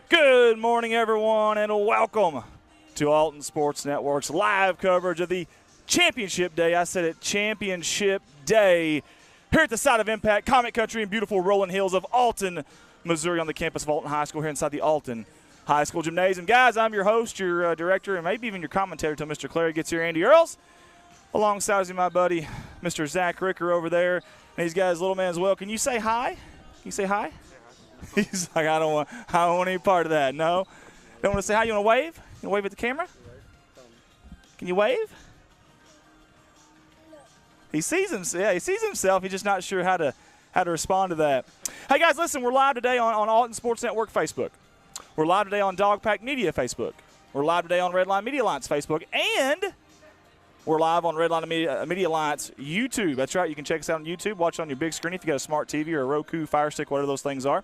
Good morning, everyone, and welcome to Alton Sports Network's live coverage of the Championship Day. I said it, Championship Day, here at the site of Impact, Comet Country, and beautiful rolling hills of Alton, Missouri, on the campus of Alton High School here inside the Alton High School Gymnasium. Guys, I'm your host, your director, and maybe even your commentator until Mr. Clary gets here, Andy Earls. Alongside is my buddy, Mr. Zach Ricker over there, and these guys, little man as well. Can you say hi? Can you say hi? He's like, I don't want any part of that. No? Don't want to say hi? You want to wave? You want to wave at the camera? Can you wave? He sees himself. Yeah, he sees himself. He's just not sure how to respond to that. Hey, guys, listen, we're live today on Alton Sports Network Facebook. We're live today on Dog Pack Media Facebook. We're live today on Redline Media Alliance Facebook. And we're live on Redline Media Alliance YouTube. That's right. You can check us out on YouTube. Watch it on your big screen if you got a smart TV or a Roku, Fire Stick, whatever those things are.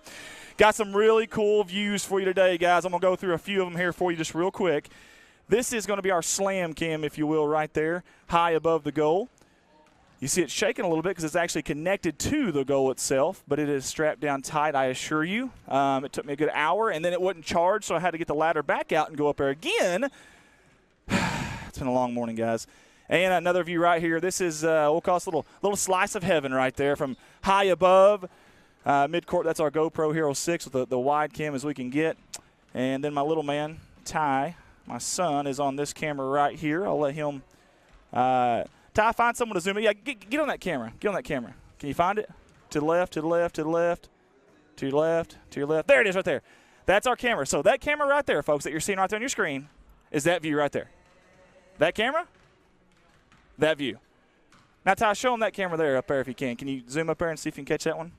Got some really cool views for you today, guys. I'm going to go through a few of them here for you just real quick. This is going to be our slam cam, if you will, right there, high above the goal. You see it shaking a little bit because it's actually connected to the goal itself, but it is strapped down tight, I assure you. It took me a good hour, and then it wouldn't charge, so I had to get the ladder back out and go up there again. It's been a long morning, guys. And another view right here. This is, we'll call this a little slice of heaven right there from high above. Mid-court, that's our GoPro Hero 6 with the wide cam as we can get. And then my little man, Ty, my son, is on this camera right here. I'll let him, Ty, find someone to zoom in. Yeah, get on that camera. Get on that camera. Can you find it? To the left, to the left, to the left, to your left, to your left. There it is right there. That's our camera. So that camera right there, folks, that you're seeing right there on your screen is that view right there. That camera? That view. Now, Ty, show them that camera there up there if you can. Can you zoom up there and see if you can catch that one?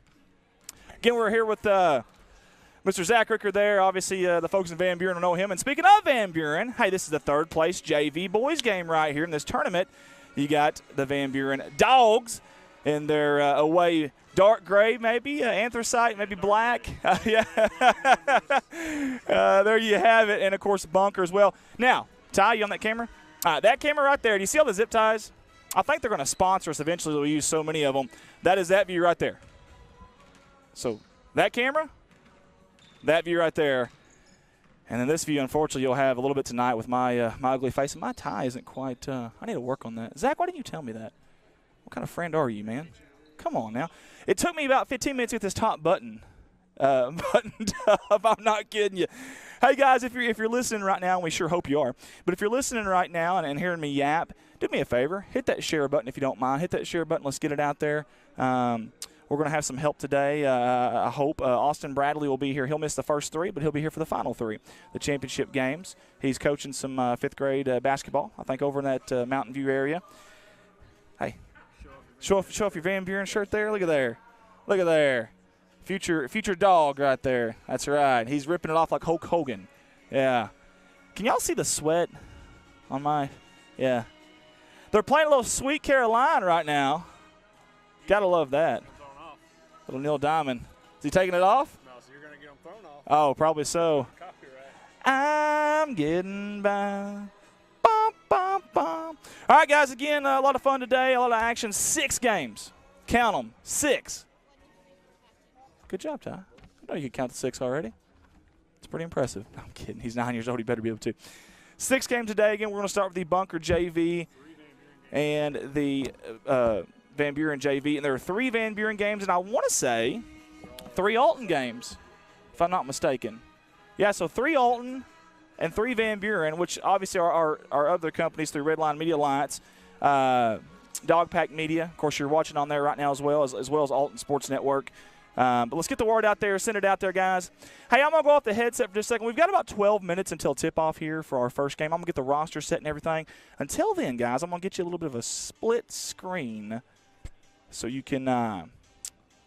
Again, we're here with Mr. Zach Ricker there. Obviously, the folks in Van Buren will know him. And speaking of Van Buren, hey, this is the third place JV boys game right here in this tournament. You got the Van Buren Dogs in their away dark gray, maybe, anthracite, maybe black. Yeah. There you have it. And, of course, bunker as well. Now, Ty, you on that camera? That camera right there, do you see all the zip ties? I think they're going to sponsor us eventually. We'll use so many of them. That is that view right there. So that camera, that view right there. And then this view, unfortunately, you'll have a little bit tonight with my ugly face. And my tie isn't quite I need to work on that. Zach, why didn't you tell me that? What kind of friend are you, man? Come on now. It took me about 15 minutes to get this top buttoned up. I'm not kidding you. Hey, guys, if you're listening right now, and we sure hope you are, but if you're listening right now and hearing me yap, do me a favor. Hit that share button if you don't mind. Hit that share button. Let's get it out there. We're going to have some help today. I hope Austin Bradley will be here. He'll miss the first three, but he'll be here for the final three, the championship games. He's coaching some fifth-grade basketball, I think, over in that Mountain View area. Hey, show off your Van Buren shirt there. Look at there. Look at there. Future dog right there. That's right. He's ripping it off like Hulk Hogan. Yeah. Can y'all see the sweat on my – yeah. They're playing a little Sweet Caroline right now. Got to love that. Little Neil Diamond. Is he taking it off? No, so you're going to get them thrown off. Oh, probably so. Copyright. I'm getting by. Bum, bum, bum. All right, guys, again, a lot of fun today, a lot of action. 6 games. Count them. 6. Good job, Ty. I know you can count to 6 already. It's pretty impressive. No, I'm kidding. He's 9 years old. He better be able to. 6 games today. Again, we're going to start with the Bunker JV and the Van Buren JV. And there are 3 Van Buren games, and I want to say 3 Alton games, if I'm not mistaken. Yeah, so 3 Alton and 3 Van Buren, which obviously are our other companies through Redline Media Alliance, Dog Pack Media. Of course, you're watching on there right now as well as Alton Sports Network. But let's get the word out there. Send it out there, guys. Hey, I'm going to go off the headset for just a second. We've got about 12 minutes until tip-off here for our first game. I'm going to get the roster set and everything. Until then, guys, I'm going to get you a little bit of a split screen so you can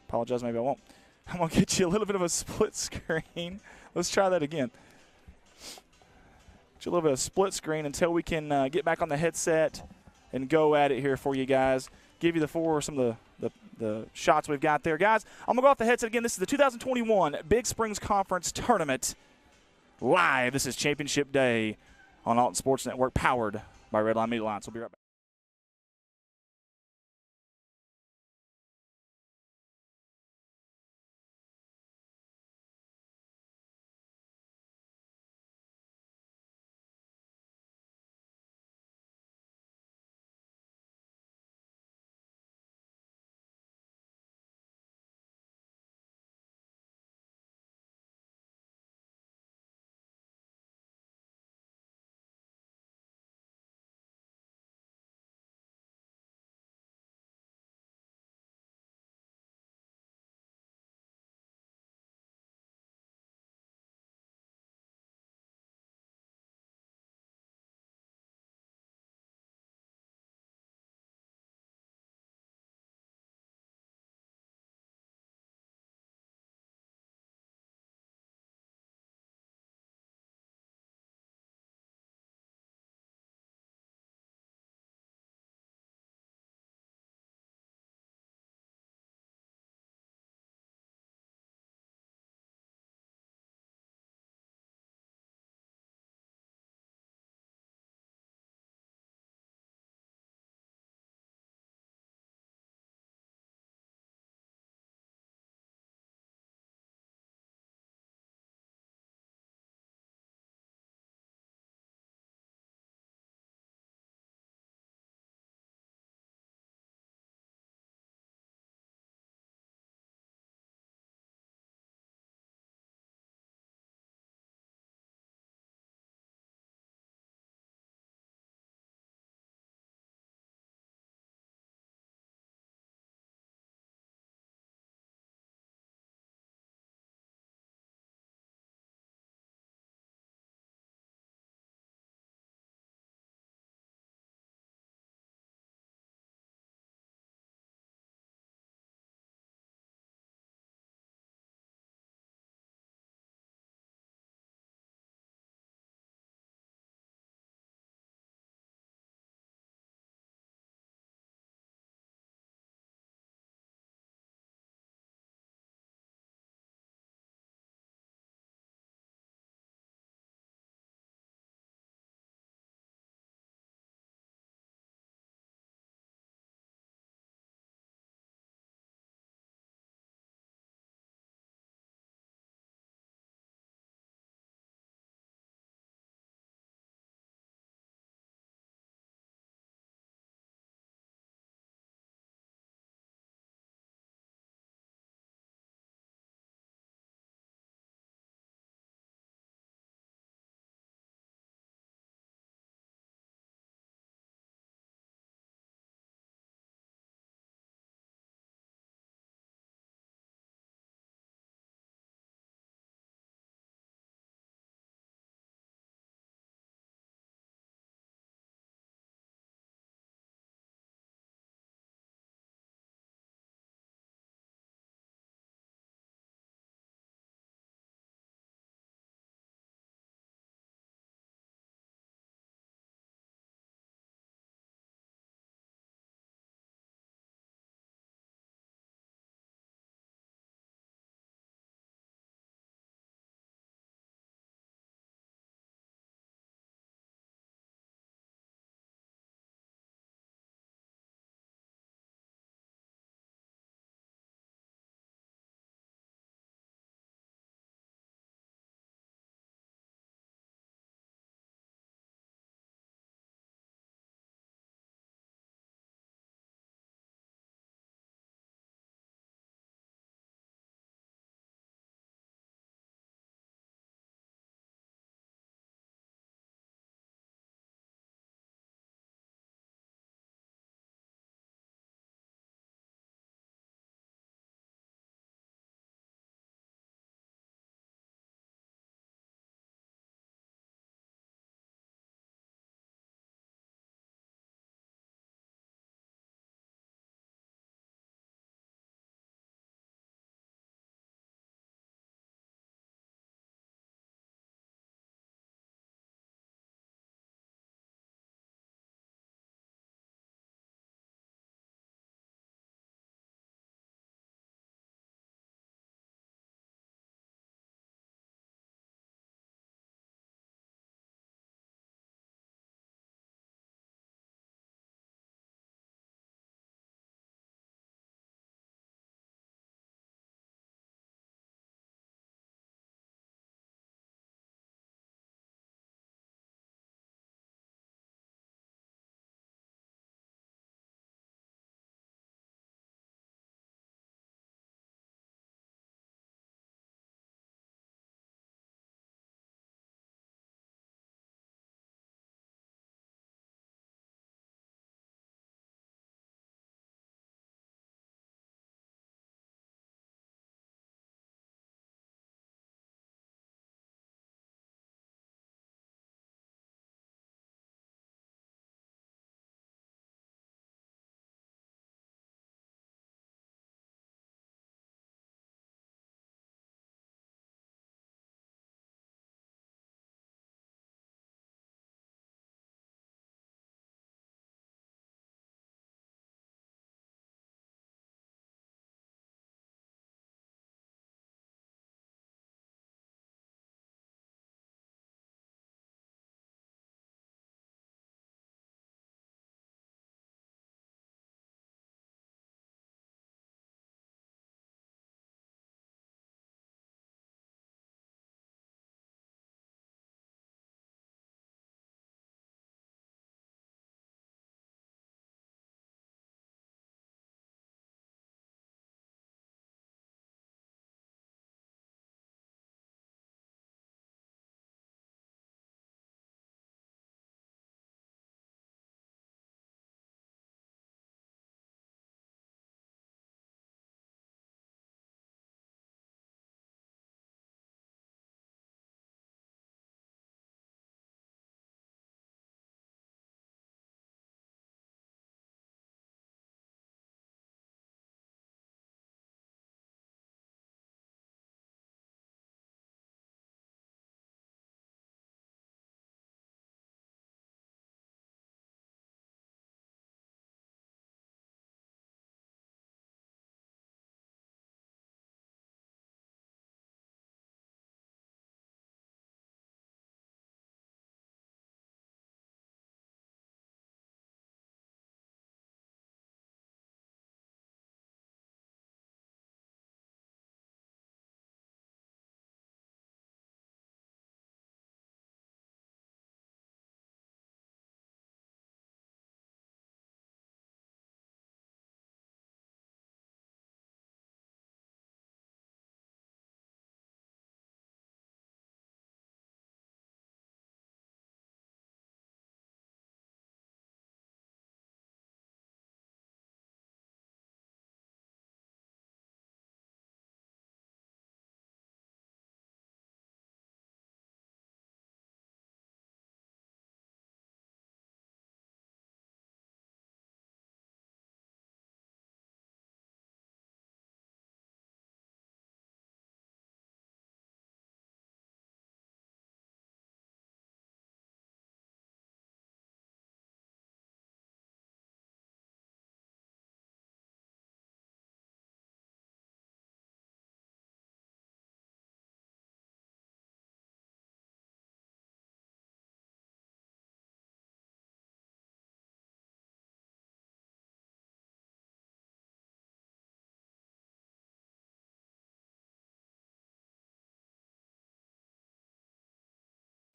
apologize, maybe I won't. I'm going to get you a little bit of a split screen. Let's try that again. Get you a little bit of split screen until we can get back on the headset and go at it here for you guys. Give you some of the shots we've got there. Guys, I'm going to go off the headset again. This is the 2021 Big Springs Conference Tournament live. This is Championship Day on Alton Sports Network, powered by Redline Media Alliance. We'll be right back.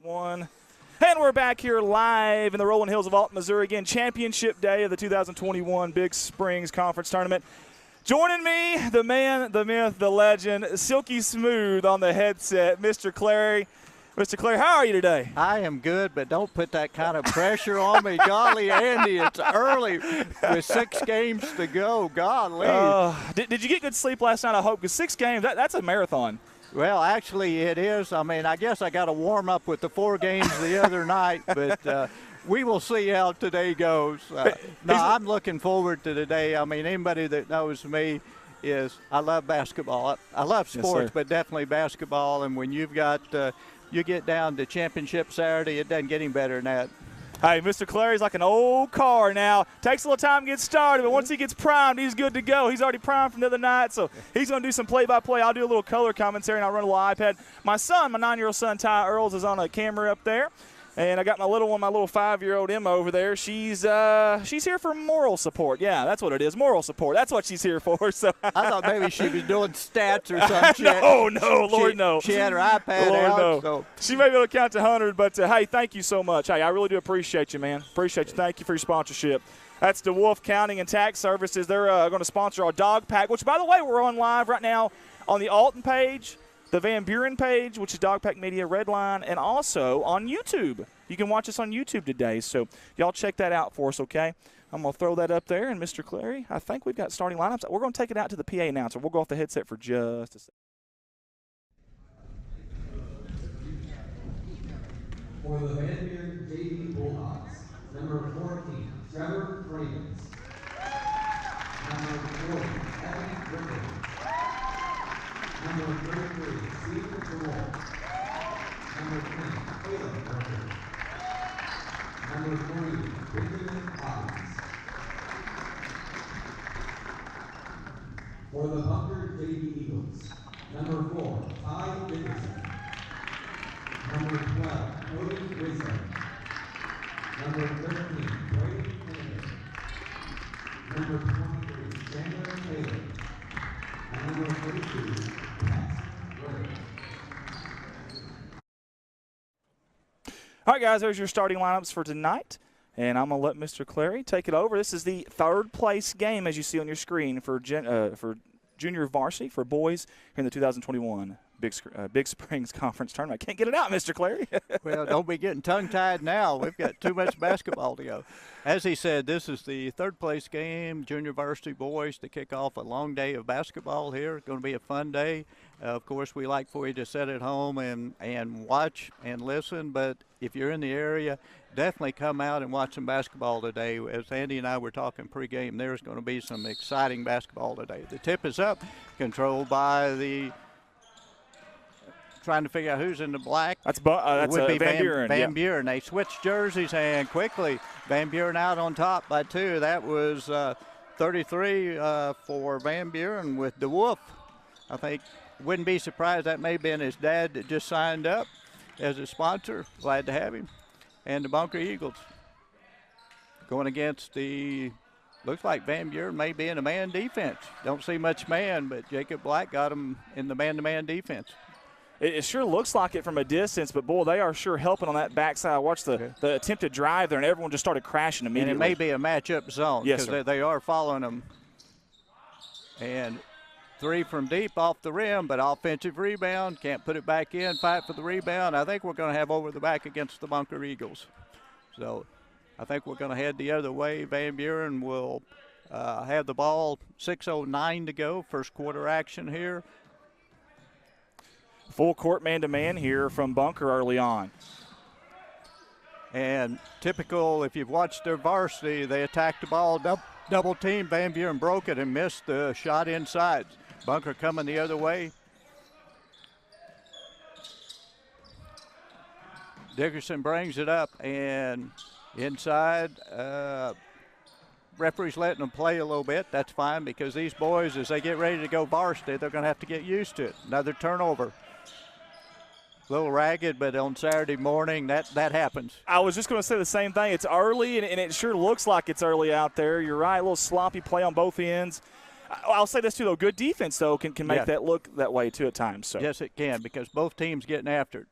One. And we're back here live in the rolling hills of Alton, Missouri. Again, championship day of the 2021 Big Springs Conference Tournament. Joining me, the man, the myth, the legend, silky smooth on the headset, Mr. Clary. Mr. Clary, how are you today? I am good, but don't put that kind of pressure on me. Golly, Andy, it's early with 6 games to go. Golly. Did you get good sleep last night, I hope? Because 6 games, that's a marathon. Well, actually, it is. I mean, I guess I got to warm up with the 4 games the other night, but we will see how today goes. No, I'm looking forward to today. I mean, anybody that knows me is I love basketball. I love sports, but definitely basketball. And when you've got you get down to championship Saturday, it doesn't get any better than that. Hey, Mr. Clary's like an old car now. Takes a little time to get started, but once he gets primed, he's good to go. He's already primed from the other night, so he's going to do some play-by-play. I'll do a little color commentary, and I'll run a little iPad. My son, my 9-year-old son, Ty Earls, is on a camera up there. And I got my little one, my little 5-year-old Emma over there. She's here for moral support. Yeah, that's what it is, moral support. That's what she's here for. So I thought maybe she was doing stats or something. No, Lord, no. She had her iPad Lord, out. no. So. She may be able to count to 100, but, hey, thank you so much. Hey, I really do appreciate you, man. Appreciate you. Thank you for your sponsorship. That's DeWolf Counting and Tax Services. They're going to sponsor our dog pack, which, by the way, we're on live right now on the Alton page, the Van Buren page, which is Dog Pack Media Redline, and also on YouTube. You can watch us on YouTube today, so y'all check that out for us, okay? I'm going to throw that up there, and Mr. Clary, I think we've got starting lineups. We're going to take it out to the PA announcer. We'll go off the headset for just a second. For the Van Buren JV Bulldogs, number 14, Trevor Pregame. Number 40, Evan Griffin. Number 33, Stephen DeWolf. Number 10, Caleb Parker. Number 40, Benjamin Hopkins. For the Bunker JV Eagles, number 4, Ty Dickerson. Number 12, Cody Rizzo. Number 13, Brady Henry. Number 23, Chandler Taylor. And number 32, Pat Ray. All right, guys, there's your starting lineups for tonight, and I'm going to let Mr. Clary take it over. This is the third-place game, as you see on your screen, for junior varsity for boys here in the 2021 Big Springs Conference Tournament. I can't get it out, Mr. Clary. Well, don't be getting tongue-tied now. We've got too much basketball to go. As he said, this is the third-place game, junior varsity boys, to kick off a long day of basketball here. It's going to be a fun day. Of course, we like for you to sit at home and watch and listen, but if you're in the area, definitely come out and watch some basketball today. As Andy and I were talking pregame, there's going to be some exciting basketball today. The tip is up, controlled by the trying to figure out who's in the black. That's Van Buren. Van Buren. They switched jerseys, and quickly Van Buren out on top by 2. That was 33 for Van Buren with DeWolf. I think wouldn't be surprised. That may have been his dad that just signed up as a sponsor. Glad to have him. And the Bunker Eagles going against the, looks like Van Buren may be in a man defense. Don't see much man, but Jacob Black got him in the man-to-man defense. It sure looks like it from a distance, but, boy, they are sure helping on that backside. Watch the attempted drive there, and everyone just started crashing immediately. And it may be a matchup zone because they are following them. And 3 from deep off the rim, but offensive rebound. Can't put it back in, fight for the rebound. I think we're going to have over the back against the Bunker Eagles. So I think we're going to head the other way. Van Buren will have the ball, 6:09 to go, first quarter action here. Full court man-to-man here from Bunker early on. And typical, if you've watched their varsity, they attacked the ball, double team. Van Buren broke it and missed the shot inside. Bunker coming the other way. Dickerson brings it up and inside. Referee's letting them play a little bit. That's fine because these boys, as they get ready to go varsity, they're going to have to get used to it. Another turnover. A little ragged, but on Saturday morning, that happens. I was just going to say the same thing. It's early, and it sure looks like it's early out there. You're right, a little sloppy play on both ends. I'll say this, too, though. Good defense, though, can make that look that way, too, at times. So. Yes, it can because both teams getting after it.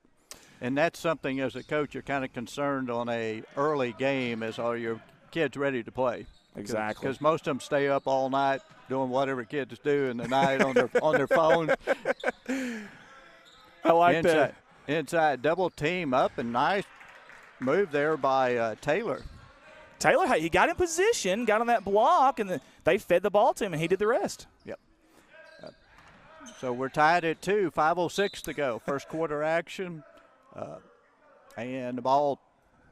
And that's something as a coach you're kind of concerned on a early game is are your kids ready to play? Exactly. Because most of them stay up all night doing whatever kids do in the night on their phones. I like that. Inside double team up and nice move there by Taylor. Taylor, he got in position, got on that block, and they fed the ball to him, and he did the rest. Yep. So we're tied at 2, 5:06 to go. First quarter action. And the ball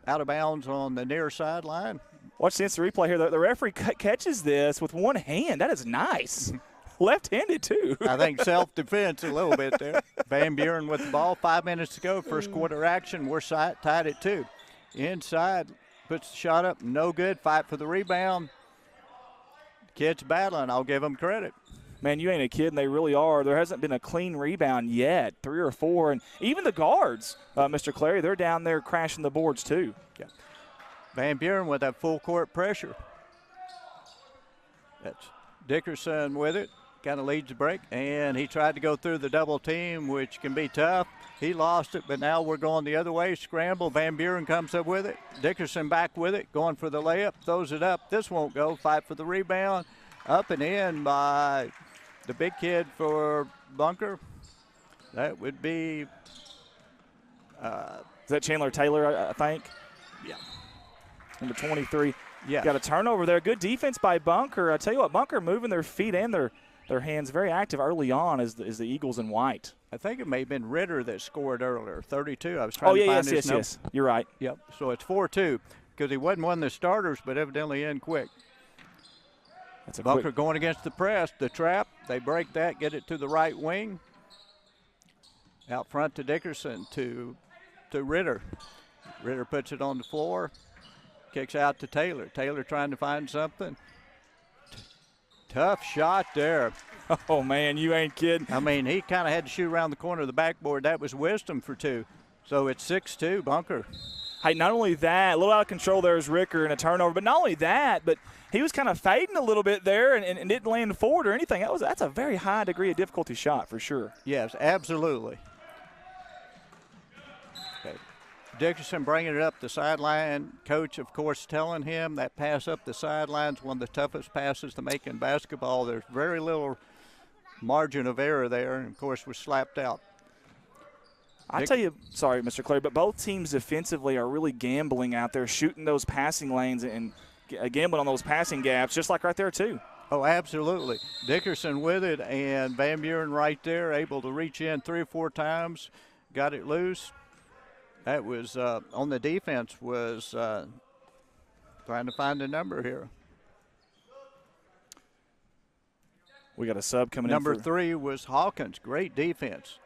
out of bounds on the near sideline. Watch the instant replay here. The referee catches this with one hand. That is nice. Left-handed, too. I think self-defense a little bit there. Van Buren with the ball. 5 minutes to go. First quarter action. We're tied at 2. Inside. Puts the shot up. No good. Fight for the rebound. Kids battling. I'll give them credit. Man, you ain't a kid, and they really are. There hasn't been a clean rebound yet, 3 or 4. And even the guards, Mr. Clary, they're down there crashing the boards too. Yeah. Van Buren with that full court pressure. That's Dickerson with it. Kind of leads the break. And he tried to go through the double team, which can be tough. He lost it, but now we're going the other way. Scramble. Van Buren comes up with it. Dickerson back with it. Going for the layup. Throws it up. This won't go. Fight for the rebound. Up and in by the big kid for Bunker. That would be. Is that Chandler Taylor, I think? Yeah. Number 23. Yeah. Got a turnover there. Good defense by Bunker. I tell you what, Bunker moving their feet and their hands very active early on as the Eagles in white. I think it may have been Ritter that scored earlier, 32. I was trying to find his number. Yes. You're right. Yep. So it's 4-2 because he wasn't one of the starters, but evidently in quick. That's a Bunker quick. going against the press, the trap. They break that, get it to the right wing. Out front to Dickerson to Ritter. Ritter puts it on the floor, kicks out to Taylor. Taylor trying to find something. Tough shot there. Oh, man, you ain't kidding. I mean, he kind of had to shoot around the corner of the backboard. That was wisdom for 2. So it's 6-2, Bunker. Hey, not only that, a little out of control there is Ricker and a turnover, but not only that, but he was kind of fading a little bit there and didn't land forward or anything. That's a very high degree of difficulty shot for sure. Yes, absolutely. Okay. Dickerson bringing it up the sideline. Coach, of course, telling him that pass up the sideline is one of the toughest passes to make in basketball. There's very little margin of error there, and, of course, was slapped out. I tell you, sorry, Mr. Clary, but both teams defensively are really gambling out there, shooting those passing lanes and gambling on those passing gaps, just like right there, too. Oh, absolutely. Dickerson with it, and Van Buren right there, able to reach in 3 or 4 times, got it loose. That was on the defense was trying to find a number here. We got a sub coming Number in. Number 3 was Hawkins. Great defense.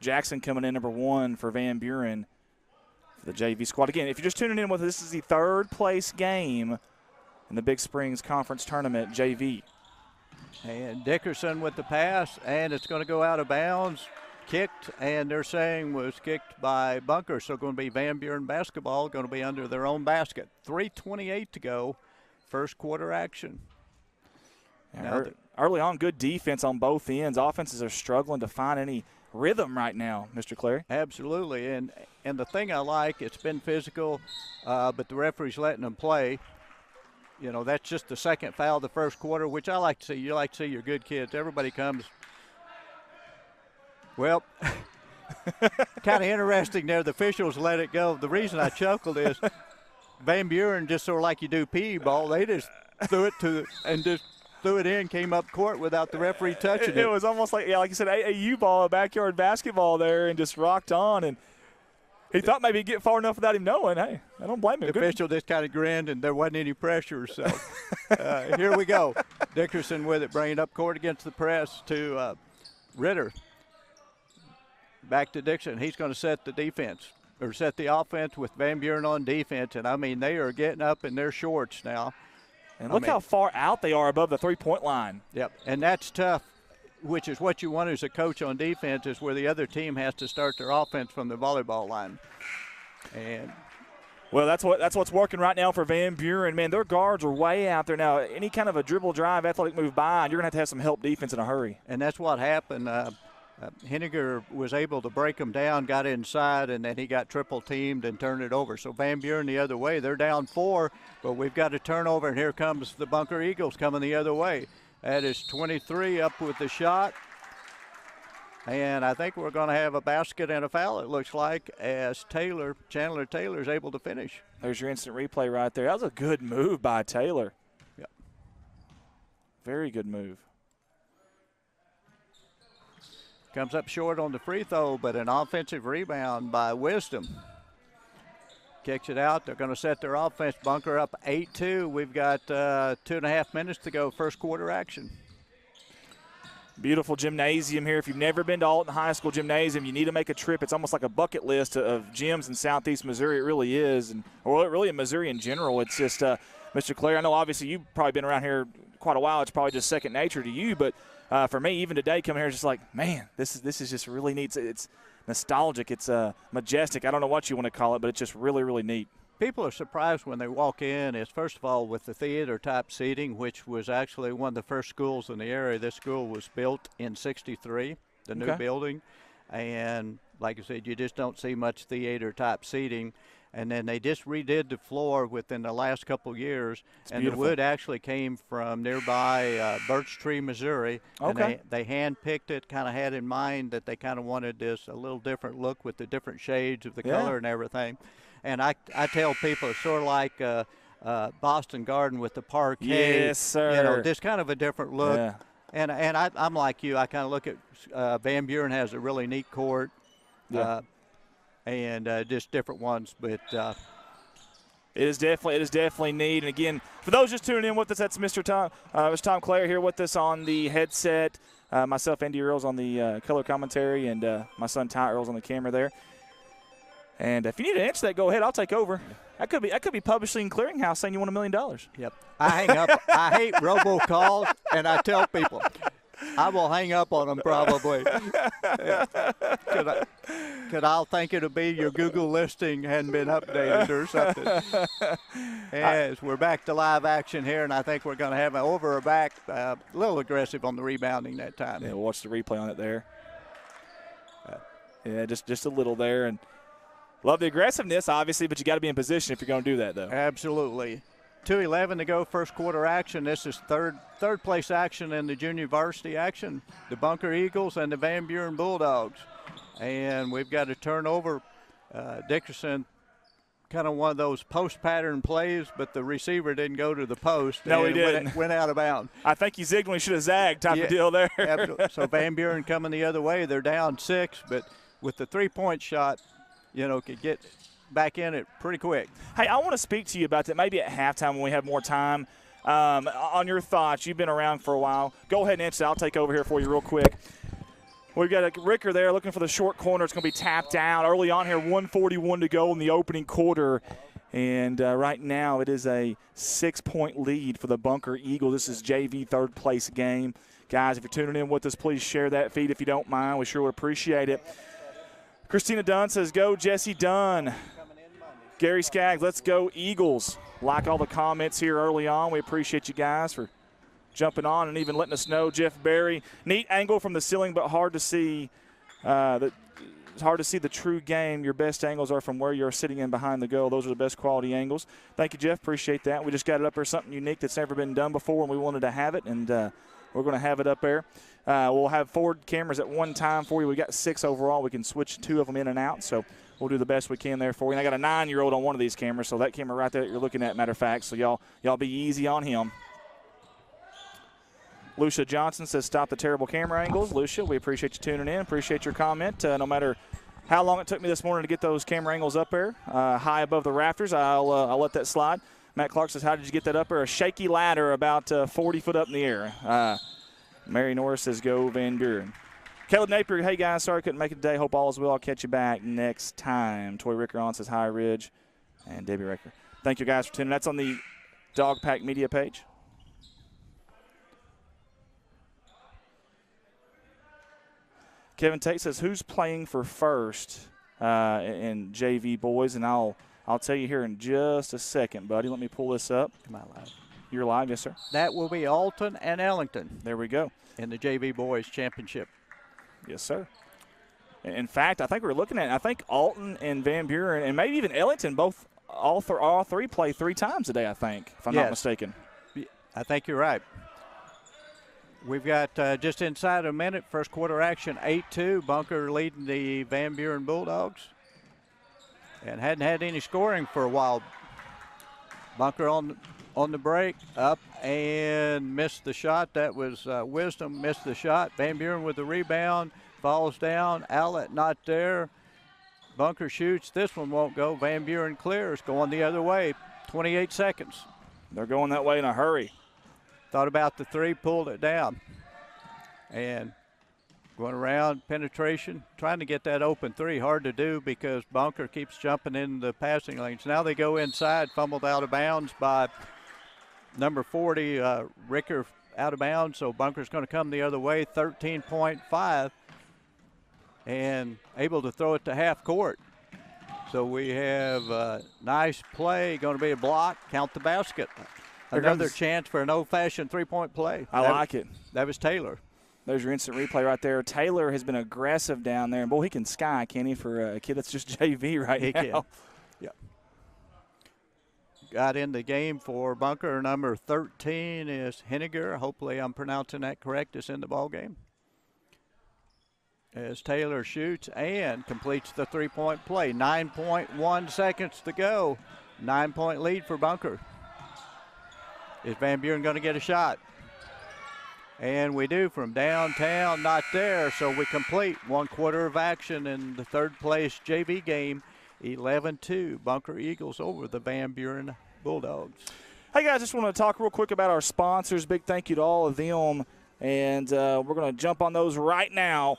Jackson coming in number 1 for Van Buren for the JV squad. Again, if you're just tuning in with us, this is the 3rd place game in the Big Springs Conference Tournament JV. And Dickerson with the pass, and it's going to go out of bounds. Kicked, and they're saying was kicked by Bunker, so going to be Van Buren basketball, going to be under their own basket. 3:28 to go, first quarter action. Early on, good defense on both ends. Offenses are struggling to find any rhythm right now, Mr. Clary. Absolutely, and the thing I like, it's been physical, but the referee's letting them play. You know, that's just the second foul of the first quarter, which I like to see. You like to see your good kids. Everybody comes. Well, kind of interesting there. The officials let it go. The reason I chuckled is Van Buren, just sort of like you do PE ball, they just threw it just threw it in, came up court without the referee touching it. It was almost like, like you said, AAU ball, a backyard basketball there, and just rocked on. And he thought maybe he'd get far enough without him knowing. Hey, I don't blame him. The official just kind of grinned, and there wasn't any pressure. So here we go. Dickerson with it, bringing up court against the press to Ritter. Back to Dixon. He's going to set the defense, or set the offense with Van Buren on defense. And, I mean, they are getting up in their shorts now. And look how far out they are above the three-point line. Yep, and that's tough, which is what you want as a coach on defense, is where the other team has to start their offense from the volleyball line. And well, that's what's working right now for Van Buren. Man, their guards are way out there now. Any kind of a dribble drive, athletic move by, and you're going to have some help defense in a hurry. And that's what happened. Henniger was able to break them down, got inside, and then he got triple teamed and turned it over. So Van Buren the other way. They're down 4, but we've got a turnover, and here comes the Bunker Eagles coming the other way. That is 23 up with the shot. And I think we're going to have a basket and a foul, it looks like, as Chandler Taylor is able to finish. There's your instant replay right there. That was a good move by Taylor. Yep. Very good move. Comes up short on the free throw, but an offensive rebound by Wisdom. Kicks it out. They're going to set their offense. Bunker up 8-2. We've got 2.5 minutes to go, first quarter action. Beautiful gymnasium here. If you've never been to Alton High School Gymnasium, you need to make a trip. It's almost like a bucket list of gyms in southeast Missouri. It really is, or really in Missouri in general. It's just, Mr. Clare, I know obviously you've probably been around here quite a while. It's probably just second nature to you, but for me, even today, coming here, it's just like, man, this is just really neat. It's nostalgic. It's majestic. I don't know what you want to call it, but it's just really, really neat. People are surprised when they walk in. Is first of all with the theater-type seating, which was actually one of the first schools in the area. This school was built in '63, the new building, and like I said, you just don't see much theater-type seating. And then they just redid the floor within the last couple of years, and the wood actually came from nearby Birch Tree, Missouri. Okay. And they hand-picked it, kind of had in mind that they kind of wanted this a little different look with the different shades of the color and everything. And I tell people it's sort of like Boston Garden with the parquet. Yes, sir. You know, just kind of a different look. Yeah. And I'm like you. I kind of look at Van Buren has a really neat court. Yeah. And just different ones, but it is definitely neat. And again, for those just tuning in with us, that's Mr. Tom Clare here with us on the headset. Myself, Andy Earls, on the color commentary, and my son Ty Earls on the camera there. And if you need to answer that, go ahead. I'll take over. I could be Publishing Clearinghouse saying you want $1 million. Yep. I hang up. I hate robocalls, and I tell people I will hang up on them probably. Because I'll think it'll be your Google listing hadn't been updated or something. As we're back to live action here, and I think we're going to have an over or back, a little aggressive on the rebounding that time. Yeah, we'll watch the replay on it there. Yeah, just a little there. And love the aggressiveness, obviously, but you got to be in position if you're going to do that, though. Absolutely. 2:11 to go, first quarter action. This is third place action in the junior varsity action. The Bunker Eagles and the Van Buren Bulldogs. And we've got a turnover. Dickerson, kind of one of those post pattern plays, but the receiver didn't go to the post. No, he didn't. Went out of bounds. I think he zigged when he should have zagged type of deal there. Absolutely. So Van Buren coming the other way. They're down 6, but with the three-point shot, could get back in it pretty quick. Hey, I want to speak to you about that maybe at halftime when we have more time. On your thoughts, you've been around for a while. Go ahead and answer. I'll take over here for you real quick. We've got a Ricker there looking for the short corner. It's going to be tapped out early on here. 1:41 to go in the opening quarter. And right now it is a 6-point lead for the Bunker Eagles. This is JV third place game. Guys, if you're tuning in with us, please share that feed if you don't mind. We sure would appreciate it. Christina Dunn says, go Jesse Dunn. Gary Skaggs, let's go Eagles. Like all the comments here early on. We appreciate you guys for jumping on and even letting us know. Jeff Berry, neat angle from the ceiling, but hard to see. It's hard to see the true game. Your best angles are from where you're sitting in behind the goal. Those are the best quality angles. Thank you, Jeff. Appreciate that. We just got it up there, something unique that's never been done before, and we wanted to have it, and we're going to have it up there. We'll have 4 cameras at one time for you. We got 6 overall. We can switch 2 of them in and out, so we'll do the best we can there for you. And I got a 9-year-old on one of these cameras, so that camera right there that you're looking at, matter of fact, so y'all be easy on him. Lucia Johnson says, stop the terrible camera angles. Lucia, we appreciate you tuning in. Appreciate your comment. No matter how long it took me this morning to get those camera angles up there, high above the rafters, I'll let that slide. Matt Clark says, how did you get that up there? A shaky ladder about 40 foot up in the air. Mary Norris says, go Van Buren. Caleb Napier, hey guys, sorry I couldn't make it today. Hope all is well. I'll catch you back next time. Toy Ricker on says, hi Ridge. And Debbie Ricker. Thank you guys for tuning in. That's on the Dog Pack Media page. Kevin Tate says, who's playing for first in JV boys? And I'll tell you here in just a second, buddy. Let me pull this up. Am I live? You're live, yes, sir. That will be Alton and Ellington There we go. in the JV boys championship. Yes, sir. In fact, I think we're looking at, I think Alton and Van Buren and maybe even Ellington both, all three play 3 times a day, I think, if I'm not mistaken. I think you're right. We've got just inside a minute, first quarter action, 8-2. Bunker leading the Van Buren Bulldogs. And hadn't had any scoring for a while. Bunker on the break, up and missed the shot. That was Wisdom, missed the shot. Van Buren with the rebound, falls down, outlet not there. Bunker shoots, this one won't go. Van Buren clears, going the other way, 28 seconds. They're going that way in a hurry. Thought about the 3, pulled it down. And going around, penetration, trying to get that open 3. Hard to do because Bunker keeps jumping in the passing lanes. Now they go inside, fumbled out of bounds by number 40, Ricker, out of bounds. So Bunker's going to come the other way, 13.5, and able to throw it to half court. So we have a nice play, going to be a block, count the basket. Another chance for an old-fashioned 3-point play. I like it. That was Taylor. There's your instant replay right there. Taylor has been aggressive down there. And, boy, he can sky, can he, for a kid that's just JV right now? He can. Yeah. Got in the game for Bunker. Number 13 is Henniger. Hopefully I'm pronouncing that correct. Is in the ball game. As Taylor shoots and completes the 3-point play. 9.1 seconds to go. 9-point lead for Bunker. Is Van Buren going to get a shot? And we do from downtown, not there. So we complete 1 quarter of action in the third place JV game, 11-2. Bunker Eagles over the Van Buren Bulldogs. Hey, guys, just want to talk real quick about our sponsors. Big thank you to all of them. And we're going to jump on those right now.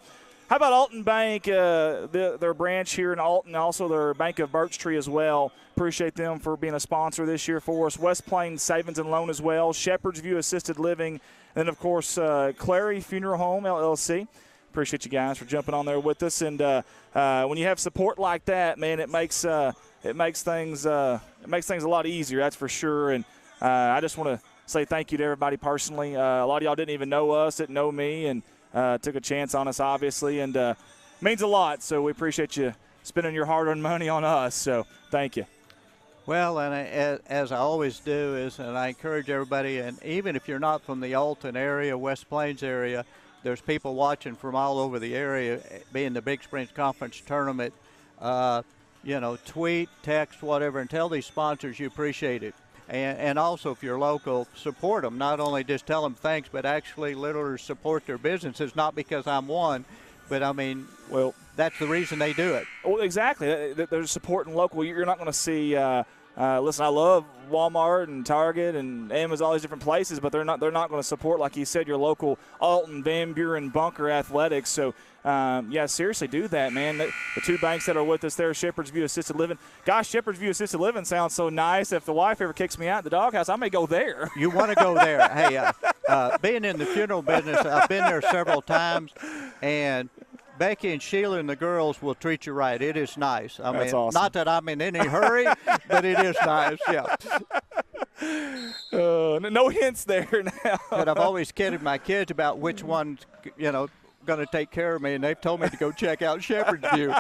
How about Alton Bank, their branch here in Alton, also their Bank of Birch Tree as well. Appreciate them for being a sponsor this year for us. West Plains Savings and Loan as well. Shepherd's View Assisted Living. And then, of course, Clary Funeral Home, LLC. Appreciate you guys for jumping on there with us. And when you have support like that, man, it makes things a lot easier, that's for sure. And I just want to say thank you to everybody personally. A lot of y'all didn't even know us, didn't know me, and took a chance on us, obviously, and means a lot. So we appreciate you spending your hard-earned money on us. So thank you. Well, and as I always do is, and I encourage everybody, and even if you're not from the Alton area, West Plains area, there's people watching from all over the area, being the Big Springs Conference Tournament. Tweet, text, whatever, and tell these sponsors you appreciate it. And also, if you're local, support them. Not only just tell them thanks, but actually literally support their businesses, not because I'm one, but I mean, well, that's the reason they do it. Well, exactly. They're supporting local. You're not going to see listen, I love Walmart and Target and Amazon, all these different places, but they're not going to support, like you said, your local Alton, Van Buren, Bunker athletics. So, seriously, do that, man. The 2 banks that are with us there, Shepherd's View Assisted Living. Gosh, Shepherd's View Assisted Living sounds so nice. If the wife ever kicks me out in the doghouse, I may go there. You want to go there. Hey, being in the funeral business, I've been there several times, and Becky and Sheila and the girls will treat you right. It is nice. I mean, awesome. Not that I'm in any hurry, but it is nice, yeah. No hints there now. But I've always kidded my kids about which one's, going to take care of me, and they've told me to go check out Shepherd's View.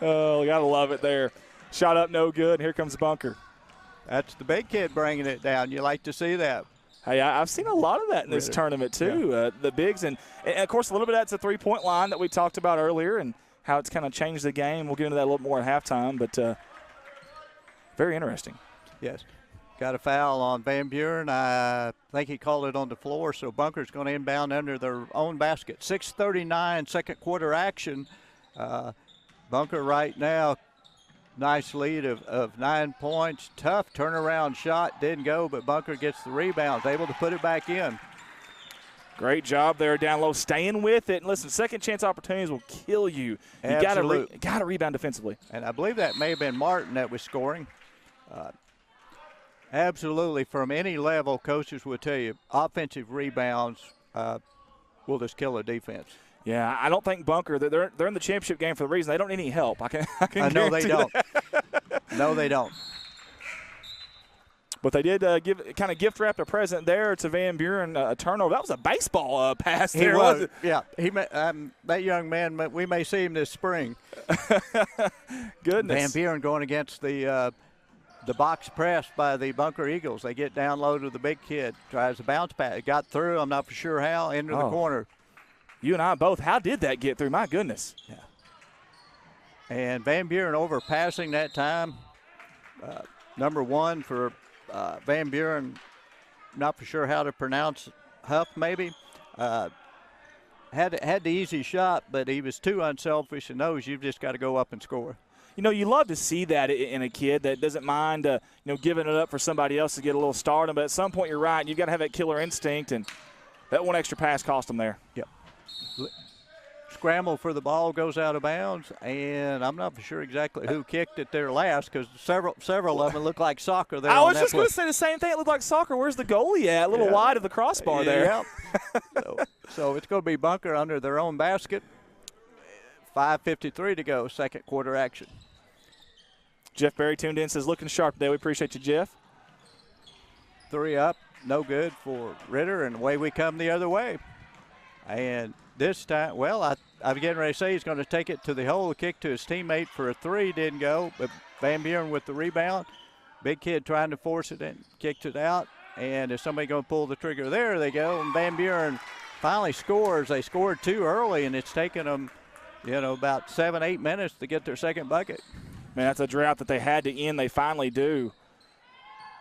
Oh, got to love it there. Shot up, no good, and here comes Bunker. That's the big kid bringing it down. You like to see that. Hey, I've seen a lot of that in this tournament, too, yeah. The bigs. And, of course, a little bit of that's a three-point line that we talked about earlier and how it's kind of changed the game. We'll get into that a little more at halftime, but very interesting. Yes. Got a foul on Van Buren. I think he called it on the floor, so Bunker's going to inbound under their own basket. 6:39 second quarter action. Bunker right now, nice lead of 9 points. Tough turnaround shot. Didn't go, but Bunker gets the rebound. Able to put it back in. Great job there down low, staying with it. And listen, second chance opportunities will kill you. You got to rebound defensively. And I believe that may have been Martin that was scoring. Absolutely, from any level, coaches will tell you offensive rebounds will just kill a defense. Yeah, I don't think Bunker, they're in the championship game for the reason they don't need any help. I can no, they don't. That. No, they don't. But they did kind of gift wrapped a present there to Van Buren, a turnover. That was a baseball pass there. He was. Wasn't it? Yeah. That young man, we may see him this spring. Goodness. Van Buren going against the box press by the Bunker Eagles. They get down low to the big kid. Tries to bounce pass. Got through. I'm not for sure how. Into the corner. You and I both. How did that get through? My goodness. Yeah. And Van Buren overpassing that time. Number 1 for Van Buren. Not for sure how to pronounce Huff, maybe. Had the easy shot, but he was too unselfish and knows you've just got to go up and score. You know, you love to see that in a kid that doesn't mind, giving it up for somebody else to get a little stardom. But at some point, you're right. You've got to have that killer instinct, and that one extra pass cost them there. Yep. Scramble for the ball goes out of bounds, and I'm not for sure exactly who kicked it there last because several of them look like soccer there. I was just going to say the same thing. It looked like soccer. Where's the goalie at? A little wide of the crossbar there. Yep. so it's going to be Bunker under their own basket. 5:53 to go, second quarter action. Jeff Berry tuned in, says, looking sharp today. We appreciate you, Jeff. 3 up, no good for Ritter, and away we come the other way. And this time, well, I'm getting ready to say he's going to take it to the hole. Kick to his teammate for a 3, didn't go. But Van Buren with the rebound. Big kid trying to force it and kicked it out. And is somebody going to pull the trigger? There they go. And Van Buren finally scores. They scored too early, and it's taken them, about 7-8 minutes to get their second bucket. Man, that's a drought that they had to end. They finally do.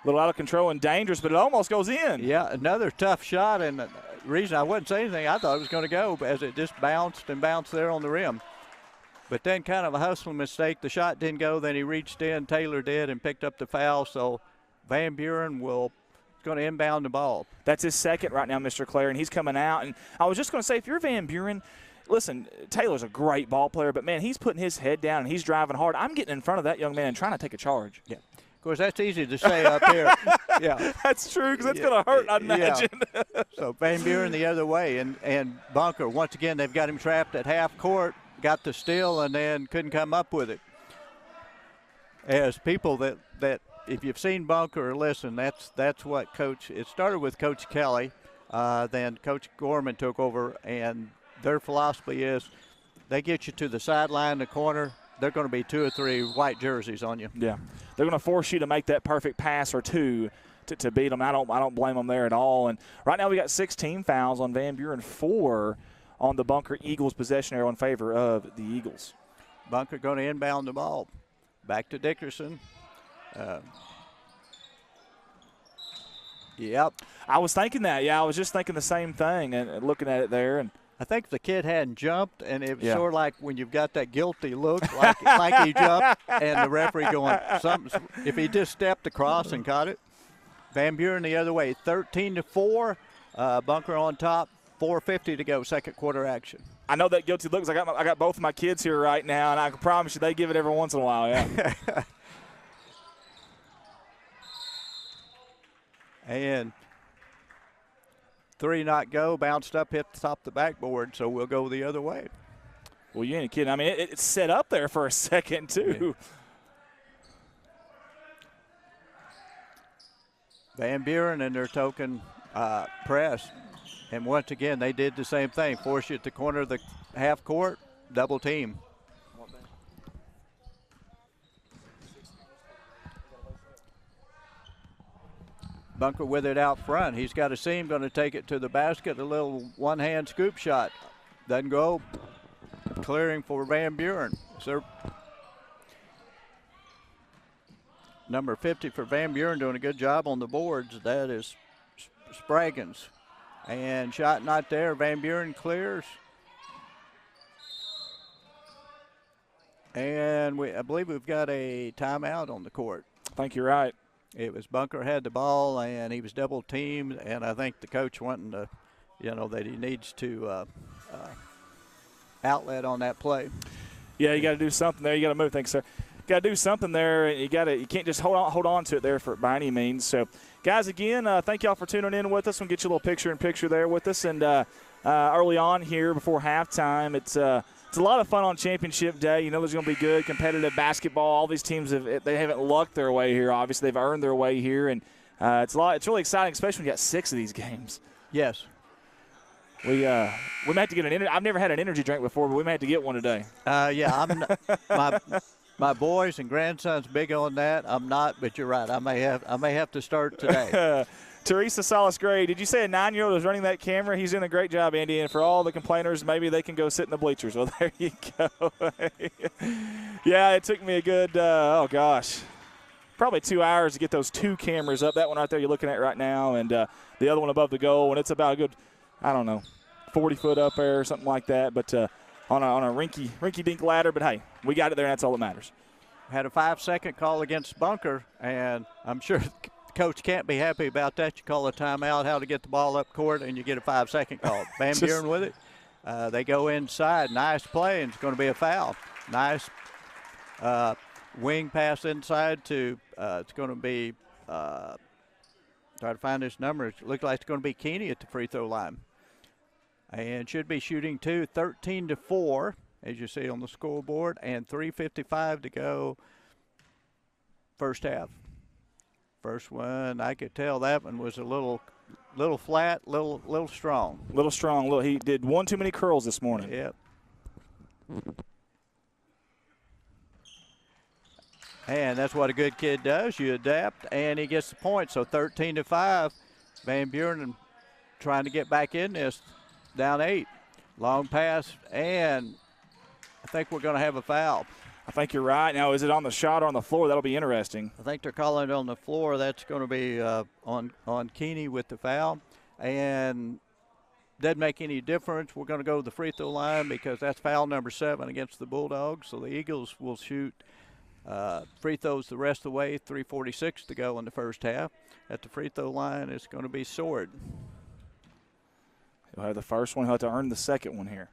A little out of control and dangerous, but it almost goes in. Yeah, another tough shot, and the reason I wouldn't say anything, I thought it was going to go as it just bounced and bounced there on the rim. But then kind of a hustling mistake. The shot didn't go, then he reached in, Taylor did, and picked up the foul. So Van Buren is going to inbound the ball. That's his second right now, Mr. Clare, and he's coming out. And I was just going to say, if you're Van Buren, listen, Taylor's a great ball player, but, man, he's putting his head down and he's driving hard. I'm getting in front of that young man and trying to take a charge. Yeah. Of course, that's easy to say up here. Yeah, that's true because that's going to hurt, I imagine. Yeah. So Van Buren the other way, and Bunker, once again, they've got him trapped at half court, got the steal, and then couldn't come up with it. As people that if you've seen Bunker or listen, that's what Coach – it started with Coach Kelly. Then Coach Gorman took over, and their philosophy is they get you to the sideline, the corner, they're going to be 2 or 3 white jerseys on you. Yeah, they're going to force you to make that perfect pass or two to beat them. I don't blame them there at all. And right now we got 16 fouls on Van Buren, 4 on the Bunker Eagles possession area in favor of the Eagles. Bunker going to inbound the ball. Back to Dickerson. Yep. I was thinking that. Yeah, I was just thinking the same thing and looking at it there. And I think the kid hadn't jumped, and it was sort of like when you've got that guilty look, like he jumped, and the referee going, something. If he just stepped across and caught it. Van Buren the other way, 13-4. Bunker on top, 4:50 to go, second quarter action. I know that guilty look. I got both of my kids here right now, and I can promise you they give it every once in a while. Yeah. And 3 not go, bounced up, hit the top of the backboard, so we'll go the other way. Well, you ain't kidding. I mean, it's set up there for a second, too. Yeah. Van Buren in their token press. And once again, they did the same thing. Force you at the corner of the half court, double team. Bunker with it out front. He's got a seam, going to take it to the basket. A little one-hand scoop shot. Doesn't go. Clearing for Van Buren. Number 50 for Van Buren doing a good job on the boards. That is Spraggins. And shot not there. Van Buren clears. And I believe we've got a timeout on the court. I think you're right. It was Bunker had the ball, and he was double teamed, and I think the coach wanting to, that he needs to outlet on that play. Yeah, you got to do something there. You got to move. Thanks, sir. Got to do something there. You can't just hold on to it there by any means. So, guys, again, thank y'all for tuning in with us. We'll get you a little picture-in-picture there with us. And early on here before halftime, it's a lot of fun on championship day. There's going to be good competitive basketball. All these teams they haven't lucked their way here. Obviously, they've earned their way here, and It's really exciting, especially when you got 6 of these games. Yes. We may have to get I've never had an energy drink before, but we may have to get one today. Yeah, my boys and grandsons big on that. I'm not, but you're right. I may have to start today. Teresa Salas Gray, did you say a 9-year-old is running that camera? He's doing a great job, Andy. And for all the complainers, maybe they can go sit in the bleachers. Well, there you go. Yeah, it took me a good, probably 2 hours to get those 2 cameras up. That one right there you're looking at right now, and the other one above the goal. And it's about a good, 40-foot up there or something like that. But on a rinky-dink ladder. But, hey, we got it there, and that's all that matters. Had a 5-second call against Bunker, and I'm sure – Coach can't be happy about that. You call a timeout, how to get the ball up court, and you get a 5-second call. Van Buren with it. They go inside. Nice play, and it's going to be a foul. Nice wing pass inside to it's going to be try to find this number. It looks like it's going to be Keeney at the free throw line. And should be shooting 13-4, as you see on the scoreboard, and 3:55 to go first half. First one, I could tell that one was a little flat, little strong. Little strong. He did one too many curls this morning. Yep. And that's what a good kid does. You adapt, and he gets the point. So 13-5. Van Buren trying to get back in this, down 8. Long pass, and I think we're going to have a foul. I think you're right. Now, is it on the shot or on the floor? That'll be interesting. I think they're calling it on the floor. That's going to be on Keeney with the foul. And doesn't make any difference. We're going to go to the free throw line because that's foul number 7 against the Bulldogs. So the Eagles will shoot free throws the rest of the way. 3:46 to go in the first half. At the free throw line, it's going to be Sword. He'll have the first one. He'll have to earn the second one here.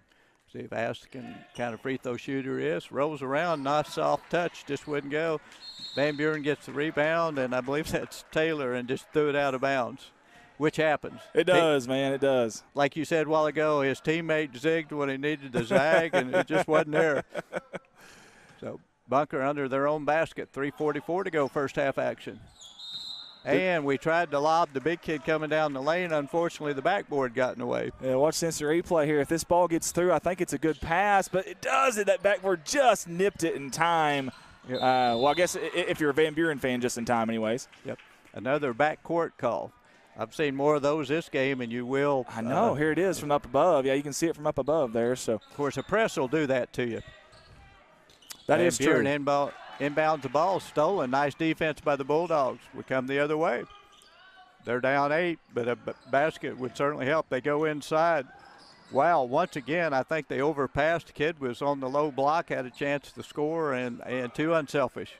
See if Askin kind of free throw shooter is. Rolls around, nice soft touch, just wouldn't go. Van Buren gets the rebound, and I believe that's Taylor, and just threw it out of bounds, which happens. It does, man, it does. Like you said a while ago, his teammate zigged when he needed to zag, and it just wasn't there. So Bunker under their own basket, 3:44 to go first half action. And we tried to lob the big kid coming down the lane. Unfortunately, the backboard got in the way. Yeah, watch the instant replay here. If this ball gets through, I think it's a good pass, but it doesn't. That backboard just nipped it in time. Yep. Well, I guess if you're a Van Buren fan, just in time anyways. Yep. Another backcourt call. I've seen more of those this game, and you will. I know. Here it is from up above. Yeah, you can see it from up above there. So, of course, a press will do that to you. That is true. Inbounds the ball, stolen. Nice defense by the Bulldogs. We come the other way. They're down 8, but a basket would certainly help. They go inside. Wow, once again, I think they overpassed. The kid was on the low block, had a chance to score, and too unselfish.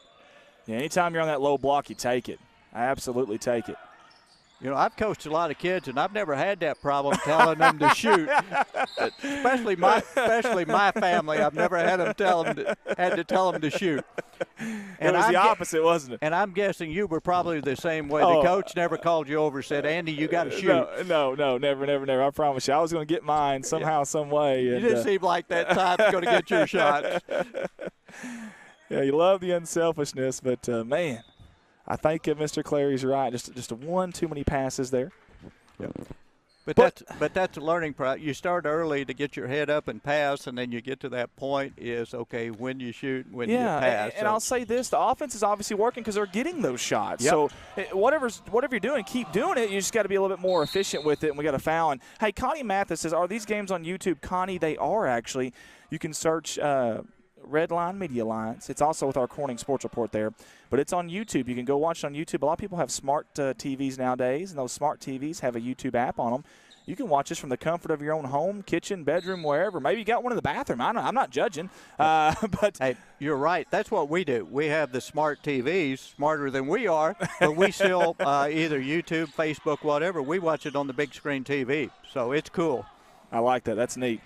Yeah, anytime you're on that low block, you take it. I absolutely take it. You know, I've coached a lot of kids, and I've never had that problem telling them to shoot. especially my family. I've never had to tell them to shoot. And it was the opposite, wasn't it? And I'm guessing you were probably the same way. The coach never called you over and said, "Andy, you got to shoot." No, never. I promise you, I was going to get mine somehow, some way. You didn't seem like that type's going to get your shots. Yeah, you love the unselfishness, but man. I think Mr. Clary's right. Just one too many passes there. Yep. But that's a learning process. You start early to get your head up and pass, and then you get to that point is, okay, when you shoot, when you pass. And I'll say this, the offense is obviously working because they're getting those shots. Yep. So whatever you're doing, keep doing it. You just got to be a little bit more efficient with it, and we got a foul. And, hey, Connie Mathis says, are these games on YouTube? Connie, they are actually. You can search Redline Media Alliance. It's also with our Corning Sports Report there. But it's on YouTube. You can go watch it on YouTube. A lot of people have smart TVs nowadays, and those smart TVs have a YouTube app on them. You can watch this from the comfort of your own home, kitchen, bedroom, wherever. Maybe you got one in the bathroom. I'm not judging. But hey, you're right. That's what we do. We have the smart TVs, smarter than we are, but we still either YouTube, Facebook, whatever. We watch it on the big screen TV. So it's cool. I like that. That's neat.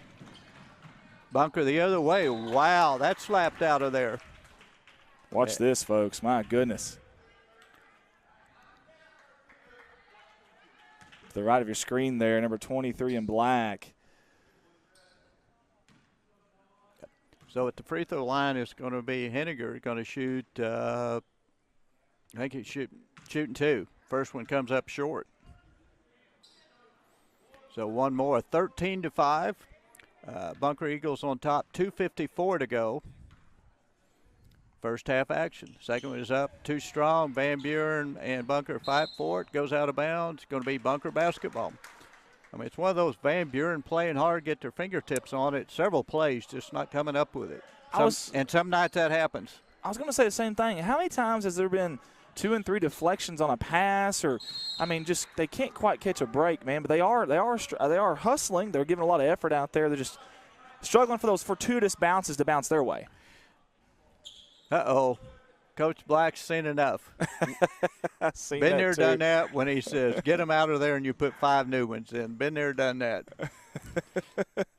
Bunker the other way. Wow, that slapped out of there. Watch this, folks. My goodness. To the right of your screen there, number 23 in black. So at the free throw line, it's going to be Henniger going to shoot, I think he's shooting 2. First one comes up short. So one more, 13-5. Bunker Eagles on top, 2:54 to go. First half action. Second one is up, too strong. Van Buren and Bunker fight for it. Goes out of bounds. Going to be Bunker basketball. I mean, it's one of those Van Buren playing hard, get their fingertips on it. Several plays, just not coming up with it. And some nights that happens. I was going to say the same thing. How many times has there been 2 and 3 deflections on a pass, or just they can't quite catch a break, man. But they are hustling. They're giving a lot of effort out there. They're just struggling for those fortuitous bounces to bounce their way. Uh-oh. Coach Black's seen enough. Been there, done that when he says, get them out of there and you put 5 new ones in. Been there, done that.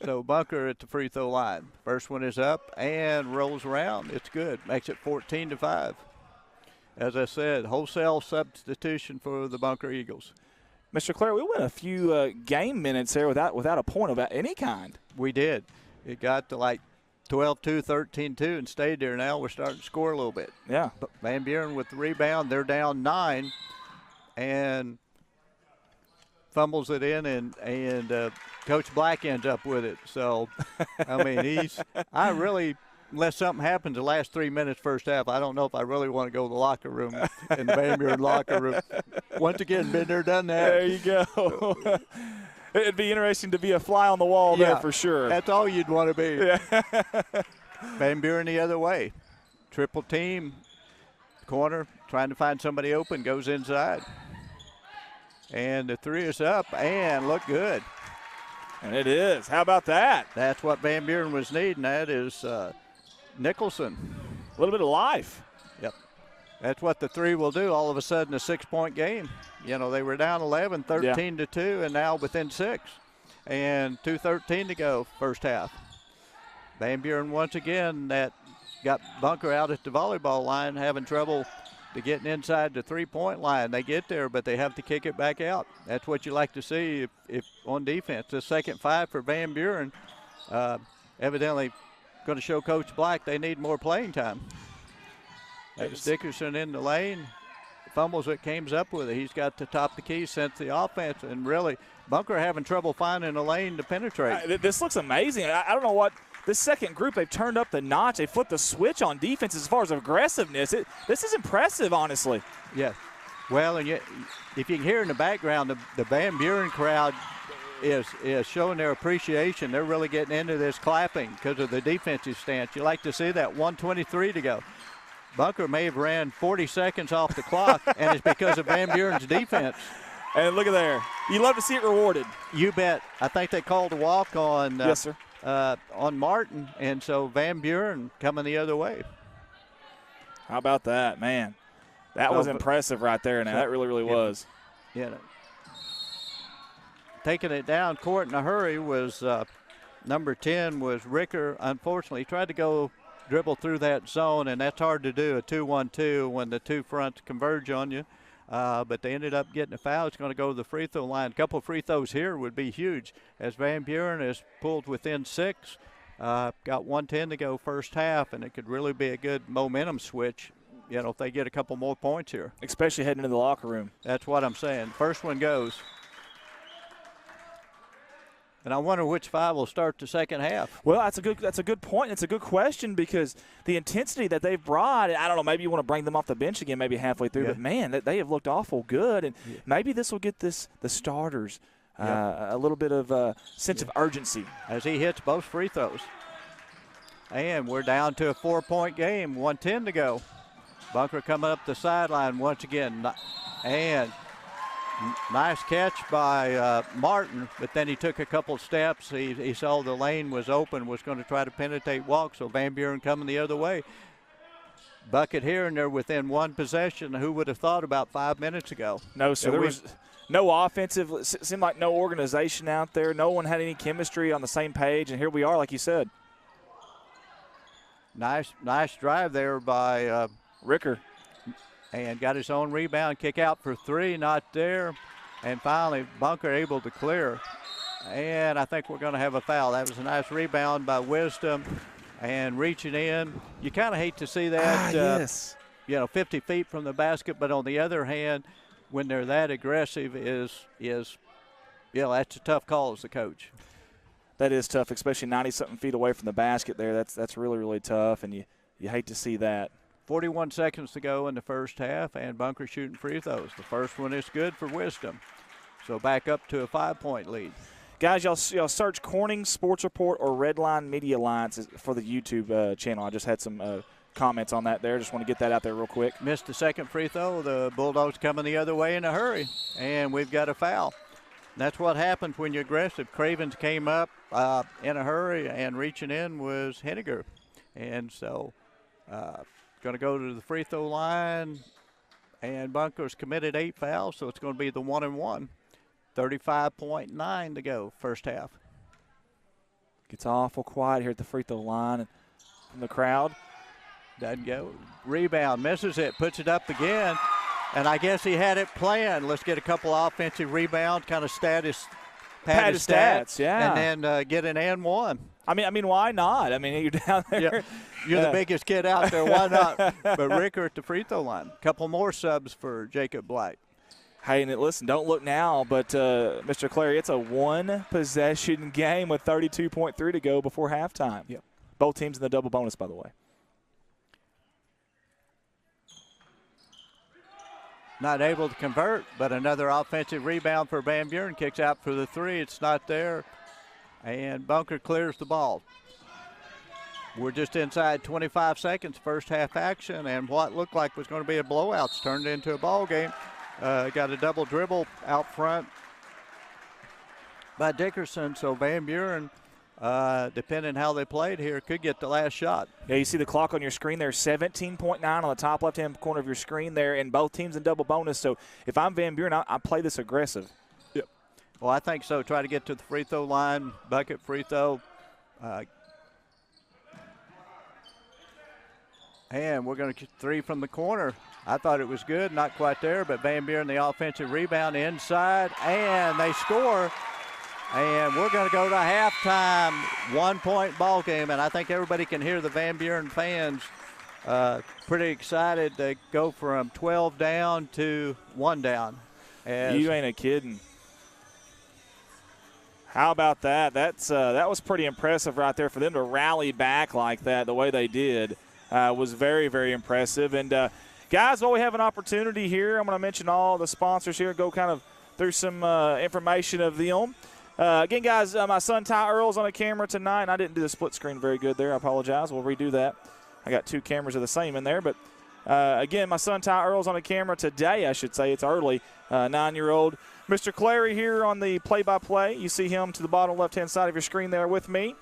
So Bunker at the free throw line. First one is up and rolls around. It's good. Makes it 14-5. As I said, wholesale substitution for the Bunker Eagles. Mr. Clare, we went a few game minutes there without a point of any kind. We did. It got to like 12-2, 13-2, and stayed there. Now we're starting to score a little bit. Yeah. But Van Buren with the rebound. They're down 9 and fumbles it in, and Coach Black ends up with it. So, I mean, unless something happens the last 3 minutes first half, I don't know if I really want to go to the locker room, in the Van Buren locker room. Once again, been there, done that. There you go. It'd be interesting to be a fly on the wall there for sure. That's all you'd want to be. Yeah. Van Buren the other way. Triple team, corner, trying to find somebody open, goes inside. And the 3 is up and look good. And it is. How about that? That's what Van Buren was needing. That is Nicholson. A little bit of life. Yep. That's what the 3 will do. All of a sudden, a 6-point game. You know, they were down 11, 13-2, and now within 6. And 2:13 to go, first half. Van Buren once again that got Bunker out at the volleyball line, having trouble to getting inside the 3-point line. They get there, but they have to kick it back out. That's what you like to see if on defense. The second 5 for Van Buren, evidently going to show Coach Black they need more playing time. That's Dickerson in the lane. Fumbles it, comes up with it. He's got to top the key, sent the offense, and really Bunker having trouble finding a lane to penetrate. This looks amazing. I don't know what this second group, they've turned up the notch. They flipped the switch on defense as far as aggressiveness. This is impressive, honestly. Yeah. Well, and yet, if you can hear in the background, the Van Buren crowd is showing their appreciation. They're really getting into this clapping because of the defensive stance. You like to see that. 1:23 to go. Bunker may have ran 40 seconds off the clock, and it's because of Van Buren's defense. And look at there. You love to see it rewarded. You bet. I think they called a walk on yes, sir. On Martin, and so Van Buren coming the other way. How about that, man? That was impressive right there. Now that really was. Yeah. Taking it down court in a hurry was number 10 was Ricker. Unfortunately, he tried to go dribble through that zone, and that's hard to do, a 2-1-2 when the 2 fronts converge on you. But they ended up getting a foul. It's going to go to the free throw line. A couple of free throws here would be huge, as Van Buren is pulled within 6. Got 1:10 to go first half, and it could really be a good momentum switch, you know, if they get a couple more points here. Especially heading into the locker room. That's what I'm saying. First one goes. And I wonder which 5 will start the second half. Well, that's a good point. It's a good question because the intensity that they've brought, I don't know, maybe you want to bring them off the bench again maybe halfway through, but man, they have looked awful good, and maybe this will get the starters a little bit of sense of urgency. As he hits both free throws. And we're down to a 4-point game, 1:10 to go. Bunker coming up the sideline once again, and nice catch by Martin, but then he took a couple steps. He saw the lane was open, was going to try to penetrate walk, so Van Buren coming the other way. Bucket here, and they're within 1 possession. Who would have thought about 5 minutes ago? No, sir. There was no offensive, seemed like no organization out there. No one had any chemistry on the same page, and here we are, like you said. Nice drive there by Ricker. And got his own rebound, kick out for 3, not there. And finally, Bunker able to clear. And I think we're going to have a foul. That was a nice rebound by Wisdom and reaching in. You kind of hate to see that, yes. 50 feet from the basket. But on the other hand, when they're that aggressive is that's a tough call as a coach. That is tough, especially 90-something feet away from the basket there. That's really, really tough, and you hate to see that. 41 seconds to go in the first half, and Bunker shooting free throws. The first one is good for Wisdom. So back up to a 5-point lead. Guys, y'all search Corning Sports Report or Redline Media Alliance for the YouTube channel. I just had some comments on that there. Just want to get that out there real quick. Missed the second free throw. The Bulldogs coming the other way in a hurry, and we've got a foul. That's what happens when you're aggressive. Cravens came up in a hurry, and reaching in was Henniger. And so going to go to the free throw line, and Bunker's committed 8 fouls, so it's going to be the 1-and-1. 35.9 to go, first half. Gets awful quiet here at the free throw line from the crowd. Doesn't go. Rebound, misses it, puts it up again. And I guess he had it planned. Let's get a couple offensive rebounds, kind of pad his stats, yeah. And then get an and one. I mean, why not? I mean, you're down there. Yeah. You're the biggest kid out there. Why not? But Ricker at the free throw line. A couple more subs for Jacob Blight. Hey, and listen, don't look now, but Mr. Clary, it's a one-possession game with 32.3 to go before halftime. Yep. Both teams in the double bonus, by the way. Not able to convert, but another offensive rebound for Van Buren. Kicks out for the three. It's not there. And Bunker clears the ball. We're just inside 25 seconds, first half action, and what looked like was going to be a blowout's turned into a ball game. Got a double dribble out front by Dickerson, so Van Buren, depending how they played here, could get the last shot. Yeah, you see the clock on your screen there, 17.9 on the top left-hand corner of your screen there, and both teams in double bonus. So if I'm Van Buren, I play this aggressive. Yep. Well, I think so. Try to get to the free throw line, bucket free throw. And we're going to get three from the corner. I thought it was good, not quite there, but Van Buren the offensive rebound inside, and they score. And we're going to go to halftime, 1-point ball game, and I think everybody can hear the Van Buren fans pretty excited to go from 12 down to 1 down. You ain't a kidding. How about that? That was pretty impressive right there for them to rally back like that the way they did. Was very, very impressive. And, guys, while we have an opportunity here, I'm going to mention all the sponsors here, go kind of through some information of them. Again, guys, my son Ty Earl's on the camera tonight, and I didn't do the split screen very good there. I apologize. We'll redo that. I got 2 cameras of the same in there. But, again, my son Ty Earl's on the camera today, I should say. It's early, 9-year-old. Mr. Clary here on the play-by-play. You see him to the bottom left-hand side of your screen there with me.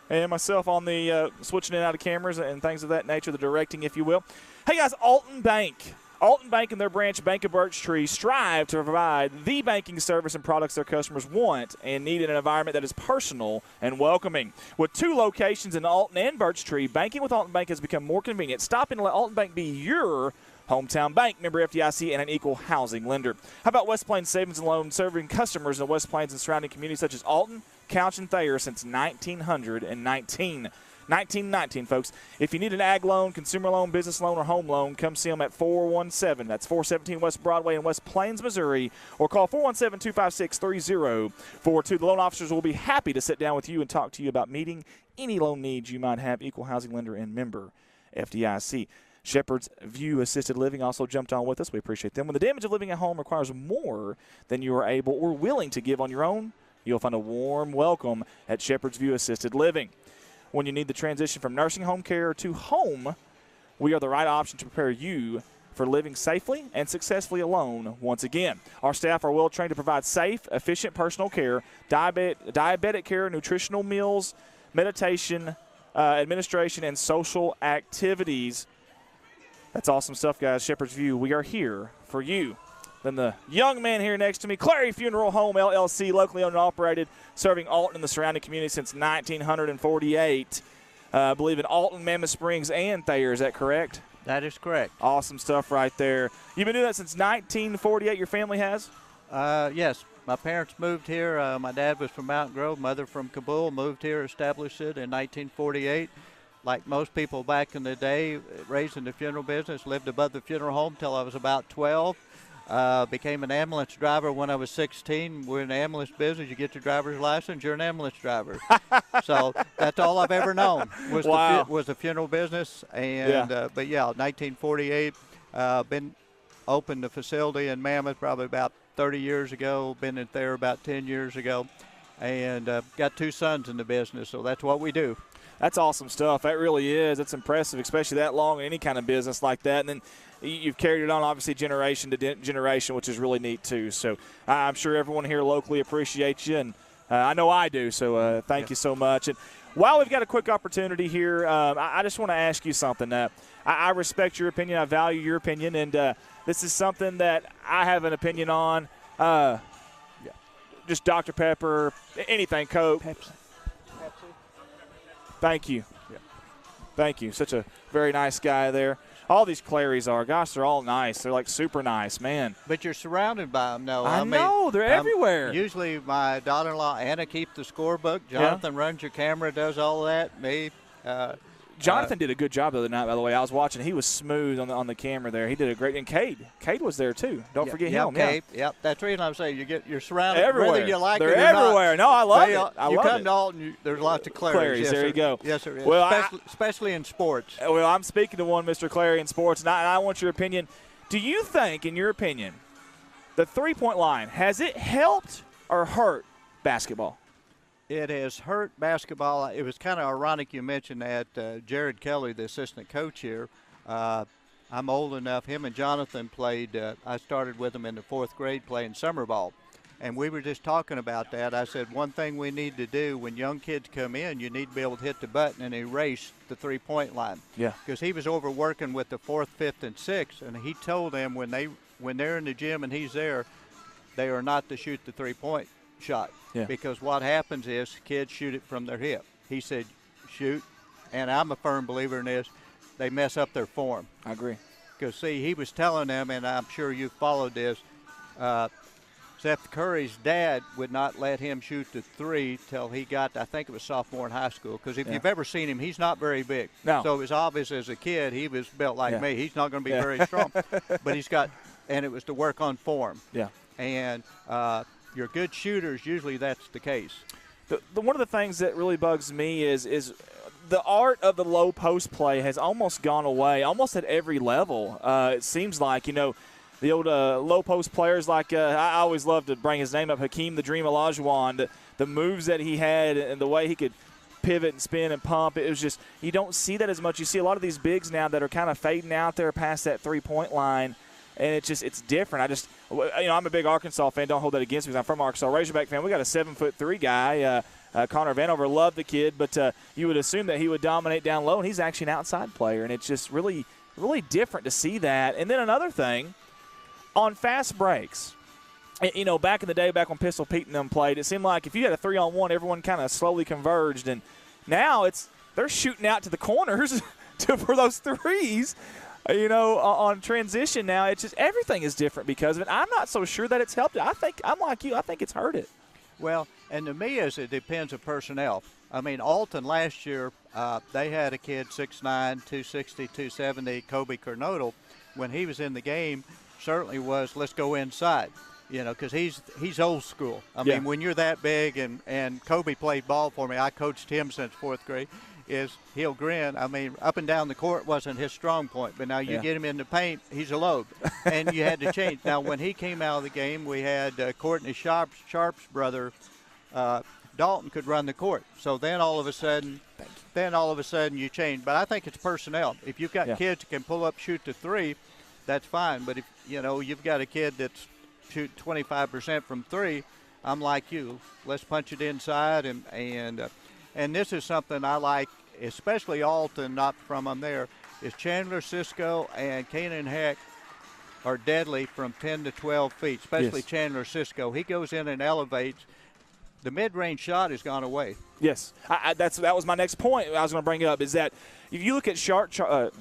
And myself on the switching in and out of cameras and things of that nature, the directing, if you will. Hey, guys, Alton Bank. Alton Bank and their branch, Bank of Birch Tree, strive to provide the banking service and products their customers want and need in an environment that is personal and welcoming. With 2 locations in Alton and Birch Tree, banking with Alton Bank has become more convenient. Stop in and let Alton Bank be your hometown bank, member FDIC, and an equal housing lender. How about West Plains Savings and Loan, serving customers in the West Plains and surrounding communities such as Alton, Couch, and Thayer since 1919, folks. If you need an ag loan, consumer loan, business loan, or home loan, come see them at 417. That's 417 West Broadway in West Plains, Missouri, or call 417-256-3042. The loan officers will be happy to sit down with you and talk to you about meeting any loan needs you might have. Equal housing lender and member FDIC. Shepherd's View Assisted Living also jumped on with us. We appreciate them. When the damage of living at home requires more than you are able or willing to give on your own, you'll find a warm welcome at Shepherd's View Assisted Living. When you need the transition from nursing home care to home, we are the right option to prepare you for living safely and successfully alone once again. Our staff are well trained to provide safe, efficient personal care, diabetic care, nutritional meals, meditation, administration, and social activities. That's awesome stuff, guys. Shepherd's View, we are here for you. Then the young man here next to me, Clary Funeral Home, LLC, locally owned and operated, serving Alton and the surrounding community since 1948. I believe in Alton, Mammoth Springs, and Thayer. Is that correct? That is correct. Awesome stuff right there. You've been doing that since 1948, your family has? Yes. My parents moved here. My dad was from Mountain Grove, mother from Kabul, moved here, established it in 1948. Like most people back in the day, raised in the funeral business, lived above the funeral home till I was about 12. Became an ambulance driver when I was 16. We're in the ambulance business. You get your driver's license, you're an ambulance driver. So that's all I've ever known was the funeral business. And but yeah, 1948, opened the facility in Mammoth probably about 30 years ago. Been in there about 10 years ago, and got 2 sons in the business. So that's what we do. That's awesome stuff. That really is. It's impressive, especially that long in any kind of business like that. And then you've carried it on, obviously, generation to generation, which is really neat, too. So I'm sure everyone here locally appreciates you, and I know I do. So thank you so much. And while we've got a quick opportunity here, I just want to ask you something. I respect your opinion. I value your opinion. And this is something that I have an opinion on. Just Dr. Pepper, anything, Coke. Pepsi. Thank you. Yeah. Thank you. Such a very nice guy there. All these Clarys are. Gosh, they're all nice. They're like super nice, man. But you're surrounded by them, though. I know. They're everywhere. Usually my daughter-in-law, Anna, keeps the scorebook. Jonathan runs your camera, does all that. Me. Jonathan did a good job the other night, by the way. I was watching. He was smooth on the camera there. He did a great. And Cade was there too. Don't forget him. Cade. Yep. That's the reason I'm saying you're surrounded everywhere. Whether you like They're it or everywhere. Not. No, I love it. You come to Alton, there's lots of Clarys. Yes, there you go. Yes, there is. Well, especially in sports. Well, I'm speaking to one, Mr. Clary, in sports, and I want your opinion. Do you think, in your opinion, the three-point line, has it helped or hurt basketball? It has hurt basketball. It was kind of ironic you mentioned that. Jared Kelly, the assistant coach here, I'm old enough. Him and Jonathan played. I started with them in the 4th grade playing summer ball. And we were just talking about that. I said, one thing we need to do when young kids come in, you need to be able to hit the button and erase the three-point line. Yeah. Because he was overworking with the 4th, 5th, and 6th, and he told them when they're in the gym and he's there, they are not to shoot the three-point shot. Yeah. Because what happens is kids shoot it from their hip. He said, shoot, and I'm a firm believer in this, they mess up their form. I agree. Because, see, he was telling them, and I'm sure you followed this, Steph Curry's dad would not let him shoot the 3 till he got, I think it was sophomore in high school. Because if you've ever seen him, he's not very big. No. So it was obvious as a kid he was built like me. He's not going to be very strong. But he's got, and it was to work on form. Yeah. And your good shooters, usually that's the case. One of the things that really bugs me is the art of the low post play has almost gone away, almost at every level. It seems like, the old low post players like I always love to bring his name up, Hakeem the Dream Olajuwon, the moves that he had and the way he could pivot and spin and pump. It was just, you don't see that as much. You see a lot of these bigs now that are kind of fading out there past that three-point line. And it's different. I'm a big Arkansas fan. Don't hold that against me because I'm from Arkansas. Razorback fan. We got a 7'3" guy, Connor Vanover. Love the kid, but you would assume that he would dominate down low, and he's actually an outside player. And it's just really, really different to see that. And then another thing, on fast breaks, back in the day, back when Pistol Pete and them played, it seemed like if you had a 3-on-1, everyone kind of slowly converged. And now they're shooting out to the corners for those threes. On transition now, it's just everything is different because of it. I'm not so sure that it's helped it. I'm like you. I think it's hurt it. Well, and to me, it depends on personnel. I mean, Alton last year, they had a kid 6'9", 260, 270, Kobe Kernodle. When he was in the game, certainly was, let's go inside, because he's old school. I mean, when you're that big, and Kobe played ball for me. I coached him since 4th grade. He'll grin. I mean, up and down the court wasn't his strong point, but now you get him in the paint, he's a load. And you had to change. Now, when he came out of the game, we had Courtney Sharp's brother, Dalton, could run the court. So then all of a sudden you change. But I think it's personnel. If you've got kids that can pull up, shoot the 3, that's fine. But if you've got a kid that's shoot 25% from 3, I'm like you. Let's punch it inside and this is something I like, especially Alton, not from them there, is Chandler Cisco and Kanan Heck are deadly from 10 to 12 feet, especially Chandler Cisco. He goes in and elevates. The mid-range shot has gone away. Yes. That was my next point I was going to bring up, is that if you look at shot charts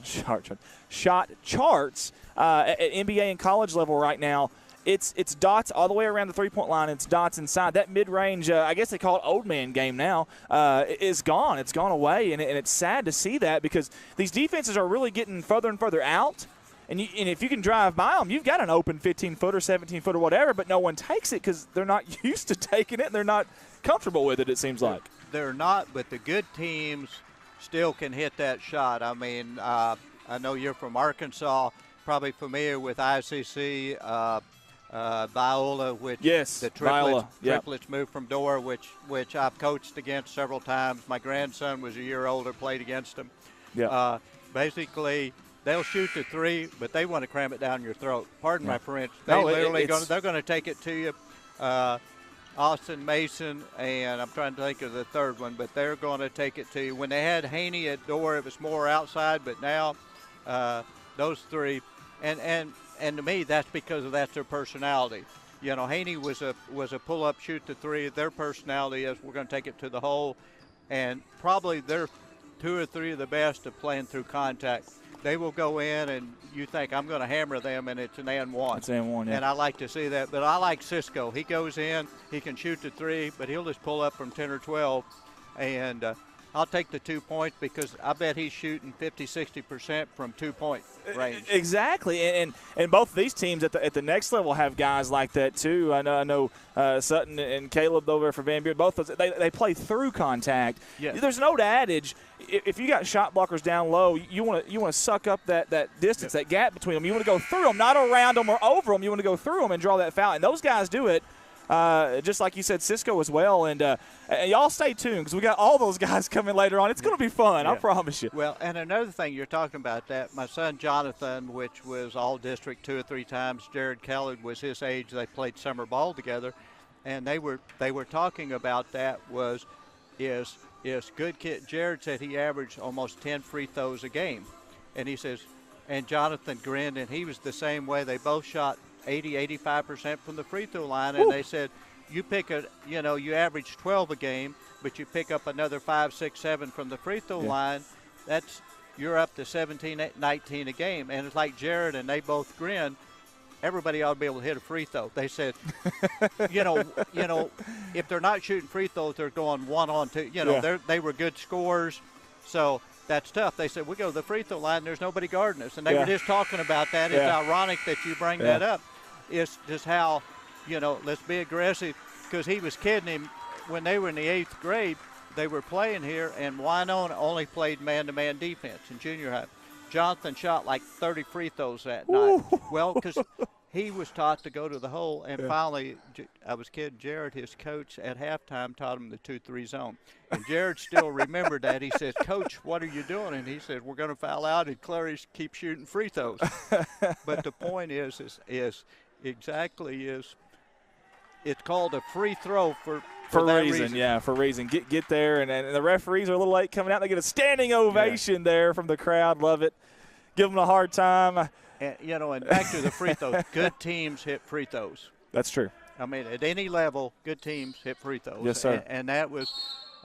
at NBA and college level right now, it's dots all the way around the three-point line. It's dots inside. That mid-range, I guess they call it old man game now, is gone. It's gone away, and it's sad to see that because these defenses are really getting further and further out, And if you can drive by them, you've got an open 15-footer, 17-footer, whatever, but no one takes it because they're not used to taking it and they're not comfortable with it, it seems like. They're not, but the good teams still can hit that shot. I mean, I know you're from Arkansas, probably familiar with ICC, Viola, which yes, the triplets move from door, which I've coached against several times. My grandson was a year older, played against them. Yeah. Basically, they'll shoot the three, but they want to cram it down your throat. Pardon my French. They're going to take it to you. Austin Mason, and I'm trying to think of the third one, but they're going to take it to you. When they had Haney at door, it was more outside, but now those three, and to me, that's because that's their personality. You know, Haney was a pull-up, shoot the three. Their personality is we're going to take it to the hole, and probably they're 2 or 3 of the best at playing through contact. They will go in, and you think, I'm going to hammer them, and it's an and one. It's and one, yeah. And I like to see that. But I like Cisco. He goes in, he can shoot the three, but he'll just pull up from 10 or 12. And I'll take the 2 points because I bet he's shooting 50, 60% from 2-point range. Exactly. And both of these teams at the next level have guys like that, too. I know Sutton and Caleb over for Van Buren, both of those, they play through contact. Yes. There's an old adage, if you got shot blockers down low, you want to suck up that distance, that gap between them. You want to go through them, not around them or over them. You want to go through them and draw that foul. And those guys do it. Just like you said, Cisco as well. And y'all stay tuned because we got all those guys coming later on. It's going to be fun, I promise you. Well, and another thing you're talking about that, my son Jonathan, which was all-district 2 or 3 times, Jared Kellard was his age. They played summer ball together. And they were talking about that is good kid. Jared said he averaged almost 10 free throws a game. And he says, and Jonathan grinned, and he was the same way. They both shot 80-85% from the free throw line, and they said you average 12 a game, but you pick up another 5, 6, 7 from the free throw line, you're up to 17, 19 a game. And it's like Jared and they both grinned. Everybody ought to be able to hit a free throw. They said, if they're not shooting free throws, they're going 1-on-2. They were good scorers, so that's tough. They said, we go to the free throw line, there's nobody guarding us. And they were just talking about that. It's ironic that you bring that up. It's just how, let's be aggressive, because he was kidding him when they were in the 8th grade. They were playing here, and Winona only played man-to-man defense in junior high. Jonathan shot like 30 free throws that night. Well, because he was taught to go to the hole, and finally, I was kidding Jared, his coach at halftime taught him the 2-3 zone. And Jared still remembered that. He said, Coach, what are you doing? And he said, we're going to foul out, and Clary keep shooting free throws. But the point is it's called a free throw for that reason. Yeah, for a reason. Get there, and the referees are a little late coming out. They get a standing ovation there from the crowd. Love it. Give them a hard time. And, and back to the free throws. Good teams hit free throws. That's true. I mean, at any level, good teams hit free throws. Yes, sir. And that was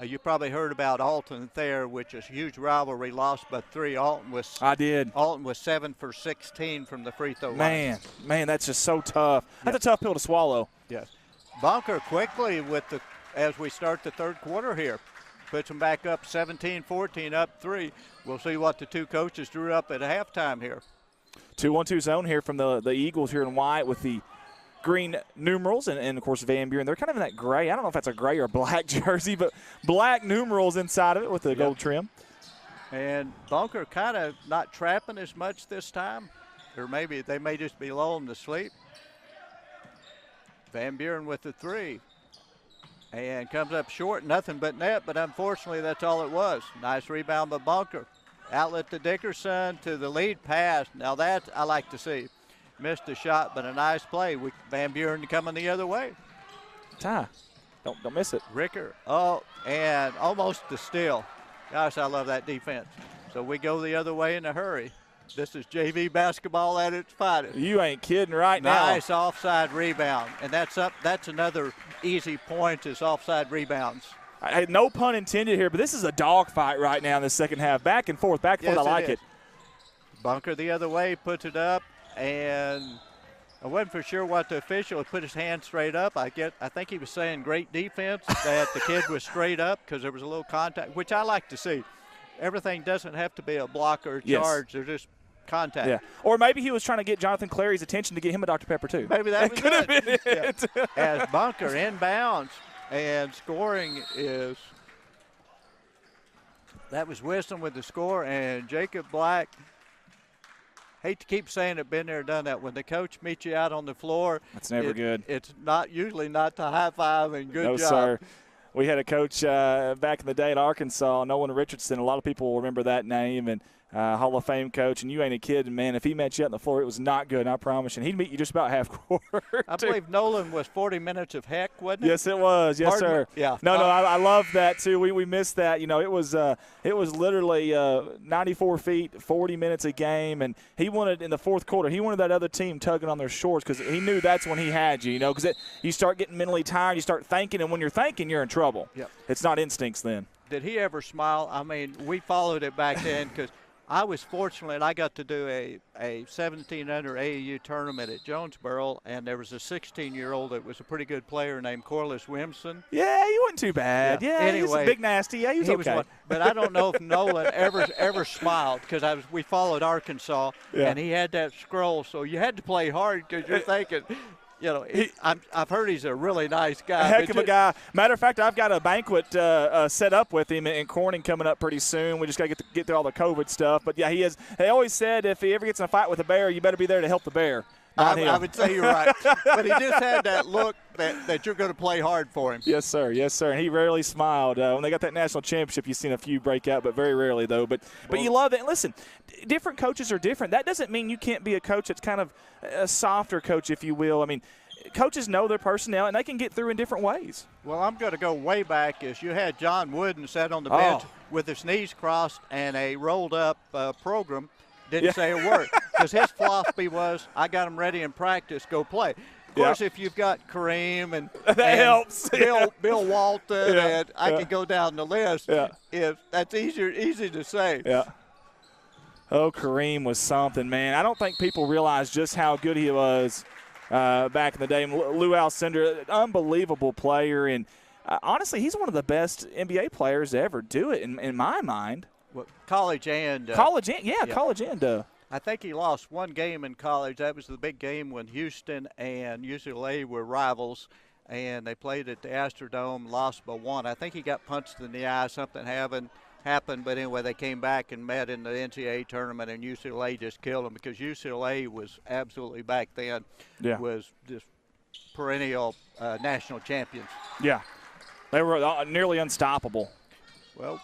you probably heard about Alton and Thayer, which is a huge rivalry, lost by 3. I did. Alton was 7 for 16 from the free throw line. Man, that's just so tough. That's a tough pill to swallow. Yes. Bunker quickly as we start the third quarter here. Puts them back up 17-14, up 3. We'll see what the two coaches drew up at halftime here. 2-1-2 zone here from the Eagles here in white with the green numerals and of course, Van Buren. They're kind of in that gray. I don't know if that's a gray or black jersey, but black numerals inside of it with the gold trim. And Bunker kind of not trapping as much this time, or maybe they may just be lulling to sleep. Van Buren with the 3. And comes up short, nothing but net, but unfortunately that's all it was. Nice rebound by Bunker. Outlet to Dickerson to the lead pass. Now that I like to see. Missed a shot, but a nice play. Van Buren coming the other way. Ty, don't miss it. Ricker, and almost the steal. Gosh, I love that defense. So we go the other way in a hurry. This is JV basketball at its finest. You ain't kidding right now. Nice offside rebound, and that's another easy point is offside rebounds. I had no pun intended here, but this is a dogfight right now in the second half. Back and forth. Yes, I like it. Bunker the other way, puts it up, and I wasn't for sure what the official had put his hand straight up. I think he was saying great defense, that the kid was straight up because there was a little contact, which I like to see. Everything doesn't have to be a block or a charge. They're just contact. Yeah. Or maybe he was trying to get Jonathan Clary's attention to get him a Dr. Pepper, too. Maybe that was could have been it. Yeah. As Bunker inbounds, and scoring is – that was Wisdom with the score, and Jacob Black – hate to keep saying it, been there, done that. When the coach meets you out on the floor, that's never good. It's usually not to high five and good job. No, sir. We had a coach back in the day at Arkansas, Nolan Richardson. A lot of people remember that name, and Hall of Fame coach. And you ain't a kid, and man, if he met you out on the floor, it was not good, I promise. And he'd meet you just about half court. I believe Nolan was 40 minutes of heck, wasn't it? Yes, it was. Yes, sir. Yeah. No, I love that too. We missed that. You know, it was literally 94 feet, 40 minutes a game, and he wanted in the fourth quarter. He wanted that other team tugging on their shorts because he knew that's when he had you. You know, because you start getting mentally tired, you start thinking, and when you're thinking, you're in trouble. Yep. It's not instincts then. Did he ever smile? I mean, we followed it back then because I was fortunate. I got to do a 17 under AAU tournament at Jonesboro, and there was a 16-year-old that was a pretty good player named Corliss Williamson. Yeah, he wasn't too bad. Yeah, anyway, he was a big nasty. Yeah, he was okay. But I don't know if Nolan ever smiled because we followed Arkansas, and he had that scroll, so you had to play hard because you're thinking – you know, I've heard he's a really nice guy. A heck of a guy. Matter of fact, I've got a banquet set up with him in Corning coming up pretty soon. We just got to get through all the COVID stuff. But, yeah, he is. They always said if he ever gets in a fight with a bear, you better be there to help the bear. I would say you're right. But he just had that look that you're going to play hard for him. Yes, sir. Yes, sir. And he rarely smiled. When they got that national championship, you've seen a few break out, but very rarely, though. But you love it. And listen, different coaches are different. That doesn't mean you can't be a coach that's kind of a softer coach, if you will. I mean, coaches know their personnel, and they can get through in different ways. Well, I'm going to go way back. As you had John Wooden sat on the bench with his knees crossed and a rolled-up program. Didn't say a word because his philosophy was, I got them ready in practice, go play. Of course, if you've got Kareem and helps. Bill Walton, and I can go down the list. If that's easy to say. Yeah. Oh, Kareem was something, man. I don't think people realize just how good he was back in the day. Lou Alcindor, unbelievable player, and honestly, he's one of the best NBA players to ever do it in my mind. Well, college and college and I think he lost one game in college. That was the big game when Houston and UCLA were rivals, and they played at the Astrodome, lost by one. I think he got punched in the eye. Something happened, but anyway, they came back and met in the NCAA tournament, and UCLA just killed them because UCLA was absolutely back then was just perennial national champions. Yeah, they were nearly unstoppable. Well,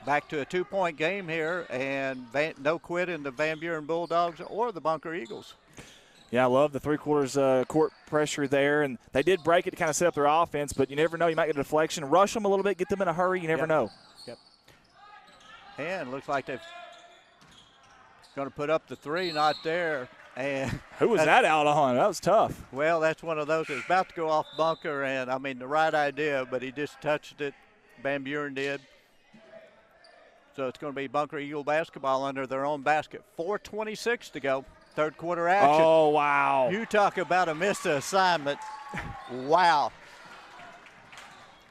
back to a 2-point game here, and no quit in the Van Buren Bulldogs or the Bunker Eagles. Yeah, I love the three-quarters court pressure there, and they did break it to kind of set up their offense, but you never know. You might get a deflection, rush them a little bit, get them in a hurry. You never know. Yep. And looks like they're going to put up the three, not there. And who was that out on? That was tough. Well, that's one of those that was about to go off Bunker, and, I mean, the right idea, but he just touched it. Van Buren did. So it's going to be Bunker Eagle basketball under their own basket. 4:26 to go, third quarter action. Oh, wow. You talk about a missed assignment. Wow.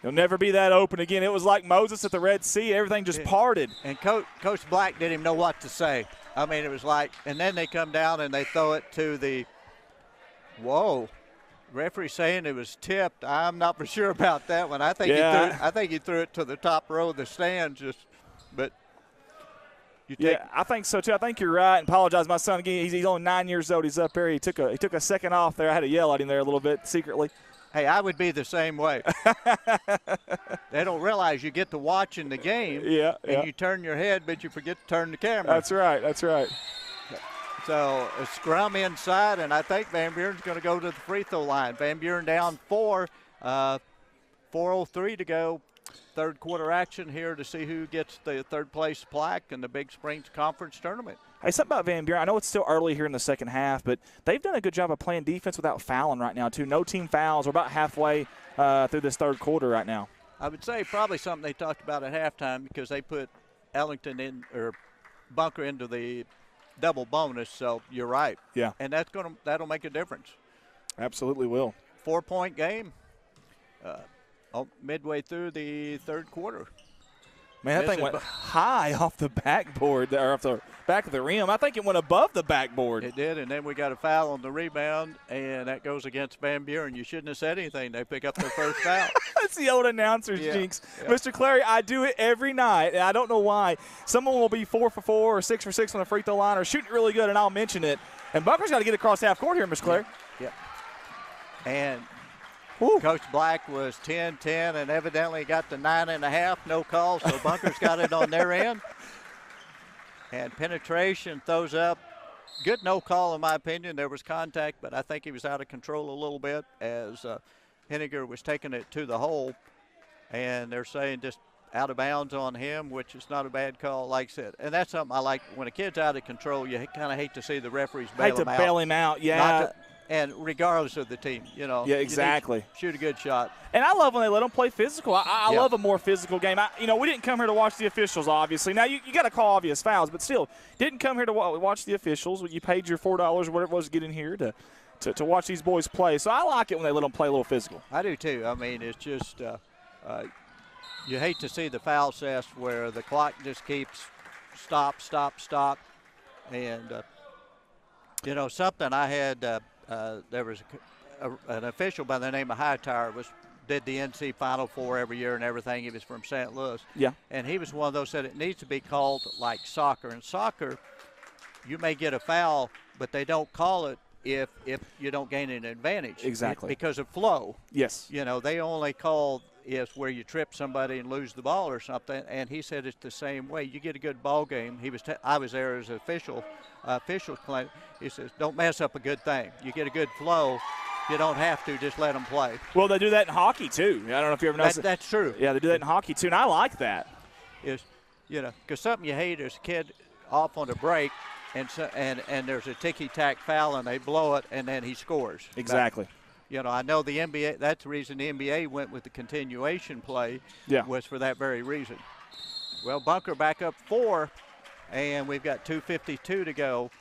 He'll never be that open again. It was like Moses at the Red Sea. Everything just parted. And Coach Black didn't even know what to say. I mean, it was like, and then they come down and they throw it to the, referee saying it was tipped. I'm not for sure about that one. I think he threw it to the top row of the stands. But I think so too. I think you're right. And apologize, my son again. He's only 9 years old. He's up there. He took a second off there. I had to yell at him there a little bit secretly. Hey, I would be the same way. They don't realize you get to watching the game. And you turn your head, but you forget to turn the camera. That's right. So a scrum inside, and I think Van Buren's going to go to the free throw line. Van Buren down 4, 4:03 to go. Third quarter action here to see who gets the third place plaque in the Big Springs Conference Tournament. Hey, something about Van Buren. I know it's still early here in the second half, but they've done a good job of playing defense without fouling right now, too. No team fouls. We're about halfway through this third quarter right now. I would say probably something they talked about at halftime because they put Ellington in or Bunker into the double bonus. So you're right. Yeah. And that'll make a difference. Absolutely will. 4-point game. Midway through the third quarter. Man, that thing went high off the backboard, or back of the rim. I think it went above the backboard. It did, and then we got a foul on the rebound, and that goes against Van Buren. You shouldn't have said anything. They pick up their first foul. That's the old announcer's jinx. Yeah. Mr. Clary, I do it every night, and I don't know why. Someone will be 4 for 4 or 6 for 6 on the free throw line or shooting really good, and I'll mention it. And Bunker's got to get across half court here, Mr. Clary. Yeah. And Woo. Coach Black was 10-10 and evidently got the 9.5, no call, so Bunker's got it on their end. And penetration throws up. Good no call in my opinion. There was contact, but I think he was out of control a little bit as Henniger was taking it to the hole. And they're saying just out of bounds on him, which is not a bad call, like I said. And that's something I like. When a kid's out of control, you kind of hate to see the referees bail him out. Bail him out, yeah. And regardless of the team, Yeah, exactly. Shoot a good shot. And I love when they let them play physical. I Yeah. love a more physical game. We didn't come here to watch the officials, obviously. Now, you got to call obvious fouls, but still, didn't come here to watch the officials. You paid your $4 or whatever it was to get in here to watch these boys play. So I like it when they let them play a little physical. I do, too. I mean, it's just you hate to see the foul cess where the clock just keeps stop. And, something I had there was an official by the name of Hightower did the NC Final Four every year and everything. He was from St. Louis. Yeah. And he was one of those that it needs to be called like soccer. In soccer, you may get a foul, but they don't call it if you don't gain an advantage. Exactly. Because of flow. Yes. They only call is where you trip somebody and lose the ball or something. And he said it's the same way. You get a good ball game. I was there as an official claim. He says, don't mess up a good thing. You get a good flow. You don't have to just let them play. Well, they do that in hockey, too. I don't know if you ever noticed That's true. Yeah, they do that in hockey, too, and I like that. Because something you hate is a kid off on a break, and there's a ticky-tack foul, and they blow it, and then he scores. Exactly. I know the NBA, that's the reason the NBA went with the continuation play, was for that very reason. Well, Bunker back up 4, and we've got 2:52 to go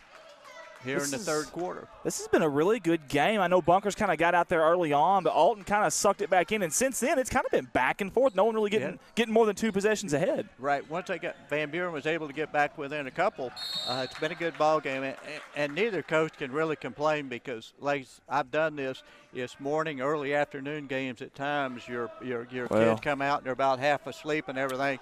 here in the third quarter. This has been a really good game. I know Bunker's kind of got out there early on, but Alton kind of sucked it back in, and since then it's kind of been back and forth. No one really getting more than 2 possessions ahead. Right. Once Van Buren was able to get back within a couple, it's been a good ball game, and neither coach can really complain because, like I've done this, it's morning, early afternoon games at times. Your kids come out and they're about half asleep and everything.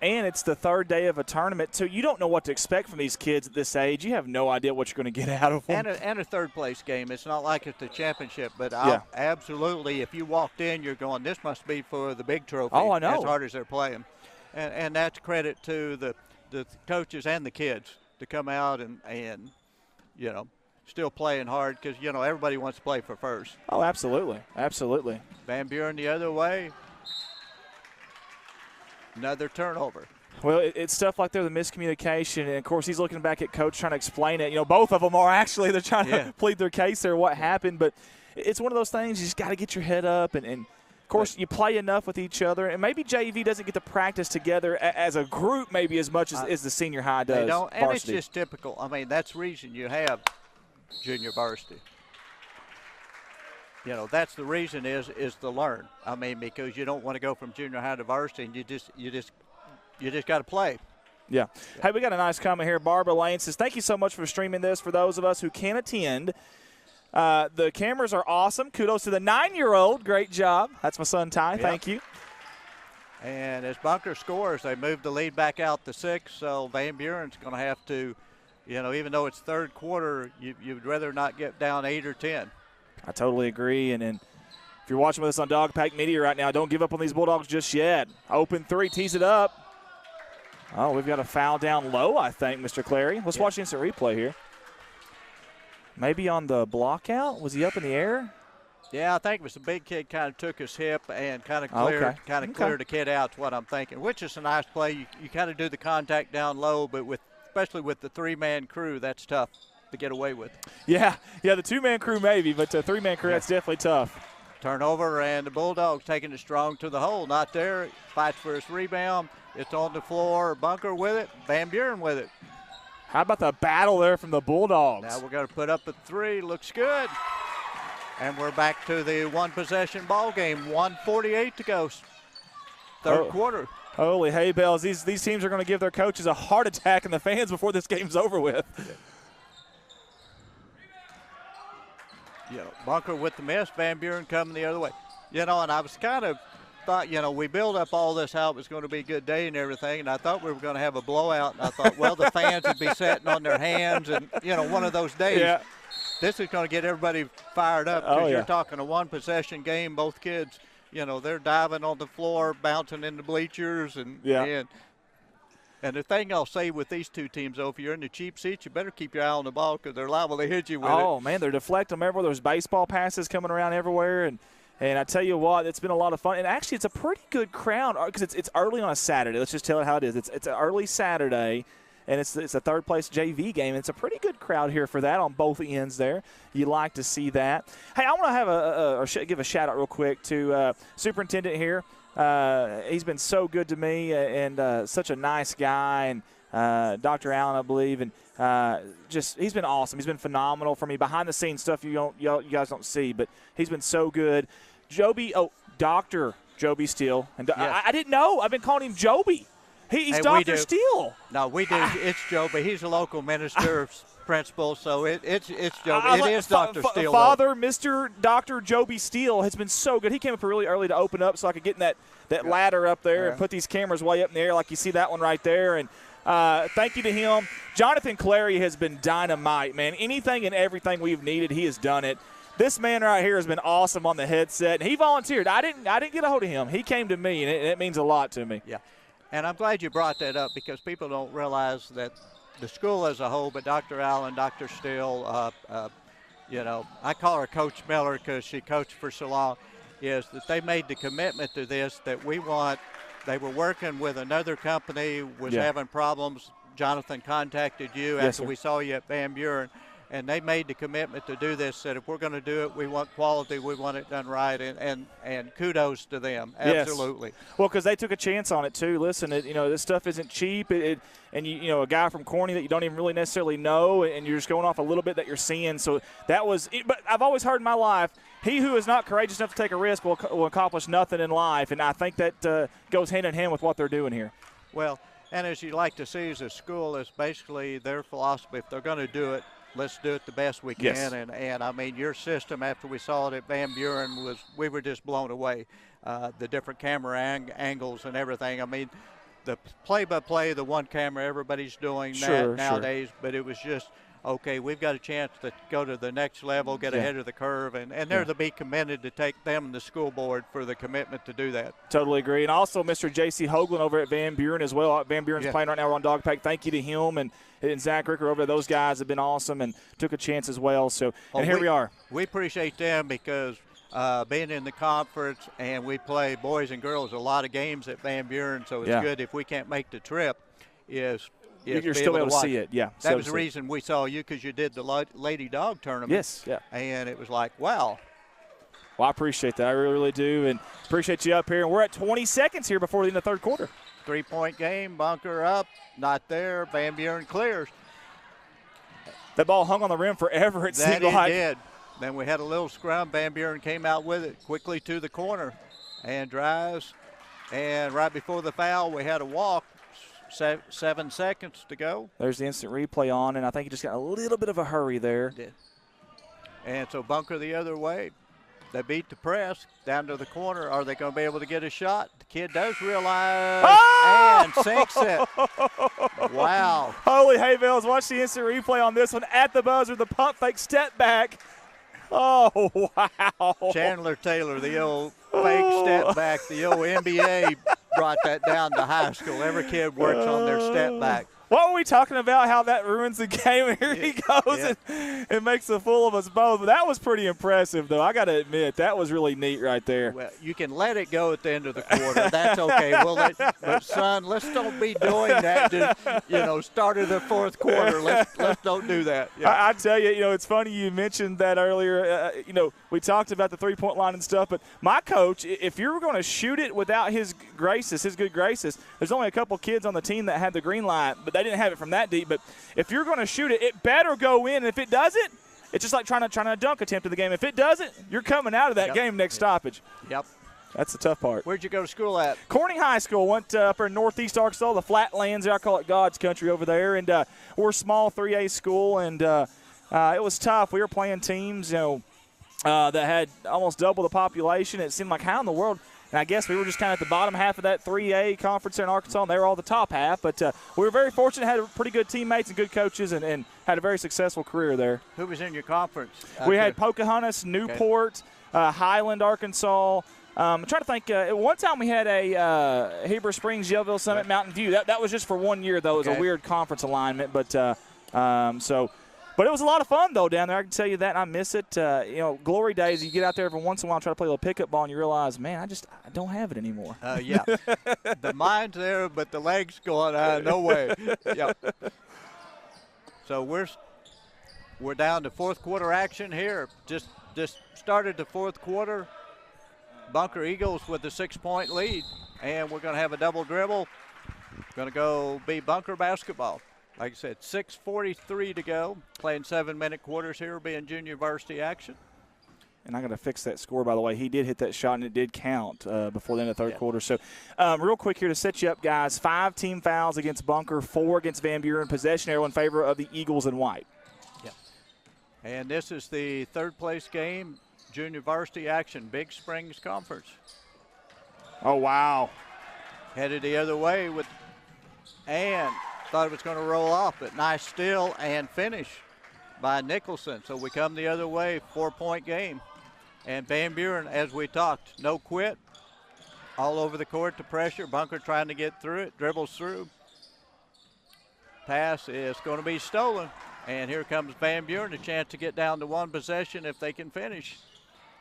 And it's the third day of a tournament, too. You don't know what to expect from these kids at this age. You have no idea what you're going to get out of them. And a third-place game. It's not like it's the championship, but absolutely, if you walked in, you're going, this must be for the big trophy. Oh, I know. As hard as they're playing. And that's credit to the coaches and the kids to come out and still playing hard because, everybody wants to play for first. Oh, absolutely. Absolutely. Van Buren the other way. Another turnover. Well, it's stuff like the miscommunication, and, of course, he's looking back at Coach trying to explain it. Both of them are actually. They're trying to plead their case there, what happened. But it's one of those things, you just got to get your head up. And, of course, you play enough with each other. And maybe JV doesn't get to practice together as a group maybe as much as the senior high does. They don't, and varsity. It's just typical. I mean, that's the reason you have junior varsity. That's the reason is to learn. I mean, because you don't want to go from junior high to varsity, and you just got to play. Yeah. Hey, we got a nice comment here. Barbara Lane says, thank you so much for streaming this. For those of us who can't attend, the cameras are awesome. Kudos to the 9-year-old. Great job. That's my son, Ty. Yep. Thank you. And as Bunker scores, they move the lead back out to 6, so Van Buren's going to have to, even though it's third quarter, you'd rather not get down 8 or 10. I totally agree. And if you're watching with us on Dog Pack Media right now, don't give up on these Bulldogs just yet. Open 3, tees it up. Oh, we've got a foul down low, I think, Mr. Clary. Let's watch the instant replay here. Maybe on the block out? Was he up in the air? Yeah, I think it was the big kid kind of took his hip and kind of cleared the kid out is what I'm thinking, which is a nice play. You kind of do the contact down low, but especially with the 3-man crew, that's tough to get away with. Yeah, the 2-man crew maybe, but the 3-man crew, that's definitely tough. Turnover, and the Bulldogs taking it strong to the hole. Not there. Fights for his rebound. It's on the floor. Bunker with it. Van Buren with it. How about the battle there from the Bulldogs? Now we're going to put up a 3. Looks good. And we're back to the one-possession ball game. 1:48 to go. Third quarter. Holy hay bells. These teams are going to give their coaches a heart attack and the fans before this game's over with. Bunker with the miss, Van Buren coming the other way. And I was kind of thought, we build up all this how it was going to be a good day and everything, and I thought we were going to have a blowout, and I thought, well, the fans would be sitting on their hands, and, one of those days. Yeah. This is going to get everybody fired up because you're talking a one-possession game. Both kids, they're diving on the floor, bouncing in the bleachers, and the thing I'll say with these two teams, though, if you're in the cheap seats, you better keep your eye on the ball because they're liable to hit you with it. Oh, man, they're deflecting them everywhere. There's baseball passes coming around everywhere, and I tell you what, it's been a lot of fun. And actually, it's a pretty good crowd because it's early on a Saturday. Let's just tell it how it is. It's an early Saturday. And it's a third-place JV game. It's a pretty good crowd here for that on both ends there. You like to see that. Hey, I want to have give a shout-out real quick to Superintendent here. He's been so good to me and such a nice guy. And Dr. Allen, I believe. And he's been awesome. He's been phenomenal for me. Behind-the-scenes stuff you guys don't see, but he's been so good. Dr. Joby Steele. And yes. I didn't know. I've been calling him Joby. He's Dr. Steele. No, we do. It's Joby. He's a local minister, principal, so it's Joby. It is Dr. Steele. Father, Mr. Dr. Joby Steele has been so good. He came up really early to open up so I could get in that ladder up there and put these cameras way up in the air like you see that one right there. And thank you to him. Jonathan Clary has been dynamite, man. Anything and everything we've needed, he has done it. This man right here has been awesome on the headset, and he volunteered. I didn't get a hold of him. He came to me, and it means a lot to me. Yeah. And I'm glad you brought that up because people don't realize that the school as a whole, but Dr. Allen, Dr. Steele, I call her Coach Miller because she coached for so long, is that they made the commitment to this that we want. They were working with another company, was having problems. Jonathan contacted you after we saw you at Van Buren. And they made the commitment to do this, said if we're going to do it, we want quality, we want it done right, and kudos to them, absolutely. Yes. Well, because they took a chance on it, too. Listen, this stuff isn't cheap, and a guy from Corny that you don't even really necessarily know, and you're just going off a little bit that you're seeing. So that was – but I've always heard in my life, he who is not courageous enough to take a risk will accomplish nothing in life, and I think that goes hand in hand with what they're doing here. Well, and as you like to see as a school, is basically their philosophy, if they're going to do it, let's do it the best we can. Yes. And I mean, your system after we saw it at Van Buren we were just blown away. The different camera angles and everything. I mean, the play-by-play, the one camera, everybody's doing that nowadays, but it was just, okay, we've got a chance to go to the next level, get ahead of the curve, and they're to be commended to take them and the school board for the commitment to do that. Totally agree. And also Mr. J.C. Hoagland over at Van Buren as well. Van Buren's playing right now on Dog Pack. Thank you to him and Zach Ricker over there. Those guys have been awesome and took a chance as well. So, here we are. We appreciate them because being in the conference and we play boys and girls a lot of games at Van Buren, so it's good if we can't make the trip you're still able to see it. Yeah, that was the reason we saw you because you did the Lady Dog tournament. Yes, yeah. And it was like, wow. Well, I appreciate that. I really, really do, and appreciate you up here. And we're at 20 seconds here before the end of the third quarter. 3-point game, Bunker up, not there. Van Buren clears. That ball hung on the rim forever. It seemed like. It did. Then we had a little scrum. Van Buren came out with it quickly to the corner and drives. And right before the foul, we had a walk. 7 seconds to go. There's the instant replay on, and I think he just got a little bit of a hurry there. Did. And so Bunker the other way. They beat the press down to the corner. Are they going to be able to get a shot? The kid does realize and sinks it. Wow. Holy hay bells. Watch the instant replay on this one. At the buzzer, the pump fake step back. Oh, wow. Chandler Taylor, the old fake step back, the old NBA brought that down to high school. Every kid works on their step back. What were we talking about, how that ruins the game? And here he goes and makes a fool of us both. That was pretty impressive, though. I got to admit, that was really neat right there. Well, you can let it go at the end of the quarter. That's okay. But, son, let's don't be doing that to, start of the fourth quarter. Let's don't do that. Yeah. I tell you, it's funny you mentioned that earlier. We talked about the three-point line and stuff, but my coach, if you're going to shoot it without his good graces, there's only a couple kids on the team that had the green light, but they didn't have it from that deep. But if you're going to shoot it, it better go in. And if it doesn't, it's just like trying to dunk attempt in the game. If it doesn't, you're coming out of that game next stoppage. Yep. That's the tough part. Where'd you go to school at? Corning High School. Went up in northeast Arkansas, the Flatlands. I call it God's country over there. And we're a small 3A school, and it was tough. We were playing teams, that had almost double the population. It seemed like, how in the world? And I guess we were just kind of at the bottom half of that 3A conference there in Arkansas, and they were all the top half. But we were very fortunate, had pretty good teammates and good coaches, and had a very successful career there. Who was in your conference? We had Pocahontas, Newport, Highland, Arkansas. I'm trying to think. One time we had a Heber Springs, Yellville Summit, Mountain View. That was just for 1 year, though. It was a weird conference alignment. But but it was a lot of fun, though, down there. I can tell you that, and I miss it. Glory days, you get out there every once in a while and try to play a little pickup ball, and you realize, man, I don't have it anymore. Yeah. The mind's there, but the legs going, no way. Yep. So we're down to fourth quarter action here. Just started the fourth quarter. Bunker Eagles with a 6-point lead, and we're going to have a double dribble. Going to go be Bunker basketball. Like I said, 6:43 to go. Playing 7-minute quarters here, being junior varsity action. And I'm going to fix that score, by the way. He did hit that shot, and it did count before the end of the third quarter. So real quick here to set you up, guys. 5 team fouls against Bunker, 4 against Van Buren. Possession arrow in favor of the Eagles in white. Yeah. And this is the third place game, junior varsity action, Big Springs Conference. Oh, wow. Headed the other way and thought it was going to roll off, but nice steal and finish by Nicholson. So we come the other way, 4-point game. And Van Buren, as we talked, no quit. All over the court, the pressure. Bunker trying to get through it, dribbles through. Pass is going to be stolen. And here comes Van Buren, a chance to get down to 1 possession if they can finish.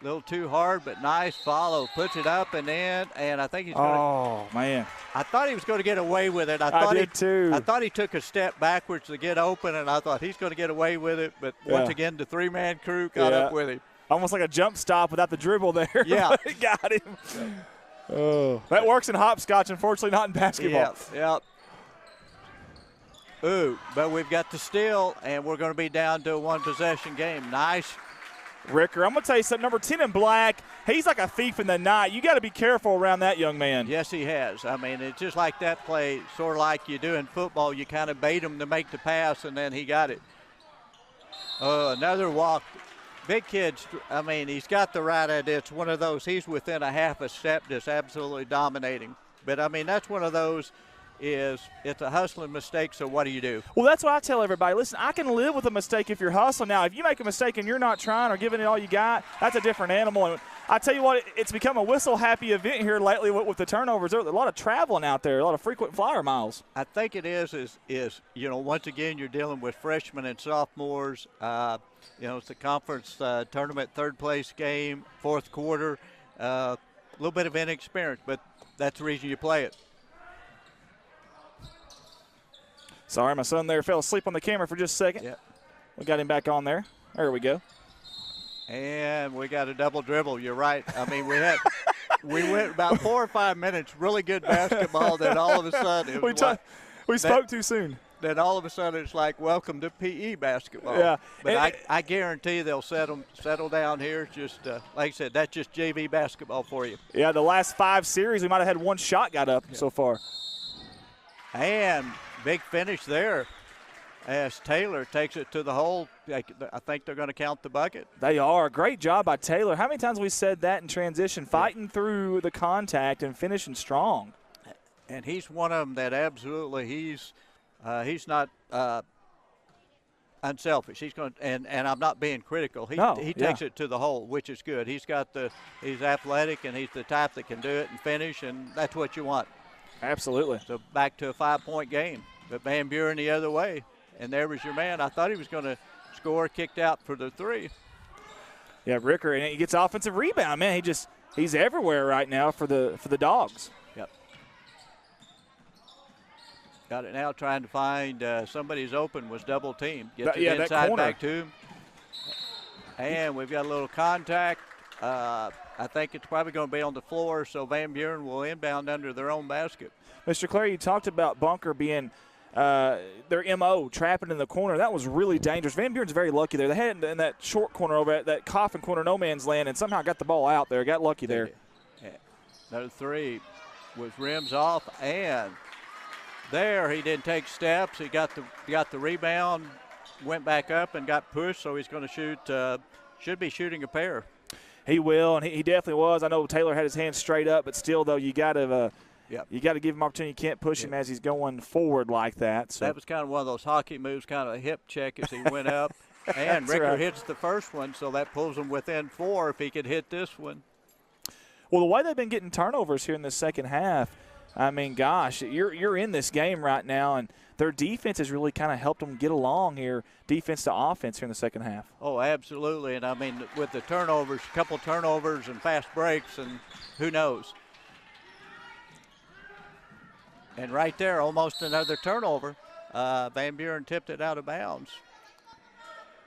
A little too hard, but nice follow. Puts it up and in, and I think he's going to. Oh, man. I thought he was going to get away with it. I did too. I thought he took a step backwards to get open, and I thought he's going to get away with it. But once again, the 3-man crew got up with him. Almost like a jump stop without the dribble there. Yeah. It got him. Yeah. Oh, that works in hopscotch, unfortunately not in basketball. Yep. Ooh, but we've got the steal, and we're going to be down to a 1-possession game. Nice. Ricker, I'm going to tell you something. Number 10 in black, he's like a thief in the night. You got to be careful around that young man. Yes, he has. I mean, it's just like that play, sort of like you do in football. You kind of bait him to make the pass, and then he got it. Another walk. Big kid, I mean, he's got the right idea. It's one of those, he's within a half a step, just absolutely dominating. But, I mean, that's one of those. It's a hustling mistake, so what do you do? Well, that's what I tell everybody. Listen, I can live with a mistake if you're hustling. Now, if you make a mistake and you're not trying or giving it all you got, that's a different animal. And I tell you what, it's become a whistle-happy event here lately with the turnovers. There's a lot of traveling out there, a lot of frequent flyer miles. I think it is once again, you're dealing with freshmen and sophomores. It's the conference tournament third-place game, fourth quarter. A little bit of inexperience, but that's the reason you play it. Sorry, my son there fell asleep on the camera for just a second. Yep. We got him back on there. There we go. And we got a double dribble. You're right. I mean, we went about 4 or 5 minutes, really good basketball. Then all of a sudden, we spoke too soon. Then all of a sudden, it's like, welcome to PE basketball. Yeah. But I guarantee they'll settle down here. Just like I said, that's just JV basketball for you. Yeah, the last 5 series, we might have had 1 shot got up so far. And big finish there as Taylor takes it to the hole. I think they're going to count the bucket. They are. Great job by Taylor. How many times we said that in transition, fighting through the contact and finishing strong. And he's one of them that absolutely he's not unselfish. He's going and I'm not being critical. He takes it to the hole, which is good. He's athletic and he's the type that can do it and finish, and that's what you want. Absolutely. So back to a 5-point game. But Van Buren the other way, and there was your man. I thought he was going to score, kicked out for the 3. Yeah, Ricker, and he gets offensive rebound. Man, he's everywhere right now for the Dogs. Yep. Got it now, trying to find somebody's open, was double teamed. Gets it inside back to him. And we've got a little contact. I think it's probably going to be on the floor, so Van Buren will inbound under their own basket. Mr. Clary, you talked about Bunker being their M.O., trapping in the corner. That was really dangerous. Van Buren's very lucky there. They had in that short corner over at that coffin corner, no man's land, and somehow got the ball out there. Got lucky there. Yeah. Another three was rims off, and there he didn't take steps. He got the rebound, went back up and got pushed, so he's going to shoot, should be shooting a pair. He will, and he definitely was. I know Taylor had his hands straight up, but still, though, you got to give him opportunity. You can't push him as he's going forward like that. So that was kind of one of those hockey moves, kind of a hip check as he went up. And Ricker hits the first one, so that pulls him within 4 if he could hit this one. Well, the way they've been getting turnovers here in the second half, I mean, gosh, you're in this game right now, and their defense has really kind of helped them get along here, defense to offense here in the second half. Oh, absolutely. And, I mean, with the turnovers, a couple turnovers and fast breaks, and who knows. And right there, almost another turnover. Van Buren tipped it out of bounds.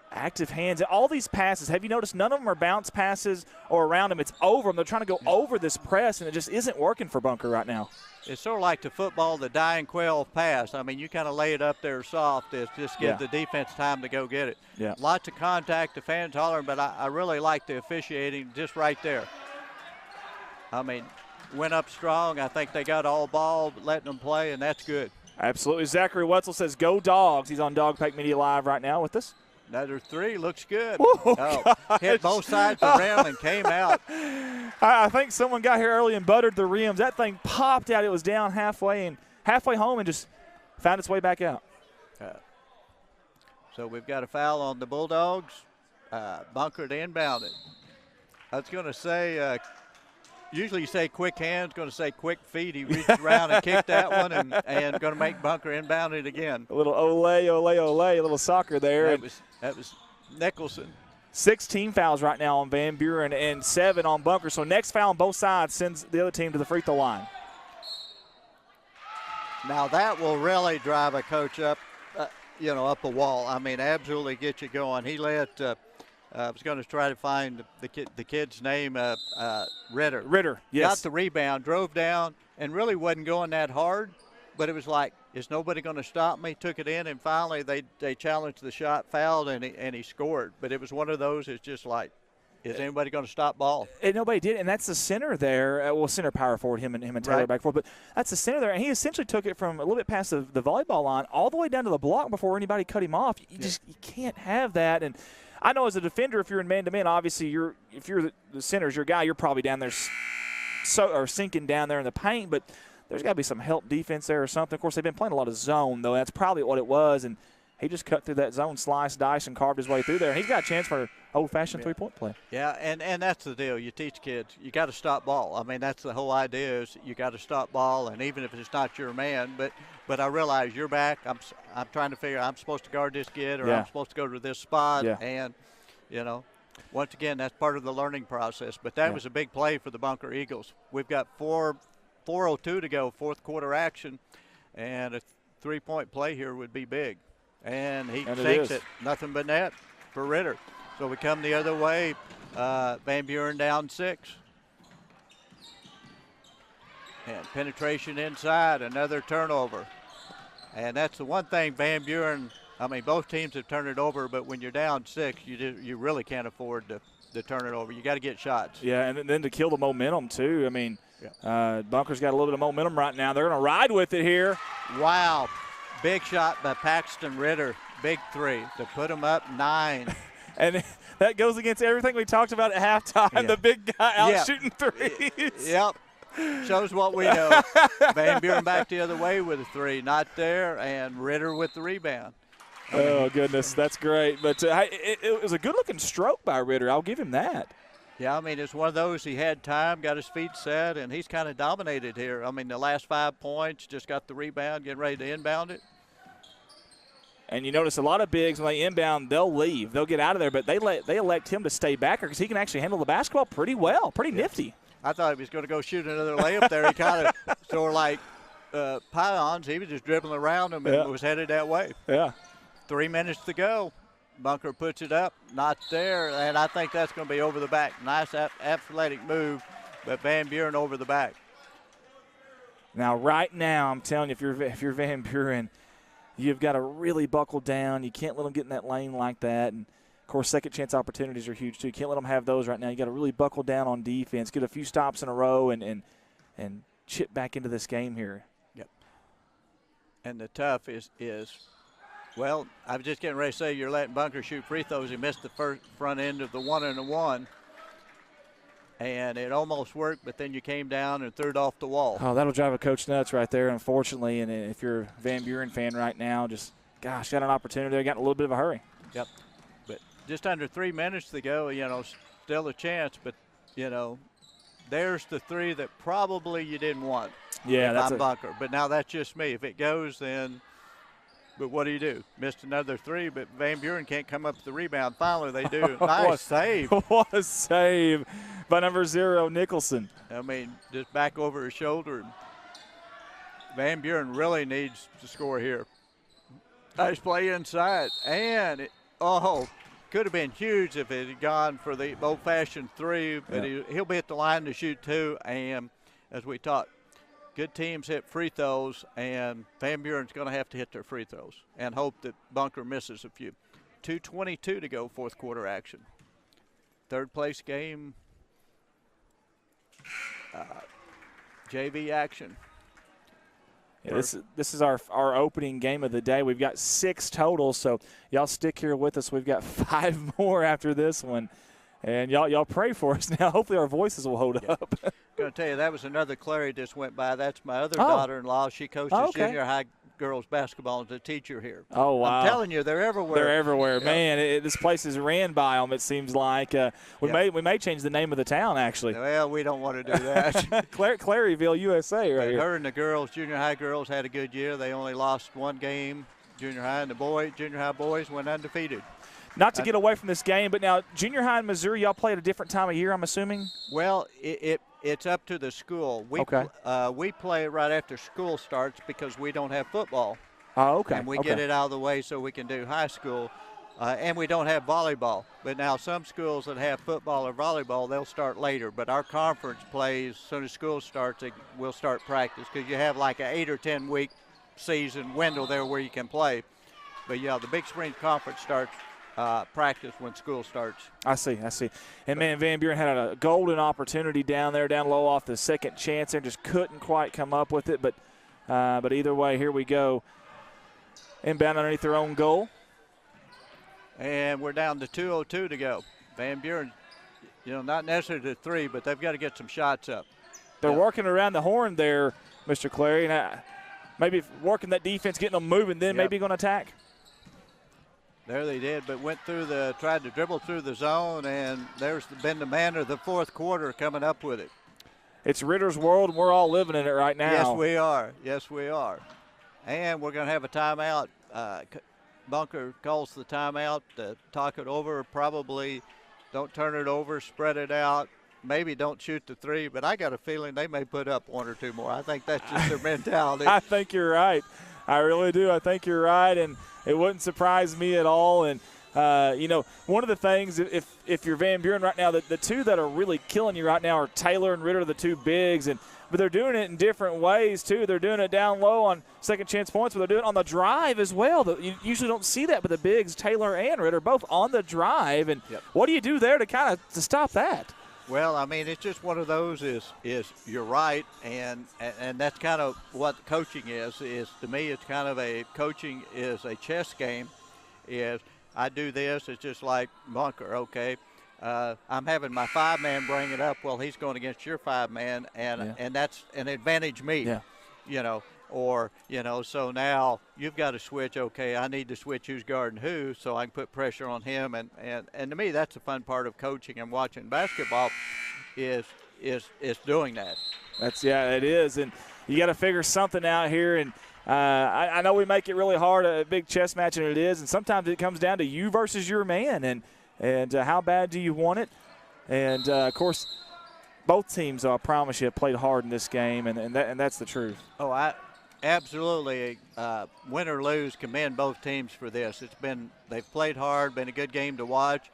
Active hands. All these passes, have you noticed none of them are bounce passes or around them? It's over them. They're trying to go over this press, and it just isn't working for Bunker right now. It's sort of like the football, the dying quail pass. I mean, you kind of lay it up there soft. It's just give the defense time to go get it. Yeah. Lots of contact, the fans hollering, but I really like the officiating just right there. I mean, went up strong. I think they got all ball, letting them play, and that's good. Absolutely. Zachary Wetzel says, "Go Dogs." He's on Dog Pack Media Live right now with us. Another three looks good. Oh, hit both sides of the rim and came out. I think someone got here early and buttered the rims. That thing popped out. It was down halfway home and just found its way back out. So we've got a foul on the Bulldogs. Bunker to inbound it. I was going to say, usually you say quick hands, going to say quick feet. He reached around and kicked that one and going to make Bunker inbound it again. A little ole, ole, ole, a little soccer there. That was Nicholson. 16 fouls right now on Van Buren and 7 on Bunker. So next foul on both sides sends the other team to the free throw line. Now that will really drive a coach up, up a wall. I mean, absolutely get you going. He let I was going to try to find the kid's name, Ritter. Ritter, yes. Got the rebound, drove down, and really wasn't going that hard. But it was like, is nobody going to stop me? Took it in, and finally they challenged the shot, fouled, and he scored. But it was one of those, it's just like, is anybody going to stop ball? And nobody did, and that's the center there. Center power forward, him and Taylor back forward. But that's the center there, and he essentially took it from a little bit past the volleyball line all the way down to the block before anybody cut him off. You can't have that. And I know as a defender, if you're in man-to-man, obviously if you're the center's your guy, you're probably down there or sinking down there in the paint. But there's got to be some help defense there or something. Of course, they've been playing a lot of zone, though. That's probably what it was. And he just cut through that zone, sliced, diced, and carved his way through there. And he's got a chance for old-fashioned three-point play. Yeah, and that's the deal. You teach kids, you got to stop ball. I mean, that's the whole idea is you got to stop ball, and even if it's not your man. But I realize you're back. I'm trying to figure I'm supposed to guard this kid or I'm supposed to go to this spot. Yeah. And, once again, that's part of the learning process. But that was a big play for the Bunker Eagles. We've got 4:02 to go, fourth quarter action, and a three-point play here would be big. And he sinks it. Nothing but net for Ritter. So we come the other way. Van Buren down 6. And penetration inside, another turnover. And that's the one thing Van Buren, I mean, both teams have turned it over, but when you're down 6, you really can't afford to turn it over. You got to get shots. Yeah, and then to kill the momentum, too. I mean, Bunker's got a little bit of momentum right now. They're going to ride with it here. Wow. Big shot by Paxton Ritter. Big three to put him up 9. And that goes against everything we talked about at halftime, the big guy out shooting threes. Yep. Shows what we know. Van Buren back the other way with a 3. Not there, and Ritter with the rebound. Oh, goodness. That's great. But it was a good-looking stroke by Ritter. I'll give him that. Yeah, I mean, it's one of those he had time, got his feet set, and he's kind of dominated here. I mean, the last 5 points, just got the rebound, getting ready to inbound it. And you notice a lot of bigs, when they inbound, they'll leave. They'll get out of there, but they elect him to stay back because he can actually handle the basketball pretty well, pretty nifty. I thought he was going to go shoot another layup there. He kind of sort of like Pions. He was just dribbling around him and was headed that way. Yeah. 3 minutes to go. Bunker puts it up, not there, and I think that's going to be over the back. Nice athletic move, but Van Buren over the back. Now, right now, I'm telling you, if you're Van Buren, you've got to really buckle down. You can't let them get in that lane like that. And, of course, second chance opportunities are huge, too. You can't let them have those right now. You got to really buckle down on defense, get a few stops in a row, and and chip back into this game here. Yep. And the tough is well, I was just getting ready to say you're letting Bunker shoot free throws. He missed the front end of the 1-and-1. And it almost worked, but then you came down and threw it off the wall. Oh, that'll drive a coach nuts right there, unfortunately. And if you're a Van Buren fan right now, just, gosh, got an opportunity there, got in a little bit of a hurry. Yep. But just under 3 minutes to go, still a chance. But, there's the three that probably you didn't want. Yeah, that's Bunker. But now that's just me. If it goes, then – but what do? Missed another three, but Van Buren can't come up with the rebound. Finally, they do. Nice save. What a save by number 0, Nicholson. I mean, just back over his shoulder. Van Buren really needs to score here. Nice play inside. And, could have been huge if it had gone for the old-fashioned three, but he'll be at the line to shoot two. And as we talked, good teams hit free throws, and Van Buren's going to have to hit their free throws and hope that Bunker misses a few. 2:22 to go, fourth quarter action. Third place game, JV action. Yeah, this is our opening game of the day. We've got 6 total, so y'all stick here with us. We've got 5 more after this one. And y'all pray for us now. Hopefully our voices will hold up. I'm going to tell you, that was another Clary just went by. That's my other daughter-in-law. She coaches junior high girls basketball as a teacher here. Oh, wow. I'm telling you, they're everywhere. They're everywhere. Yep. Man, this place is ran by them, it seems like. We may change the name of the town, actually. Well, we don't want to do that. Claryville, USA right here. Her and the girls, junior high girls, had a good year. They only lost one game, junior high, and the junior high boys went undefeated. Not to get away from this game, but now junior high in Missouri, y'all play at a different time of year, I'm assuming? Well, it's up to the school. We play right after school starts because we don't have football. Oh, okay. And we get it out of the way so we can do high school. And we don't have volleyball. But now some schools that have football or volleyball, they'll start later. But our conference plays, as soon as school starts, we'll start practice because you have like an 8 or 10 week season window there where you can play. But, yeah, the Big Springs Conference starts practice when school starts. I see. And, man, Van Buren had a golden opportunity down low off the second chance there, just couldn't quite come up with it. But either way, here we go. Inbound underneath their own goal. And we're down to 2:02 to go. Van Buren, not necessarily to 3, but they've got to get some shots up. They're working around the horn there, Mr. Clary. And maybe working that defense, getting them moving, then maybe going to attack. There they did, but tried to dribble through the zone, and there's been the man of the fourth quarter coming up with it. It's Ritter's world, and we're all living in it right now. Yes, we are. And we're going to have a timeout. Bunker calls the timeout to talk it over. Probably don't turn it over, spread it out. Maybe don't shoot the three, but I got a feeling they may put up 1 or 2 more. I think that's just their mentality. I think you're right. I really do. I think you're right, and it wouldn't surprise me at all. And, one of the things, if you're Van Buren right now, the two that are really killing you right now are Taylor and Ritter, the two bigs. But they're doing it in different ways, too. They're doing it down low on second chance points, but they're doing it on the drive as well. You usually don't see that, but the bigs, Taylor and Ritter, both on the drive. And what do you do there to stop that? Well, I mean, it's just one of those is you're right, and that's kind of what coaching is to me, it's kind of coaching is a chess game. Is I do this, it's just like Bunker, okay. I'm having my 5-man bring it up. Well, he's going against your 5-man, and that's an advantage me, so now you've got to switch. Okay, I need to switch who's guarding who so I can put pressure on him. And to me, that's the fun part of coaching and watching basketball is doing that. It is. And you got to figure something out here. And I know we make it really hard, a big chess match, and it is. And sometimes it comes down to you versus your man. And how bad do you want it? And, of course, both teams, I promise you, have played hard in this game, and that's the truth. Oh, I absolutely, win or lose, commend both teams for this. They've played hard, been a good game to watch.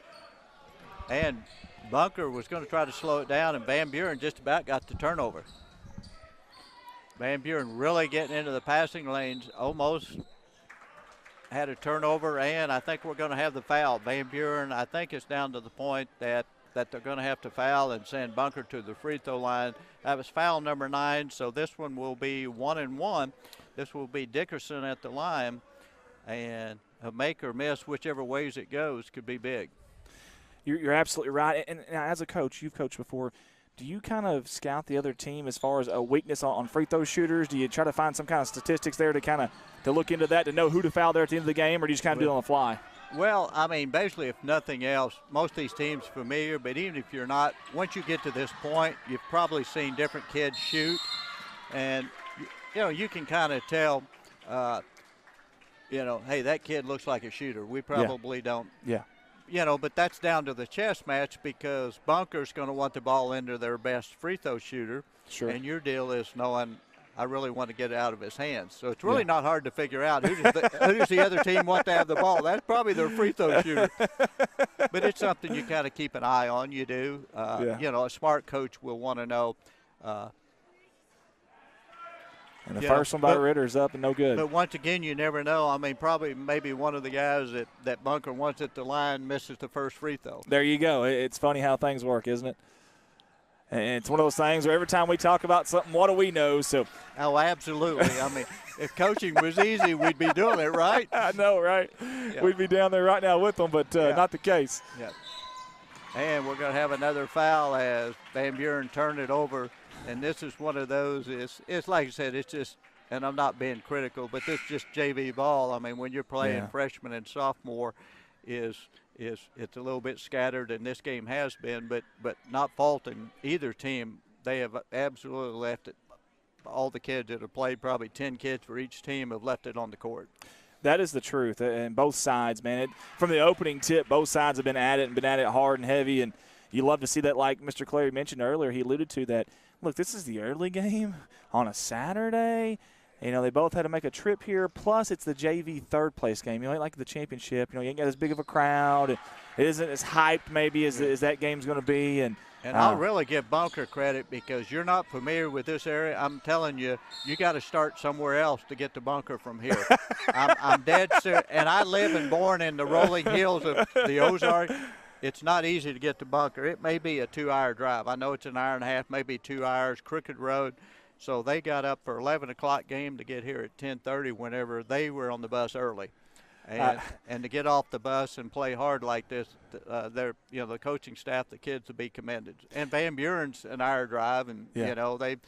And Bunker was going to try to slow it down, and Van Buren just about got the turnover. Van Buren really getting into the passing lanes, almost had a turnover, and I think we're going to have the foul. Van Buren, I think it's down to the point that that they're going to have to foul and send Bunker to the free throw line. That was foul number 9, so this one will be 1-1. This will be Dickerson at the line, and a make or miss, whichever ways it goes, could be big. You're absolutely right. And as a coach, you've coached before. Do you kind of scout the other team as far as a weakness on free throw shooters? Do you try to find some kind of statistics there to kind of to look into that, to know who to foul there at the end of the game, or do you just kind of do it on the fly? Well, I mean, basically, if nothing else, most of these teams are familiar, but even if you're not, once you get to this point, you've probably seen different kids shoot, and, you can kind of tell, hey, that kid looks like a shooter. We probably don't. Yeah. But that's down to the chess match because Bunker's going to want the ball into their best free throw shooter. Sure. And your deal is knowing I really want to get it out of his hands. So it's really not hard to figure out who does the other team want to have the ball. That's probably their free throw shooter. But it's something you kind of keep an eye on. You do. A smart coach will want to know. And the first one by Ritter is up and no good. But once again, you never know. I mean, maybe one of the guys that Bunker wants at the line misses the first free throw. There you go. It's funny how things work, isn't it? And it's one of those things where every time we talk about something, what do we know? So. Oh, absolutely. I mean, if coaching was easy, we'd be doing it, right? I know, right? Yeah. We'd be down there right now with them, but not the case. Yeah. And we're going to have another foul as Van Buren turned it over. And this is one of those, it's like I said, it's just, and I'm not being critical, but this is just JV ball. I mean, when you're playing freshman and sophomore, it's a little bit scattered, and this game has been, but not faulting either team. They have absolutely left it. All the kids that have played, probably 10 kids for each team, have left it on the court. That is the truth, and both sides, man. From the opening tip, both sides have been at it and been at it hard and heavy, and you love to see that. Like Mr. Clary mentioned earlier, he alluded to that. Look, this is the early game on a Saturday. They both had to make a trip here. Plus, it's the JV third-place game. Like the championship. You ain't got as big of a crowd. It isn't as hyped maybe as that game's going to be. And I'll really give Bunker credit because you're not familiar with this area. I'm telling you, you got to start somewhere else to get to Bunker from here. I'm dead serious. And I live and born in the rolling hills of the Ozarks. It's not easy to get to Bunker. It may be a 2-hour drive. I know it's an hour and a half, maybe 2 hours, crooked road. So they got up for 11 o'clock game to get here at 10:30 whenever they were on the bus early. And to get off the bus and play hard like this, the coaching staff, the kids will be commended. And Van Buren's an hour drive, and, you've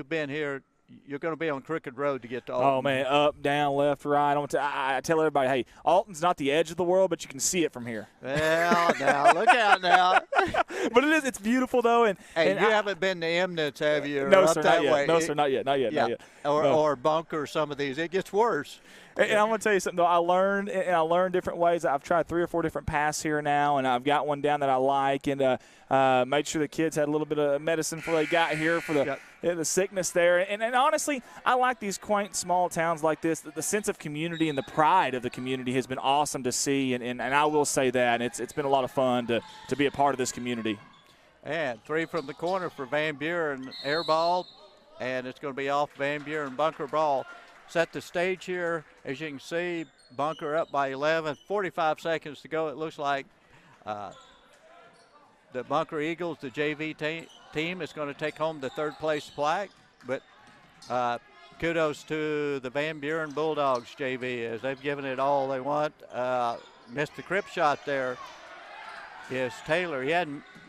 been here. You're going to be on crooked road to get to Alton. Oh, man, up, down, left, right. I tell everybody, hey, Alton's not the edge of the world, but you can see it from here. Well, now, look out now. But it's beautiful, though. And you haven't been to Emnitz, have you? No, sir, not yet. No, sir, not yet. Not yet. Or Bunker, some of these. It gets worse. And I'm going to tell you something, though. I learned different ways. I've tried 3 or 4 different paths here now, and I've got one down that I like, and made sure the kids had a little bit of medicine before they got here for the sickness there. And honestly, I like these quaint small towns like this. The sense of community and the pride of the community has been awesome to see, and I will say that. It's been a lot of fun to be a part of this community. And 3 from the corner for Van Buren, air ball, and it's going to be off Van Buren, Bunker ball. Set the stage here. As you can see, Bunker up by 11, 45 seconds to go. It looks like the Bunker Eagles, the JV team, is going to take home the third-place plaque. But kudos to the Van Buren Bulldogs JV as they've given it all they want. Missed the crip shot there is Taylor.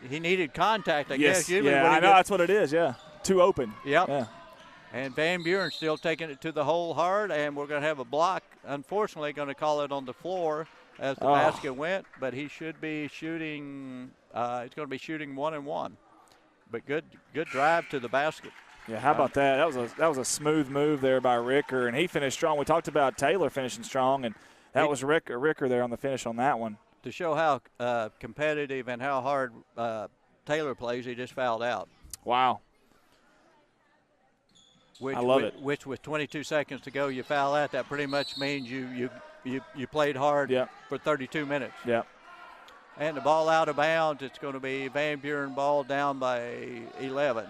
He needed contact, I guess. Yeah, I know that's what it is, Too open. Yep. Yeah. And Van Buren still taking it to the hole hard, and we're going to have a block. Unfortunately, going to call it on the floor as the basket went, but he should be shooting. He's going to be shooting 1-1. But good drive to the basket. Yeah, how about that? That was a smooth move there by Ricker, and he finished strong. We talked about Taylor finishing strong, and that was Ricker there on the finish on that one. To show how competitive and how hard Taylor plays, he just fouled out. Wow. I love it. Which with 22 seconds to go, you foul out. That pretty much means you played hard for 32 minutes. Yeah. And the ball out of bounds. It's going to be Van Buren ball down by 11.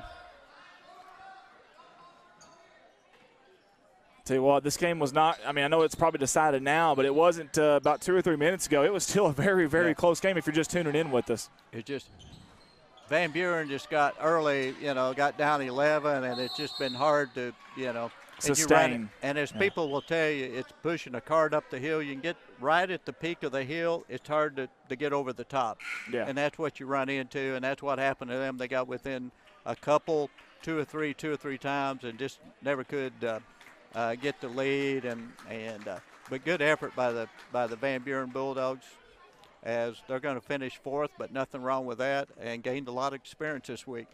Tell you what, this game was not – I mean, I know it's probably decided now, but it wasn't about 2 or 3 minutes ago. It was still a very, very close game if you're just tuning in with us. It just – Van Buren just got early, got down 11, and it's just been hard to, sustain. And as people will tell you, it's pushing a cart up the hill. You can get right at the peak of the hill. It's hard to get over the top. Yeah. And that's what you run into, and that's what happened to them. They got within a couple, two or three times, and just never could get the lead. But good effort by the Van Buren Bulldogs, as they're going to finish fourth, but nothing wrong with that, and gained a lot of experience this week.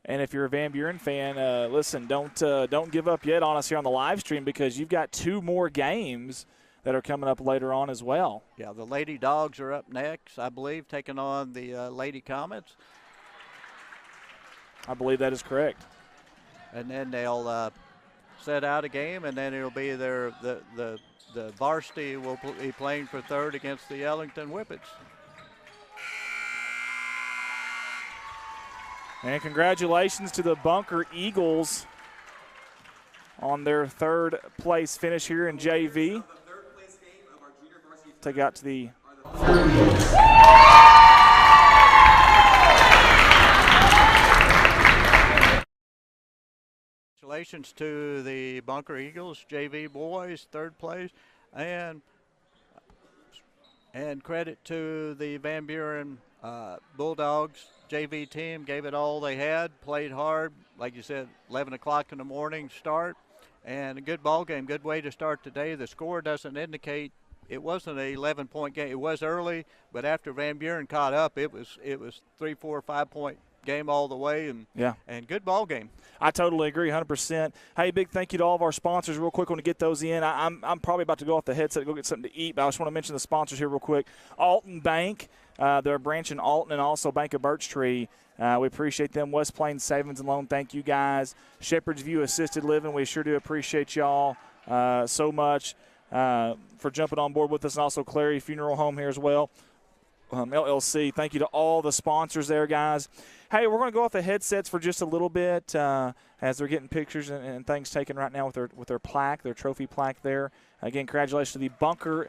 And if you're a Van Buren fan, listen, don't give up yet on us here on the live stream, because you've got 2 more games that are coming up later on as well. Yeah, the Lady Dogs are up next, I believe, taking on the Lady Comets. I believe that is correct. And then they'll set out a game, and then it'll be the Varsity will be playing for third against the Ellington Whippets. And congratulations to the Bunker Eagles on their 3rd place finish here in JV. Take it out to the Congratulations to the Bunker Eagles JV boys, 3rd place, and credit to the Van Buren Bulldogs JV team. Gave it all they had, played hard, like you said, 11 o'clock in the morning start, and a good ball game, good way to start today. The score doesn't indicate it wasn't an 11-point game. It was early, but after Van Buren caught up, it was 3, 4, 5-point game all the way, and good ball game. I totally agree, 100%. Hey, big thank you to all of our sponsors. Real quick, want to get those in. I'm probably about to go off the headset to go get something to eat, but I just want to mention the sponsors here real quick. Alton Bank, they're a branch in Alton, and also Bank of Birch Tree. We appreciate them. West Plains Savings and Loan, thank you guys. Shepherd's View Assisted Living, we sure do appreciate y'all so much for jumping on board with us, and also Clary Funeral Home here as well. LLC, thank you to all the sponsors there, guys. Hey, we're going to go off the headsets for just a little bit as they're getting pictures and things taken right now with their plaque, their trophy plaque there. Again, congratulations to the Bunker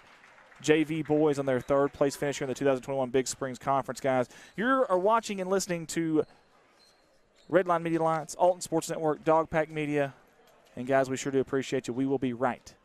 JV boys on their 3rd place finish here in the 2021 Big Springs Conference, guys. You are watching and listening to Redline Media Alliance, Alton Sports Network, Dogpack Media, and guys, we sure do appreciate you. We will be right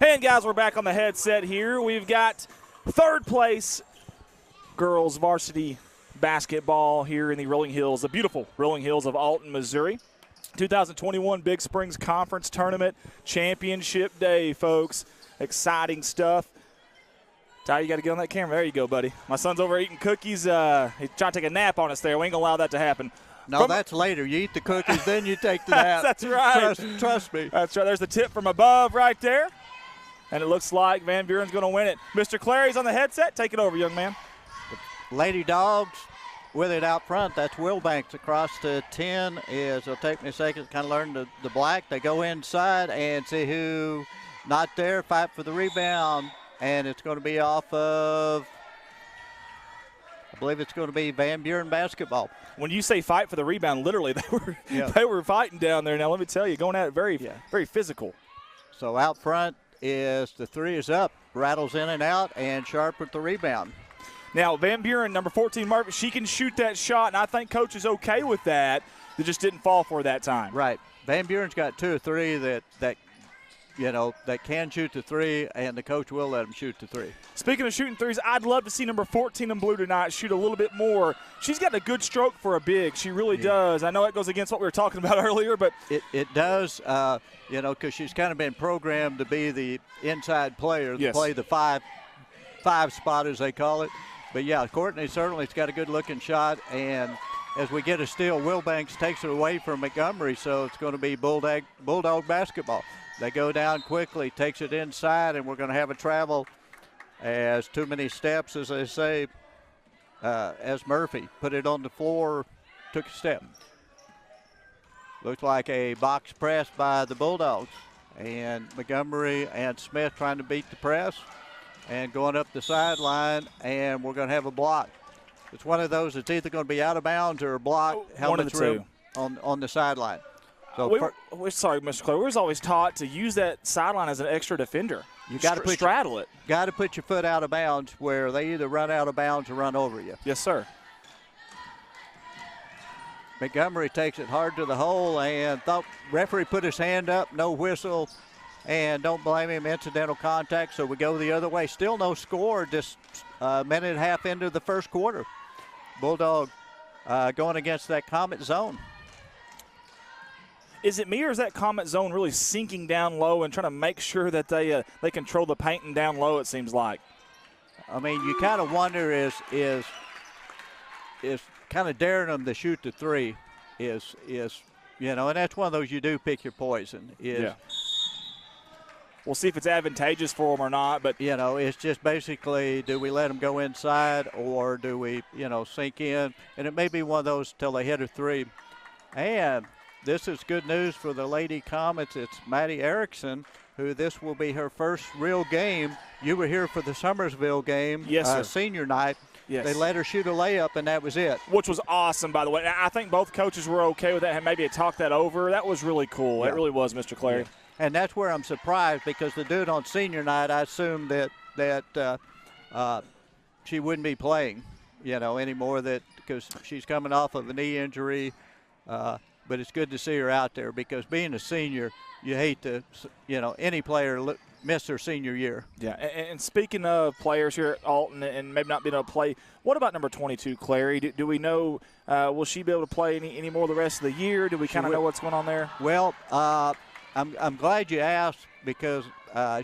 And guys, we're back on the headset here. We've got third place girls varsity basketball here in the Rolling Hills, the beautiful Rolling Hills of Alton, Missouri. 2021 Big Springs Conference Tournament Championship Day, folks. Exciting stuff. Ty, you got to get on that camera. There you go, buddy. My son's over eating cookies. He's trying to take a nap on us there. We ain't going to allow that to happen. No, that's later. You eat the cookies, then you take the nap. That's right. Trust me. That's right. There's the tip from above right there. And it looks like Van Buren's going to win it. Mr. Clary's on the headset. Take it over, young man. Lady Dogs with it out front. That's Wilbanks across to 10. It'll take me a second to kind of learn the black. They go inside and see who not there. Fight for the rebound. And it's going to be off of, I believe it's going to be Van Buren basketball. When you say fight for the rebound, literally they were fighting down there. Now, let me tell you, going at it very physical. So out front is the three is up, rattles in and out, and Sharp with the rebound. Now, Van Buren, number 14, Marvin, she can shoot that shot, and I think Coach is okay with that. They just didn't fall for that time. Right. Van Buren's got 2 or 3 that can shoot the three, and the coach will let them shoot the three. Speaking of shooting threes, I'd love to see number 14 in blue tonight shoot a little bit more. She's got a good stroke for a big. She really does. I know it goes against what we were talking about earlier, but it does. Because she's kind of been programmed to be the inside player, to play the five spot as they call it. But yeah, Courtney certainly's got a good-looking shot, and as we get a steal, Wilbanks takes it away from Montgomery, so it's going to be Bulldog basketball. They go down quickly, takes it inside, and we're going to have a travel as too many steps, as they say, as Murphy put it on the floor, took a step. Looks like a box press by the Bulldogs. And Montgomery and Smith trying to beat the press and going up the sideline, and we're going to have a block. It's one of those that's either going to be out of bounds or a block. One of the two. On the sideline. So we're sorry, Mr. Clay. We was always taught to use that sideline as an extra defender. You got to straddle it. Got to put your foot out of bounds where they either run out of bounds or run over you. Yes, sir. Montgomery takes it hard to the hole, and thought referee put his hand up, no whistle, and don't blame him, incidental contact, so we go the other way. Still no score, just a minute and a half into the first quarter. Bulldog going against that Comet zone. Is it me, or is that Comet zone really sinking down low and trying to make sure that they control the paint and down low, it seems like? I mean, you kind of wonder is kind of daring them to shoot the three is and that's one of those you do pick your poison. We'll see if it's advantageous for them or not. But it's just basically, do we let them go inside or do we, sink in? And it may be one of those till they hit a three. And this is good news for the Lady Comets. It's Maddie Erickson, who this will be her first real game. You were here for the Summersville game, yes, sir. Senior night. Yes. They let her shoot a layup, and that was it. Which was awesome, by the way. I think both coaches were okay with that and maybe had talked that over. That was really cool. Yeah. It really was, Mr. Clary. Yeah. And that's where I'm surprised, because the dude on senior night, I assumed that she wouldn't be playing, anymore, because she's coming off of a knee injury. But it's good to see her out there, because being a senior, you hate to, any player miss their senior year. Yeah, and speaking of players here at Alton and maybe not being able to play, what about number 22, Clary? Do we know, will she be able to play any more the rest of the year? Do we kind of know what's going on there? Well, I'm glad you asked, because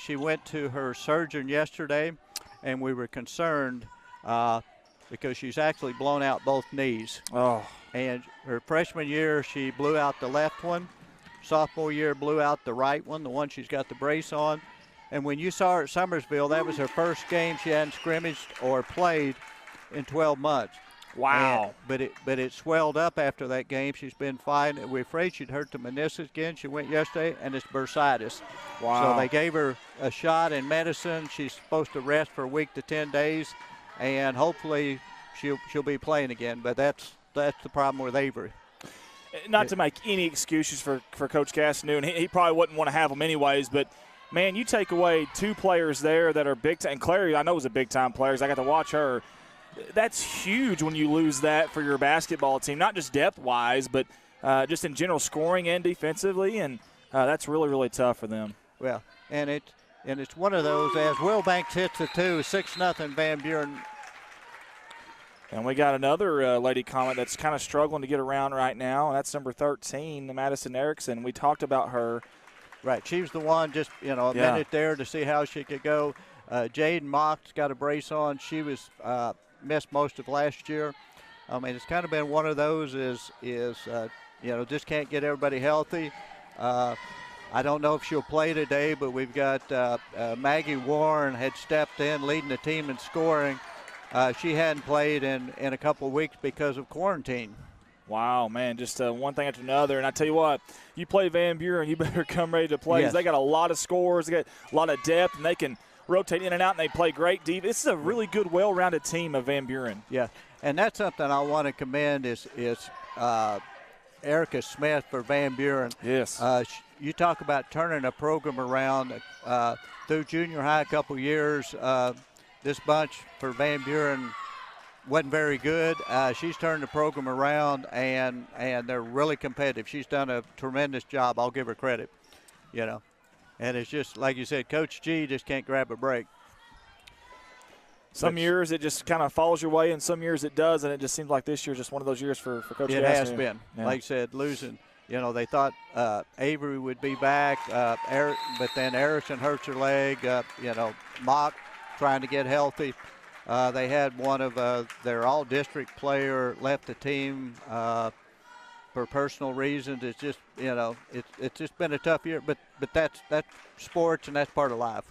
she went to her surgeon yesterday, and we were concerned because she's actually blown out both knees. Oh. and her freshman year she blew out the left one. Sophomore year blew out the right one, the one she's got the brace on. And when you saw her at Summersville, that was her first game she hadn't scrimmaged or played in 12 months. Wow. But it swelled up after that game. She's been fine. We're afraid she'd hurt the meniscus again. She went yesterday, and it's bursitis. Wow. So they gave her a shot in medicine. She's supposed to rest for a week to 10 days, and hopefully she'll be playing again. But that's the problem with Avery. Not to make any excuses for Coach Gastineau, and he probably wouldn't want to have them anyways, but, man, you take away two players there that are big-time. And Clary, I know, is a big-time player. I got to watch her. That's huge when you lose that for your basketball team, not just depth-wise, but just in general scoring and defensively, and that's really, really tough for them. Well, and it's one of those, as Will Banks hits it too, 6-0 Van Buren. And we got another Lady Comet that's kind of struggling to get around right now, and that's number 13, Madison Erickson. We talked about her. Right, she was the one just, a minute there to see how she could go. Jaden Mock's got a brace on. She was missed most of last year. I mean, it's kind of been one of those just can't get everybody healthy. I don't know if she'll play today, but we've got Maggie Warren had stepped in leading the team in scoring. She hadn't played in a couple of weeks because of quarantine. Wow, man, just one thing after another. And I tell you what, you play Van Buren, you better come ready to play. Yes. They got a lot of scores, they got a lot of depth, and they can rotate in and out, and they play great deep. This is a really good, well-rounded team of Van Buren. Yeah, and that's something I want to commend is Erica Smith for Van Buren. Yes. You talk about turning a program around through junior high a couple years. This bunch for Van Buren wasn't very good. She's turned the program around, and they're really competitive. She's done a tremendous job. I'll give her credit, And it's just, like you said, Coach G just can't grab a break. Some years it just kind of falls your way, and some years it does, and it just seems like this year's just one of those years for Coach It Gastineau. has been. Yeah. Like I said, losing. They thought Avery would be back, but then Erickson hurts her leg. Mock trying to get healthy. They had one of their all-district player left the team for personal reasons. It's just, it's just been a tough year. But that's sports, and that's part of life.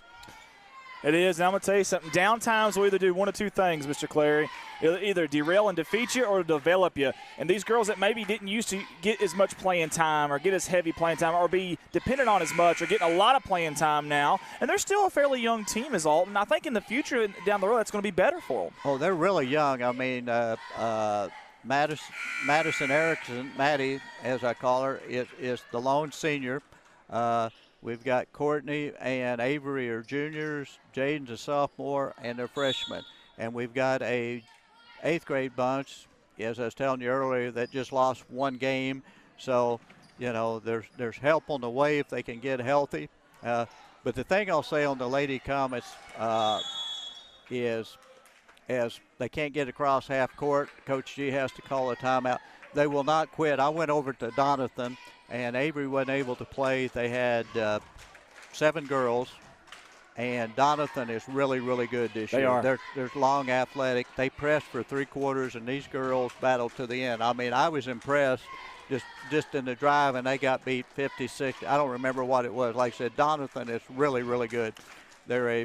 It is, and I'm going to tell you something. Downtimes will either do one of two things, Mr. Clary. It'll either derail and defeat you or develop you. And these girls that maybe didn't used to get as much playing time or get as heavy playing time or be dependent on as much are getting a lot of playing time now. And they're still a fairly young team as Alton. I think in the future down the road that's going to be better for them. Oh, they're really young. I mean, Madison Erickson, Maddie, as I call her, is the lone senior. We've got Courtney and Avery are juniors, Jaden's a sophomore, and they're freshmen. And we've got a 8th grade bunch, as I was telling you earlier, that just lost one game. So, there's help on the way if they can get healthy. But the thing I'll say on the Lady Comets is as they can't get across half court, Coach G has to call a timeout. They will not quit. I went over to Donathan, and Avery wasn't able to play. They had 7 girls, and Donathan is really, really good this year. Are. They're long, athletic. They pressed for 3 quarters, and these girls battled to the end. I mean, I was impressed just in the drive, and they got beat 50-60. I don't remember what it was. Like I said, Donathan is really, really good. They're I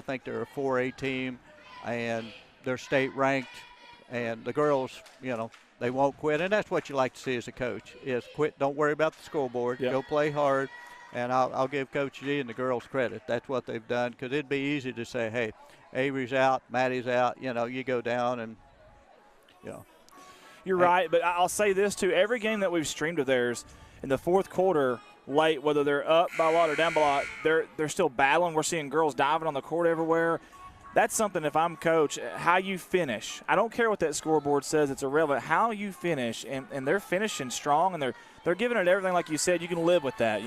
think they're a 4A team, and they're state ranked, and the girls, they won't quit, and that's what you like to see as a coach is quit. Don't worry about the scoreboard. Yep. Go play hard, and I'll give Coach G and the girls credit. That's what they've done because it'd be easy to say, hey, Avery's out, Maddie's out. You go down and, You're right, but I'll say this, too. Every game that we've streamed of theirs in the fourth quarter late, whether they're up by a lot or down by a lot, they're still battling. We're seeing girls diving on the court everywhere. That's something, if I'm coach, how you finish. I don't care what that scoreboard says. It's irrelevant. How you finish, and they're finishing strong, and they're giving it everything like you said. You can live with that,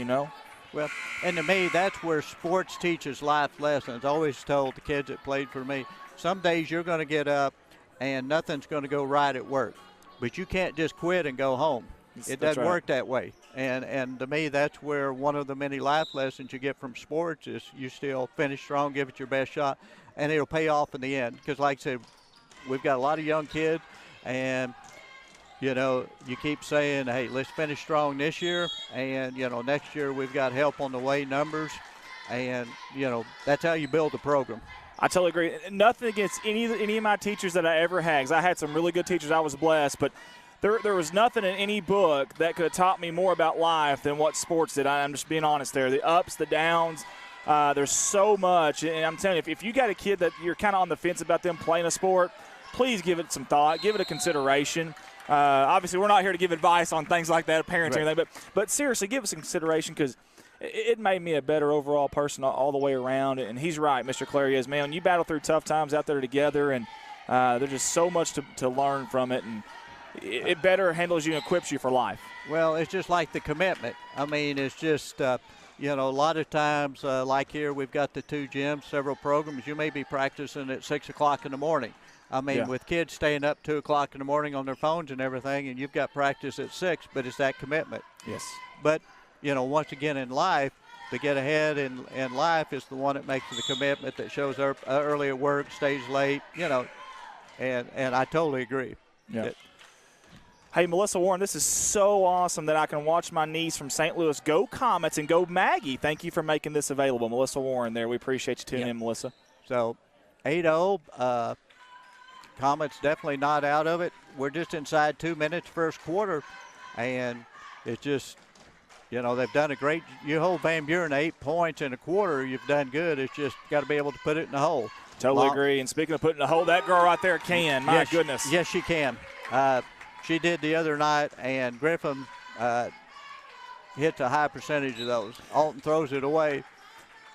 Well, and to me, that's where sports teaches life lessons. I always told the kids that played for me, some days you're going to get up and nothing's going to go right at work. But you can't just quit and go home. It doesn't work that way. And to me, that's where one of the many life lessons you get from sports is you still finish strong, give it your best shot, and it'll pay off in the end. Because like I said, we've got a lot of young kids, and, you keep saying, hey, let's finish strong this year, and, next year we've got help on the way, numbers, and, that's how you build a program. I totally agree. Nothing against any of my teachers that I ever had, because I had some really good teachers. I was blessed, but there was nothing in any book that could have taught me more about life than what sports did. I'm just being honest there. The ups, the downs, there's so much. And I'm telling you, if you got a kid that you're kind of on the fence about them playing a sport, please give it some thought, give it a consideration. Obviously, we're not here to give advice on things like that, parents or anything, but seriously, give it some consideration, because it made me a better overall person all the way around. And he's right, Mr. Clary is, man, when you battle through tough times out there together, and there's just so much to learn from it, and it better handles you and equips you for life. Well, it's just like the commitment. I mean, it's just, a lot of times, like here, we've got the 2 gyms, several programs. You may be practicing at 6 o'clock in the morning. I mean, with kids staying up 2 o'clock in the morning on their phones and everything, and you've got practice at 6, but it's that commitment. Yes. But, once again in life, to get ahead in life is the one that makes the commitment, that shows up early at work, stays late, and I totally agree. Yeah. Hey, Melissa Warren, this is so awesome that I can watch my niece from St. Louis go Comets and go Maggie. Thank you for making this available. Melissa Warren there. We appreciate you tuning in, Melissa. So 8-0, Comets definitely not out of it. We're just inside 2 minutes first quarter, and it's just, they've done a great – you hold Van Buren 8 points in a quarter, you've done good. It's just got to be able to put it in the hole. Totally agree. And speaking of putting in the hole, that girl right there can. My goodness. Yes, she can. She did the other night, and Griffin hits a high percentage of those. Alton throws it away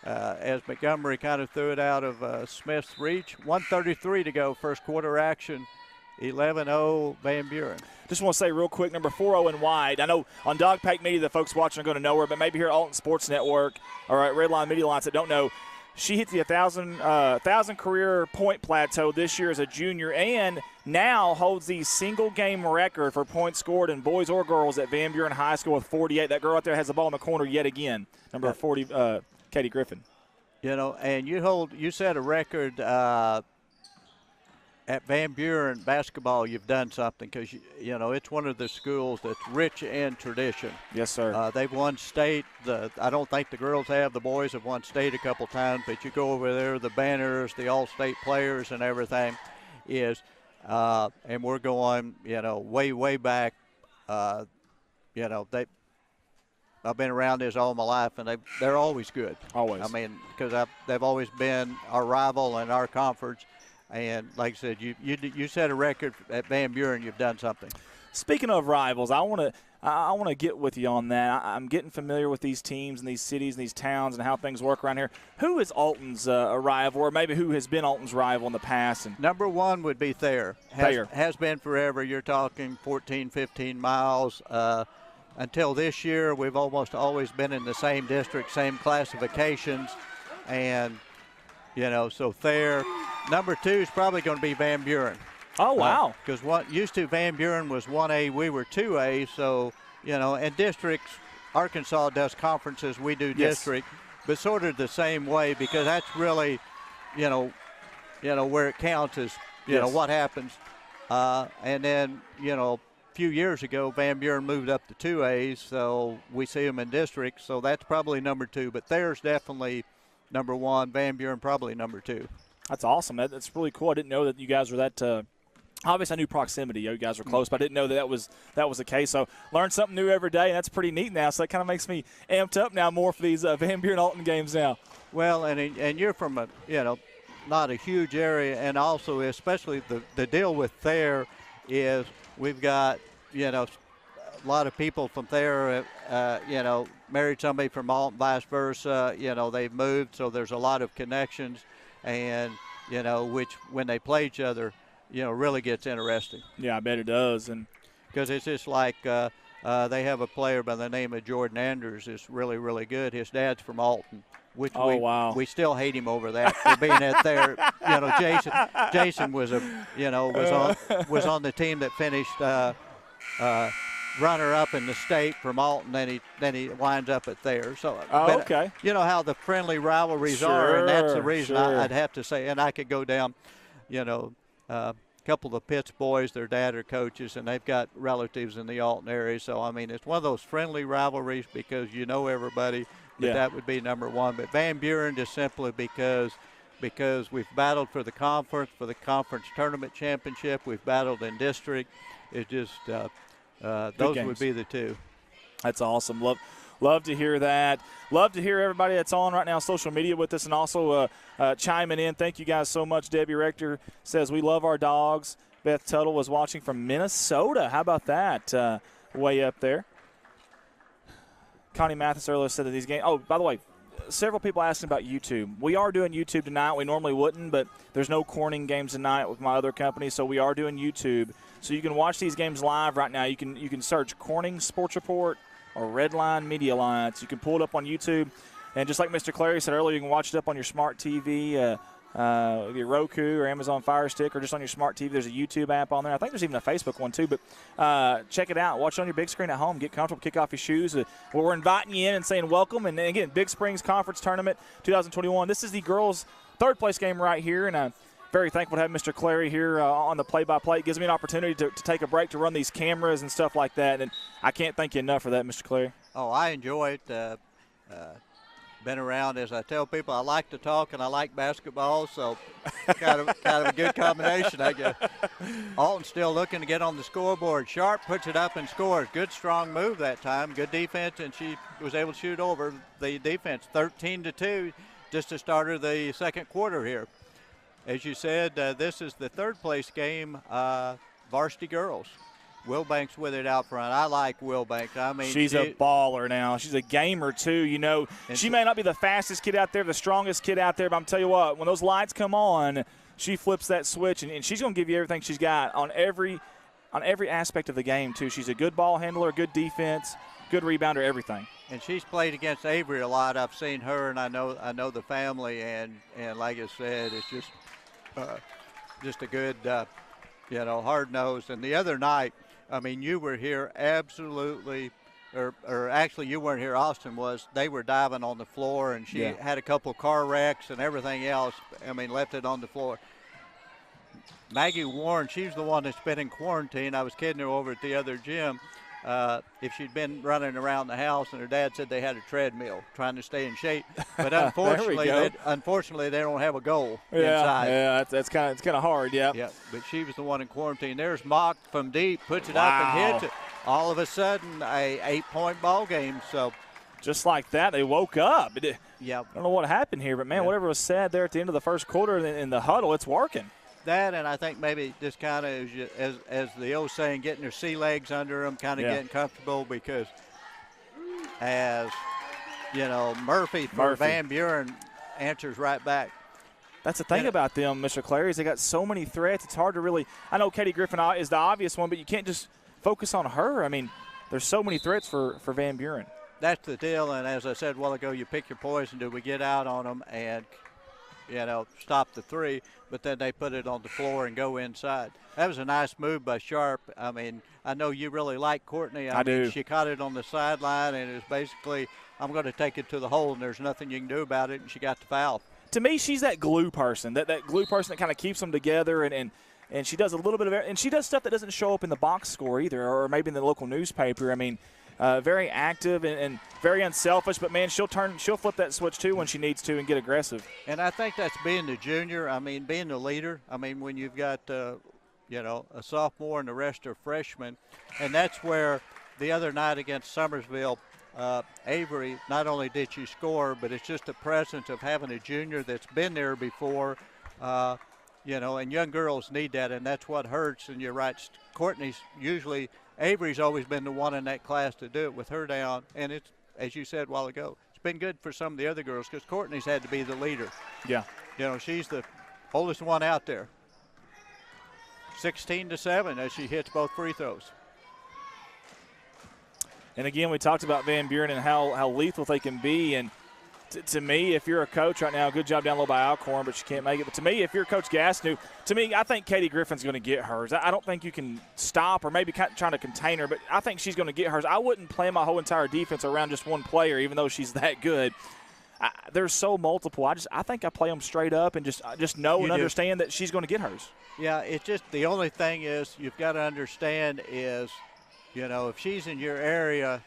as Montgomery kind of threw it out of Smith's reach. 1:33 to go, first quarter action. 11-0 Van Buren. Just want to say real quick, number 4, Owen White. I know on Dog Pack Media the folks watching are going to know her, but maybe here at Alton Sports Network or at Red Line Media Alliance that don't know, she hit the 1,000 career point plateau this year as a junior, and now holds the single game record for points scored in boys or girls at Van Buren High School with 48. That girl right there has the ball in the corner yet again. Number 40, Katie Griffin. And you set a record at Van Buren basketball. You've done something, because it's one of the schools that's rich in tradition. Yes, sir. They've won state. I don't think the girls have. The boys have won state a couple times, but you go over there, the banners, the all-state players, and everything is. And we're going, way back. I've been around this all my life, and they're always good. Always. I mean, because they've always been our rival in our conference. And like I said, you set a record at Van Buren. You've done something. Speaking of rivals, I want to get with you on that. I'm getting familiar with these teams and these cities and these towns and how things work around here. Who is Alton's a rival, or maybe who has been Alton's rival in the past? And number 1 would be Thayer. Has been forever. You're talking 14, 15 miles. Until this year, we've almost always been in the same district, same classifications, and so Thayer. Number 2 is probably going to be Van Buren. Oh, wow. Because what used to Van Buren was 1A, we were 2A. So, and districts, Arkansas does conferences, we do district, but sort of the same way, because that's really, where it counts is, what happens. And then, a few years ago, Van Buren moved up to 2As, so we see them in districts. So that's probably number 2. But Thayer's definitely number 1. Van Buren probably number 2. That's awesome. That's really cool. I didn't know that you guys were that. Obviously, I knew proximity. You guys were close, but I didn't know that was the case. So learn something new every day, and that's pretty neat now. So that kind of makes me amped up now more for these Van Buren Alton games now. Well, and you're from not a huge area, and also especially the deal with Thayer is we've got a lot of people from Thayer married somebody from Alton, vice versa. They've moved, so there's a lot of connections. And, which when they play each other, really gets interesting. Yeah, I bet it does. And because it's just like they have a player by the name of Jordan Andrews is really, really good. His dad's from Alton, which we still hate him over that for being at there. Jason was was on the team that finished runner-up in the state from Alton, then he winds up at Thayer. So, okay. You know how the friendly rivalries are, and that's the reason I'd have to say. And I could go down, couple of the Pitts boys, their dad are coaches, and they've got relatives in the Alton area. So, I mean, it's one of those friendly rivalries because you know everybody, but that would be number one. But Van Buren just simply because we've battled for the conference tournament championship. We've battled in district. It's just those would be the two. That's awesome. Love to hear that. Love to hear everybody that's on right now on social media with us and also chiming in. Thank you guys so much. Debbie Rector says, we love our dogs. Beth Tuttle was watching from Minnesota. How about that? Way up there. Connie Mathis earlier said that these games – oh, by the way, several people asking about YouTube. We are doing YouTube tonight. We normally wouldn't, but there's no Corning games tonight with my other company, so we are doing YouTube. So you can watch these games live right now. You can search Corning Sports Report or Redline Media Alliance. You can pull it up on YouTube. And just like Mr. Clary said earlier, you can watch it up on your smart TV, your Roku or Amazon Fire Stick, or just on your smart TV. There's a YouTube app on there. I think there's even a Facebook one too. But check it out. Watch it on your big screen at home. Get comfortable. Kick off your shoes. We're inviting you in and saying welcome. And again, Big Springs Conference Tournament 2021. This is the girls' third-place game right here. And I'm very thankful to have Mr. Clary here on the play-by-play. It gives me an opportunity to take a break to run these cameras and stuff like that. And I can't thank you enough for that, Mr. Clary. Oh, I enjoy it. Been around, as I tell people, I like to talk and I like basketball, so kind of a good combination, I guess. Alton still looking to get on the scoreboard. Sharp puts it up and scores. Good, strong move that time. Good defense, and she was able to shoot over the defense. 13-2, just to start of the second quarter here. As you said, this is the third-place game, varsity girls. Wilbanks with it out front. I like Wilbanks. I mean, she's a baller now. She's a gamer too. You know, she may not be the fastest kid out there, the strongest kid out there, but I'm telling you what, when those lights come on, she flips that switch, and she's going to give you everything she's got on every aspect of the game too. She's a good ball handler, good defense, good rebounder, everything. And she's played against Avery a lot. I've seen her, and I know the family, and like I said, it's just a good, hard-nosed. And the other night, I mean, you were here absolutely, or actually you weren't here, Austin was. They were diving on the floor, and she had a couple of car wrecks and everything else. I mean, left it on the floor. Maggie Warren, she's the one that's been in quarantine. I was kidding her over at the other gym. If she'd been running around the house, and her dad said they had a treadmill trying to stay in shape, but unfortunately they don't have a goal inside. Yeah, it's kind of hard. Yeah. But she was the one in quarantine. There's Mock from deep, puts it up and hits it. All of a sudden, a 8-point ball game. So just like that, they woke up. I Yeah. don't know what happened here, but man, whatever was said there at the end of the first quarter in the huddle, it's working. That, and I think maybe just kind of, as the old saying, getting their sea legs under them, kind of getting comfortable, because as, Murphy Van Buren answers right back. That's the thing about them, Mr. Clary, is they got so many threats. It's hard to really – I know Katie Griffin is the obvious one, but you can't just focus on her. I mean, there's so many threats for Van Buren. That's the deal, and as I said a while ago, you pick your poison. Do we get out on them and – stop the three, but then they put it on the floor and go inside. That was a nice move by Sharp. I mean, I know you really like Courtney. I mean, do. She caught it on the sideline, and it was basically, I'm going to take it to the hole, and there's nothing you can do about it, and she got the foul. To me, she's that glue person, that glue person that kind of keeps them together, and she does a little bit of – and she does stuff that doesn't show up in the box score either, or maybe in the local newspaper. I mean, very active and very unselfish, but, man, she'll flip that switch, too, when she needs to and get aggressive. And I think that's being the junior. I mean, being the leader. I mean, when you've got, a sophomore and the rest are freshmen, and that's where the other night against Summersville, Avery, not only did she score, but it's just the presence of having a junior that's been there before, and young girls need that, and that's what hurts. And you're right, Courtney's usually – Avery's always been the one in that class to do it with her down, and it's, as you said a while ago, it's been good for some of the other girls because Courtney's had to be the leader. Yeah. She's the oldest one out there. 16-7 as she hits both free throws. And, again, we talked about Van Buren and how lethal they can be, and to me, if you're a coach right now, good job down low by Alcorn, but she can't make it. But to me, if you're Coach Gastineau, to me, I think Katie Griffin's going to get hers. I don't think you can stop or maybe trying to contain her, but I think she's going to get hers. I wouldn't play my whole entire defense around just one player, even though she's that good. There's so multiple. I think I play them straight up and just know and understand that she's going to get hers. Yeah, it's just the only thing is you've got to understand is, if she's in your area,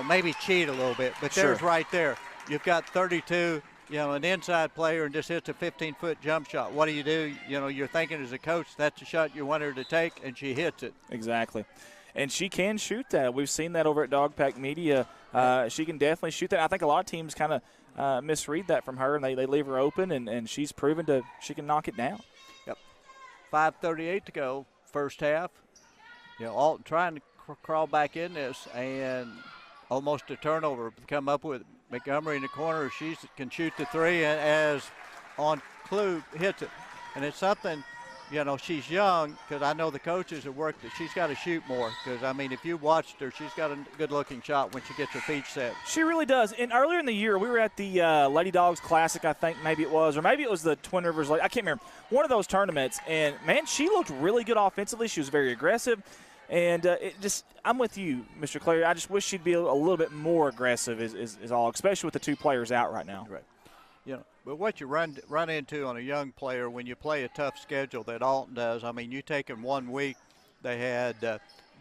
maybe cheat a little bit. But there's right there. You've got 32, an inside player and just hits a 15-foot jump shot. What do? You're thinking as a coach, that's the shot you want her to take, and she hits it. Exactly. And she can shoot that. We've seen that over at Dogpack Media. She can definitely shoot that. I think a lot of teams kind of misread that from her, and they leave her open, and she's proven she can knock it down. Yep. 5:38 to go, first half. Alton trying to crawl back in this, and almost a turnover. Come up with Montgomery in the corner. She can shoot the three as on Clue hits it. And it's something, she's young, because I know the coaches have worked that she's got to shoot more. Because, if you watched her, she's got a good-looking shot when she gets her feet set. She really does. And earlier in the year, we were at the Lady Dogs Classic, I think maybe it was, or maybe it was the Twin Rivers. I can't remember. One of those tournaments. And, man, she looked really good offensively. She was very aggressive. And I'm with you, Mr. Clary. I just wish she'd be a little bit more aggressive is all, especially with the two players out right now. Right. But what you run into on a young player when you play a tough schedule that Alton does, you take them 1 week, they had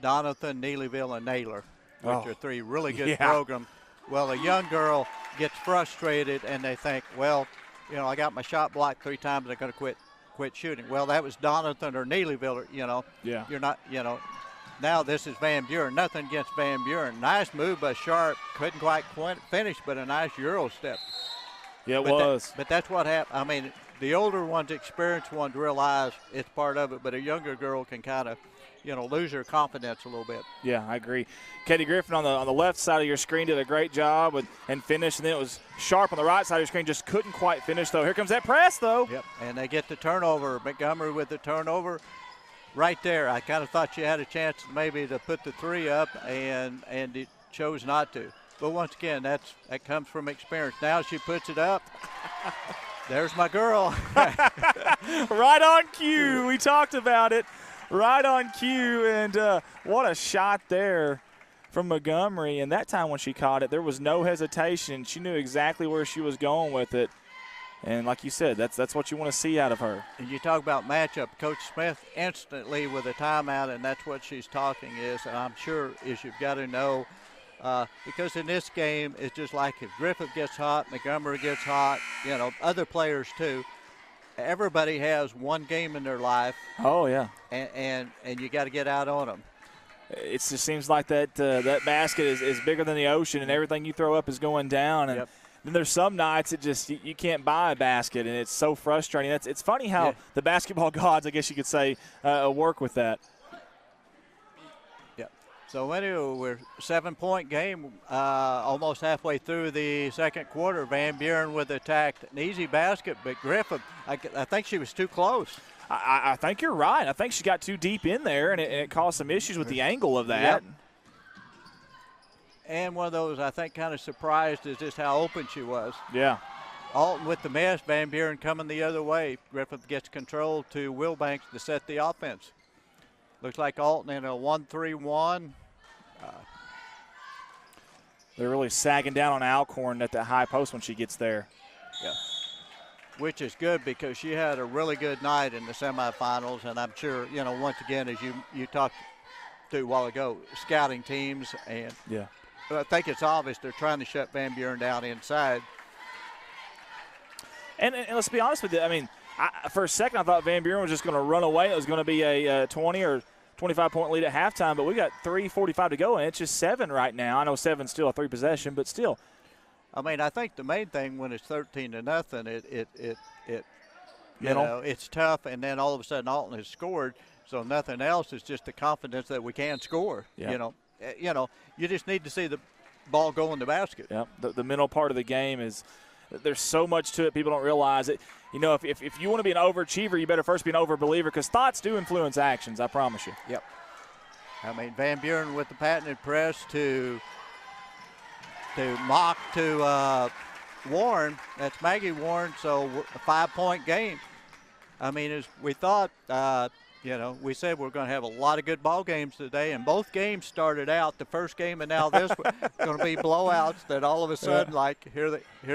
Donathan, Neelyville, and Naylor, which are three really good programs. Well, a young girl gets frustrated and they think, well, I got my shot blocked 3 times, I'm going to quit shooting. Well, that was Donathan or Neelyville, You're not, Now this is Van Buren. Nothing against Van Buren. Nice move by Sharp. Couldn't quite finish, but a nice Euro step. Yeah, it was. But that's what happened. The older ones, experienced ones, realize it's part of it, but a younger girl can kind of, lose her confidence a little bit. Yeah, I agree. Katie Griffin on the left side of your screen did a great job and finished, and then it was Sharp on the right side of your screen, just couldn't quite finish, though. Here comes that press, though. Yep, and they get the turnover. Montgomery with the turnover. Right there, I kind of thought she had a chance maybe to put the three up, and it chose not to. But once again, that comes from experience. Now she puts it up. There's my girl. Right on cue. We talked about it. Right on cue, and what a shot there from Montgomery. And that time when she caught it, there was no hesitation. She knew exactly where she was going with it. And like you said, that's what you want to see out of her. And you talk about matchup. Coach Smith instantly with a timeout, and that's what she's talking is. And I'm sure is you've got to know, because in this game, it's just like if Griffith gets hot, Montgomery gets hot, other players too. Everybody has one game in their life. Oh, yeah. And you got to get out on them. It just seems like that basket is bigger than the ocean, and everything you throw up is going down. And then there's some nights it just you can't buy a basket, and it's so frustrating. It's funny how the basketball gods, I guess you could say, work with that. Yeah. So anyway, we're 7-point game, almost halfway through the second quarter. Van Buren with attacked an easy basket, but Griffith, I think she was too close. I think you're right. I think she got too deep in there, and it caused some issues with the angle of that. Yep. And one of those, I think, kind of surprised is just how open she was. Yeah. Alton with the miss, Van Buren coming the other way. Griffith gets control to Wilbanks to set the offense. Looks like Alton in a 1-3-1. They're really sagging down on Alcorn at the high post when she gets there. Yeah. Which is good because she had a really good night in the semifinals, and I'm sure, once again, as you talked to a while ago, scouting teams, and I think it's obvious they're trying to shut Van Buren down inside. And let's be honest with you. For a second I thought Van Buren was just going to run away. It was going to be a 20 or 25-point lead at halftime, but we got 3:45 to go, and it's just 7 right now. I know 7's still a 3-possession, but still. I think the main thing when it's 13-0, it's tough, and then all of a sudden Alton has scored, so nothing else is just the confidence that we can score. Yeah. You just need to see the ball go in the basket. Yeah, the mental part of the game is there's so much to it. People don't realize it. If you want to be an overachiever, you better first be an overbeliever because thoughts do influence actions, I promise you. Yep. Van Buren with the patented press to mock to Warren. That's Maggie Warren, so a 5-point game. As we thought, you know, we said we're going to have a lot of good ball games today, and both games started out, the first game and now this one, going to be blowouts that all of a sudden, like, here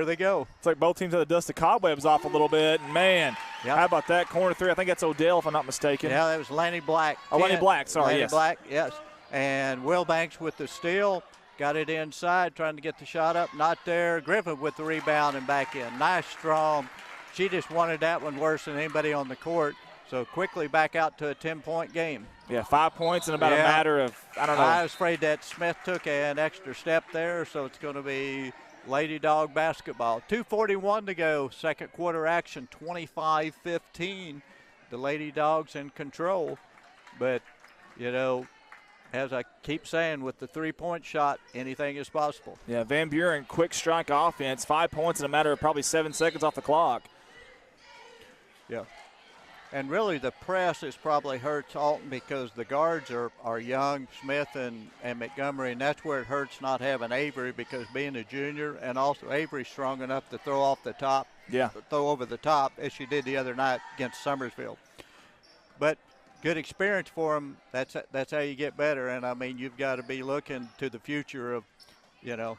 they go. It's like both teams had to dust the cobwebs off a little bit. And, man, how about that corner three? I think that's Odell, if I'm not mistaken. Yeah, that was Lanny Black. Oh, Lanny Black, sorry, Lanny Black, yes. And Will Banks with the steal. Got it inside, trying to get the shot up. Not there. Griffin with the rebound and back in. Nice, strong. She just wanted that one worse than anybody on the court. So quickly back out to a 10-point game. Yeah, 5 points in about a matter of, I don't know. I was afraid that Smith took an extra step there, so it's going to be Lady Dog basketball. 2:41 to go, second quarter action, 25-15. The Lady Dogs in control. But, you know, as I keep saying, with the three-point shot, anything is possible. Yeah, Van Buren, quick strike offense, 5 points in a matter of probably 7 seconds off the clock. Yeah. And really the press is probably hurts Alton because the guards are young, Smith and Montgomery, and that's where it hurts not having Avery because being a junior, and also Avery's strong enough to throw off the top, throw over the top as she did the other night against Summersville. But good experience for them. That's how you get better. And, I mean, you've got to be looking to the future of, you know.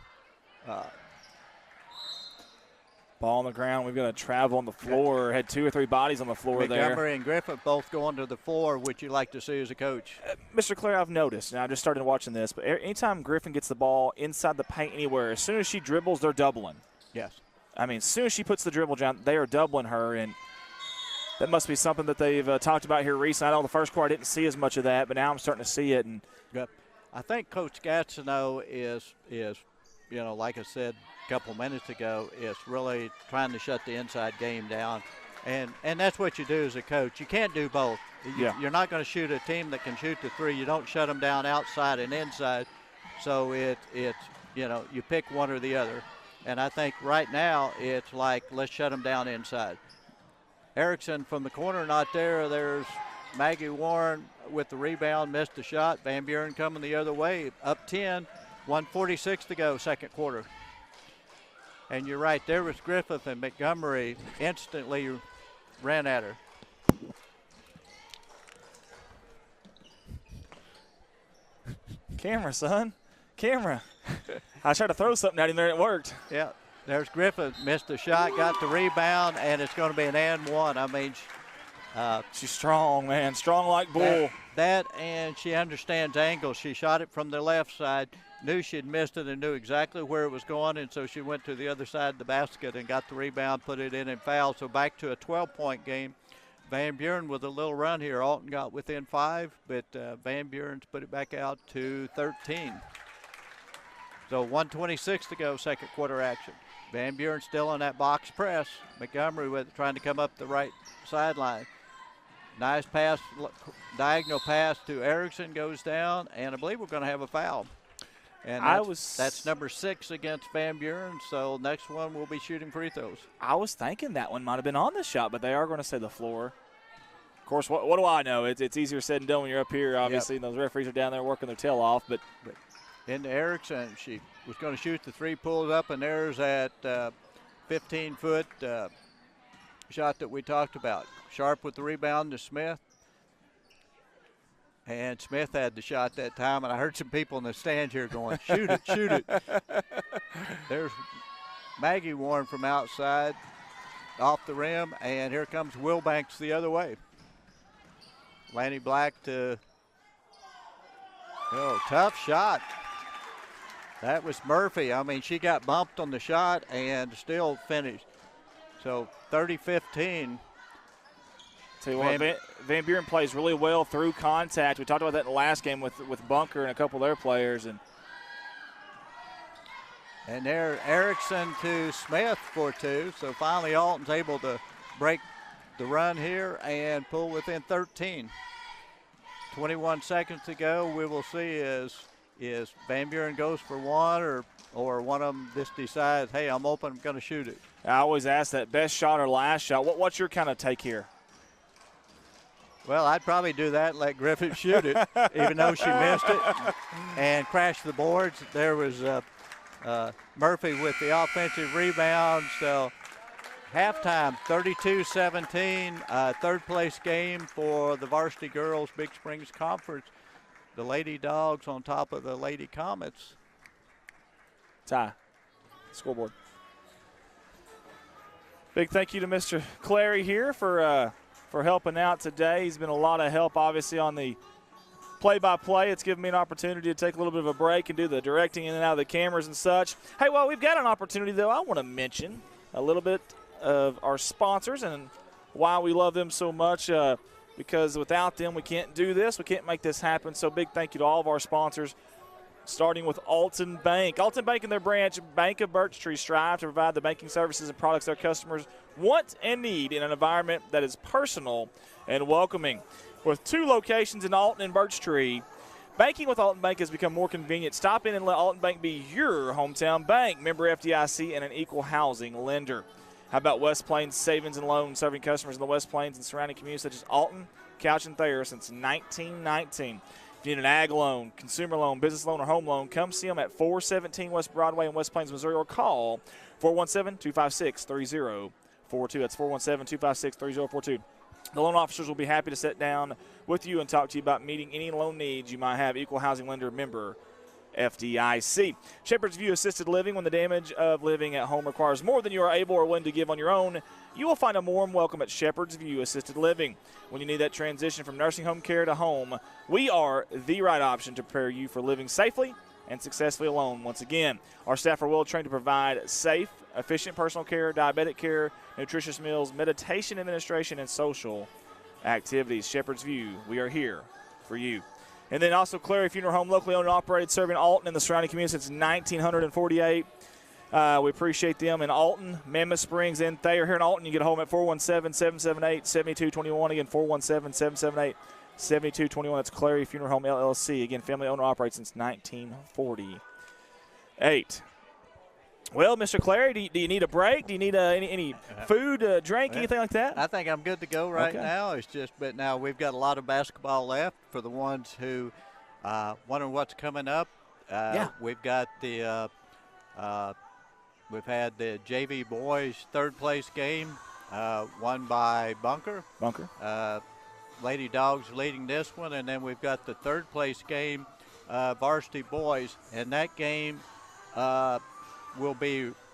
Ball on the ground. We've got to travel on the floor. Had 2 or 3 bodies on the floor there. Montgomery and Griffith both going to the floor, which you like to see as a coach. Mr. Clare, I've noticed, and I just started watching this, but anytime Griffin gets the ball inside the paint anywhere, as soon as she dribbles, they're doubling. Yes. I mean, as soon as she puts the dribble down, they are doubling her, and that must be something that they've talked about here recently. I know the first quarter I didn't see as much of that, but now I'm starting to see it. And I think Coach Gastineau is, you know, like I said a couple minutes ago, is really trying to shut the inside game down. And that's what you do as a coach. You can't do both. You're not going to shoot a team that can shoot the three. You don't shut them down outside and inside. So it's, you know, you pick one or the other. And I think right now it's like, let's shut them down inside. Erickson from the corner, not there. There's Maggie Warren with the rebound, missed the shot. Van Buren coming the other way, up 10, 1:46 to go, second quarter. And you're right, there was Griffith, and Montgomery instantly ran at her. Camera, son. Camera. I tried to throw something at him there and it worked. Yeah. There's Griffith, missed the shot, got the rebound, and it's going to be an and one. I mean, she's strong, man. Strong like bull. That and she understands angles. She shot it from the left side, knew she'd missed it and knew exactly where it was going, and so she went to the other side of the basket and got the rebound, put it in and fouled. So back to a 12-point game. Van Buren with a little run here. Alton got within 5, but Van Buren's put it back out to 13. So 1:26 to go, second quarter action. Van Buren still on that box press. Montgomery trying to come up the right sideline. Nice pass, diagonal pass to Erickson, goes down, and I believe we're going to have a foul. And that's number 6 against Van Buren, so next one we'll be shooting free throws. I was thinking that one might have been on the shot, but they are going to say the floor. Of course, what do I know? It's easier said than done when you're up here, obviously, and those referees are down there working their tail off. But into Erickson, she was going to shoot the three, pulled up, and there's that 15-foot shot that we talked about. Sharp with the rebound to Smith. And Smith had the shot that time, and I heard some people in the stands here going, shoot it, shoot it. There's Maggie Warren from outside, off the rim, and here comes Will Banks the other way. Lanny Black to, tough shot. That was Murphy. I mean, she got bumped on the shot and still finished. So 30-15. Tell you what, Van Buren plays really well through contact. We talked about that in the last game with Bunker and a couple of their players. And there, Erickson to Smith for 2. So finally Alton's able to break the run here and pull within 13. 21 seconds to go. We will see is Van Buren goes for one or one of them just decides, hey, I'm open, I'm going to shoot it. I always ask that, best shot or last shot. What's your kind of take here? Well, I'd probably do that and let Griffith shoot it, even though she missed it and crashed the boards. There was Murphy with the offensive rebound. So halftime, 32-17, third place game for the Varsity Girls Big Springs Conference. The Lady Dogs on top of the Lady Comets. Tie. Scoreboard. Big thank you to Mr. Clary here for helping out today. He's been a lot of help, obviously, on the play-by-play. It's given me an opportunity to take a little bit of a break and do the directing in and out of the cameras and such. Hey, well, we've got an opportunity, though. I want to mention a little bit of our sponsors and why we love them so much, because without them, we can't do this. We can't make this happen. So big thank you to all of our sponsors, starting with Alton Bank. Alton Bank and their branch, Bank of Birch Tree, strive to provide the banking services and products their customers want and need in an environment that is personal and welcoming. With 2 locations in Alton and Birch Tree, banking with Alton Bank has become more convenient. Stop in and let Alton Bank be your hometown bank, member FDIC, and an equal housing lender. How about West Plains Savings and Loans, serving customers in the West Plains and surrounding communities such as Alton, Couch, and Thayer since 1919. If you need an ag loan, consumer loan, business loan, or home loan, come see them at 417 West Broadway in West Plains, Missouri, or call 417-256-3042. That's 417-256-3042. The loan officers will be happy to sit down with you and talk to you about meeting any loan needs you might have. Equal housing lender, member FDIC. Shepherd's View Assisted Living. When the damage of living at home requires more than you are able or willing to give on your own, you will find a warm welcome at Shepherd's View Assisted Living. When you need that transition from nursing home care to home, we are the right option to prepare you for living safely and successfully alone. Once again, our staff are well trained to provide safe, efficient personal care, diabetic care, nutritious meals, meditation administration, and social activities. Shepherd's View, we are here for you. And then also Clary Funeral Home, locally owned and operated, serving Alton and the surrounding community since 1948. We appreciate them in Alton, Mammoth Springs, and Thayer. Here in Alton, you get home at 417-778-7221. Again, 417-778-7221. That's Clary Funeral Home, LLC. Again, family owner operated since 1948. Well, Mr. Clary, do you need a break? Do you need any food, drink, anything like that? I think I'm good to go right now. It's just, but now we've got a lot of basketball left for the ones who wonder what's coming up. We've got the we've had the JV boys third place game won by Bunker. Lady Dogs leading this one, and then we've got the third place game, Varsity boys, and that game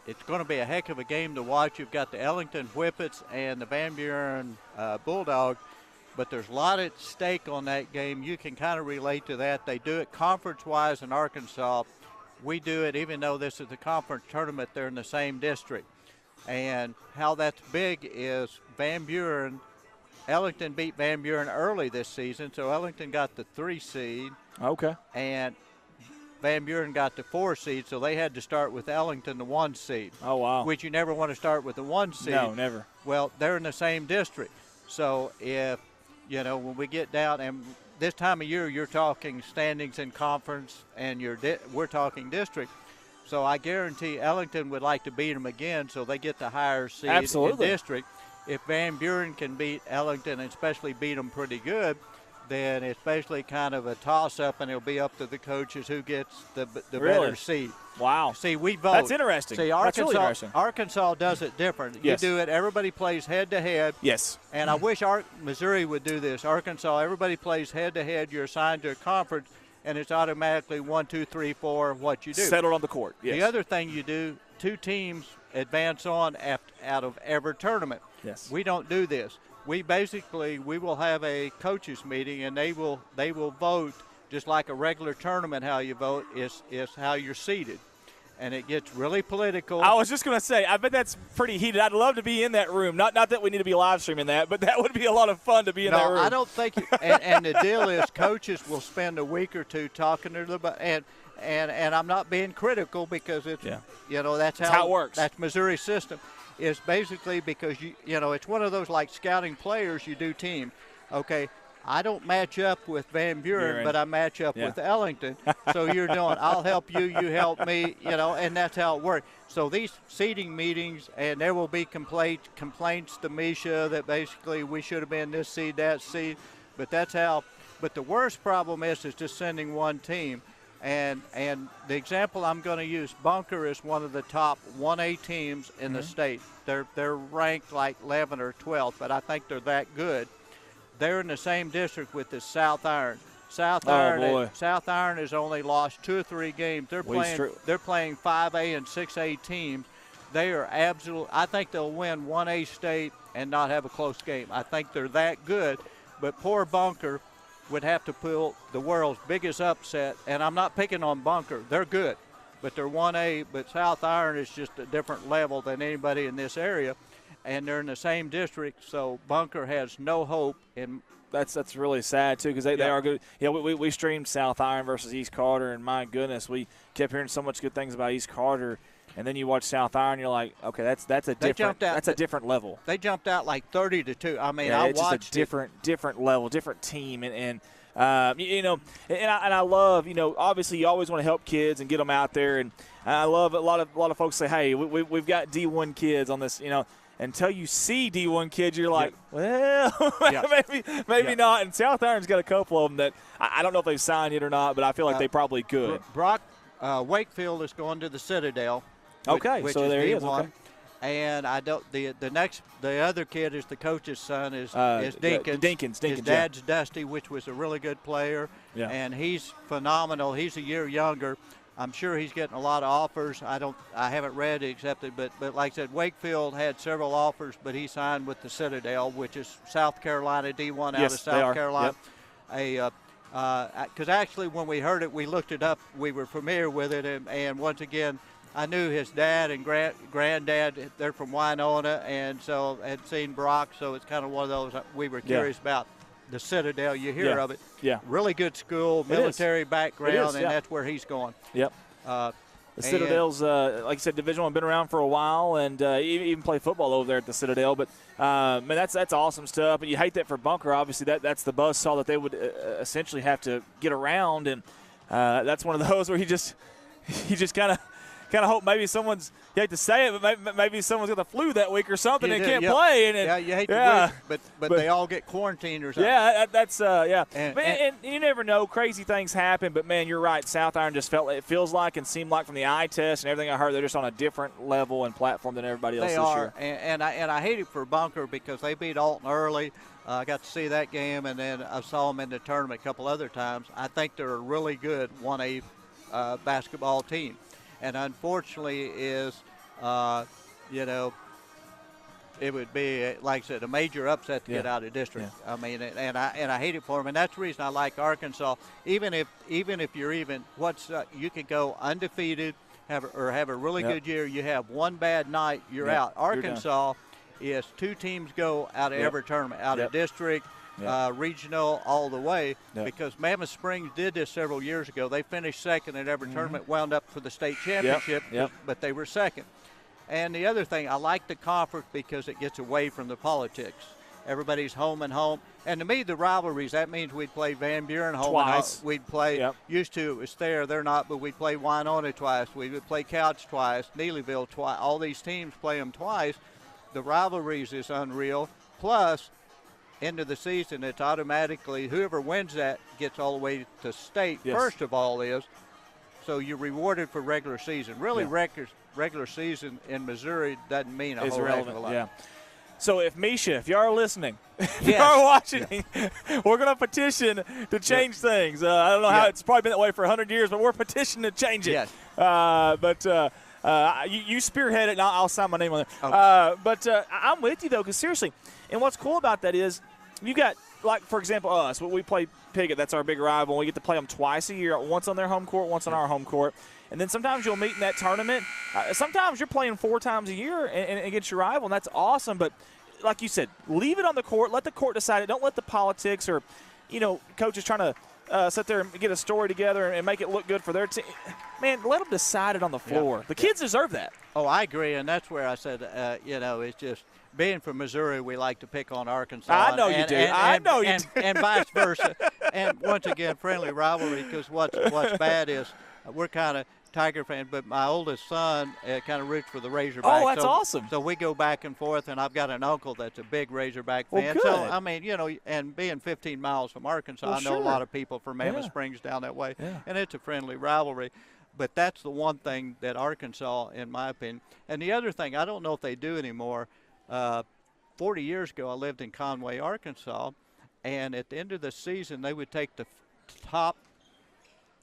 it's going to be a heck of a game to watch. You've got the Ellington Whippets and the Van Buren Bulldogs, but there's a lot at stake on that game. You can kind of relate to that. They do it conference-wise in Arkansas. We do it, even though this is the conference tournament, they're in the same district. And how that's big is Ellington beat Van Buren early this season, so Ellington got the 3 seed. Okay. And Van Buren got the 4 seed, so they had to start with Ellington, the 1 seed. Oh, wow. Which you never want to start with the 1 seed. No, never. Well, they're in the same district. So if, when we get down, and this time of year you're talking standings in conference, and we're talking district. So I guarantee Ellington would like to beat them again, so they get the higher seed in district. If Van Buren can beat Ellington, and especially beat them pretty good, then it's basically kind of a toss-up, and it'll be up to the coaches who gets the better seed. Wow. See, we vote. That's interesting. See, That's really interesting. Arkansas does it different. Yes. You do it, everybody plays head-to-head. Yes. And I wish Missouri would do this. Arkansas, everybody plays head-to-head. You're assigned to a conference, and it's automatically 1, 2, 3, 4 what you do. Settled on the court, yes. The other thing you do, 2 teams advance on out of every tournament. Yes. We don't do this. We will have a coaches meeting, and they will vote just like a regular tournament. How you vote is how you're seated, and it gets really political. I was just going to say, I bet that's pretty heated. I'd love to be in that room. Not that we need to be live streaming that, but that would be a lot of fun to be in that room. No, I don't think. And the deal is, coaches will spend a week or 2 talking to them, and I'm not being critical because it's that's how it works. That's Missouri's system. Is basically because it's one of those like scouting players. You do team. Okay, I don't match up with Van Buren, but I match up with Ellington. So you're doing, I'll help you, you help me, and that's how it works. So these seating meetings, and there will be complaints to Misha that basically we should have been this seed, that seed, but that's how. But the worst problem is just sending one team. And the example I'm going to use, Bunker is one of the top 1A teams in the state. They're ranked like 11th or 12th, but I think they're that good. They're in the same district with the South Iron. South Iron has only lost 2 or 3 games. They're playing 5A and 6A teams. They are absolute. I think they'll win 1A state and not have a close game. I think they're that good. But poor Bunker would have to pull the world's biggest upset. And I'm not picking on Bunker. They're good, but they're 1A. But South Iron is just a different level than anybody in this area, and they're in the same district. So Bunker has no hope. And that's really sad too, because they are good. Yeah, we streamed South Iron versus East Carter, and my goodness, we kept hearing so much good things about East Carter. And then you watch South Iron, you're like, okay, that's a different level. They jumped out like 30-2. I mean, I watched just a different level, different team, and I love, obviously you always want to help kids and get them out there, and I love a lot of folks say, hey, we've got D1 kids on this, Until you see D1 kids, you're like, well, maybe not. And South Iron's got a couple of them that I don't know if they've signed yet or not, but I feel like they probably could. Brock Wakefield is going to the Citadel. Which so is there D1. he is. Okay. And the other kid is the coach's son is Dinkins. His dad's Dusty, which was a really good player, and he's phenomenal. He's a year younger. I'm sure he's getting a lot of offers. I haven't read it accepted, but like I said, Wakefield had several offers, but he signed with the Citadel, which is South Carolina D1 out of South Carolina. Yep. Because actually when we heard it, we looked it up. We were familiar with it, and once again, I knew his dad and granddad. They're from Winona, and so had seen Brock. So it's kind of one of those we were curious about. The Citadel, you hear of it. Yeah. Really good school, military background, and that's where he's going. Yep. The Citadel's, like I said, Division I, been around for a while, and even play football over there at the Citadel. But man, that's awesome stuff. But you hate that for Bunker. Obviously, that's the buzzsaw that they would essentially have to get around, and that's one of those where you just kind of hope maybe someone's, you hate to say it, but maybe someone's got the flu that week or something and can't play. And you hate to wait, but they all get quarantined or something. Yeah, that's and you never know. Crazy things happen, but man, you're right. South Iron just feels like and seemed like from the eye test and everything I heard, they're just on a different level and platform than everybody else this year. And I hate it for Bunker because they beat Alton early. I got to see that game, and then I saw them in the tournament a couple other times. I think they're a really good 1A basketball team. And unfortunately it would be, like I said, a major upset to get out of district. Yeah. I mean, and I hate it for them. And that's the reason I like Arkansas. Even if you're you could go undefeated, have a really good year. You have one bad night, you're out. Arkansas is 2 teams go out of every tournament, out of district. Regional all the way, because Mammoth Springs did this several years ago. They finished second at every tournament, wound up for the state championship, but they were second. And the other thing, I like the conference because it gets away from the politics. Everybody's home and home. And to me, the rivalries, that means we'd play Van Buren home twice. And home. We'd play, used to, it was they're not, but we'd play Winona twice. We would play Couch twice, Neelyville twice. All these teams play them twice. The rivalries is unreal. Plus, end of the season, it's automatically whoever wins that gets all the way to state. First of all so you're rewarded for regular season. Really, regular season in Missouri doesn't mean a whole heck of a lot. Yeah. So if y'all are listening, if y'all are watching, we're going to petition to change things. I don't know how it's probably been that way for 100 years, but we're petitioning to change it. Yes. You spearhead it, and I'll sign my name on it. Okay. I'm with you, though, because seriously, and what's cool about that is you got, like, for example, us. We play Piggott. That's our big rival. And we get to play them twice a year, once on their home court, once on our home court. And then sometimes you'll meet in that tournament. Sometimes you're playing 4 times a year and against your rival, and that's awesome. But like you said, leave it on the court. Let the court decide it. Don't let the politics or, coaches trying to sit there and get a story together and make it look good for their team. Man, let them decide it on the floor. The kids deserve that. Oh, I agree, and that's where I said, it's just being from Missouri, we like to pick on Arkansas. I know you do. I know you do. And vice versa. And once again, friendly rivalry, because what's bad is we're kind of Tiger fan, but my oldest son kind of roots for the Razorbacks. Oh, that's awesome. So we go back and forth, and I've got an uncle that's a big Razorback Well, fan. good. So, I mean, and being 15 miles from Arkansas, Well, I know sure. a lot of people from Mammoth Yeah. Springs down that way, Yeah. and it's a friendly rivalry. But that's the one thing that Arkansas, in my opinion. And the other thing, I don't know if they do anymore. 40 years ago, I lived in Conway, Arkansas, and at the end of the season, they would take the top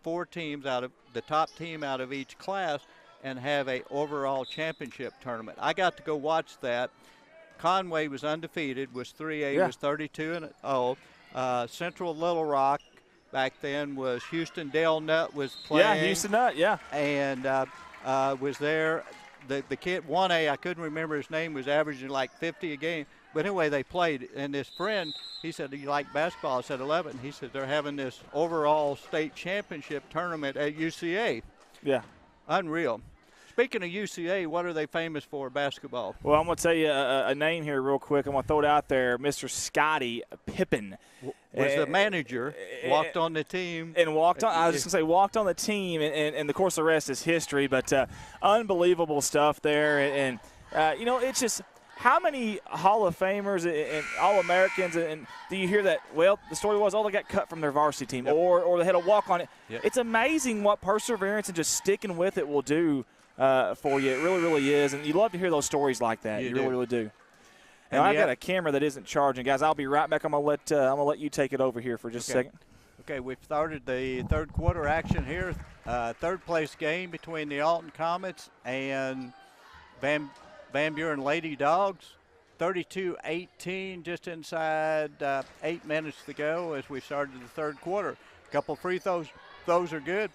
top team out of each class and have a overall championship tournament. I got to go watch that. Conway was undefeated, was 3A, Yeah. was 32-0. Central Little Rock back then was Houston Dale Nutt was playing. Yeah, Houston Nutt, yeah. And was there. The kid, 1A, I couldn't remember his name, was averaging like 50 a game. But anyway, they played, and this friend, he said, "Do you like basketball?" I said, 11. He said, "They're having this overall state championship tournament at UCA." Yeah. Unreal. Speaking of UCA, what are they famous for, basketball? Well, I'm going to tell you a name here real quick. I'm going to throw it out there. Mr. Scotty Pippen. Was the manager, walked on the team. And walked on, I was just going to say, walked on the team, and of course the rest is history, but unbelievable stuff there. And it's just how many Hall of Famers and All-Americans, and do you hear that, well, the story was, they got cut from their varsity team, Yep. or they had a walk on it. Yep. It's amazing what perseverance and just sticking with it will do for you. It really, really is, and you love to hear those stories like that. You really, really do. Now, I've got a camera that isn't charging. Guys, I'll be right back. I'm going to let you take it over here for just a second. Okay, we've started the third quarter action here. Third place game between the Alton Comets and Van Buren Lady Dogs. 32-18, just inside 8 minutes to go as we started the third quarter. A couple free throws. Those are good.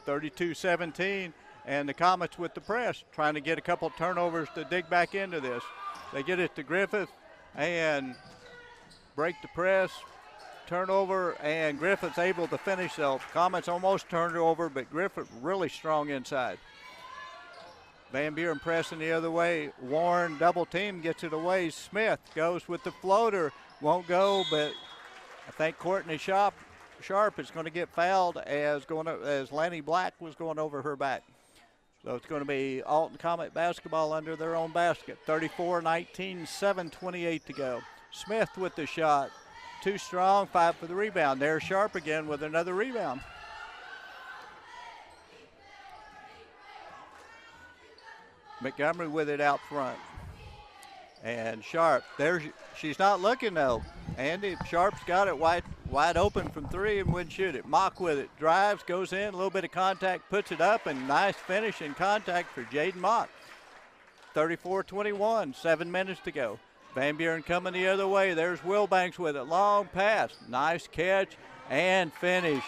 32-17. And the Comets with the press, trying to get a couple turnovers to dig back into this. They get it to Griffith and break the press, turnover, and Griffith's able to finish. So Comets almost turned it over, but Griffith really strong inside. Van Buren pressing the other way. Warren double team gets it away. Smith goes with the floater. Won't go, but I think Courtney Sharp is going to get fouled as Lanny Black was going over her back. So it's going to be Alton Comet basketball under their own basket. 34-19, 7:28 to go. Smith with the shot. Too strong, 5 for the rebound. There's Sharp again with another rebound. Montgomery with it out front. And Sharp, she's not looking though. Andy, Sharp's got it wide open from 3 and wouldn't shoot it. Mock with it, drives, goes in, a little bit of contact, puts it up, and nice finish in contact for Jaden Mock. 34-21, 7 minutes to go. Van Buren coming the other way. There's Wilbanks with it, long pass, nice catch and finish.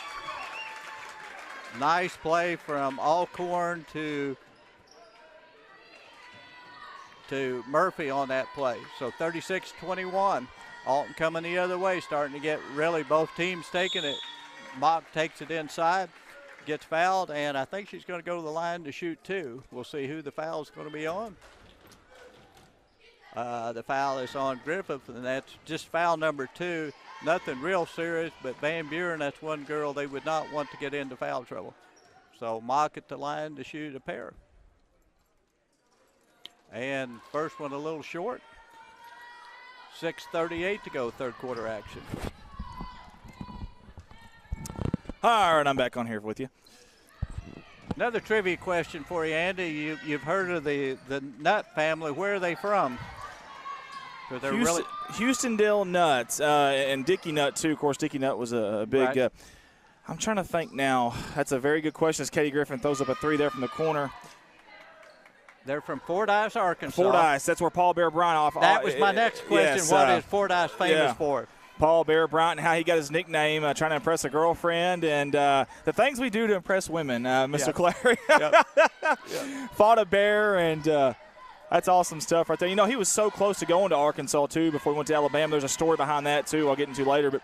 Nice play from Alcorn to Murphy on that play. So 36-21. Alton coming the other way, starting to get really both teams taking it. Mock takes it inside, gets fouled, and I think she's going to go to the line to shoot 2. We'll see who the foul is going to be on. The foul is on Griffith, and that's just foul number 2. Nothing real serious, but Van Buren, that's one girl they would not want to get into foul trouble. So Mock at the line to shoot a pair. And first one a little short. 6:38 to go, third quarter action. All right, I'm back on here with you. Another trivia question for you, Andy. You've heard of the Nutt family. Where are they from? They're Houstondale Nuts and Dickie Nutt, too. Of course, Dickie Nutt was a big right. I'm trying to think now. That's a very good question as Katie Griffin throws up a 3 there from the corner. They're from Fordyce, Arkansas. Fordyce, that's where Paul Bear Bryant off. That was my next question. Yes, what is Fordyce famous for? Paul Bear Bryant and how he got his nickname, trying to impress a girlfriend, and the things we do to impress women, Mr. Clary. Fought a bear, and that's awesome stuff right there. You know, he was so close to going to Arkansas, too, before he went to Alabama. There's a story behind that, too, I'll get into later, but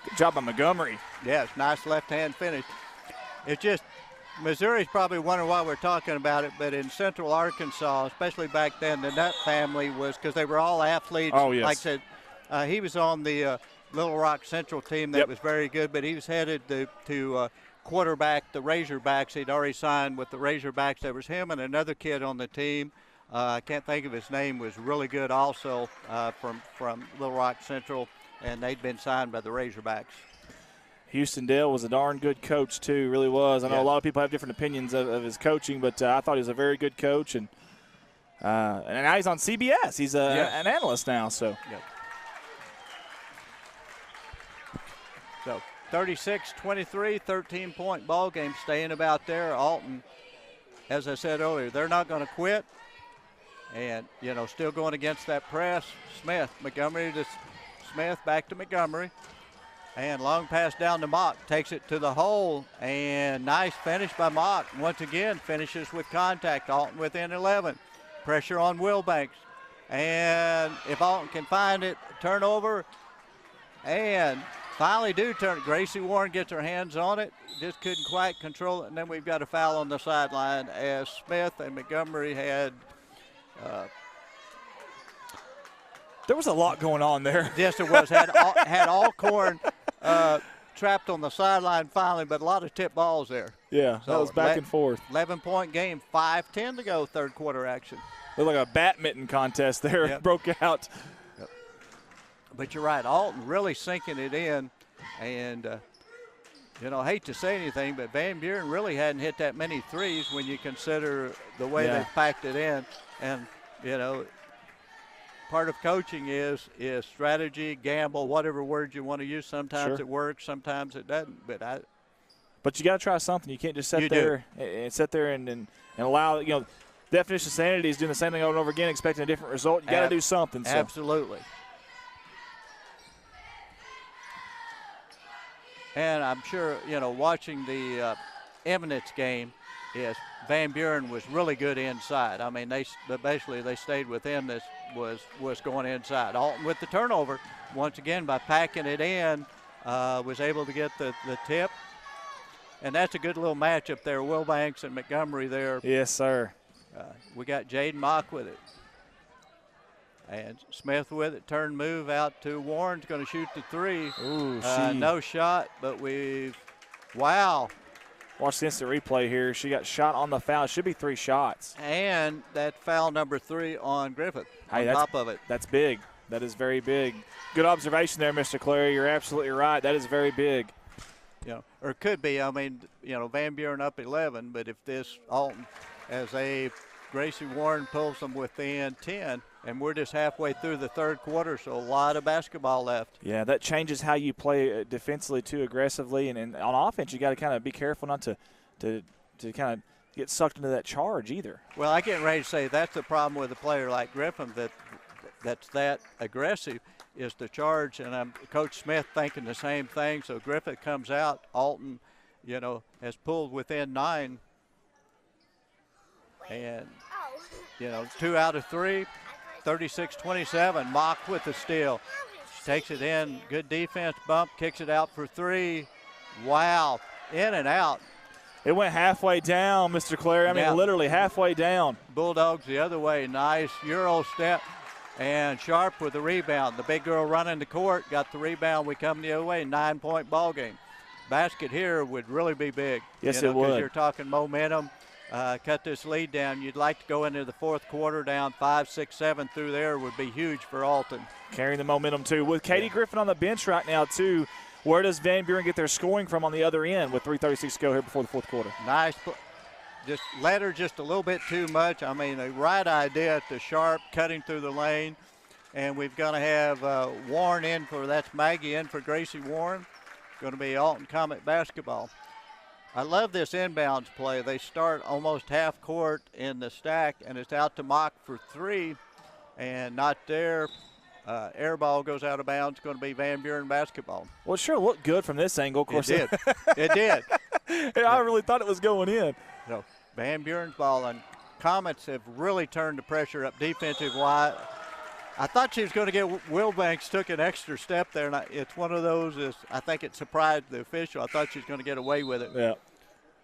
good job by Montgomery. Yes, nice left-hand finish. It's just Missouri's probably wondering why we're talking about it, but in central Arkansas, especially back then, the Nutt family was, because they were all athletes. Oh, yes. Like I said, he was on the Little Rock Central team that was very good, but he was headed to quarterback, the Razorbacks. He'd already signed with the Razorbacks. There was him and another kid on the team. I can't think of his name. Was really good also from Little Rock Central, and they'd been signed by the Razorbacks. Houston Dale was a darn good coach, too, really was. I know a lot of people have different opinions of his coaching, but I thought he was a very good coach. And now he's on CBS. He's an analyst now. So, So 36-23, 13-point ball game, staying about there. Alton, as I said earlier, they're not going to quit. And, still going against that press. Montgomery to Smith, back to Montgomery. And long pass down to Mock, takes it to the hole, and nice finish by Mock. Once again, finishes with contact. Alton within 11. Pressure on Wilbanks. And if Alton can find it, turnover. And finally do turn it. Gracie Warren gets her hands on it. Just couldn't quite control it. And then we've got a foul on the sideline as Smith and Montgomery had there was a lot going on there. Yes, it was. Had Alcorn trapped on the sideline finally, but a lot of tip balls there. Yeah, so that was back and forth. 11-point game, 5:10 to go, third quarter action. Looked like a badminton contest there. Yep. Broke out. Yep. But you're right, Alton really sinking it in. And, I hate to say anything, but Van Buren really hadn't hit that many threes when you consider the way they packed it in. And, part of coaching is strategy, gamble, whatever word you want to use. Sometimes it works, sometimes it doesn't. But you got to try something. You can't just sit there and allow, definition of sanity is doing the same thing over and over again, expecting a different result. You got to do something. So. Absolutely. And I'm sure, watching the Eminence game, Van Buren was really good inside. I mean, they stayed within this was going inside. Alton with the turnover, once again by packing it in, was able to get the tip. And that's a good little matchup there, Wilbanks and Montgomery there. Yes, sir. We got Jaden Mock with it. And Smith with it, turn move out to Warren's going to shoot the three. Ooh, no shot, but wow. Watch the instant replay here. She got shot on the foul. It should be 3 shots. And that foul number 3 on Griffith on top of it. That's big. That is very big. Good observation there, Mr. Clary. You're absolutely right. That is very big. Or it could be. I mean, Van Buren up 11, but if this Alton, Gracie Warren pulls them within 10, and we're just halfway through the third quarter, so a lot of basketball left. Yeah, that changes how you play defensively too aggressively, and on offense you got to kind of be careful not to kind of get sucked into that charge either. Well, I get ready to say that's the problem with a player like Griffin that's that aggressive is the charge, and Coach Smith thinking the same thing. So Griffith comes out, Alton, has pulled within 9. And, 2 out of 3, 36-27. Mock with the steal. Takes it in. Good defense. Bump. Kicks it out for 3. Wow. In and out. It went halfway down, Mr. Clary. I mean, literally halfway down. Bulldogs the other way. Nice Euro step. And Sharp with the rebound. The big girl running the court. Got the rebound. We come the other way. 9-point ball game. Basket here would really be big. Yes, it would. Because you're talking momentum. Cut this lead down. You'd like to go into the fourth quarter down 5, 6, 7 through there would be huge for Alton. Carrying the momentum, too. With Katie Griffin on the bench right now, too, where does Van Buren get their scoring from on the other end with 3:36 to go here before the fourth quarter? Nice. Just let her just a little bit too much. I mean, the right idea at the Sharp, cutting through the lane. And we're going to have Warren in that's Maggie in for Gracie Warren. Going to be Alton Comet basketball. I love this inbounds play. They start almost half court in the stack, and it's out to Mock for 3, and not there. Air ball goes out of bounds. Going to be Van Buren basketball. Well, it sure looked good from this angle. Of course, it did. It did. I really thought it was going in. So Van Buren's ball, and Comets have really turned the pressure up defensive-wise. I thought she was going to get Wilbanks took an extra step there, and it's one of those. I think it surprised the official. I thought she was going to get away with it. Yeah.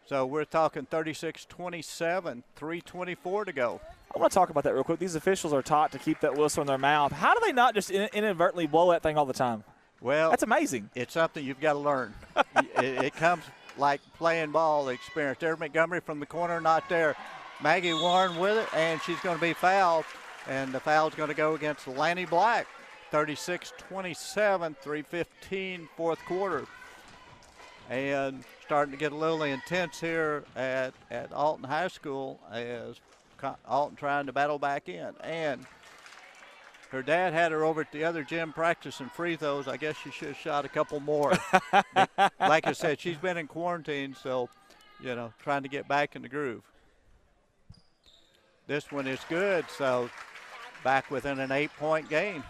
So we're talking 36-27, 3:24 to go. I want to talk about that real quick. These officials are taught to keep that whistle in their mouth. How do they not just inadvertently blow that thing all the time? Well, that's amazing. It's something you've got to learn. it comes like playing ball experience. There's Montgomery from the corner, not there. Maggie Warren with it, and she's going to be fouled. And the foul's going to go against Lanny Black. 36-27, 3:15 fourth quarter. And starting to get a little intense here at Alton High School as Alton trying to battle back in. And her dad had her over at the other gym practicing free throws. I guess she should have shot a couple more. Like I said, she's been in quarantine, so, trying to get back in the groove. This one is good, so back within an 8-point game.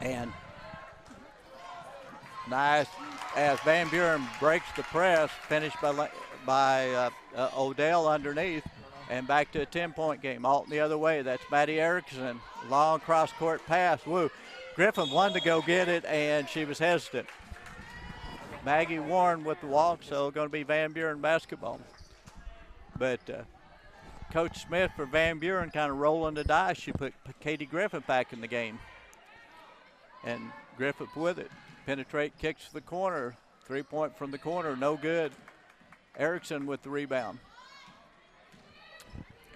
And nice as Van Buren breaks the press, finished by Odell underneath, and back to a 10-point game. Alton the other way. That's Maddie Erickson. Long cross-court pass. Woo. Griffin wanted to go get it, and she was hesitant. Maggie Warren with the walk, so going to be Van Buren basketball. But Coach Smith for Van Buren kind of rolling the dice. She put Katie Griffith back in the game. And Griffith with it. Penetrate, kicks to the corner. 3-point from the corner, no good. Erickson with the rebound.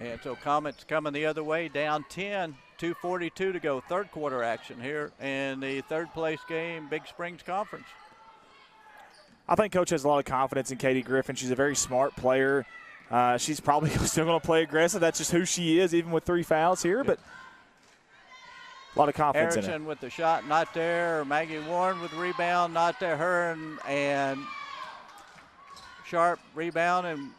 And so Comet's coming the other way, down 10, 2:42 to go. Third quarter action here in the third place game, Big Springs Conference. I think Coach has a lot of confidence in Katie Griffin. She's a very smart player. She's probably still going to play aggressive. That's just who she is, even with 3 fouls here. Yep. But a lot of confidence Erickson in it. With the shot, not there. Maggie Warren with the rebound, not there. Her and Sharp rebound, and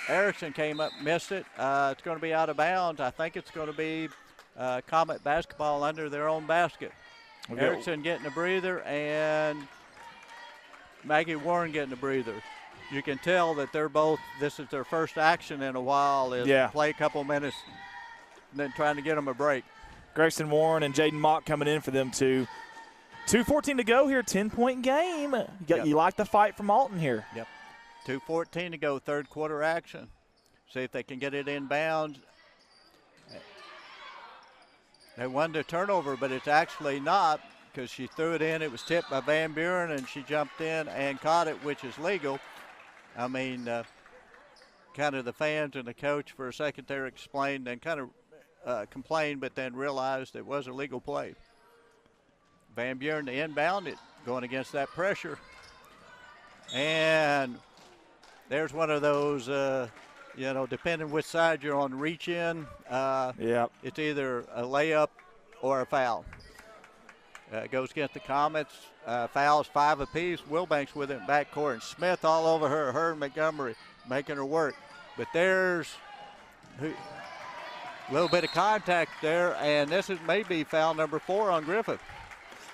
Erickson came up, missed it. It's going to be out of bounds. I think it's going to be Comet basketball under their own basket. Okay. Erickson getting a breather, and Maggie Warren getting a breather. You can tell that they're both, this is their first action in a while, is play a couple minutes and then trying to get them a break. Grayson Warren and Jaden Mock coming in for them too. 2:14 to go here, 10-point game. You like the fight from Alton here. Yep. 2:14 to go, third quarter action. See if they can get it inbounds. They won the turnover, but it's actually not because she threw it in. It was tipped by Van Buren, and she jumped in and caught it, which is legal. I mean, kind of the fans and the coach for a second there explained and kind of complained, but then realized it was a legal play. Van Buren to inbound it, going against that pressure. And there's one of those, depending which side you're on, reach in. It's either a layup or a foul. Goes against the Comets. Fouls 5 apiece. Wilbanks with it in backcourt. And Smith all over her. Her and Montgomery making her work. But there's a little bit of contact there, and this is maybe foul number 4 on Griffith.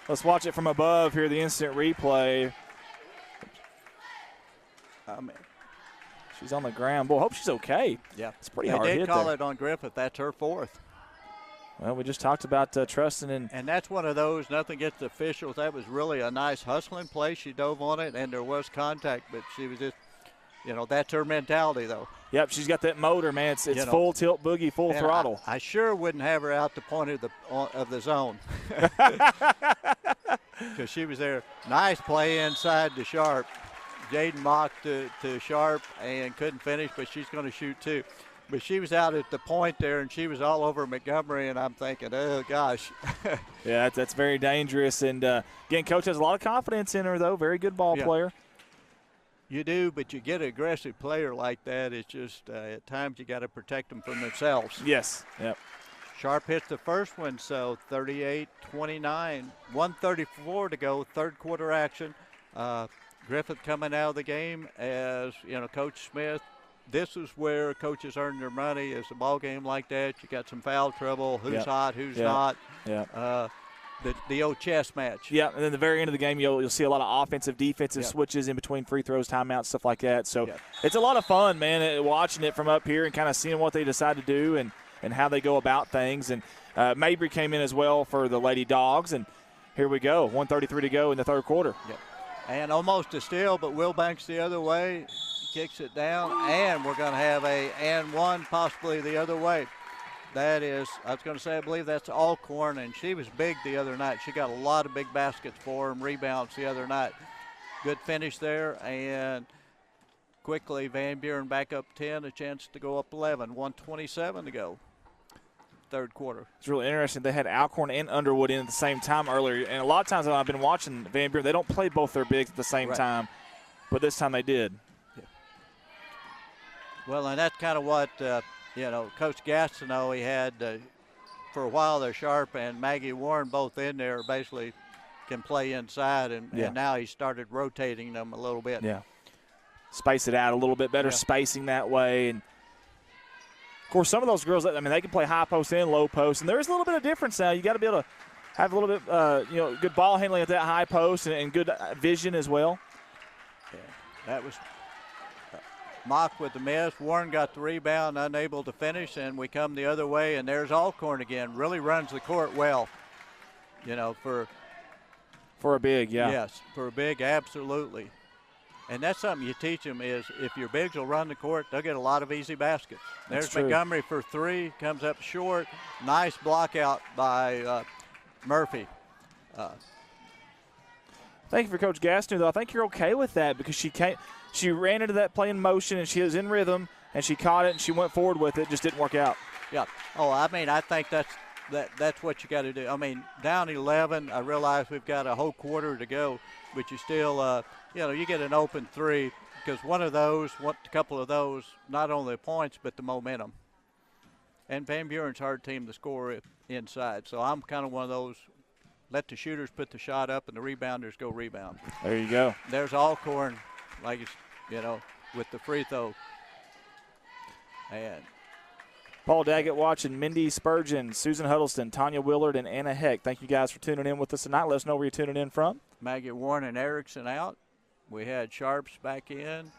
Let's watch it from above here, the instant replay. She's on the ground. Boy, I hope she's okay. Yeah. It's pretty hard hit there. They did call it on Griffith. That's her 4th. Well, we just talked about trusting in. And that's one of those, nothing against the officials. That was really a nice hustling play. She dove on it, and there was contact, but she was just, that's her mentality, though. Yep, she's got that motor, man. It's full tilt boogie, full throttle. I sure wouldn't have her out the point of the zone. Because she was there. Nice play inside to Sharp. Jaden Mock to Sharp and couldn't finish, but she's going to shoot too. But she was out at the point there, and she was all over Montgomery, and I'm thinking, oh, gosh. Yeah, that's very dangerous. And, again, Coach has a lot of confidence in her, though. Very good ball player. You do, but you get an aggressive player like that, it's just at times you got to protect them from themselves. Yes. Yep. Sharp hits the first one, so 38-29. 1:34 to go, third quarter action. Griffith coming out of the game as, Coach Smith. This is where coaches earn their money. Is a ball game like that, you got some foul trouble. Who's hot, who's not. Yeah. The old chess match. Yeah, and then the very end of the game, you'll see a lot of offensive, defensive switches in between free throws, timeouts, stuff like that. So it's a lot of fun, man, watching it from up here and kind of seeing what they decide to do and how they go about things. And Mabry came in as well for the Lady Dogs, and here we go, 1:33 to go in the third quarter. Yep. And almost a steal, but Wilbanks the other way, kicks it down, and we're going to have a and one possibly the other way. That is, I was going to say, I believe that's Alcorn, and she was big the other night. She got a lot of big baskets for them, rebounds the other night. Good finish there, and quickly Van Buren back up 10, a chance to go up 11, 1:27 to go. Third quarter. It's really interesting. They had Alcorn and Underwood in at the same time earlier, and a lot of times when I've been watching Van Buren, they don't play both their bigs at the same time, but this time they did. Yeah. Well, and that's kind of what Coach Gastineau, he had for a while. They're Sharp and Maggie Warren both in there, basically can play inside, and now he started rotating them a little bit. Yeah, space it out a little bit better, spacing that way. And of course, some of those girls, I mean, they can play high post and low post, and there's a little bit of difference now. You got to be able to have a little bit, good ball handling at that high post and good vision as well. Yeah, that was Mock with the miss. Warren got the rebound, unable to finish, and we come the other way, and there's Alcorn again. Really runs the court well, for a big, yeah. Yes, for a big, absolutely. And that's something you teach them is if your bigs will run the court, they'll get a lot of easy baskets. There's Montgomery for three, comes up short. Nice block out by Murphy. Thank you for Coach Gastineau, though. I think you're okay with that because she ran into that play in motion, and she was in rhythm, and she caught it, and she went forward with it. Just didn't work out. Yeah. Oh, I mean, I think that's what you got to do. I mean, down 11, I realize we've got a whole quarter to go, but you still, you get an open three because a couple of those, not only the points but the momentum. And Van Buren's hard team to score inside, so I'm kind of one of those. Let the shooters put the shot up and the rebounders go rebound. There you go. There's Alcorn, with the free throw. And Paul Daggett watching, Mindy Spurgeon, Susan Huddleston, Tanya Willard, and Anna Heck. Thank you guys for tuning in with us tonight. Let us know where you're tuning in from. Maggie Warren and Erickson out. We had Sharps back in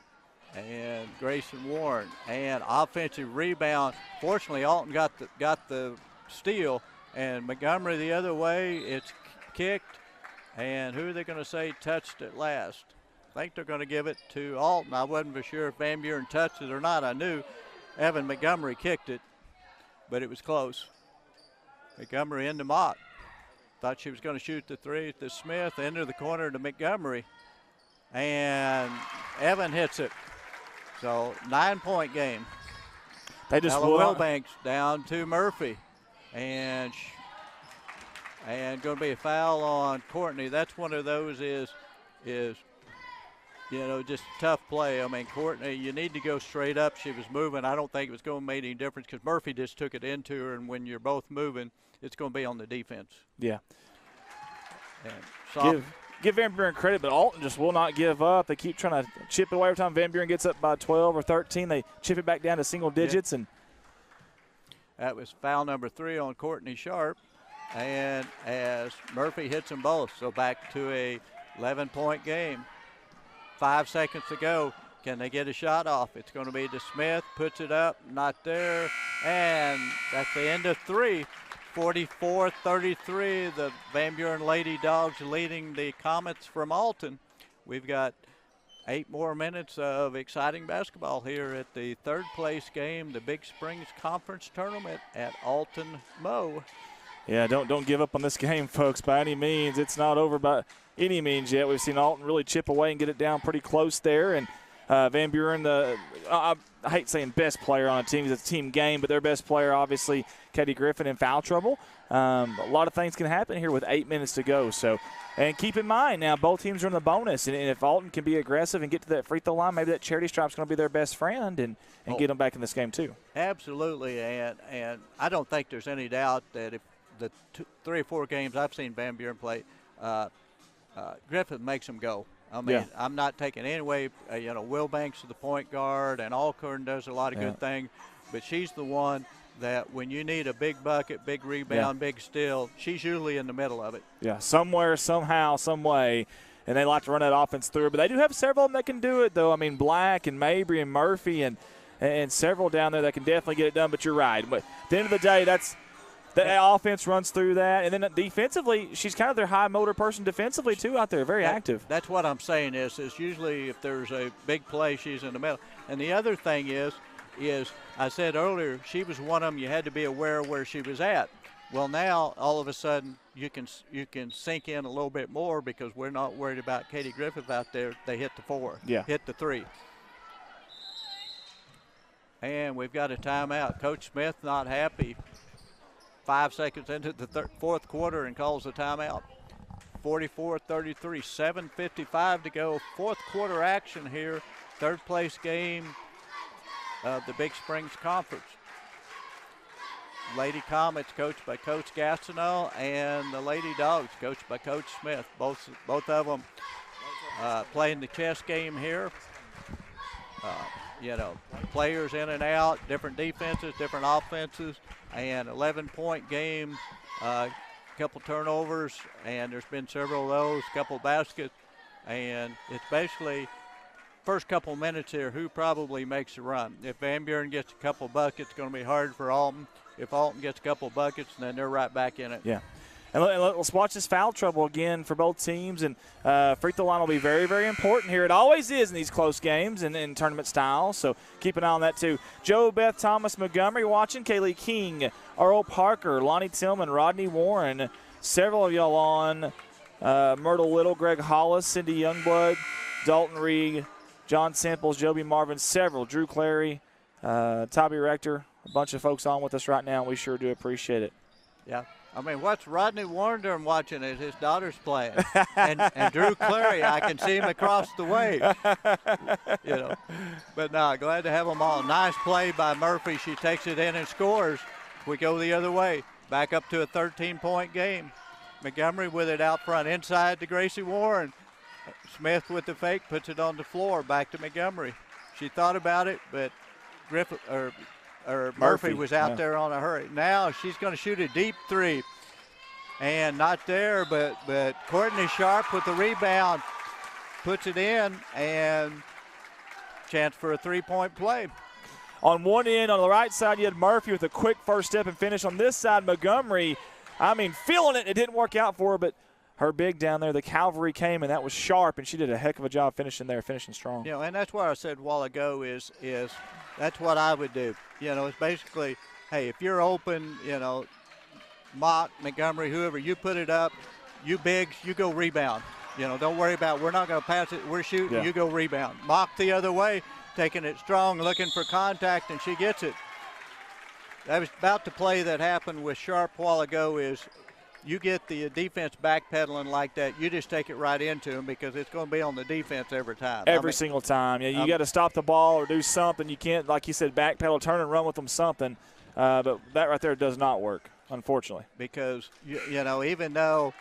and Grayson Warren. And offensive rebound. Fortunately, Alton got the steal. And Montgomery the other way. It's kicked. And who are they going to say touched it last? I think they're going to give it to Alton. I wasn't for sure if Van Buren touched it or not. I knew Evan Montgomery kicked it, but it was close. Montgomery into Mott. Thought she was going to shoot the three to Smith, into the corner to Montgomery. And Evan hits it. So 9-point game. They just Ella Wilbanks down to Murphy. And going to be a foul on Courtney. That's one of those is just tough play. I mean, Courtney, you need to go straight up. She was moving. I don't think it was going to make any difference because Murphy just took it into her, and when you're both moving, it's going to be on the defense. Yeah. And give Van Buren credit, but Alton just will not give up. They keep trying to chip it away. Every time Van Buren gets up by 12 or 13, they chip it back down to single digits. And that was foul number 3 on Courtney Sharp. And as Murphy hits them both, so back to a 11-point game. 5 seconds to go. Can they get a shot off? It's going to be to Smith. Puts it up. Not there. And that's the end of 3. 44-33. The Van Buren Lady Dogs leading the Comets from Alton. We've got 8 more minutes of exciting basketball here at the third-place game, the Big Springs Conference Tournament at Alton Moe. Yeah, don't give up on this game, folks, by any means. It's not over by any means yet. We've seen Alton really chip away and get it down pretty close there. And Van Buren, I hate saying best player on a team because it's a team game, but their best player, obviously, Katie Griffin, in foul trouble. A lot of things can happen here with 8 minutes to go. And keep in mind now, both teams are in the bonus. And if Alton can be aggressive and get to that free throw line, maybe that charity stripe's going to be their best friend and get them back in this game too. Absolutely, and I don't think there's any doubt that if the 3 or 4 games I've seen Van Buren play, Griffith makes them go. I mean, I'm not taking any way. Wilbanks is the point guard, and Alcorn does a lot of good things, but she's the one that when you need a big bucket, big rebound, big steal, she's usually in the middle of it. Yeah, somewhere, somehow, some way, and they like to run that offense through. But they do have several of them that can do it, though. I mean, Black and Mabry and Murphy and several down there that can definitely get it done. But you're right. But at the end of the day, that offense runs through that. And then defensively, she's kind of their high motor person defensively, too, out there. Very active. That's what I'm saying is usually if there's a big play, she's in the middle. And the other thing is is, I said earlier, she was one of them you had to be aware of where she was at. Well, now all of a sudden you can sink in a little bit more because we're not worried about Katie Griffith out there. They hit the 4, hit the 3. And we've got a timeout. Coach Smith not happy. 5 seconds into the fourth quarter and calls a timeout. 44-33, 7:55 to go. Fourth quarter action here. Third place game of the Big Springs Conference. Lady Comets coached by Coach Gastineau and the Lady Dogs coached by Coach Smith. Both of them playing the chess game here. Players in and out, different defenses, different offenses, and 11-point game, couple turnovers, and there's been several of those, couple baskets, and it's basically first couple minutes here who probably makes a run. If Van Buren gets a couple buckets, it's going to be hard for Alton. If Alton gets a couple buckets, then they're right back in it. Yeah. And let's watch this foul trouble again for both teams. And free throw line will be very, very important here. It always is in these close games and in tournament style, so keep an eye on that too. Joe, Beth, Thomas, Montgomery watching. Kaylee King, Earl Parker, Lonnie Tillman, Rodney Warren. Several of y'all on. Myrtle Little, Greg Hollis, Cindy Youngblood, Dalton Reed, John Samples, Joby Marvin, several. Drew Clary, Tobby Rector. A bunch of folks on with us right now. We sure do appreciate it. Yeah. I mean, what's Rodney Warren doing watching it? His daughter's playing. and Drew Clary, I can see him across the way. But no, glad to have them all. Nice play by Murphy. She takes it in and scores. We go the other way. Back up to a 13-point game. Montgomery with it out front. Inside to Gracie Warren. Smith with the fake, puts it on the floor. Back to Montgomery. She thought about it, but Murphy was out there on a hurry. Now she's going to shoot a deep 3. And not there, but Courtney Sharp with the rebound. Puts it in, and chance for a 3-point play. On one end, on the right side, you had Murphy with a quick first step and finish. On this side, Montgomery, feeling it. It didn't work out for her, but her big down there, the cavalry came, and that was Sharp, and she did a heck of a job finishing strong. And that's what I said a while ago is that's what I would do. It's basically, hey, if you're open, Mock, Montgomery, whoever, you put it up, you bigs, you go rebound. Don't worry about, we're not going to pass it, we're shooting, you go rebound. Mock the other way, taking it strong, looking for contact, and she gets it. That was about the play that happened with Sharp a while ago is you get the defense backpedaling like that, you just take it right into them because it's going to be on the defense every time. Every single time. Yeah, you got to stop the ball or do something. You can't, like you said, backpedal, turn and run with them something. But that right there does not work, unfortunately. Because, even though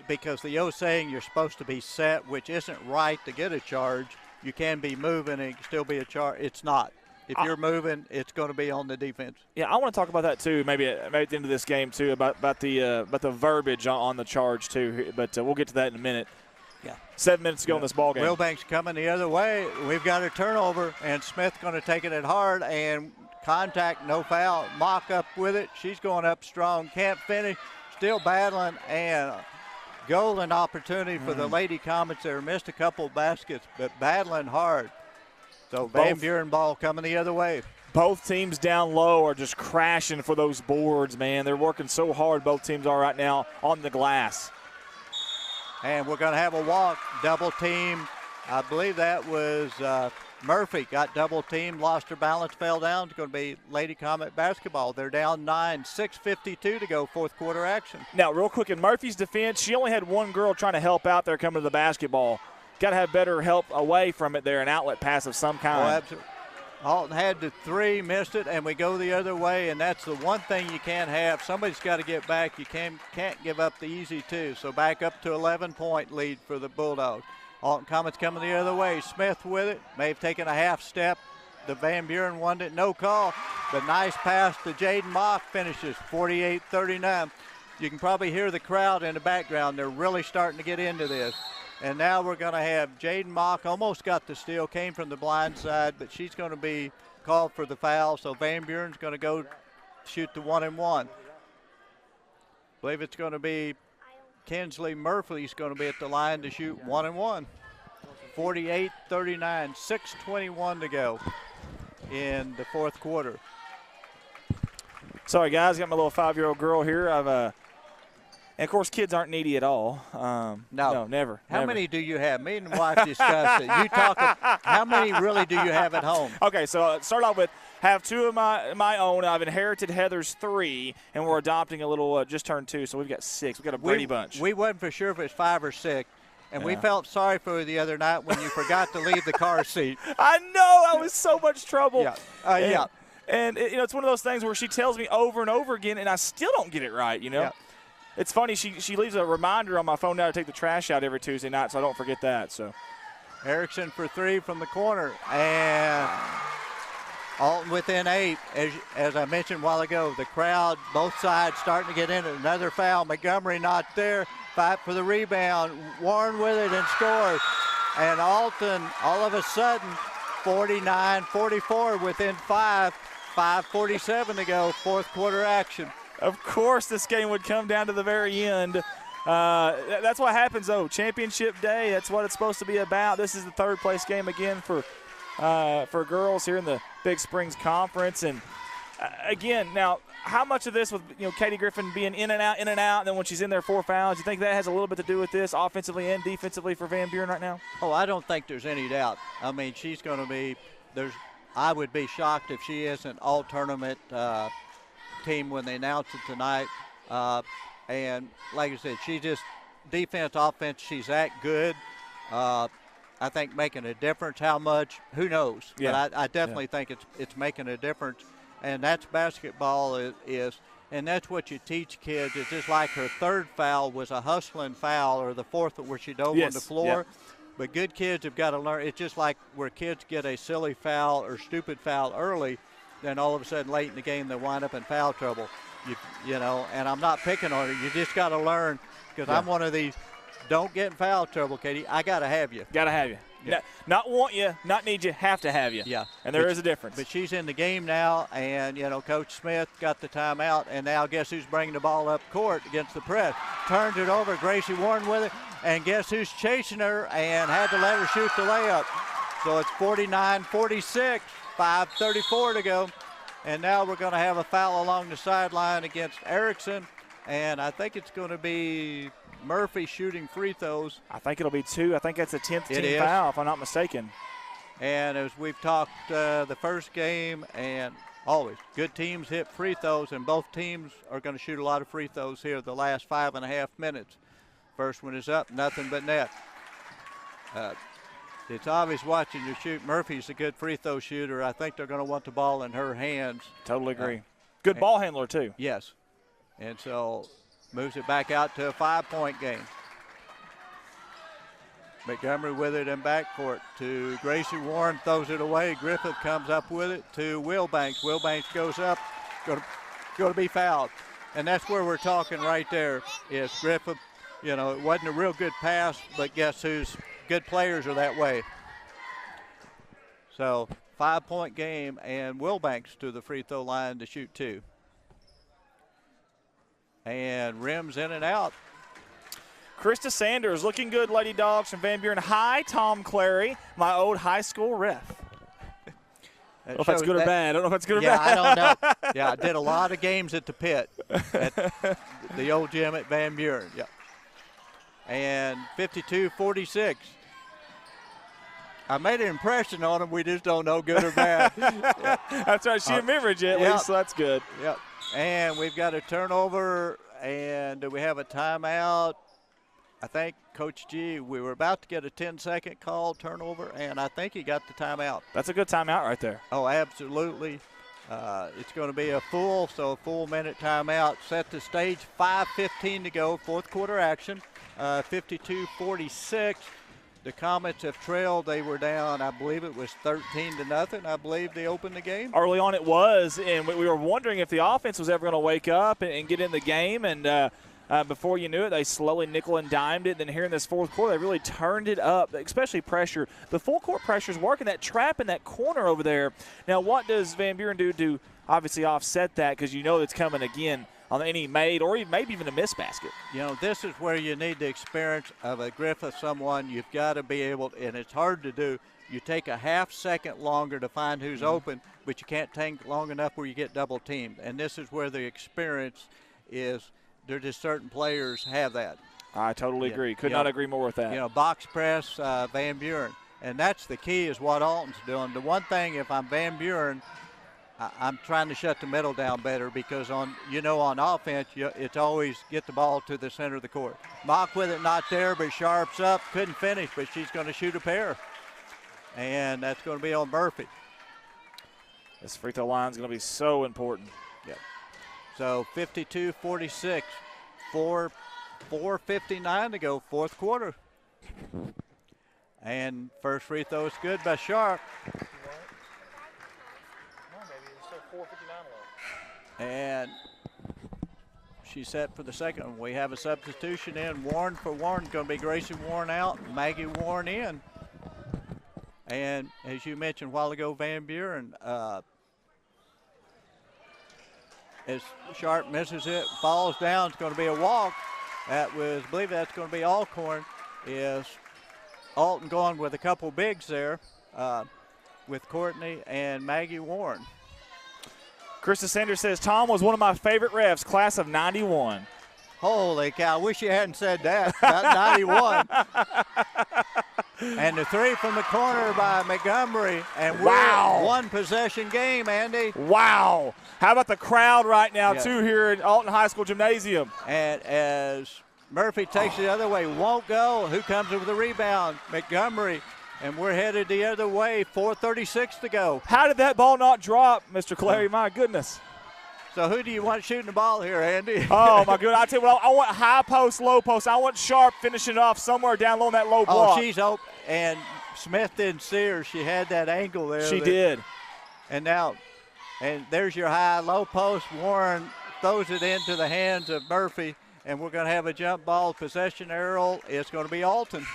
because the old saying you're supposed to be set, which isn't right to get a charge, you can be moving and it can still be a charge. It's not. If you're moving, it's going to be on the defense. Yeah, I want to talk about that too. Maybe at the end of this game too about the verbiage on the charge too. But we'll get to that in a minute. Yeah. 7 minutes to go in this ball game. Wilbank's coming the other way. We've got a turnover, and Smith going to take it at hard and contact, no foul. Mock up with it. She's going up strong. Can't finish. Still battling and golden opportunity for the Lady Comets there. Missed a couple baskets, but battling hard. So Van Buren ball coming the other way. Both teams down low are just crashing for those boards, man. They're working so hard, both teams are right now, on the glass. And we're going to have a walk, double team. I believe that was Murphy got double teamed, lost her balance, fell down. It's going to be Lady Comet basketball. They're down 9, 6:52 to go, fourth quarter action. Now, real quick, in Murphy's defense, she only had one girl trying to help out there coming to the basketball. Got to have better help away from it there, an outlet pass of some kind. Oh, absolutely. Alton had the three, missed it, and we go the other way, and that's the one thing you can't have. Somebody's got to get back. You can't give up the easy two. So back up to 11-point lead for the Bulldogs. Alton Comets coming the other way. Smith with it. May have taken a half step. The Van Buren wanted it. No call. The nice pass to Jaden Mock finishes 48-39. You can probably hear the crowd in the background. They're really starting to get into this. And now we're going to have Jaden Mock, almost got the steal, came from the blind side, but she's going to be called for the foul. So Van Buren's going to go shoot the 1-and-1. I believe it's going to be Kinsley Murphy's going to be at the line to shoot 1-and-1. 48-39, 6:21 to go. in the fourth quarter. Sorry, guys. Got my little 5-year-old girl here. And, of course, kids aren't needy at all. No, never. How never. many do you have? Me and the wife discussed it. You talk. How many really do you have at home? Okay, so start off with have 2 of my own. I've inherited Heather's 3, and we're adopting a little just turned 2, so we've got 6. We've got a Brady bunch. We wasn't for sure if it was 5 or 6. And we felt sorry for you the other night when you forgot to leave the car seat. I know. I was so much trouble. Yeah. And it's one of those things where she tells me over and over again, and I still don't get it right, Yeah. It's funny. She leaves a reminder on my phone now to take the trash out every Tuesday night, so I don't forget that. So Erickson for 3 from the corner. And Alton within 8. As I mentioned a while ago, the crowd, both sides starting to get in. Another foul. Montgomery not there. Fight for the rebound. Warren with it and scores. And Alton, all of a sudden, 49-44 within 5. 5:47 to go, fourth quarter action. Of course this game would come down to the very end. That's what happens, though. Championship day, that's what it's supposed to be about. This is the third-place game again for girls here in the Big Springs Conference. And, again, now, how much of this with Katie Griffin being in and out, and then when she's in there 4 fouls, you think that has a little bit to do with this offensively and defensively for Van Buren right now? Oh, I don't think there's any doubt. I mean, she's going to be I would be shocked if she isn't all-tournament team when they announce it tonight. And like I said, she just defense, offense, she's that good. I think making a difference. How much? Who knows? Yeah. But I definitely think it's making a difference. And that's basketball is, and that's what you teach kids. It's just like her third foul was a hustling foul, or the fourth where she dove on the floor. Yeah. But good kids have got to learn. It's just like where kids get a silly foul or stupid foul early, then all of a sudden late in the game they wind up in foul trouble. You know, and I'm not picking on her. You just got to learn, because I'm one of these, don't get in foul trouble, Katie. I got to have you. Got to have you. Yeah. Not want you, not need you, have to have you. Yeah. And there is a difference. But she's in the game now, and, Coach Smith got the timeout, and now guess who's bringing the ball up court against the press? Turns it over, Gracie Warren with it, and guess who's chasing her and had to let her shoot the layup. So it's 49-46, 5:34 to go. And now we're going to have a foul along the sideline against Erickson, and I think it's going to be Murphy shooting free throws. I think it'll be 2. I think that's a 10th It team is. foul, if I'm not mistaken. And as we've talked the first game, and always good teams hit free throws, and both teams are going to shoot a lot of free throws here the last 5.5 minutes. First one is up, nothing but net. It's obvious watching you shoot. Murphy's a good free throw shooter. I think they're going to want the ball in her hands. Totally agree. Good ball handler, too. Yes. And so moves it back out to a 5-point game. Montgomery with it in backcourt to Gracie Warren, throws it away. Griffith comes up with it to Wilbanks. Wilbanks goes up, going to be fouled. And that's where we're talking right there is Griffith. It wasn't a real good pass, but guess who's good players are that way. So 5-point game, and Wilbanks to the free throw line to shoot 2. And rims in and out. Krista Sanders looking good, Lady Dogs from Van Buren. Hi, Tom Clary, my old high school ref. I don't know if that's good or bad. I don't know if that's good or bad. I don't know. Yeah, I did a lot of games at the pit, at the old gym at Van Buren. Yeah. And 52-46. I made an impression on him. We just don't know good or bad. Yeah. That's right. She remembered you at least, so that's good. Yep. And we've got a turnover, and do we have a timeout? I think Coach G, we were about to get a 10-second call turnover, and I think he got the timeout. That's a good timeout right there. Oh, absolutely. It's going to be a full minute timeout. Set the stage, 5:15 to go, fourth quarter action. 52-46. The Comets have trailed. They were down, I believe it was 13-0. I believe they opened the game. Early on it was, and we were wondering if the offense was ever going to wake up and get in the game. And before you knew it, they slowly nickel and dimed it. Then here in this fourth quarter, they really turned it up, especially pressure. The full court pressure is working. That trap in that corner over there. Now, what does Van Buren do to obviously offset that? Because it's coming again. any made or even, maybe even a missed basket. You know, this is where you need the experience of a Griffith, someone you've got to be able, and it's hard to do. You take a half second longer to find who's open, but you can't take long enough where you get double teamed. And this is where the experience is. There just certain players have that. I totally agree. Could not agree more with that. You know, box press, Van Buren. And that's the key is what Alton's doing. The one thing, if I'm Van Buren, I'm trying to shut the middle down better because on offense, it's always get the ball to the center of the court. Mock with it, not there, but Sharp's up. Couldn't finish, but she's going to shoot a pair. And that's going to be on Murphy. This free throw line is going to be so important. Yep. So 52-46, 4:59 to go, fourth quarter. And first free throw is good by Sharp. And she's set for the second. We have a substitution in. Warren for Warren. Going to be Gracie Warren out. Maggie Warren in. And as you mentioned a while ago, Van Buren, as Sharp misses it, falls down. It's going to be a walk. I believe that's going to be Alcorn. Is Alton going with a couple bigs there with Courtney and Maggie Warren. Krista Sanders says, Tom was one of my favorite refs, class of 91. Holy cow, I wish you hadn't said that. About 91. And the three from the corner by Montgomery. And we're one possession game, Andy. Wow. How about the crowd right now, too, here at Alton High School Gymnasium? And as Murphy takes it the other way, won't go. Who comes with the rebound? Montgomery. And we're headed the other way, 4:36 to go. How did that ball not drop, Mr. Clary? My goodness. So who do you want shooting the ball here, Andy? Oh, my goodness. I tell you what, I want high post, low post. I want Sharp finishing it off somewhere down low on that low block. Oh, she's open. And Smith didn't see her. She had that angle there. She did. And there's your high, low post. Warren throws it into the hands of Murphy. And we're going to have a jump ball possession arrow. It's going to be Alton.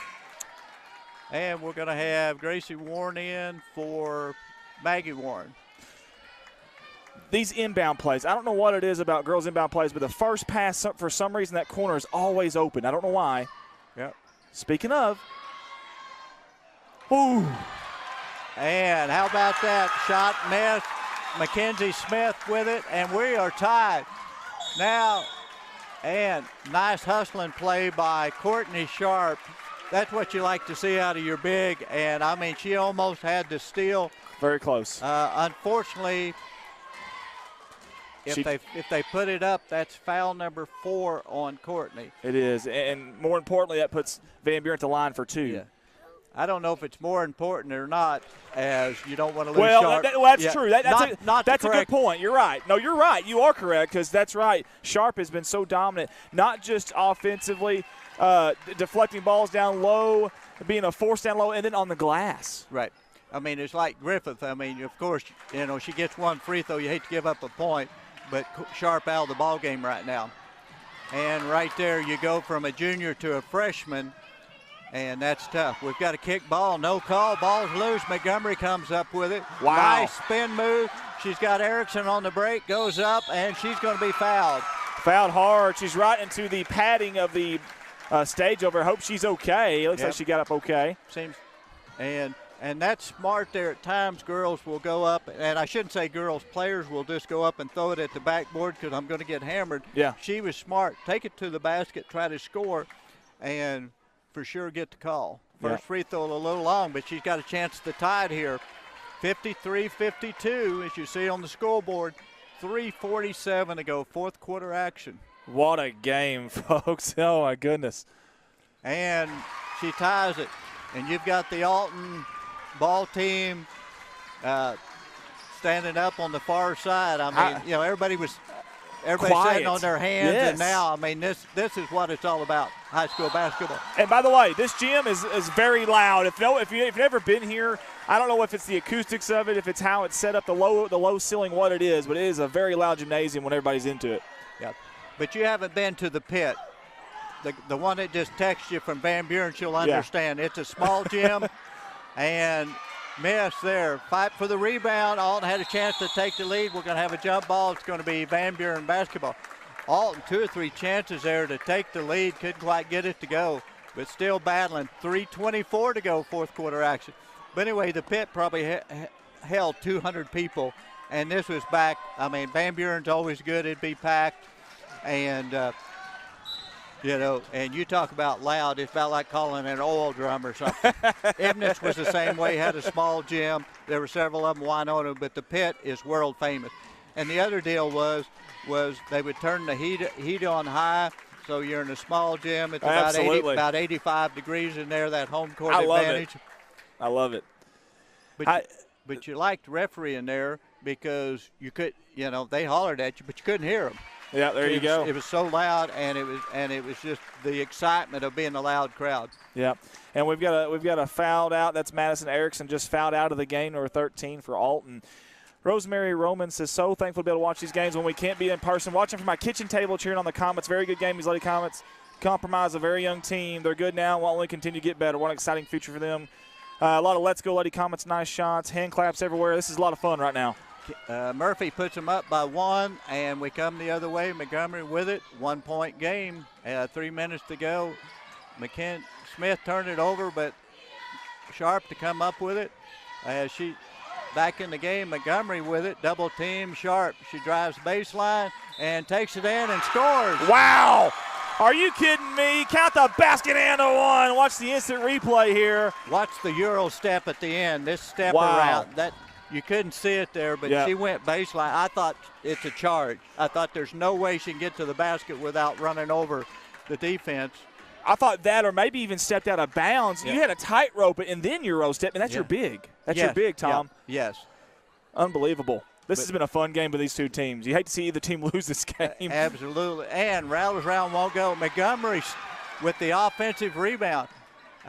And we're going to have Gracie Warren in for Maggie Warren. These inbound plays, I don't know what it is about girls' inbound plays, but the first pass, for some reason, that corner is always open. I don't know why. Yep. Speaking of. Ooh. And how about that shot miss? Mackenzie Smith with it, and we are tied. Now, and nice hustling play by Courtney Sharp. That's what you like to see out of your big, and I mean, she almost had to steal. Very close. Unfortunately, if they put it up, that's foul number 4 on Courtney. It is, and more importantly, that puts Van Buren at the line for 2. Yeah. I don't know if it's more important or not, as you don't want to lose Sharp. That's true. That's a good point. You're right. No, you're right. You are correct, because that's right. Sharp has been so dominant, not just offensively, deflecting balls down low, being a force down low, and then on the glass. Right. I mean, it's like Griffith. I mean, of course, she gets one free throw. You hate to give up a point, but Sharp out of the ball game right now. And right there, you go from a junior to a freshman, and that's tough. We've got a kick ball, no call, ball's loose. Montgomery comes up with it. Wow. Nice spin move. She's got Erickson on the break, goes up, and she's going to be fouled. Fouled hard. She's right into the padding of the stage over. Hope she's okay. It looks like she got up okay. Seems, and that's smart there. At times, girls will go up, and I shouldn't say girls, players will just go up and throw it at the backboard because I'm going to get hammered. Yeah. She was smart. Take it to the basket, try to score, and for sure get the call. First free throw a little long, but she's got a chance to tie it here. 53-52, as you see on the scoreboard. 3:47 to go, fourth quarter action. What a game, folks. Oh, my goodness. And she ties it. And you've got the Alton ball team standing up on the far side. I mean, everybody's sitting on their hands. Yes. And now, I mean, this is what it's all about, high school basketball. And by the way, this gym is very loud. If you've never been here, I don't know if it's the acoustics of it, if it's how it's set up, the low ceiling, what it is, but it is a very loud gymnasium when everybody's into it. Yeah. But you haven't been to the pit. The one that just texts you from Van Buren, she'll understand. It's a small gym, and miss there. Fight for the rebound. Alton had a chance to take the lead. We're going to have a jump ball. It's going to be Van Buren basketball. Alton 2 or 3 chances there to take the lead, couldn't quite get it to go, but still battling. 3:24 to go, fourth quarter action. But anyway, the pit probably held 200 people, and this was back. I mean, Van Buren's always good. It'd be packed, and and you talk about loud. It's about like calling an oil drum or something. Ibnitz was the same way. Had a small gym. There were several of them Winona, but the pit is world famous. And the other deal was they would turn the heat on high. So you're in a small gym. It's about 85 degrees in there. That home court advantage. I love it. But you liked referee in there because you could, they hollered at you, but you couldn't hear them. Yeah, there you go. It was so loud, and it was just the excitement of being a loud crowd. Yeah, and we've got a fouled out. That's Madison Erickson just fouled out of the game, number 13 for Alton. Rosemary Roman says, so thankful to be able to watch these games when we can't be in person. Watching from my kitchen table, cheering on the Comets. Very good game, these Lady Comets. Compromise a very young team. They're good now. Will only continue to get better. What an exciting future for them. A lot of Let's Go Lady Comets, nice shots, hand claps everywhere. This is a lot of fun right now. Murphy puts them up by 1, and we come the other way. Montgomery with it, 1-point game. 3 minutes to go. Smith turned it over, but Sharp to come up with it. She back in the game. Montgomery with it, double team. Sharp. She drives baseline and takes it in and scores. Wow! Are you kidding me? Count the basket and a 1. Watch the instant replay here. Watch the Euro step at the end. This step wow. around. That you couldn't see it there, but she went baseline. I thought it's a charge. I thought there's no way she can get to the basket without running over the defense. I thought that, or maybe even stepped out of bounds. Yeah. You had a tightrope and then Euro step, and that's your big. That's your big, Tom. Yeah. Yes. Unbelievable. This has been a fun game with these two teams. You hate to see either team lose this game. Absolutely. And Rattlers round won't go. Montgomery with the offensive rebound.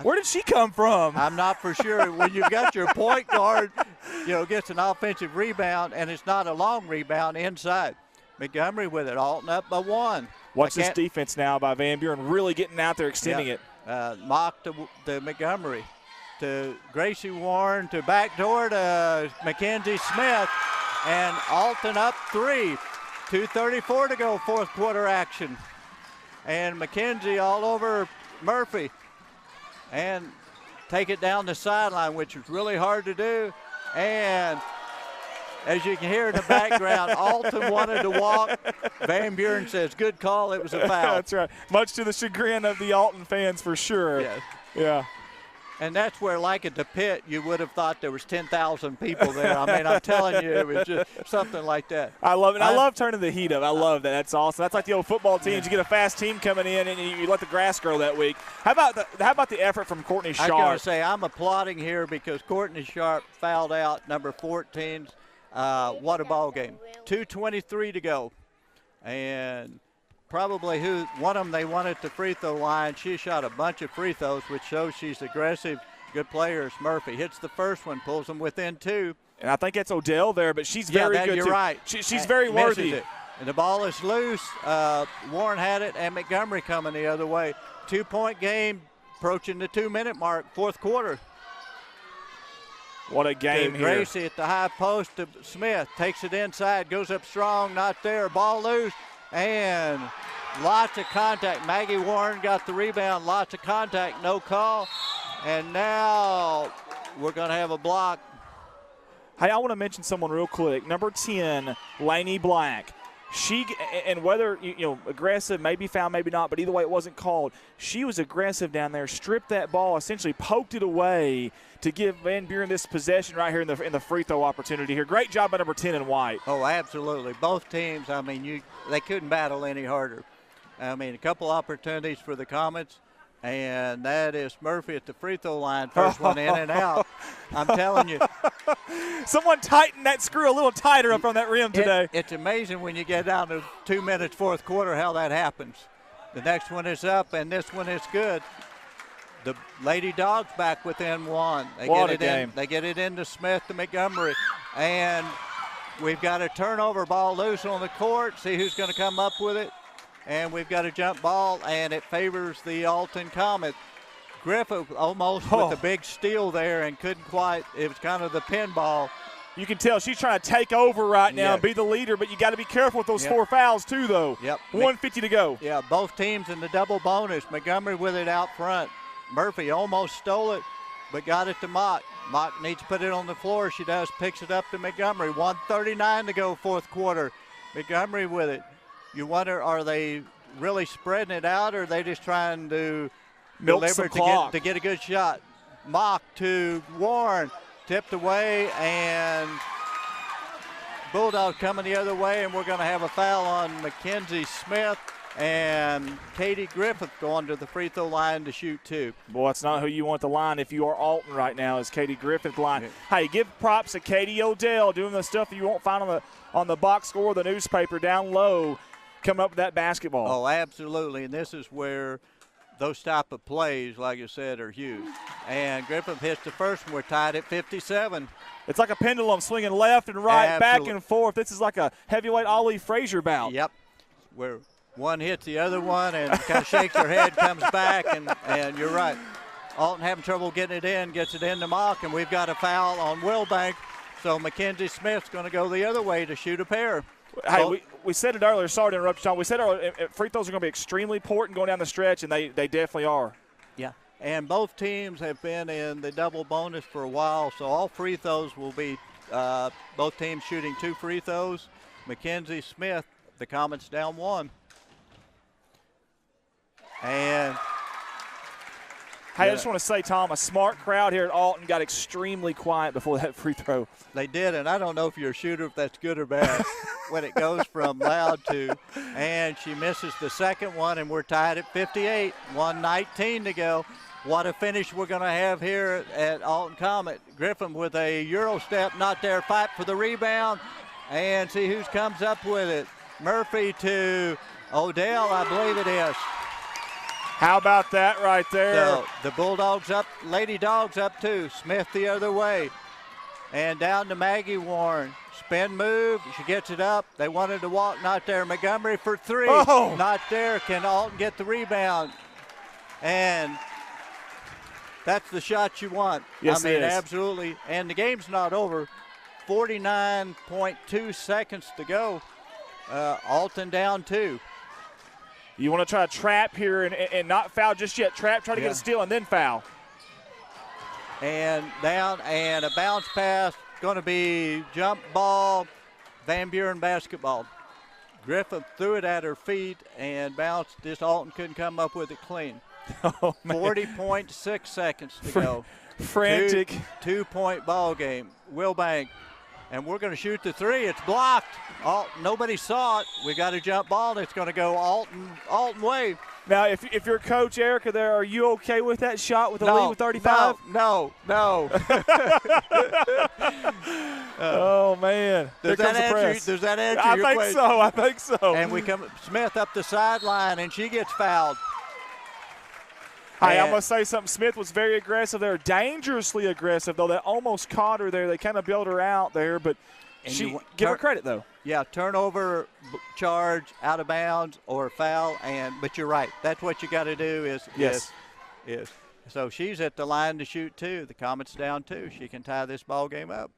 Where did she come from? I'm not for sure. When you've got your point guard, gets an offensive rebound, and it's not a long rebound inside. Montgomery with it, Alton up by 1. Watch this defense now by Van Buren, really getting out there, extending it. Mock to Montgomery, to Gracie Warren, to backdoor to Mackenzie Smith, and Alton up 3. 2:34 to go, fourth quarter action. And Mackenzie all over Murphy. And take it down the sideline, which is really hard to do. And as you can hear in the background, Alton wanted to walk. Van Buren says, good call, it was a foul. That's right. Much to the chagrin of the Alton fans for sure. Yes. Yeah. And that's where, like at the pit, you would have thought there was 10,000 people there. I mean, I'm telling you, it was just something like that. I love it. I love turning the heat up. I love that. That's awesome. That's like the old football teams. Yeah. You get a fast team coming in, and you let the grass grow that week. How about the effort from Courtney Sharp? I got to say, I'm applauding here because Courtney Sharp fouled out number 14. What a ball game. 2:23 to go. And probably one of them they won at the free throw line. She shot a bunch of free throws, which shows she's aggressive. Good player is Murphy. Hits the first one, pulls them within 2. And I think that's Odell there, but she's very good you're too. Right. She's very worthy. It. And the ball is loose. Warren had it, and Montgomery coming the other way. 2-point game, approaching the 2-minute mark, fourth quarter. What a game here. Gracie at the high post to Smith. Takes it inside, goes up strong, not there. Ball loose, and lots of contact. Maggie Warren got the rebound. Lots of contact, no call. And now we're going to have a block. Hey, I want to mention someone real quick. Number 10, Lainey Black. She, and whether, aggressive, maybe foul, maybe not, but either way it wasn't called. She was aggressive down there, stripped that ball, essentially poked it away to give Van Buren this possession right here in the free throw opportunity here. Great job by number 10 in white. Oh, absolutely. Both teams, I mean, they couldn't battle any harder. I mean, a couple opportunities for the Comets, and that is Murphy at the free throw line. First one in and out. I'm telling you. Someone tightened that screw a little tighter up on that rim today. It's amazing when you get down to 2 minutes, fourth quarter, how that happens. The next one is up, and this one is good. The Lady Dogs back within 1. What a game. They get it into Smith to Montgomery. And we've got a turnover, ball loose on the court. See who's going to come up with it. And we've got a jump ball, and it favors the Alton Comet. Griffith almost with a big steal there and couldn't quite. It was kind of the pinball. You can tell she's trying to take over right now and Yeah. be the leader, but you got to be careful with those 4 fouls too, though. Yep. 1:50 to go. Yeah, both teams in the double bonus. Montgomery with it out front. Murphy almost stole it, but got it to Mock. Mock needs to put it on the floor. She does, picks it up to Montgomery. 1:39 to go, fourth quarter. Montgomery with it. You wonder, are they really spreading it out, or are they just trying to Milk deliver some it clock. to get a good shot? Mock to Warren. Tipped away, and Bulldog coming the other way, and we're going to have a foul on Mackenzie Smith, and Katie Griffith going to the free throw line to shoot 2. Boy, that's not who you want the line if you are Alton right now, is Katie Griffith line. Hey, give props to Katie Odell doing the stuff that you won't find on the box score of the newspaper down low, coming up with that basketball. Oh, absolutely, and this is where those type of plays, like you said, are huge. And Griffith hits the first one. We're tied at 57. It's like a pendulum swinging left and right, Absolutely. back and forth. This is like a heavyweight Ali Frazier bout. Yep. Where one hits the other one and kind of shakes her head, comes back, and you're right. Alton having trouble getting it in, gets it into Mock, and we've got a foul on Wilbank. So Mackenzie Smith's going to go the other way to shoot a pair. Hey, we said it earlier. Sorry to interrupt you, Tom. We said earlier, free throws are going to be extremely important going down the stretch, and they definitely are. Yeah, and both teams have been in the double bonus for a while, so all free throws will be both teams shooting 2 free throws. Mackenzie Smith, the Comets down 1. And hey, I just want to say, Tom, a smart crowd here at Alton got extremely quiet before that free throw. they did, and I don't know if you're a shooter, if that's good or bad, when it goes from loud to, and she misses the second one, and we're tied at 58, 1:19 to go. What a finish we're going to have here at Alton Comet. Griffin with a Euro step, not there, fight for the rebound, and see who comes up with it. Murphy to Odell, I believe it is. How about that right there? So the Bulldogs up, Lady Dogs up 2. Smith the other way. And down to Maggie Warren. Spin move. She gets it up. They wanted to walk. Not there. Montgomery for 3. Oh. Not there. Can Alton get the rebound? And that's the shot you want. Yes, I mean, it is. absolutely. And the game's not over. 49.2 seconds to go. Alton down 2. You want to try to trap here and not foul just yet. Trap, try to get a steal, and then foul. And down, and a bounce pass, going to be jump ball, Van Buren basketball. Griffith threw it at her feet and bounced. This Alton couldn't come up with it clean. Oh, man. 40.6 seconds to go. Frantic. 2-point ball game. Wilbank. And we're going to shoot the 3. It's blocked. Nobody saw it. We got a jump ball, and it's going to go Alton way. Now, if you're Coach Erica there, are you okay with that shot with a lead with 35? No. Oh, man. Does that answer your question? I think so. And we come Smith up the sideline, and she gets fouled. Hey, I'm going to say something. Smith was very aggressive there, dangerously aggressive, though. They almost caught her there. They kind of bailed her out there, but give her credit, though. Yeah, turnover, charge, out of bounds, or foul. But you're right. That's what you got to do is. So she's at the line to shoot 2. The Comets down 2. She can tie this ball game up.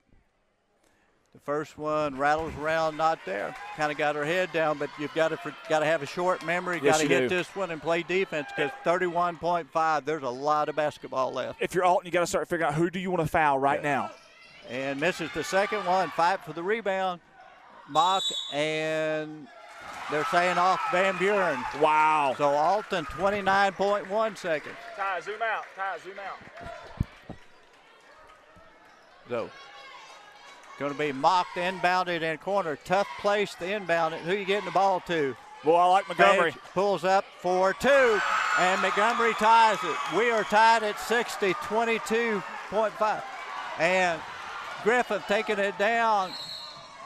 The first one rattles around, not there. Kind of got her head down, but you've got to have a short memory. Yes, got to you hit do. this one and play defense because 31.5. There's a lot of basketball left. If you're Alton, you got to start figuring out who do you want to foul right now. And misses the second one. Fight for the rebound. Mock, and they're saying off Van Buren. Wow. So Alton 29.1 seconds. Ty, zoom out. So going to be mocked, inbounded in corner. Tough place to inbound it. Who you getting the ball to? Boy, I like Montgomery. Page pulls up for 2, and Montgomery ties it. We are tied at 60, 22.5. And Griffith taking it down,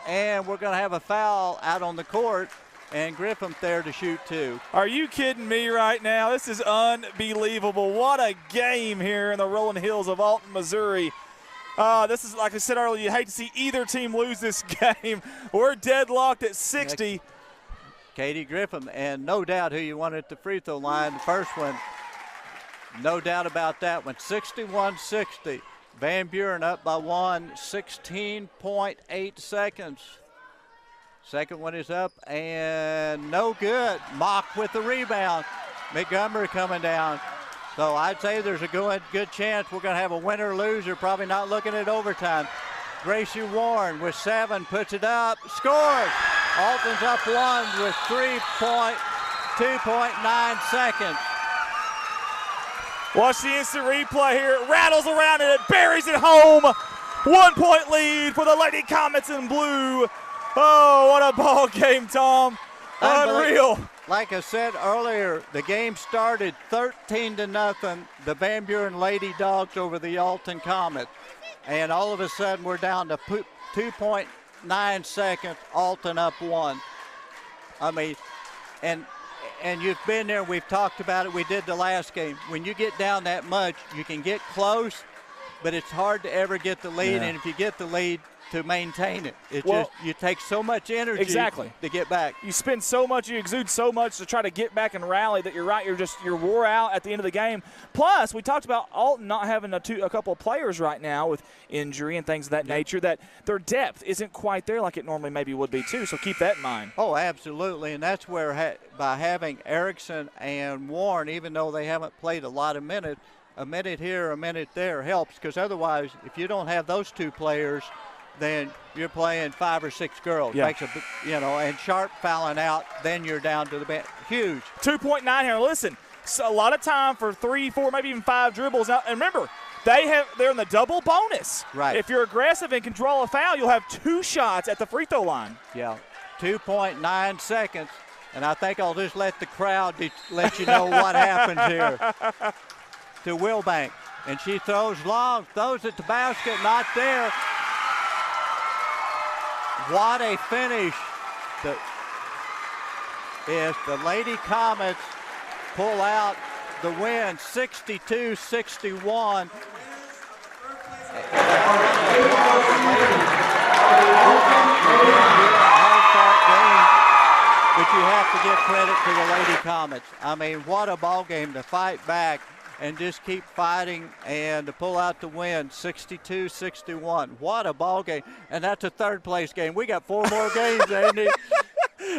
and we're going to have a foul out on the court, and Griffith there to shoot 2. Are you kidding me right now? This is unbelievable. What a game here in the rolling hills of Alton, Missouri. This is, like I said earlier, you hate to see either team lose this game. We're deadlocked at 60. Katie Griffin, and no doubt who you wanted at the free throw line. The first one, no doubt about that one. 61-60. Van Buren up by 1, 16.8 seconds. Second one is up and no good. Mock with the rebound. Montgomery coming down. So I'd say there's a good chance we're going to have a winner-loser, probably not looking at overtime. Gracie Warren with 7, puts it up, scores. Alton's up 1 with 2.9 seconds. Watch the instant replay here. It rattles around and it buries it home. 1 point lead for the Lady Comets in blue. Oh, what a ball game, Tom. Unreal. Like I said earlier, the game started 13-0, the Van Buren Lady Dogs over the Alton Comets. And all of a sudden we're down to 2.9 seconds, Alton up 1. I mean, and you've been there, we've talked about it, we did the last game. When you get down that much, you can get close, but it's hard to ever get the lead, and if you get the lead, to maintain it. You take so much energy to get back. You spend so much, you exude so much to try to get back and rally that you're right, you're wore out at the end of the game. Plus, we talked about Alton not having a couple of players right now with injury and things of that nature, that their depth isn't quite there like it normally maybe would be too, so keep that in mind. Oh, absolutely, and that's where by having Erickson and Warren, even though they haven't played a lot of minutes, a minute here, a minute there helps, because otherwise, if you don't have those two players, then you're playing 5 or 6 girls. Yeah. Makes and Sharp fouling out, then you're down to the bench. Huge. 2.9 here. Listen, so a lot of time for 3, 4, maybe even 5 dribbles. Now, and remember, they're in the double bonus. Right. If you're aggressive and can draw a foul, you'll have 2 shots at the free throw line. Yeah, 2.9 seconds, and I think I'll just let the crowd let you know what happens here. To Wilbank, and she throws long, throws at the basket, not there. What a finish. The Lady Comets pull out the win, 62-61. But you have to give credit to the Lady Comets. I mean, what a ball game to fight back and just keep fighting and to pull out the win, 62-61. What a ball game. And that's a third-place game. We got 4 more games, Andy.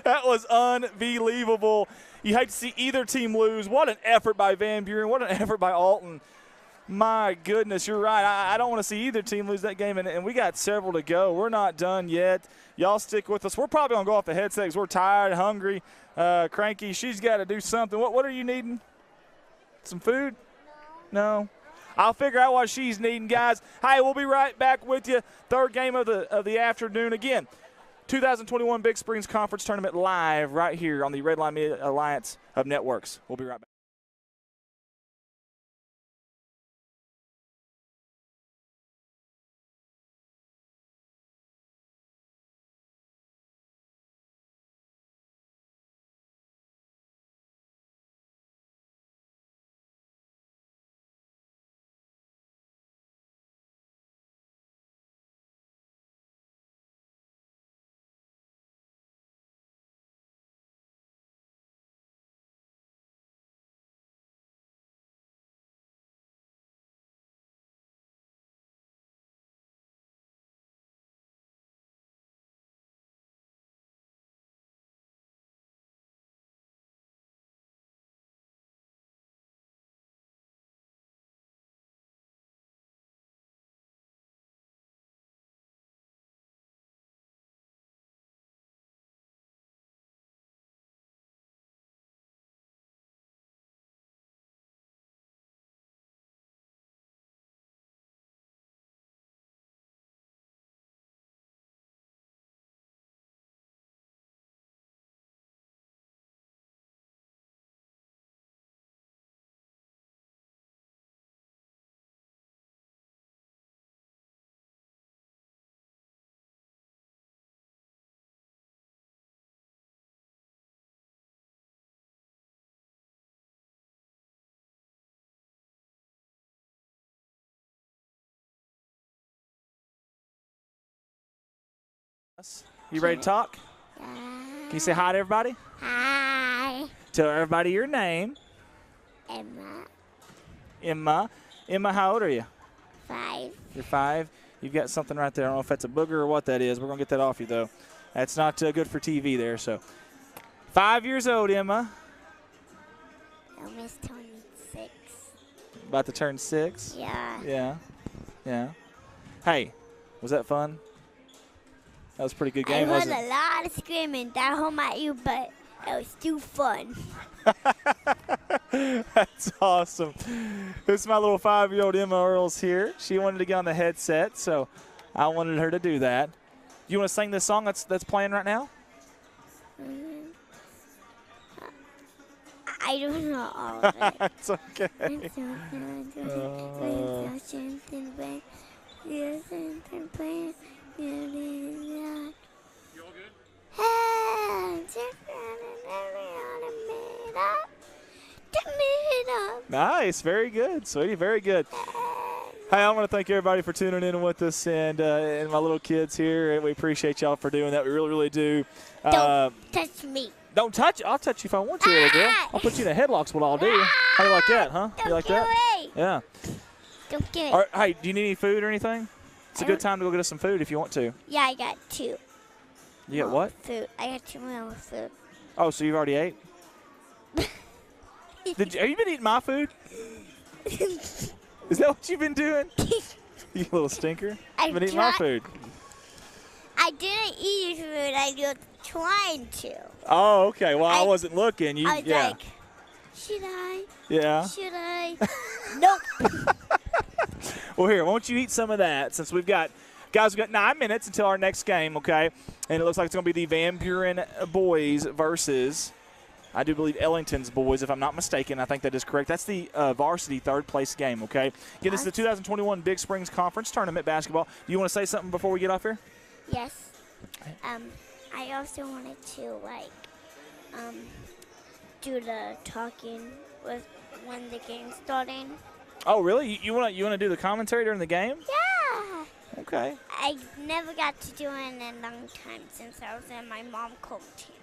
That was unbelievable. You hate to see either team lose. What an effort by Van Buren. What an effort by Alton. My goodness, you're right. I don't want to see either team lose that game, and we got several to go. We're not done yet. Y'all stick with us. We're probably going to go off the headset because we're tired, hungry, cranky. She's got to do something. What are you needing? Some food? No. I'll figure out what she's needing, guys. Hey, we'll be right back with you. Third game of the afternoon. Again, 2021 Big Springs Conference Tournament live right here on the Red Line Media Alliance of Networks. We'll be right back. You ready to talk? Can you say hi to everybody? Hi. Tell everybody your name. Emma. Emma. Emma, how old are you? 5. You're 5. You've got something right there. I don't know if that's a booger or what that is. We're going to get that off you, though. That's not good for TV there. So 5 years old, Emma. Almost 26. About to turn 6. Yeah. Yeah. Yeah. Hey, was that fun? That was a pretty good game, I heard wasn't it? a lot of screaming down home at you, but it was too fun. That's awesome. This is my little 5-year-old Emma Earls here. She wanted to get on the headset, so I wanted her to do that. You want to sing this song that's playing right now? I don't know all of it. It's okay. Nice. Very good, sweetie. Very good. Hey, I want to thank everybody for tuning in with us and my little kids here. And we appreciate y'all for doing that. We really, really do. Don't touch me. Don't touch. I'll touch you if I want to, little girl. I'll put you in a headlock's what I'll do. How do you like that, huh? Don't You like get that? away. Yeah. Don't get All right, hey, do you need any food or anything? It's a I good don't- time to go get us some food if you want to. Yeah, I got 2. You got what? Food. I got 2 more food. Oh, so you've already ate? Have you been eating my food? Is that what you've been doing? You little stinker. I You've been eating my tried- food. I didn't eat your food. I was trying to. Oh, okay. Well, I I- wasn't looking. You, I was yeah. like, should I? Yeah. Should I? Nope. Well, here, why don't you eat some of that since we've got – guys, we've got 9 minutes until our next game, okay? And it looks like it's going to be the Van Buren boys versus, I do believe, Ellington's boys, if I'm not mistaken. I think that is correct. That's the varsity third-place game, okay? Again, this is the 2021 Big Springs Conference Tournament basketball. Do you want to say something before we get off here? Yes. I also wanted to do the talking with when the game's starting. Oh, really? You want to do the commentary during the game? Yeah. Okay. I never got to do it in a long time since I was in my mom coaching.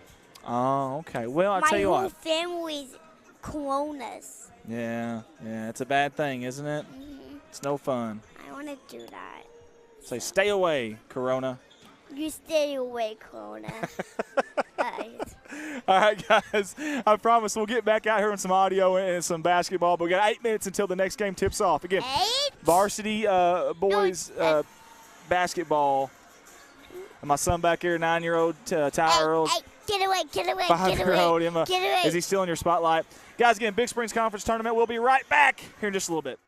Oh, okay. Well, I'll my tell you whole what. family's coronas. Yeah, it's a bad thing, isn't it? Hmm. It's no fun. I want to do that. Say, stay away, Corona. You stay away, corona. All right, guys. I promise we'll get back out here on some audio and some basketball. But we got 8 minutes until the next game tips off. Again, 8? varsity boys basketball. And my son back here, 9-year-old Tyler Earls. Hey, get away, get away, get 5-year-old away. Emma. Get away. Is he still in your spotlight? Guys, again, Big Springs Conference Tournament. We'll be right back here in just a little bit.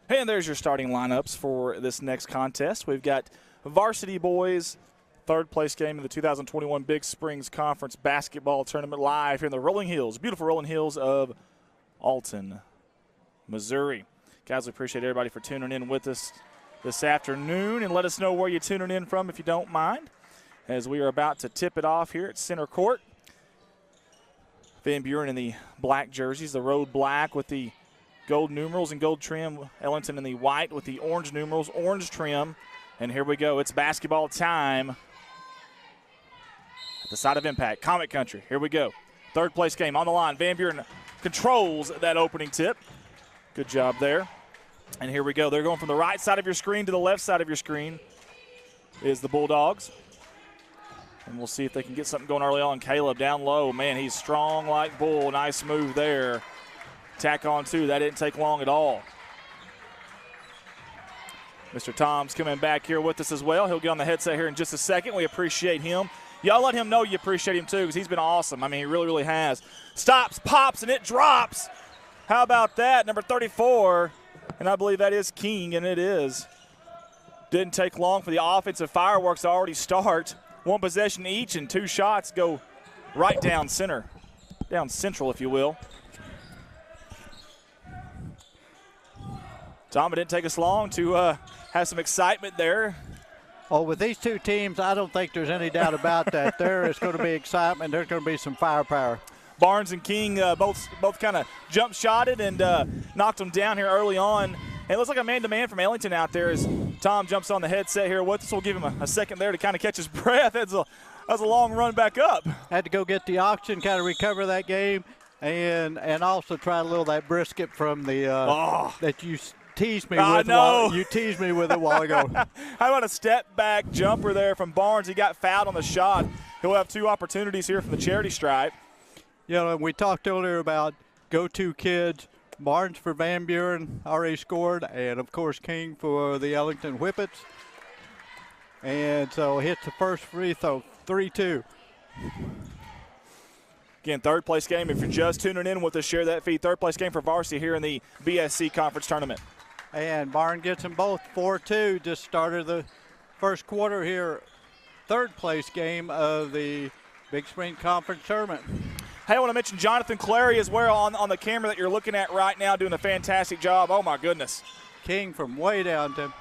And there's your starting lineups for this next contest. We've got Varsity boys, third place game in the 2021 Big Springs Conference Basketball Tournament live here in the rolling hills, beautiful rolling hills of Alton, Missouri. Guys, we appreciate everybody for tuning in with us this afternoon, and let us know where you're tuning in from if you don't mind, as we are about to tip it off here at center court. Van Buren in the black jerseys, the road black with the gold numerals and gold trim. Ellington in the white with the orange numerals, orange trim. And here we go. It's basketball time at the site of Impact, Comet Country. Here we go. Third place game on the line. Van Buren controls that opening tip. Good job there. And here we go. They're going from the right side of your screen to the left side of your screen is the Bulldogs. And we'll see if they can get something going early on. Caleb down low. Man, he's strong like bull. Nice move there. Tack on two. That didn't take long at all. Mr. Tom's coming back here with us as well. He'll get on the headset here in just a second. We appreciate him. Y'all let him know you appreciate him too, because he's been awesome. I mean, he really, really has. Stops, pops, and it drops. How about that? Number 34. And I believe that is King, and it is. Didn't take long for the offensive fireworks to already start. One possession each, and two shots go right down center. Down central, if you will. Tom, it didn't take us long to have some excitement there. Oh, with these two teams, I don't think there's any doubt about that. There is going to be excitement. There's going to be some firepower. Barnes and King both kind of jump shotted and knocked them down here early on. And it looks like a man-to-man from Ellington out there as Tom jumps on the headset here with us. We'll give him a second there to kind of catch his breath. That's a long run back up. Had to go get the oxygen, kind of recover that game, and also try a little of that brisket from the that you teased me with. You teased me with it a while ago. How about a step-back jumper there from Barnes? He got fouled on the shot. He'll have two opportunities here from the charity stripe. You know, we talked earlier about go-to kids. Barnes for Van Buren already scored, and, of course, King for the Ellington Whippets. And so hits the first free throw, 3-2. Again, third place game. If you're just tuning in with us, share that feed. Third place game for Varsity here in the BSC Conference Tournament. And Barnes gets them both 4-2. Just started the first quarter here. Third place game of the Big Spring Conference Tournament. Hey, I want to mention Jonathan Clary as well on the camera that you're looking at right now, doing a fantastic job. Oh, my goodness. King from way down to.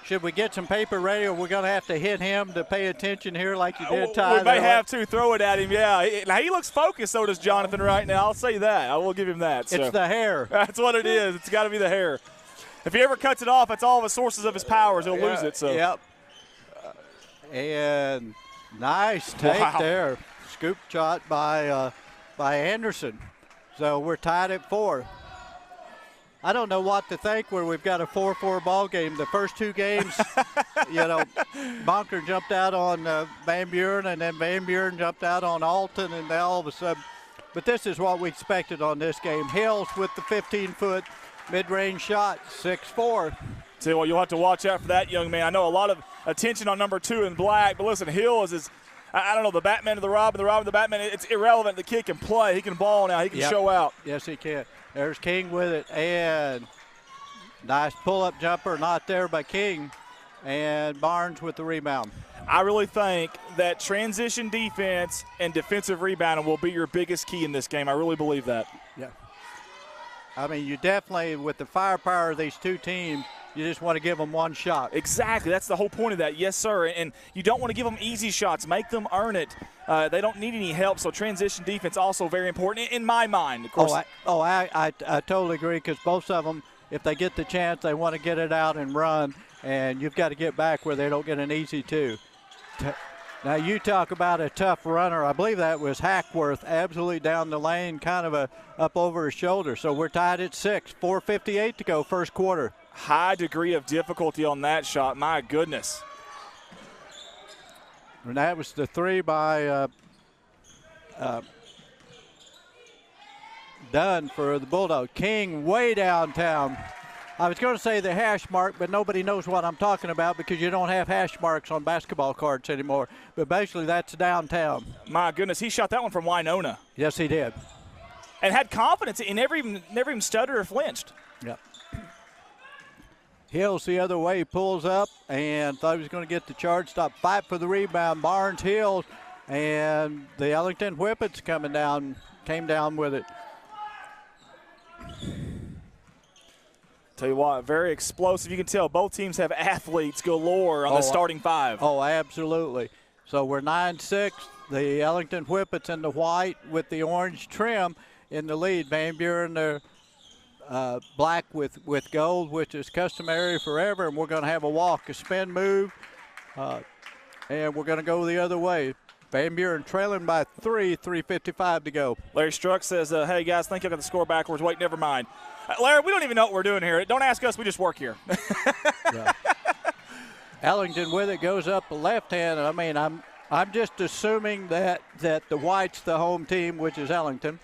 Should we get some paper ready, or we're going to have to hit him to pay attention here like you did, Ty? We may have to throw it at him, yeah. Now, he looks focused, so does Jonathan right now. I'll say that. I will give him that. It's the hair. That's what it is. It's got to be the hair. If he ever cuts it off, that's all the sources of his powers. He'll lose it. So. Yep. And nice take there. Scoop shot by Anderson. So we're tied at 4. I don't know what to think where we've got a 4-4 ball game. The first two games, Bonker jumped out on Van Buren, and then Van Buren jumped out on Alton, and now all of a sudden. But this is what we expected on this game. Hills with the 15-foot mid-range shot, 6-4. Tell you what, you'll have to watch out for that young man. I know a lot of attention on number 2 in black, but listen, Hills is, I don't know, the Batman to the Robin, the Robin to the Batman. It's irrelevant. The kid can play. He can ball now. He can show out. Yes, he can. There's King with it, and nice pull-up jumper, not there by King, and Barnes with the rebound. I really think that transition defense and defensive rebounding will be your biggest key in this game. I really believe that. Yeah. I mean, you definitely, with the firepower of these two teams, you just want to give them one shot. Exactly. That's the whole point of that. Yes, sir. And you don't want to give them easy shots. Make them earn it. They don't need any help, so transition defense also very important in my mind, of course. I totally agree, because both of them, if they get the chance, they want to get it out and run, and you've got to get back where they don't get an easy two. Now, you talk about a tough runner. I believe that was Hackworth, absolutely down the lane, kind of up over his shoulder. So we're tied at 6, 4:58 to go, first quarter. High degree of difficulty on that shot. My goodness. And that was the 3 by Dunn for the Bulldog. King way downtown. I was going to say the hash mark, but nobody knows what I'm talking about because you don't have hash marks on basketball cards anymore. But basically, that's downtown. My goodness, he shot that one from Winona. Yes, he did. And had confidence. He never even stuttered or flinched. Yep. Hills the other way, pulls up and thought he was going to get the charge stop. Fight for the rebound. Barnes, Hills, and the Ellington Whippets came down with it. Tell you what, very explosive. You can tell both teams have athletes galore on the starting five. Oh, absolutely. So we're 9-6. The Ellington Whippets in the white with the orange trim in the lead. Van Buren, they're black with gold, which is customary forever, and we're going to have a walk, a spin move, and we're going to go the other way. Van Buren trailing by 3:55 to go. Larry Struck says, hey, guys, think you'll get the score backwards. Wait, never mind. Larry, we don't even know what we're doing here. Don't ask us. We just work here. Yeah. Ellington with it goes up the left hand. I mean, I'm just assuming that the white's the home team, which is Ellington.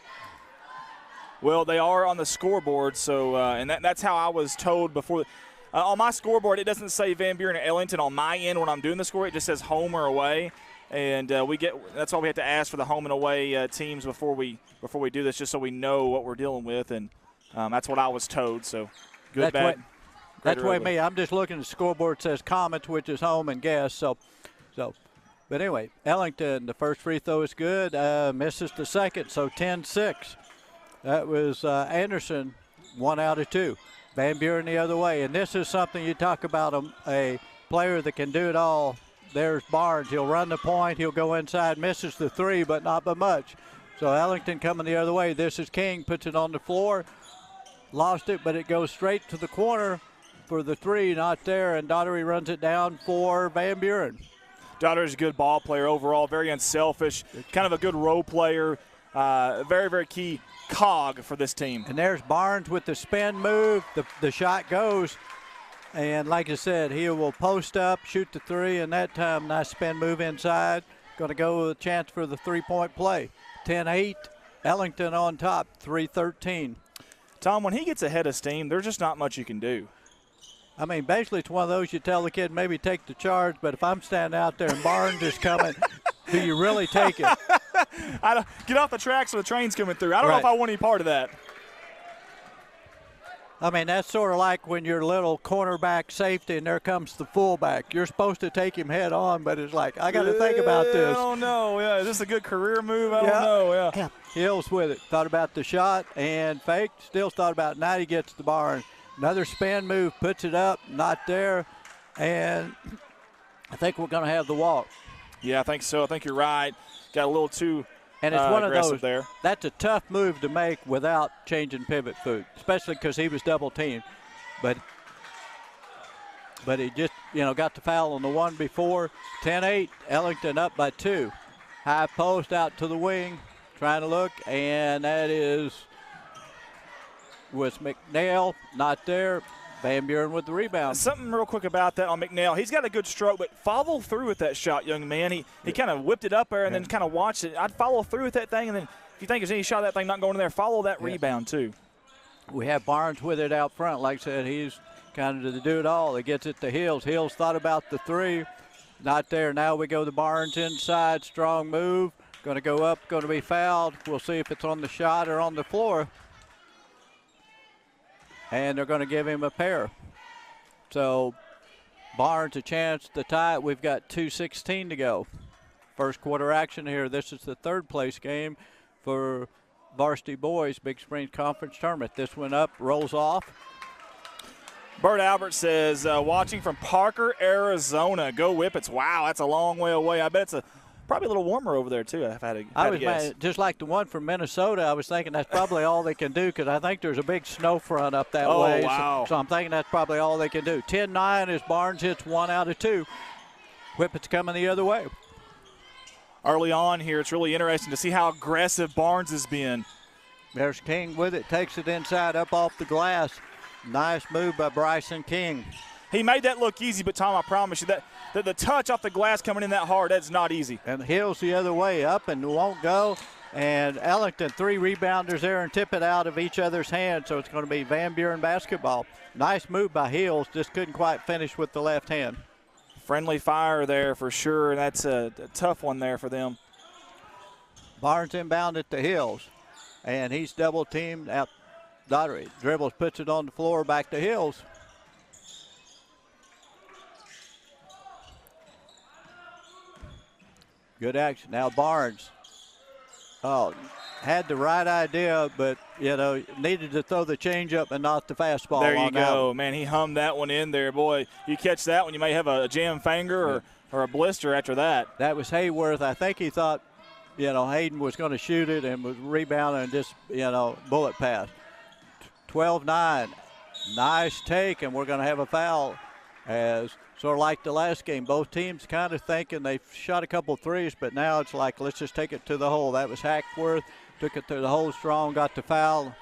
Well, they are on the scoreboard, so and that's how I was told before. On my scoreboard, it doesn't say Van Buren or Ellington on my end when I'm doing the score. It just says home or away, and that's why we have to ask for the home and away teams before we do this, just so we know what we're dealing with, and that's what I was told. So good, bad. That's the way me. I'm just looking at the scoreboard. It says Comets, which is home, and guest. So. But anyway, Ellington, the first free throw is good. Misses the second, so 10-6. That was Anderson, 1 out of 2. Van Buren the other way. And this is something you talk about a player that can do it all. There's Barnes. He'll run the point. He'll go inside. Misses the 3, but not by much. So Ellington coming the other way. This is King. Puts it on the floor. Lost it, but it goes straight to the corner for the 3. Not there. And Daugherty runs it down for Van Buren. Daugherty's a good ball player overall. Very unselfish. Kind of a good role player. Very, very key cog for this team. And there's Barnes with the spin move. The shot goes, and like I said, he will post up, shoot the 3, and that time nice spin move inside. Going to go with a chance for the 3-point play. 10-8, Ellington on top, 3-13. Tom, when he gets ahead of steam, there's just not much you can do. I mean, basically it's one of those you tell the kid maybe take the charge, but if I'm standing out there and Barnes is coming, do you really take it? Get off the tracks when the train's coming through. I don't know if I want any part of that. I mean, that's sort of like when you're little cornerback safety and there comes the fullback. You're supposed to take him head on, but it's like, I got to think about this. I don't know. Yeah, is this a good career move? I don't know. Yeah. Hills with it. Thought about the shot and faked. Still thought about it. Now he gets the Barnes. Another spin move, puts it up, not there. And I think we're going to have the walk. Yeah, I think so. I think you're right. Got a little too and it's one of those there. That's a tough move to make without changing pivot foot, especially because he was double teamed. But he just, got the foul on the one before. 10-8, Ellington up by 2. High post out to the wing, trying to look, and that was McNeil, not there. Van Buren with the rebound. Something real quick about that on McNeil. He's got a good stroke, but follow through with that shot, young man. He kind of whipped it up there and then kind of watched it. I'd follow through with that thing, and then if you think there's any shot of that thing not going in there, follow that rebound too. We have Barnes with it out front. Like I said, he's kind of to do it all. He gets it to Hills. Hills thought about the 3. Not there. Now we go to Barnes inside. Strong move. Going to go up. Going to be fouled. We'll see if it's on the shot or on the floor. And they're going to give him a pair. So Barnes a chance to tie it. We've got 2:16 to go. First quarter action here. This is the third place game for Varsity Boys Big Springs Conference Tournament. This one up, rolls off. Bert Albert says, watching from Parker, Arizona. Go Whippets. Wow, that's a long way away. I bet it's probably a little warmer over there, too, if I had to guess. Just like the one from Minnesota, I was thinking that's probably all they can do because I think there's a big snow front up that way. Oh, wow. So I'm thinking that's probably all they can do. 10-9 as Barnes hits 1 out of 2. Whippets coming the other way. Early on here, it's really interesting to see how aggressive Barnes has been. There's King with it, takes it inside, up off the glass. Nice move by Bryson King. He made that look easy, but, Tom, I promise you that the touch off the glass coming in that hard, that's not easy. And Hills the other way, up and won't go. And Ellington, 3 rebounders there and tip it out of each other's hand, so it's going to be Van Buren basketball. Nice move by Hills, just couldn't quite finish with the left hand. Friendly fire there for sure, and that's a tough one there for them. Barnes inbounded to Hills, and he's double-teamed out. Daugherty dribbles, puts it on the floor, back to Hills. Good action. Now Barnes. Oh, had the right idea, but, needed to throw the changeup and not the fastball. There you go. Man, he hummed that one in there. Boy, you catch that one, you may have a jam finger or a blister after that. That was Hayworth. I think he thought, Hayden was going to shoot it and was rebounding and just, bullet pass. 12-9. Nice take, and we're going to have a foul as sort of like the last game. Both teams kind of thinking they've shot a couple threes, but now it's like, let's just take it to the hole. That was Hackworth. Took it to the hole strong, got the foul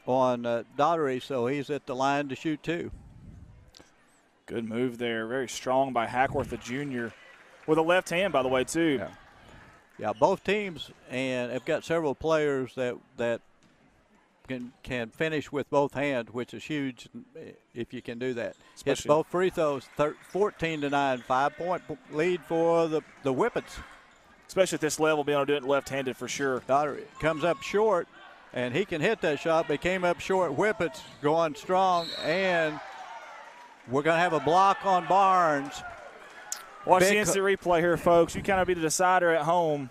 on Daugherty, so he's at the line to shoot 2. Good move there. Very strong by Hackworth, the junior, with a left hand, by the way, too. Yeah, both teams and have got several players that can finish with both hands, which is huge if you can do that. Hits both free throws, 14-9, 5-point lead for the Whippets. Especially at this level, being able to do it left-handed for sure. Daugherty comes up short, and he can hit that shot, but he came up short. Whippets going strong, and we're going to have a block on Barnes. Watch the instant replay here, folks. You kind of be the decider at home.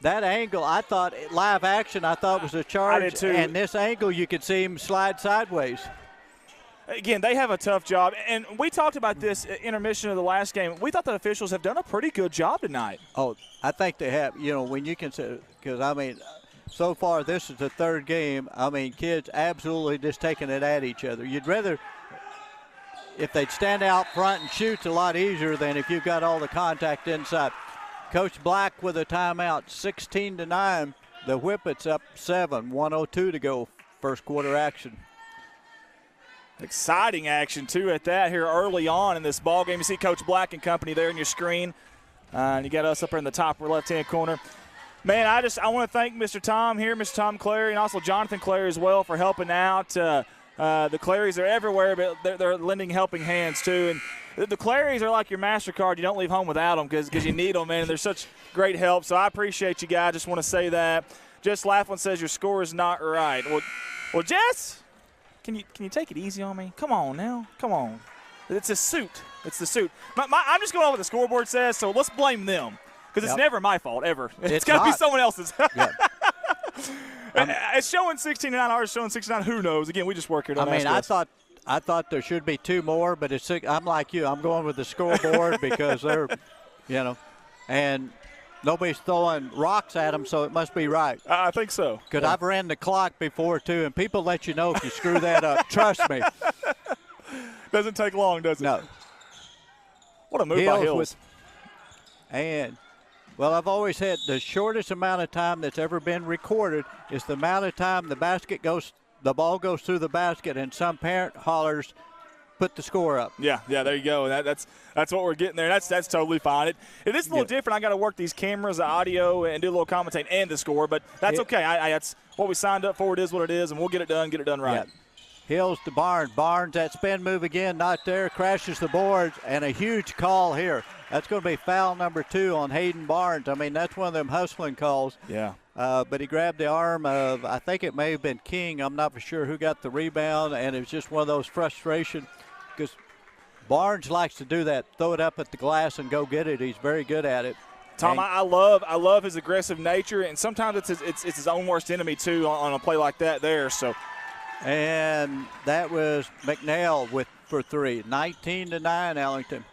That angle, I thought, live action, I thought was a charge. I did too. And this angle, you could see him slide sideways. Again, they have a tough job. And we talked about this intermission of the last game. We thought the officials have done a pretty good job tonight. Oh, I think they have. When you consider, because, so far this is the third game. Kids absolutely just taking it at each other. You'd rather, if they'd stand out front and shoot, a lot easier than if you've got all the contact inside. Coach Black with a timeout, 16-9. The Whippets up 7, 1:02 to go, first quarter action. Exciting action, too, at that here early on in this ball game. You see Coach Black and company there in your screen. And you got us up there in the top left-hand corner. Man, I want to thank Mr. Tom here, Mr. Tom Clary, and also Jonathan Clary as well for helping out. The Clarys are everywhere, but they're lending helping hands, too. And the Clarys are like your MasterCard. You don't leave home without them because you need them, man. They're such great help. So I appreciate you guys. Just want to say that. Jess Laughlin says your score is not right. Well, Jess, can you take it easy on me? Come on now. Come on. It's a suit. It's the suit. I'm just going on what the scoreboard says, so let's blame them because it's never my fault, ever. It's got to be someone else's. Yep. It's showing 16-9. Ours showing 16-9. Who knows? Again, we just work here. I thought there should be 2 more, but I'm like you. I'm going with the scoreboard because they're, and nobody's throwing rocks at them, so it must be right. I think so. Because I've ran the clock before, too, and people let you know if you screw that up. Trust me. Doesn't take long, does it? No. What a move by Hills. I've always had the shortest amount of time that's ever been recorded is the amount of time the ball goes through the basket and some parent hollers, put the score up. Yeah, there you go. That's what we're getting there. That's totally fine. It is a little different. I got to work these cameras, the audio, and do a little commentating and the score, but that's okay. That's what we signed up for. It is what it is, and we'll get it done right. Yeah. Hills to Barnes. Barnes, that spin move again, not there, crashes the boards, and a huge call here. That's going to be foul number 2 on Hayden Barnes. That's one of them hustling calls. Yeah. But he grabbed the arm of, I think it may have been King. I'm not for sure who got the rebound, and it was just one of those frustration because Barnes likes to do that, throw it up at the glass and go get it. He's very good at it. Tom, I love his aggressive nature, and sometimes it's his own worst enemy too on a play like that there. So. And that was McNeil for 3, 19-9 Ellington.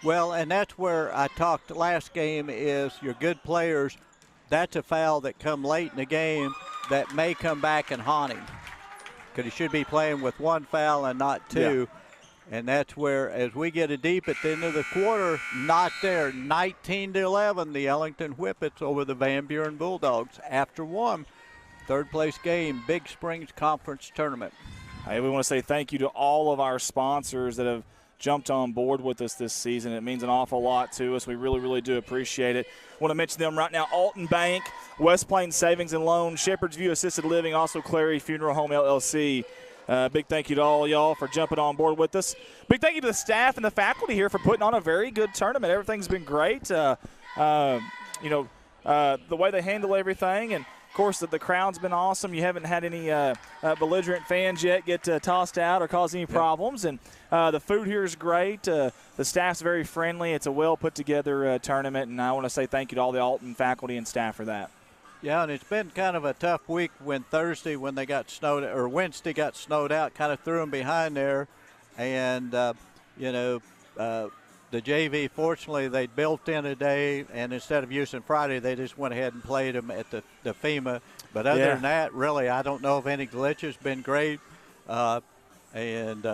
Well, and that's where I talked last game is your good players. That's a foul that come late in the game that may come back and haunt him because he should be playing with 1 foul and not 2. Yeah. And that's where, as we get it deep at the end of the quarter, not there. 19-11, the Ellington Whippets over the Van Buren Bulldogs after 1. Third place game, Big Springs Conference Tournament. Hey, we want to say thank you to all of our sponsors that have jumped on board with us this season. It means an awful lot to us. We really, really do appreciate it. Want to mention them right now: Alton Bank, West Plains Savings and Loan, Shepherd's View Assisted Living, also Clary Funeral Home LLC. Big thank you to all y'all for jumping on board with us. Big thank you to the staff and the faculty here for putting on a very good tournament. Everything's been great. The way they handle everything, and course, the crowd's been awesome. You haven't had any belligerent fans yet get tossed out or cause any problems. And the food here is great. The staff's very friendly. It's a well put together tournament, and I want to say thank you to all the Alton faculty and staff for that. Yeah, and it's been kind of a tough week when Thursday when they got snowed, or Wednesday got snowed out, kind of threw them behind there. And, the JV, fortunately, they built in a day, and instead of using Friday, they just went ahead and played them at the FEMA. But other than that, really, I don't know if any glitches. Been great. And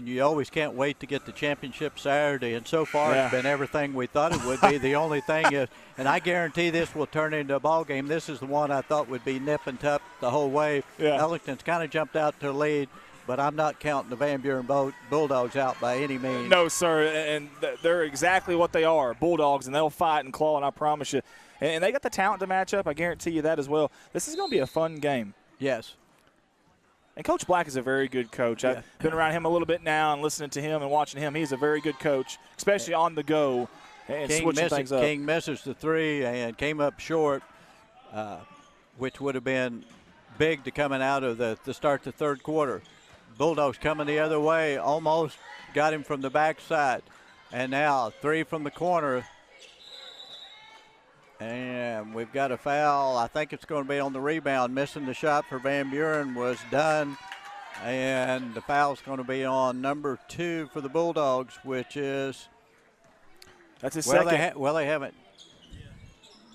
you always can't wait to get the championship Saturday. And so far, it's been everything we thought it would be. The only thing is, and I guarantee this will turn into a ball game, this is the one I thought would be nip and tuck the whole way. Yeah. Ellington's kind of jumped out to lead. But I'm not counting the Van Buren Bulldogs out by any means. No, sir, and they're exactly what they are, Bulldogs, and they'll fight and claw, and I promise you. And they got the talent to match up. I guarantee you that as well. This is going to be a fun game. Yes. And Coach Black is a very good coach. I've been around him a little bit now and listening to him and watching him. He's a very good coach, especially on the go and switching things up. King misses the three and came up short, which would have been big to coming out of the start the third quarter. Bulldogs coming the other way, almost got him from the backside. And now 3 from the corner. And we've got a foul. I think it's going to be on the rebound. Missing the shot for Van Buren was done. And the foul's going to be on number 2 for the Bulldogs, which is. That's his second. They haven't.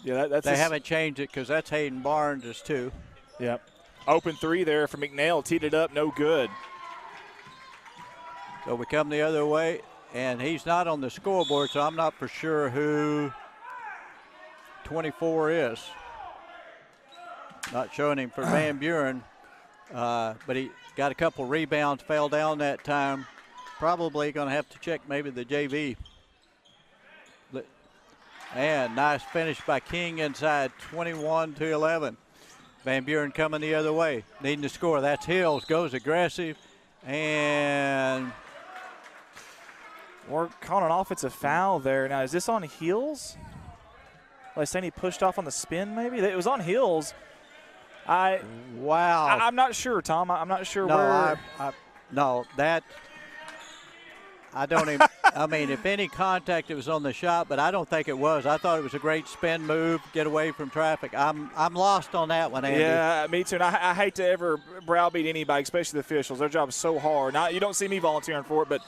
Yeah, they haven't changed it because that's Hayden Barnes is 2. Yep. Open 3 there for McNeil. Teed it up, no good. So we come the other way, and he's not on the scoreboard, so I'm not for sure who 24 is. Not showing him for Van Buren, but he got a couple rebounds, fell down that time. Probably going to have to check maybe the JV. And nice finish by King inside, 21-11. Van Buren coming the other way, needing to score. That's Hills, goes aggressive, and we're calling an offensive foul there. Now, is this on Hills? Well, saying he pushed off on the spin, maybe? It was on Hills. Wow. I'm not sure, Tom. I'm not sure where. I don't even. I mean, if any contact, it was on the shot, but I don't think it was. I thought it was a great spin move, get away from traffic. I'm lost on that one, Andy. Yeah, me too. And I hate to ever browbeat anybody, especially the officials. Their job is so hard. Now, you don't see me volunteering for it, but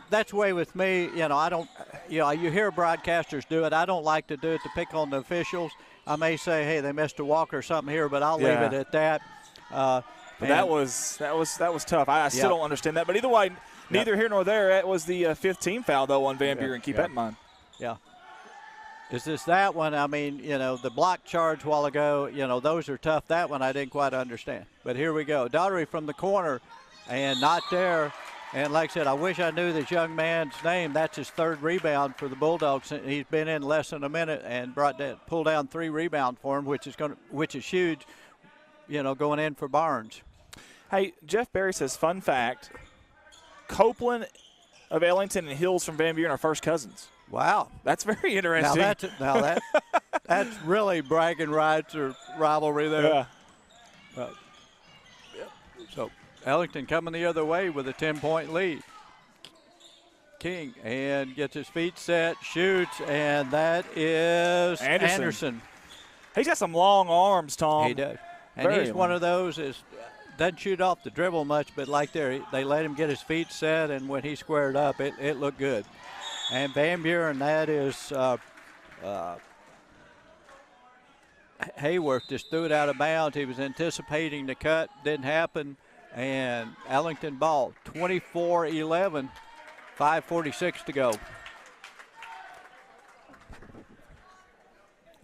that's the way with me. I don't. You hear broadcasters do it. I don't like to do it to pick on the officials. I may say, hey, they missed a walk or something here, but I'll leave it at that. But that was tough. I still don't understand that. But either way. Neither here nor there. It was the 5th team foul, though, on Van Buren. Keep that in mind. Yeah. Is this that one? I mean, the block charge a while ago, those are tough. That one I didn't quite understand. But here we go. Daughtery from the corner and not there. And like I said, I wish I knew this young man's name. That's his 3rd rebound for the Bulldogs. He's been in less than a minute and pulled down 3 rebounds for him, which is huge, going in for Barnes. Hey, Jeff Berry says, fun fact, Copeland of Ellington and Hills from Van Buren are first cousins. Wow. That's very interesting. That's really bragging rights or rivalry there. Yeah. So Ellington coming the other way with a 10-point lead. King and gets his feet set, shoots, and that is Anderson. He's got some long arms, Tom. He does. And he's one of those doesn't shoot off the dribble much, but like they let him get his feet set, and when he squared up, it looked good. And Van Buren, that is Hayworth just threw it out of bounds. He was anticipating the cut, didn't happen, and Ellington ball, 24-11, 5:46 to go.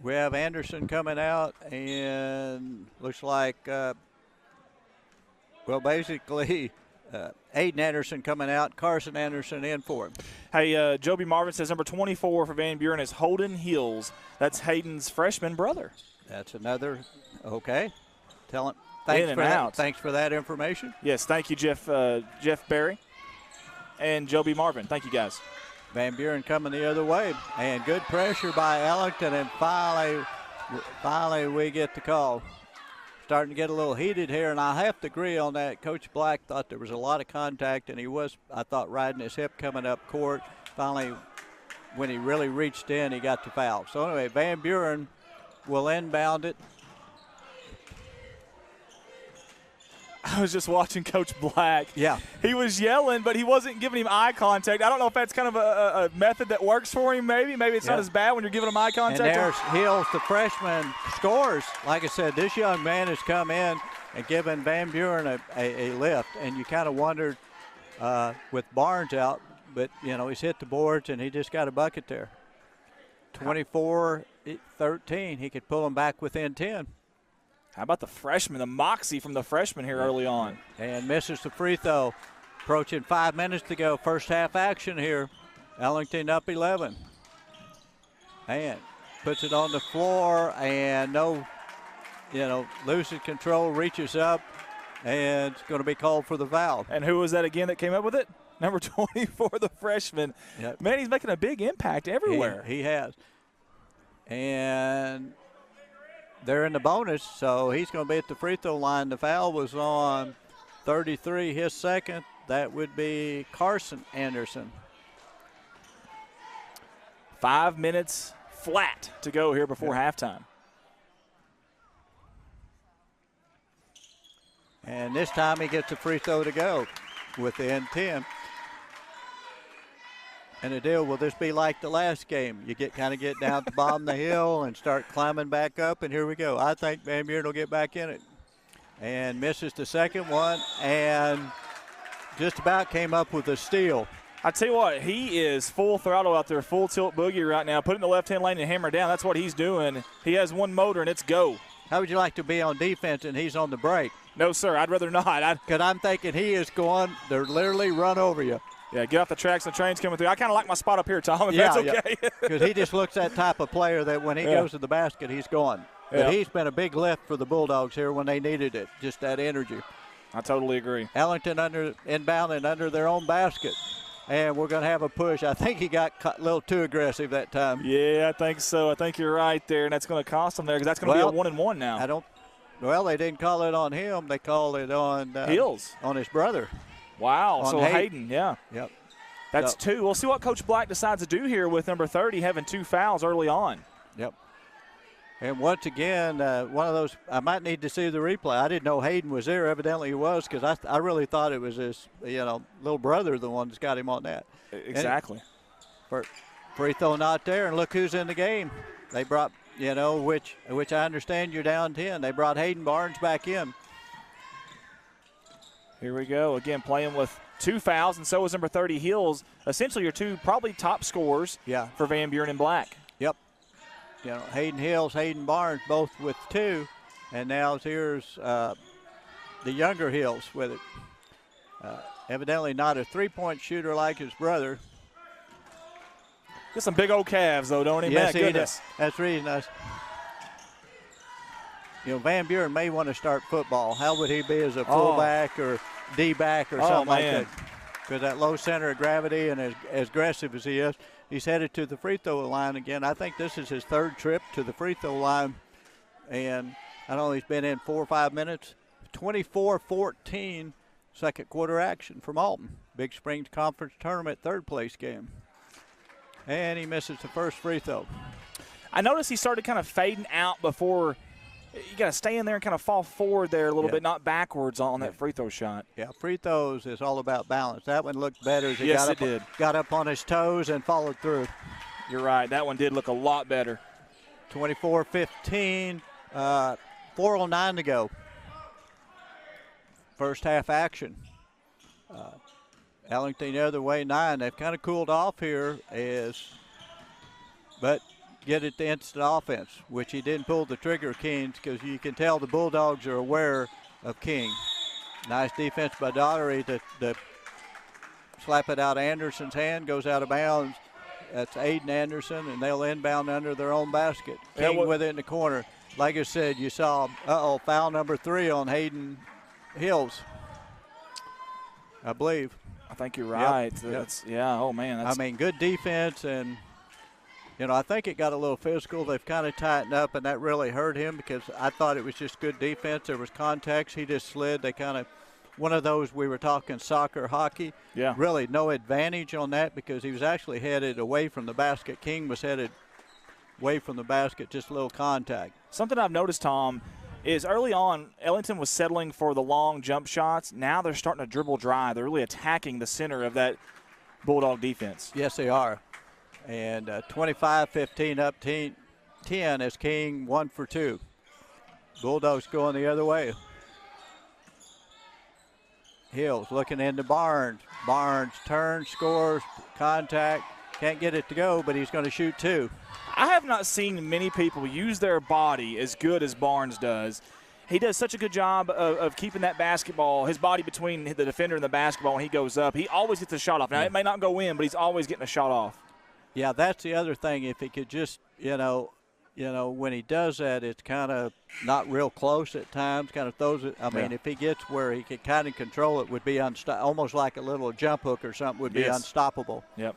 We have Anderson coming out, and looks like basically, Aiden Anderson coming out, Carson Anderson in for him. Hey, Joby Marvin says number 24 for Van Buren is Holden Hills. That's Hayden's freshman brother. That's another, okay. Tell him. Thanks for that information. Yes, thank you, Jeff Berry and Joby Marvin. Thank you, guys. Van Buren coming the other way, and good pressure by Ellington, and finally Finally, we get the call. Starting to get a little heated here, and I have to agree on that. Coach Black thought there was a lot of contact, and he was, I thought, riding his hip coming up court. Finally, when he really reached in, he got the foul. So anyway, Van Buren will inbound it. I was just watching Coach Black. Yeah. He was yelling, but he wasn't giving him eye contact. I don't know if that's kind of a method that works for him, maybe. Maybe it's not as bad when you're giving him eye contact. And there's Hills, the freshman, scores. Like I said, this young man has come in and given Van Buren a lift, and you kind of wondered with Barnes out, but, you know, he's hit the boards, and he just got a bucket there. 24-13. He could pull him back within 10. How about the freshman, the moxie from the freshman here early on? And misses the free throw. Approaching 5 minutes to go. First half action here. Ellington up 11. And puts it on the floor and loses control, reaches up, and it's going to be called for the foul. And who was that again that came up with it? Number 24, the freshman. Yep. Man, he's making a big impact everywhere. He has. And they're in the bonus, so he's going to be at the free throw line. The foul was on 33, his second. That would be Carson Anderson. 5 minutes flat to go here before halftime. And this time he gets a free throw to go within 10. And the deal, will this be like the last game? You kind of get down at the bottom of the hill and start climbing back up, and here we go. I think Van Buren will get back in it. And misses the second one, and just about came up with a steal. I tell you what, he is full throttle out there, full tilt boogie right now, putting the left-hand lane and hammer down. That's what he's doing. He has one motor, and it's go. How would you like to be on defense and he's on the break? No, sir, I'd rather not. Because I'm thinking he is going, they're literally run over you. Yeah, get off the tracks and the train's coming through. I kind of like my spot up here, Tom, if that's okay. Because he just looks that type of player that when he goes to the basket, he's going. But he's been a big lift for the Bulldogs here when they needed it, just that energy. I totally agree. Ellington inbounding under their own basket. And we're going to have a push. I think he got a little too aggressive that time. Yeah, I think so. I think you're right there, and that's going to cost them there because that's going to be a 1-and-1 now. Well, they didn't call it on him. They called it on Hills, on his brother. Wow. On so Hayden, yeah. Yep. That's two. We'll see what Coach Black decides to do here with number 30 having 2 fouls early on. Yep. And once again, one of those, I might need to see the replay. I didn't know Hayden was there. Evidently he was, because I really thought it was his little brother, the one that's got him on that. Exactly. Free throw not there, and look who's in the game. They brought, which I understand you're down 10. They brought Hayden Barnes back in. Here we go. Again, playing with 2 fouls, and so is number 30, Hills. Essentially your 2 probably top scorers for Van Buren and Black. Yep. Hayden Hills, Hayden Barnes, both with 2. And now here's the younger Hills with it. Evidently not a three-point shooter like his brother. Got some big old calves, though, don't he? Yes, Man, goodness. That's really nice. Van Buren may want to start football. How would he be as a fullback or D-back or something like that? Because that low center of gravity and as aggressive as he is, he's headed to the free throw line again. I think this is his 3rd trip to the free throw line. And I know he's been in 4 or 5 minutes. 24-14, second quarter action from Alton. Big Springs Conference Tournament 3rd place game. And he misses the first free throw. I noticed he started kind of fading out before. You got to stay in there and kind of fall forward there a little bit, not backwards on that free throw shot. Yeah, free throws is all about balance. That one looked better as he got up on his toes and followed through. You're right. That one did look a lot better. 24-15, 4:09 to go. First half action. Ellington the other way, 9. They've kind of cooled off here, but get it to instant offense, which he didn't pull the trigger, Kings, because you can tell the Bulldogs are aware of King. Nice defense by Daugherty to slap it out of Anderson's hand, goes out of bounds. That's Aiden Anderson, and they'll inbound under their own basket. King with it in the corner. Like I said, you saw, foul number 3 on Hayden Hills, I believe. I think you're right. Yep. Oh, man. Good defense, and You know, I think it got a little physical. They've kind of tightened up, and that really hurt him because I thought it was just good defense. There was context. He just slid. They kind of, one of those we were talking soccer, hockey. Yeah. Really no advantage on that because he was actually headed away from the basket. King was headed away from the basket, just a little contact. Something I've noticed, Tom, is early on, Ellington was settling for the long jump shots. Now they're starting to dribble drive. They're really attacking the center of that Bulldog defense. Yes, they are. And 25-15 up 10 as King 1 for 2. Bulldogs going the other way. Hills looking into Barnes. Barnes turns, scores, contact. Can't get it to go, but he's going to shoot 2. I have not seen many people use their body as good as Barnes does. He does such a good job of keeping that basketball, his body between the defender and the basketball when he goes up. He always gets a shot off. Now, it may not go in, but he's always getting a shot off. Yeah, that's the other thing. If he could just, when he does that, it's kind of not real close at times, kind of throws it. I mean, if he gets where he can kind of control it, would be almost like a little jump hook or something, would be unstoppable. Yep.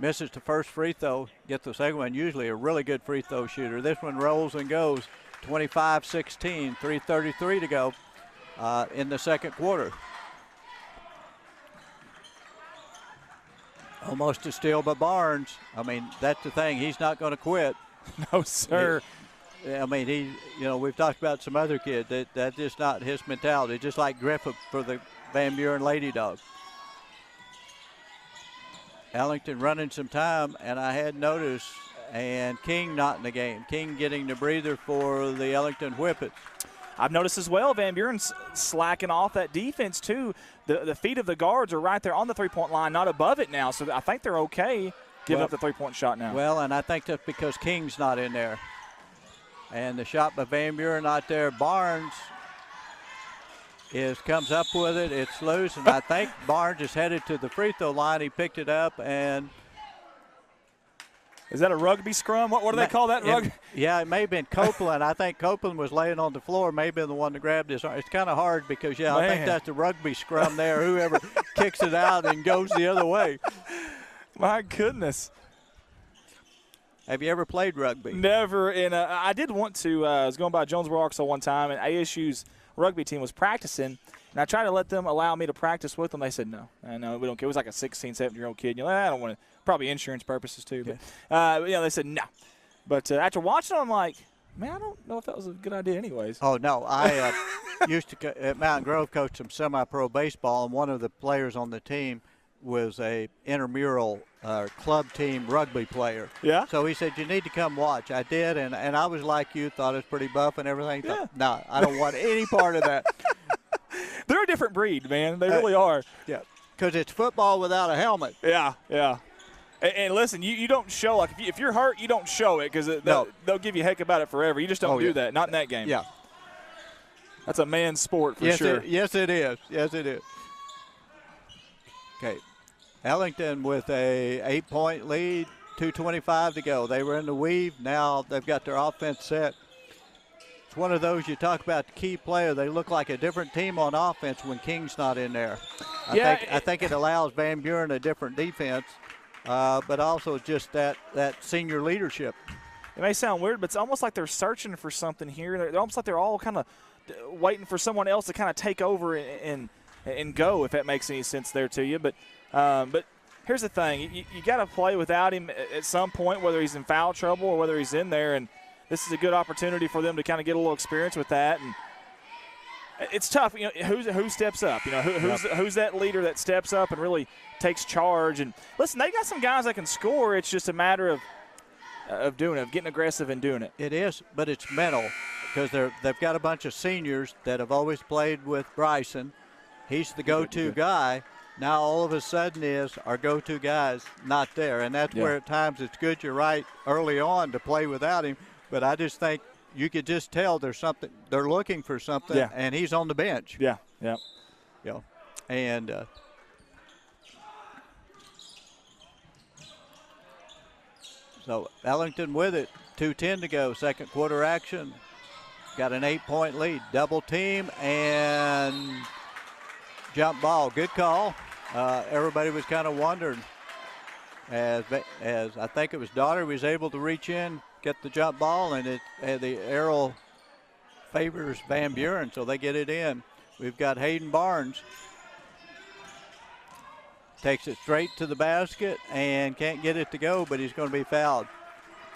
Misses the first free throw, gets the second one, usually a really good free throw shooter. This one rolls and goes, 25-16, 3:33 to go in the second quarter. Almost a steal by Barnes. I mean, that's the thing. He's not going to quit. No, sir. I mean, we've talked about some other kids. That's just not his mentality, just like Griffith for the Van Buren Lady Dogs. Ellington running some time, and I had noticed, and King not in the game. King getting the breather for the Ellington Whippets. I've noticed as well, Van Buren's slacking off that defense too. The feet of the guards are right there on the three-point line, not above it now. So I think they're okay giving up the three-point shot now. Well, and I think that's because King's not in there. And the shot by Van Buren not there. Barnes comes up with it. It's loose, and I think Barnes is headed to the free throw line. He picked it up, and is that a rugby scrum? What do they call that? Yeah, it may have been Copeland. I think Copeland was laying on the floor, maybe the one that grabbed his arm. It's kind of hard because, I think that's the rugby scrum there. Whoever kicks it out and goes the other way. My goodness. Have you ever played rugby? Never. I did want to. I was going by Jonesboro, Arkansas one time, and ASU's rugby team was practicing, and I tried to let them allow me to practice with them. They said no, we don't care. It was like a 16, 17-year-old kid. I don't want to. Probably insurance purposes too, but they said no. But after watching them, I'm like, man, I don't know if that was a good idea, anyways. Oh no, I used to at Mountain Grove coach some semi-pro baseball, and one of the players on the team was a intramural club team rugby player. Yeah. So he said, you need to come watch. I did, and I was like you, thought it was pretty buff and everything. Yeah. No, I don't want any part of that. They're a different breed, man. They really are. Yeah, because it's football without a helmet. Yeah. And listen, you don't show, like, if you're hurt, you don't show it because they'll give you heck about it forever. You just don't do that. Not in that game. Yeah. That's a man's sport for sure. Yes, it is. Yes, it is. Okay. Ellington with a 8-point lead, 2:25 to go. They were in the weave. Now they've got their offense set. It's one of those you talk about the key player. They look like a different team on offense when King's not in there. I think it allows Van Buren a different defense. But also just that senior leadership. It may sound weird, but it's almost like they're searching for something here. They're almost like they're all kind of waiting for someone else to kind of take over and go, if that makes any sense there to you. But here's the thing. You got to play without him at some point, whether he's in foul trouble or whether he's in there. And this is a good opportunity for them to kind of get a little experience with that. And it's tough, who steps up? Who's that leader that steps up and really takes charge? And listen, they got some guys that can score. It's just a matter of doing it, of getting aggressive and doing it. It is, but it's mental because they've got a bunch of seniors that have always played with Bryson. He's the go-to guy. Now all of a sudden our go-to guy's not there, and that's where at times it's good. You're right early on to play without him, but I just think you could just tell there's something. They're looking for something, and he's on the bench. Yeah. And so Ellington with it, 2:10 to go, second quarter action. Got an 8-point lead, double team and jump ball. Good call. Everybody was kind of wondering. as I think it was Daughter was able to reach in, get the jump ball, and the arrow favors Van Buren, so they get it in. We've got Hayden Barnes. Takes it straight to the basket and can't get it to go, but he's going to be fouled.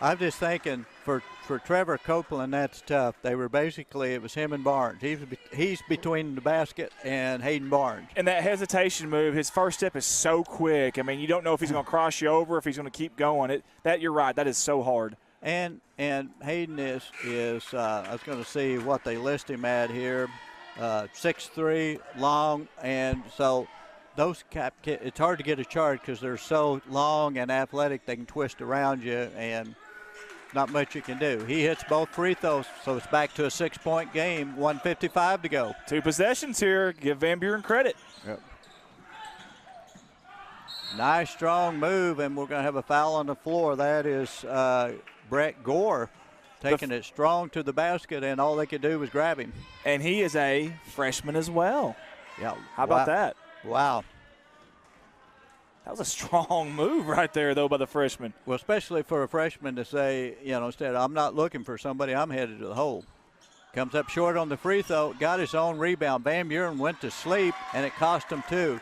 I'm just thinking for Trevor Copeland, that's tough. They were basically, it was him and Barnes. He's between the basket and Hayden Barnes. And that hesitation move, his first step is so quick. I mean, you don't know if he's going to cross you over, if he's going to keep going. You're right. That is so hard. And Hayden is I was going to see what they list him at here, 6'3", long, and so those it's hard to get a chart because they're so long and athletic. They can twist around you, and not much you can do. He hits both free throws, so it's back to a 6-point game, 1:55 to go. 2 possessions here. Give Van Buren credit. Yep. Nice, strong move, and we're going to have a foul on the floor. That is Brett Gore taking it strong to the basket, and all they could do was grab him. And he is a freshman as well. Yeah. How about that? Wow. That was a strong move right there, though, by the freshman. Well, especially for a freshman to say, instead, I'm not looking for somebody, I'm headed to the hole. Comes up short on the free throw, got his own rebound. Van Buren went to sleep, and it cost him 2.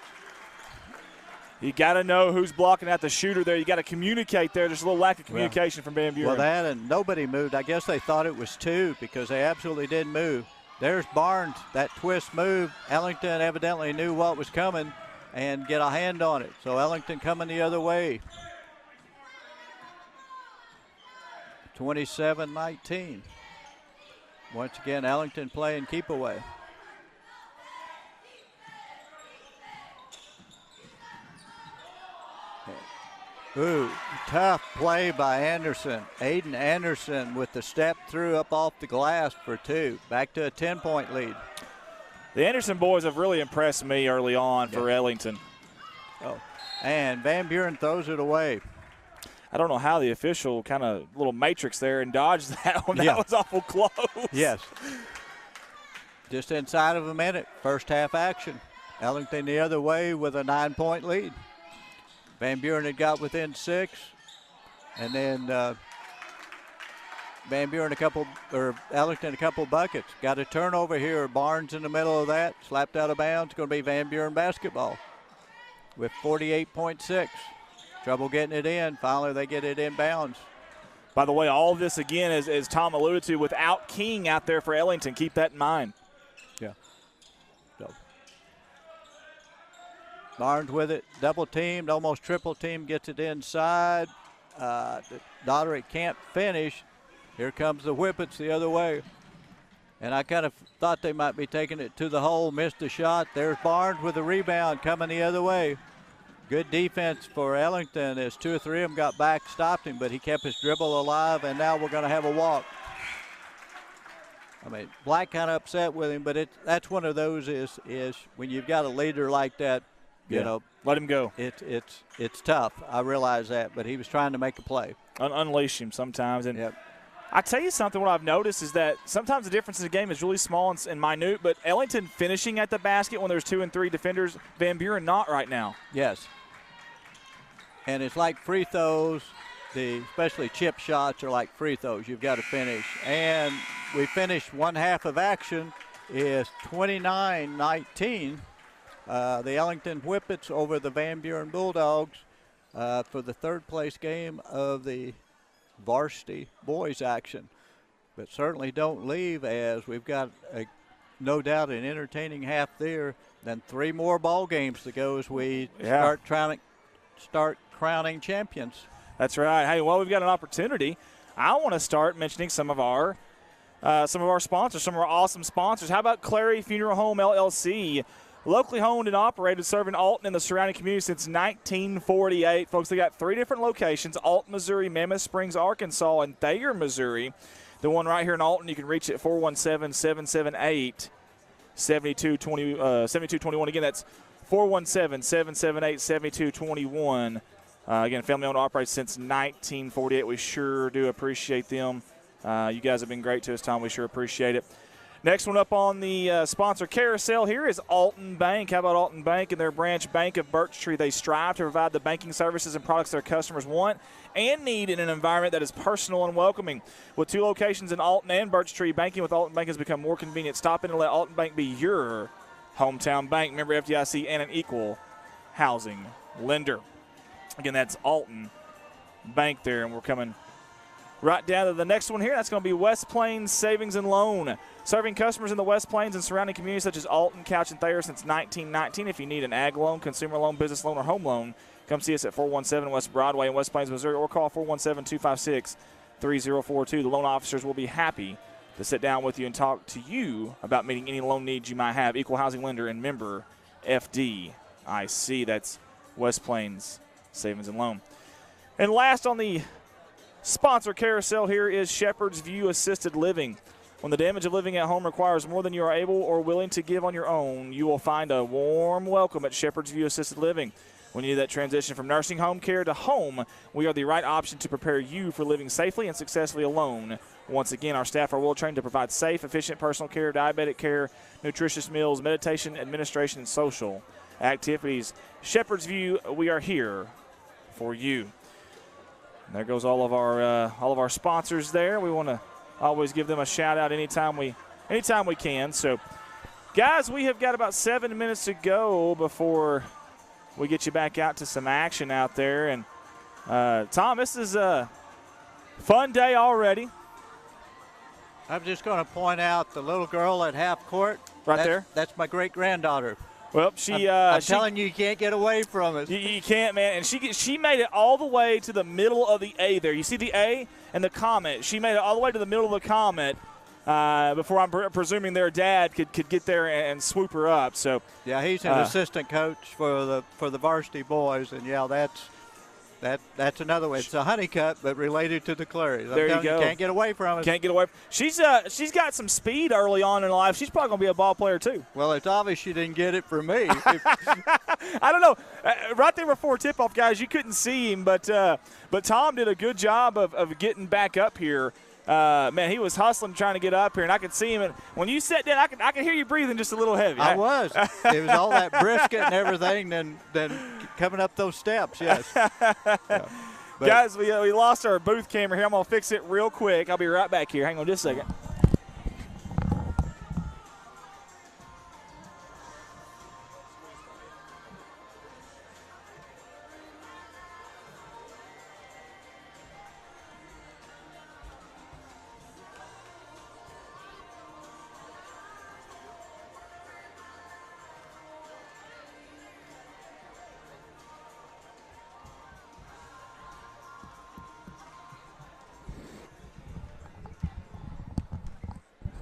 You got to know who's blocking out the shooter there. You got to communicate there. There's a little lack of communication from Van Buren. Well, that and nobody moved. I guess they thought it was 2 because they absolutely didn't move. There's Barnes, that twist move. Ellington evidently knew what was coming and get a hand on it. So Ellington coming the other way. 27-19. Once again, Ellington playing keep away. Ooh, tough play by Anderson. Aiden Anderson with the step through up off the glass for 2. Back to a 10-point lead. The Anderson boys have really impressed me early on for Ellington. Oh, and Van Buren throws it away. I don't know how the official kind of little matrix there and dodged that one. That was awful close. Yes. Just inside of a minute, first half action. Ellington the other way with a 9-point lead. Van Buren had got within 6, and then Ellington a couple buckets. Got a turnover here. Barnes in the middle of that, slapped out of bounds. Going to be Van Buren basketball with 48.6. Trouble getting it in. Finally, they get it in bounds. By the way, all of this again, as Tom alluded to, without King out there for Ellington. Keep that in mind. Yeah. So Barnes with it, double teamed, almost triple teamed, gets it inside. Dodderick can't finish. Here comes the Whippets the other way. And I kind of thought they might be taking it to the hole, missed the shot. There's Barnes with the rebound coming the other way. Good defense for Ellington as 2 or 3 of them got back, stopped him, but he kept his dribble alive, and now we're going to have a walk. I mean, Black kind of upset with him, but that's one of those is when you've got a leader like that, you know, let him go. It's tough. I realize that, but he was trying to make a play. Unleash him sometimes. And yep. I tell you something, what I've noticed is that sometimes the difference in the game is really small and minute, but Ellington finishing at the basket when there's 2 and 3 defenders, Van Buren not right now. Yes. And it's like free throws, especially chip shots are like free throws. You've got to finish. And we finished one half of action is 29-19. The Ellington Whippets over the Van Buren Bulldogs for the 3rd place game of the varsity boys action. But certainly don't leave, as we've got no doubt an entertaining half there. Then 3 more ball games to go as we start crowning champions. That's right. Hey, well, we've got an opportunity. I want to start mentioning some of our sponsors, some of our awesome sponsors. How about Clary Funeral Home LLC? Locally owned and operated, serving Alton and the surrounding community since 1948. Folks, they got 3 different locations: Alton, Missouri, Mammoth Springs, Arkansas, and Thayer, Missouri. The one right here in Alton, you can reach at 417-778-7221. Again, that's 417-778-7221. Again, family-owned, operated since 1948. We sure do appreciate them. You guys have been great to us, Tom. We sure appreciate it. Next one up on the sponsor carousel here is Alton Bank. How about Alton Bank and their branch bank of Birch Tree? They strive to provide the banking services and products their customers want and need in an environment that is personal and welcoming. With 2 locations in Alton and Birch Tree, banking with Alton Bank has become more convenient. Stop in and let Alton Bank be your hometown bank. Member FDIC and an equal housing lender. Again, that's Alton Bank there, and we're coming right down to the next one here. That's going to be West Plains Savings and Loan. Serving customers in the West Plains and surrounding communities such as Alton, Couch, and Thayer since 1919. If you need an ag loan, consumer loan, business loan, or home loan, come see us at 417 West Broadway in West Plains, Missouri, or call 417-256-3042. The loan officers will be happy to sit down with you and talk to you about meeting any loan needs you might have. Equal housing lender and member FDIC. That's West Plains Savings and Loan. And last on the sponsor carousel here is Shepherd's View Assisted Living. When the damage of living at home requires more than you are able or willing to give on your own, you will find a warm welcome at Shepherd's View Assisted Living. When you need that transition from nursing home care to home, we are the right option to prepare you for living safely and successfully alone. Once again, our staff are well trained to provide safe, efficient personal care, diabetic care, nutritious meals, meditation, administration, and social activities. Shepherd's View, we are here for you. And there goes all of our sponsors there. We want to always give them a shout out anytime we can. So, guys, we have got about 7 minutes to go before we get you back out to some action out there. And Tom, this is a fun day already. I'm just going to point out the little girl at half court. There. That's my great-granddaughter. Well, I'm telling you can't get away from it. You can't, man. And she made it all the way to the middle of the A there. You see the A and the Comet. She made it all the way to the middle of the Comet before I'm presuming their dad could get there and swoop her up. So yeah, he's an assistant coach for the Varsity boys, and yeah, that's another way. It's a honeycut, but related to the Claries. There you go. You can't get away from it. Can't get away. She's got some speed early on in life. She's probably going to be a ball player too. Well, it's obvious she didn't get it from me. I don't know. Right there before tip-off, guys, you couldn't see him, but Tom did a good job of getting back up here. Man, he was hustling trying to get up here, and I could see him. And when you sat down, I could hear you breathing just a little heavy. I was. It was all that brisket and everything, then coming up those steps, yes. Yeah. Guys, we lost our booth camera here. I'm going to fix it real quick. I'll be right back here. Hang on just a second.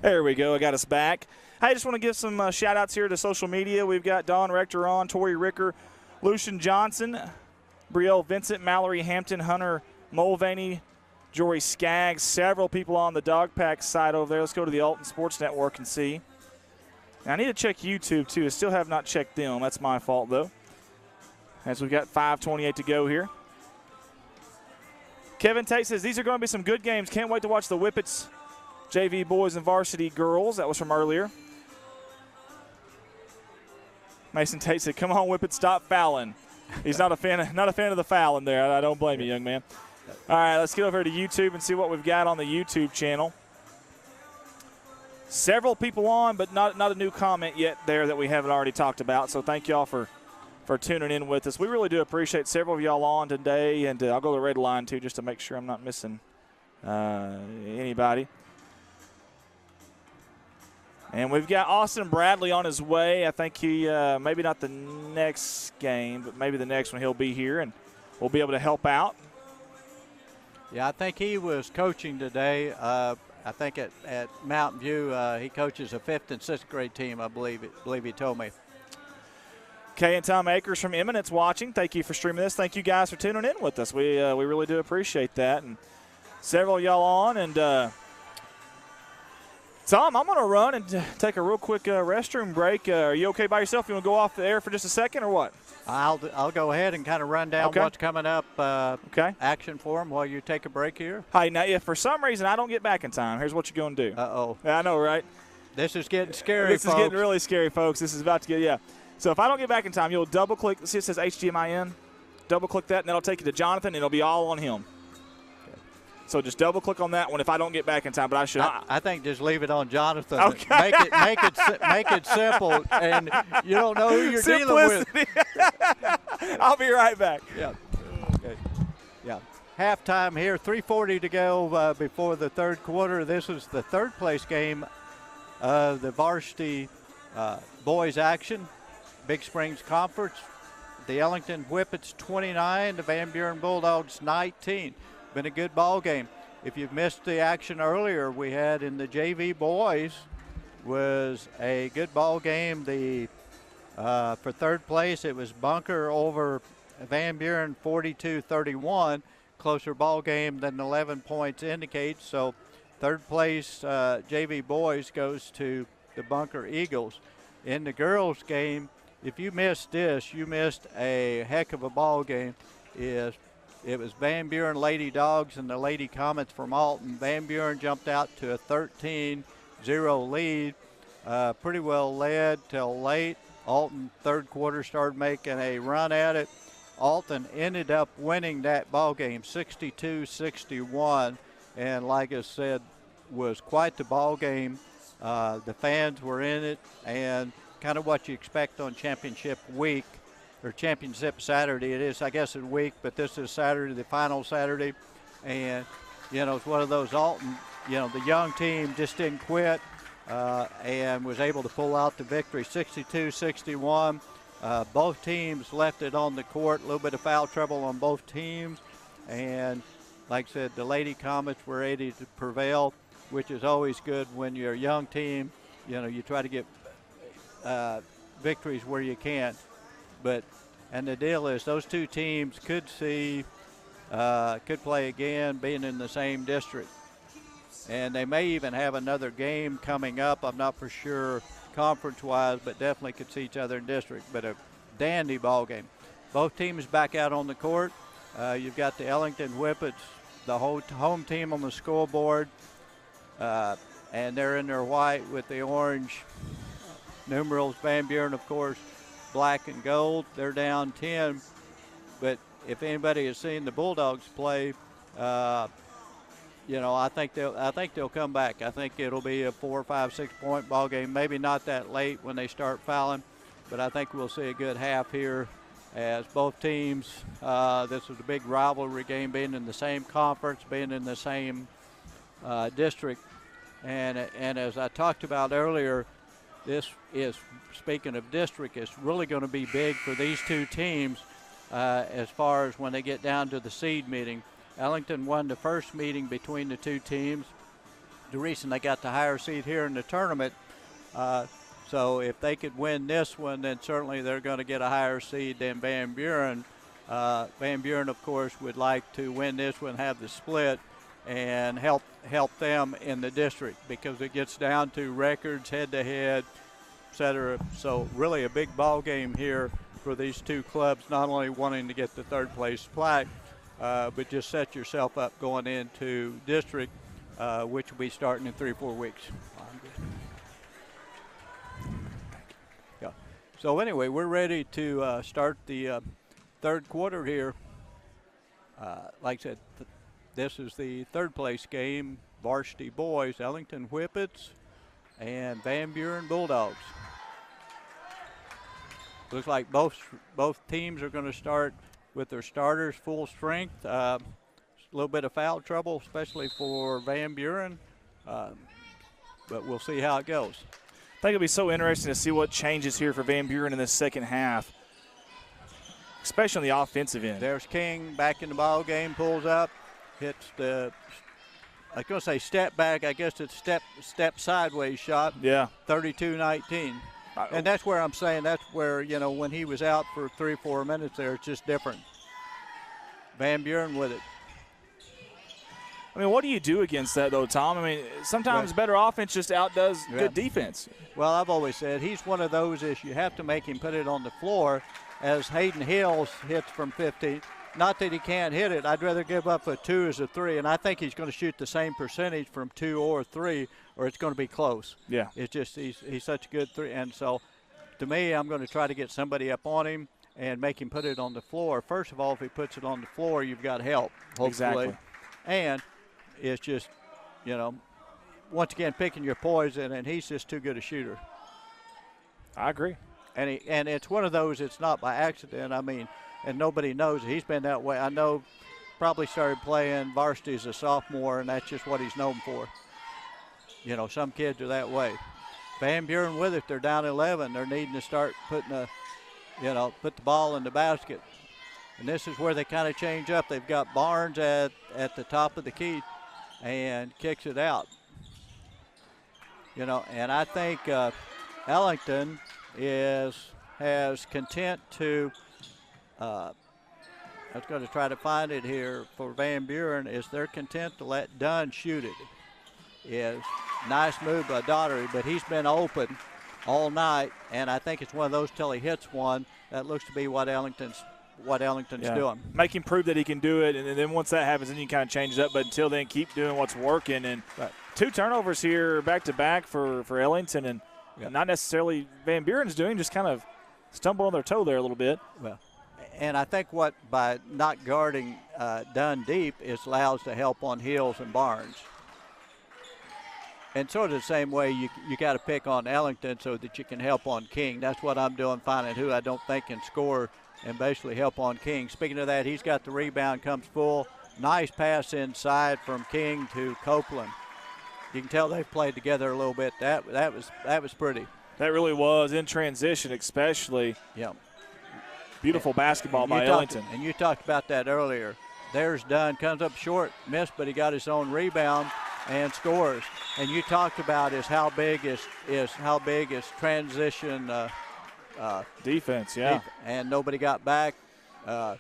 There we go. I got us back. Hey, I just want to give some shout-outs here to social media. We've got Don Rector on, Tori Ricker, Lucian Johnson, Brielle Vincent, Mallory Hampton, Hunter Mulvaney, Jory Skaggs, several people on the Dog Pack side over there. Let's go to the Alton Sports Network and see. Now, I need to check YouTube, too. I still have not checked them. That's my fault, though. As we've got 5:28 to go here. Kevin Tate says, these are going to be some good games. Can't wait to watch the Whippets JV boys and varsity girls. That was from earlier. Mason Tate said, come on, Whippet, stop fouling. He's not a fan of the fouling there. I don't blame you, young man. All right, let's get over to YouTube and see what we've got on the YouTube channel. Several people on, but not a new comment yet there that we haven't already talked about. So thank y'all for tuning in with us. We really do appreciate several of y'all on today. And I'll go to the red line, too, just to make sure I'm not missing anybody. And we've got Austin Bradley on his way. I think he maybe not the next game, but maybe the next one he'll be here, and we'll be able to help out. Yeah, I think he was coaching today. I think at Mountain View he coaches a 5th and 6th grade team, I believe he told me. Kay and Tom Akers from Eminence watching. Thank you for streaming this. Thank you guys for tuning in with us. We really do appreciate that. And several of y'all on, and Tom, I'm going to run and take a real quick restroom break. Are you okay by yourself? You want to go off the air for just a second or what? I'll go ahead and kind of run down what's coming up, action for them while you take a break here. Hey, now, if for some reason I don't get back in time, here's what you're going to do. Uh-oh. Yeah, I know, right? This is getting scary, This folks. is getting really scary, folks. This is about to get, yeah. So if I don't get back in time, you'll double-click. See, it says HDMI in. Double-click that, and that'll take you to Jonathan, and it'll be all on him. Okay. So just double-click on that one if I don't get back in time, but I should. I think just leave it on Jonathan. Okay. Make it simple, and you don't know who you're dealing with. I'll be right back. Yeah. Okay. Yeah. Halftime here, 3:40 to go before the third quarter. This is the third place game of the varsity boys action, Big Springs Conference. The Ellington Whippets 29, the Van Buren Bulldogs 19. Been a good ball game. If you've missed the action earlier we had in the JV boys, was a good ball game. The for third place it was Bunker over Van Buren 42-31. Closer ball game than 11 points indicates. So third place JV boys goes to the Bunker Eagles. In the girls game, if you missed this, you missed a heck of a ball game. It was Van Buren Lady Dogs and the Lady Comets from Alton. Van Buren jumped out to a 13-0 lead. Pretty well led till late. Alton third quarter started making a run at it. Alton ended up winning that ball game 62-61, and like I said, was quite the ball game. The fans were in it, and kind of what you expect on championship week, or championship Saturday. It is, I guess, a week, but this is Saturday, the final Saturday. And, you know, it's one of those Alton, you know, the young team just didn't quit and was able to pull out the victory 62-61. Both teams left it on the court, a little bit of foul trouble on both teams. And, like I said, the Lady Comets were able to prevail, which is always good when you're a young team. You know, you try to get victories where you can. And the deal is those two teams could play again being in the same district. And they may even have another game coming up. I'm not for sure conference-wise, but definitely could see each other in district. But a dandy ball game. Both teams back out on the court. You've got the Ellington Whippets, the whole home team on the scoreboard. And they're in their white with the orange numerals. Van Buren, of course, black and gold. They're down 10. But if anybody has seen the Bulldogs play, you know, I think they'll come back. I think it'll be a 4, 5, 6 point ball game. Maybe not that late when they start fouling, but I think we'll see a good half here as both teams. This is a big rivalry game, being in the same conference, being in the same district. And as I talked about earlier, this is, speaking of district, it's really going to be big for these two teams as far as when they get down to the seed meeting. Ellington won the first meeting between the two teams. The reason they got the higher seed here in the tournament. So if they could win this one, then certainly they're going to get a higher seed than Van Buren. Van Buren, of course, would like to win this one, have the split, and help them in the district, because it gets down to records, head-to-head, et cetera. So really a big ball game here for these two clubs, not only wanting to get the third place plaque, but just set yourself up going into district, which will be starting in 3 or 4 weeks. Yeah. So anyway, we're ready to start the third quarter here. Like I said, this is the third place game. Varsity boys, Ellington Whippets and Van Buren Bulldogs. Looks like both teams are going to start with their starters full strength. A little bit of foul trouble, especially for Van Buren, but we'll see how it goes. I think it'll be so interesting to see what changes here for Van Buren in this second half, especially on the offensive end. There's King back in the ball game, pulls up, hits the, I was going to say step back, I guess it's step sideways shot. Yeah. 32-19. And that's where I'm saying, that's where, you know, when he was out for 3 or 4 minutes there, it's just different. Van Buren with it. I mean, what do you do against that, though, Tom? I mean, sometimes better offense just outdoes good defense. Well, I've always said he's one of those is you have to make him put it on the floor, as Hayden Hills hits from 15. not that he can't hit it. I'd rather give up a 2 as a 3, and I think he's going to shoot the same percentage from 2 or 3, or it's going to be close. Yeah. It's just he's such a good 3, and so to me, I'm going to try to get somebody up on him and make him put it on the floor. First of all, if he puts it on the floor, you've got help, hopefully. Exactly. And it's just, once again, picking your poison, and he's just too good a shooter. I agree. And it's one of those, it's not by accident. I mean, and nobody knows it. He's been that way. I know probably started playing varsity as a sophomore, and that's just what he's known for. Some kids are that way. Van Buren with it, they're down 11. They're needing to start putting put the ball in the basket. And this is where they kind of change up. They've got Barnes at the top of the key and kicks it out. And I think Ellington has content to I was going to try to find it here for Van Buren, is they're content to let Dunn shoot it. Is nice move by Daugherty, but he's been open all night, and I think it's one of those till he hits one. That looks to be what Ellington's doing. Make him prove that he can do it, and then once that happens, then you kind of change it up. But until then, keep doing what's working. And right. 2 turnovers here back-to-back for Ellington, and not necessarily Van Buren's doing, just kind of stumble on their toe there a little bit. Well, and I think by not guarding Dunn deep, it allows the help on Hills and Barnes. And sort of the same way you got to pick on Ellington so that you can help on King. That's what I'm doing, finding who I don't think can score and basically help on King. Speaking of that, he's got the rebound, comes full. Nice pass inside from King to Copeland. You can tell they've played together a little bit. That was pretty. That really was, in transition especially. Yeah. Beautiful basketball by Ellington. And you talked about that earlier. There's Dunn, comes up short, missed, but he got his own rebound and scores. And you talked about how big is transition defense, yeah. And nobody got back. A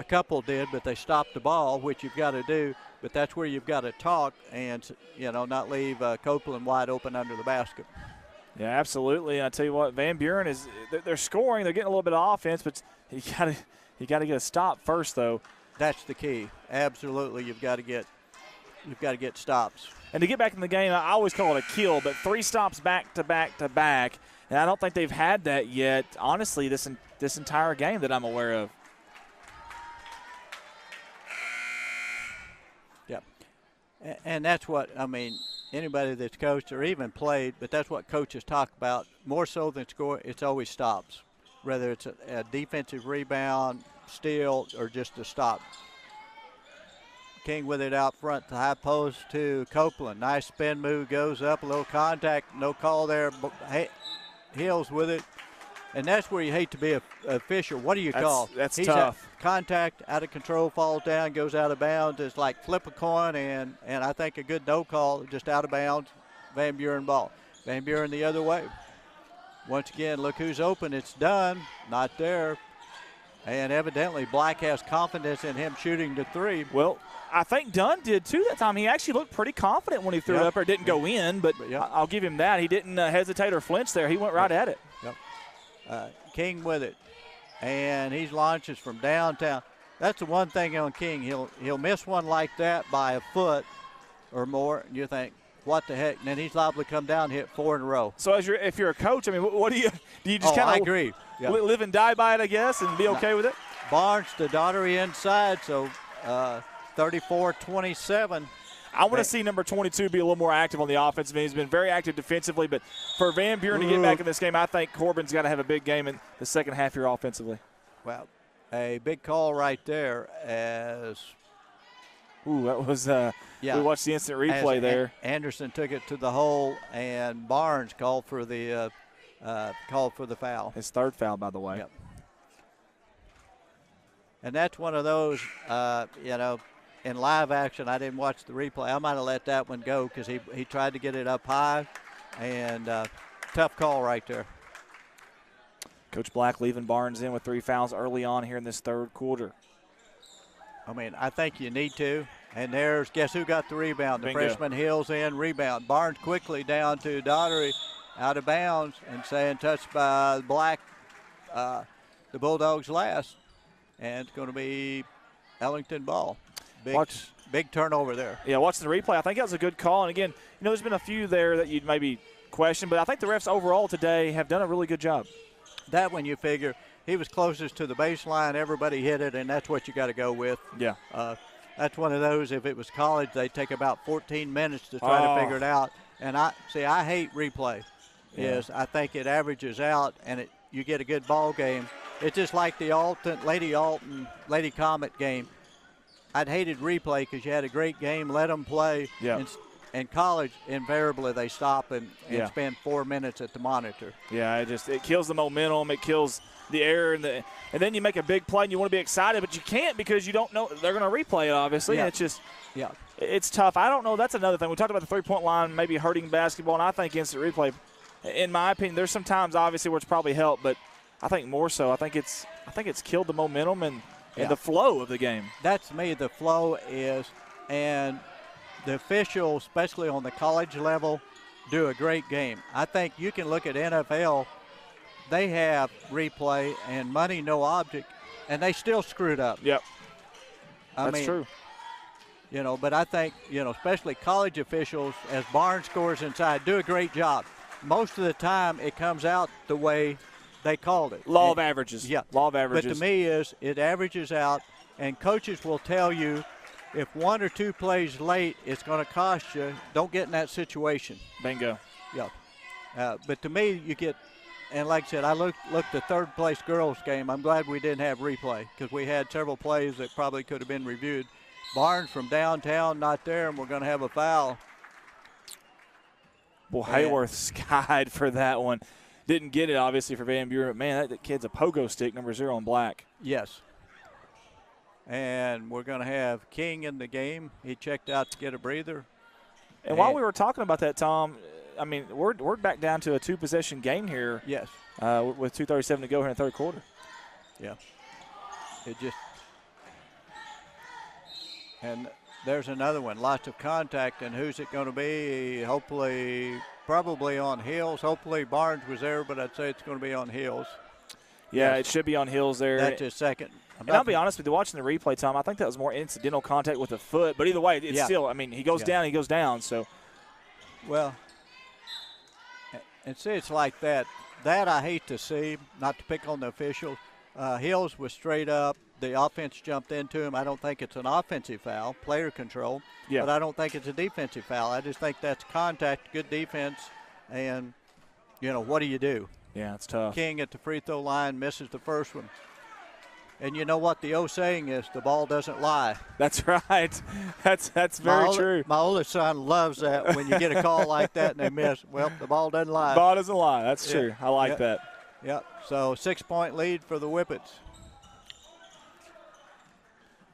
couple did, but they stopped the ball, which you've got to do. But that's where you've got to talk and not leave Copeland wide open under the basket. Yeah, absolutely. And I tell you what, Van Buren they're scoring, they're getting a little bit of offense, but you got to get a stop first, though. That's the key. Absolutely, you've got to get stops. And to get back in the game, I always call it a kill, but 3 stops back to back to back, and I don't think they've had that yet, honestly, this entire game that I'm aware of. Yeah, and that's what, anybody that's coached or even played, but that's what coaches talk about. More so than score, it's always stops, whether it's a defensive rebound, steal, or just a stop. King with it out front, the high post to Copeland. Nice spin move, goes up, a little contact, no call there. Hills with it. And that's where you hate to be a official. What do you call? That's tough. Contact, out of control, falls down, goes out of bounds. It's like flip a coin, and I think a good no call, just out of bounds. Van Buren ball. Van Buren the other way. Once again, look who's open. It's Dunn, not there. And evidently Black has confidence in him shooting the 3. Well, I think Dunn did too that time. He actually looked pretty confident when he threw it up there. It didn't go in, but I'll give him that. He didn't hesitate or flinch there. He went right at it. Yep. King with it. And he launches from downtown. That's the one thing on King. He'll miss one like that by a foot or more, and you think, what the heck? And then he's liable to come down and hit 4 in a row. So if you're a coach, what do you just kind of I agree. Live and die by it, I guess, and be okay with it? Barnes to Daugherty inside, so 34-27. I want to see number 22 be a little more active on the offensive end. He's been very active defensively, but for Van Buren to get back in this game, I think Corbin's got to have a big game in the second half here offensively. Well, a big call right there as that was we watched the instant replay there. Anderson took it to the hole, and Barnes called for the foul. His 3rd foul, by the way. Yep. And that's one of those, in live action, I didn't watch the replay. I might have let that one go because he tried to get it up high, and tough call right there. Coach Black leaving Barnes in with 3 fouls early on here in this 3rd quarter. I think you need to. And there's, guess who got the rebound? The Bingo. freshman Hills in, rebound. Barnes quickly down to Daugherty, out of bounds, and saying touched by Black, the Bulldogs last. And it's going to be Ellington ball. Big turnover there. Yeah, watching the replay, I think that was a good call. And again, there's been a few there that you'd maybe question, but I think the refs overall today have done a really good job. That one you figure he was closest to the baseline, everybody hit it, and that's what you got to go with. Yeah. That's one of those, if it was college, they'd take about 14 minutes to try to figure it out. And I hate replay. Yeah. I think it averages out, and you get a good ball game. It's just like the Lady Comet game. I'd hated replay because you had a great game, let them play. Yeah. In college, invariably they stop and spend 4 minutes at the monitor. Yeah, it kills the momentum. It kills the air, and then you make a big play and you want to be excited, but you can't because you don't know they're going to replay it, obviously. Yeah. And it's tough. I don't know. That's another thing. We talked about the three-point line maybe hurting basketball, and I think instant replay, in my opinion, there's some times obviously where it's probably helped, but I think more so. I think it's killed the momentum and the flow of the game. That's to me the flow is, and the officials, especially on the college level, do a great game. I think you can look at NFL. They have replay and money, no object, and they still screwed up. Yep. That's true. But I think, especially college officials, as Barnes scores inside, do a great job. Most of the time it comes out the way they called it. Law of averages. Yeah. Law of averages. But to me it averages out, and coaches will tell you if 1 or 2 plays late, it's going to cost you. Don't get in that situation. Bingo. Yeah. But to me, you get, and like I said, I looked the third-place girls game. I'm glad we didn't have replay because we had several plays that probably could have been reviewed. Barnes from downtown, not there, and we're going to have a foul. Well, Hayworth skied for that one. Didn't get it, obviously, for Van Buren. Man, that kid's a pogo stick, number 0 in black. Yes. And we're going to have King in the game. He checked out to get a breather. And while we were talking about that, Tom, I mean, we're back down to a 2-possession game here. Yes. With 2:37 to go here in the third quarter. Yeah. And there's another one. Lots of contact, and who's it going to be? Hopefully, probably on Hills. Hopefully Barnes was there, but I'd say it's going to be on Hills. Yeah, it should be on Hills there. That's his second. And I'll be honest with you, watching the replay, Tom, I think that was more incidental contact with the foot. But either way, it's still, I mean, he goes down, he goes down. So, well, and see, it's like that. That I hate to see, not to pick on the officials. Hills was straight up. The offense jumped into him. I don't think it's an offensive foul, player control. Yeah. But I don't think it's a defensive foul. I just think that's contact, good defense, and, what do you do? Yeah, it's tough. King at the free throw line misses the first one. And you know what the old saying is, the ball doesn't lie. That's right. That's very true. My oldest son loves that when you get a call like that and they miss. Well, the ball doesn't lie. The ball doesn't lie. That's true. I like that. Yep. So 6-point lead for the Whippets.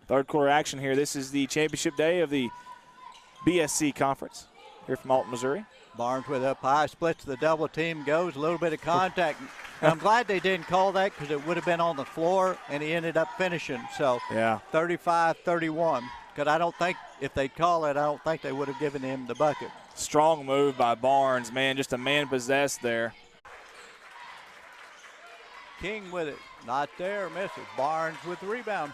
Third quarter action here. This is the championship day of the BSC Conference here from Alton, Missouri. Barnes with up high, splits the double team, goes, a little bit of contact. And I'm glad they didn't call that because it would have been on the floor, and he ended up finishing. So 35-31. Because I don't think if they'd call it, I don't think they would have given him the bucket. Strong move by Barnes, man. Just a man possessed there. King with it. Not there, misses. Barnes with the rebound.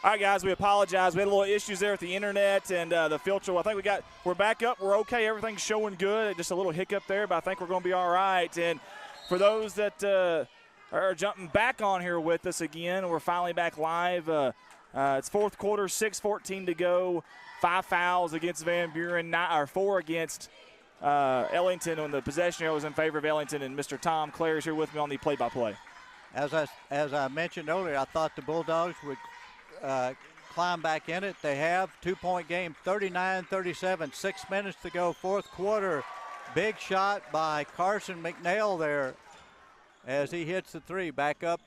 All right, guys, we apologize. We had a little issues there with the internet and the filter. Well, I think we're back up. We're okay. Everything's showing good. Just a little hiccup there, but I think we're going to be all right. And for those that are jumping back on here with us again, we're finally back live. It's fourth quarter, 6:14 to go. 5 fouls against Van Buren, 4 against Ellington. When the possession arrow was in favor of Ellington, and Mr. Tom Clare is here with me on the play-by-play. As I mentioned earlier, I thought the Bulldogs would climb back in it. They have 2-point game, 39-37, 6 minutes to go, fourth quarter. Big shot by Carson McNeil there as he hits the 3, back up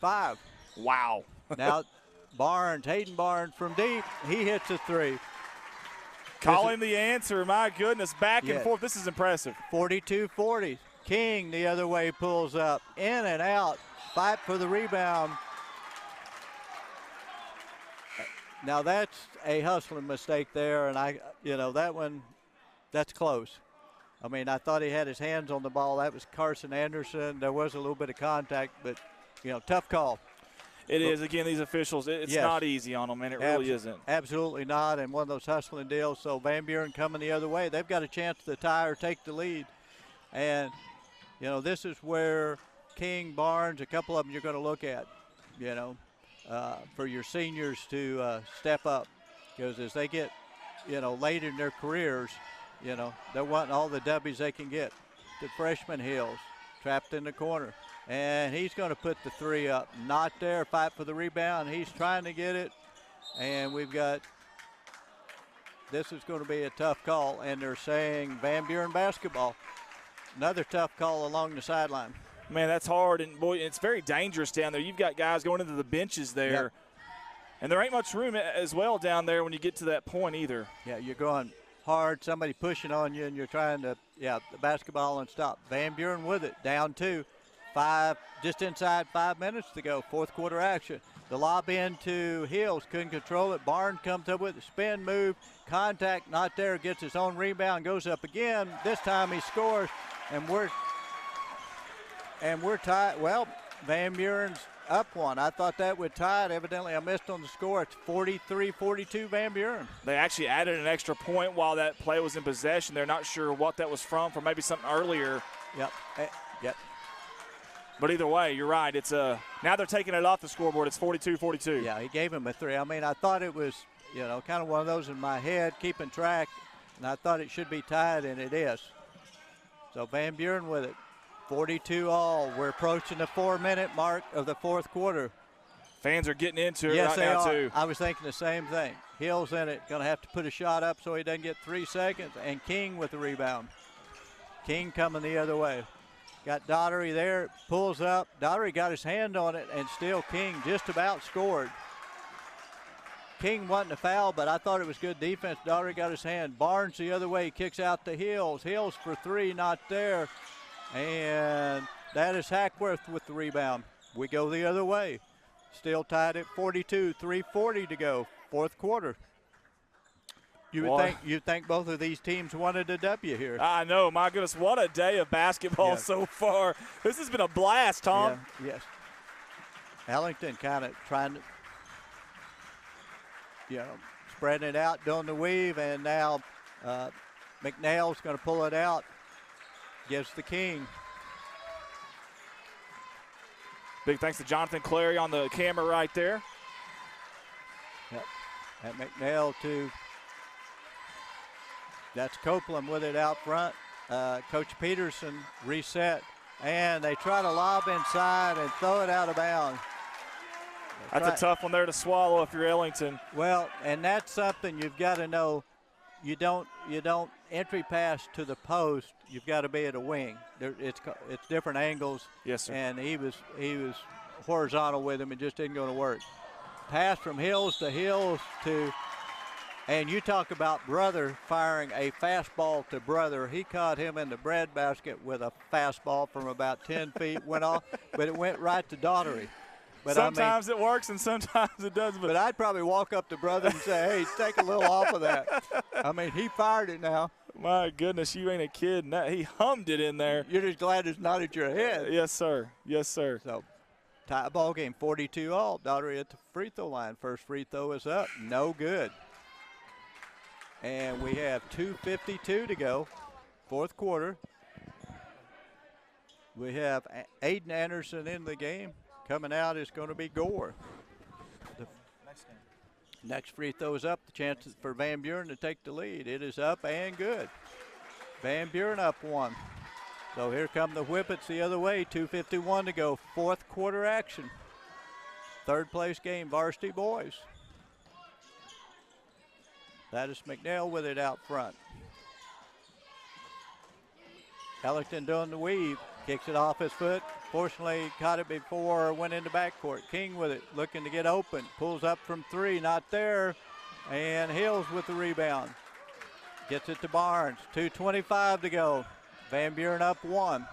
5. Wow. Now Hayden Barnes from deep, he hits a 3. Calling the answer, my goodness, back and forth. This is impressive. 42-40. King the other way pulls up, in and out, fight for the rebound. Now that's a hustling mistake there, and that one, that's close. I mean, I thought he had his hands on the ball. That was Carson Anderson. There was a little bit of contact, but tough call. It is. Again, these officials, it's Yes. not easy on them, and it really isn't. Absolutely not, and one of those hustling deals. So Van Buren coming the other way. They've got a chance to tie or take the lead. And, this is where King, Barnes, a couple of them you're going to look at, for your seniors to step up. Because as they get, late in their careers, they're wanting all the W's they can get. The freshman Hills, trapped in the corner. And he's going to put the three up. Not there, fight for the rebound. He's trying to get it. And this is going to be a tough call. And they're saying Van Buren basketball. Another tough call along the sideline. Man, that's hard. And, boy, it's very dangerous down there. You've got guys going into the benches there. Yep. And there ain't much room as well down there when you get to that point either. Yeah, you're going hard, somebody pushing on you, and you're trying to, the basketball and stop. Van Buren with it, down 2. Just inside 5 minutes to go, fourth quarter action. The lob into Hills, couldn't control it. Barnes comes up with a spin move, contact, not there, gets his own rebound, goes up again. This time he scores, and we're tied. Well, Van Buren's up 1. I thought that would tie it. Evidently, I missed on the score. It's 43-42 Van Buren. They actually added an extra point while that play was in possession. They're not sure what that was from maybe something earlier. Yep. But either way, you're right. It's now they're taking it off the scoreboard. It's 42-42. Yeah, he gave him a 3. I mean, I thought it was, kind of one of those in my head, keeping track, and I thought it should be tied, and it is. So Van Buren with it. 42 all. We're approaching the 4-minute mark of the fourth quarter. Fans are getting into it yes, right now, are. too. I was thinking the same thing. Hill's in it. Going to have to put a shot up so he doesn't get 3 seconds. And King with the rebound. King coming the other way. Got Daughtery there. Pulls up. Daughtery got his hand on it, and still King just about scored. King wasn't a foul, but I thought it was good defense. Daughtery got his hand. Barnes the other way. Kicks out to Hills. Hills for 3, not there. And that is Hackworth with the rebound. We go the other way. Still tied at 42, 3:40 to go, fourth quarter. You'd think both of these teams wanted a W here. I know, my goodness, what a day of basketball so far. This has been a blast, Tom. Yeah, yes. Ellington kind of trying to, spreading it out, doing the weave, and now McNail's going to pull it out. Gives the King. Big thanks to Jonathan Clary on the camera right there. Yep. At McNail to, that's Copeland with it out front. Coach Peterson reset, and they try to lob inside and throw it out of bounds. That's a tough one there to swallow if you're Ellington. Well, and that's something you've got to know. You don't entry pass to the post. You've got to be at a wing. It's different angles. Yes, sir. And he was horizontal with him. It just didn't going to work. Pass from Hills to, and you talk about brother firing a fastball to brother. He caught him in the breadbasket with a fastball from about 10 feet. Went off, but it went right to Daughtery. But sometimes it works and sometimes it doesn't. But I'd probably walk up to brother and say, hey, take a little off of that. I mean, he fired it now. My goodness, you ain't a kid. He hummed it in there. You're just glad it's not at your head. Yes, sir. Yes, sir. So, tie ball game, 42 all. Daughtery at the free throw line. First free throw is up. No good. And we have 2:52 to go, fourth quarter. We have Aiden Anderson in the game. Coming out is going to be Gore. The next free throw is up. The chance for Van Buren to take the lead. It is up and good. Van Buren up 1. So here come the Whippets the other way. 2:51 to go. Fourth quarter action. Third place game, Varsity boys. That is McNeil with it out front. Ellington doing the weave. Kicks it off his foot. Fortunately, caught it before, went into backcourt. King with it, looking to get open. Pulls up from 3, not there. And Hills with the rebound. Gets it to Barnes. 2:25 to go. Van Buren up 1.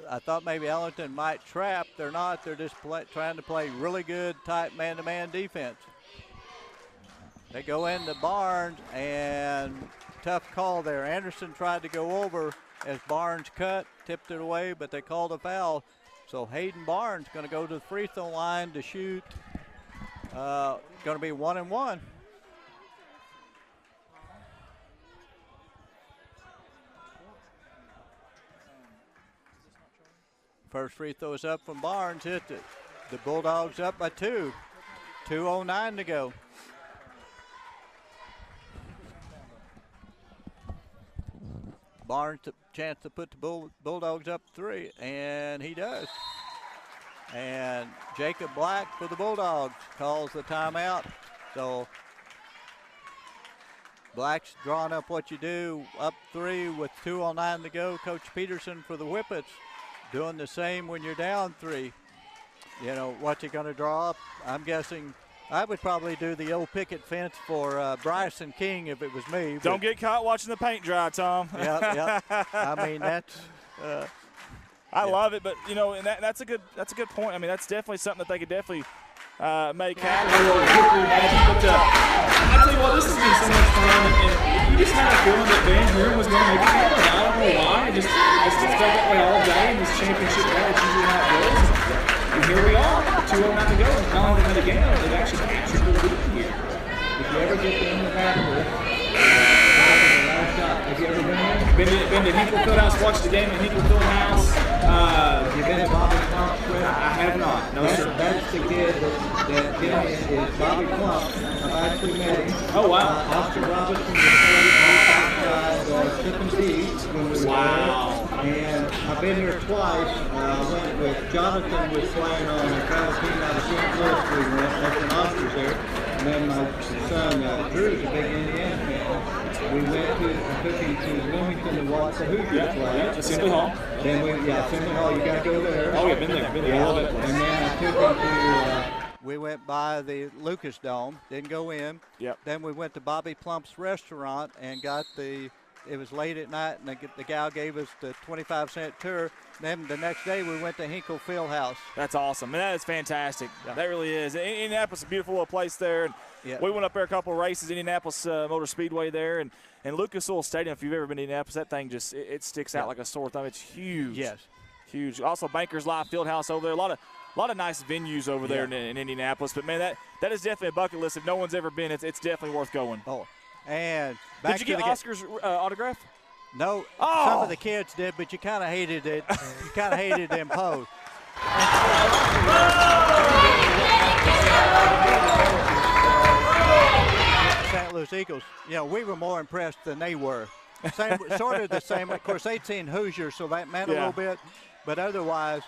I thought maybe Ellington might trap. They're not. They're just trying to play really good, tight man-to-man defense. They go into Barnes, and tough call there. Anderson tried to go over, as Barnes cut, tipped it away, but they called a foul. So Hayden Barnes going to go to the free throw line to shoot. Going to be 1-1. First free throw is up from Barnes. Hit it. The Bulldogs up by 2. 2:09 to go. Barnes, a chance to put the Bulldogs up 3, and he does. And Jacob Black for the Bulldogs calls the timeout. So Black's drawing up what you do, up 3 with 2:09 to go. Coach Peterson for the Whippets doing the same when you're down 3. You know, what you're going to draw up, I'm guessing I would probably do the old picket fence for Bryson King if it was me. Don't get caught watching the paint dry, Tom. Yeah. I mean, that's I love it, but you know, and that's a good point. I mean, that's definitely something that they could definitely make happen. But I tell you what, this has been so much fun, and you just had a feeling that Van Buren was going to make it happen. I don't know why. I just felt that way all day in this championship game. It's usually how it goes. And here we are, 2:09 to go. Not only did they game, they've actually captured the lead here. If you ever get in the backcourt, have you ever been to Hinkle Fieldhouse, watched the game at Hinkle Fieldhouse? You've been to Bobby Clump's with? I have not. No, sir. That's the kid that did it is Bobby Clump. I've actually met him. Oh, wow. Oscar Robinson was playing outside Tippin' Tees when we were there. And I've been here twice. I went with Jonathan was playing on the travel team out of St. Louis. We went. That's when Oscar's there. And then my son Drew's a big Indiana fan. We took him to Wilmington to watch the Hoosiers play. Assembly Hall. Then Assembly Hall, you got to go there. Oh, yeah, been there. I love it. And then I took him to we went by the Lucas Dome, didn't go in. Yep. Then we went to Bobby Plump's restaurant and got it was late at night, and the gal gave us the 25-cent tour. Then the next day we went to Hinkle Fieldhouse. That's awesome. Man, that is fantastic. Yeah. That really is. Indianapolis is a beautiful little place there. And we went up there a couple of races, Indianapolis Motor Speedway there. And Lucas Oil Stadium, if you've ever been to Indianapolis, that thing just it sticks out like a sore thumb. It's huge. Yes. Huge. Also, Bankers Life Fieldhouse over there. A lot of nice venues over there in Indianapolis. But, man, that is definitely a bucket list. If no one's ever been, it's definitely worth going. Oh, and back did you get Oscar's autograph? No, some of the kids did, but you kind of hated it. You kind of hated them pose. St. Louis Eagles, we were more impressed than they were. Sort of the same. Of course, they'd seen Hoosiers, so that meant a little bit. But otherwise,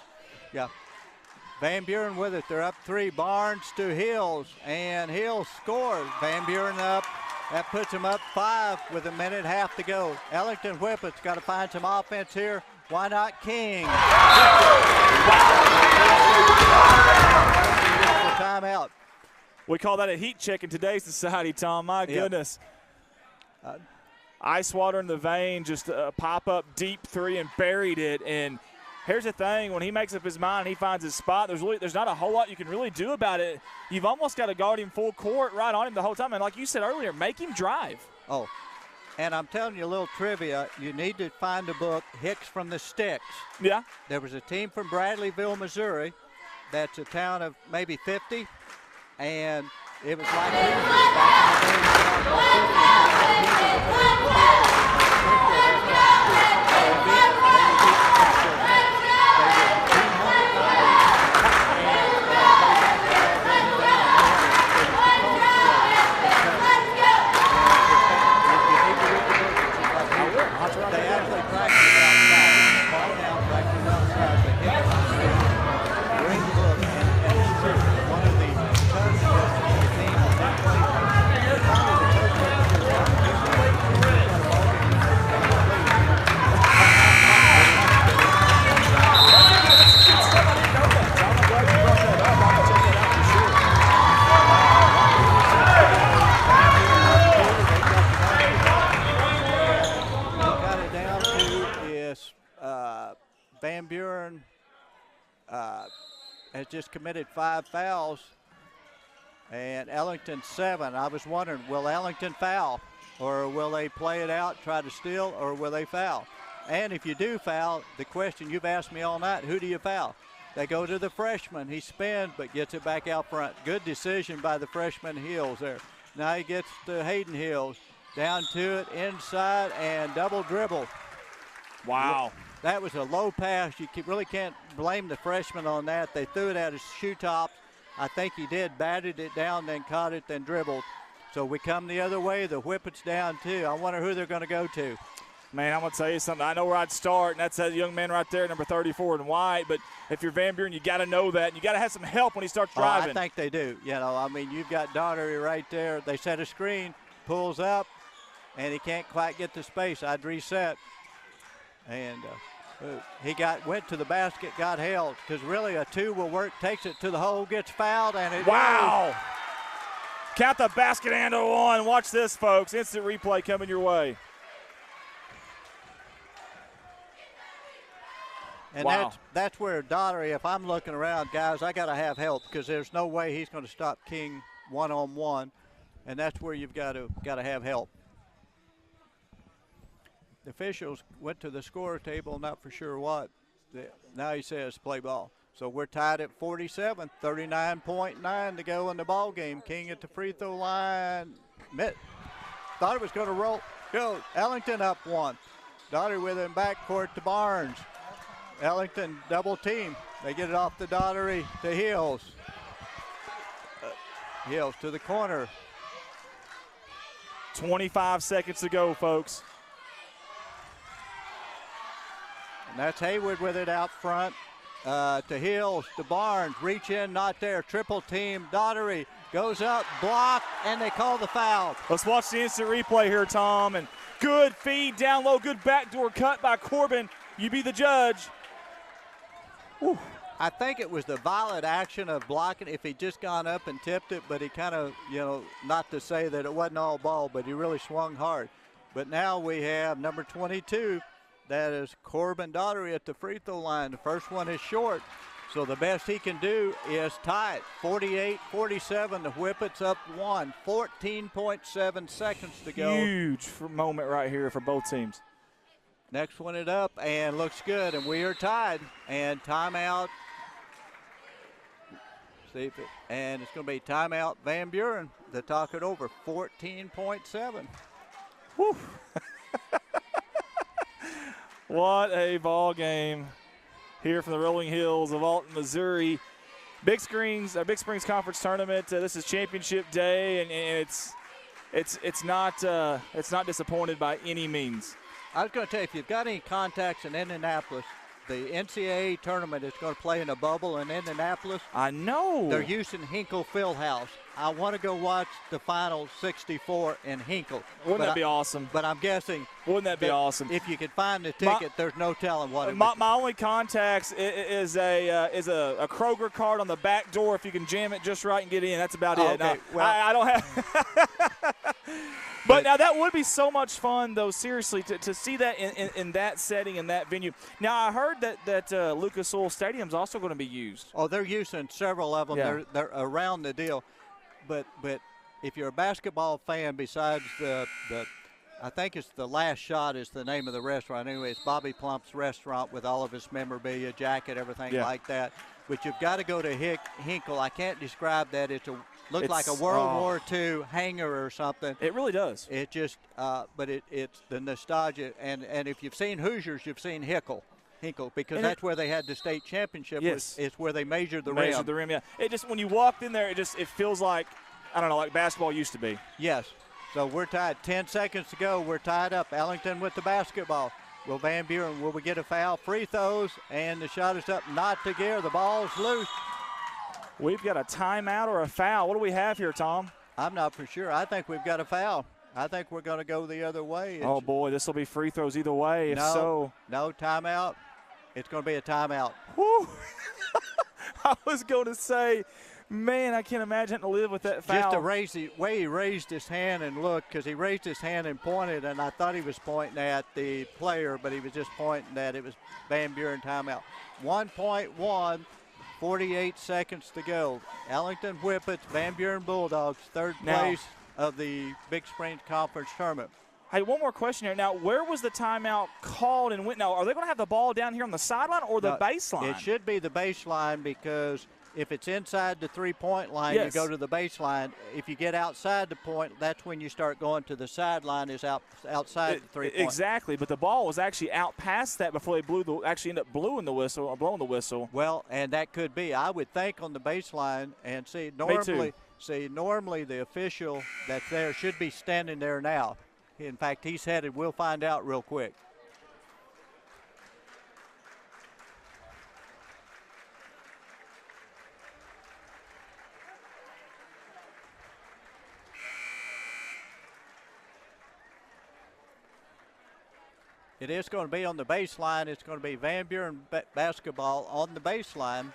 Van Buren with it. They're up 3. Barnes to Hills, and Hills scores. Van Buren up. That puts him up 5 with a minute and a half to go. Ellington Whippet's got to find some offense here. Why not King? Timeout. We call that a heat check in today's society, Tom. My goodness. Ice water in the vein, just a pop-up deep 3 and buried it. And here's the thing, when he makes up his mind and he finds his spot, there's not a whole lot you can really do about it. You've almost got to guard him full court right on him the whole time. And like you said earlier, make him drive. Oh, and I'm telling you a little trivia. You need to find a book, Hicks from the Sticks. Yeah. There was a team from Bradleyville, Missouri. That's a town of maybe 50. And it was like Van Buren has just committed 5 fouls, and Ellington 7. I was wondering, will Ellington foul, or will they play it out, try to steal, or will they foul? And if you do foul, the question you've asked me all night, who do you foul? They go to the freshman. He spins but gets it back out front. Good decision by the freshman Hills there. Now he gets to Hayden Hills. Down to it, inside, and double dribble. Wow. That was a low pass. You really can't blame the freshman on that. They threw it at his shoe tops. I think he did, batted it down, then caught it, then dribbled. So we come the other way. The Whippets down two. I wonder who they're going to go to. Man, I'm going to tell you something. I know where I'd start, and that's that young man right there, number 34 in white. But if you're Van Buren, you got to know that. And you got to have some help when he starts driving. I think they do. You know, I mean, you've got Daugherty right there. They set a screen, pulls up, and he can't quite get the space. I'd reset. And he went to the basket, got held, because really a two will work, takes it to the hole, gets fouled, and it wow. Count the basket and a one. Watch this, folks. Instant replay coming your way. And wow. that's where Daugherty, if I'm looking around, guys, I got to have help because there's no way he's going to stop King one-on-one, and that's where you've got to have help. The officials went to the score table, not for sure what. Now he says play ball. So we're tied at 47, 39.9 to go in the ball game. King at the free throw line. Thought it was going to roll. Go. Ellington up one. Daugherty with him backcourt to Barnes. Ellington double team. They get it off the Daugherty to Hills. Hills to the corner. 25 seconds to go, folks. And that's Haywood with it out front. To Hills, to Barnes, reach in, not there. Triple team, Daugherty goes up, blocked, and they call the foul. Let's watch the instant replay here, Tom. And good feed down low, good backdoor cut by Corbin. You be the judge. Whew. I think it was the violent action of blocking if he'd just gone up and tipped it, but he kind of, not to say that it wasn't all ball, but he really swung hard. But now we have number 22. That is Corbin Daugherty at the free throw line. The first one is short, so the best he can do is tie it. 48-47, the Whippets up one. 14.7 seconds to go. Huge moment right here for both teams. Next one it up and looks good, and we are tied. And timeout. And it's going to be timeout Van Buren to talk it over. 14.7. Whew. What a ball game here from the Rolling Hills of Alton, Missouri. Big Springs Conference Tournament. This is championship day, and it's not disappointed by any means. I was going to tell you, if you've got any contacts in Indianapolis, the NCAA tournament is going to play in a bubble in Indianapolis. I know. They're using Hinkle Fieldhouse. I want to go watch the final 64 in Hinkle. Wouldn't that be awesome? But I'm guessing. Wouldn't that be awesome? If you could find the ticket, there's no telling what it my only contacts is a Kroger card on the back door. If you can jam it just right and get in, that's about it. Okay. Now, well, I don't have. But now that would be so much fun, though, seriously, to see that in that setting, in that venue. Now, I heard that Lucas Oil Stadium is also going to be used. Oh, they're using several of them. Yeah. They're around the deal. But if you're a basketball fan, besides I think it's The Last Shot is the name of the restaurant. Anyway, it's Bobby Plump's restaurant with all of his memorabilia, jacket, everything like that. But you've got to go to Hinkle. I can't describe that. It's like a World War II hangar or something. It really does. It just, but it's the nostalgia. And if you've seen Hoosiers, you've seen Hinkle, because and that's where they had the state championship. Yes. It's where they measured the rim. Yeah. It just, when you walked in there, it feels like, I don't know, like basketball used to be. Yes. So we're tied. 10 seconds to go. We're tied up. Ellington with the basketball. Will Van Buren, will we get a foul? Free throws, and the shot is up, not to Gear. The ball's loose. We've got a timeout or a foul. What do we have here, Tom? I'm not for sure. I think we've got a foul. I think we're going to go the other way. Oh, boy, this will be free throws either way. No, timeout. It's going to be a timeout. Whew. I was going to say, man, I can't imagine having to live with that foul. Just the way he raised his hand and looked, because he raised his hand and pointed, and I thought he was pointing at the player, but he was just pointing that it was Van Buren timeout. 1.1. 48 seconds to go. Ellington Whippets, Van Buren Bulldogs, third place of the Big Springs Conference Tournament. Hey, one more question here. Now, where was the timeout called and went? Now, are they going to have the ball down here on the sideline or the baseline? It should be the baseline because if it's inside the three-point line, Yes. you go to the baseline. If you get outside the point, that's when you start going to the sideline is outside the three-point. Exactly, but the ball was actually out past that before they ended up blowing the whistle. Well, and that could be. I would think on the baseline and normally the official that's there should be standing there now. In fact, he's headed. We'll find out real quick. It is going to be on the baseline. It's going to be Van Buren basketball on the baseline.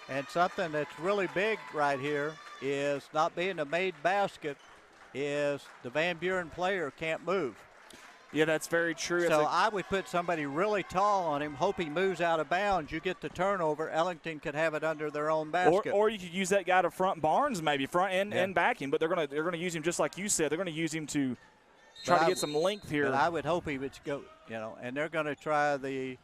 And something that's really big right here is not being a made basket is the Van Buren player can't move. Yeah, that's very true. So I would put somebody really tall on him, hope he moves out of bounds. You get the turnover. Ellington could have it under their own basket. Or you could use that guy to front Barnes, maybe front and back him. But they're gonna use him just like you said. They're gonna use him to try to get some length here. But I would hope he would go. And they're going to try the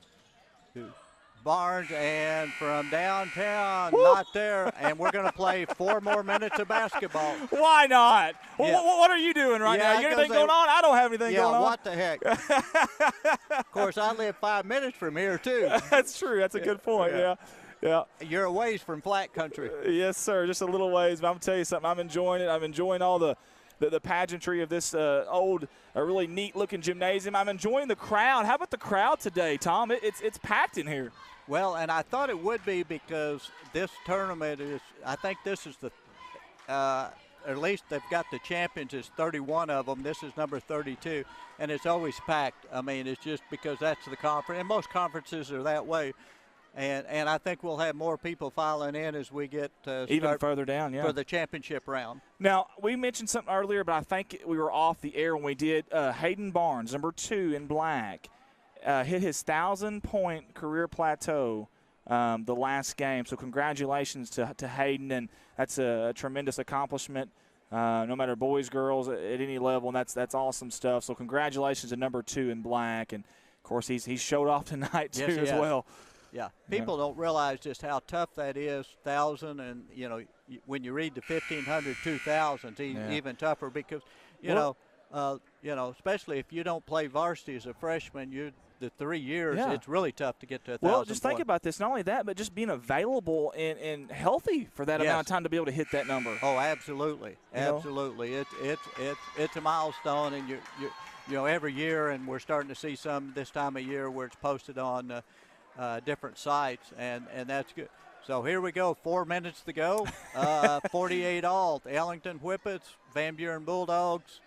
Barnes and from downtown, not there. And we're going to play 4 more minutes of basketball. Why not? Yeah. What are you doing right now? You got anything going on? I don't have anything going on. Yeah, what the heck? Of course, I live 5 minutes from here, too. That's true. That's a good point, yeah. You're a ways from flat country. Yes, sir, just a little ways. But I'm going to tell you something. I'm enjoying it. I'm enjoying all the pageantry of this old, really neat-looking gymnasium. I'm enjoying the crowd. How about the crowd today, Tom? It's packed in here. Well, and I thought it would be because this tournament is – I think this is the at least they've got the champions is 31 of them. This is number 32, and it's always packed. I mean, it's just because that's the conference, and most conferences are that way. And I think we'll have more people filing in as we get even further down, for the championship round. Now, we mentioned something earlier, but I think we were off the air when we did. Hayden Barnes, number 2 in black, hit his 1,000-point career plateau the last game. So congratulations to Hayden, and that's a tremendous accomplishment. No matter boys, girls, at any level, and that's awesome stuff. So congratulations to number 2 in black, and of course he's showed off tonight too as well. Yeah, people don't realize just how tough that is, 1,000, and, when you read the 1,500, 2,000, even tougher because, especially if you don't play varsity as a freshman, the 3 years, it's really tough to get to 1,000. Well, just think about this. Not only that, but just being available and healthy for that amount of time to be able to hit that number. Oh, absolutely. Absolutely. It's a milestone, and you every year, and we're starting to see some this time of year where it's posted on different sites, and that's good. So here we go, 4 minutes to go. 48 all. The Ellington Whippets, Van Buren Bulldogs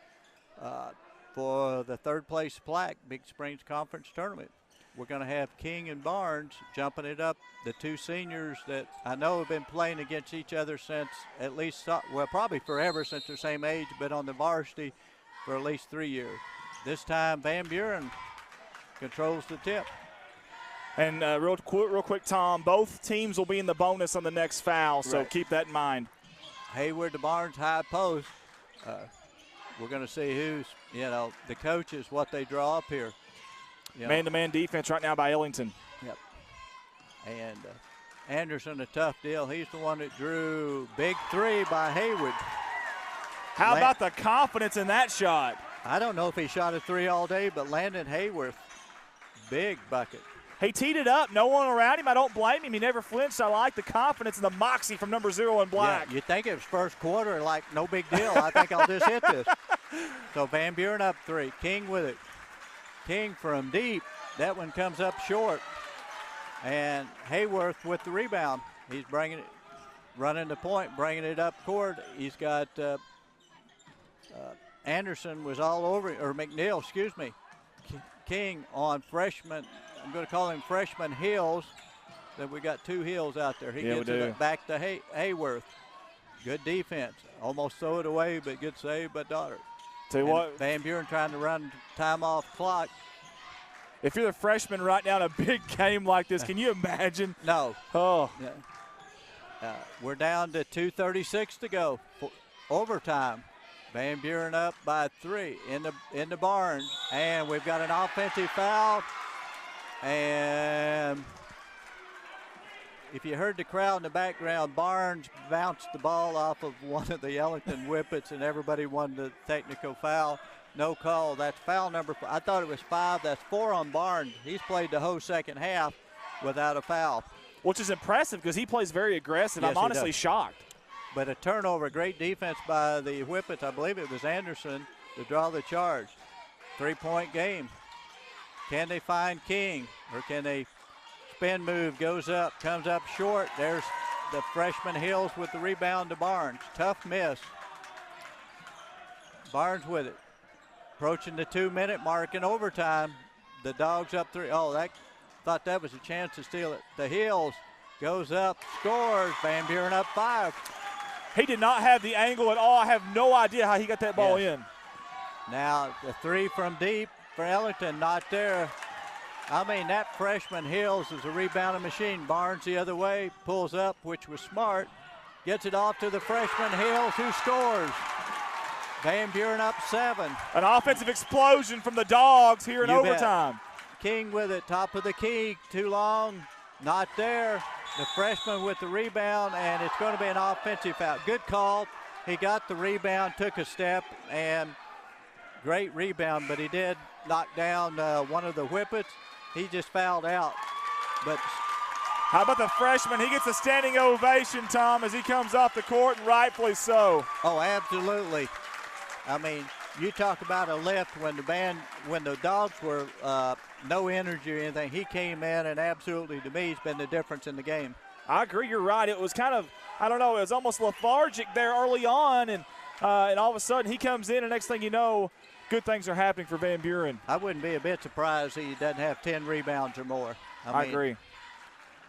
for the 3rd place plaque, Big Springs Conference Tournament. We're going to have King and Barnes jumping it up, the 2 seniors that I know have been playing against each other since at least, probably forever since they're same age, but on the varsity for at least 3 years. This time Van Buren controls the tip. And real quick, Tom, both teams will be in the bonus on the next foul, so keep that in mind. Hayward to Barnes, high post. We're going to see who's, the coaches, what they draw up here. Man-to-man defense right now by Ellington. Yep. And Anderson, a tough deal. He's the one that drew big 3 by Hayward. How about the confidence in that shot? I don't know if he shot a 3 all day, but Landon Hayworth, big bucket. He teed it up. No one around him. I don't blame him. He never flinched. I like the confidence and the moxie from number 0 in black. Yeah, you think it was first quarter, like, no big deal. I think I'll just hit this. So Van Buren up 3. King with it. King from deep. That one comes up short. And Hayworth with the rebound. He's bringing it, running the point, bringing it up court. He's got Anderson was all over, or McNeil, excuse me. King on freshman. I'm going to call him freshman Hills. Then we got 2 Hills out there. He gets it back to Hayworth. Good defense. Almost throw it away, but good save by Daughter. Tell you what, Van Buren trying to run time off clock. If you're the freshman right now in a big game like this, can you imagine? No. Oh. We're down to 2:36 to go. Overtime. Van Buren up by 3 in the Barnes, and we've got an offensive foul. And if you heard the crowd in the background, Barnes bounced the ball off of one of the Ellington Whippets, and everybody wanted the technical foul. No call. That's foul number 4. I thought it was 5. That's 4 on Barnes. He's played the whole second half without a foul. Which is impressive because he plays very aggressive. Yes, I'm honestly shocked. But a turnover, great defense by the Whippets. I believe it was Anderson to draw the charge. 3-point game. Can they find King, or can they spin move, goes up, comes up short. There's the freshman Hills with the rebound to Barnes. Tough miss. Barnes with it. Approaching the 2-minute mark in overtime. The Dogs up 3. Oh, thought that was a chance to steal it. The Hills goes up, scores. Van Buren up 5. He did not have the angle at all. I have no idea how he got that ball in. Now the 3 from deep for Ellington, not there. I mean, that freshman Hills is a rebounding machine. Barnes the other way, pulls up, which was smart. Gets it off to the freshman Hills, who scores. Van Buren up 7. An offensive explosion from the Dogs here in overtime. King with it, top of the key, too long, not there. The freshman with the rebound, and it's going to be an offensive foul. Good call. He got the rebound, took a step, and great rebound, but he did knock down one of the Whippets. He just fouled out. But how about the freshman? He gets a standing ovation, Tom, as he comes off the court, and rightfully so. Oh, absolutely. I mean, you talk about a lift when the Dogs were no energy or anything. He came in, and absolutely, to me, he's been the difference in the game. I agree. You're right. It was kind of, I don't know, it was almost lethargic there early on, and all of a sudden he comes in, and next thing you know, good things are happening for Van Buren. I wouldn't be a bit surprised he doesn't have 10 rebounds or more. I agree.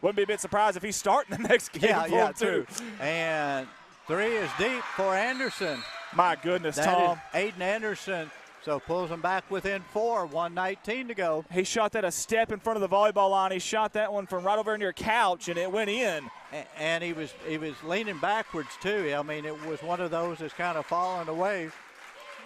Wouldn't be a bit surprised if he's starting the next game for him, too. And 3 is deep for Anderson. My goodness, Tom. Aiden Anderson, so pulls him back within 4, 1:19 to go. He shot that a step in front of the volleyball line. He shot that one from right over near couch, and it went in. And he was leaning backwards, too. I mean, it was one of those that's kind of falling away.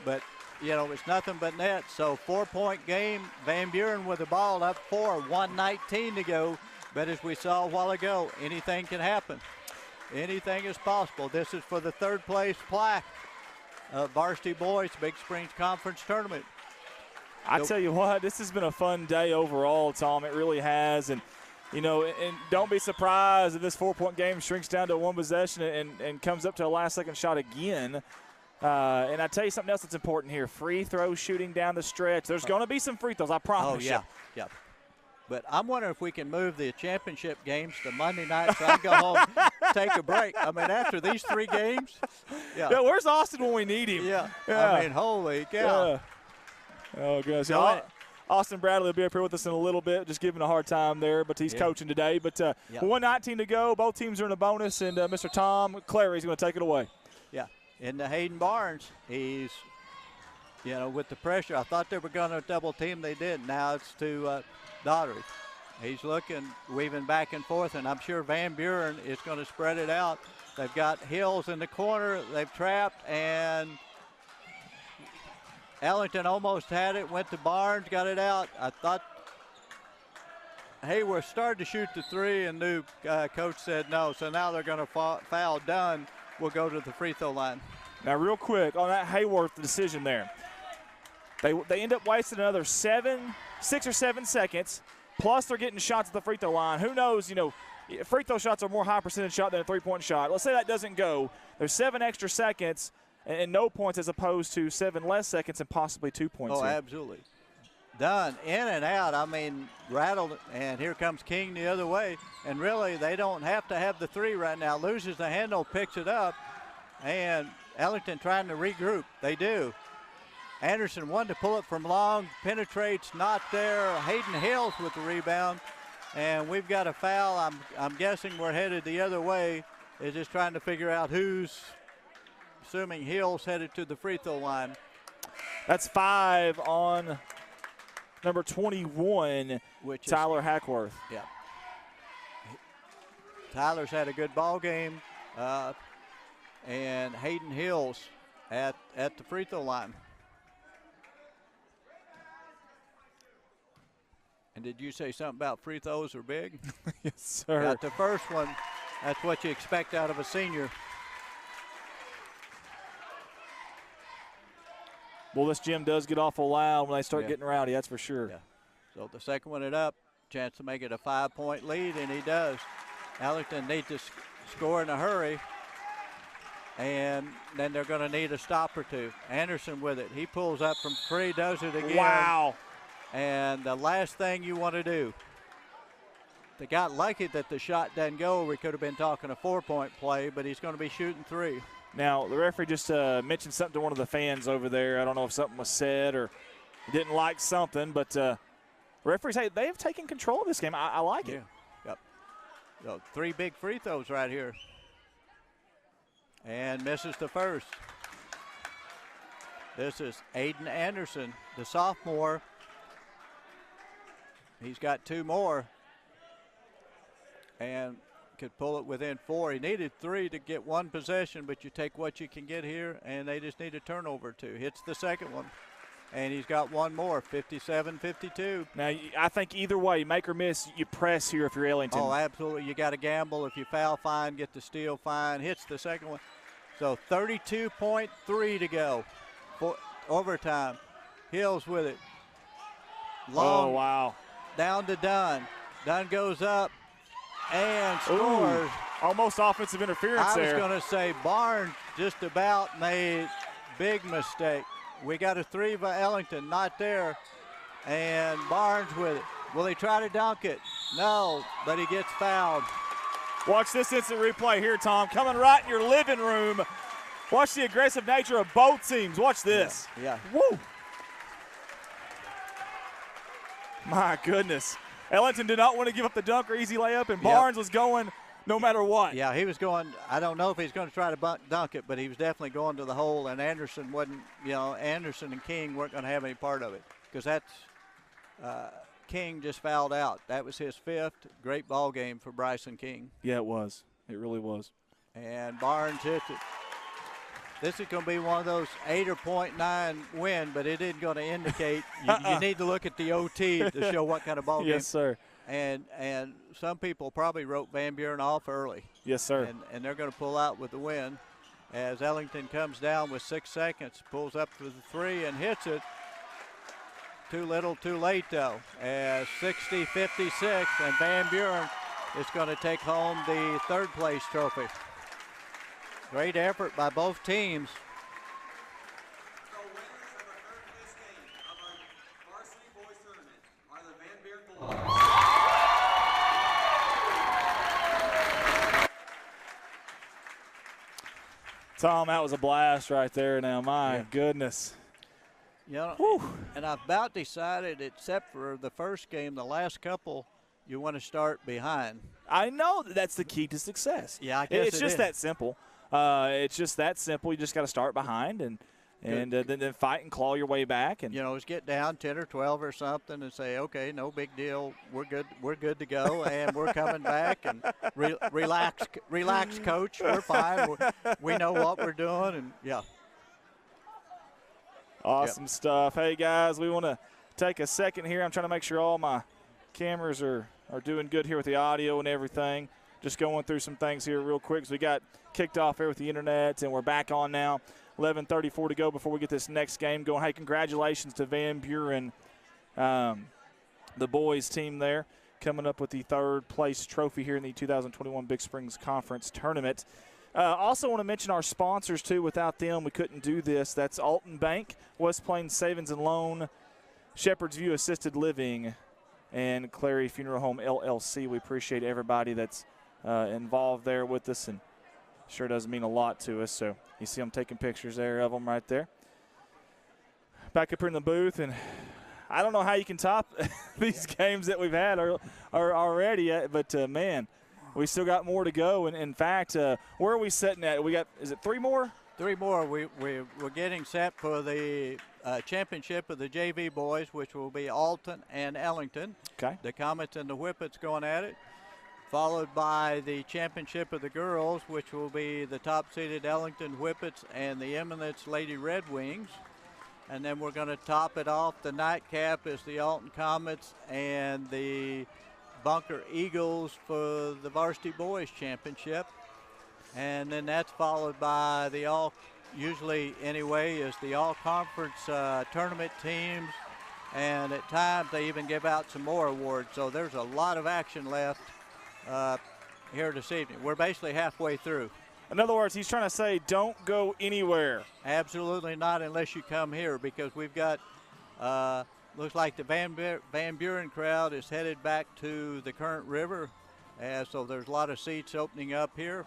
But, you know, it's nothing but net. So 4-point game. Van Buren with the ball up 4, 1:19 to go. But as we saw a while ago, anything can happen. Anything is possible. This is for the 3rd place plaque. Varsity Boys Big Springs Conference Tournament. I tell you what, this has been a fun day overall, Tom. It really has. And, you know, and don't be surprised if this 4-point game shrinks down to 1 possession and comes up to a last-second shot again. And I tell you something else that's important here. Free throw shooting down the stretch. There's going to be some free throws, I promise you. Yeah. But I'm wondering if we can move the championship games to Monday night so I can go home, take a break. I mean, after these 3 games. Yeah, where's Austin when we need him? Yeah. I mean, holy cow. Yeah. Oh, gosh. Yeah, Austin Bradley will be up here with us in a little bit, just giving a hard time there, but he's coaching today. But 1:19 to go. Both teams are in a bonus, and Mr. Tom Clary is going to take it away. Yeah. And Hayden Barnes, he's, you know, with the pressure. I thought they were going to double team. They did. Now it's to Daugherty. He's looking, weaving back and forth, and I'm sure Van Buren is going to spread it out. They've got Hills in the corner. They've trapped, and Ellington almost had it, went to Barnes, got it out. I thought Hayworth started to shoot the 3, and new coach said no, so now they're going to foul done. We'll go to the free throw line. Now, real quick, on that Hayworth decision there, they end up wasting another 6 or 7 seconds, plus they're getting shots at the free throw line. Who knows, you know, free throw shots are more high percentage shot than a 3-point shot. Let's say that doesn't go. There's 7 extra seconds and no points as opposed to 7 less seconds and possibly 2 points. Oh, absolutely. Done, in and out. I mean, rattled, and here comes King the other way. And really, they don't have to have the 3 right now. Loses the handle, picks it up, and Ellington trying to regroup. They do. Anderson wanted to pull it from long, penetrates, not there. Hayden Hills with the rebound, and we've got a foul. I'm guessing we're headed the other way. They're just trying to figure out who's, assuming Hills headed to the free throw line. That's 5 on number 21, which Tyler Hackworth. Yeah. Tyler's had a good ball game, and Hayden Hills at the free throw line. And did you say something about free throws are big? Yes, sir. Got the first one. That's what you expect out of a senior. Well, this gym does get awful loud when they start Yeah. getting rowdy, that's for sure. Yeah. So the second one up, chance to make it a 5-point lead, and he does. Ellington needs to score in a hurry, and then they're going to need a stop or two. Anderson with it. He pulls up from three, does it again. Wow. And the last thing you want to do, they got lucky that the shot doesn't go. We could have been talking a 4-point play, but he's going to be shooting three. Now, the referee just mentioned something to one of the fans over there. I don't know if something was said or he didn't like something, but referees, hey, they have taken control of this game. I like it. Yep. So 3 big free throws right here. And misses the first. This is Aiden Anderson, the sophomore. He's got 2 more. And could pull it within 4. He needed 3 to get 1 possession, but you take what you can get here, and they just need a turnover or 2. Hits the second one, and he's got 1 more, 57-52. Now, I think either way, make or miss, you press here if you're Ellington. Oh, absolutely. You got to gamble. If you foul, fine. Get the steal, fine. Hits the second one. So 32.3 to go for overtime. Hills with it. Long, oh, wow. down to Dunn. Dunn goes up and scores. Ooh, almost offensive interference there. I was going to say Barnes just about made big mistake. We got a 3 by Ellington, not there. And Barnes with it. Will he try to dunk it? No, but he gets fouled. Watch this instant replay here, Tom. Coming right in your living room. Watch the aggressive nature of both teams. Watch this. Yeah. Woo. My goodness. Ellington did not want to give up the dunk or easy layup, and Barnes was going no matter what. Yeah, he was going. I don't know if he's going to try to dunk it, but he was definitely going to the hole, and Anderson wasn't, Anderson and King weren't going to have any part of it because that's King just fouled out. That was his 5th. Great ball game for Bryson King. Yeah, it was. It really was. And Barnes hits it. This is going to be one of those 8.9 win, but it isn't going to indicate. You need to look at the OT to show what kind of ball game. Yes, sir. And some people probably wrote Van Buren off early. Yes, sir. And they're going to pull out with the win as Ellington comes down with 6 seconds, pulls up for the 3 and hits it. Too little, too late, though, as 60-56, and Van Buren is going to take home the 3rd place trophy. Great effort by both teams. The winners of the 3rd place game of our varsity boys tournament are the Van Buren Bulldogs. Tom, that was a blast right there now. My goodness. And I've about decided, except for the first game, the last couple, you want to start behind. I know that's the key to success. Yeah, I guess it's just that simple. It's just that simple. You just got to start behind and then fight and claw your way back. And just get down 10 or 12 or something and say, okay, no big deal. We're good to go, and we're coming back. And relax, coach. We're fine. We know what we're doing, and yeah. Awesome stuff. Hey, guys, we want to take a second here. I'm trying to make sure all my cameras are doing good here with the audio and everything. Just going through some things here real quick. So we got kicked off here with the internet, and we're back on now. 11:34 to go before we get this next game going. Hey, congratulations to Van Buren, the boys team there, coming up with the 3rd place trophy here in the 2021 Big Springs Conference Tournament. Also want to mention our sponsors, too. Without them, we couldn't do this. That's Alton Bank, West Plains Savings and Loan, Shepherd's View Assisted Living, and Clary Funeral Home, LLC. We appreciate everybody that's involved there with us, and sure does mean a lot to us. So you see I'm taking pictures there of them right there. Back up here in the booth, and I don't know how you can top these games that we've had are already, but, man, we still got more to go. And in fact, where are we sitting at? Is it 3 more? 3 more. We're getting set for the championship of the JV boys, which will be Alton and Ellington. Okay. The Comets and the Whippets going at it. followed by the championship of the girls, which will be the top-seeded Ellington Whippets and the Eminence Lady Red Wings. And then we're going to top it off. The nightcap is the Alton Comets and the Bunker Eagles for the Varsity Boys Championship. And then that's followed by the usually anyway, is the all-conference tournament teams. And at times they even give out some more awards. So there's a lot of action left here this evening. We're basically halfway through. In other words, he's trying to say don't go anywhere. Absolutely not unless you come here, because we've got, looks like the Van Buren crowd is headed back to the Current River. So there's a lot of seats opening up here.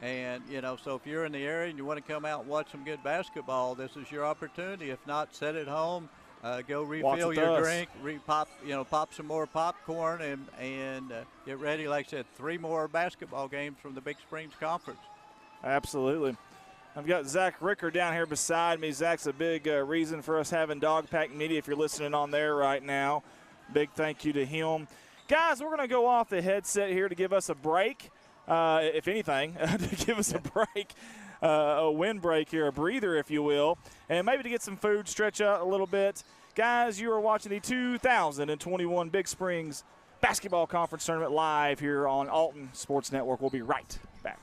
And, you know, so if you're in the area and you want to come out and watch some good basketball, this is your opportunity. If not, sit at home, go refill your drink, pop some more popcorn, and get ready. Like I said, 3 more basketball games from the Big Springs Conference. Absolutely. I've got Zach Ricker down here beside me. Zach's a big reason for us having Dog Pack Media if you're listening on there right now. Big thank you to him. Guys, we're going to go off the headset here to give us a break. If anything, to give us a break, a windbreak here, a breather, if you will, and maybe to get some food, stretch out a little bit. Guys, you are watching the 2021 Big Springs Basketball Conference Tournament live here on Alton Sports Network. We'll be right back.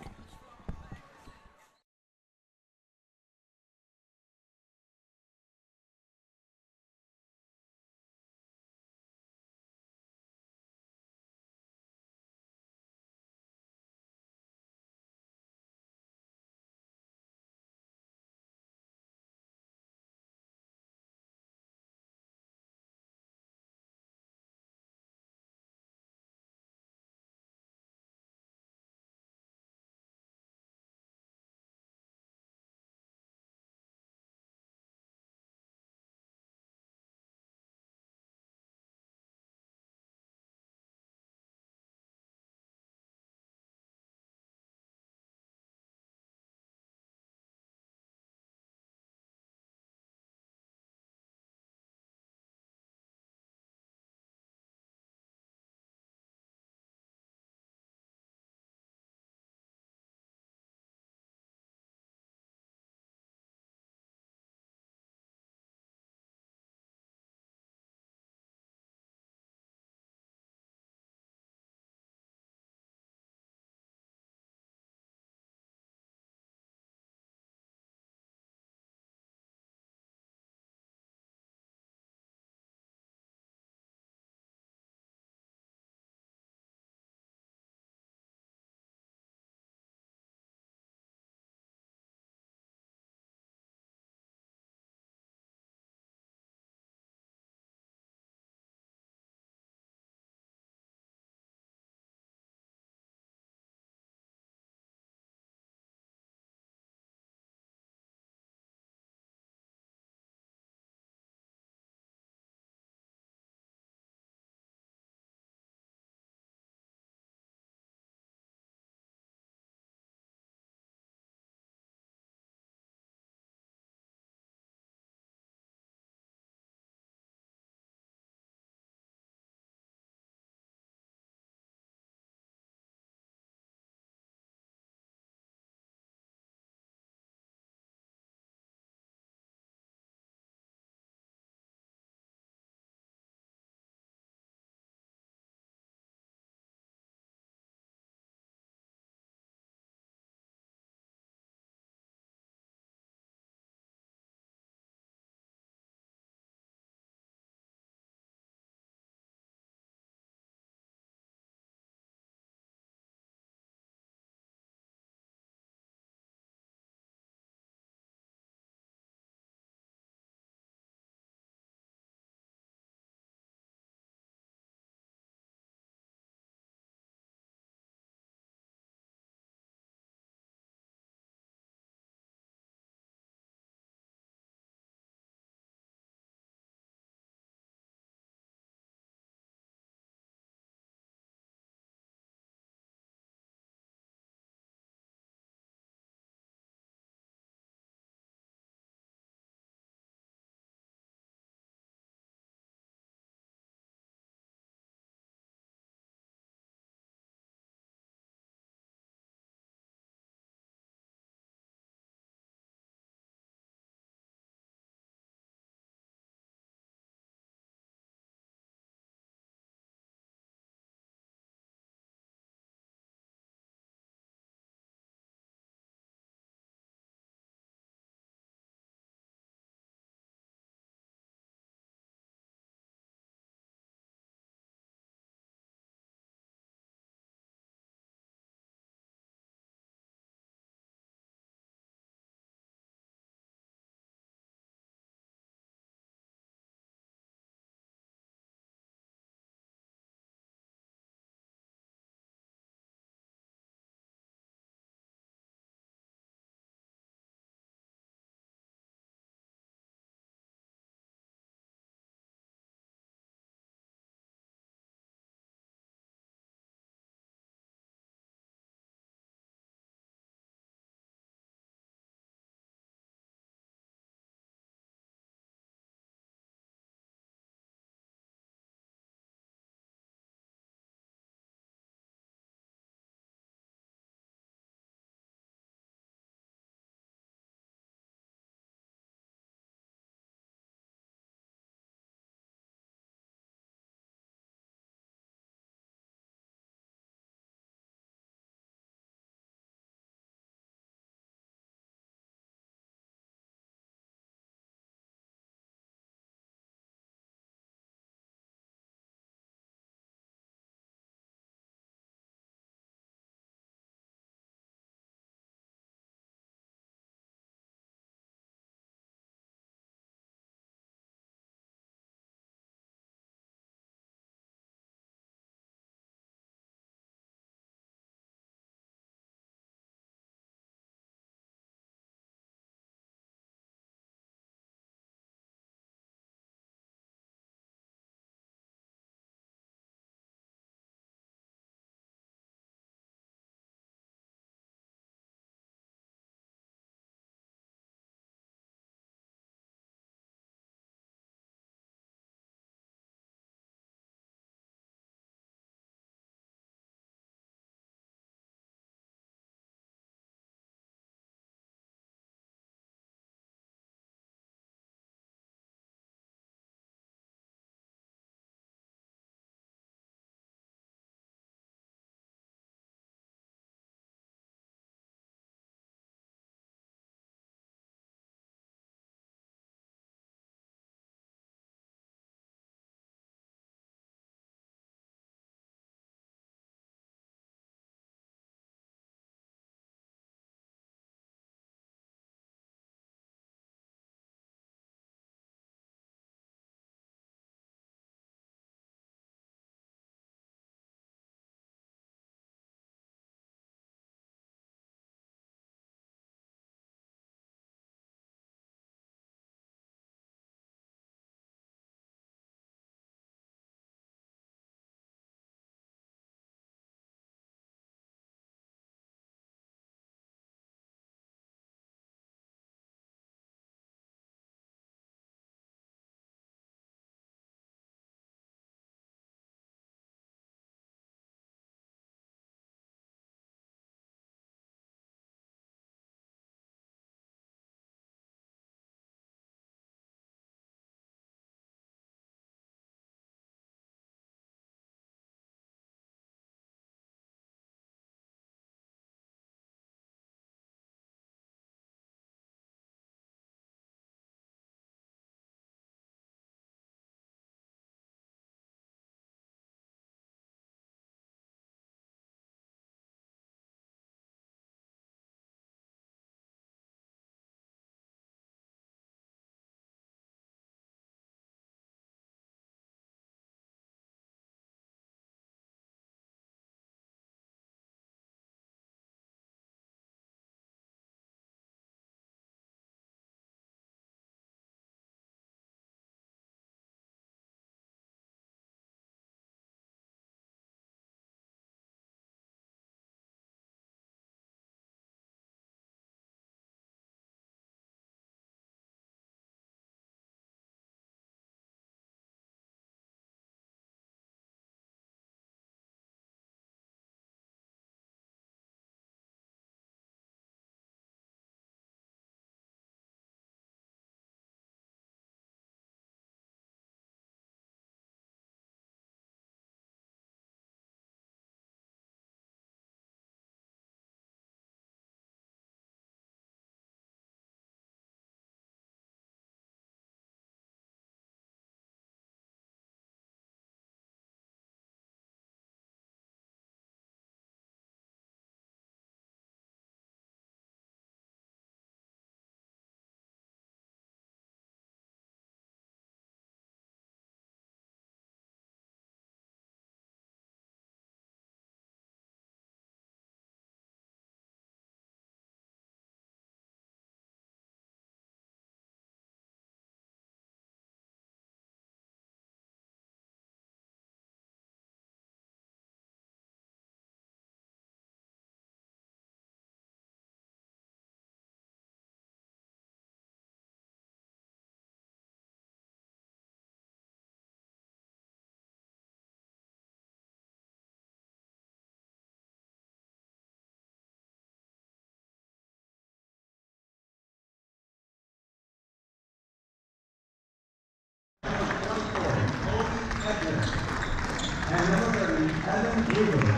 Evan Weaver.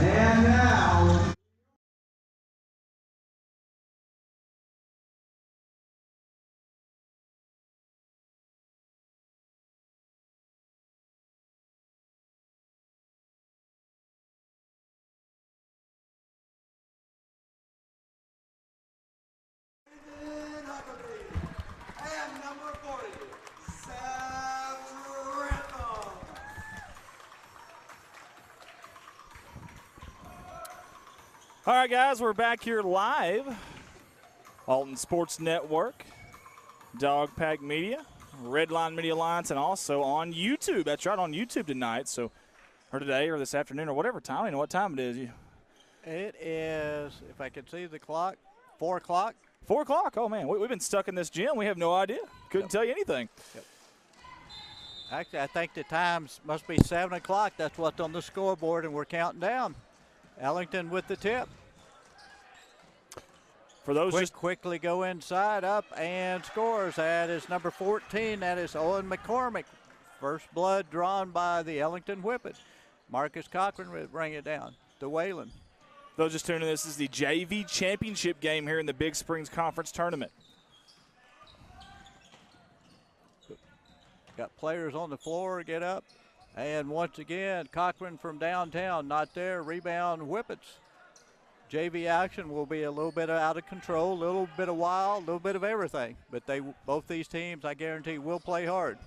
And now, And number 40, Sam Ripple. All right, guys, we're back here live. Alton Sports Network, Dog Pack Media, Redline Media Alliance, and also on YouTube. That's right, on YouTube tonight. So, or today, or this afternoon, or whatever time. I don't know what time it is. It is, if I can see the clock, 4 o'clock. 4 o'clock. Oh, man, we've been stuck in this gym. We have no idea. Couldn't tell you anything. Actually, I think the times must be 7 o'clock. That's what's on the scoreboard, and we're counting down. Ellington with the tip. For those Quickly go inside, up, and scores. That is number 14. That is Owen McCormick. First blood drawn by the Ellington Whippets. Marcus Cochran will bring it down to Whalen. Those just tuning in, this is the JV championship game here in the Big Springs Conference Tournament. Got players on the floor, get up. And once again, Cochran from downtown, not there. Rebound, Whippets. JV action will be a little bit out of control, a little bit of wild, a little bit of everything. But both these teams, I guarantee, will play hard.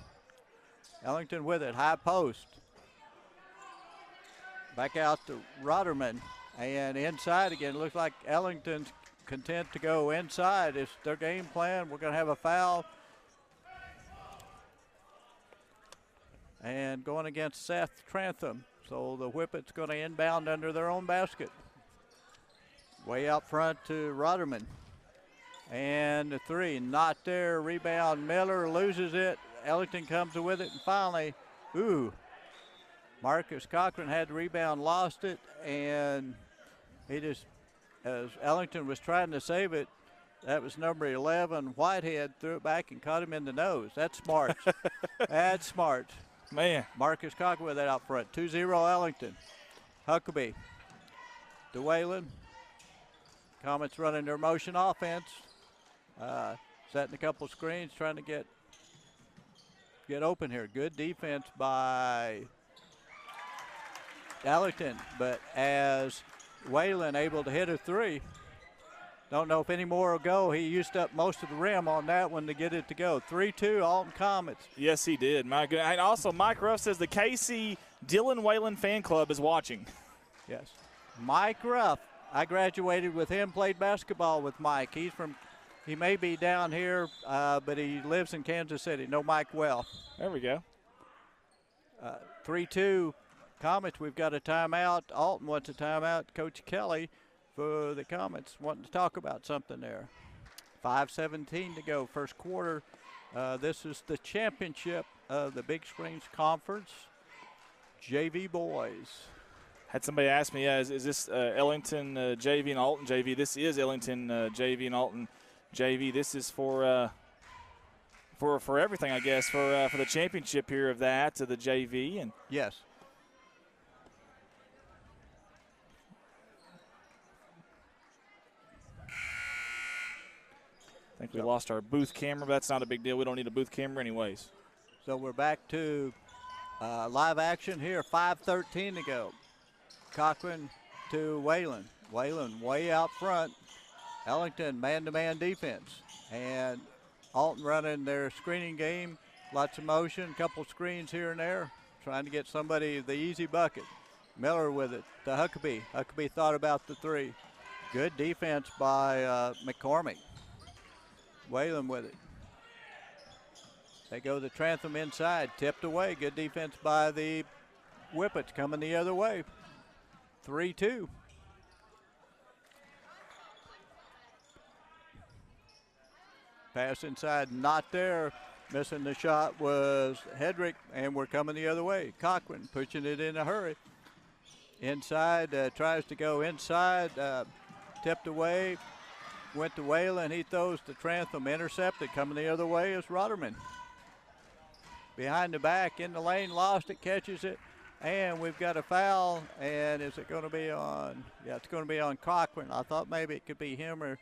Ellington with it, high post. Back out to Rotterman. And inside again, looks like Ellington's content to go inside. It's their game plan. We're going to have a foul. And going against Seth Trantham. So the Whippets going to inbound under their own basket. Way out front to Rotterman. And the three, not there. Rebound, Miller loses it. Ellington comes with it. And finally, Marcus Cochran had the rebound, lost it. And he just, as Ellington was trying to save it, that was number 11. Whitehead threw it back and caught him in the nose. That's smart. That's smart. Man. Marcus Cochran with that out front. 2-0 Ellington. Huckabee to Whalen. Comets running their motion offense. Setting a couple screens, trying to get open here. Good defense by Ellington, but as Whalen able to hit a three, don't know if any more will go. He used up most of the rim on that one to get it to go. 3-2 Alton Comets. Yes, he did. My good. And also, Mike Ruff says the KC Dylan Whalen fan club is watching. Yes. Mike Ruff. I graduated with him, played basketball with Mike. He may be down here, but he lives in Kansas City. Know Mike well. There we go. 3-2 Comets. We've got a timeout. Alton wants a timeout. Coach Kelly for the Comets wanting to talk about something there. 5:17 to go, first quarter. This is the championship of the Big Springs Conference JV boys. Had somebody ask me, is this Ellington JV and Alton JV? This is Ellington JV and Alton JV. This is for everything, I guess, for the championship here of that, to the JV. And yes. I think we lost our booth camera, but that's not a big deal. We don't need a booth camera anyways. So we're back to live action here, 5:13 to go. Cochran to Whalen. Whalen way out front. Ellington man-to-man defense. And Alton running their screening game. Lots of motion, couple screens here and there. Trying to get somebody the easy bucket. Miller with it to Huckabee. Huckabee thought about the three. Good defense by McCormick. Whalen with it. They go to Trantham inside, tipped away. Good defense by the Whippets coming the other way. 3-2. Pass inside, not there. Missing the shot was Hedrick, and we're coming the other way. Cochran pushing it in a hurry. Inside, tries to go inside, tipped away. Went to Whalen, he throws to Trantham, intercepted. Coming the other way is Rotterman. Behind the back, in the lane, lost it, catches it. And we've got a foul, and is it going to be on? Yeah, it's going to be on Cochran. I thought maybe it could be him or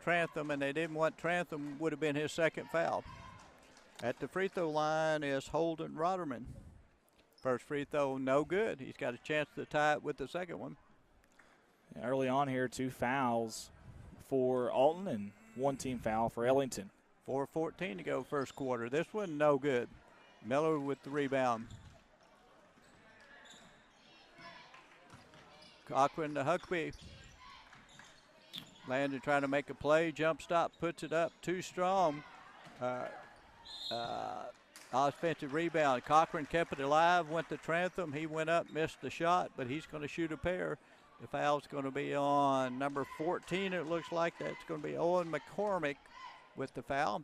Trantham, and they didn't want Trantham, would have been his second foul. At the free throw line is Holden Rotterman. First free throw, no good. He's got a chance to tie it with the second one. Yeah, early on here, 2 fouls for Alton and 1 team foul for Ellington. 4:14 to go first quarter. This one, no good. Miller with the rebound. Cochran to Huckabee. Landon trying to make a play. Jump stop, puts it up. Too strong. Offensive rebound. Cochran kept it alive, went to Trantham. He went up, missed the shot, but he's going to shoot a pair. The foul's going to be on number 14, it looks like. That's going to be Owen McCormick with the foul.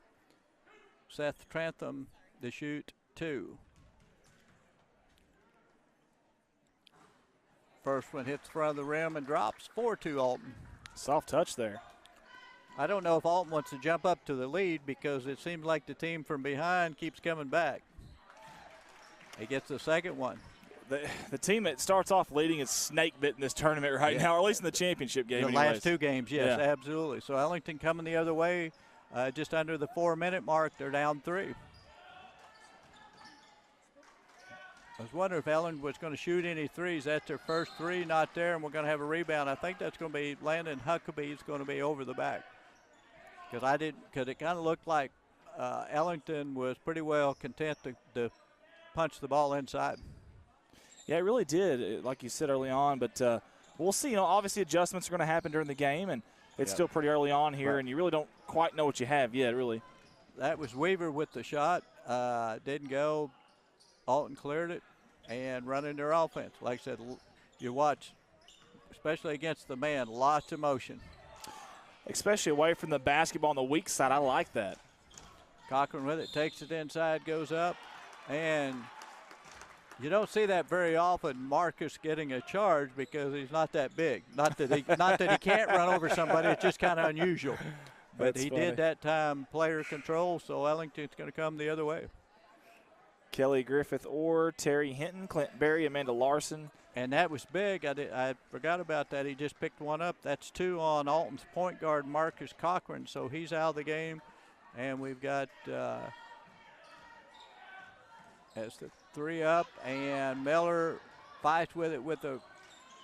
Seth Trantham to shoot 2. First one hits the front of the rim and drops. 4-2 Alton. Soft touch there. I don't know if Alton wants to jump up to the lead because it seems like the team from behind keeps coming back. He gets the second one. The team that starts off leading is snake bit in this tournament right now, or at least in the championship game. The last 2 games, yes, yeah. Absolutely. So Ellington coming the other way, just under the 4-minute mark. They're down 3. I was wondering if Ellington was going to shoot any threes. That's their first 3, not there, and we're going to have a rebound. I think that's going to be Landon Huckabee's going to be over the back. Because it kind of looked like Ellington was pretty well content to punch the ball inside. Yeah, it really did, like you said early on. But we'll see. Obviously adjustments are going to happen during the game, and it's still pretty early on here, right. And you really don't quite know what you have yet, really. That was Weaver with the shot. Didn't go. Alton cleared it and running their offense. Like I said, you watch, especially against the man, lots of motion. Especially away from the basketball on the weak side. I like that. Cochran with it, takes it inside, goes up, and you don't see that very often, Marcus getting a charge because he's not that big. Not that he can't run over somebody, it's just kind of unusual. But That's he funny. did that time, player control, so Ellington's going to come the other way. Kelly Griffith Orr, Terry Hinton, Clinton Berry, Amanda Larson. And that was big. I forgot about that. He just picked one up. That's 2 on Alton's point guard, Marcus Cochran. So he's out of the game. And we've got as the 3 up. And Miller fights with it with the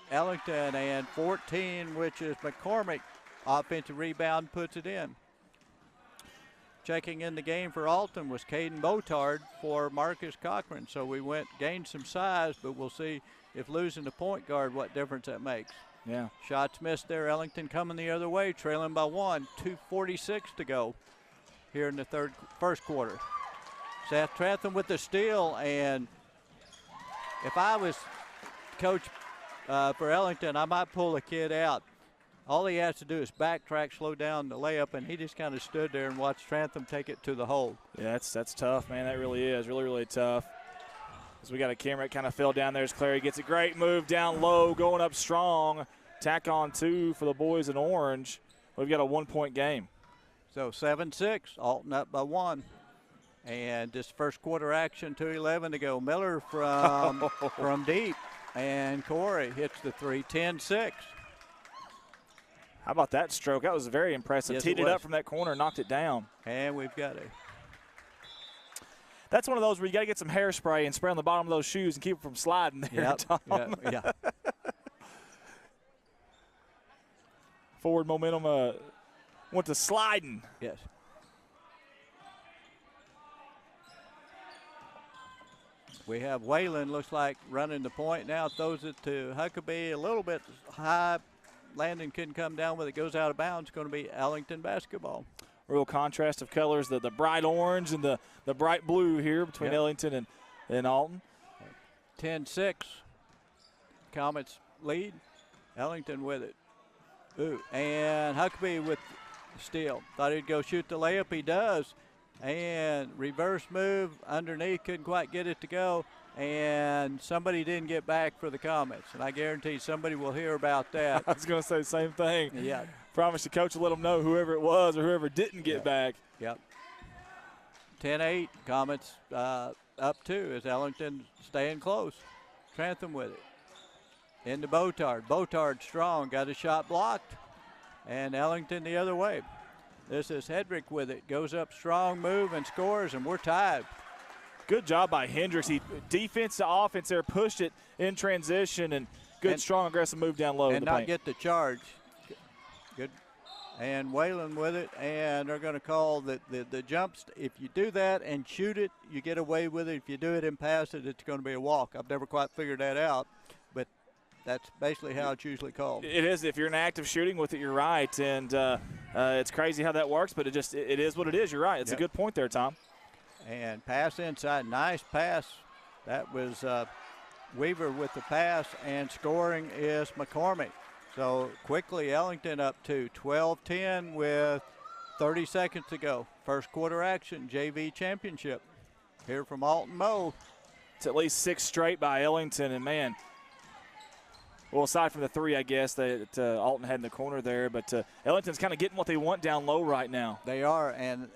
Ellington. And 14, which is McCormick. Offensive rebound, puts it in. Checking in the game for Alton was Caden Botard for Marcus Cochran. So we gained some size, but we'll see if losing the point guard, what difference that makes. Yeah. Shots missed there. Ellington coming the other way, trailing by 1. 2:46 to go here in the first quarter. Seth Trantham with the steal, and if I was coach for Ellington, I might pull a kid out. All he has to do is backtrack, slow down the layup, and he just kind of stood there and watched Trantham take it to the hole. Yeah, that's tough, man. That really is. Really, really tough. As we got a camera that kind of fell down there as Clary gets a great move down low, going up strong. Tack on 2 for the boys in orange. We've got a 1-point game. So 7-6, Alton up by 1. And this first quarter action, 2:11 to go. Miller from deep, and Corey hits the 3, 10-6. How about that stroke? That was very impressive. Yes, Teed it it up was. from that corner, knocked it down. And we've got That's one of those where you got to get some hairspray and spray on the bottom of those shoes and keep it from sliding there, Tom. Yeah. Forward momentum went to sliding. Yes. We have Whalen, looks like, running the point now. Throws it to Huckabee a little bit high. Landon couldn't come down with it. Goes out of bounds. Going to be Ellington basketball. Real contrast of colors, the bright orange and the bright blue here between Ellington and Alton. 10-6. Comets lead. Ellington with it. Ooh, and Huckabee with the steal. Thought he'd go shoot the layup. He does. And reverse move underneath. Couldn't quite get it to go. And somebody didn't get back for the Comets. And I guarantee somebody will hear about that. I was going to say the same thing. Yeah. Promise the coach will let them know, whoever it was or whoever didn't get back. Yep. 10-8. Comets up 2 as Ellington staying close. Trantham with it. Into Botard. Botard strong, got a shot blocked. And Ellington the other way. This is Hedrick with it. Goes up strong, move, and scores, and we're tied. Good job by Hendricks. He defense to offense there, pushed it in transition, and good, strong, aggressive move down low. And not get the charge. Good. And Whalen with it, and they're going to call the jumps. If you do that and shoot it, you get away with it. If you do it and pass it, it's going to be a walk. I've never quite figured that out, but that's basically how it's usually called. It is. If you're in active shooting with it, you're right. And it's crazy how that works, but it is what it is. You're right. It's a good point there, Tom. And pass inside. Nice pass. That was Weaver with the pass, and scoring is McCormick. So quickly, Ellington up to 12-10 with 30 seconds to go. First quarter action, JV championship. Here from Alton Moe. It's at least 6 straight by Ellington, and man, well, aside from the 3, I guess, that Alton had in the corner there, but Ellington's kind of getting what they want down low right now. They are, and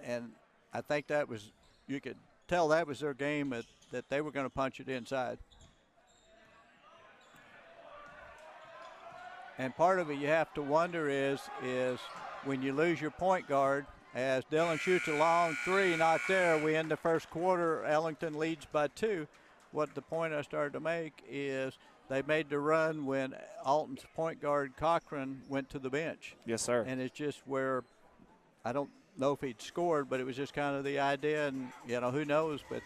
I think that was, you could tell that was their game, that they were going to punch it inside. And part of it you have to wonder is when you lose your point guard, as Dillon shoots a long 3, not there, we end the first quarter, Ellington leads by 2. What the point I started to make is they made the run when Alton's point guard Cochran went to the bench. Yes, sir. And it's just where, I don't know if he'd scored, but it was just kind of the idea, and, who knows, but,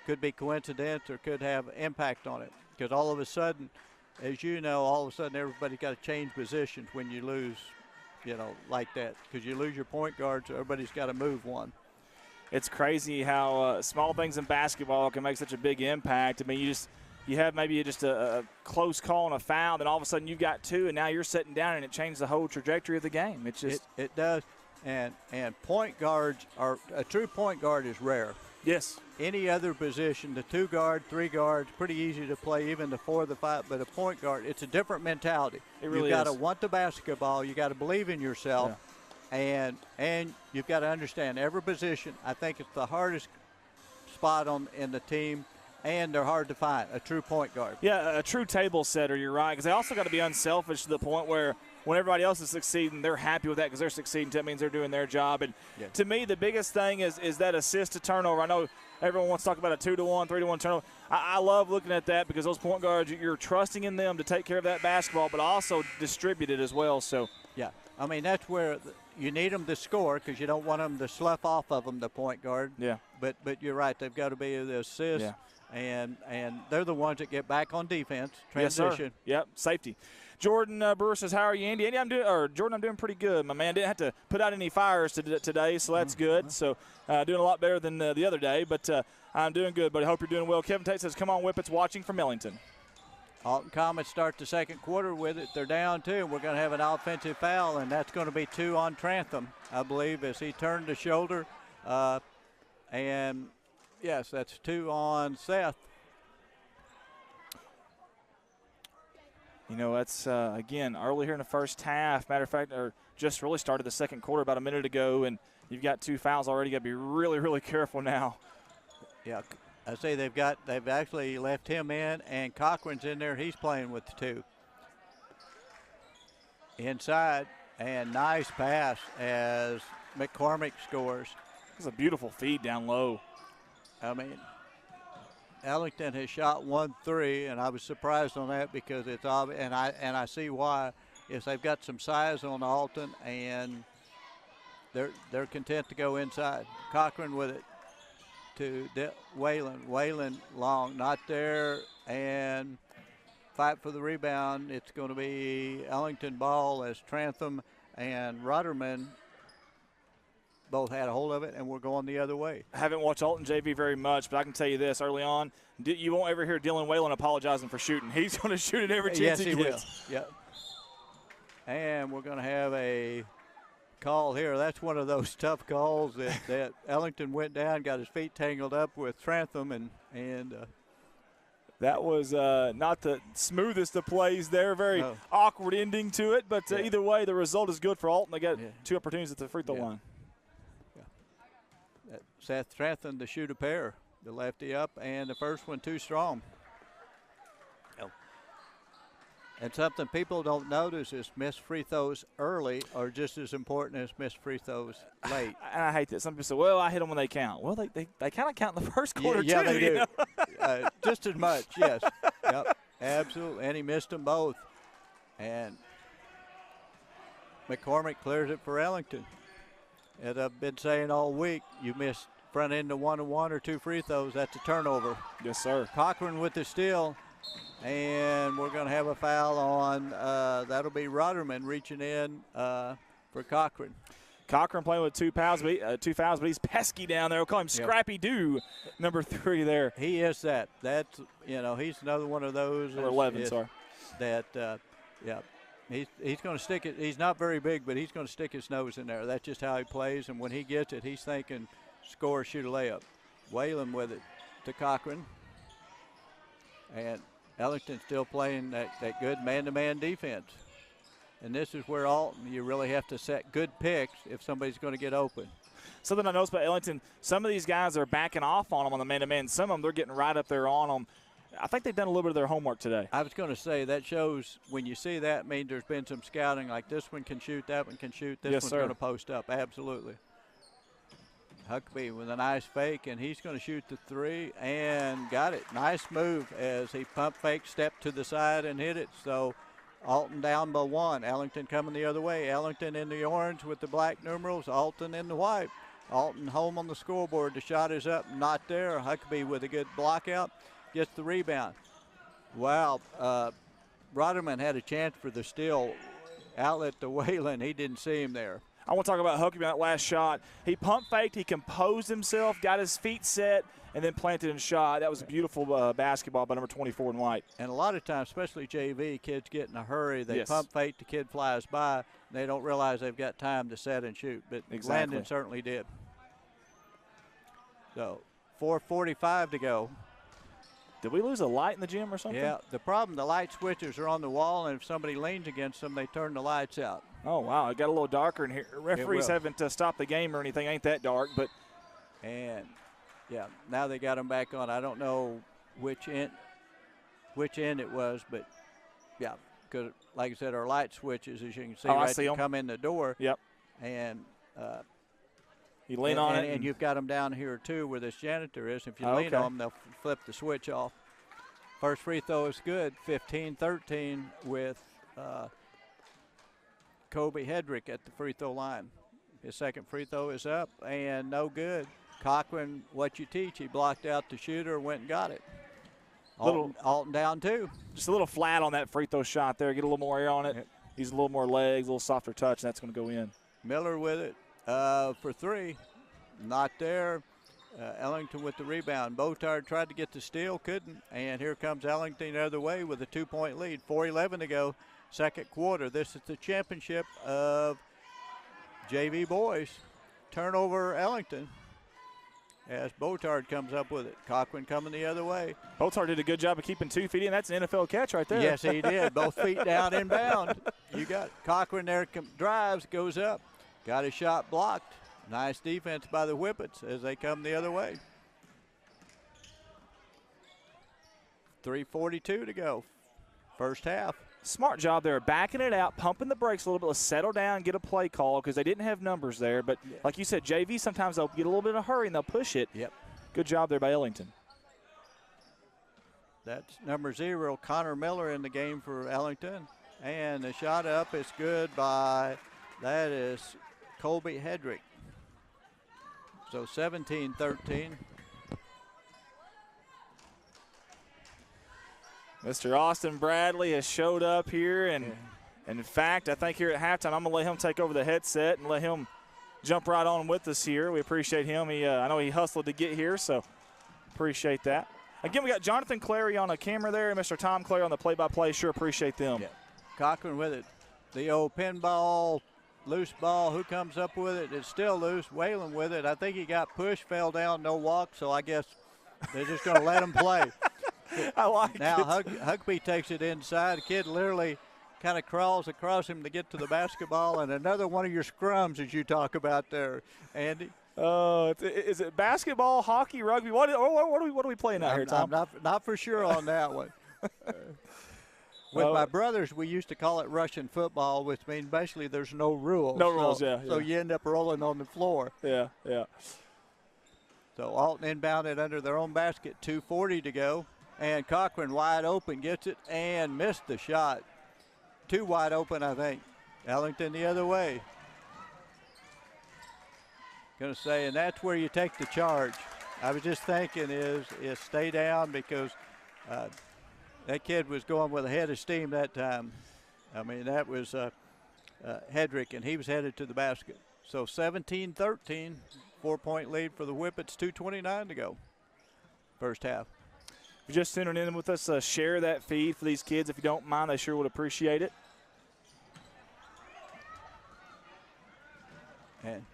could be coincidence or could have impact on it. Because all of a sudden, as you know, all of a sudden everybody's got to change positions when you lose, like that. Because you lose your point guard, so everybody's got to move one. It's crazy how small things in basketball can make such a big impact. I mean, you have maybe just a close call and a foul, then all of a sudden you've got 2, and now you're sitting down, and it changes the whole trajectory of the game. It's just it does, and point guards are a true point guard is rare. Yes. Any other position, the 2 guard, 3 guards, pretty easy to play, even the 4, the 5. But a point guard, it's a different mentality. It really You've got to is. want the basketball. You got to believe in yourself, and you've got to understand every position. I think it's the hardest spot in the team. And they're hard to find, a true point guard. Yeah, a true table setter, you're right. Because they also got to be unselfish to the point where when everybody else is succeeding, they're happy with that because they're succeeding. That means they're doing their job. And to me, the biggest thing is that assist to turnover. I know everyone wants to talk about a 2-to-1, 3-to-1 turnover. I love looking at that because those point guards, you're trusting in them to take care of that basketball, but also distribute it as well. So yeah, I mean, that's where you need them to score because you don't want them to slough off of them, the point guard. Yeah. But you're right. They've got to be the assist. Yeah. And they're the ones that get back on defense, transition. transition. Yes, yep, safety. Jordan Brewer says, how are you, Andy? Jordan, I'm doing pretty good. My man didn't have to put out any fires today, so that's good. So doing a lot better than the other day, but I'm doing good, buddy. Hope you're doing well. Kevin Tate says, come on, Whippets, watching from Ellington. Alton Comets start the second quarter with it. They're down 2, and we're going to have an offensive foul, and that's going to be 2 on Trantham, I believe, as he turned the shoulder. And yes, that's 2 on Seth. That's, again, early here in the first half. Matter of fact, or just really started the second quarter about a minute ago, and you've got 2 fouls already. Got to be really, really careful now. Yeah, I say they've actually left him in, and Cochran's in there. He's playing with the 2. Inside, and nice pass as McCormick scores. It's a beautiful feed down low. I mean, Ellington has shot 1 3, and I was surprised on that because it's obvious, and I see why. Is they've got some size on Alton, and they're content to go inside. Cochran with it to Whalen. Whalen long, not there, and fight for the rebound. It's going to be Ellington ball as Trantham and Rotterman both had a hold of it, and we're going the other way. I haven't watched Alton JV very much, but I can tell you this early on, you won't ever hear Dylan Whalen apologizing for shooting. He's going to shoot it every chance he gets. Will. Yep. And we're going to have a call here. That's one of those tough calls that Ellington went down, got his feet tangled up with Trantham, and that was not the smoothest of plays there. Very awkward ending to it, but either way, the result is good for Alton. They got 2 opportunities at the free throw line. Seth Trantham to shoot a pair. The lefty up, and the first one too strong. And something people don't notice is missed free throws early are just as important as missed free throws late. And I hate that. Some people say, well, I hit them when they count. Well, they kind of count in the first quarter, Yeah, too. they do. You know? Just as much, yes. Yep, absolutely. And he missed them both. And McCormick clears it for Ellington. As I've been saying all week, you miss front end of 1-1 or 2 free throws, that's a turnover. Yes, sir. Cochran with the steal. And we're going to have a foul on, that'll be Rotterman reaching in for Cochran. Cochran playing with two fouls, but he's pesky down there. We'll call him Scrappy Doo, number 3 there. He is that. That's, he's another one of those. Number 11, sorry. That, he's going to stick it. He's not very big, but he's going to stick his nose in there. That's just how he plays. And when he gets it, he's thinking score, shoot a layup. Whalen with it to Cochran. And Ellington still playing that good man-to-man defense. And this is where Alton, you really have to set good picks if somebody's going to get open. Something I noticed about Ellington, some of these guys are backing off on them on the man-to-man. Some of them, they're getting right up there on them. I think they've done a little bit of their homework today. I was going to say, that shows when you see that, means there's been some scouting, like this one can shoot, that one can shoot, this one's going to post up. Absolutely. Huckabee with a nice fake, and he's going to shoot the 3 and got it. Nice move as he pump fake, stepped to the side and hit it. So Alton down by 1. Ellington coming the other way. Ellington in the orange with the black numerals. Alton in the white. Alton home on the scoreboard. The shot is up, not there. Huckabee with a good block out. Gets the rebound. Wow. Rotterman had a chance for the steal. Outlet to Whalen. He didn't see him there. I want to talk about Huckabee on that last shot. He pump faked, he composed himself, got his feet set, and then planted and shot. That was a beautiful basketball by number 24 in white. And a lot of times, especially JV, kids get in a hurry. They pump fake, the kid flies by. They don't realize they've got time to set and shoot. But Landon certainly did. So 4:45 to go. Did we lose a light in the gym or something? Yeah, the problem, the light switches are on the wall, and if somebody leans against them, they turn the lights out. Oh, wow. It got a little darker in here. Referees haven't stopped the game or anything. Ain't that dark, but. And, yeah, now they got them back on. I don't know which end it was, but, yeah, because, like I said, our light switches, as you can see, right, they come in the door. Yep. And you lean on it. And you've got them down here, too, where this janitor is. If you lean on them, they'll flip the switch off. First free throw is good, 15-13 with Kobe Hedrick at the free throw line. His second free throw is up and no good. Cochran, what you teach, he blocked out the shooter, went and got it. Alton down 2. Just a little flat on that free throw shot there. Get a little more air on it. Yep. He's a little more legs, a little softer touch, and that's going to go in. Miller with it for 3. Not there. Ellington with the rebound. Botard tried to get the steal, couldn't. And here comes Ellington the other way with a 2-point lead. 4:11 to go, second quarter. This is the championship of JV boys. Turnover Ellington as Botard comes up with it. Cochran coming the other way. Botard did a good job of keeping 2 feet in. That's an NFL catch right there. Yes, he did. Both feet down inbound. You got Cochran there, drives, goes up. Got his shot blocked. Nice defense by the Whippets as they come the other way. 3:42 to go, first half. Smart job there, backing it out, pumping the brakes a little bit. Let's settle down, get a play call because they didn't have numbers there. But like you said, JV, sometimes they'll get a little bit of a hurry and they'll push it. Yep. Good job there by Ellington. That's number 0, Connor Miller in the game for Ellington. And the shot up is good by, that is Colby Hedrick. So 17-13. Mr. Austin Bradley has showed up here, and in fact, I think here at halftime, I'm going to let him take over the headset and let him jump right on with us here. We appreciate him. I know he hustled to get here, so appreciate that. Again, we got Jonathan Clary on a camera there and Mr. Tom Clary on the play-by-play. Sure appreciate them. Yeah. Cochran with it. The old pinball, loose ball. Who comes up with it? It's still loose. Whalen with it. I think he got pushed, fell down, no walk, so I guess they're just going to let him play. I like now, it. Huckabee takes it inside. The kid literally kind of crawls across him to get to the basketball, and another one of your scrums as you talk about there, Andy. Is it basketball, hockey, rugby? What are we playing out here, Tom? I'm not for sure on that one. With my brothers, we used to call it Russian football, which means basically there's no rules. No rules, yeah. So you end up rolling on the floor. Yeah. So Alton inbounded under their own basket, 2:40 to go. And Cochran wide open, gets it and missed the shot. Too wide open, I think. Ellington the other way. Going to say, and that's where you take the charge. I was just thinking is stay down because that kid was going with a head of steam that time. I mean, that was Hedrick, and he was headed to the basket. So 17-13, 4-point lead for the Whippets, 2:29 to go, first half. If you're just tuning in with us, share that feed for these kids if you don't mind. They sure would appreciate it. And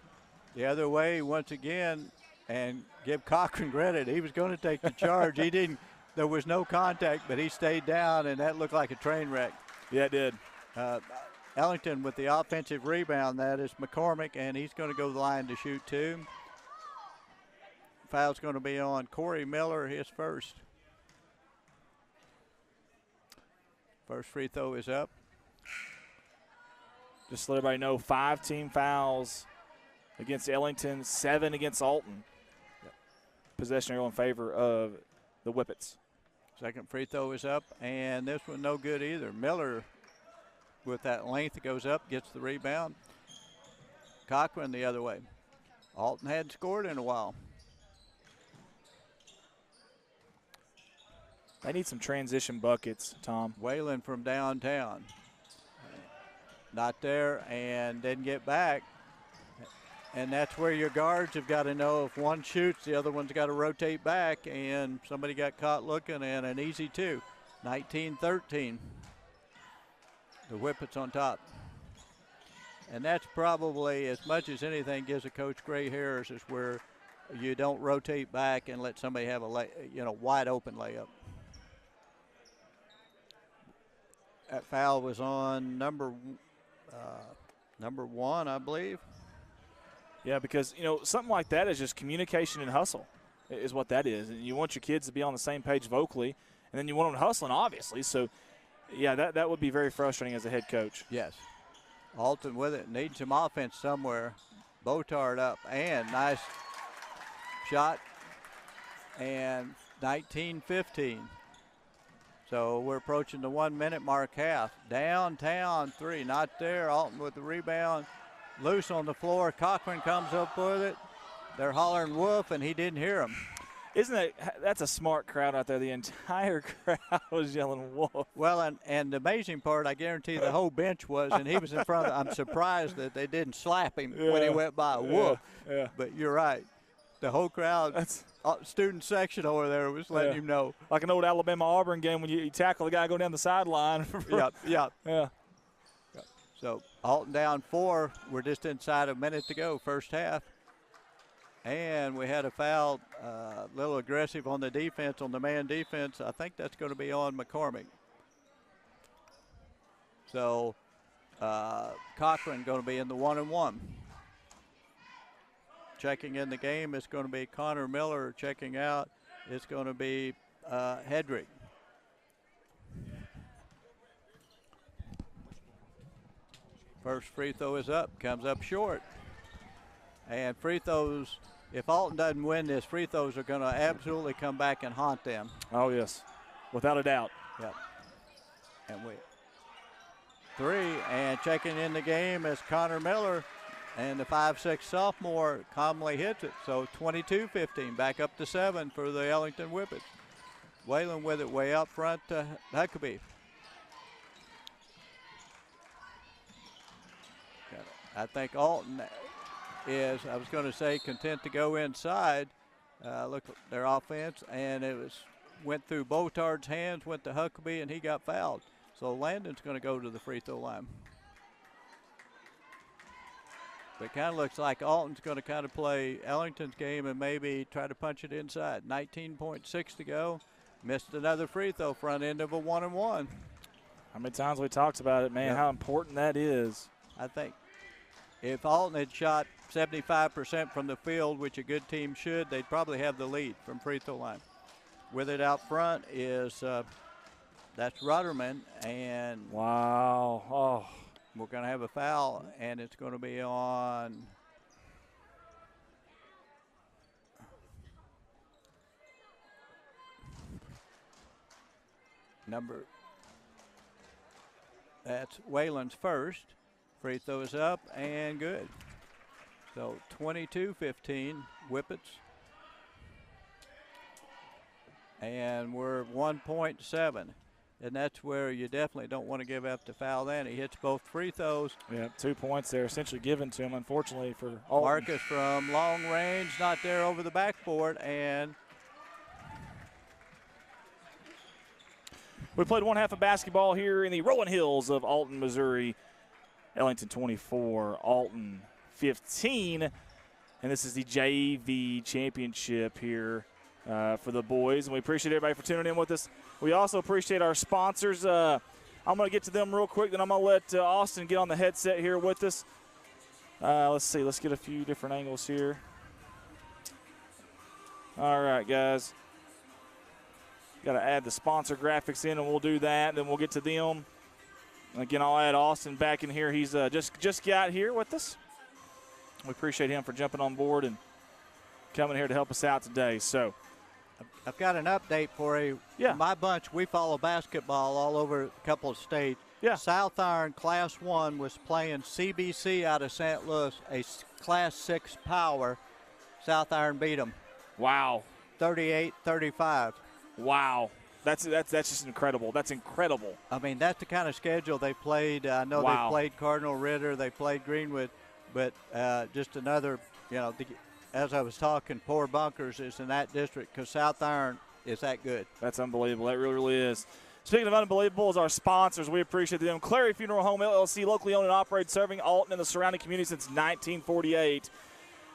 the other way once again, and give Cochran credit. He was going to take the charge. He didn't. There was no contact, but he stayed down, and that looked like a train wreck. Yeah, it did. Ellington with the offensive rebound. That is McCormick, and he's going to go to the line to shoot two. Foul's going to be on Corey Miller, his first. First free throw is up. Just to let everybody know, 5 team fouls against Ellington, 7 against Alton. Possession arrow in favor of the Whippets. Second free throw is up, and this one no good either. Miller, with that length, goes up, gets the rebound. Cochran the other way. Alton hadn't scored in a while. They need some transition buckets, Tom. Whalen from downtown. Not there, and didn't get back. And that's where your guards have got to know if one shoots, the other one's got to rotate back, and somebody got caught looking, and an easy two. 19-13. The Whippets on top. And that's probably, as much as anything gives a coach gray hairs, is where you don't rotate back and let somebody have a wide open layup. That foul was on number 1, I believe. Yeah, because, something like that is just communication and hustle is what that is. And you want your kids to be on the same page vocally, and then you want them hustling, obviously. So, yeah, that would be very frustrating as a head coach. Yes. Alton with it. Needs some offense somewhere. Botard up, and nice shot. And 19-15. So we're approaching the 1 minute mark half. Downtown three, not there. Alton with the rebound. Loose on the floor. Cochran comes up with it. They're hollering woof, and he didn't hear him. That's a smart crowd out there. The entire crowd was yelling woof. Well, and the amazing part, I guarantee the whole bench was, and he was in front of, I'm surprised that they didn't slap him when he went by. Woof. Yeah. But you're right. The whole crowd, student section over there was letting him know. Like an old Alabama-Auburn game when you tackle the guy go down the sideline. Yeah. So Alton down 4. We're just inside a minute to go, first half. And we had a foul, a little aggressive on the defense, on the man defense. I think that's going to be on McCormick. So Cochran going to be in the 1-and-1. Checking in the game is going to be Connor Miller. Checking out is going to be Hedrick. First free throw is up, comes up short. And free throws, if Alton doesn't win this, free throws are going to absolutely come back and haunt them. Oh, yes, without a doubt. Yep. And 3, and checking in the game is Connor Miller. And the 5'6" sophomore calmly hits it. So 22-15, back up to 7 for the Ellington Whippets. Whalen with it way up front to Huckabee. I think Alton is, I was going to say, content to go inside. Look at their offense, and went through Botard's hands, went to Huckabee, and he got fouled. So Landon's going to go to the free throw line. But it kind of looks like Alton's going to kind of play Ellington's game and maybe try to punch it inside. 19.6 to go. Missed another free throw, front end of a 1-and-1. How many times we talked about it, man, how important that is. I think if Alton had shot 75% from the field, which a good team should, they'd probably have the lead from free throw line. With it out front is That's Rudderman, and Wow. Oh. we're going to have a foul, and it's going to be on that's Wayland's first. Free throw is up and good. So 22-15, Whippets. And we're 1.7. And that's where you definitely don't want to give up the foul then. He hits both free throws. Yeah, 2 points there essentially given to him, unfortunately, for Alton. Marcus from long range, not there over the backboard, and we played one half of basketball here in the Rolling Hills of Alton, Missouri. Ellington 24, Alton 15. And this is the JV championship here for the boys. And we appreciate everybody for tuning in with us. We also appreciate our sponsors. I'm going to get to them real quick, then I'm going to let Austin get on the headset here with us. Let's see. Let's get a few different angles here. All right, guys. Got to add the sponsor graphics in, and we'll do that. Then we'll get to them. Again, I'll add Austin back in here. He's just got here with us. We appreciate him for jumping on board and coming here to help us out today. So I've got an update for you. Yeah. My bunch, we follow basketball all over a couple of states. Yeah. South Iron Class 1 was playing CBC out of St. Louis, a Class 6 power. South Iron beat them. wow. 38-35. Wow. That's just incredible. That's incredible. I mean, that's the kind of schedule they played. I know Wow. they played Cardinal Ritter, they played Greenwood, but just another, as I was talking, Poor Bunkers is in that district because South Iron is that good. That's unbelievable. That really, really is. Speaking of unbelievable, is our sponsors. We appreciate them. Clary Funeral Home, LLC, locally owned and operated, serving Alton and the surrounding community since 1948.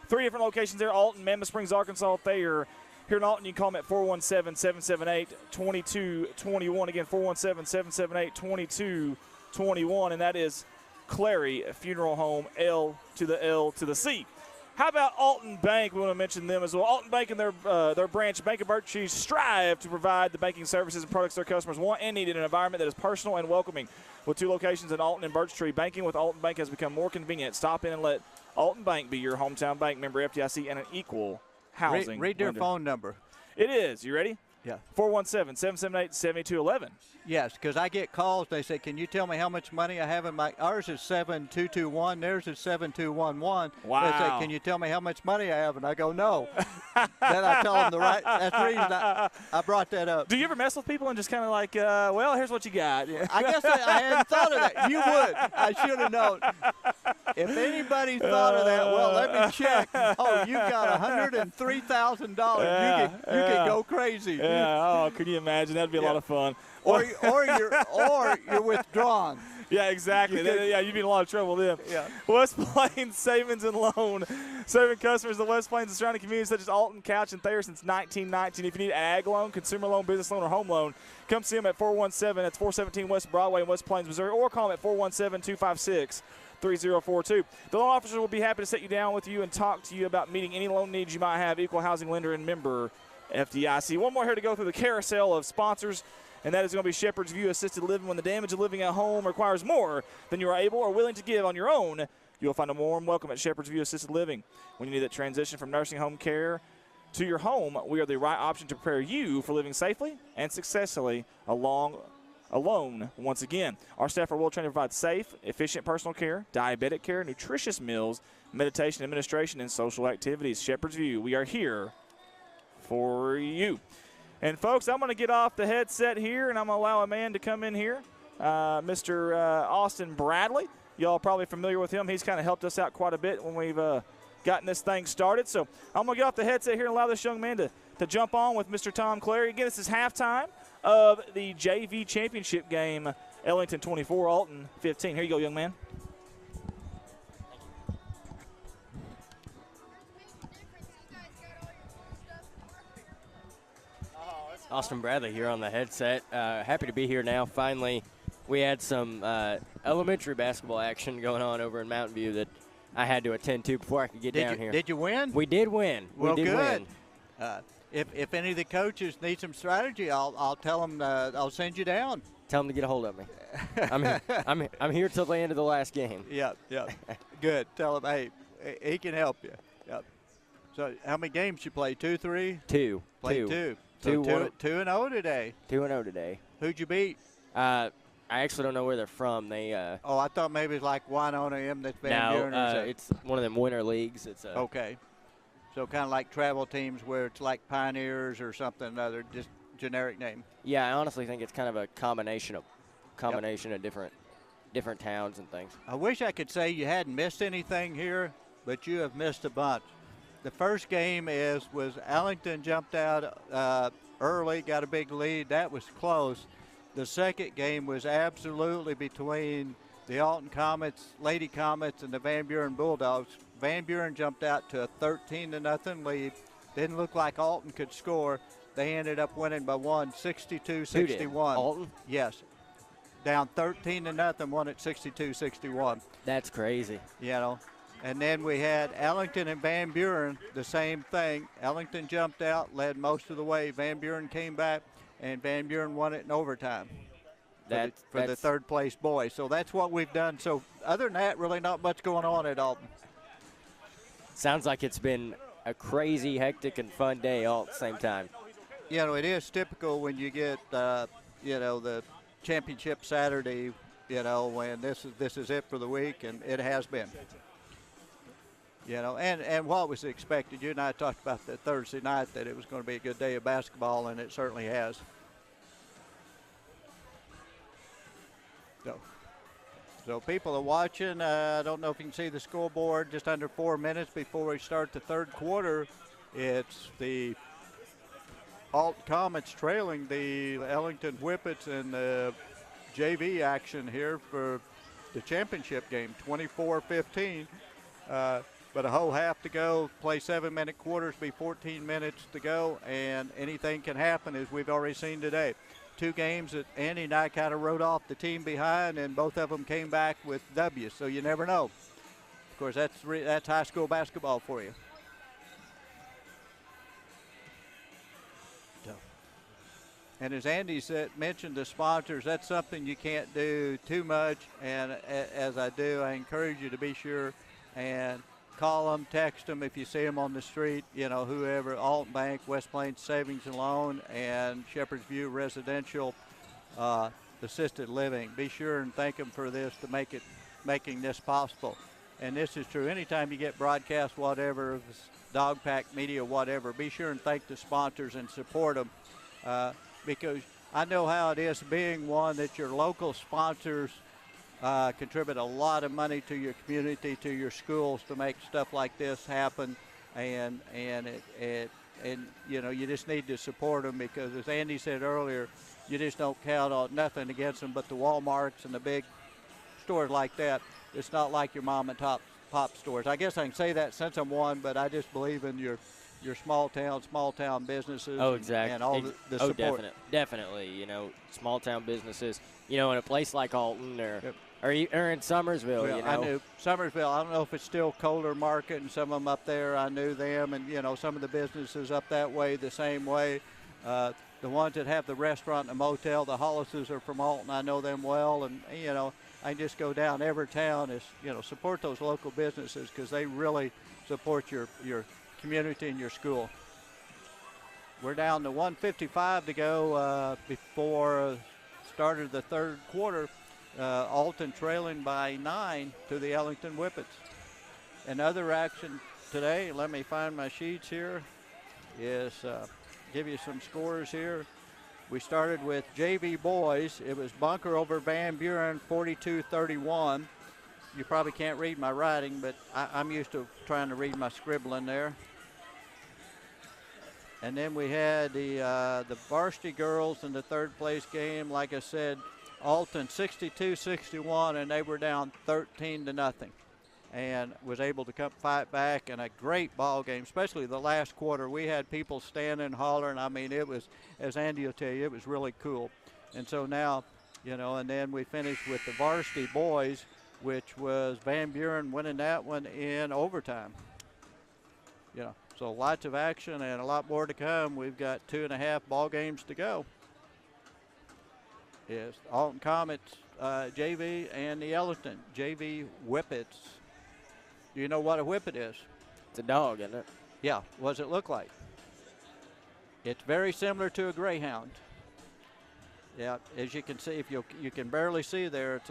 3 different locations there, Alton, Mammoth Springs, Arkansas, Thayer. Here in Alton, you can call them at 417-778-2221. Again, 417-778-2221, and that is Clary Funeral Home, L to the C. How about Alton Bank? We want to mention them as well. Alton Bank and their branch, Bank of Birchtree, strive to provide the banking services and products their customers want and need in an environment that is personal and welcoming. With 2 locations in Alton and Birchtree, banking with Alton Bank has become more convenient. Stop in and let Alton Bank be your hometown bank, member FDIC, and an equal housing Read their lender. phone number. It is. You ready? Yeah. 417-778-7211. Yes, because I get calls. They say, "Can you tell me how much money I have in my?" Ours is 7221. Theirs is 7211. Wow. They say, "Can you tell me how much money I have?" And I go, "No." Then I tell them the right. That's the reason I brought that up. Do you ever mess with people and just kind of like, well, here's what you got? I guess I hadn't thought of that. You would. I should have known. If anybody thought of that, well, let me check. Oh, you got $103,000. You can go crazy. Yeah. Oh, can you imagine? That'd be a lot of fun. Or you're withdrawn. Yeah, exactly. Yeah, you'd be in a lot of trouble then. Yeah. West Plains Savings and Loan, serving customers in the West Plains and surrounding communities such as Alton, Couch, and Thayer since 1919. If you need an ag loan, consumer loan, business loan, or home loan, come see them at 417 West Broadway in West Plains, Missouri, or call them at 417-256-3042. The loan officer will be happy to sit you down with you and talk to you about meeting any loan needs you might have. Equal housing lender and member FDIC. One more here to go through the carousel of sponsors, and that is going to be Shepherd's View Assisted Living. When the damage of living at home requires more than you are able or willing to give on your own, you'll find a warm welcome at Shepherd's View Assisted Living. When you need that transition from nursing home care to your home, we are the right option to prepare you for living safely and successfully alone once again. Our staff are well trained to provide safe, efficient personal care, diabetic care, nutritious meals, meditation, administration, and social activities. Shepherd's View, we are here for you. And, folks, I'm going to get off the headset here, and I'm going to allow a man to come in here, Mr. Austin Bradley. Y'all probably familiar with him. He's kind of helped us out quite a bit when we've gotten this thing started. So I'm going to get off the headset here and allow this young man to jump on with Mr. Tom Clary. Again, this is halftime of the JV championship game, Ellington 24, Alton 15. Here you go, young man. Austin Bradley here on the headset. Happy to be here now. Finally, we had some elementary basketball action going on over in Mountain View that I had to attend to before I could get down here. Did you win? We did win. Well, we did good. win. if any of the coaches need some strategy, I'll tell them. I'll send you down. Tell them to get a hold of me. I'm here till the end of the last game. Yep. Good. Tell them, hey, he can help you. Yep. So how many games you play? 2, 3? Two. Played two. So 2-0 today. 2-0 today. Who'd you beat? I actually don't know where they're from. They Oh, I thought maybe it's like Winona M. That's Van Buren. no, it's one of them winter leagues. It's okay. So kind of like travel teams where it's like Pioneers or something other, just generic name. Yeah, I honestly think it's kind of a combination of different towns and things. I wish I could say you hadn't missed anything here, but you have missed a bunch. The first game was Ellington jumped out early, got a big lead. That was close. The second game was absolutely between the Alton Comets, Lady Comets, and the Van Buren Bulldogs. Van Buren jumped out to a 13-0 lead. Didn't look like Alton could score. They ended up winning by 62-61. Alton? Yes. Down 13-0, won at 62-61. That's crazy. You know. And then we had Ellington and Van Buren, the same thing. Ellington jumped out, led most of the way. Van Buren came back, and Van Buren won it in overtime for the third place boys. So that's what we've done. So other than that, really not much going on at Alton. Sounds like it's been a crazy, hectic, and fun day all at the same time. You know, it is typical when you get, the championship Saturday, when this is it for the week, and it has been. And what was expected. You and I talked about that Thursday night that it was going to be a good day of basketball, and it certainly has. So people are watching. I don't know if you can see the scoreboard. Just under 4 minutes before we start the third quarter, it's the Alton Comets trailing the Ellington Whippets in the JV action here for the championship game, 24-15. But a whole half to go, play 7-minute quarters, be 14 minutes to go, and anything can happen, as we've already seen today. 2 games that Andy and I kind of wrote off the team behind, and both of them came back with W's, so you never know. Of course, that's high school basketball for you. And as Andy mentioned, the sponsors, that's something you can't do too much, and as I do, I encourage you to be sure and call them, text them if you see them on the street, whoever, Alton Bank, West Plains Savings and Loan, and Shepherd's View Residential Assisted Living. Be sure and thank them for this, making this possible. And this is true. Anytime you get broadcast, whatever, Dog Pack Media, whatever, be sure and thank the sponsors and support them because I know how it is being one that your local sponsors contribute a lot of money to your community, to your schools, to make stuff like this happen, and you just need to support them because, as Andy said earlier, you just don't count on nothing against them but the Walmarts and the big stores like that. It's not like your mom and pop stores. I guess I can say that since I'm one, but I just believe in your small town businesses. Oh, exactly. And all the support. Definitely. Small town businesses. In a place like Alton or in Summersville. Well, I knew Summersville. I don't know if it's still Kohler Market and some of them up there. I knew them, and some of the businesses up that way the same way. The ones that have the restaurant and the motel, the Hollises are from Alton. I know them well, and I just go down every town is support those local businesses because they really support your community and your school. We're down to 1:55 to go before start of the third quarter. Alton trailing by 9 to the Ellington Whippets. And other action today, let me find my sheets here, is give you some scores here. We started with JV boys. It was Bunker over Van Buren, 42-31. You probably can't read my writing, but I'm used to trying to read my scribbling there. And then we had the varsity girls in the third place game. Like I said, Alton 62-61, and they were down 13-0, and was able to fight back in a great ball game, especially the last quarter. We had people standing, hollering. I mean, it was, as Andy will tell you, it was really cool. And so now, and then we finished with the varsity boys, which was Van Buren winning that one in overtime. So lots of action and a lot more to come. We've got 2.5 ball games to go. Yes, Alton Comets JV and the Ellington JV Whippets. Do you know what a whippet is? It's a dog, isn't it? Yeah, what does it look like? It's very similar to a greyhound. Yeah, as you can see, if you can barely see there,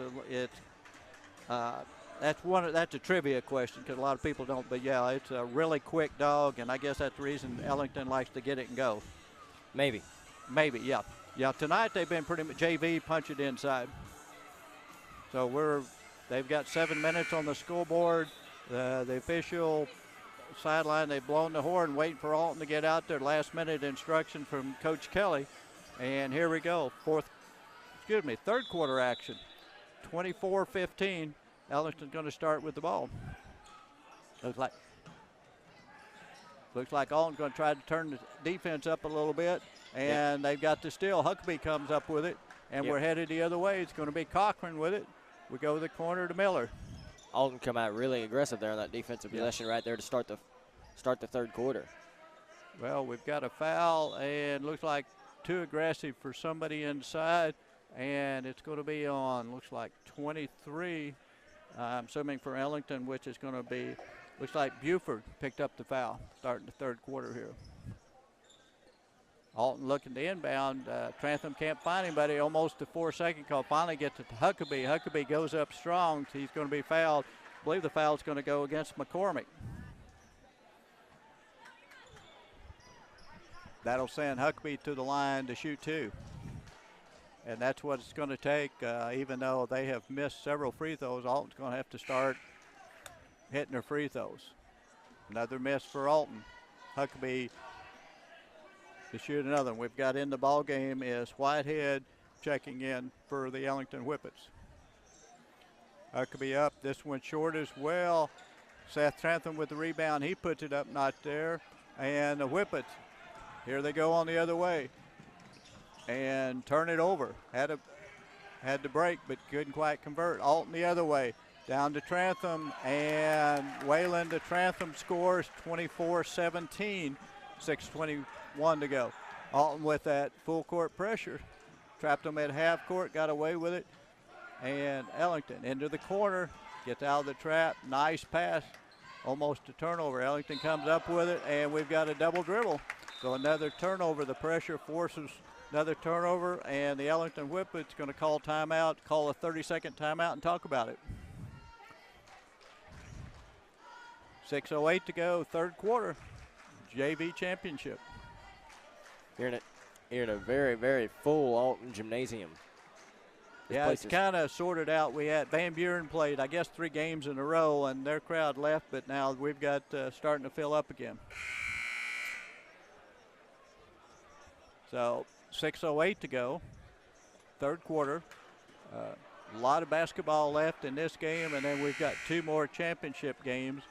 that's a trivia question because a lot of people don't. But yeah, it's a really quick dog, and I guess that's the reason Ellington likes to get it and go. Maybe, yeah. Yeah, tonight they've been pretty much JV punch it inside. So they've got 7 minutes on the scoreboard. The official sideline, they've blown the horn, waiting for Alton to get out there. Last minute instruction from Coach Kelly. And here we go, third quarter action. 24-15. Ellington's going to start with the ball. Looks like Alton's going to try to turn the defense up a little bit. And they've got the steal. Huckabee comes up with it, and we're headed the other way. It's going to be Cochran with it. We go to the corner to Miller. Alton come out really aggressive there on that defensive possession right there to start the third quarter. Well, we've got a foul, and looks like too aggressive for somebody inside, and it's going to be on, looks like 23, I'm assuming for Ellington, which is going to be, looks like Buford picked up the foul starting the third quarter here. Alton looking to inbound. Trantham can't find anybody. Almost a 4-second call. Finally gets it to Huckabee. Huckabee goes up strong. He's going to be fouled. I believe the foul is going to go against McCormick. That'll send Huckabee to the line to shoot 2. And that's what it's going to take. Even though they have missed several free throws, Alton's going to have to start hitting their free throws. Another miss for Alton. Huckabee to shoot another one. We've got in the ball game is Whitehead checking in for the Ellington Whippets. Huckabee up. This one short as well. Seth Trantham with the rebound. He puts it up, not there. And the Whippets, here they go on the other way. And turn it over. Had to break, but couldn't quite convert. Alton the other way. Down to Trantham. And Wayland to Trantham scores 24-17. 6:21 to go. Alton with that full court pressure. Trapped them at half court, got away with it. And Ellington into the corner, gets out of the trap. Nice pass, almost a turnover. Ellington comes up with it, and we've got a double dribble. So another turnover. The pressure forces another turnover, and the Ellington Whippets going to call timeout, call a 30-second timeout, and talk about it. 6:08 to go, third quarter. JV championship. Here in a very, very full Alton gymnasium. Yeah, it's kind of sorted out. We had Van Buren played, I guess, 3 games in a row, and their crowd left, but now we've got starting to fill up again. So 6:08 to go, third quarter. A lot of basketball left in this game, and then we've got 2 more championship games.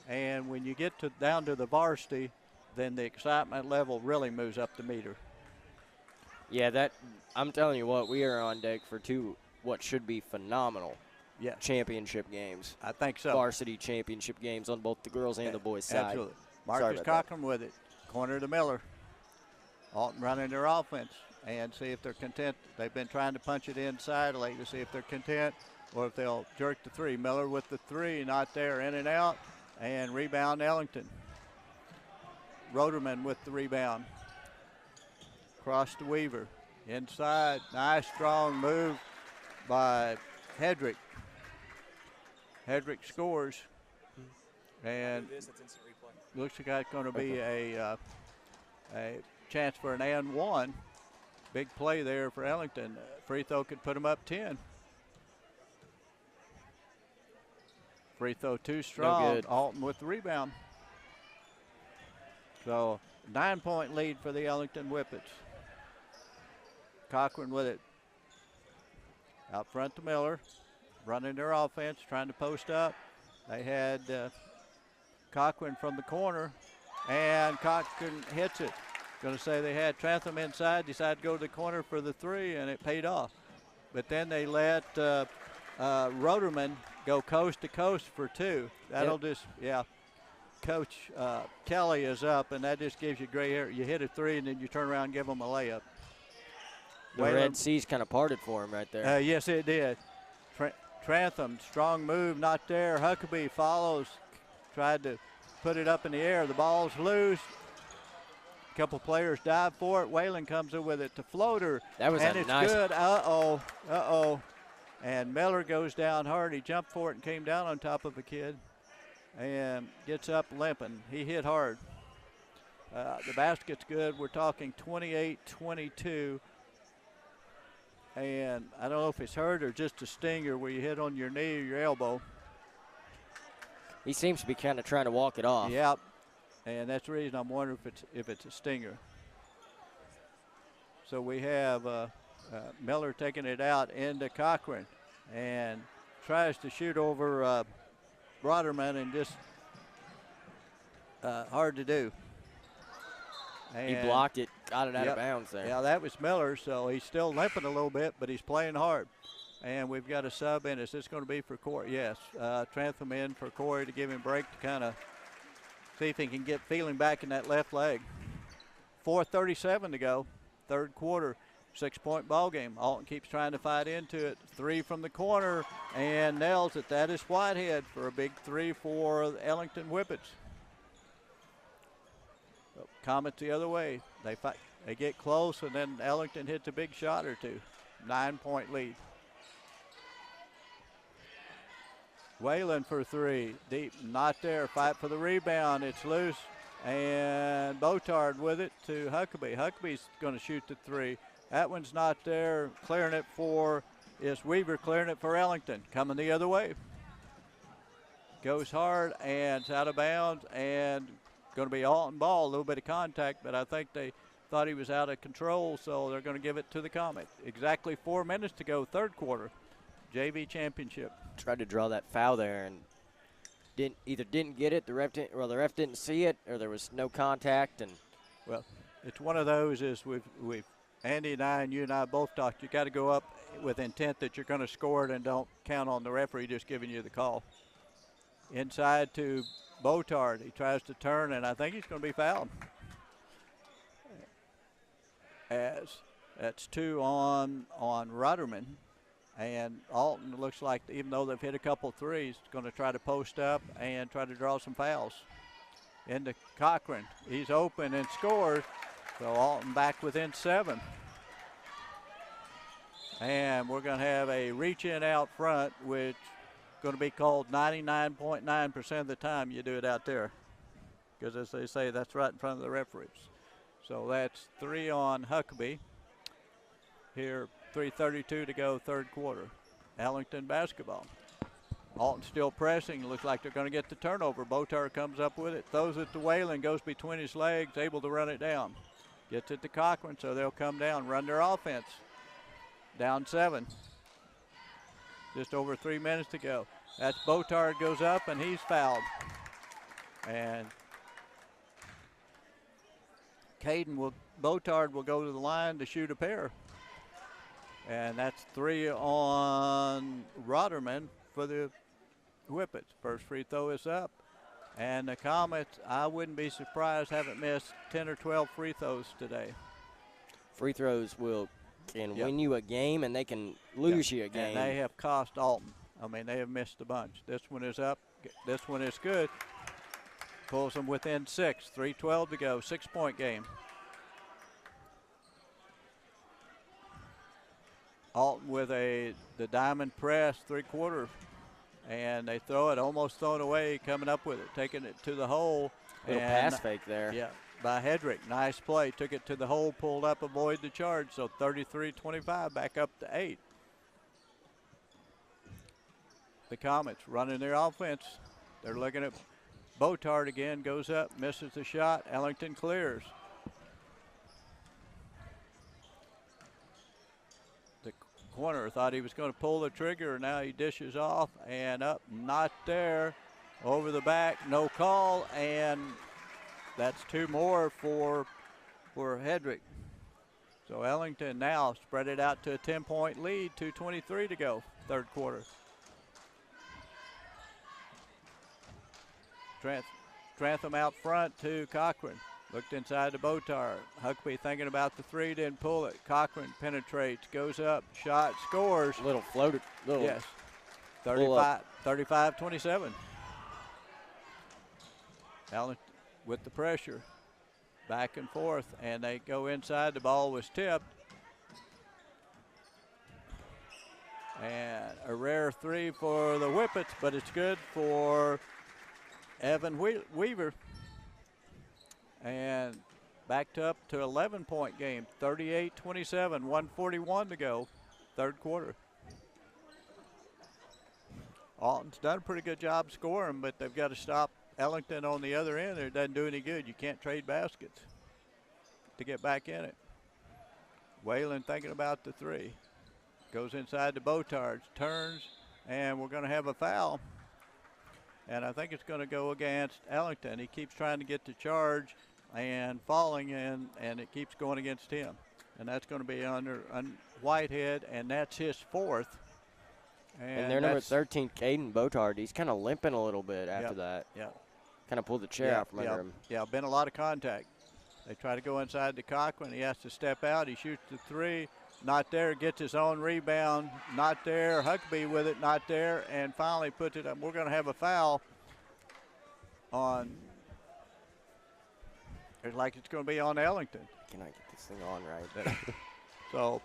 And when you get down to the varsity, then the excitement level really moves up the meter. Yeah, I'm telling you what, we are on deck for 2 what should be phenomenal championship games. I think so. Varsity championship games on both the girls and the boys' side. Absolutely. Marcus Cochran with it. Corner to Miller. Alton running their offense and see if they're content. They've been trying to punch it inside lately to see if they're content or if they'll jerk the 3. Miller with the 3, not there, in and out. And rebound Ellington. Roderman with the rebound. Cross to Weaver. Inside. Nice strong move by Hedrick. Hedrick scores. And looks like it's going to be a chance for an and 1. Big play there for Ellington. Free throw could put them up 10. Free throw too strong. No good. Alton with the rebound. So 9-point lead for the Ellington Whippets. Cochran with it. Out front to Miller. Running their offense, trying to post up. They had Cochran from the corner, and Cochran hits it. Going to say they had Trantham inside, decided to go to the corner for the 3, and it paid off. But then they let Roderman go coast to coast for 2. That'll just, Coach Kelly is up, and that just gives you gray hair. You hit a three, and then you turn around and give them a layup. The Red Seas kind of parted for him right there. Yes, it did. Trantham, strong move, not there. Huckabee follows, tried to put it up in the air. The ball's loose. A couple players dive for it. Whalen comes in with it to floater. That was and a it's nice. Good. Uh-oh. And Miller goes down hard. He jumped for it and came down on top of a kid and gets up limping. He hit hard. The basket's good. We're talking 28-22. And I don't know if it's hurt or just a stinger where you hit on your knee or your elbow. He seems to be kind of trying to walk it off. Yep. And that's the reason I'm wondering if it's a stinger. So we have Miller taking it out into Cochran and tries to shoot over Broderman, and just hard to do. And he blocked it, got it out of bounds there. Yeah, that was Miller, so he's still limping a little bit, but he's playing hard. And we've got a sub in. Is this going to be for Corey? Yes. Trantham in for Corey to give him a break to kind of see if he can get feeling back in that left leg. 4:37 to go, third quarter, 6-point ball game. Alton keeps trying to fight into it. Three from the corner and nails it. That is Whitehead for a big three for the Ellington Whippets. Comet the other way. They fight. They get close, and then Ellington hits a big shot or two. 9-point lead. Whalen for three. Deep, not there. Fight for the rebound. It's loose. And Botard with it to Huckabee. Huckabee's going to shoot the three. That one's not there. Clearing it for is Weaver, clearing it for Ellington. Coming the other way. Goes hard and it's out of bounds, and going to be Alton ball. A little bit of contact, but I think they thought he was out of control, so they're going to give it to the Comet. Exactly 4 minutes to go, third quarter. JV championship. Tried to draw that foul there and didn't get it. The ref didn't see it, or there was no contact. And well, it's one of those. Is we've Andy and I and you and I both talked. You got to go up with intent that you're going to score it, and don't count on the referee just giving you the call. Inside to Botard. He tries to turn, and I think he's going to be fouled. As that's two on Rudderman. And Alton looks like, even though they've hit a couple threes, going to try to post up and try to draw some fouls. Into Cochran. He's open and scores. So Alton back within 7. And we're going to have a reach in out front, which is going to be called 99.9% of the time you do it out there. Because as they say, that's right in front of the referees. So that's 3 on Huckabee. Here, 3:32 to go, third quarter. Ellington basketball. Alton still pressing. Looks like they're going to get the turnover. Botar comes up with it, throws it to Whalen, goes between his legs, able to run it down. Gets it to Cochran, so they'll come down, run their offense. Down 7. Just over 3 minutes to go. That's Botard goes up, and he's fouled. And Botard will go to the line to shoot a pair. And that's 3 on Rotterman for the Whippets. First free throw is up. And the Comets, I wouldn't be surprised, haven't missed 10 or 12 free throws today. Free throws can win you a game, and they can lose you a game. And they have cost Alton. I mean, they have missed a bunch. This one is up. This one is good. Pulls them within 6. 3:12 to go. 6-point game. Alton with the diamond press, 3/4, and they throw it, almost thrown away, coming up with it, taking it to the hole. Little pass fake there. Yeah, by Hedrick. Nice play. Took it to the hole, pulled up, avoid the charge. So 33-25, back up to 8. The Comets running their offense. They're looking at Botard again, goes up, misses the shot. Ellington clears. Corner thought he was going to pull the trigger. Now he dishes off and up, not there. Over the back, no call, and that's 2 more for Hedrick. So Ellington now spread it out to a 10-point lead. 2:23 to go, third quarter. Grantham out front to Cochran. Looked inside to Botard. Huckabee thinking about the three, didn't pull it. Cochran penetrates, goes up, shot, scores. Little floated. Little Yes. pull up. 35-27. Allen with the pressure. Back and forth, and they go inside. The ball was tipped. And a rare three for the Whippets, but it's good for Evan Weaver. And backed up to 11-point game, 38-27, 1:41 to go, third quarter. Alton's done a pretty good job scoring, but they've got to stop Ellington on the other end. It doesn't do any good. You can't trade baskets to get back in it. Whalen thinking about the three. Goes inside to Botard, turns, and we're going to have a foul. And I think it's going to go against Ellington. He keeps trying to get the charge and falling in, and it keeps going against him. And that's going to be under Whitehead, and that's his fourth. And their number 13, Caden Botard, he's kind of limping a little bit after that. Yeah. Kind of pulled the chair out from under him. Yeah, been a lot of contact. They try to go inside to Cochran. He has to step out. He shoots the three. Not there. Gets his own rebound. Not there. Huckabee with it. Not there. And finally puts it up. We're going to have a foul on. It's like it's going to be on Ellington. Can I get this thing on right? So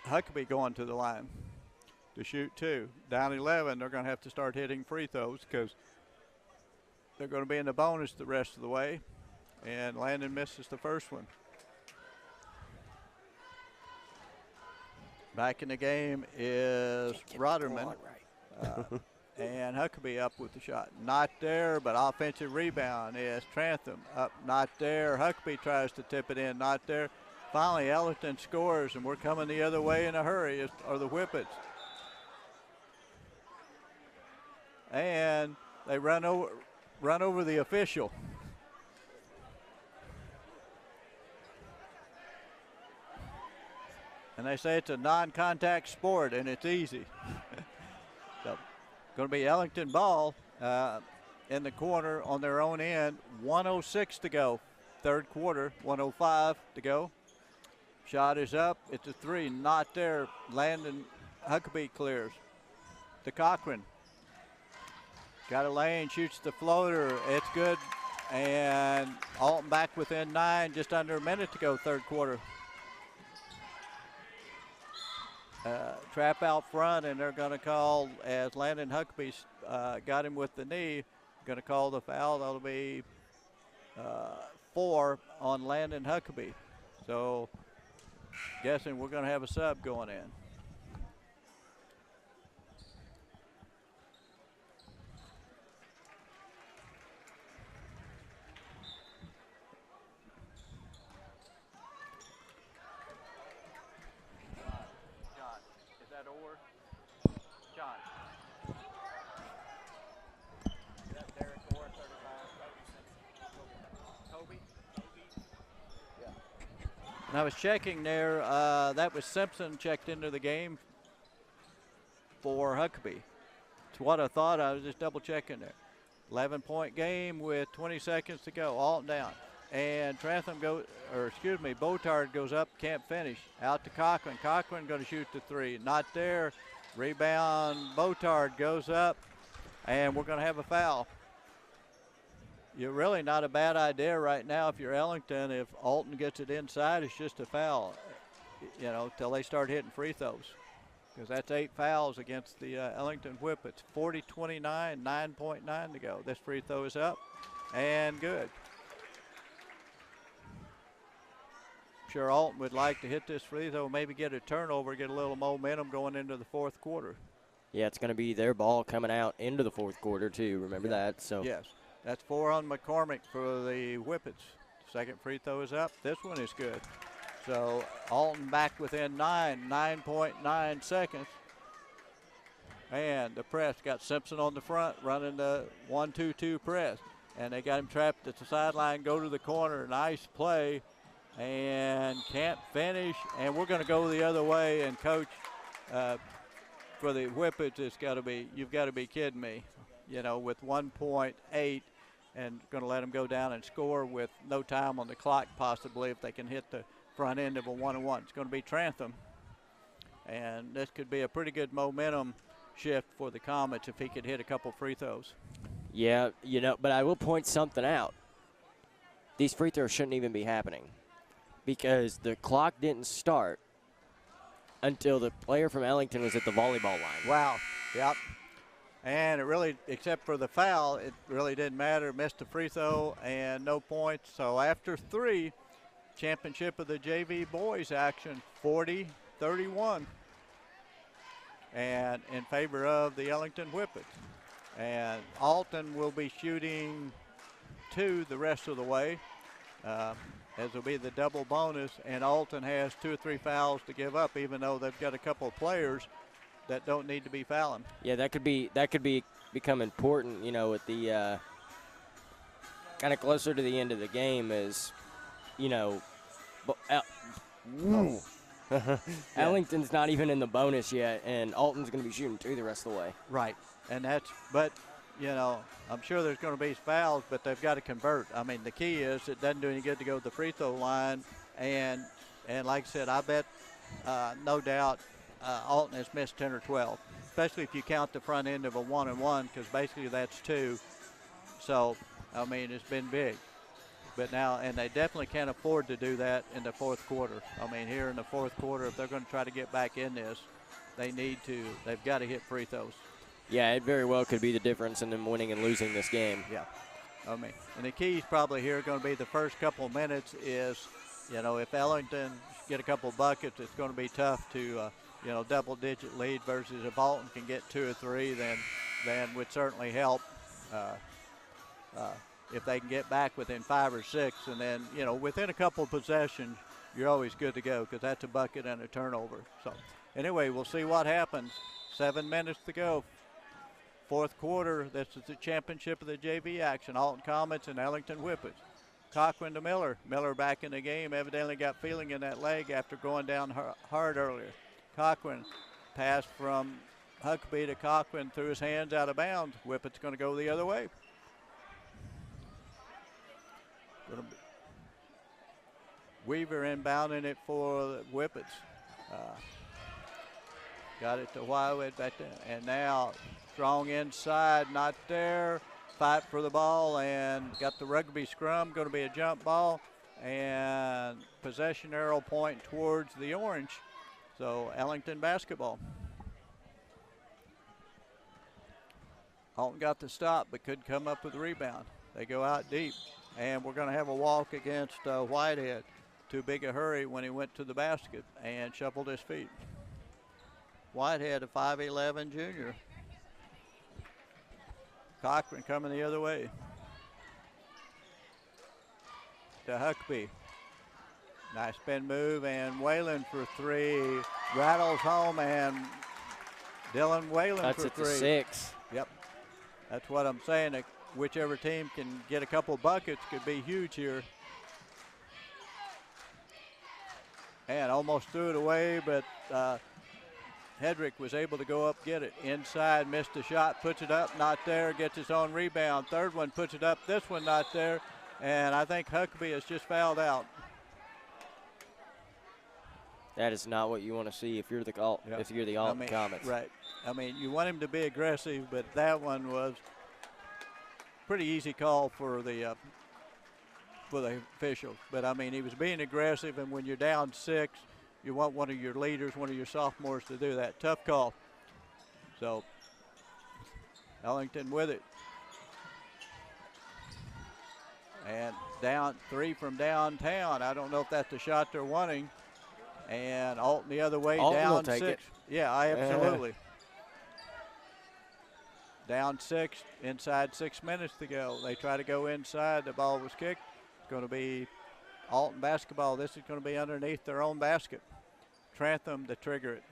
Huckabee going to the line to shoot two. Down 11. They're going to have to start hitting free throws because they're going to be in the bonus the rest of the way. And Landon misses the first one. Back in the game is Rotterman. And Huckabee up with the shot. Not there, but offensive rebound is Trantham. Up, not there. Huckabee tries to tip it in, not there. Finally, Ellington scores, and we're coming the other way in a hurry, are the Whippets. And they run over the official. And they say it's a non-contact sport, and it's easy. So, going to be Ellington ball in the corner on their own end. 1:06 to go, third quarter. 1:05 to go. Shot is up. It's a three. Not there. Landon Huckabee clears. To Cochran. Got a lane. Shoots the floater. It's good. And Alton back within 9. Just under a minute to go, third quarter. Trap out front, and they're going to call, as Landon Huckabee got him with the knee, going to call the foul. That'll be 4 on Landon Huckabee. So, guessing we're going to have a sub going in. And I was checking there, that was Simpson checked into the game for Huckabee. It's what I thought. I was just double checking there. 11-point game with 20 seconds to go. Alton down. And Botard goes up, can't finish. Out to Cochran. Cochran going to shoot the three. Not there. Rebound. Botard goes up. And we're going to have a foul. You're really not a bad idea right now if you're Ellington. If Alton gets it inside, it's just a foul, till they start hitting free throws. Because that's 8 fouls against the Ellington Whippets. 40-29, 9.9 to go. This free throw is up and good. I'm sure Alton would like to hit this free throw, maybe get a turnover, get a little momentum going into the fourth quarter. Yeah, it's going to be their ball coming out into the fourth quarter, too. Remember that. So yes. That's 4 on McCormick for the Whippets. Second free throw is up. This one is good. So Alton back within 9.9 seconds. And the press got Simpson on the front running the 1-2-2 press. And they got him trapped at the sideline, go to the corner. Nice play. And can't finish. And we're going to go the other way. And coach, for the Whippets, you've got to be kidding me. With 1.8 and going to let them go down and score with no time on the clock, possibly, if they can hit the front end of a 1-on-1. It's going to be Trantham, and this could be a pretty good momentum shift for the Comets if he could hit a couple free throws. Yeah, but I will point something out. These free throws shouldn't even be happening because the clock didn't start until the player from Ellington was at the volleyball line. Wow, yep. And it really, except for the foul, it really didn't matter. Missed a free throw and no points. So after 3, championship of the JV boys action, 40-31. And in favor of the Ellington Whippets. And Alton will be shooting 2 the rest of the way, as will be the double bonus. And Alton has 2 or 3 fouls to give up, even though they've got a couple of players that don't need to be fouling. Yeah, that could become important, with the kind of closer to the end of the game as, Ellington's not even in the bonus yet, and Alton's going to be shooting 2 the rest of the way. Right, and I'm sure there's going to be fouls, but they've got to convert. I mean, the key is it doesn't do any good to go to the free throw line, and like I said, I bet no doubt Alton has missed 10 or 12, especially if you count the front end of a 1-on-1, because basically that's 2. So, I mean, it's been big. But now, and they definitely can't afford to do that in the fourth quarter. I mean, here in the fourth quarter, if they're going to try to get back in this, they've got to hit free throws. Yeah, it very well could be the difference in them winning and losing this game. Yeah. I mean, and the keys probably here are going to be the first couple of minutes is, if Ellington get a couple of buckets, it's going to be tough to, double-digit lead versus if Alton can get 2 or 3, then would certainly help if they can get back within 5 or 6. And then, within a couple of possessions, you're always good to go because that's a bucket and a turnover. So, anyway, we'll see what happens. 7 minutes to go. Fourth quarter, this is the championship of the JV action. Alton Comets and Ellington Whippets. Cochran to Miller. Miller back in the game. Evidently got feeling in that leg after going down hard earlier. Cochran pass from Huckabee to Cochran through his hands out of bounds. Whippet's going to go the other way. Weaver inbounding it for the Whippets. Got it to Wildwood back there. And now Strong inside, not there. Fight for the ball and got the rugby scrum. Going to be a jump ball. And possession arrow point towards the orange. So Ellington basketball. Alton got the stop but couldn't come up with a rebound. They go out deep. And we're going to have a walk against Whitehead. Too big a hurry when he went to the basket and shuffled his feet. Whitehead, a 5'11" junior. Cochran coming the other way. To Huckabee. Nice spin move, and Whalen for 3. Rattles home, and Dylan Whalen for 3. That's at the 6. Yep. That's what I'm saying. Whichever team can get a couple buckets could be huge here. And almost threw it away, but Hedrick was able to go up, get it. Inside, missed the shot, puts it up, not there, gets his own rebound. Third one puts it up, this one not there. And I think Huckabee has just fouled out. That is not what you want to see if you're the Alton Comets. Right. I mean, you want him to be aggressive, but that one was pretty easy call for the officials. But I mean, he was being aggressive, and when you're down 6, you want one of your leaders, one of your sophomores to do that. Tough call. So Ellington with it. And down 3 from downtown. I don't know if that's the shot they're wanting. And Alton the other way, Alton down will take 6. it. Yeah, absolutely. Down 6, inside 6 minutes to go. They try to go inside. The ball was kicked. It's going to be Alton basketball. This is going to be underneath their own basket. Trantham to trigger it.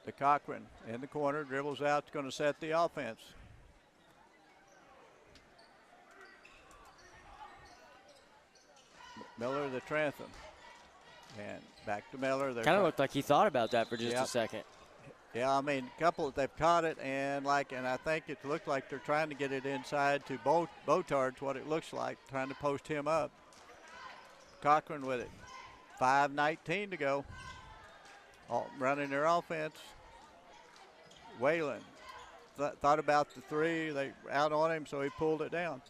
To Cochran in the corner, dribbles out, it's going to set the offense. Miller to Trantham. And back to Miller. Kind of looked like he thought about that for just a second. Yeah, I mean, a couple they've caught it, and I think it looked like they're trying to get it inside to Botard's what it looks like, trying to post him up. Cochran with it. 5:19 to go. Alton running their offense. Whalen thought about the three. They out on him, so he pulled it down.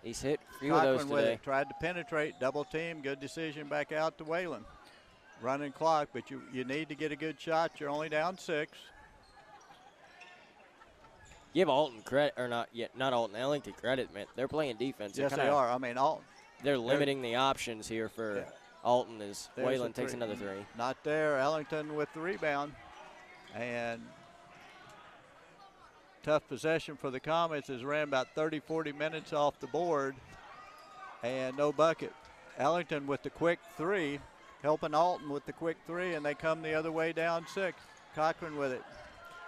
He's hit a few Cochran of those with today. it, tried to penetrate, double team, good decision back out to Whalen. Running clock, but you need to get a good shot. You're only down 6. Give Alton credit, or not Alton, Ellington credit, man. They're playing defense. Yes, they are. I mean, Alton. They're limiting the options here for Alton as Whalen takes another 3. Not there. Ellington with the rebound. And tough possession for the Comets has ran about 30, 40 minutes off the board. And no bucket. Ellington with the quick 3, helping Alton with the quick 3, and they come the other way down 6. Cochran with it.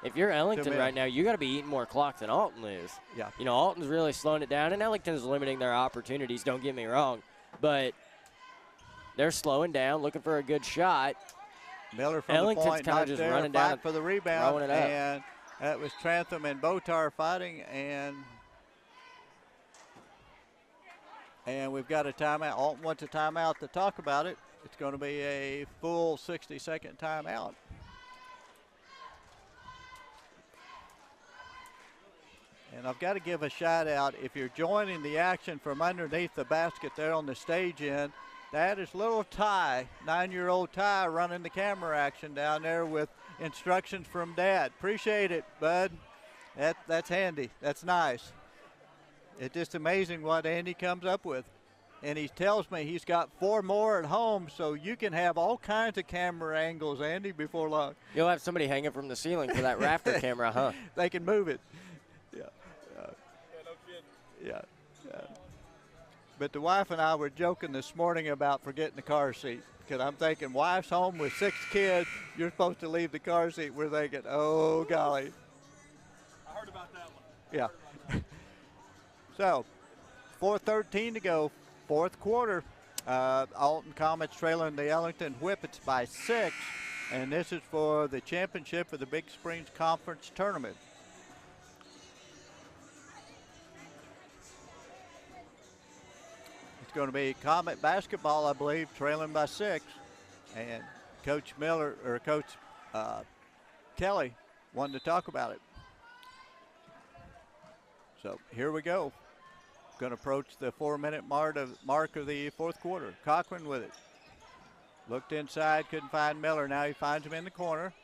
If you're Ellington right now, you got to be eating more clock than Alton is. Yeah. You know, Alton's really slowing it down, and Ellington's limiting their opportunities, don't get me wrong. But they're slowing down, looking for a good shot. Miller from Ellington's the point, kind not of just there, running fight down for the rebound, throwing it up. and that was Trantham and Botar fighting, and we've got a timeout. Alton wants a timeout to talk about it. It's going to be a full 60-second timeout. And I've got to give a shout out, if you're joining the action from underneath the basket there on the stage end, that is little Ty, 9-year-old Ty, running the camera action down there with instructions from Dad. Appreciate it, bud. That's handy. That's nice. It's just amazing what Andy comes up with. And he tells me he's got 4 more at home, so you can have all kinds of camera angles, Andy, before long. You'll have somebody hanging from the ceiling for that rafter camera, huh? They can move it. Yeah. But the wife and I were joking this morning about forgetting the car seat, because I'm thinking, wife's home with 6 kids, you're supposed to leave the car seat. We're thinking, oh, golly. I heard about that one. Yeah. So, 4:13 to go, 4th quarter. Alton Comets trailing the Ellington Whippets by 6, and this is for the championship of the Big Springs Conference Tournament. It's going to be Comet basketball, I believe, trailing by 6, and Coach Miller or Coach Kelly wanted to talk about it. So here we go. Going to approach the 4-minute mark of the 4th quarter. Cochran with it. Looked inside, couldn't find Miller. Now he finds him in the corner.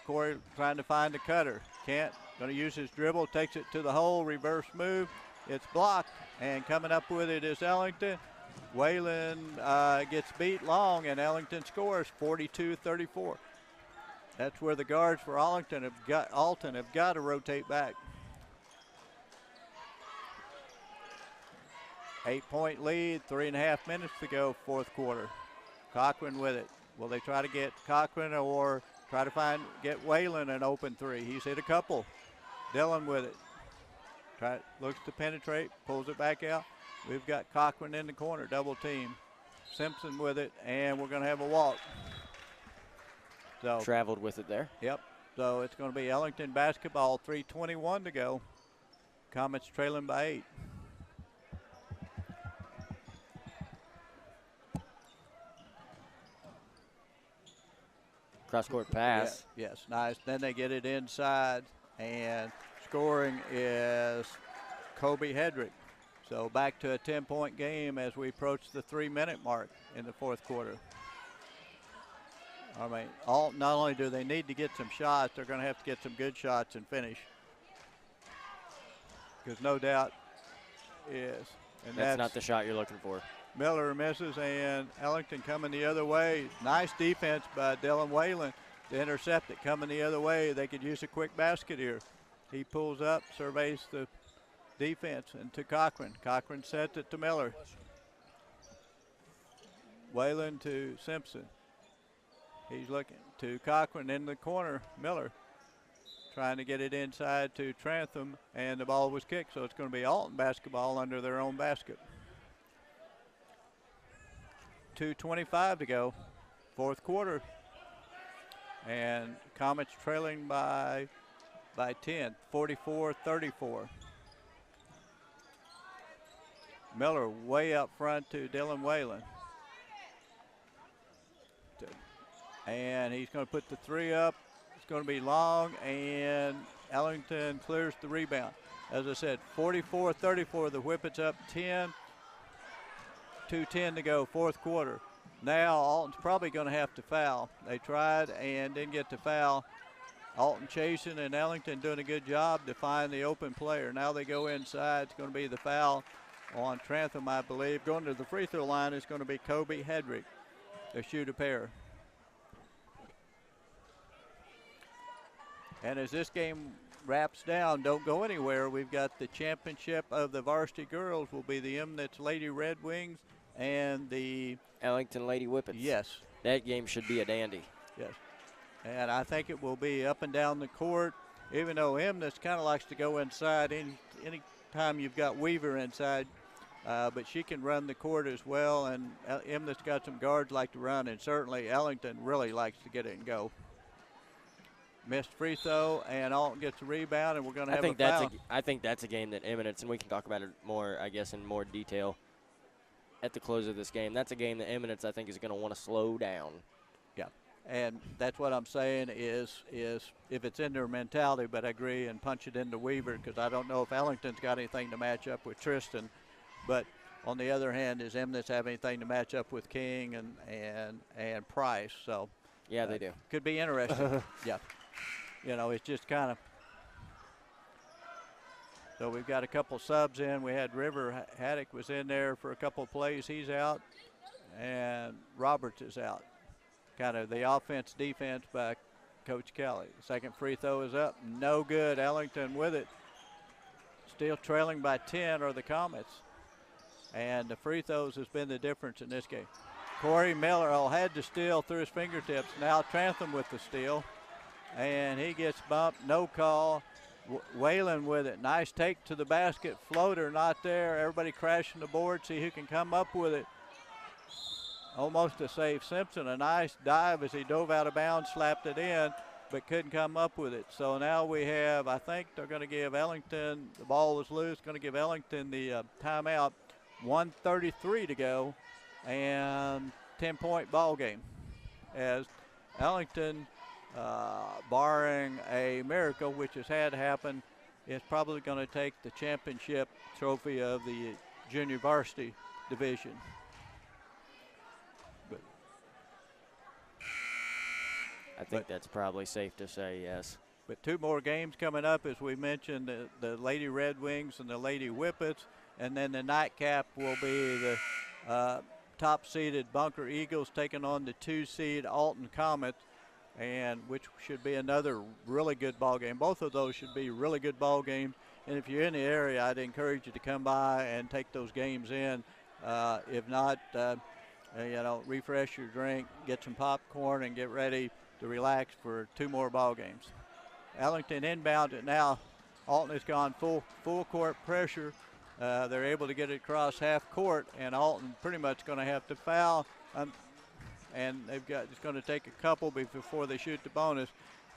Corey trying to find the cutter. Can't. Going to use his dribble. Takes it to the hole. Reverse move. It's blocked. And coming up with it is Ellington. Whalen gets beat long, and Ellington scores 42-34. That's where the guards for Alton have got to rotate back. 8-point lead, 3.5 minutes to go, 4th quarter. Cochran with it. Will they try to get Cochran or try to get Whalen an open 3? He's hit a couple. Dillon with it. Looks to penetrate, pulls it back out. We've got Cochran in the corner, double team. Simpson with it, and we're going to have a walk. So traveled with it there. Yep. So it's going to be Ellington basketball, 3:21 to go. Comets trailing by 8. Cross-court pass. Yeah, yes, nice. Then they get it inside, and scoring is Kobe Hedrick. So back to a 10-point game as we approach the 3-minute mark in the 4th quarter. I mean, not only do they need to get some shots, they're going to have to get some good shots and finish. Because no doubt is. And that's not the shot you're looking for. Miller misses, and Ellington coming the other way. Nice defense by Dylan Whalen to intercept it. Coming the other way, they could use a quick basket here. He pulls up, surveys the defense, and to Cochran. Cochran sets it to Miller. Whalen to Simpson. He's looking to Cochran in the corner. Miller trying to get it inside to Trantham, and the ball was kicked, so it's going to be Alton basketball under their own basket. 2:25 to go, 4th quarter. And Comets trailing by 10, 44-34. Miller way up front to Dylan Whalen. And he's going to put the three up. It's going to be long, and Ellington clears the rebound. As I said, 44-34, the Whippets up 10, 2:10 to go, fourth quarter. Now Alton's probably going to have to foul. They tried and didn't get to foul. Alton chasing and Ellington doing a good job to find the open player. Now they go inside. It's going to be the foul on Trantham, I believe. Going to the free throw line is going to be Kobe Hedrick. They shoot a pair. And as this game wraps down, don't go anywhere. We've got the championship of the varsity girls will be the Emnitz Lady Red Wings and the Ellington Lady Whippets. Yes. That game should be a dandy. Yes. And I think it will be up and down the court, even though Emnitz kind of likes to go inside any time you've got Weaver inside. But she can run the court as well, and Emnitz got some guards like to run, and certainly Ellington really likes to get it and go. Missed free throw, and Alton gets a rebound, and we're going to have a foul. I think that's a game that Emnitz, and we can talk about it more, I guess, in more detail at the close of this game. That's a game that Emnitz, I think, is going to want to slow down. Yeah, and that's what I'm saying is if it's in their mentality, but I agree, and punch it into Weaver, because I don't know if Ellington's got anything to match up with Tristan. But on the other hand, does Emnitz have anything to match up with King and Price? So yeah, they do. Could be interesting. Yeah. You know, it's just kind of. So we've got a couple subs in. We had River Haddock was in there for a couple of plays. He's out. And Roberts is out. Kind of the offense, defense by Coach Kelly. Second free throw is up. No good. Ellington with it. Still trailing by 10 are the Comets. And the free throws has been the difference in this game. Corey Miller had to steal through his fingertips. Now Trantham with the steal. And he gets bumped, no call. Whalen with it. Nice take to the basket. Floater not there. Everybody crashing the board. See who can come up with it. Almost to save Simpson. A nice dive as he dove out of bounds, slapped it in, but couldn't come up with it. So now we have, I think they're going to give Ellington, the ball was loose, going to give Ellington the timeout. 1:33 to go, and 10-point ball game. As Ellington, barring a miracle, which has had happen, is probably going to take the championship trophy of the junior varsity division. I think that's probably safe to say, yes. But two more games coming up, as we mentioned, the Lady Red Wings and the Lady Whippets, and then the nightcap will be the top-seeded Bunker Eagles taking on the 2-seed Alton Comets, and which should be another really good ball game. Both of those should be really good ball games. And if you're in the area, I'd encourage you to come by and take those games in. If not, refresh your drink, get some popcorn, and get ready to relax for two more ball games. Ellington inbound it now. Alton has gone full court pressure. They're able to get it across half court, and Alton pretty much going to have to foul. And it's going to take a couple before they shoot the bonus.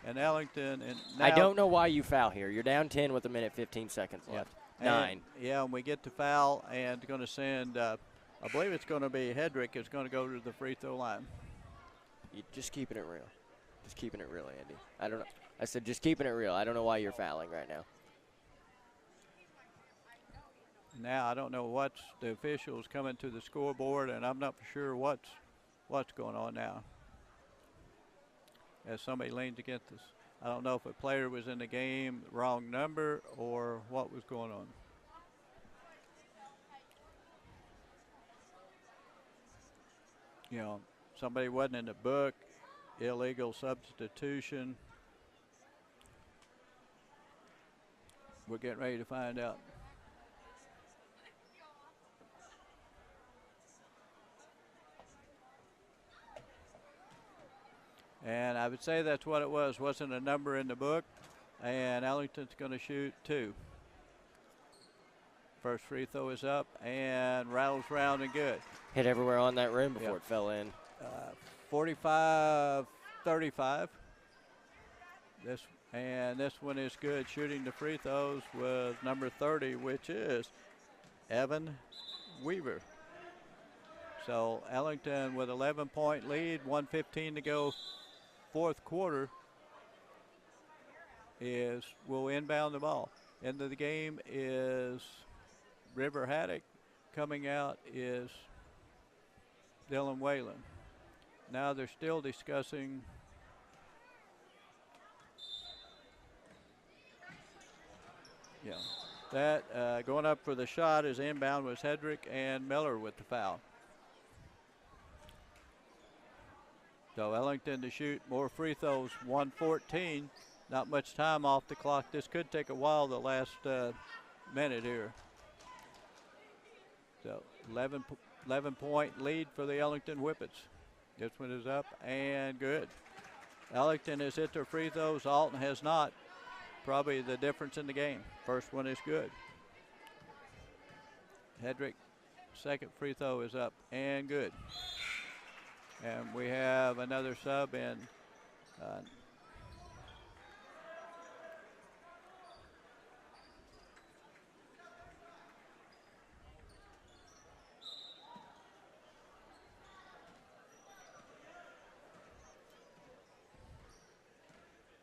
And Ellington and now, I don't know why you foul here. You're down 10 with 1:15 left. 9. And we get to foul, and going to send. I believe it's going to be Hedrick is going to go to the free throw line. You're just keeping it real. Just keeping it real, Andy. I don't know. I said just keeping it real. I don't know why you're fouling right now. Now I don't know what's the officials coming to the scoreboard, and I'm not for sure what's going on now. As somebody leans against us, I don't know if a player was in the game, wrong number, or what was going on. You know, somebody wasn't in the book, illegal substitution. We're getting ready to find out. And I would say that's what it was. Wasn't a number in the book. And Ellington's going to shoot 2. First free throw is up and rattles round and good. Hit everywhere on that rim before it fell in. 45-35. This one is good. Shooting the free throws with number 30, which is Evan Weaver. So Ellington with 11-point lead, 1:15 to go, fourth quarter, will inbound the ball. Into the game is River Haddock. Coming out is Dylan Whalen. Now they're still discussing that going up for the shot is inbound was Hedrick and Miller with the foul. So Ellington to shoot more free throws, 1:14. Not much time off the clock. This could take a while, the last minute here. So 11-point lead for the Ellington Whippets. This one is up and good. Ellington has hit their free throws. Alton has not. Probably the difference in the game. First one is good. Hedrick, second free throw is up and good. And we have another sub in.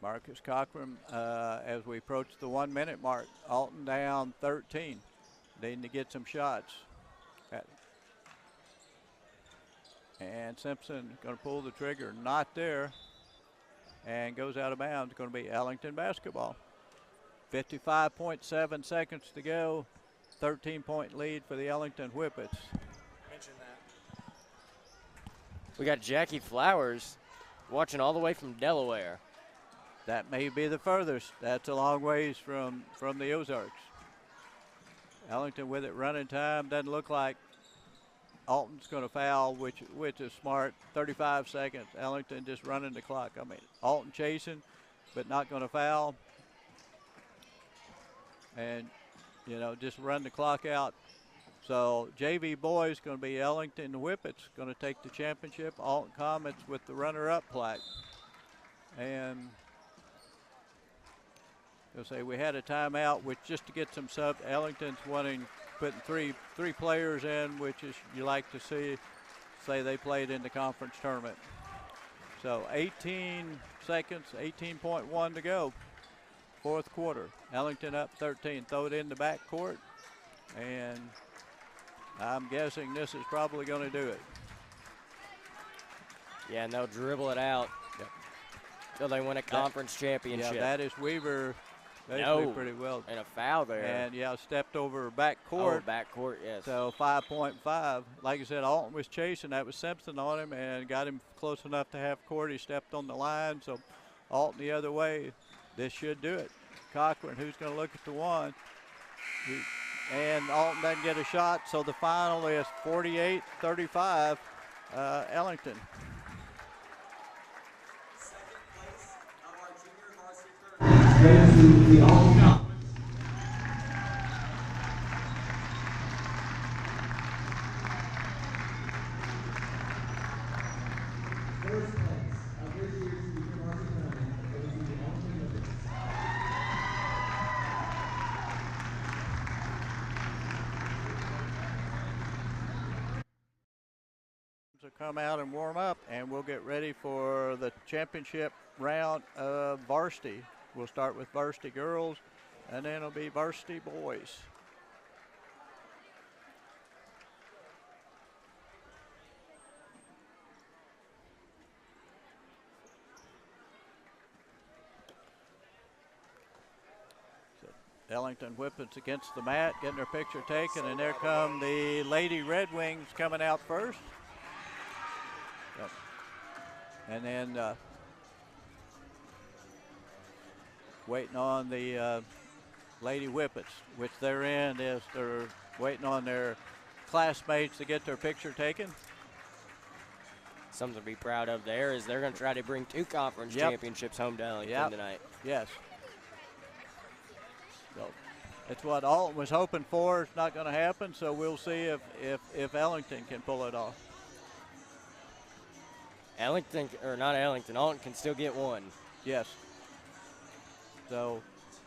Marcus Cochran, as we approach the 1 minute mark. Alton down 13. Needing to get some shots. And Simpson going to pull the trigger. Not there. And goes out of bounds. Going to be Ellington basketball. 55.7 seconds to go. 13-point lead for the Ellington Whippets. Mention that. We got Jackie Flowers watching all the way from Delaware. That may be the furthest. That's a long ways from the Ozarks. Ellington with it running time. Doesn't look like Alton's going to foul, which is smart. 35 seconds. Ellington just running the clock. I mean, Alton chasing, but not going to foul. And, just run the clock out. So JV boys going to be Ellington Whippets going to take the championship. Alton Comets with the runner-up plaque. And they'll say we had a timeout, which just to get some subs. Ellington's putting three players in, which is you like to see. Say they played in the conference tournament. So 18 seconds, 18.1 to go. Fourth quarter. Ellington up 13. Throw it in the back court, and I'm guessing this is probably going to do it. Yeah, and they'll dribble it out till they win a conference championship. Yeah, that is Weaver. Pretty well. And a foul there. And, stepped over back court. Oh, back court, yes. So 5.5. Like I said, Alton was chasing. That was Simpson on him and got him close enough to half court. He stepped on the line. So Alton the other way. This should do it. Cochran, who's going to look at the one. And Alton doesn't get a shot. So the final is 48-35, Ellington. Goes to the Alton Comets. First place of this year's Senior Varsity Tournament goes to the Alton Whippets. So come out and warm up, and we'll get ready for the championship round of varsity. We'll start with varsity girls, and then it'll be varsity boys. So Ellington Whippets against the mat, getting their picture taken, and there come the Lady Red Wings coming out first. Yep. And then waiting on the Lady Whippets, which they're in is they're waiting on their classmates to get their picture taken. Something to be proud of there is they're going to try to bring 2 conference championships home to Ellington tonight. Yes. So it's what Alton was hoping for. It's not going to happen, so we'll see if Ellington can pull it off. Alton can still get one. Yes. So,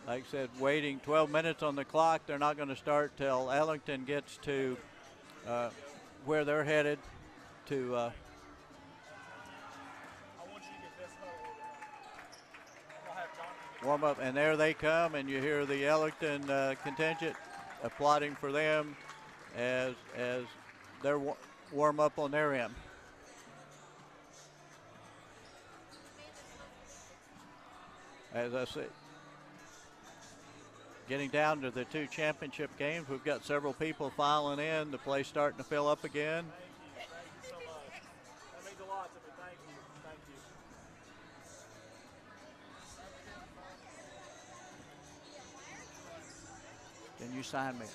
like I said, waiting 12 minutes on the clock. They're not going to start till Ellington gets to where they're headed to warm up. And there they come, and you hear the Ellington contingent applauding for them as they're warm up on their end. As I said, getting down to the 2 championship games, we've got several people filing in. The place starting to fill up again. Thank you so much. That means a lot to me. Thank you. Thank you. Can you sign me?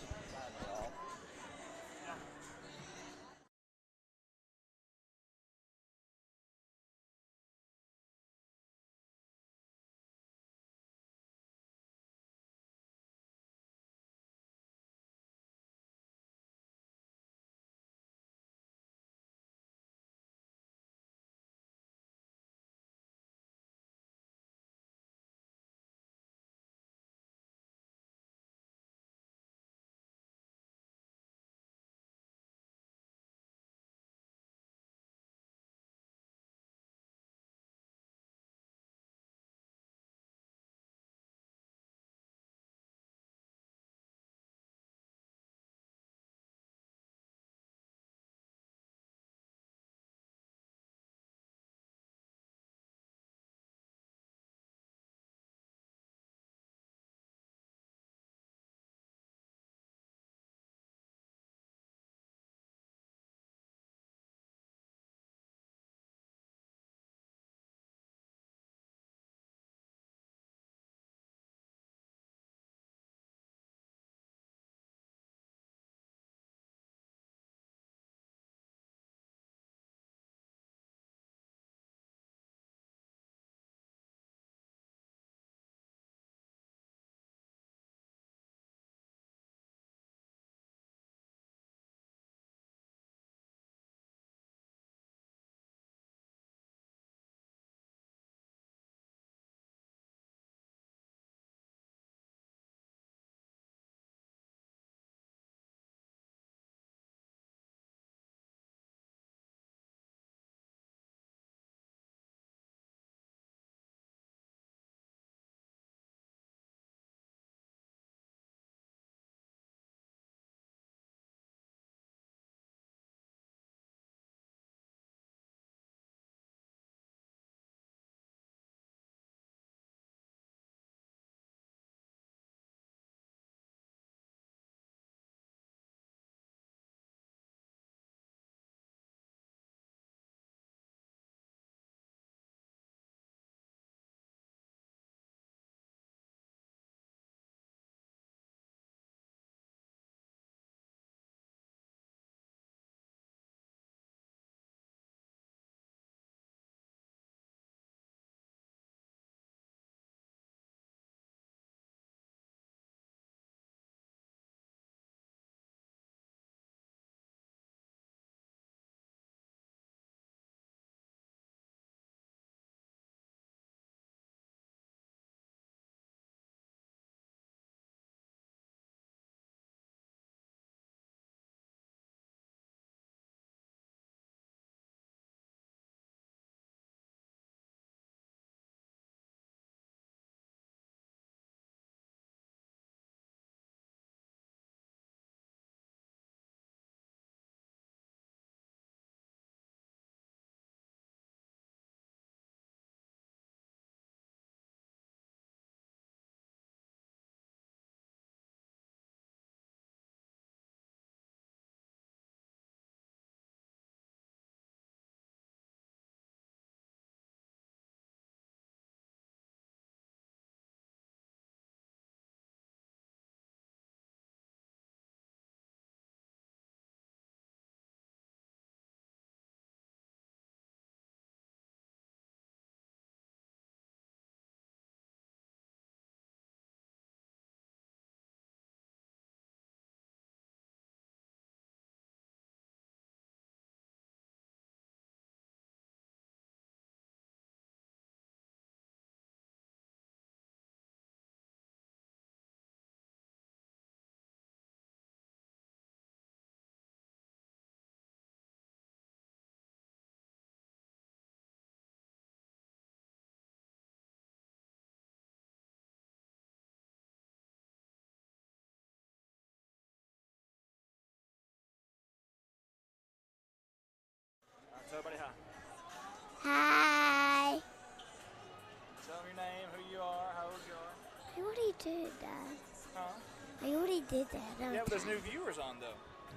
did that. Yeah, but there's new viewers on, though.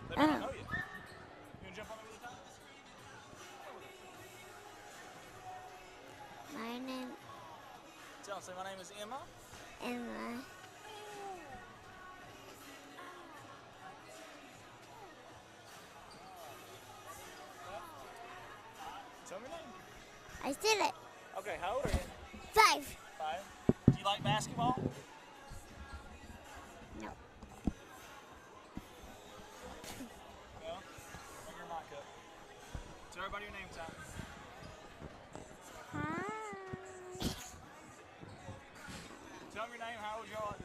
They Oh. don't know you. You want to jump on me with the time? My name Tell them, say my name is Emma. Emma. Tell me your name. I said it. Okay, how old are you? 5. 5. Do you like basketball? No. No? Bring your mic up. Tell everybody your name, Tom. Hi. Tell them your name, how old you are.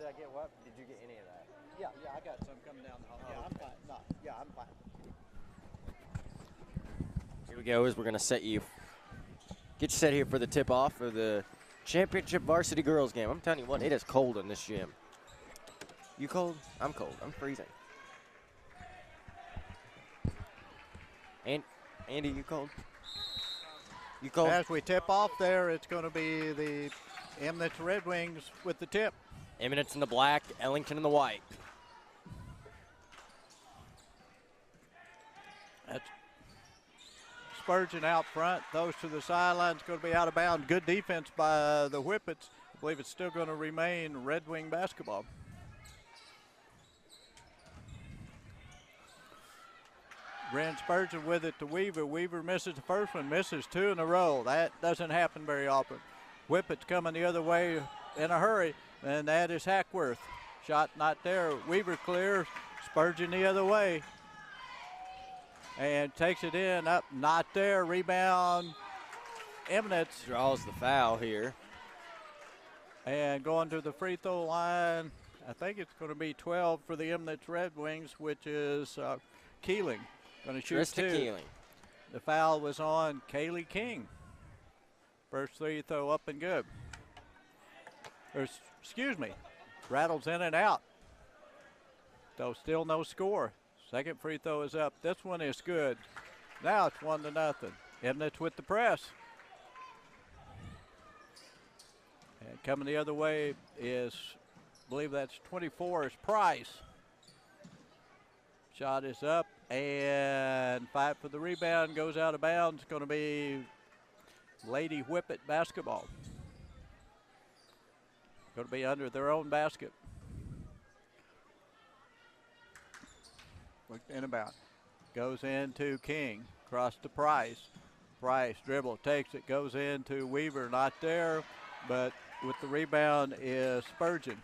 I get what? Did you get any of that? Yeah, I got some coming down the hall. Yeah, I'm fine. No, yeah, I'm fine. Here we go. As we're gonna get you set here for the tip-off of the championship varsity girls game. I'm telling you what, it is cold in this gym. You cold? I'm cold. I'm freezing. And Andy, you cold? You cold? As we tip off there, it's going to be the Eminence Red Wings with the tip. Eminence in the black, Ellington in the white. That's Spurgeon out front. Those to the sidelines going to be out of bounds. Good defense by the Whippets. I believe it's still going to remain Red Wing basketball. Ren Spurgeon with it to Weaver. Weaver misses the first one, misses two in a row. That doesn't happen very often. Whippets coming the other way in a hurry, and that is Hackworth. Shot not there. Weaver clears. Spurgeon the other way. And takes it in, up, not there. Rebound, Eminence. Draws the foul here. And going to the free throw line, I think it's going to be 12 for the Eminence Red Wings, which is Keeling. Going to shoot Trista two. Keeling. The foul was on Kaylee King. First free throw up and good. Excuse me, rattles in and out. So still no score. Second free throw is up. This one is good. Now it's 1-0. Eminence with the press. And coming the other way is, I believe that's 24, is Price. Shot is up and fight for the rebound, goes out of bounds. Going to be Lady Whippet basketball. Going to be under their own basket. In about. Goes into King. Across to Price. Price dribble, takes it, goes into Weaver. Not there, but with the rebound is Spurgeon.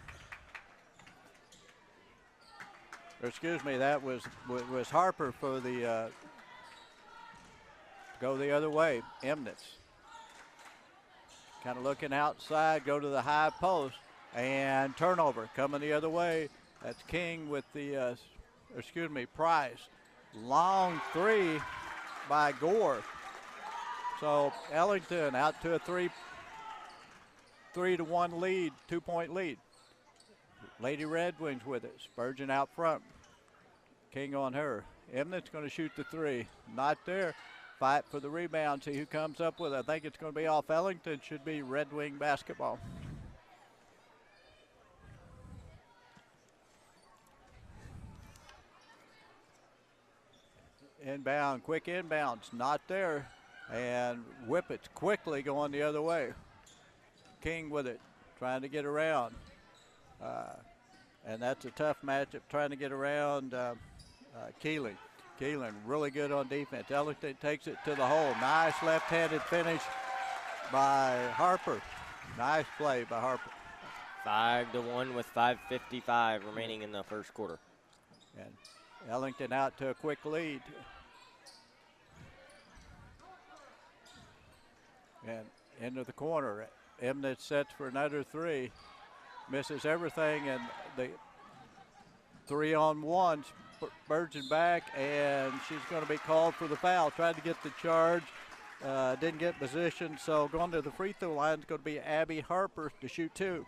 Or excuse me, that was Harper for the go the other way. Eminence. Kind of looking outside, go to the high post, and turnover coming the other way. That's King with the, Price. Long three by Gore. So Ellington out to a 3-1 lead, 2-point lead. Lady Red Wings with it. Spurgeon out front. King on her. Eminence going to shoot the three. Not there. Fight for the rebound. See who comes up with it. I think it's going to be off Ellington. Should be Red Wing basketball. Inbound, quick inbounds. Not there. And Whippets quickly going the other way. King with it. Trying to get around. And that's a tough matchup, trying to get around Keeling. Keeling really good on defense. Ellington takes it to the hole. Nice left-handed finish by Harper. Nice play by Harper. 5-1 with 5:55 remaining in the first quarter. And Ellington out to a quick lead. And into the corner. Eminence sets for another three. Misses everything, and the 3-on-1. Spurgeon back, and she's going to be called for the foul. Tried to get the charge, didn't get position, so going to the free throw line is going to be Abby Harper to shoot two.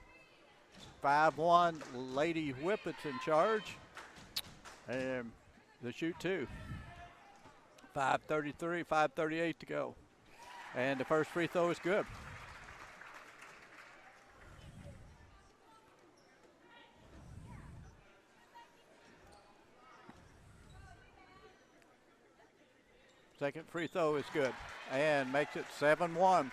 5-1, Lady Whippets in charge, and the shoot two. 5:33, 5:38 to go, and the first free throw is good. Second free throw is good and makes it 7-1.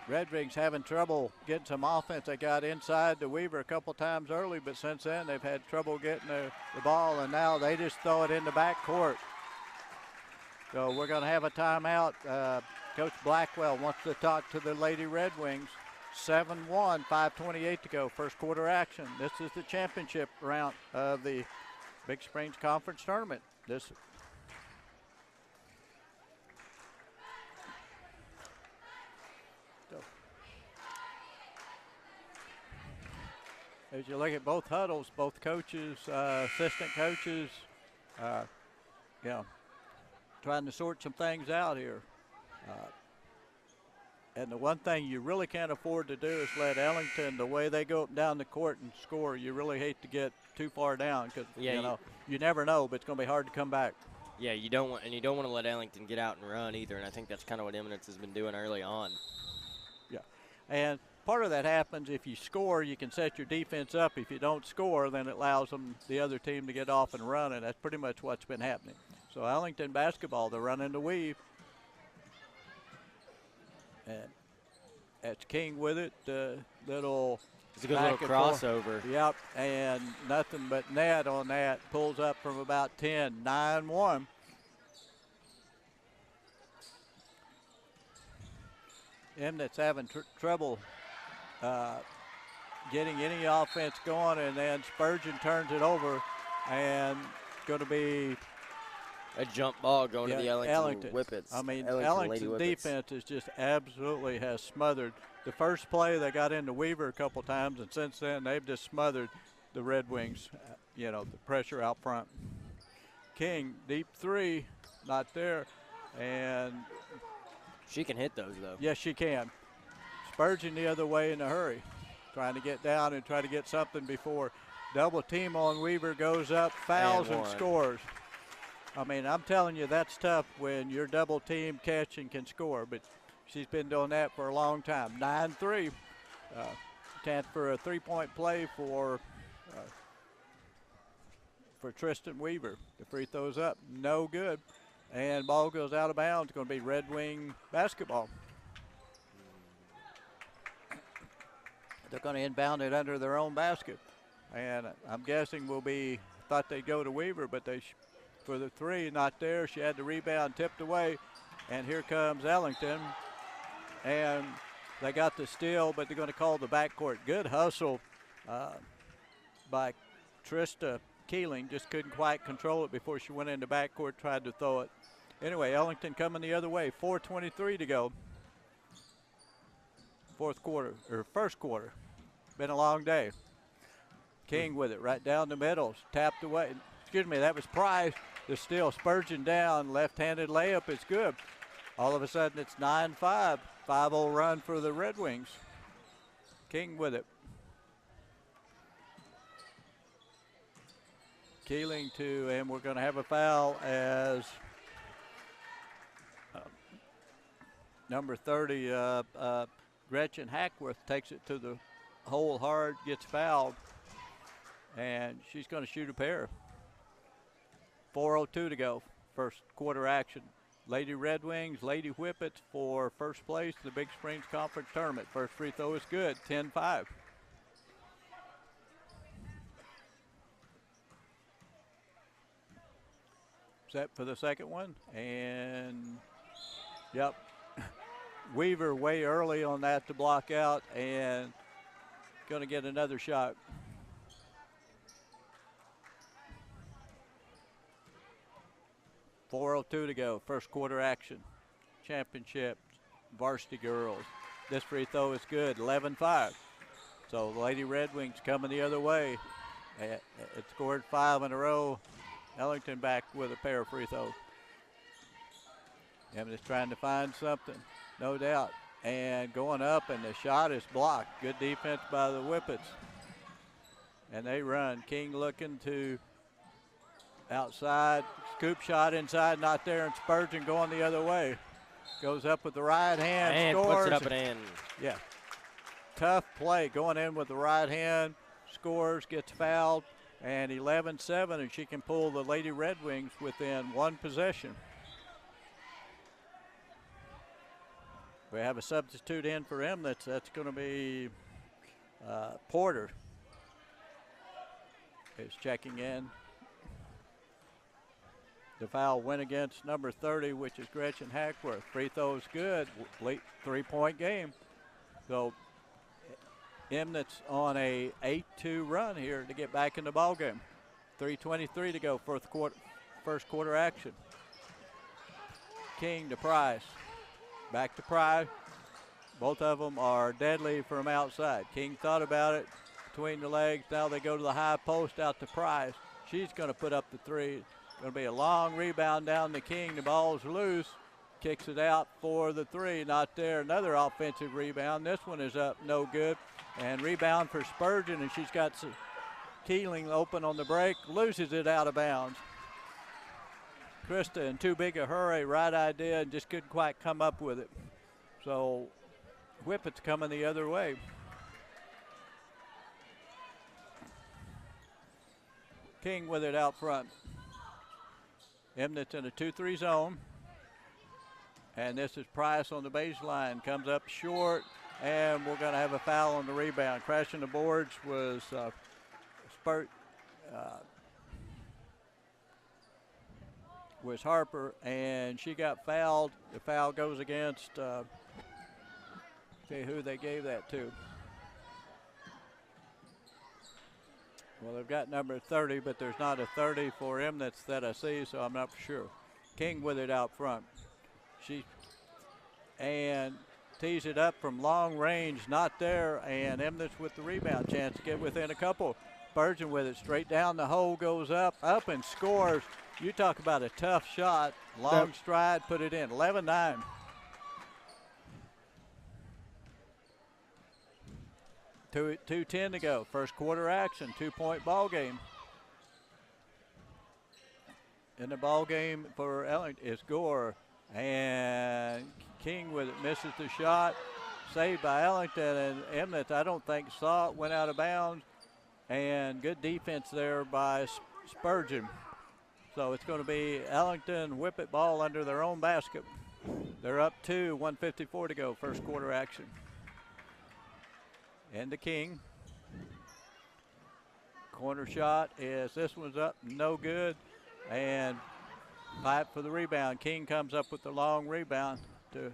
Red Wings having trouble getting some offense. They got inside the Weaver a couple times early, but since then they've had trouble getting the ball, and now they just throw it in the backcourt. So we're going to have a timeout. Coach Blackwell wants to talk to the Lady Red Wings. 7-1, 5:28 to go. First quarter action. This is the championship round of the Big Springs Conference Tournament. as you look at both huddles, both coaches, assistant coaches, trying to sort some things out here. And the one thing you really can't afford to do is let Ellington, the way they go up and down the court and score, you really hate to get too far down because, you never know, but it's going to be hard to come back. Yeah, you don't want to let Ellington get out and run either, and I think that's kind of what Eminence has been doing early on. Yeah, and part of that happens if you score, you can set your defense up. If you don't score, then it allows the other team to get off and run, and that's pretty much what's been happening. So Ellington basketball, they're running the weave. And that's King with it, little. It's a good little crossover. Yep, and nothing but net on that. Pulls up from about 10, 9-1. Emnett's having trouble getting any offense going, and then Spurgeon turns it over, and it's going to be a jump ball going to the Ellington Whippets. I mean, Ellington's defense is just absolutely has smothered. The first play, they got into Weaver a couple times, and since then they've just smothered the Red Wings, the pressure out front. King, deep three, not there, and she can hit those, though. Yes, she can. Spurgeon the other way in a hurry, trying to get down and try to get something before double team on Weaver goes up, fouls and scores. I mean, I'm telling you, that's tough when you're double team catch and can score, but she's been doing that for a long time. 9-3. Chance for a three-point play for Tristan Weaver. The free throw's up, no good. And ball goes out of bounds. It's going to be Red Wing basketball. They're going to inbound it under their own basket. And I'm guessing thought they'd go to Weaver, but for the three, not there. She had the rebound tipped away. And here comes Ellington. And they got the steal, but they're going to call the backcourt. Good hustle by Trista Keeling. Just couldn't quite control it before she went into backcourt, tried to throw it. Anyway, Ellington coming the other way. 4:23 to go. First quarter. Been a long day. King with it right down the middle. Tapped away. Excuse me, that was Price. The steal. Spurgeon down. Left-handed layup is good. All of a sudden it's 9-5. 5-0 run for the Red Wings. King with it. Keeling and we're going to have a foul as number 30, Gretchen Hackworth takes it to the hole hard, gets fouled, and she's going to shoot a pair. 4:02 to go, first quarter action. Lady Red Wings, Lady Whippets for first place in the Big Springs Conference Tournament. First free throw is good, 10-5. Set for the second one, and yep. Weaver way early on that to block out, and going to get another shot. .402 to go, first quarter action. Championship, Varsity girls. This free throw is good, 11-5. So the Lady Red Wings coming the other way. It scored 5 in a row. Ellington back with a pair of free throws. Evans trying to find something, no doubt. And going up, and the shot is blocked. Good defense by the Whippets. And they run. King looking to outside. Scoop shot inside, not there. And Spurgeon going the other way. Goes up with the right hand, and scores. Puts it up and in. Yeah. Tough play. Going in with the right hand, scores, gets fouled. And 11-7, and she can pull the Lady Red Wings within one possession. We have a substitute in for him. That's going to be Porter is checking in. The foul went against number 30, which is Gretchen Hackworth. Free throw is good. Late three-point game. So Emnett's on a 8-2 run here to get back in the ballgame. 3:23 to go, first quarter action. King to Price. Back to Price. Both of them are deadly from outside. King thought about it, between the legs. Now they go to the high post out to Price. She's going to put up the three. Going to be a long rebound down to King. The ball's loose. Kicks it out for the three. Not there. Another offensive rebound. This one is up. No good. And rebound for Spurgeon, and she's got Keeling open on the break. Loses it out of bounds. Krista in too big a hurry. Right idea, and just couldn't quite come up with it. So Whippet's coming the other way. King with it out front. Emnett's in a 2-3 zone. And this is Price on the baseline. Comes up short, and we're going to have a foul on the rebound. Crashing the boards was was Harper, and she got fouled. The foul goes against, see who they gave that to. Well, they've got number 30, but there's not a 30 for Emnett that I see, so I'm not sure. King with it out front. And tees it up from long range, not there, and Emnett's with the rebound. Chance to get within a couple. Spurgeon with it straight down the hole, goes up and scores. You talk about a tough shot. Long stride, put it in. 11-9. Two 2:10 to go. First quarter action. 2-point ball game. In the ball game for Ellington is Gore, and King with it, misses the shot. Saved by Ellington, and Emnett I don't think saw it, went out of bounds, and good defense there by Spurgeon. So it's going to be Ellington Whippet ball under their own basket. They're up 2, 1:54 to go, first quarter action. And the King. Corner shot this one's up, no good. And fight for the rebound. King comes up with the long rebound to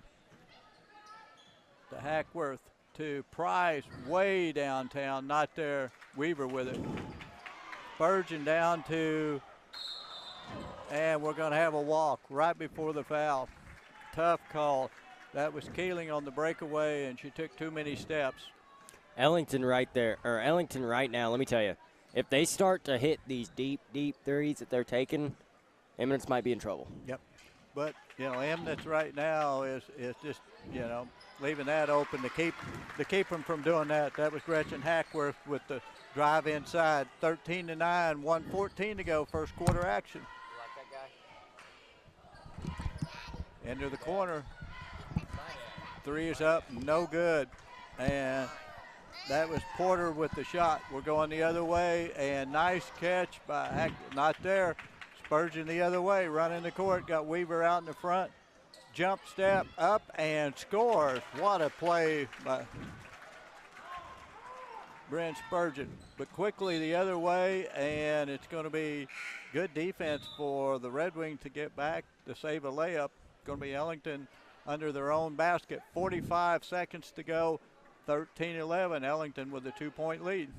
Hackworth, to Price, way downtown, not there. Weaver with it. Spurgeon down to, and we're going to have a walk right before the foul. Tough call. That was Keeling on the breakaway, and she took too many steps. Ellington right now, let me tell you, if they start to hit these deep threes that they're taking, Eminence might be in trouble. Yep. But, Emnett right now is just, leaving that open to keep them from doing that. That was Gretchen Hackworth with the drive inside. 13-9, 1:14 to go, first quarter action. You like that guy? Into the corner. Three is up, no good. And that was Porter with the shot. We're going the other way, and nice catch by Hack, not there. Spurgeon the other way, running the court, got Weaver out in the front. Jump step up and scores. What a play by Brent Spurgeon. But quickly the other way, and it's going to be good defense for the Red Wings to get back to save a layup. Going to be Ellington under their own basket. 45 seconds to go. 13-11, Ellington with a 2-point lead.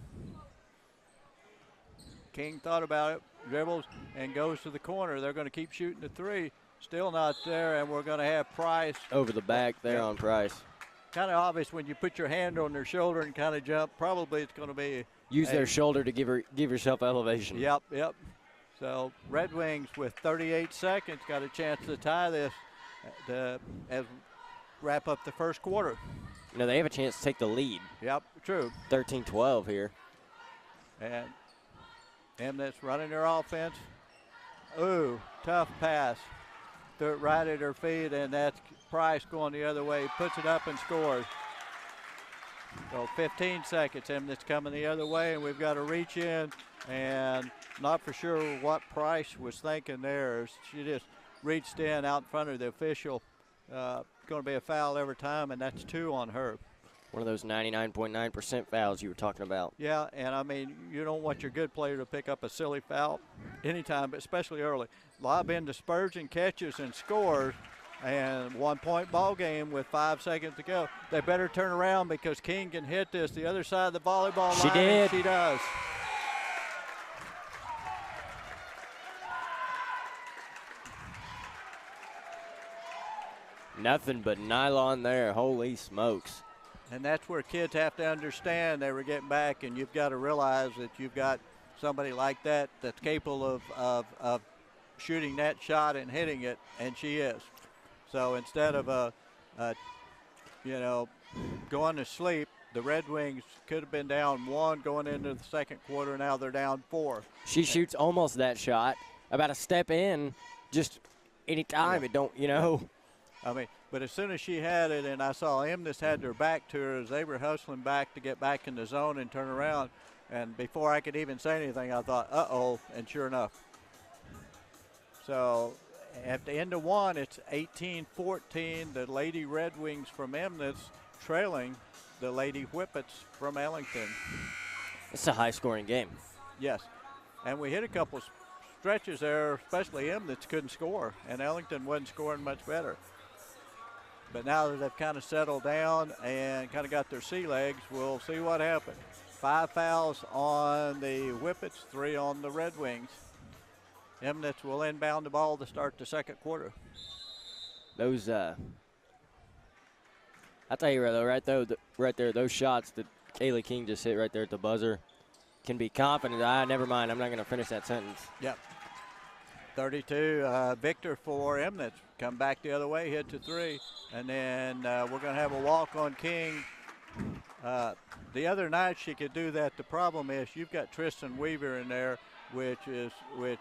King thought about it, dribbles, and goes to the corner. They're going to keep shooting the three. Still not there, and we're going to have Price. Over the back there on Price. Kind of obvious when you put your hand on their shoulder and kind of jump. Probably it's going to be. Use their shoulder to give yourself elevation. Yep. So Red Wings with 38 seconds got a chance to tie this as wrap up the first quarter. They have a chance to take the lead. Yep, true. 13-12 here. And Emnett's running their offense. Ooh, tough pass. Threw it right at her feet, and that's Price going the other way. Puts it up and scores. So 15 seconds. Emnett's coming the other way, and we've got to reach in. And not for sure what Price was thinking there. She just reached in out in front of the official. Going to be a foul every time, and that's 2 on her. One of those 99.9% fouls you were talking about. Yeah, and I mean, you don't want your good player to pick up a silly foul anytime, but especially early. Lob into Spurgeon, catches and scores, and 1-point ball game with 5 seconds to go. They better turn around because King can hit this the other side of the volleyball line. She did. And she does. Nothing but nylon there. Holy smokes. And that's where kids have to understand they were getting back, and you've got to realize that you've got somebody like that that's capable of shooting that shot and hitting it, and she is. So instead of going to sleep, the Red Wings could have been down 1 going into the second quarter. Now they're down 4. She shoots almost that shot, about a step in, just any time. It don't, I mean, but as soon as she had it, and I saw Emness had their back to her as they were hustling back to get back in the zone and turn around, and before I could even say anything, I thought, uh-oh, and sure enough. So at the end of 1, it's 18-14, the Lady Red Wings from Emness trailing the Lady Whippets from Ellington. It's a high-scoring game. Yes, and we hit a couple stretches there, especially Emness couldn't score, and Ellington wasn't scoring much better. But now that they've kind of settled down and kind of got their sea legs, we'll see what happens. 5 fouls on the Whippets, 3 on the Red Wings. Emness will inbound the ball to start the second quarter. Those, I'll tell you right there, those shots that Kaylee King just hit right there at the buzzer can be confident. Never mind, I'm not going to finish that sentence. Yep. 32, Victor for Emness. Come back the other way, hit to 3. And then we're going to have a walk on King. The other night she could do that. The problem is you've got Tristan Weaver in there, which is a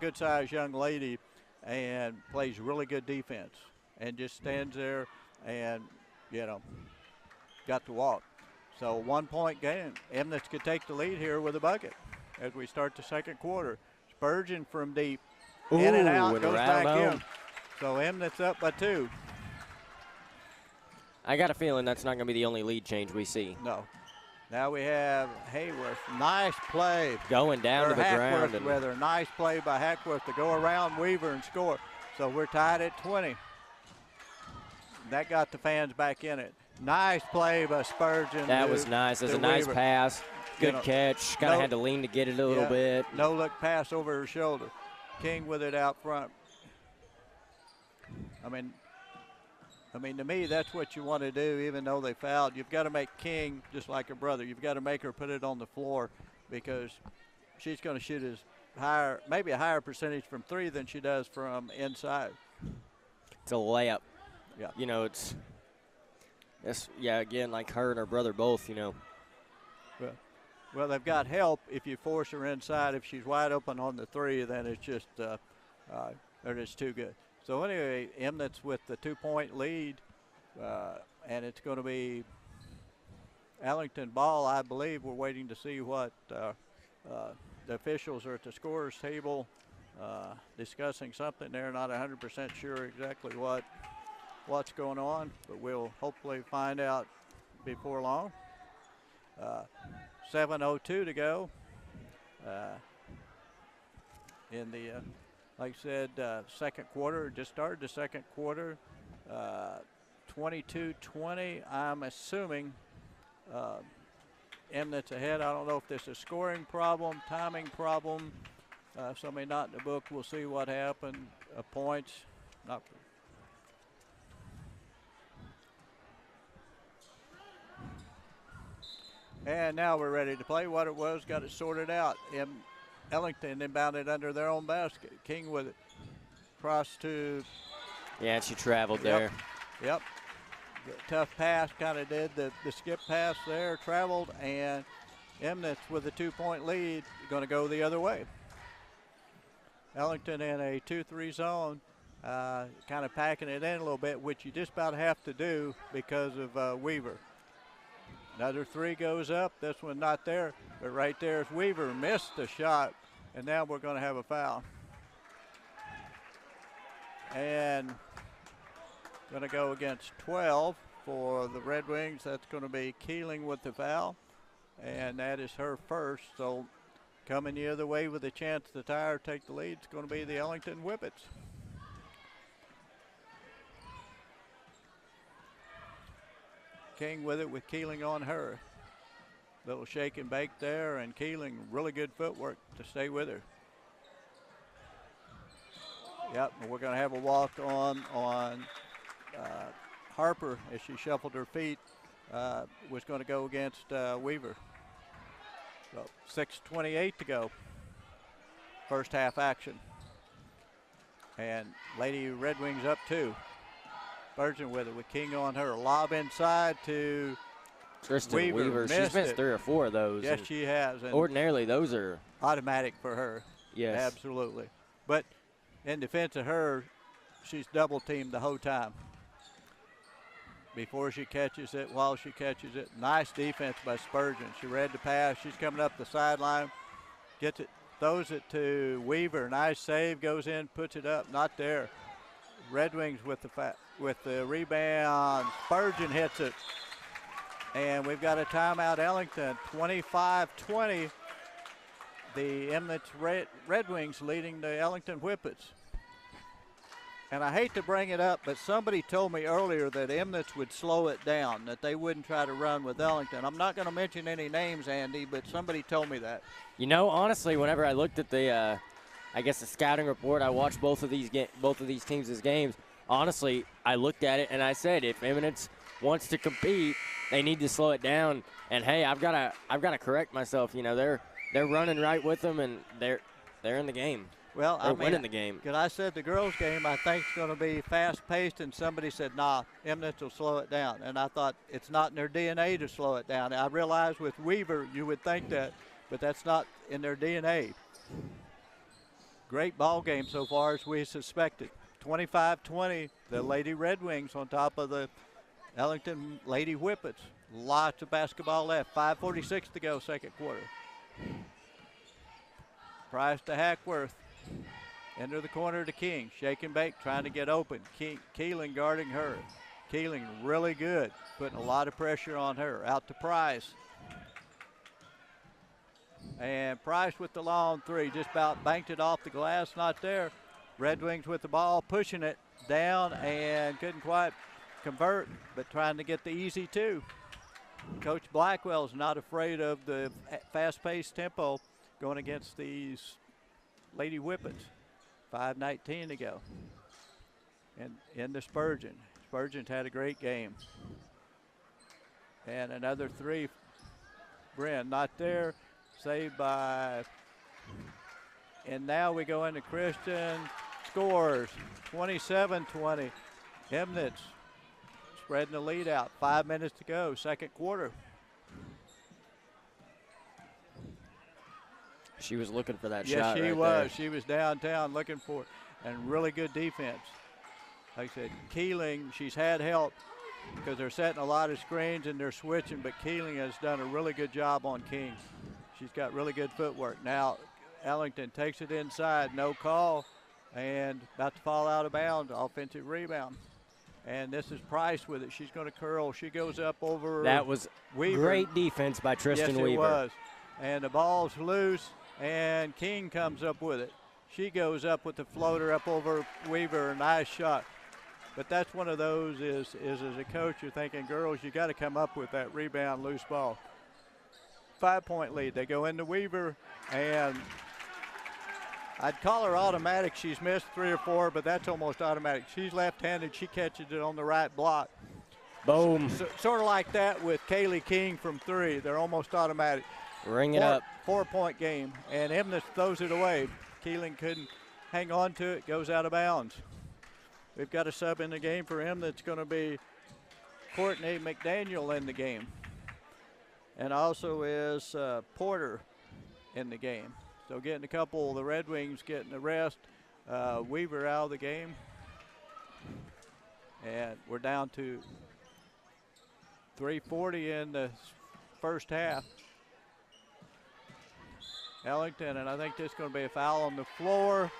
good-sized young lady and plays really good defense and just stands there and, got to walk. So 1-point game. Emness could take the lead here with a bucket as we start the second quarter. Spurgeon from deep. Ooh, in and out, goes around back home. in. So Emness up by 2. I got a feeling that's not going to be the only lead change we see. No. Now we have Hayworth. Nice play. Going down to the ground. Rather nice play by Hackworth to go around Weaver and score. So we're tied at 20. That got the fans back in it. Nice play by Spurgeon. That was nice. It was a nice pass. Good catch. Kind of had to lean to get it a little bit. No look pass over her shoulder. King with it out front. I mean, to me, that's what you want to do, even though they fouled. You've got to make King just like her brother. You've got to make her put it on the floor because she's going to shoot maybe a higher percentage from 3 than she does from inside. It's a layup. Yeah. Again, like her and her brother both, Well, they've got help if you force her inside. If she's wide open on the 3, then it's just they're just too good. So anyway, Emness with the 2-point lead, and it's going to be Ellington ball, I believe. We're waiting to see what the officials are at the scorer's table discussing something. They're not 100% sure exactly what's going on, but we'll hopefully find out before long. 7:02 to go in the, like I said, second quarter. Just started the second quarter. 22-20. I'm assuming Emness ahead. I don't know if this is a scoring problem, timing problem. Somebody not in the book. We'll see what happened. Points. Not. And now we're ready to play. What it was, got it sorted out. Ellington inbounded under their own basket. King with it. Cross to. Yeah, she traveled there. Yep. Tough pass, kind of did the skip pass there, traveled, and Emness with a 2-point lead, going to go the other way. Ellington in a 2-3 zone, kind of packing it in a little bit, which you just about have to do because of Weaver. Another 3 goes up. This one not there, but right there is Weaver. Missed the shot, and now we're going to have a foul. And going to go against 12 for the Red Wings. That's going to be Keeling with the foul, and that is her first. So coming the other way with a chance to tie or take the lead is going to be the Ellington Whippets. King with it with Keeling on her. Little shake and bake there, and Keeling really good footwork to stay with her. Yep, we're going to have a walk on Harper, as she shuffled her feet, was going to go against Weaver. So 6:28 to go. First half action. And Lady Red Wings up 2. Spurgeon with it with King on her. Lob inside to Tristan Weaver. Weaver. She's missed 3 or 4 of those. Yes, she has. And ordinarily, those are automatic for her. Yes. Absolutely. But in defense of her, she's double teamed the whole time. Before she catches it, while she catches it. Nice defense by Spurgeon. She read the pass. She's coming up the sideline. Gets it, throws it to Weaver. Nice save, goes in, puts it up. Not there. Red Wings with the rebound. Spurgeon hits it. And we've got a timeout, Ellington. 25-20. The Emnitz Red Wings leading the Ellington Whippets. And I hate to bring it up, but somebody told me earlier that Emnitz would slow it down, that they wouldn't try to run with Ellington. I'm not going to mention any names, Andy, but somebody told me that. You know, honestly, whenever I looked at the, I guess the scouting report, I watched both of these teams' games. Honestly, I looked at it and I said, if Emnitz wants to compete, they need to slow it down. And hey, I've got to correct myself. You know, they're running right with them, and they're in the game. Well, they're winning the game. Because I said the girls' game I think is going to be fast-paced, and somebody said, nah, Emnitz will slow it down. And I thought it's not in their DNA to slow it down. I realized with Weaver you would think that, but that's not in their DNA. Great ball game so far as we suspected. 25-20, the Lady Red Wings on top of the Ellington Lady Whippets. Lots of basketball left. 5:46 to go, second quarter. Price to Hackworth. Into the corner to King. Shake and bake, trying to get open. Keeling guarding her. Keeling really good, putting a lot of pressure on her. Out to Price. And Price with the long three. Just about banked it off the glass, not there. Red Wings with the ball, pushing it down and couldn't quite convert, but trying to get the easy two. Coach Blackwell's not afraid of the fast-paced tempo going against these Lady Whippets. 5:19 to go. And into Spurgeon. Spurgeon's had a great game. And another three. Bryn not there. Saved by. And now we go into Christian. Scores 27-20. Emnitz spreading the lead out. 5 minutes to go. Second quarter. She was looking for that yes, shot. Yes, she right was. there. She was downtown looking for it. And really good defense. Like I said, Keeling, she's had help because they're setting a lot of screens and they're switching, but Keeling has done a really good job on King. She's got really good footwork. Now, Ellington takes it inside, no call, and about to fall out of bounds, offensive rebound. And this is Price with it. She's going to curl. She goes up over That was Weaver. Great defense by Tristan Yes, Weaver. It was. And the ball's loose, and King comes up with it. She goes up with the floater up over Weaver. Nice shot. But that's one of those is as a coach, you're thinking, girls, you got to come up with that rebound, loose ball. 5-point lead. They go into Weaver, and I'd call her automatic. She's missed 3 or 4, but that's almost automatic. She's left-handed. She catches it on the right block. Boom. Sort of like that with Kaylee King from 3. They're almost automatic. Ring it up. 4-point game, and Emnitz throws it away. Keeling couldn't hang on to it, goes out of bounds. We've got a sub in the game for him that's going to be Courtney McDaniel in the game. And also is Porter in the game. So getting a couple of the Red Wings getting the rest. Weaver out of the game. And we're down to 3:40 in the first half. Ellington, and I think this is going to be a foul on the floor.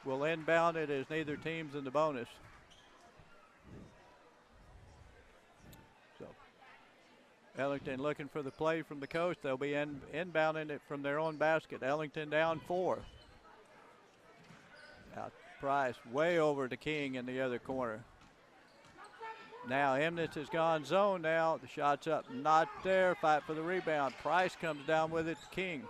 Will inbound it as neither team's in the bonus. So Ellington looking for the play from the coach. They'll be inbounding it from their own basket. Ellington down 4. Now Price way over to King in the other corner. Now Emnitz has gone zone now. The shot's up, not there. Fight for the rebound. Price comes down with it to King.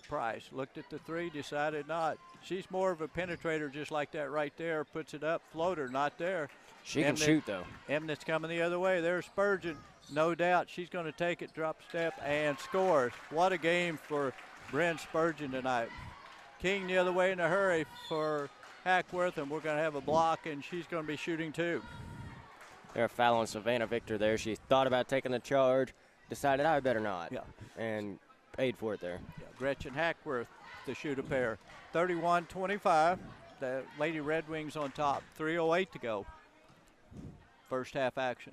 Price looked at the three, decided not. She's more of a penetrator, just like that right there. Puts it up, floater, not there. She can shoot, though. Emnett's coming the other way. There's Spurgeon. No doubt she's going to take it, drop step, and scores. What a game for Bryn Spurgeon tonight. King the other way in a hurry for Hackworth, and we're going to have a block, and she's going to be shooting too. They're fouling Savannah Victor there. She thought about taking the charge, decided I better not, and paid for it there. Yeah, Gretchen Hackworth to shoot a pair. 31-25. The Lady Red Wings on top. 3:08 to go. First half action.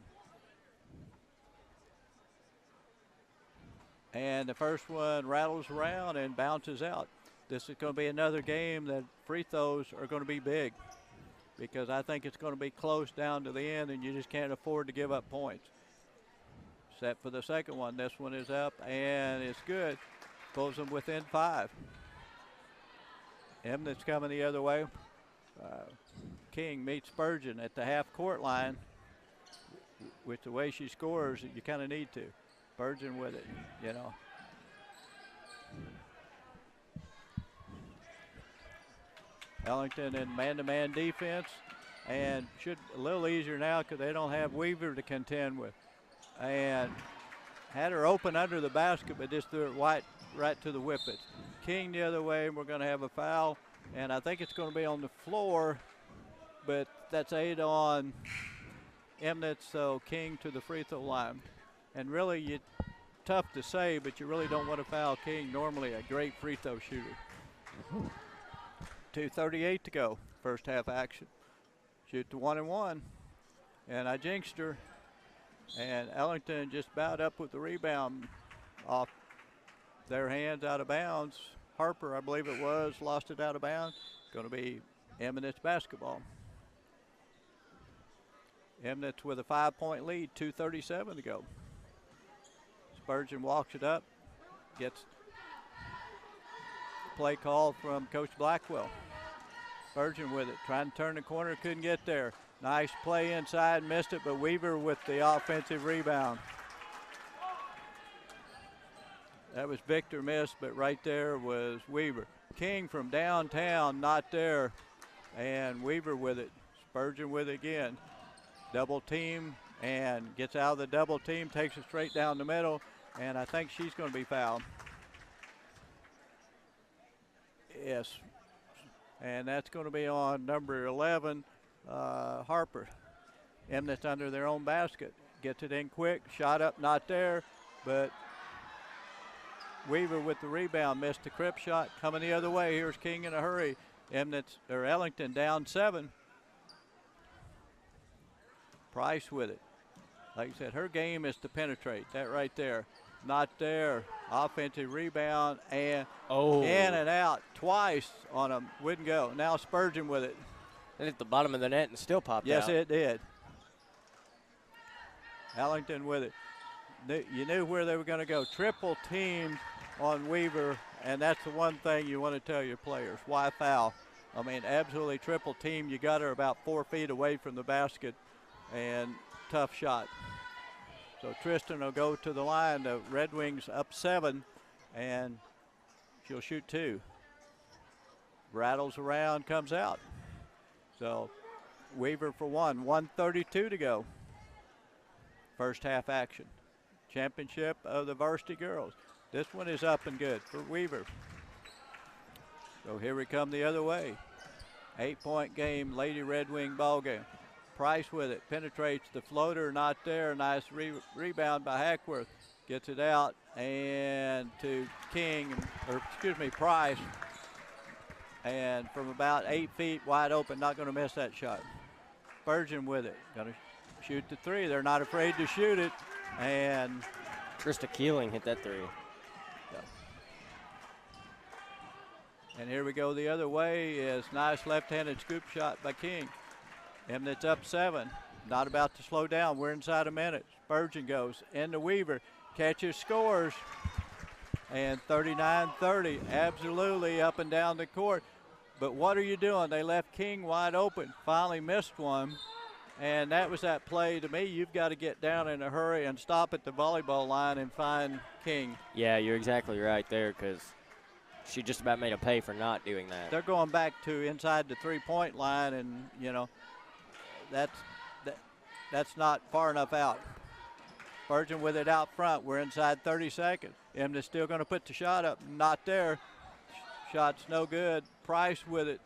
And the first one rattles around and bounces out. This is going to be another game that free throws are going to be big, because I think it's going to be close down to the end, and you just can't afford to give up points. Set for the second one. This one is up, and it's good. Pulls them within 5. Emnett's coming the other way. King meets Spurgeon at the half-court line. With the way she scores, you kind of need to. Spurgeon with it, you know. Ellington in man-to-man defense, and should a little easier now because they don't have Weaver to contend with. And had her open under the basket, but just threw it right to the Whippets. King the other way, and we're going to have a foul, and I think it's going to be on the floor, but that's 8 on Emnett, so King to the free throw line. And really, tough to say, but you really don't want to foul King, normally a great free throw shooter. 2:38 to go, first half action. Shoot to 1-1, and I jinxed her, and Ellington just bowed up with the rebound off their hands, out of bounds. Harper, I believe it was, lost it out of bounds. Going to be Emnett's basketball. Emnett's with a 5-point lead, 2:37 to go. Spurgeon walks it up, gets play call from Coach Blackwell. Spurgeon with it, trying to turn the corner, couldn't get there. Nice play inside, missed it, but Weaver with the offensive rebound. That was Victor missed, but right there was Weaver. King from downtown, not there, and Weaver with it. Spurgeon with it again. Double team, and gets out of the double team, takes it straight down the middle, and I think she's going to be fouled. Yes, and that's going to be on number 11, Harper. Emnett's under their own basket. Gets it in quick, shot up, not there, but Weaver with the rebound, missed the crip shot. Coming the other way, here's King in a hurry. Ellington down 7. Price with it. Like I said, her game is to penetrate. That right there. Not there. Offensive rebound, and in and out twice on him. Wouldn't go. Now Spurgeon with it. It hit the bottom of the net and still popped out. Yes, it did. Ellington with it. You knew where they were going to go. Triple teamed on Weaver, and that's the one thing you want to tell your players. Why foul? I mean, absolutely triple team. You got her about 4 feet away from the basket, and tough shot. So Tristan will go to the line. The Red Wings up 7, and she'll shoot 2. Rattles around, comes out. So Weaver for 1. 1:32 to go. First half action. Championship of the varsity girls. This one is up and good for Weaver. So here we come the other way. 8-point game, Lady Red Wing ball game. Price with it, penetrates the floater, not there. Nice rebound by Hackworth. Gets it out and to Price. And from about 8 feet wide open, not going to miss that shot. Spurgeon with it, going to shoot the 3. They're not afraid to shoot it. And Trista Keeling hit that 3. And here we go the other way is nice left-handed scoop shot by King. Emnett's up 7. Not about to slow down. We're inside a minute. Spurgeon goes into Weaver. Catches, scores. And 39-30. Absolutely up and down the court. But what are you doing? They left King wide open. Finally missed one. And that was that play. To me, you've got to get down in a hurry and stop at the volleyball line and find King. Yeah, you're exactly right there, because she just about made a pay for not doing that. They're going back to inside the three-point line, and, you know, that's not far enough out. Spurgeon with it out front. We're inside 30 seconds. Emna's still going to put the shot up. Not there. Shot's no good. Price with it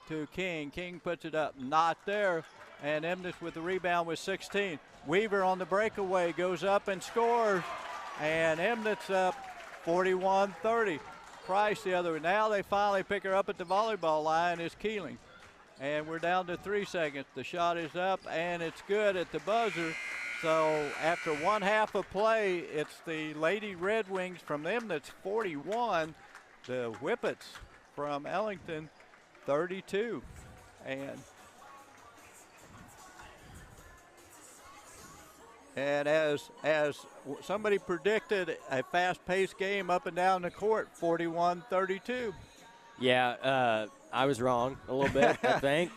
to King. King puts it up. Not there. And Emna's with the rebound with 16. Weaver on the breakaway goes up and scores. And Emna's up 41-30. Price the other way. Now they finally pick her up at the volleyball line is Keeling. And we're down to 3 seconds. The shot is up, and it's good at the buzzer. So after one half of play, it's the Lady Red Wings from them that's 41. The Whippets from Ellington, 32. And as somebody predicted, a fast-paced game up and down the court, 41-32. Yeah, I was wrong a little bit, I think.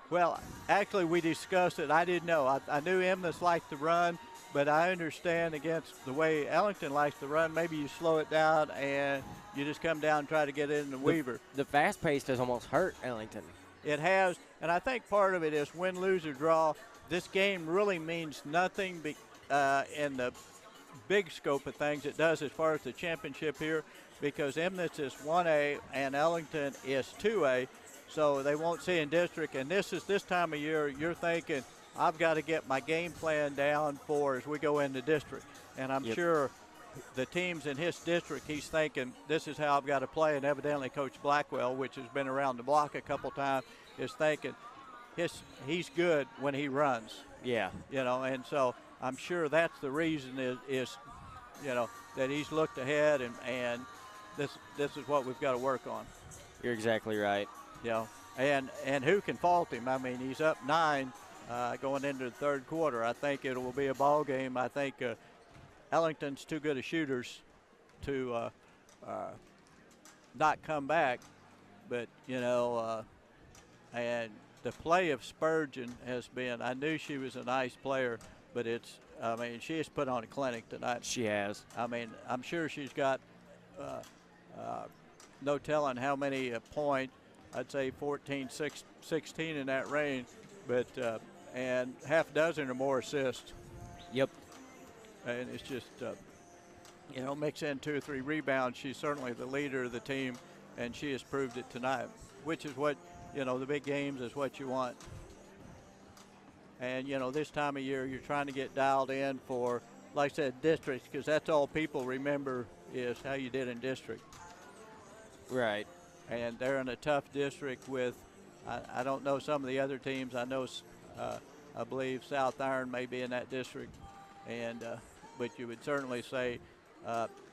Well, actually, we discussed it. I didn't know. I knew Emna's liked to run, but I understand against the way Ellington likes to run, maybe you slow it down and you just come down and try to get it into Weaver. The fast pace has almost hurt Ellington. It has, and I think part of it is win, lose, or draw. This game really means nothing in the big scope of things. It does as far as the championship here, because Emnitz is 1A and Ellington is 2A. So they won't see in district, and this time of year you're thinking, I've got to get my game plan down for as we go into district. And I'm sure the teams in his district, he's thinking, this is how I've got to play. And evidently Coach Blackwell, which has been around the block a couple times, is thinking he's good when he runs. Yeah. You know, and so I'm sure that's the reason is you know, that he's looked ahead and this is what we've got to work on. You're exactly right. You know, and who can fault him? I mean, he's up 9 going into the third quarter. I think it will be a ball game. I think Ellington's too good of shooters to not come back. But, you know, and the play of Spurgeon has been, I knew she was a nice player, but I mean, she has put on a clinic tonight. She has. I mean, I'm sure she's got no telling how many points. I'd say 14, 16 in that range, but and half a dozen or more assists. Yep. And it's just, you know, mix in 2 or 3 rebounds. She's certainly the leader of the team, and she has proved it tonight, which is what, you know, the big games is what you want. And, you know, this time of year you're trying to get dialed in for, like I said, districts, because that's all people remember is how you did in district. Right. And they're in a tough district with, I don't know some of the other teams. I know, I believe South Iron may be in that district, and but you would certainly say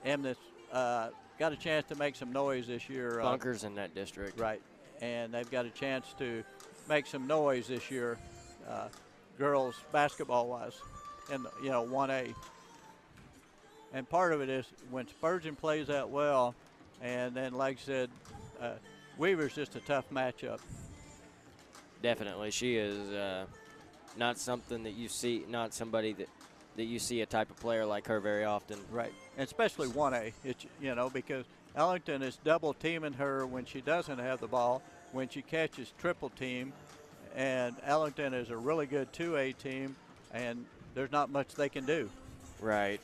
Emnitz got a chance to make some noise this year. Bunker's in that district. Right, and they've got a chance to make some noise this year, girls basketball-wise, in the, you know, 1A. And part of it is when Spurgeon plays that well, and then like I said, Weaver's just a tough matchup. Definitely. She is not something that you see, not somebody that you see a type of player like her very often. Right, and especially 1A, it's, you know, because Ellington is double teaming her when she doesn't have the ball, when she catches triple team, and Ellington is a really good 2A team, and there's not much they can do. Right.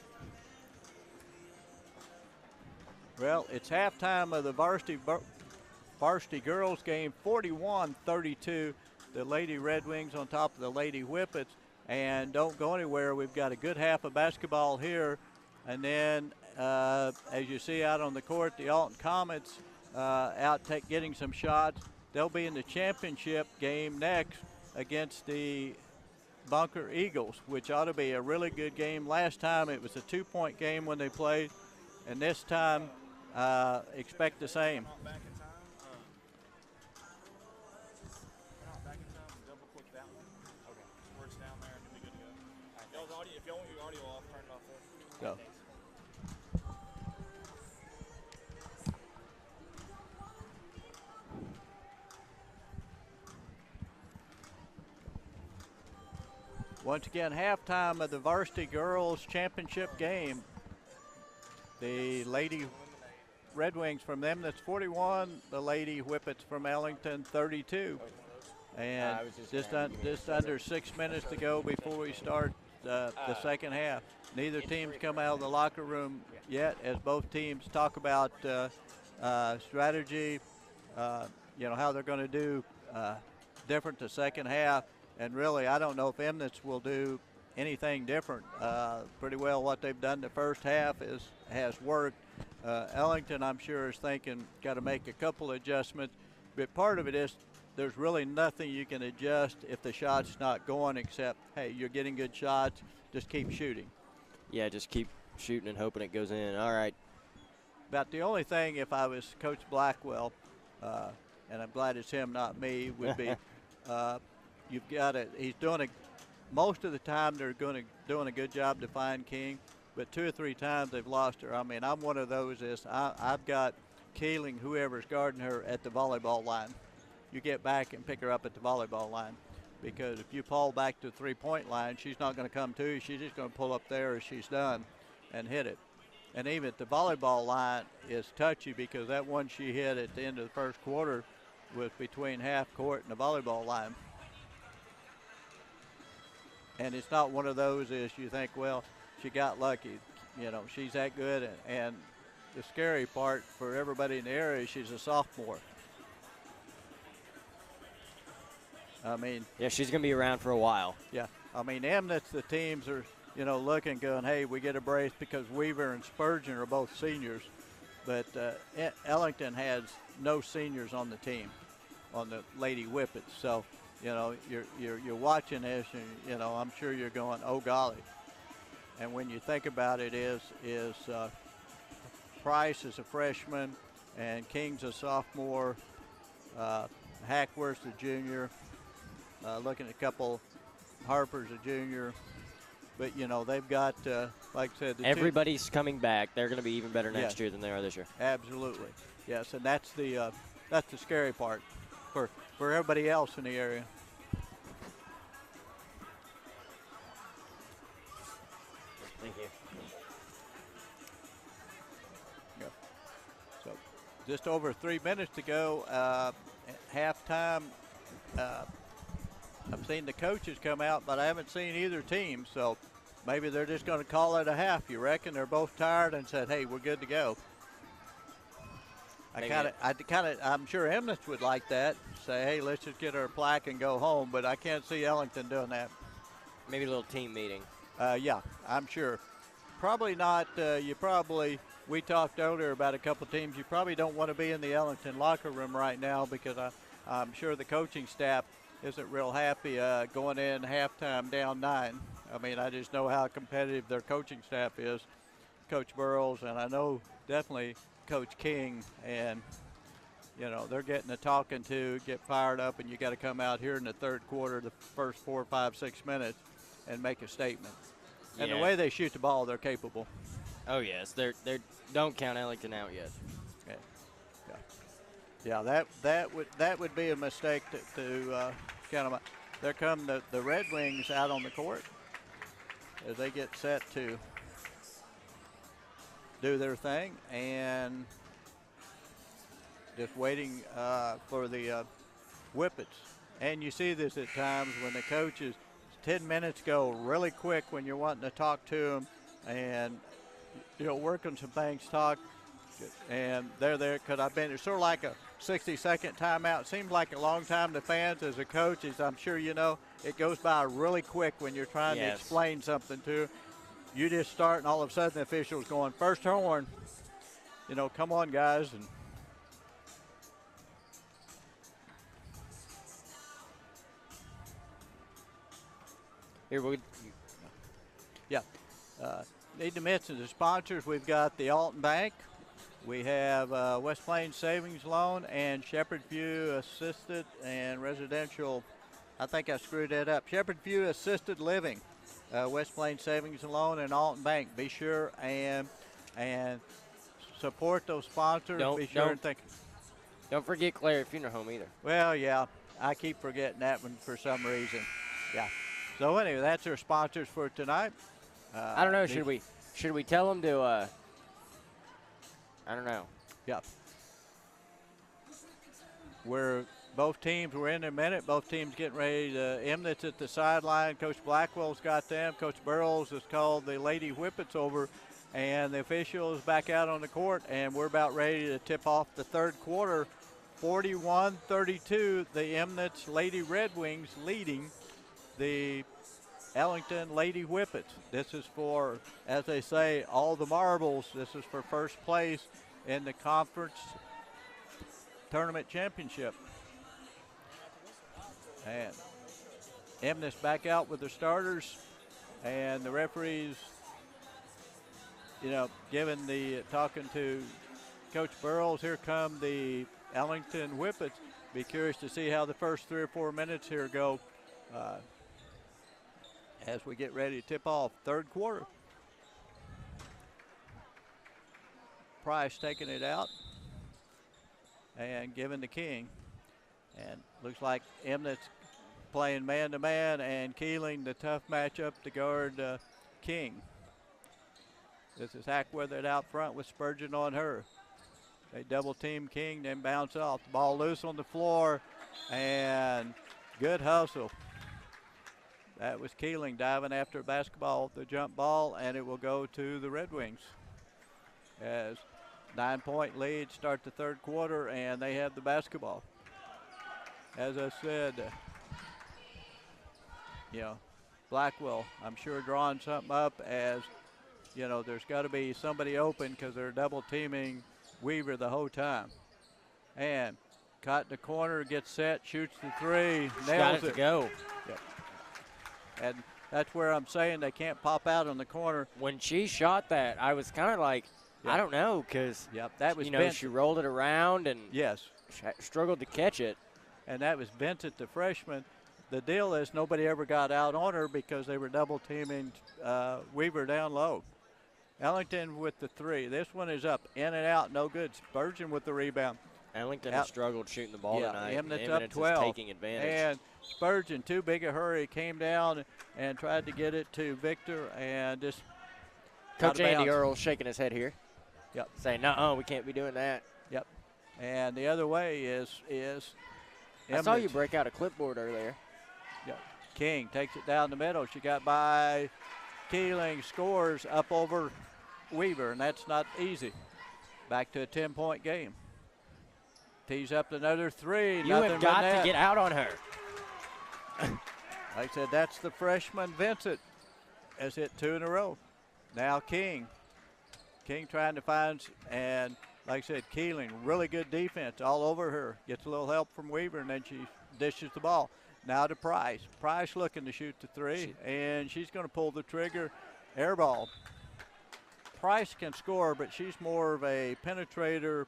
Well, it's halftime of the varsity girls game, 41-32. The Lady Red Wings on top of the Lady Whippets. And don't go anywhere. We've got a good half of basketball here. And then, as you see out on the court, the Alton Comets getting some shots. They'll be in the championship game next against the Bunker Eagles, which ought to be a really good game. Last time it was a 2-point game when they played. And this time, expect the same. Go. Once again, halftime of the Varsity Girls Championship game. The Lady Red Wings from them, that's 41. The Lady Whippets from Ellington, 32. And just under 6 minutes to go before we start the second half. Neither team's come out of the locker room yet, as both teams talk about strategy, how they're going to do different the second half. And really, I don't know if Emnitz will do anything different. Pretty well what they've done the first half has worked. Ellington, I'm sure, is thinking got to make a couple adjustments. But part of it is there's really nothing you can adjust if the shot's not going, except, hey, you're getting good shots, just keep shooting. Yeah, just keep shooting and hoping it goes in. All right. About the only thing, if I was Coach Blackwell, and I'm glad it's him, not me, would be you've got it. He's doing it most of the time. They're doing a good job to find King, but 2 or 3 times they've lost her. I mean, I'm one of those. I've got Keeling, whoever's guarding her, at the volleyball line. You get back and pick her up at the volleyball line, because if you pull back to the 3-point line, she's not going to come to you. She's just going to pull up there as she's done and hit it. And even at the volleyball line is touchy, because that one she hit at the end of the first quarter was between half court and the volleyball line. And it's not one of those is you think, well, she got lucky. She's that good. And the scary part for everybody in the area is she's a sophomore. I mean, yeah, she's going to be around for a while. Yeah. I mean, Emnitz, the teams are, looking, going, hey, we get a brace because Weaver and Spurgeon are both seniors. But Ellington has no seniors on the team, on the Lady Whippets. So, you're watching this, and, I'm sure you're going, oh, golly. And when you think about it is Price is a freshman and King's a sophomore, Hackworth's a junior. Looking at a couple, Harper's a junior, but they've got, like I said, everybody's coming back. They're going to be even better next year than they are this year. Absolutely, yes, and that's the scary part for everybody else in the area. Thank you. Yeah. So, just over 3 minutes to go. Halftime. I've seen the coaches come out, but I haven't seen either team. So maybe they're just going to call it a half. You reckon they're both tired and said, "Hey, we're good to go." I'm sure Emnitz would like that. Say, "Hey, let's just get our plaque and go home." But I can't see Ellington doing that. Maybe a little team meeting. Yeah, I'm sure. Probably not. We talked earlier about a couple teams. You probably don't want to be in the Ellington locker room right now, because I'm sure the coaching staff isn't real happy going in halftime down 9. I mean, I just know how competitive their coaching staff is, Coach Burrows, and I know definitely Coach King, and they're getting a talking to, get fired up, and you got to come out here in the third quarter, the first 4, 5, 6 minutes, and make a statement. And the way they shoot the ball, they're capable. Oh yes, they're don't count Ellington out yet. Yeah, that would be a mistake to count them out. There come the Red Wings out on the court as they get set to do their thing, and just waiting for the Whippets. And you see this at times when the coaches, 10 minutes go really quick when you're wanting to talk to them, and work on some things, talk. And they're there because it's sort of like a 60-second timeout. It seems like a long time to fans. As a coach, as I'm sure you know, it goes by really quick when you're trying to explain something to them. You just start, and all of a sudden the official's going, first horn. Come on, guys. And here we. Yeah. Need to mention the sponsors. We've got the Alton Bank. We have West Plains Savings Loan and Shepherd View Assisted and Residential. I think I screwed that up. Shepherd View Assisted Living, West Plains Savings and Loan, and Alton Bank. Be sure and support those sponsors. Don't forget Clary Funeral Home either. Well, yeah, I keep forgetting that one for some reason. Yeah. So anyway, that's our sponsors for tonight. I don't know. Should we tell them to? I don't know. Yep. Where both teams were in a minute. Both teams getting ready to. Emnett's at the sideline. Coach Blackwell's got them. Coach Burrows has called the Lady Whippets over, and the officials back out on the court, and we're about ready to tip off the third quarter. 41-32, the Emnett's Lady Red Wings leading the Ellington Lady Whippets. This is for, as they say, all the marbles. This is for first place in the conference tournament championship. And Emnett's back out with the starters, and the referees, talking to Coach Burrows. Here come the Ellington Whippets. Be curious to see how the first 3 or 4 minutes here go as we get ready to tip off third quarter. Price taking it out and giving to King. And looks like Emnett's playing man-to-man, and Keeling the tough matchup to guard King. This is Hackweather out front with Spurgeon on her. They double team King, then bounce off. The ball loose on the floor, and good hustle. That was Keeling diving after a basketball, the jump ball, and it will go to the Red Wings. As 9-point lead, start the third quarter, and they have the basketball. As I said, Blackwell, I'm sure drawing something up as, there's got to be somebody open because they're double teaming Weaver the whole time. And caught in the corner, gets set, shoots the three, nails it. To go. Yep. And that's where I'm saying they can't pop out on the corner. When she shot that, I was kind of like, I don't know, because that was she rolled it around and yes, struggled to catch it. And that was Vincent, the freshman. The deal is nobody ever got out on her because they were double teaming Weaver down low. Ellington with the three. This one is up, in and out, no good. Spurgeon with the rebound. Ellington has struggled shooting the ball tonight. Emnett's up 12. Taking advantage. And Spurgeon, too big a hurry, came down and tried to get it to Victor, and just Coach Andy Earl shaking his head here. Yep. Saying, no, we can't be doing that. Yep. And the other way is I saw you break out a clipboard earlier. Yep. King takes it down the middle. She got by Keeling, scores up over Weaver, and that's not easy. Back to a 10-point game. Tees up another three. You have got to get out on her. Like I said, that's the freshman Vincent. Has hit 2 in a row. Now King. King trying to find, and like I said, Keeling, really good defense all over her. Gets a little help from Weaver, and then she dishes the ball. Now to Price. Price looking to shoot the three, and she's going to pull the trigger. Air ball. Price can score, but she's more of a penetrator,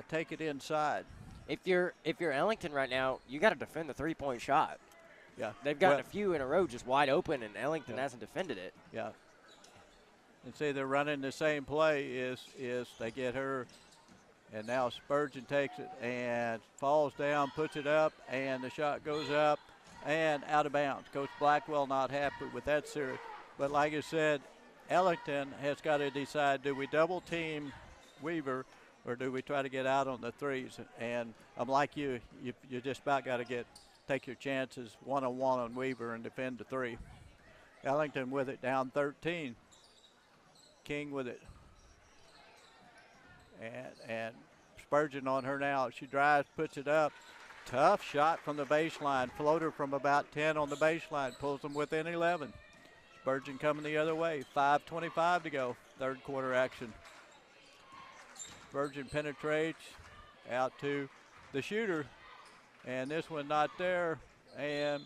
take it inside. If you're Ellington right now, you got to defend the three-point shot. Yeah. They've gotten a few in a row just wide open, and Ellington hasn't defended it. Yeah. And see, they're running the same play is they get her, and now Spurgeon takes it and falls down, puts it up, and the shot goes up and out of bounds. Coach Blackwell not happy with that series. But like I said, Ellington has got to decide, do we double team Weaver or do we try to get out on the threes? And I'm like you just about got to take your chances one-on-one on Weaver and defend the three. Ellington with it down 13. King with it. And Spurgeon on her now. She drives, puts it up. Tough shot from the baseline. Floater from about 10 on the baseline. Pulls them within 11. Spurgeon coming the other way. 5:25 to go. Third quarter action. Spurgeon penetrates out to the shooter. And this one not there. And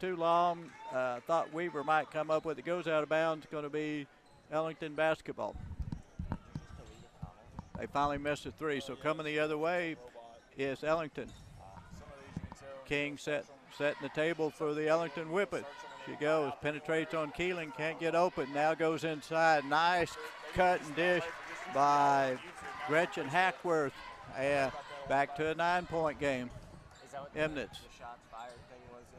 too long. Thought Weaver might come up with it. Goes out of bounds. Going to be Ellington basketball. They finally missed a three. So coming the other way is Ellington. King setting the table for the Ellington Whippet. She goes, penetrates on Keeling, can't get open. Now goes inside. Nice cut and dish by Gretchen Hackworth. And back to a 9-point game. Emnett's.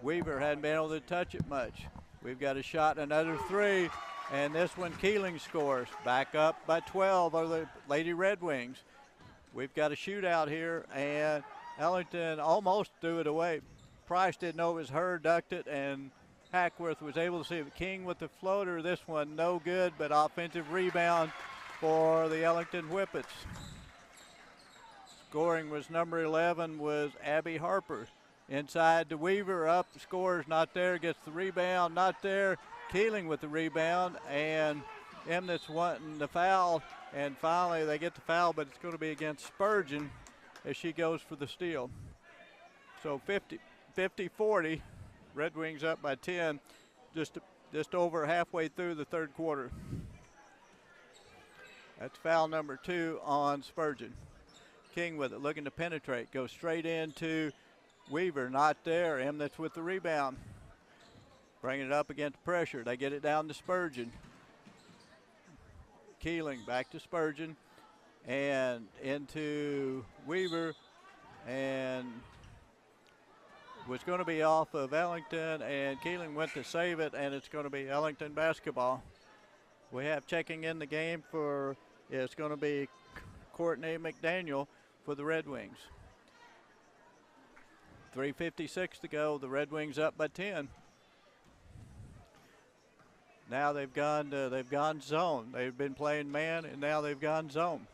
Weaver hadn't been able to touch it much. We've got a shot, another three. And this one Keeling scores. Back up by 12 are the Lady Red Wings. we've got a shootout here, and Ellington almost threw it away. Price didn't know it was her, ducked it, and Hackworth was able to see it. King with the floater. This one no good, but offensive rebound for the Ellington Whippets. Scoring was number 11 was Abby Harper. Inside to Weaver, up, scores, not there, gets the rebound, not there. Keeling with the rebound, and Emnitz wanting the foul, and finally they get the foul, but it's going to be against Spurgeon as she goes for the steal. So 50-40, Red Wings up by 10, just over halfway through the third quarter. That's foul number 2 on Spurgeon. King with it, looking to penetrate, goes straight into Weaver, not there. Emnitz with the rebound. Bringing it up against pressure. They get it down to Spurgeon. Keeling back to Spurgeon and into Weaver, and was going to be off of Ellington, and Keeling went to save it, and it's going to be Ellington basketball. We have checking in the game for, it's going to be Courtney McDaniel for the Red Wings. 3:56 to go. The Red Wings up by 10. Now they've gone zone. They've been playing man, and now they've gone zone.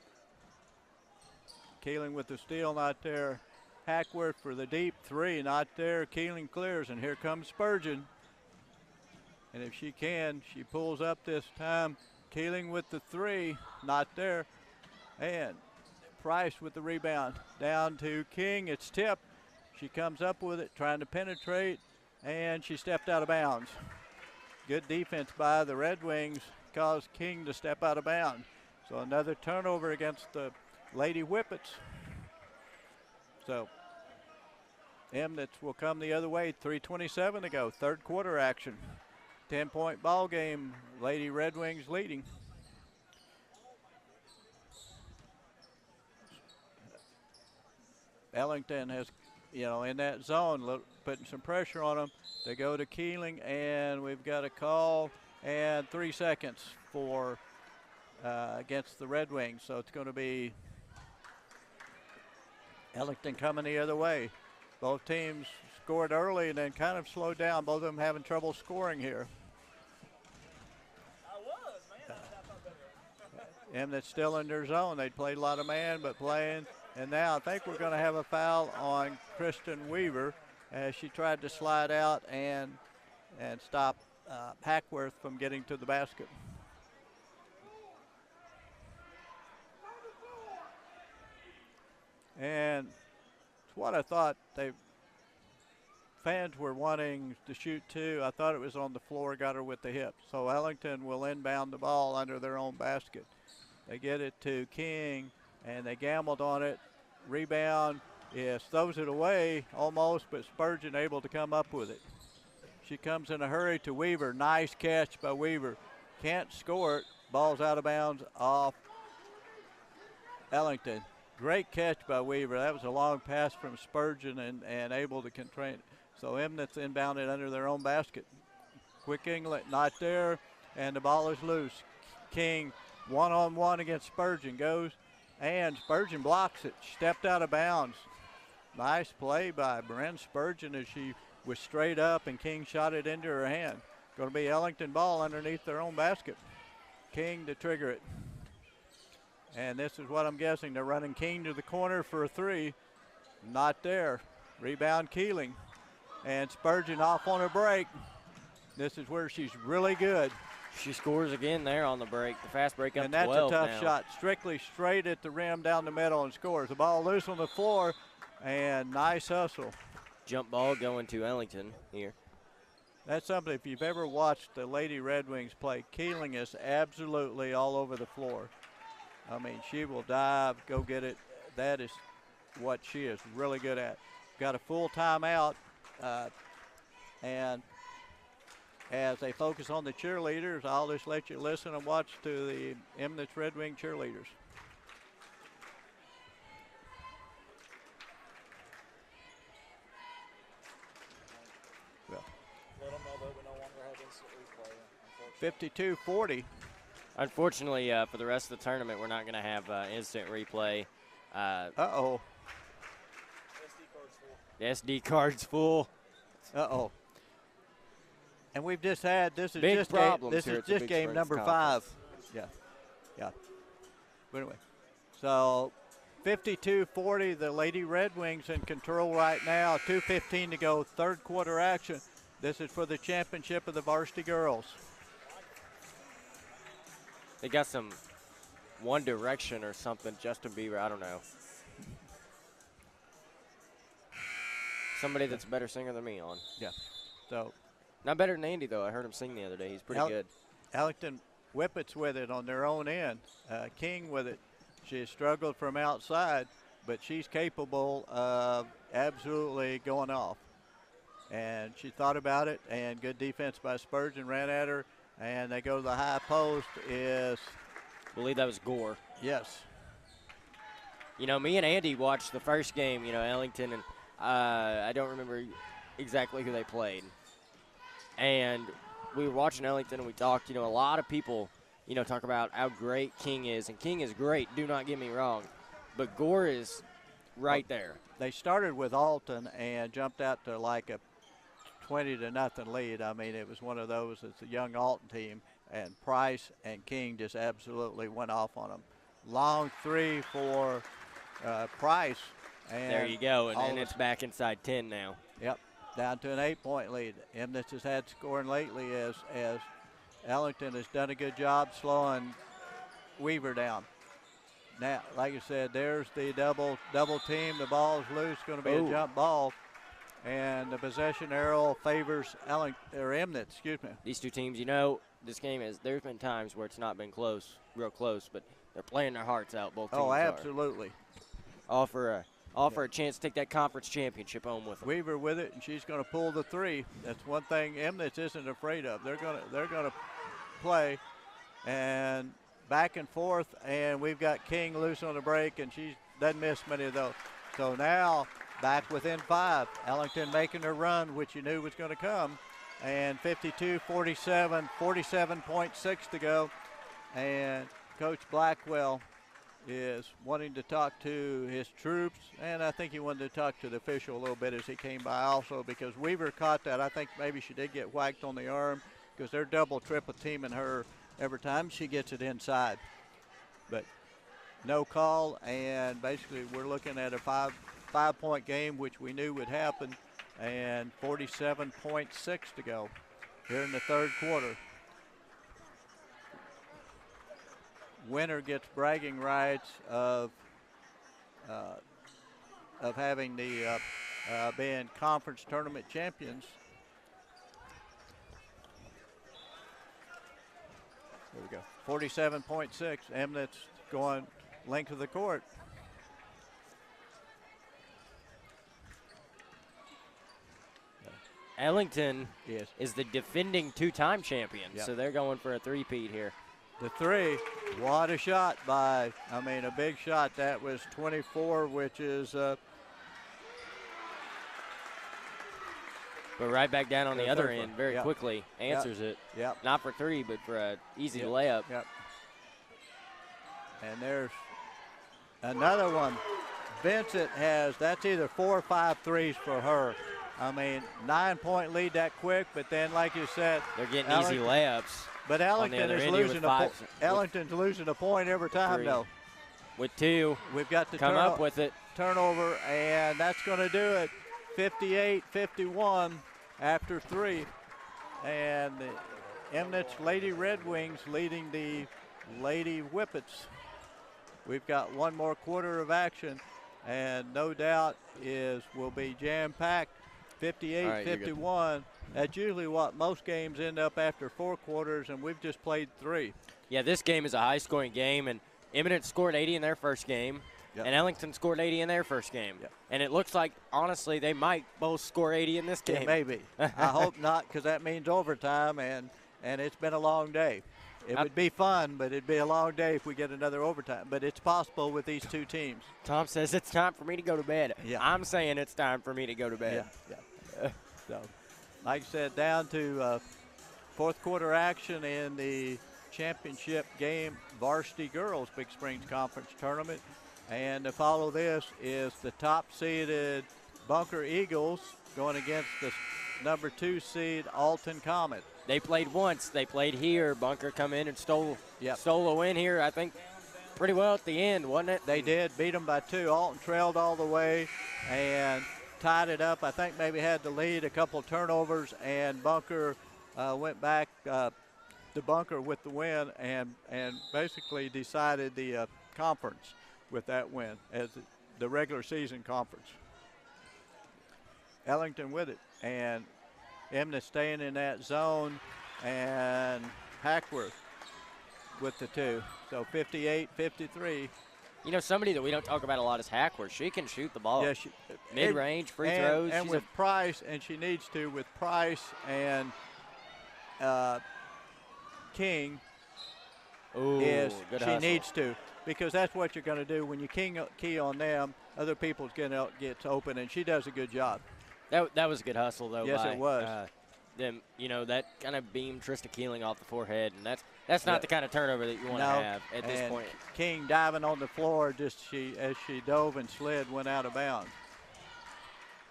Keeling with the steal, not there. Hackworth for the deep 3, not there. Keeling clears, and here comes Spurgeon. And if she can, she pulls up this time. Keeling with the 3, not there. And Price with the rebound. Down to King, it's tipped. She comes up with it, trying to penetrate, and she stepped out of bounds. Good defense by the Red Wings caused King to step out of bounds. So another turnover against the Lady Whippets. So Emnitz will come the other way. 3:27 to go. Third quarter action. 10-point ball game. Lady Red Wings leading. Ellington has, in that zone, putting some pressure on them. They go to Keeling, and we've got a call, and 3 seconds for against the Red Wings. So it's going to be Ellington coming the other way. Both teams scored early and then kind of slowed down. Both of them having trouble scoring here. Emnitz still in their zone. They played a lot of man, but playing. And now I think we're going to have a foul on Kristen Weaver as she tried to slide out and stop Hackworth from getting to the basket. And it's what I thought fans were wanting to shoot too. I thought it was on the floor, got her with the hip. So Ellington will inbound the ball under their own basket. They get it to King, and they gambled on it. Rebound, yes, throws it away almost, but Spurgeon able to come up with it. She comes in a hurry to Weaver. Nice catch by Weaver. Can't score it. Ball's out of bounds off Ellington. Great catch by Weaver. That was a long pass from Spurgeon and able to contain it. So Emnitz inbounded under their own basket. Quick Inglet not there, and the ball is loose. King one-on-one against Spurgeon goes, and Spurgeon blocks it. Stepped out of bounds. Nice play by Bryn Spurgeon as she was straight up, and King shot it into her hand. Going to be Ellington ball underneath their own basket. King to trigger it. And this is what I'm guessing. They're running King to the corner for a 3. Not there. Rebound Keeling. And Spurgeon off on a break. This is where she's really good. She scores again there on the break. The fast break up and to 12 that's a tough now. shot. Strictly straight at the rim down the middle and scores. The ball loose on the floor, and nice hustle. Jump ball going to Ellington here. That's something, if you've ever watched the Lady Red Wings play, Keeling is absolutely all over the floor. I mean, she will dive, go get it. That is what she is really good at. Got a full timeout, and as they focus on the cheerleaders, I'll just let you listen and watch to the Emnitz Red Wing cheerleaders. Well, Let them know that we no longer have instant replay. 52-40. Unfortunately, for the rest of the tournament, we're not going to have instant replay. Uh-oh. The SD card's full. Uh-oh. And we've just had, this is Big just problems this here is at the just Big game Springs number Conference. 5. Yeah. But anyway, so 52-40, the Lady Red Wings in control right now. 2:15 to go, third quarter action. This is for the championship of the varsity girls. They got some One Direction or something, Justin Bieber, I don't know. Somebody that's a better singer than me on. Yeah. So Not better than Andy, though. I heard him sing the other day. He's pretty good. Ellington Whippets with it on their own end. King with it. She has struggled from outside, but she's capable of absolutely going off. And she thought about it, and good defense by Spurgeon, ran at her, and they go to the high post is, I believe that was Gore. yes. You know, me and Andy watched the first game, Ellington, and I don't remember exactly who they played. And we were watching Ellington, and we talked, a lot of people, talk about how great King is. And King is great, do not get me wrong. But Gore is right there. They started with Alton and jumped out to like a 20-0 lead. I mean, it was one of those, it's a young Alton team, and Price and King just absolutely went off on them. Long three for Price. And There you go, and all then of it's back inside 10 now. Yep, down to an 8-point lead. Emnitz has had scoring lately as Ellington has done a good job slowing Weaver down. Now, like I said, there's the double team. The ball is loose, going to be a jump ball, and the possession arrow favors Emnitz. Excuse me. These two teams, this game there's been times where it's not been real close, but they're playing their hearts out. Both teams Oh, are. absolutely. Offer a chance to take that conference championship home with them. Weaver with it, and she's going to pull the three. That's one thing Emnitz isn't afraid of. They're going to play, and back and forth, and we've got King loose on the break, and she doesn't miss many of those. So now back within 5. Ellington making her run, which you knew was going to come, and 52-47, 47.6 to go, and Coach Blackwell is wanting to talk to his troops, and I think he wanted to talk to the official a little bit as he came by also, because Weaver caught that. I think maybe she did get whacked on the arm because they're double, triple teaming her every time she gets it inside. But no call, and basically we're looking at a five-point game, which we knew would happen, and 47.6 to go here in the third quarter. Winner gets bragging rights of having the being conference tournament champions. There we go. 47.6. Emnitz going length of the court. Ellington Yes. is the defending two-time champion, Yep. so they're going for a three-peat here. The three, what a shot a big shot. That was 24, which is But right back down on the There's other her end for- very yep. quickly. Answers it. Yep. Not for three, but for an easy Yep. layup. Yep. And there's another one. Vincent that's either 4 or 5 threes for her. 9-point lead that quick, but then, like you said, They're getting easy layups. But on the Ellington other is end here losing with Ellington's losing a point every time, three. though. With two, We've got the come up with it. turnover, and that's going to do it. 58-51 after 3. And the Emnitz Lady Red Wings leading the Lady Whippets. We've got one more quarter of action, and no doubt will be jam-packed. 58-51. That's usually what most games end up after 4 quarters, and we've just played 3. Yeah, this game is a high-scoring game, and Eminence scored 80 in their first game, Yep. and Ellington scored 80 in their first game. Yep. And it looks like, honestly, they might both score 80 in this game. It may be. I hope not, because that means overtime, and it's been a long day. It would be fun, but it'd be a long day if we get another overtime. But it's possible with these two teams. Tom says it's time for me to go to bed. Yeah. I'm saying it's time for me to go to bed. Yeah. So, like I said, down to fourth quarter action in the championship game, Varsity Girls Big Springs Conference Tournament. And to follow this is the top-seeded Bunker Eagles going against the number 2 seed Alton Comet. They played once. They played here. Bunker come in and stole a win here, I think, pretty well at the end, wasn't it? They did, beat them by 2. Alton trailed all the way and tied it up. I think maybe had the lead, a couple turnovers, and Bunker went back to Bunker with the win and basically decided the conference with that win as the regular season conference. Ellington with it, and Emna staying in that zone, and Hackworth with the 2. So 58-53. You know, somebody that we don't talk about a lot is Hackworth. She can shoot the ball. Yeah, mid-range, free throws. And with Price, and she needs to, with Price and King, she needs to, because that's what you're going to do when you key on them. Other people's going to get open, and she does a good job. That was a good hustle, though. Yes, by, it was. Them, you know, that kind of beamed Trista Keeling off the forehead, and that's not the kind of turnover that you want to have at this point. King diving on the floor, as she dove and slid, went out of bounds.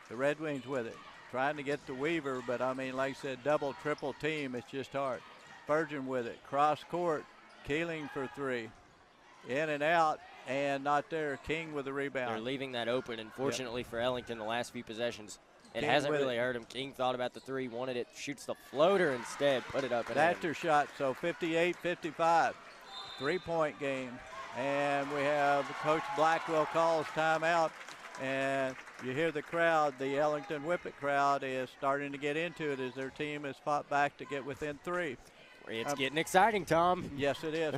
The Red Wings with it, trying to get to Weaver, but I mean, like I said, double, triple team, it's just hard. Spurgeon with it, cross court, Keeling for 3, in and out, and not there. King with the rebound. They're leaving that open, and fortunately for Ellington, the last few possessions, it King hasn't really hurt him. King thought about the 3, wanted it, shoots the floater instead, put it up and That's her shot, so 58-55, 3-point game. And we have Coach Blackwell calls timeout, and you hear the crowd, the Ellington Whippet crowd is starting to get into it as their team has fought back to get within 3. It's getting exciting, Tom. Yes, it is.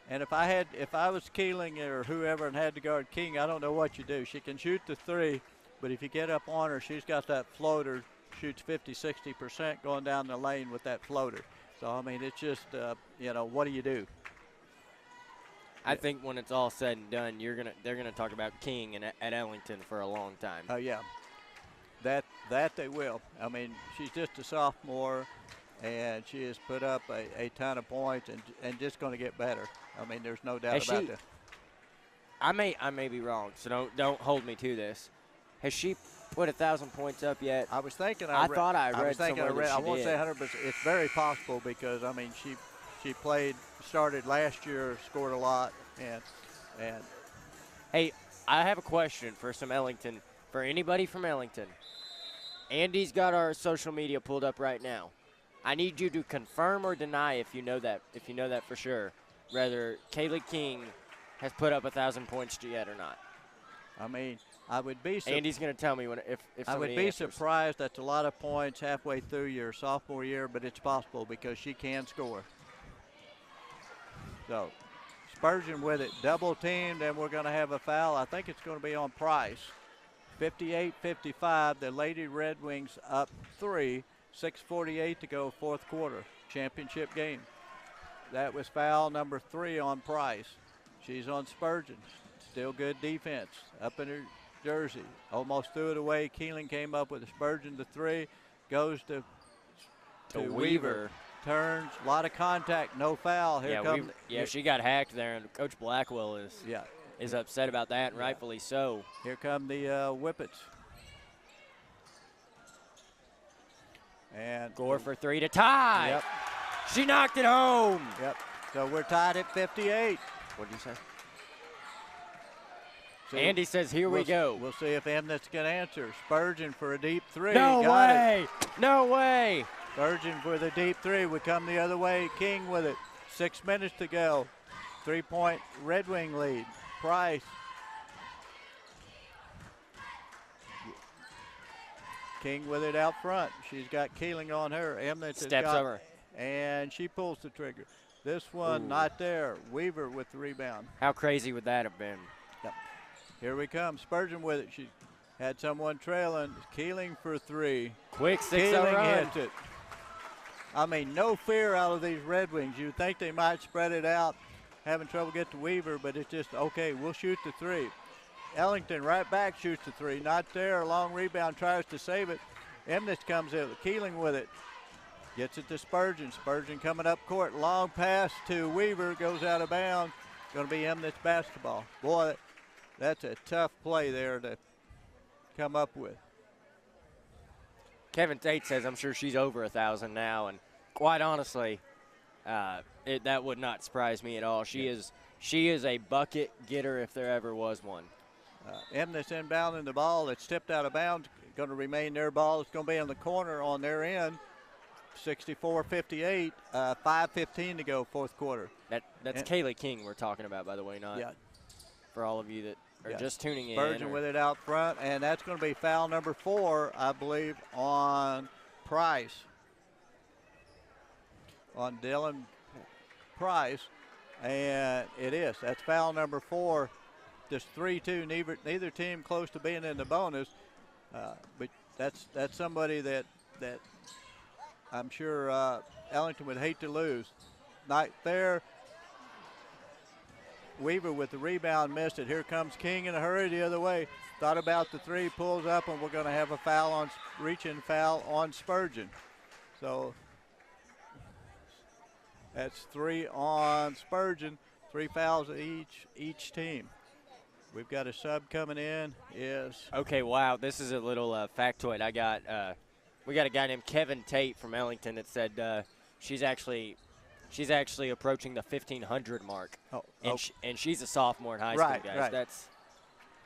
And if I was Keeling or whoever and had to guard King, I don't know what you do. She can shoot the 3. But if you get up on her, she's got that floater, shoots 50-60% going down the lane with that floater. So, I mean, it's just, what do you do? I think when it's all said and done, they're gonna talk about King at Ellington for a long time. Oh, yeah. That they will. I mean, she's just a sophomore, and she has put up a ton of points and just going to get better. I mean, there's no doubt about that. I may be wrong, so don't hold me to this. Has she put 1,000 points up yet? I was thinking. I thought I read somewhere that she I won't did. say 100%. It's very possible because I mean she started last year, scored a lot, and. Hey, I have a question for anybody from Ellington. Andy's got our social media pulled up right now. I need you to confirm or deny if you know that for sure, whether Kaylee King has put up 1,000 points yet or not. I mean, I would be. Andy's going to tell me if I would be surprised. That's a lot of points halfway through your sophomore year, but it's possible because she can score. So, Spurgeon with it, double teamed, and we're going to have a foul. I think it's going to be on Price. 58-55. The Lady Red Wings up 3. 6:48 to go, fourth quarter. Championship game. That was foul number 3 on Price. She's on Spurgeon. Still good defense up in her jersey. Almost threw it away. Keeling came up with a Spurgeon to 3. Goes to Weaver. Turns. A lot of contact. No foul. She got hacked there, and Coach Blackwell is upset about that, and rightfully so. Here come the Whippets. And Gore for 3 to tie. Yep. She knocked it home. Yep. So we're tied at 58. What did you say? Andy says, here we go. We'll see if Emnett's going to answer. Spurgeon for a deep 3. No way. No way. Spurgeon for the deep 3 would come the other way. King with it. 6 minutes to go. 3-point Red Wing lead. Price. King with it out front. She's got Keeling on her. Emnett steps over. And she pulls the trigger. This one not there. Weaver with the rebound. How crazy would that have been? Yep. Here we come. Spurgeon with it. She had someone trailing. Keeling for 3. Quick 6-0 Keeling run. hits it. I mean, no fear out of these Red Wings. You'd think they might spread it out, having trouble get to Weaver, but it's just, okay, we'll shoot the 3. Ellington right back shoots the 3. Not there. Long rebound, tries to save it. Emnett comes in. Keeling with it. Gets it to Spurgeon. Spurgeon coming up court. Long pass to Weaver. Goes out of bounds. Going to be Emnett's basketball. Boy, that's a tough play there to come up with. Kevin Tate says, I'm sure she's over 1,000 now, and quite honestly, that would not surprise me at all. She is a bucket getter if there ever was one. Emnett's inbounding the ball. It's tipped out of bounds. Going to remain their ball. It's going to be in the corner on their end. 64-58, 5:15 to go, fourth quarter. That's Kaylee King we're talking about, by the way, not for all of you that are just tuning in. Spurgeon with it out front, and that's going to be foul number 4, I believe, on Price. On Dylan Price, and it is. That's foul number 4. Just 3-2. Neither team close to being in the bonus, but that's somebody that I'm sure Ellington would hate to lose. Not there. Weaver with the rebound, missed it. Here comes King in a hurry the other way. Thought about the 3, pulls up, and we're going to have a reach-in foul on Spurgeon. So that's 3 on Spurgeon, 3 fouls each team. We've got a sub coming in. Okay, wow. This is a little factoid. We got a guy named Kevin Tate from Ellington that said she's actually approaching the 1,500 mark, and she's a sophomore in high school, guys. Right.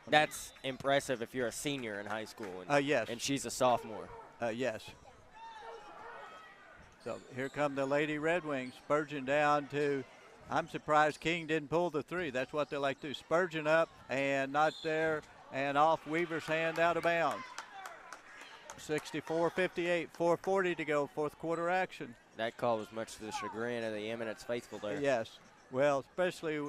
That's impressive if you're a senior in high school. Yes. And she's a sophomore. Yes. So here come the Lady Red Wings. Spurgeon down to. I'm surprised King didn't pull the 3. That's what they like to do. Spurgeon up and not there, and off Weaver's hand out of bounds. 64-58, 4:40 to go, fourth quarter action. That call was much to the chagrin of the Eminence faithful there. Yes. Well, especially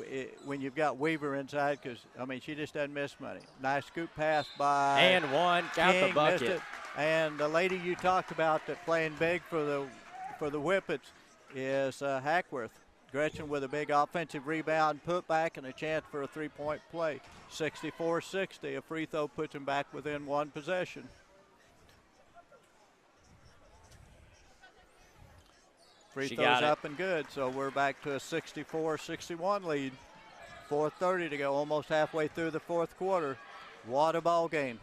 when you've got Weaver inside, because, I mean, she just doesn't miss money. Nice scoop pass by and one. Count King, the bucket. missed it. And the lady you talked about that playing big for the Whippets is Hackworth. Gretchen with a big offensive rebound, put back, and a chance for a 3-point play. 64-60, a free throw puts them back within 1 possession. Free throws up and good, so we're back to a 64-61 lead. 4:30 to go, almost halfway through the fourth quarter. What a ball game.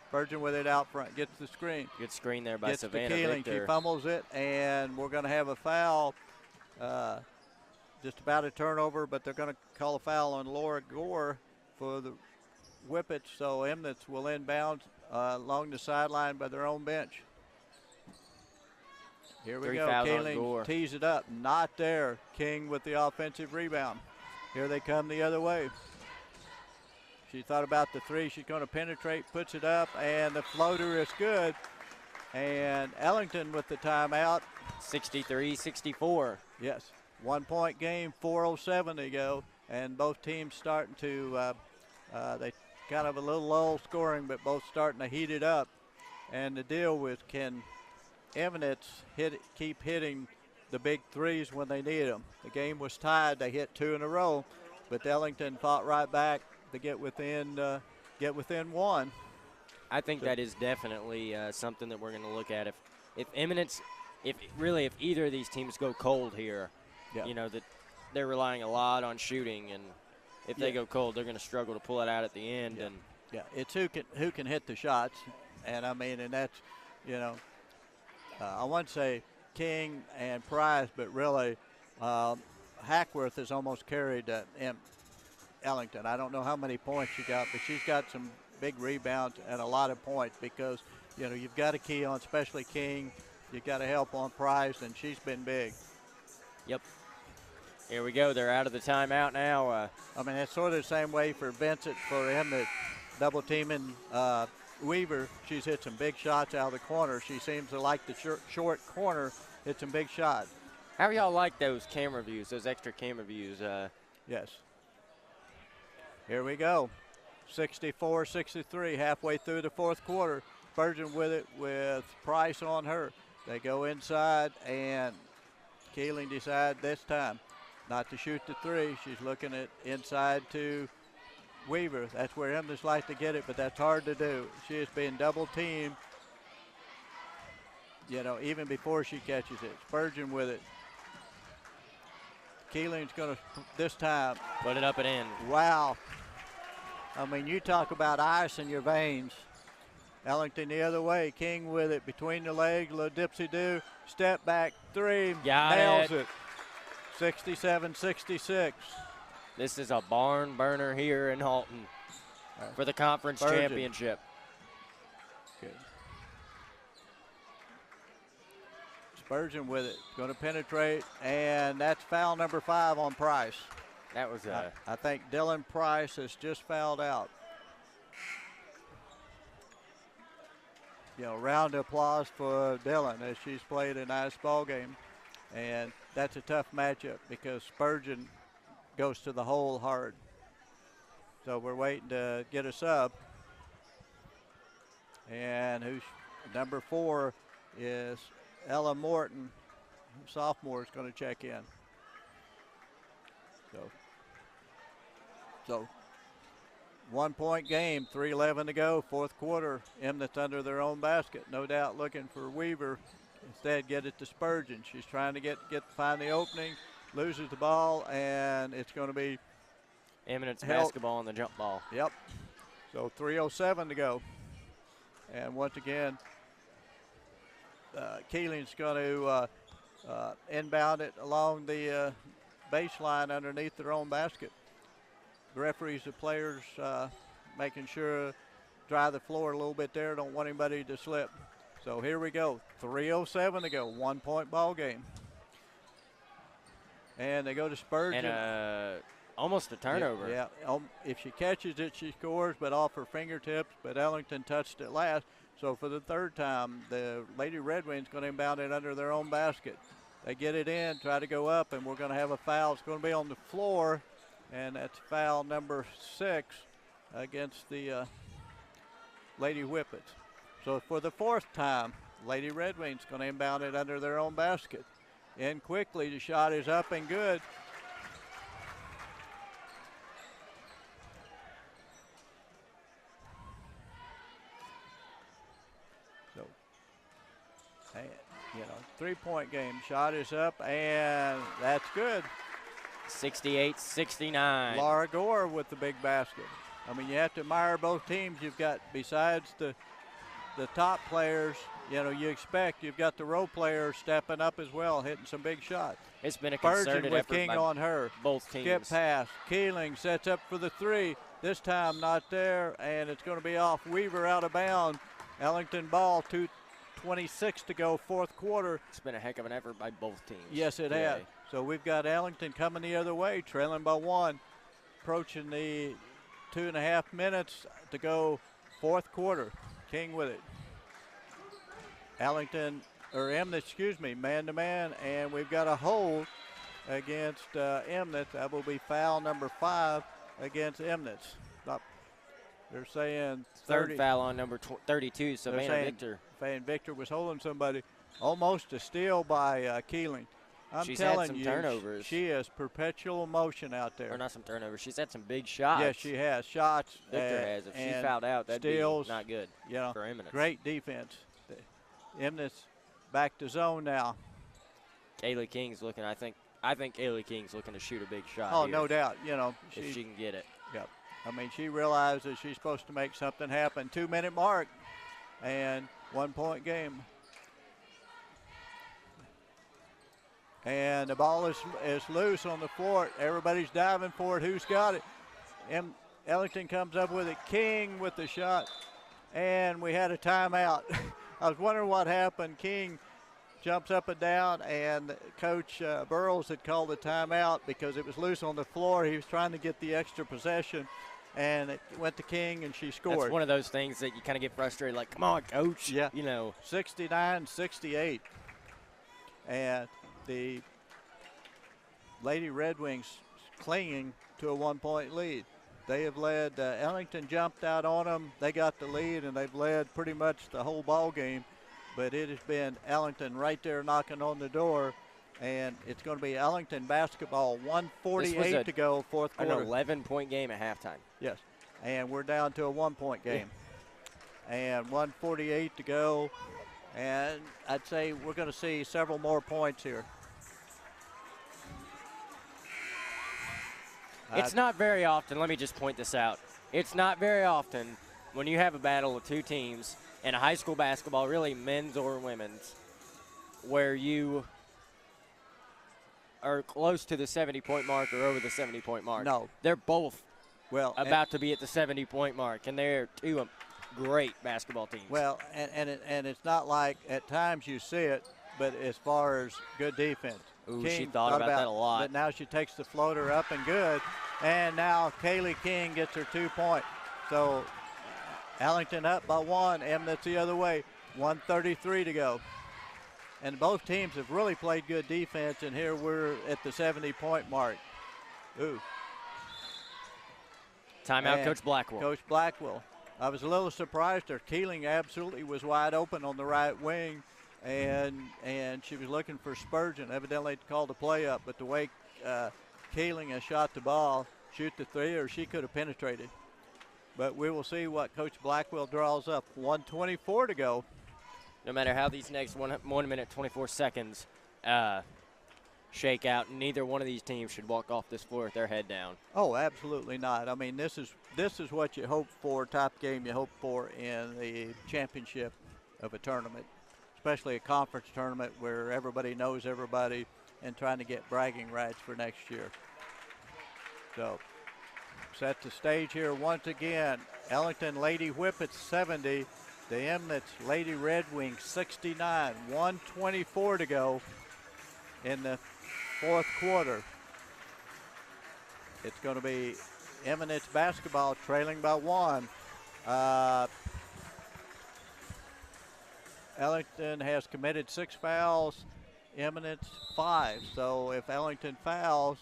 Spurgeon with it out front, gets the screen. Good screen there by gets Savannah to Keeling. Victor. She fumbles it, and we're going to have a foul. Just about a turnover, but they're going to call a foul on Laura Gore for the Whippets, so Emnitz will inbound along the sideline by their own bench. Here we go. Keeling tees it up. Not there. King with the offensive rebound. Here they come the other way. She thought about the 3. She's going to penetrate, puts it up, and the floater is good. And Ellington with the timeout. 63-64. Yes. 1-point game, 4:07 to go. And both teams starting to, they kind of a little low scoring, but both starting to heat it up. And the deal with can Eminence keep hitting the big 3s when they need them. The game was tied. They hit 2 in a row, but Ellington fought right back to get within 1. I think that is definitely something that we're going to look at. If Eminence, if either of these teams go cold here, you know that they're relying a lot on shooting, and if they go cold, they're going to struggle to pull it out at the end. And it's who can hit the shots, and I mean, and that's I want to say King and Price, but really Hackworth has almost carried Ellington. I don't know how many points she got, but she's got some big rebounds and a lot of points because, you've got a key on, especially King. You've got to help on Price, and she's been big. Yep. Here we go. They're out of the timeout now. I mean, it's sort of the same way for Vincent, for him to double teaming Weaver. She's hit some big shots out of the corner. She seems to like the short corner, hit some big shots. How y'all like those camera views, those extra camera views? Yes. Here we go. 64-63, halfway through the fourth quarter. Spurgeon with it with Price on her. They go inside, and Keeling decides this time not to shoot the 3. She's looking at inside to Weaver. That's where Emness like to get it, but that's hard to do. She is being double teamed, even before she catches it. Spurgeon with it. Keeling's going to, this time, put it up and in. Wow. I mean, you talk about ice in your veins. Ellington the other way. King with it between the legs. Little dipsy-do. Step back three. Nails it. 67-66. This is a barn burner here in Halton for the conference championship. Good. Spurgeon with it. Going to penetrate, and that's foul number 5 on Price. That was I think Dylan Price has just fouled out. You know, round of applause for Dylan as she's played a nice ball game. And that's a tough matchup because Spurgeon goes to the hole hard. So we're waiting to get a sub. And who's number 4 is Ella Morton, sophomore, is going to check in. So 1 point game, 3:11 to go, fourth quarter. Emnett under their own basket. No doubt looking for Weaver. Instead, get it to Spurgeon. She's trying to find the opening, loses the ball, and it's going to be Eminence basketball on the jump ball. Yep. So 3:07 to go. And once again, Keeling's going to inbound it along the baseline underneath their own basket. The referees, the players, making sure dry the floor a little bit there. Don't want anybody to slip. So here we go. 3:07 to go. 1 point ball game. And they go to Spurgeon. And almost a turnover. Yeah. If she catches it, she scores, but off her fingertips. But Ellington touched it last. So for the third time, the Lady Red Wings going to inbound it under their own basket. They get it in, try to go up, and we're going to have a foul. It's going to be on the floor, and that's foul number 6 against the Lady Whippets. So for the 4th time, Lady Red Wings going to inbound it under their own basket. In quickly, the shot is up and good. So, you know, 3-point game. Shot is up, and that's good. 68-69. Laura Gore with the big basket. I mean, you have to admire both teams. You've got, besides the top players, you know, you've got the role players stepping up as well, hitting some big shots. It's been a Spurgeon concerted with effort King by on her. both teams. Skip pass. Keeling sets up for the 3. This time not there, and it's going to be off. Weaver out of bounds. Ellington ball, 2:26 to go, fourth quarter. It's been a heck of an effort by both teams. Yes, it has. So we've got Ellington coming the other way, trailing by 1, approaching the 2.5 minutes to go, fourth quarter. King with it. Emnett, man-to-man, and we've got a hold against Emnett. That will be foul number 5 against Emnett. They're saying third foul on number 32, Savannah Victor. Savannah Victor was holding somebody. Almost a steal by Keeling. She's had some turnovers. She is perpetual motion out there. Or not some turnovers. She's had some big shots. Yes, she has. Shots. Victor has. If she fouled out, that'd steals, be not good for Eminence. Great defense. Eminence back to zone now. Kaylee King's looking, I think Kaylee King's looking to shoot a big shot Oh, here, no doubt. You know, if she can get it. Yep. I mean, she realizes she's supposed to make something happen. 2-minute mark and 1 point game. And the ball is loose on the floor. Everybody's diving for it. Who's got it? Ellington comes up with it. King with the shot. And we had a timeout. I was wondering what happened. King jumps up and down, and Coach Burrows had called the timeout because it was loose on the floor. He was trying to get the extra possession, and it went to King, and she scored. That's one of those things that you kind of get frustrated, like, come on, Coach. Yeah. You know. 69-68. And the Lady Red Wings clinging to a 1 point lead. They have led. Ellington jumped out on them. They got the lead, and they've led pretty much the whole ball game. But it has been Ellington right there knocking on the door, and it's going to be Ellington basketball. 1:48 to go, fourth quarter. An 11-point game at halftime. Yes, and we're down to a 1 point game. And 1:48 to go, and I'd say we're going to see several more points here. It's not very often. Let me just point this out. It's not very often when you have a battle of two teams in a high school basketball, really men's or women's, where you are close to the 70-point mark or over the 70-point mark. No. They're both Well, about to be at the 70-point mark, and they're two great basketball teams. Well, and it's not like at times you see it, but as far as good defense. Ooh, King she thought about that a lot. But now she takes the floater up and good. And now Kaylee King gets her 2-point. So Allington up by 1. Emnett's the other way. 1:33 to go. And both teams have really played good defense, and here we're at the 70-point mark. Ooh. Timeout, And Coach Blackwell. Coach Blackwell. I was a little surprised her. Keeling absolutely was wide open on the right wing, and she was looking for Spurgeon. Evidently called the play up, but the way Keeling has shot the ball, shoot the three, or she could have penetrated. But we will see what Coach Blackwell draws up. 1:24 to go. No matter how these next 1 minute, 24 seconds shake out, neither one of these teams should walk off this floor with their head down. Oh, absolutely not. I mean, this is what you hope for, type game you hope for in the championship of a tournament, especially a conference tournament where everybody knows everybody and trying to get bragging rights for next year. So set the stage here once again. Ellington Lady Whippets 70. The Emnett's Lady Red Wings 69. 1:24 to go in the fourth quarter. It's going to be Emnett's basketball trailing by 1. Ellington has committed 6 fouls, Emnett's 5. So if Ellington fouls,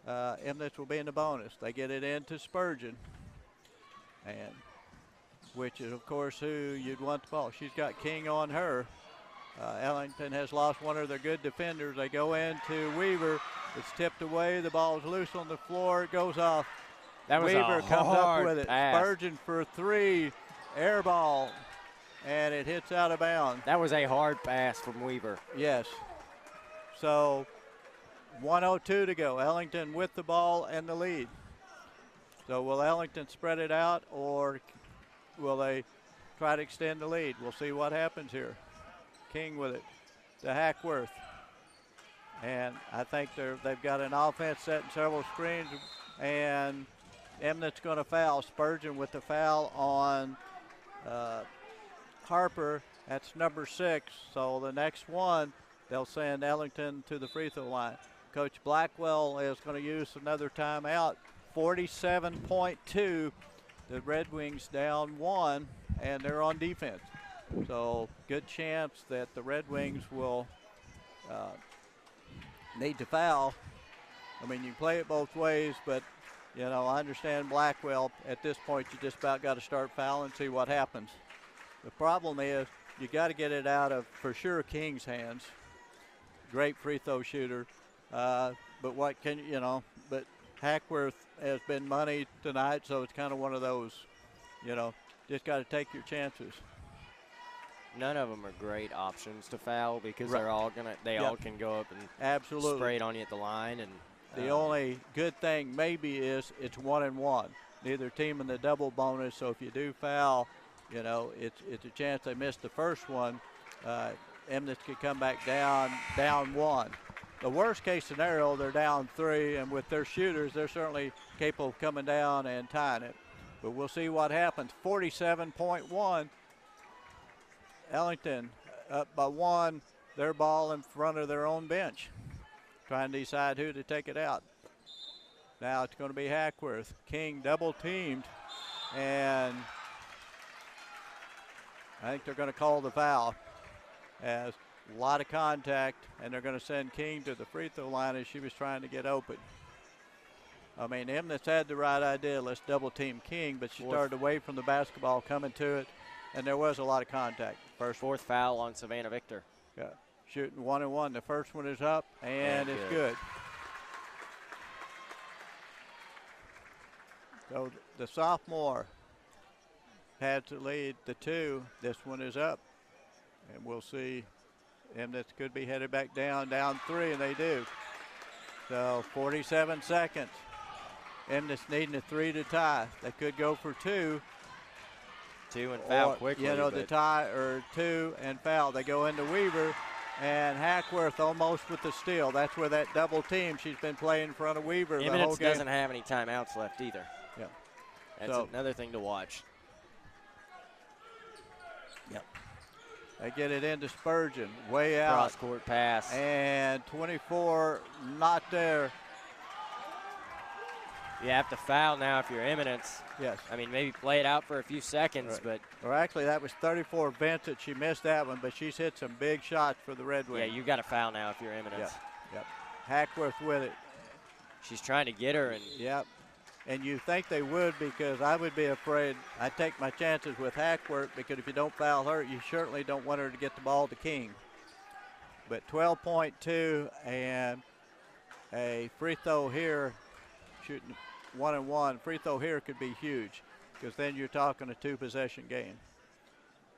Emnett's will be in the bonus. They get it into Spurgeon, and which is, of course, who you'd want the ball. She's got King on her. Ellington has lost one of their good defenders. They go into Weaver. It's tipped away. The ball's loose on the floor. It goes off. That was Weaver a comes up hard with it. pass. Spurgeon for 3. Air ball. And it hits out of bounds. That was a hard pass from Weaver. Yes. So 1:02 to go. Ellington with the ball and the lead. So will Ellington spread it out, or will they try to extend the lead? We'll see what happens here. King with it to Hackworth. And I think they've got an offense setting several screens, and Emnett's going to foul. Spurgeon with the foul on Harper. That's number 6. So the next one, they'll send Ellington to the free throw line. Coach Blackwell is going to use another timeout. 47.2. The Red Wings down 1, and they're on defense. So good chance that the Red Wings will need to foul. I mean, you play it both ways, but, you know, I understand Blackwell. At this point, you just about got to start fouling and see what happens. The problem is you got to get it out of, for sure, King's hands. Great free throw shooter. But what can you know, but Hackworth has been money tonight, so it's kind of one of those, you know, just got to take your chances. None of them are great options to foul because Right. they're all all can go up and Absolutely. spray it on you at the line. And The only good thing maybe is it's 1-1. Neither team in the double bonus, so if you do foul, you know, it's a chance they missed the first one. Emnett could come back down 1. The worst case scenario, they're down 3, and with their shooters, they're certainly capable of coming down and tying it. But we'll see what happens. 47.1. Ellington up by 1. Their ball in front of their own bench, trying to decide who to take it out. Now it's going to be Hackworth. King double teamed, and I think they're going to call the foul as a lot of contact, and they're going to send King to the free throw line as she was trying to get open. I mean, Emnett's had the right idea. Let's double team King, but she started away from the basketball, coming to it, and there was a lot of contact. Fourth foul on Savannah Victor. Yeah, shooting 1-1. The first one is up, and it's good. So the sophomore had to lead the 2. This one is up, and we'll see. Emnett could be headed back down 3, and they do. So 47 seconds. Emnett's needing a 3 to tie. They could go for 2. 2 and foul or, quickly. You know, the tie or 2 and foul. They go into Weaver, and Hackworth almost with the steal. That's where that double team. She's been playing in front of Weaver the whole Eminence game. doesn't have any timeouts left either. Yeah. That's another thing to watch. Yep. They get it into Spurgeon, way out. Cross-court pass. And 24, not there. You have to foul now if you're Eminence. Yes. I mean, maybe play it out for a few seconds, Right. but. Or actually, that was 34 Vincent. She missed that one, but she's hit some big shots for the Red Wings. Yeah, you got to foul now if you're Eminence. Yep. Hackworth with it. She's trying to get her. And Yep. And you think they would, because I would be afraid. I take my chances with Hackworth, because if you don't foul her, you certainly don't want her to get the ball to King. But 12.2 and a free throw here, shooting 1-and-1. Free throw here could be huge, because then you're talking a 2-possession game.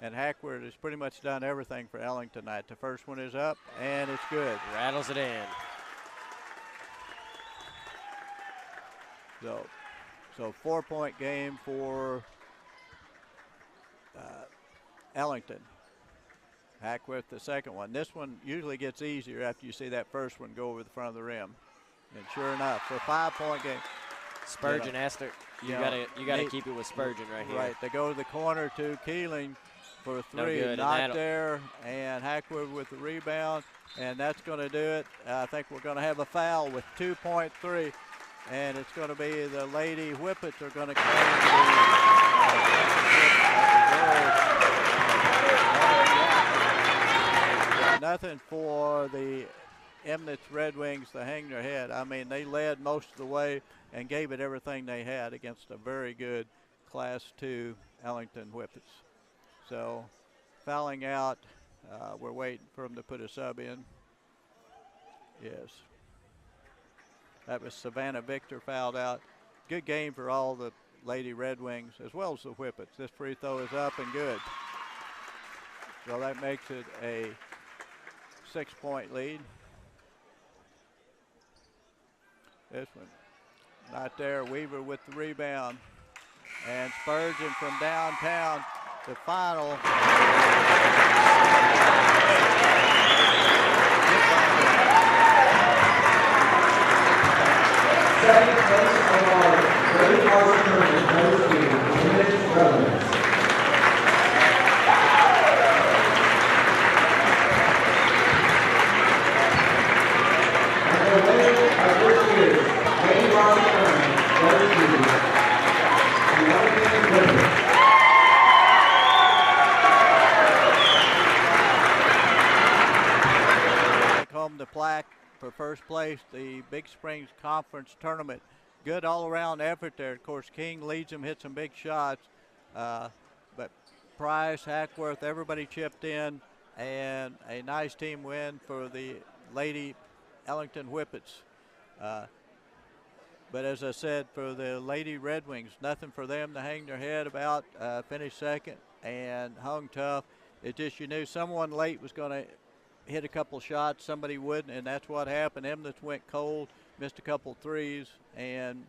And Hackworth has pretty much done everything for Ellington tonight. The first one is up, and it's good. rattles it in. So 4-point game for Ellington. Hackworth the second one. This one usually gets easier after you see that first one go over the front of the rim. And sure enough, so 5-point game. Spurgeon has to. You gotta keep it with Spurgeon right here. Right. They go to the corner to Keeling for 3. good, Not there. And Hackworth with the rebound. And that's going to do it. I think we're going to have a foul with 2.3. And it's going to be the Lady Whippets are going to claim nothing for the Emnitz Red Wings to hang their head. I mean, they led most of the way and gave it everything they had against a very good Class 2 Ellington Whippets. So, fouling out, we're waiting for them to put a sub in. Yes. That was Savannah Victor fouled out. Good game for all the Lady Red Wings as well as the Whippets. This free throw is up and good. So that makes it a 6-point lead. This one not there. Weaver with the rebound. And Spurgeon from downtown. The final. Second place of our Lady Varsity tournament goes to Emnitz Red Wings. And the winner of this year's Lady Varsity tournament goes to the Ellington Whippets. Take home the plaque for first place, the Big Springs Conference Tournament. Good all-around effort there. Of course, King leads them, hit some big shots, but Price, Hackworth, everybody chipped in, and a nice team win for the Lady Ellington Whippets. But as I said, for the Lady Red Wings, nothing for them to hang their head about. Finished second and hung tough. It just, you knew someone late was going to hit a couple shots, somebody wouldn't, and that's what happened. Emnitz went cold, missed a couple threes, and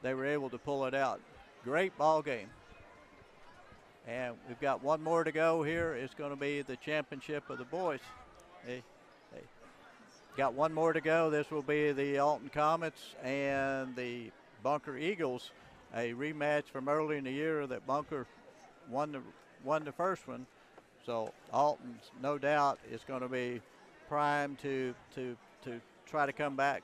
they were able to pull it out. Great ball game. And we've got one more to go here. It's going to be the championship of the boys. Got one more to go. This will be the Alton Comets and the Bunker Eagles, a rematch from early in the year that Bunker won the first one. So Alton, no doubt, is going to be primed to try to come back.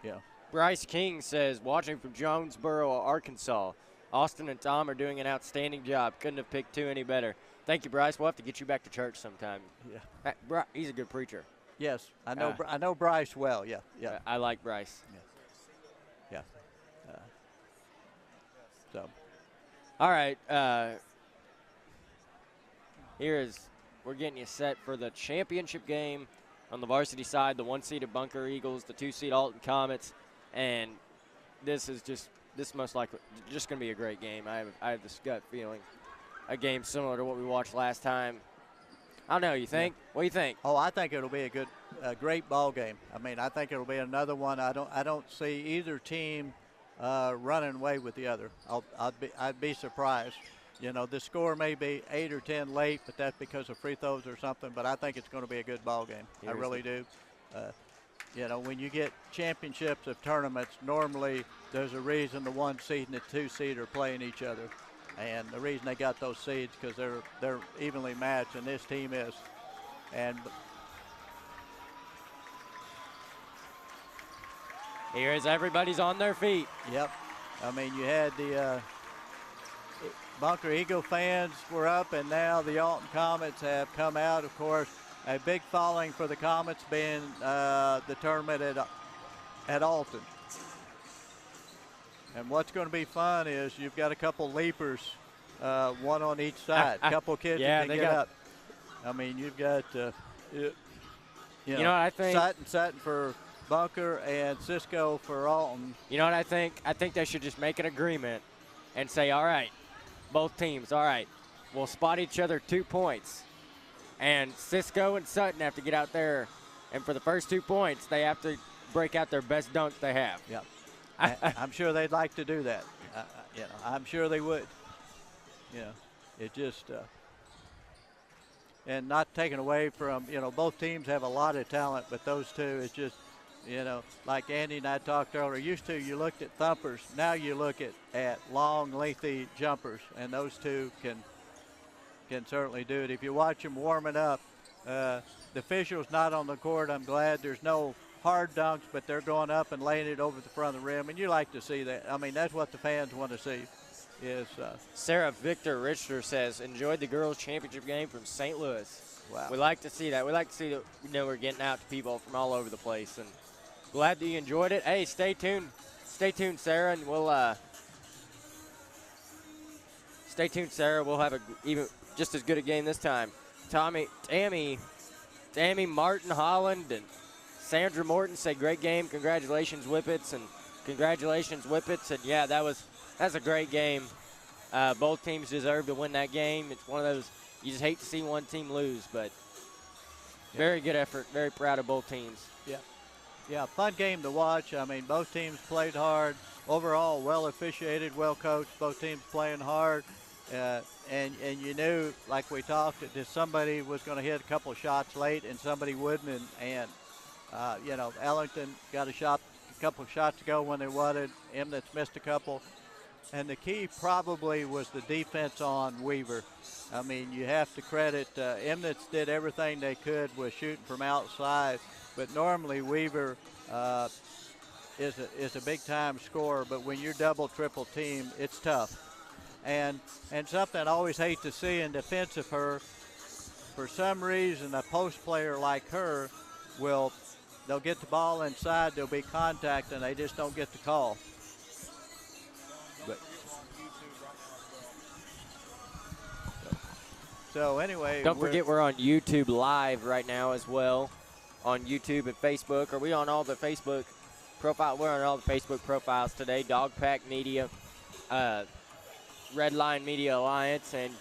Yeah. Bryce King says, watching from Jonesboro, Arkansas. Austin and Tom are doing an outstanding job. Couldn't have picked two any better. Thank you, Bryce. We'll have to get you back to church sometime. Yeah. He's a good preacher. Yes, I know. I know Bryce well. Yeah. I like Bryce. Yeah. So. All right. We're getting you set for the championship game on the varsity side. The 1-seeded Bunker Eagles, the 2-seed Alton Comets, and this most likely just going to be a great game. I have this gut feeling, a game similar to what we watched last time. I don't know. You think? What do you think? Oh, I think it'll be a great ball game. I mean, I think it'll be another one. I don't see either team running away with the other. I'd be surprised. You know, the score may be 8 or 10 late, but that's because of free throws or something. But I think it's going to be a good ball game. I really do. You know, when you get championships of tournaments, normally there's a reason the 1 seed and the 2 seed are playing each other. And the reason they got those seeds because they're evenly matched, and this team is. And here is everybody's on their feet. yep. I mean, you had the Bunker Eagle fans were up, and now the Alton Comets have come out. Of course, a big following for the Comets being the tournament at Alton. And what's going to be fun is you've got a couple leapers, one on each side. A couple kids that can get up. I mean, you've got, you know, what I think? Sutton for Bunker and Cisco for Alton. You know what I think? I think they should just make an agreement and say, all right, both teams, all right, we'll spot each other 2 points. And Cisco and Sutton have to get out there, and for the first 2 points, they have to break out their best dunk they have. Yep. I'm sure they'd like to do that. You know, I'm sure they would. You know, it just and not taken away from, you know, both teams have a lot of talent, but those two is just, you know, like Andy and I talked earlier. Used to you looked at thumpers, now you look at long, lengthy jumpers, and those two can certainly do it. If you watch them warming up, the official's not on the court. I'm glad there's no hard dunks, but they're going up and laying it over the front of the rim, and you like to see that. I mean, that's what the fans want to see. Is Sarah Victor Richter says, enjoyed the girls' championship game from St. Louis. Wow. We like to see that. We like to see that, you know, we're getting out to people from all over the place, and glad that you enjoyed it. Hey, stay tuned. Stay tuned, Sarah, and we'll We'll have even just as good a game this time. Tammy, Martin Holland, and Sandra Morton say great game. Congratulations, Whippets, and congratulations, Whippets. And yeah, that's a great game. Both teams deserve to win that game. It's one of those you just hate to see one team lose, but very good effort. Very proud of both teams. Yeah, fun game to watch. I mean, both teams played hard. Overall, well officiated, well coached. Both teams playing hard. And you knew, like we talked, that somebody was going to hit a couple shots late and somebody wouldn't. And you know, Ellington got a couple of shots to go when they wanted. Emnitz missed a couple. And the key probably was the defense on Weaver. I mean, you have to credit Emnitz did everything they could with shooting from outside. But normally Weaver is a big-time scorer. But when you're double, triple team, it's tough. And something I always hate to see in defense of her, for some reason, a post player like her they'll get the ball inside, there'll be contact, and they just don't get the call. But so anyway, don't forget we're on YouTube Live right now as well, on YouTube and Facebook. Are we on all the Facebook profile? We're on all the Facebook profiles today. Dog Pack Media, Red Line Media Alliance, and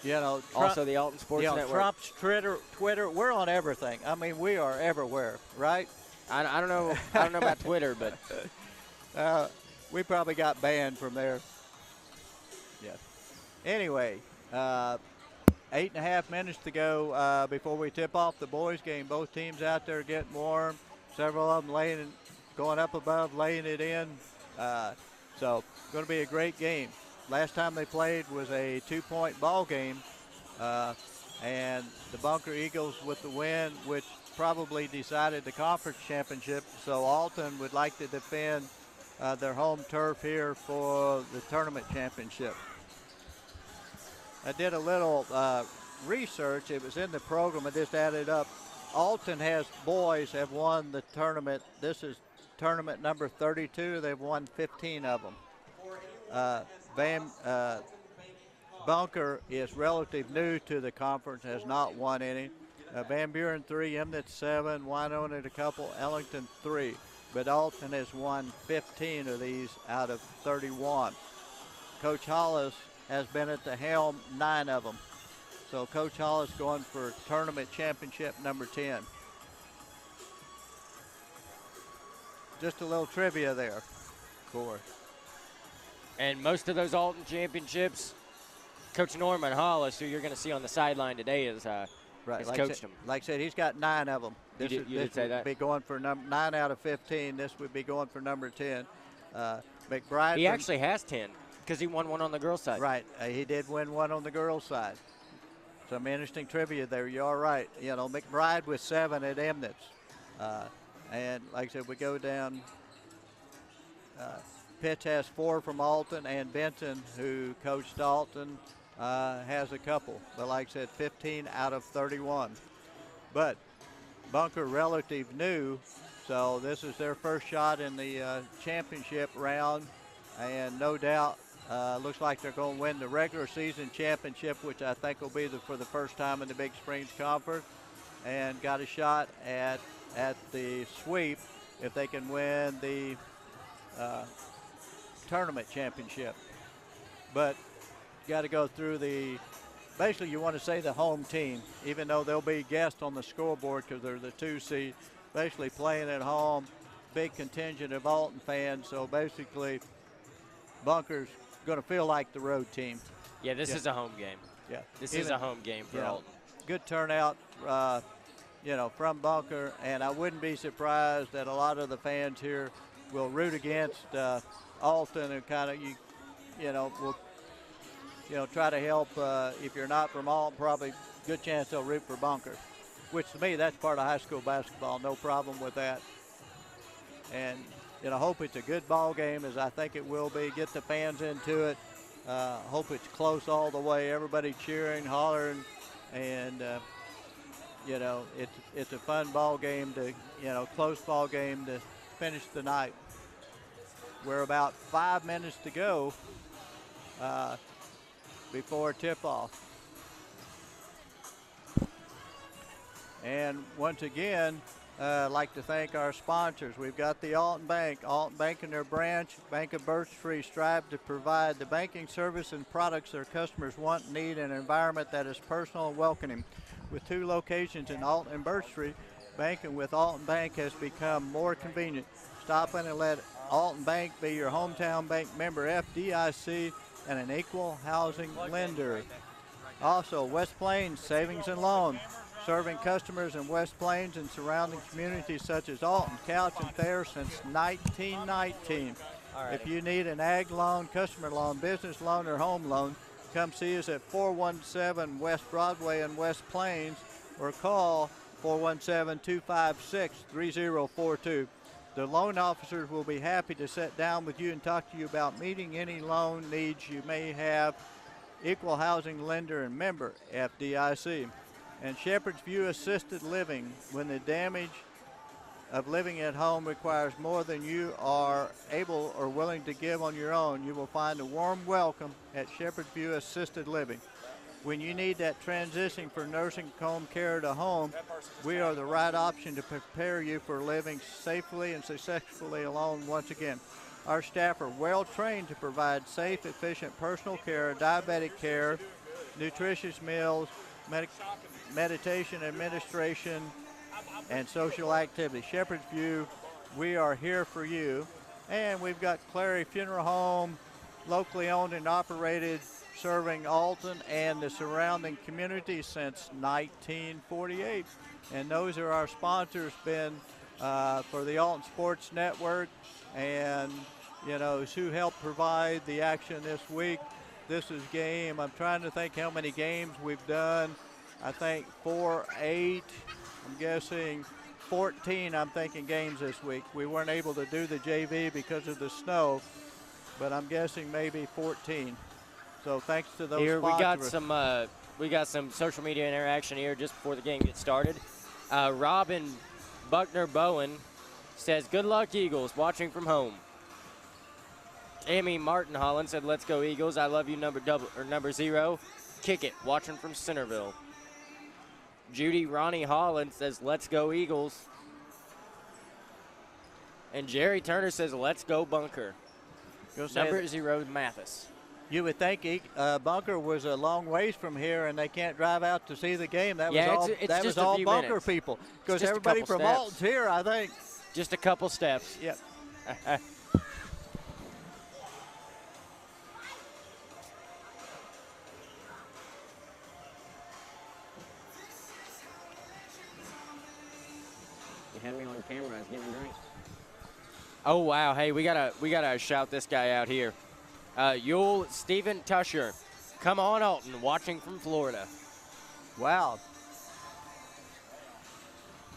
also the Alton Sports Network. Trump's Twitter, we're on everything. I mean, we are everywhere, right? I don't know about Twitter, but we probably got banned from there. Yeah. Anyway, 8.5 minutes to go before we tip off the boys' game. Both teams out there getting warm. Several of them going up above, laying it in. So going to be a great game. Last time they played was a 2-point ball game, and the Bunker Eagles with the win, which probably decided the conference championship. So Alton would like to defend their home turf here for the tournament championship. I did a little research. It was in the program. I just added up. Alton boys have won the tournament. This is tournament number 32. They've won 15 of them. Bunker is relative new to the conference, has not won any. Van Buren 3, Emnitz 7, Winona a couple, Ellington 3. But Alton has won 15 of these out of 31. Coach Hollis has been at the helm 9 of them. So Coach Hollis going for tournament championship number 10. Just a little trivia there for us. And most of those Alton championships, Coach Norman Hollis, who you're going to see on the sideline today, has coached them. Like I said, he's got 9 of them. You did say that? Be going for 9 out of 15. This would be going for number 10. McBride. He actually has 10 because he won one on the girls' side. Right. He did win one on the girls' side. Some interesting trivia there. You are right. You know, McBride with 7 at Emnitz. And like I said, we go down. Pitts has 4 from Alton, and Benton, who coached Alton, has a couple. But like I said, 15 out of 31. But Bunker relative new, so this is their first shot in the championship round, and no doubt looks like they're going to win the regular season championship, which I think will be for the first time in the Big Springs Conference, and got a shot at the sweep if they can win the tournament championship. But you got to go through basically you want to say the home team, even though they'll be guests on the scoreboard because they're the 2 seed, basically playing at home, big contingent of Alton fans. So basically Bunker's going to feel like the road team. Yeah, this is a home game. Yeah, this is a home game for Alton. Good turnout, from Bunker, and I wouldn't be surprised that a lot of the fans here will root against Alton and kind of will try to help. If you're not from Alton, probably good chance they'll root for Bunker, which to me that's part of high school basketball. No problem with that. And hope it's a good ball game, as I think it will be. Get the fans into it. Hope it's close all the way. Everybody cheering, hollering, and it's a fun ball game close ball game to finish the night. We're about 5 minutes to go before tip-off. And once again, I'd like to thank our sponsors. We've got the Alton Bank. Alton Bank and their branch, Bank of Birch Tree, strive to provide the banking service and products their customers want and need in an environment that is personal and welcoming. With 2 locations in Alton and Birch Tree, banking with Alton Bank has become more convenient. Stop in and let Alton Bank be your hometown bank member FDIC and an equal housing lender. Also, West Plains Savings and Loan, serving customers in West Plains and surrounding communities such as Alton, Couch, and Thayer since 1919. If you need an ag loan, customer loan, business loan, or home loan, come see us at 417 West Broadway in West Plains or call 417-256-3042. The loan officers will be happy to sit down with you and talk to you about meeting any loan needs you may have. Equal housing lender and member FDIC. And Shepherd's View Assisted Living. When the damage of living at home requires more than you are able or willing to give on your own, you will find a warm welcome at Shepherd's View Assisted Living. When you need that transition from nursing home care to home, we are the right option to prepare you for living safely and successfully alone once again. Our staff are well trained to provide safe, efficient personal care, diabetic care, nutritious meals, meditation administration, and social activity. Shepherd's View, we are here for you. And we've got Clary Funeral Home, locally owned and operated, serving Alton and the surrounding community since 1948. And those are our sponsors, been for the Alton Sports Network, and who helped provide the action this week. This is game, I'm trying to think how many games we've done. I think 4, 8, I'm guessing 14, I'm thinking, games this week. We weren't able to do the JV because of the snow, but I'm guessing maybe 14. So thanks to those here sponsors. we got some social media interaction here just before the game gets started. Robin Buckner Bowen says, "Good luck, Eagles, watching from home." Amy Martin Holland said, "Let's go Eagles. I love you, number 0. Kick it, watching from Centerville." Judy Ronnie Holland says, "Let's go Eagles." And Jerry Turner says, "Let's go Bunker." Number 0 Mathis. You would think Bunker was a long ways from here, and they can't drive out to see the game. That Yeah, was all. it's That just was a all few Bunker minutes. people, It's because just a everybody couple from steps. Alton's here, I think. Just a couple steps. Yep. You had me on camera. I was getting a drink. Oh wow! Hey, we gotta shout this guy out here. Stephen Tusher, come on, Alton, watching from Florida. Wow.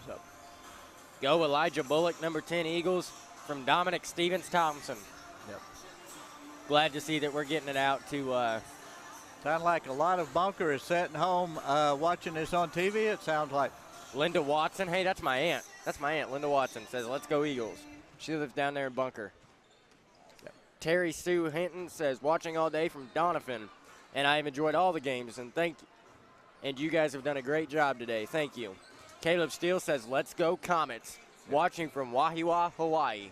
So, go Elijah Bullock, number 10 Eagles, from Dominic Stevens Thompson. Yep. Glad to see that we're getting it out to. Sound like a lot of Bunker is sitting home watching this on TV. It sounds like. Linda Watson. Hey, that's my aunt. That's my aunt, Linda Watson, says, let's go Eagles. She lives down there in Bunker. Yep. Terry Sue Hinton says, watching all day from Donovan, and I've enjoyed all the games, and thank you. And you guys have done a great job today. Thank you. Caleb Steele says, let's go Comets, watching from Wahiawa, Hawaii.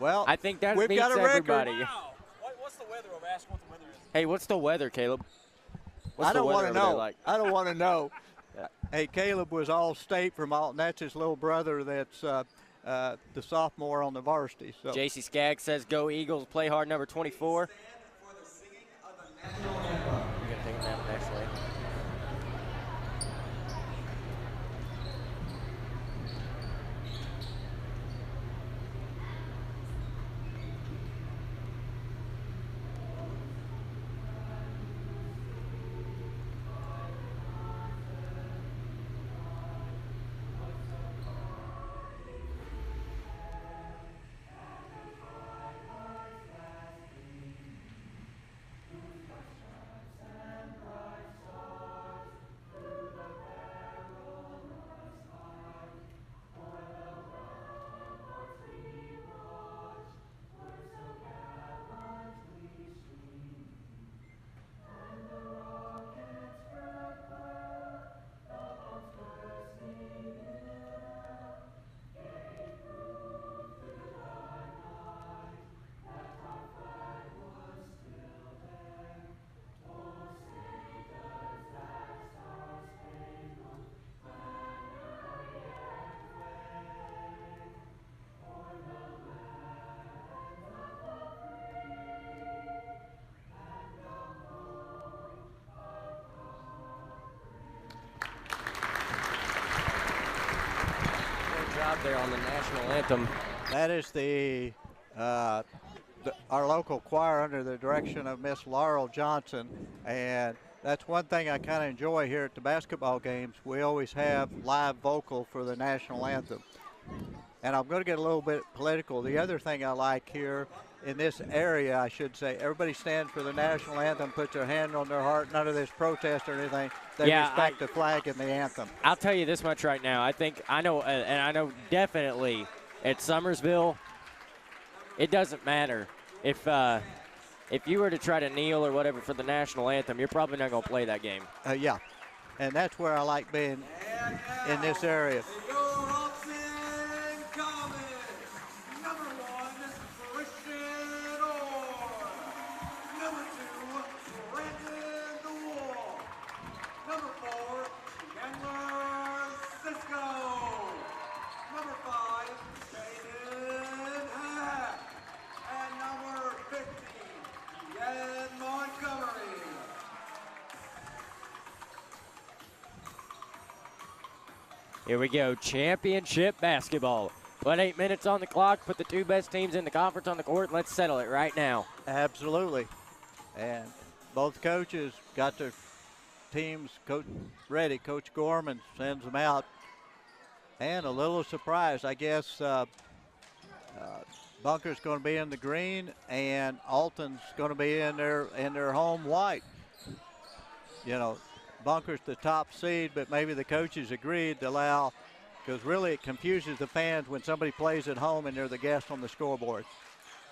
Well, I think that we've beats got a record. everybody. Wow. What's the weather over? Ask what the weather is. Hey, what's the weather, Caleb? What's I don't the want weather to over there know. like? I don't want to know. Hey, Caleb was all state from Alton. That's his little brother that's the sophomore on the varsity. So. JC Skaggs says, go Eagles, play hard, number 24. Stand for the singing of the national anthem. You're going to take him down actually. There on the national anthem. That is our local choir under the direction of Miss Laurel Johnson, and that's one thing I kind of enjoy here at the basketball games. We always have live vocal for the national anthem. And I'm going to get a little bit political. The other thing I like here in this area, I should say, everybody stands for the national anthem, puts their hand on their heart, none of this protest or anything. They respect the flag and the anthem. I'll tell you this much right now. I know definitely at Summersville, it doesn't matter. If you were to try to kneel or whatever for the national anthem, you're probably not going to play that game. Yeah, and that's where I like being in this area. They go Robson Commons. Number 1, Christian Orr. Number 2, Brandon DeWall. Number 4, Chandler Cisco. Number 5, Jaden Hack. And number 15, Ian Montgomery. Here we go, championship basketball. Put 8 minutes on the clock, put the two best teams in the conference on the court, and let's settle it right now. Absolutely. And both coaches got their teams ready. Coach Gorman sends them out. And a little surprise, I guess Bunker's going to be in the green and Alton's going to be in their home white. You know, Bunker's the top seed, but maybe the coaches agreed to allow, because really it confuses the fans when somebody plays at home and they're the guest on the scoreboard.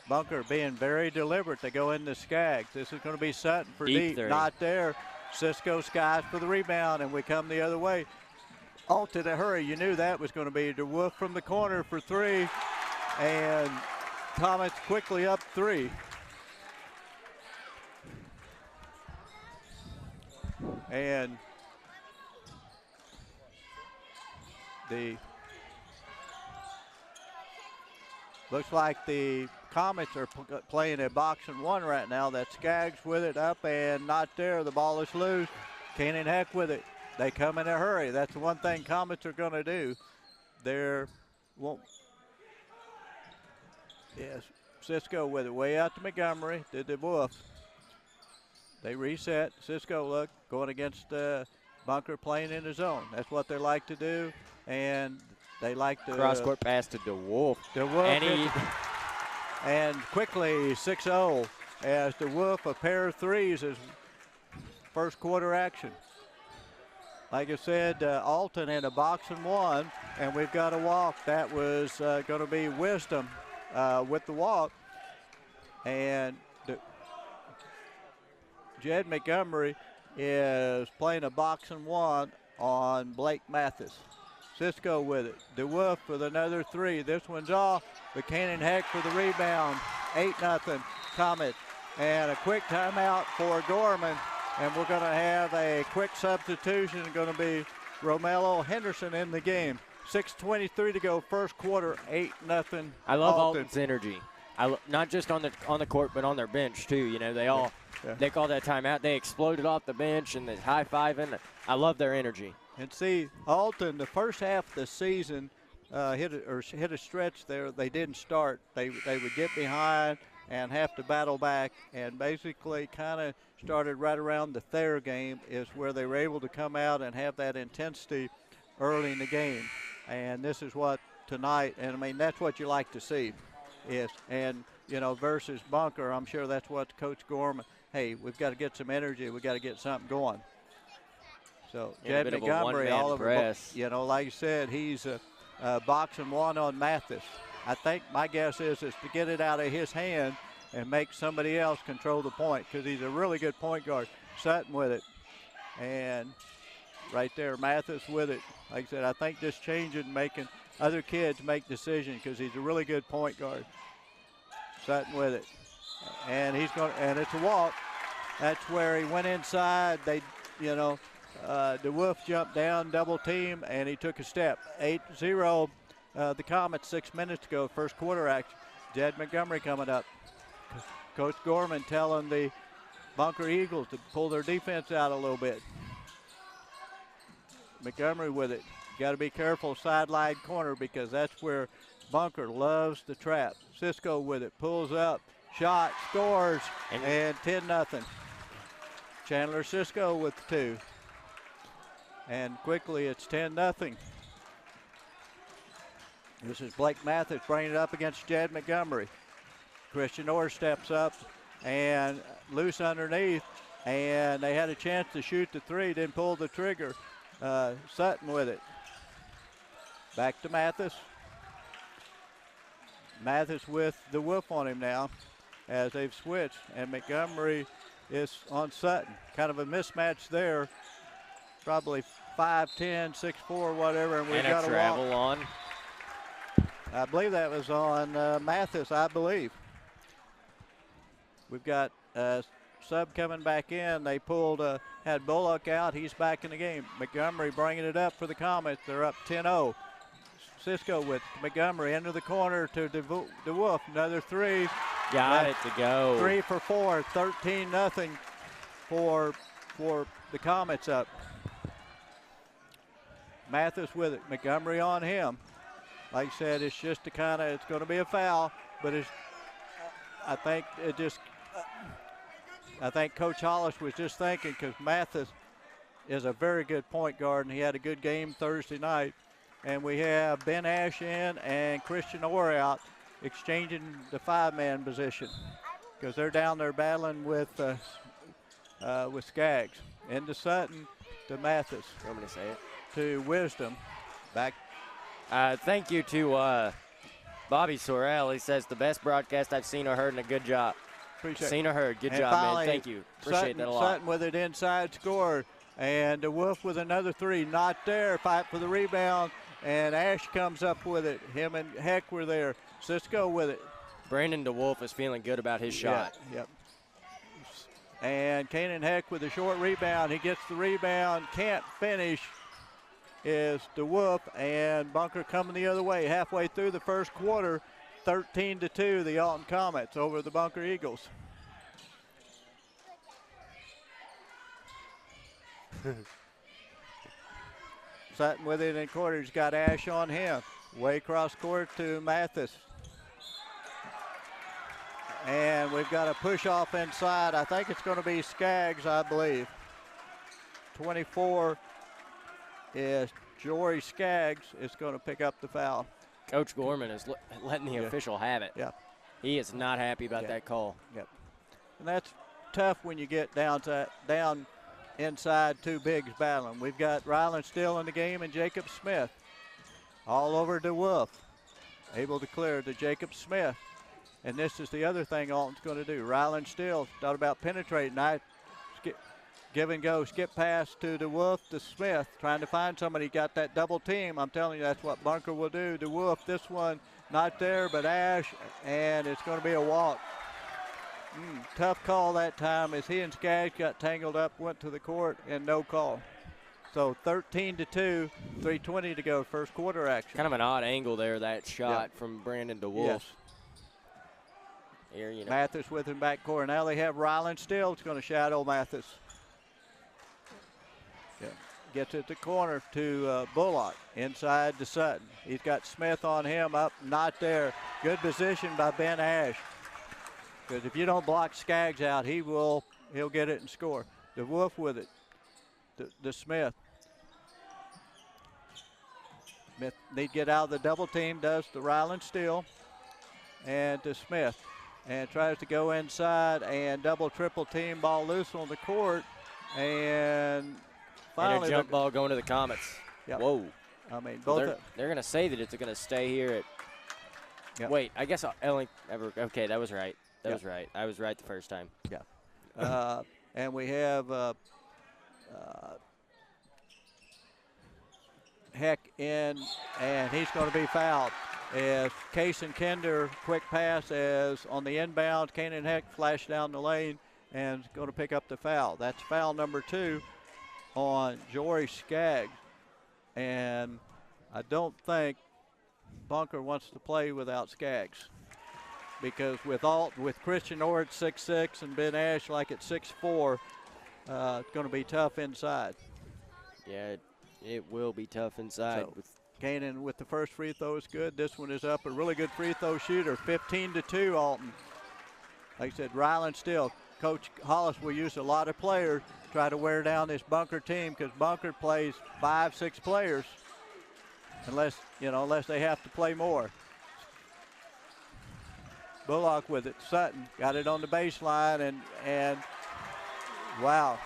Bunker being very deliberate. They go in the Skaggs. This is going to be Sutton for deep. Not there. Cisco skies for the rebound, and we come the other way. Alton in a hurry. You knew that was going to be DeWolf from the corner for 3, and Thomas quickly up 3. And looks like the Comets are playing a boxing one right now. That's Skaggs with it up and not there. The ball is loose. Canaan Heck with it. They come in a hurry. That's the one thing Comets are going to do. Yes, Cisco with it way out to Montgomery. Did the Wolf. They reset. Cisco, look, going against Bunker playing in the zone. That's what they like to do. And they like to. Cross-court pass to DeWolf. And quickly 6-0 as DeWolf, a pair of threes is first quarter action. Like I said, Alton in a boxing one, and we've got a walk. That was going to be Wisdom with the walk. And Jed Montgomery is playing a boxing one on Blake Mathis. Cisco with it. DeWolf with another three. This one's off. But Canaan Heck for the rebound. 8-0 Comet. And a quick timeout for Gorman. And we're going to have a quick substitution. Going to be Romello Henderson in the game. 6:23 to go, first quarter, 8-0. I love Alton's energy. Not just on the court, but on their bench too. You know, they call that timeout. They exploded off the bench and they're high-fiving. I love their energy. And see, Alton, the first half of the season, hit a stretch there. They didn't start. They would get behind and have to battle back, and basically kind of started right around the Thayer game is where they were able to come out and have that intensity early in the game. And this is what tonight, and I mean, that's what you like to see. And, you know, versus Bunker, I'm sure that's what Coach Gorman, hey, we've got to get some energy. We've got to get something going. So, Jed Montgomery, all over, you know, like you said, he's boxing one on Mathis. I think my guess is to get it out of his hand and make somebody else control the point because he's a really good point guard. Sutton with it. And right there, Mathis with it. Like I said, I think just changing, making other kids make decisions because he's a really good point guard. Sutton with it. And it's a walk. That's where he went inside. They, you know, DeWolf jumped down, double team, and he took a step. 8-0, the Comets, 6 minutes to go, first quarter action. Jed Montgomery coming up. Coach Gorman telling the Bunker Eagles to pull their defense out a little bit. Montgomery with it. Got to be careful sideline corner because that's where Bunker loves to trap. Cisco with it, pulls up, shot, scores, and 10-0. Chandler Cisco with the two. And quickly it's 10-0. This is Blake Mathis bringing it up against Jed Montgomery. Christian Orr steps up and loose underneath, and they had a chance to shoot the three, didn't pull the trigger. Sutton with it. Back to Mathis. Mathis with the whoop on him now as they've switched, and Montgomery is on Sutton. Kind of a mismatch there. Probably 5'10", 6'4", whatever, and we've got a travel on. I believe that was on Mathis, I believe. We've got sub coming back in. They pulled, had Bullock out. He's back in the game. Montgomery bringing it up for the Comets. They're up 10-0. Cisco with Montgomery into the corner to DeWolf. Another three. Got it to go. 3 for 4. 13-0 for the Comets up. Mathis with it. Montgomery on him. Like I said, it's just a kind of, it's going to be a foul, but I think Coach Hollis was just thinking because Mathis is a very good point guard and he had a good game Thursday night. And we have Ben Ash in and Christian Orr out exchanging the 5-man position because they're down there battling with Skaggs. Into Sutton to Mathis. I'm going to say it. To Wisdom. Back. Thank you to Bobby Sorrell. He says the best broadcast I've seen or heard and a good job. Appreciate it. Seen or heard. Good and job, finally, man. Thank you. Appreciate that a lot. Sutton with it inside score. And DeWolf with another three. Not there. Fight for the rebound. And Ash comes up with it. Him and Heck were there. Cisco with it. Brandon DeWolf is feeling good about his shot. Yep. And Kanan Heck with a short rebound. He gets the rebound, can't finish, is DeWolf, and Bunker coming the other way. Halfway through the first quarter, 13-2, the Alton Comets over the Bunker Eagles. Sutton with it in quarter. He's got Ash on him. Way across court to Mathis. And we've got a push off inside. I think it's going to be Skaggs, I believe. 24 is Jory Skaggs is going to pick up the foul. Coach Gorman is letting the official have it. Yeah. He is not happy about that call. Yep. And that's tough when you get down inside two bigs battling. We've got Ryland still in the game and Jacob Smith. All over DeWolf. Able to clear to Jacob Smith. And this is the other thing Alton's going to do. Ryland still thought about penetrating. Give and go, skip pass to DeWolf to Smith, trying to find somebody. Got that double team. I'm telling you, that's what Bunker will do. DeWolf, this one not there, but Ash, and it's going to be a walk. Tough call that time as he and Skaggs got tangled up, went to the court, and no call. So 13-2, 3:20 to go, first quarter action. Kind of an odd angle there, that shot from Brandon DeWolf. Yes. Here, you know. Mathis with him back court. Now they have Ryland still. It's going to shadow Mathis. Yeah. Gets it to corner to Bullock. Inside to Sutton. He's got Smith on him up, not there. Good position by Ben Ash. Because if you don't block Skaggs out, he'll get it and score. DeWolf with it. To Smith. Smith need to get out of the double team, does the Ryland still. And to Smith. And tries to go inside and double triple team, ball loose on the court. And finally. And a jump ball going to the Comets. Yep. Whoa. I mean, they're going to say that it's going to stay here at. Yep. Wait, I guess okay, that was right. That was right. I was right the first time. Yeah. And we have Heck in, and he's going to be fouled. As Case and Kinder, quick pass as on the inbound, Kanan Heck flashed down the lane and going to pick up the foul. That's foul number 2 on Jory Skaggs. And I don't think Bunker wants to play without Skaggs. Because with Christian Orr at 6'6" and Ben Ash like at 6'4", it's going to be tough inside. Yeah, it will be tough inside. So, Kanan with the first free throw is good. This one is up. A really good free throw shooter. 15-2, Alton. Like I said, Ryland still. Coach Hollis will use a lot of players to try to wear down this Bunker team because Bunker plays 5-6 players unless they have to play more. Bullock with it. Sutton got it on the baseline and wow.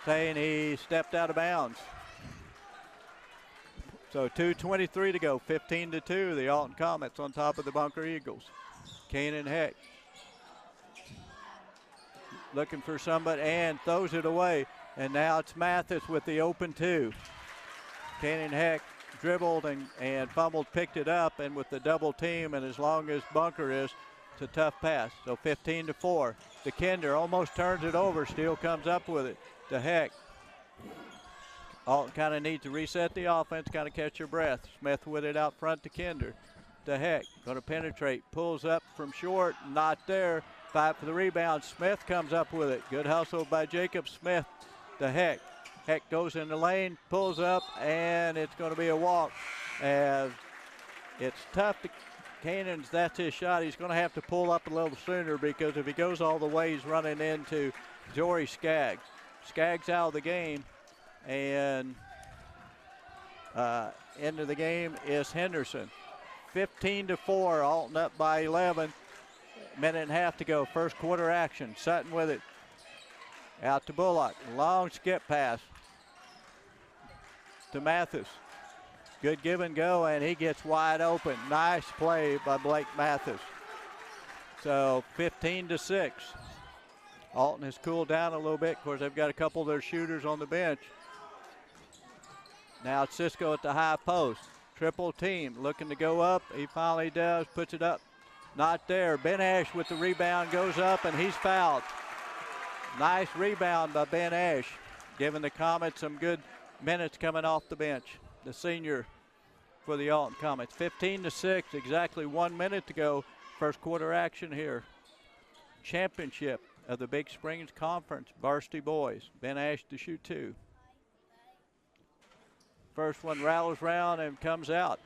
Saying he stepped out of bounds. So 2:23 to go, 15-2. The Alton Comets on top of the Bunker Eagles. Kanan Heck looking for somebody and throws it away. And now it's Mathis with the open 2. Kanan Heck dribbled and fumbled, picked it up, and with the double team, and as long as Bunker is, it's a tough pass. So 15-4. The Kinder almost turns it over, still comes up with it. To Heck. Alton kind of needs to reset the offense, kind of catch your breath. Smith with it out front to Kinder. To Heck, going to penetrate, pulls up from short, not there. Fight for the rebound. Smith comes up with it. Good hustle by Jacob Smith. To Heck. Heck goes in the lane, pulls up, and it's going to be a walk. As it's tough to Kanan's, that's his shot. He's going to have to pull up a little sooner because if he goes all the way, he's running into Jory Skaggs. Skaggs out of the game. And into the game is Henderson. 15-4, Alton up by 11. Minute and a half to go, first quarter action. Sutton with it. Out to Bullock, long skip pass to Mathis. Good give and go, and he gets wide open. Nice play by Blake Mathis. So 15-6. Alton has cooled down a little bit. Of course, they've got a couple of their shooters on the bench. Now it's Cisco at the high post. Triple team looking to go up. He finally does, puts it up. Not there. Ben Ash with the rebound goes up, and he's fouled. Nice rebound by Ben Ash, giving the Comets some good minutes coming off the bench. The senior for the Alton Comets. 15-6, exactly 1 minute to go. First quarter action here. Championship of the Big Springs Conference, Varsity boys. Ben Ash to shoot 2. First one rattles round and comes out.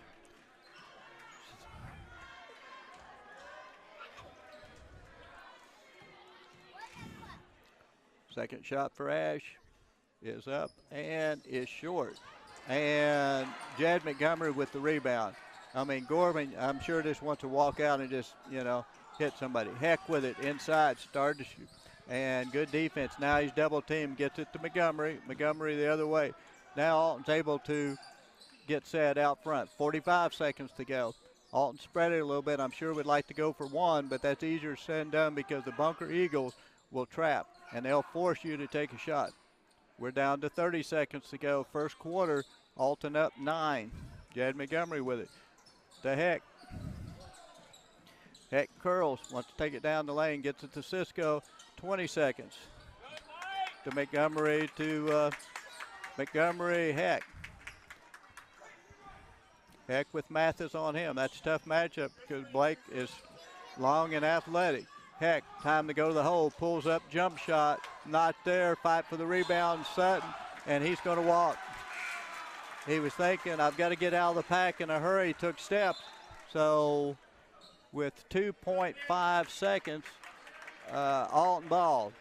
Second shot for Ash is up and is short. And Jed Montgomery with the rebound. I mean, Gorman, I'm sure just wants to walk out and just, hit somebody. Heck with it inside, started to shoot. And good defense. Now he's double teamed, gets it to Montgomery. Montgomery the other way. Now Alton's able to get set out front. 45 seconds to go. Alton spread it a little bit. I'm sure would like to go for one, but that's easier said than done because the Bunker Eagles will trap, and they'll force you to take a shot. We're down to 30 seconds to go. First quarter, Alton up 9. Jed Montgomery with it. To Heck. Heck curls, wants to take it down the lane, gets it to Cisco. 20 seconds. To Montgomery Montgomery, Heck. Heck with Mathis on him. That's a tough matchup because Blake is long and athletic. Heck, time to go to the hole, pulls up, jump shot, not there, fight for the rebound, Sutton, and he's going to walk. He was thinking, I've got to get out of the pack in a hurry, took steps. So with 2.5 seconds, Alton ball.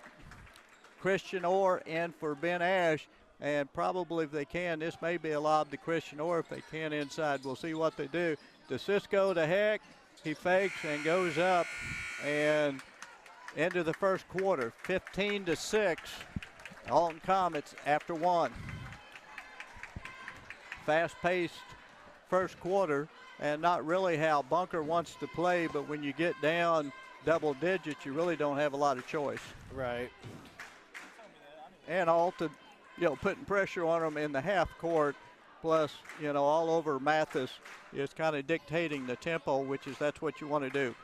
Christian Orr in for Ben Ash, and probably if they can, this may be a lob to Christian Orr if they can inside. We'll see what they do. To Cisco, to Heck, he fakes and goes up, and into the first quarter, 15-6, Alton Comets after 1. Fast-paced first quarter, and not really how Bunker wants to play, but when you get down double digits, you really don't have a lot of choice. Right. And Alton, putting pressure on them in the half court, plus, all over Mathis is kind of dictating the tempo, that's what you want to do.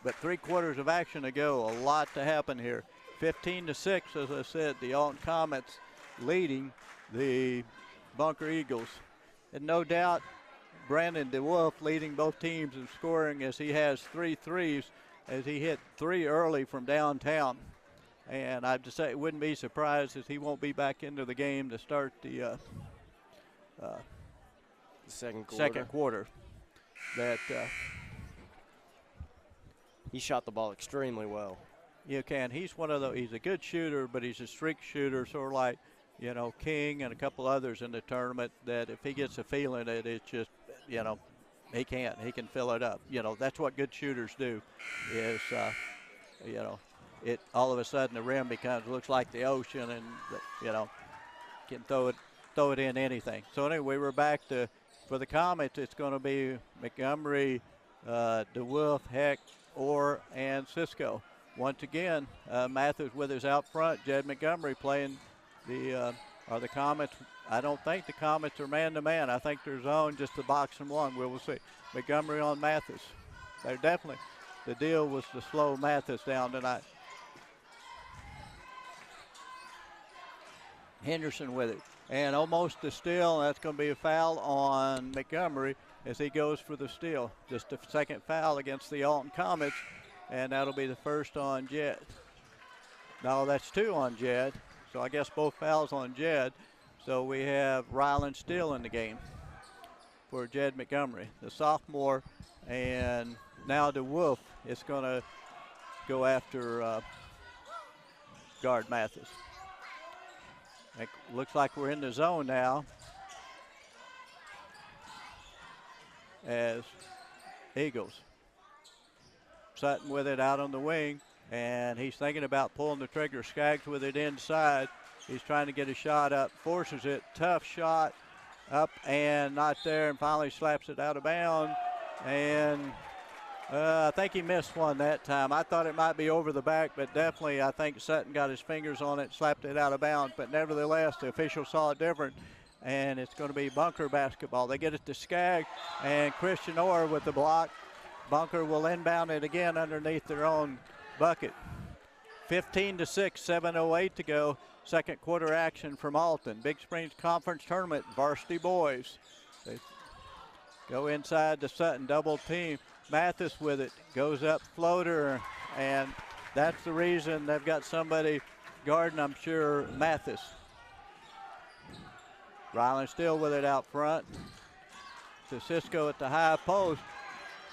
But 3 quarters of action to go, a lot to happen here. 15-6, as I said, the Alton Comets leading the Bunker Eagles. And no doubt, Brandon DeWolf leading both teams in scoring as he has 3 threes, as he hit 3 early from downtown. And I'd just say it wouldn't be surprised as he won't be back into the game to start the second quarter. That he shot the ball extremely well. You can. He's one of those. He's a good shooter, but he's a streak shooter, sort of like King and a couple others in the tournament. That if he gets a feeling that it's just he can fill it up. That's what good shooters do. Is it all of a sudden the rim looks like the ocean, and can throw it in anything. So anyway, we're back to for the Comets. It's going to be Montgomery, DeWolf, Heck, Orr, and Cisco. Once again, Mathis with us out front. Jed Montgomery playing the Comets. I don't think the Comets are man-to-man. I think they're zone, just the box and one. We'll see. Montgomery on Mathis. They're definitely, the deal was to slow Mathis down tonight. Henderson with it. And almost a steal. That's going to be a foul on Montgomery as he goes for the steal. Just a second foul against the Alton Comets, and that'll be the first on Jed. No, that's 2 on Jed. So I guess both fouls on Jed. So we have Ryland still in the game for Jed Montgomery, the sophomore, and now DeWolf is going to go after guard Mathis. It looks like we're in the zone now as Eagles. Sutton with it out on the wing, and he's thinking about pulling the trigger. Skaggs with it inside. He's trying to get a shot up, forces it, tough shot, up and not there, and finally slaps it out of bounds. And I think he missed one that time. I thought it might be over the back, but definitely I think Sutton got his fingers on it, slapped it out of bounds. But nevertheless, the official saw it different, and it's going to be Bunker basketball. They get it to Skaggs, and Christian Orr with the block. Bunker will inbound it again underneath their own bucket. 15-6, 7:08 to go. Second quarter action from Alton. Big Springs Conference Tournament, varsity boys. They go inside to Sutton, double team. Mathis with it, goes up floater, and that's the reason they've got somebody guarding, I'm sure, Mathis. Ryland still with it out front to Cisco at the high post.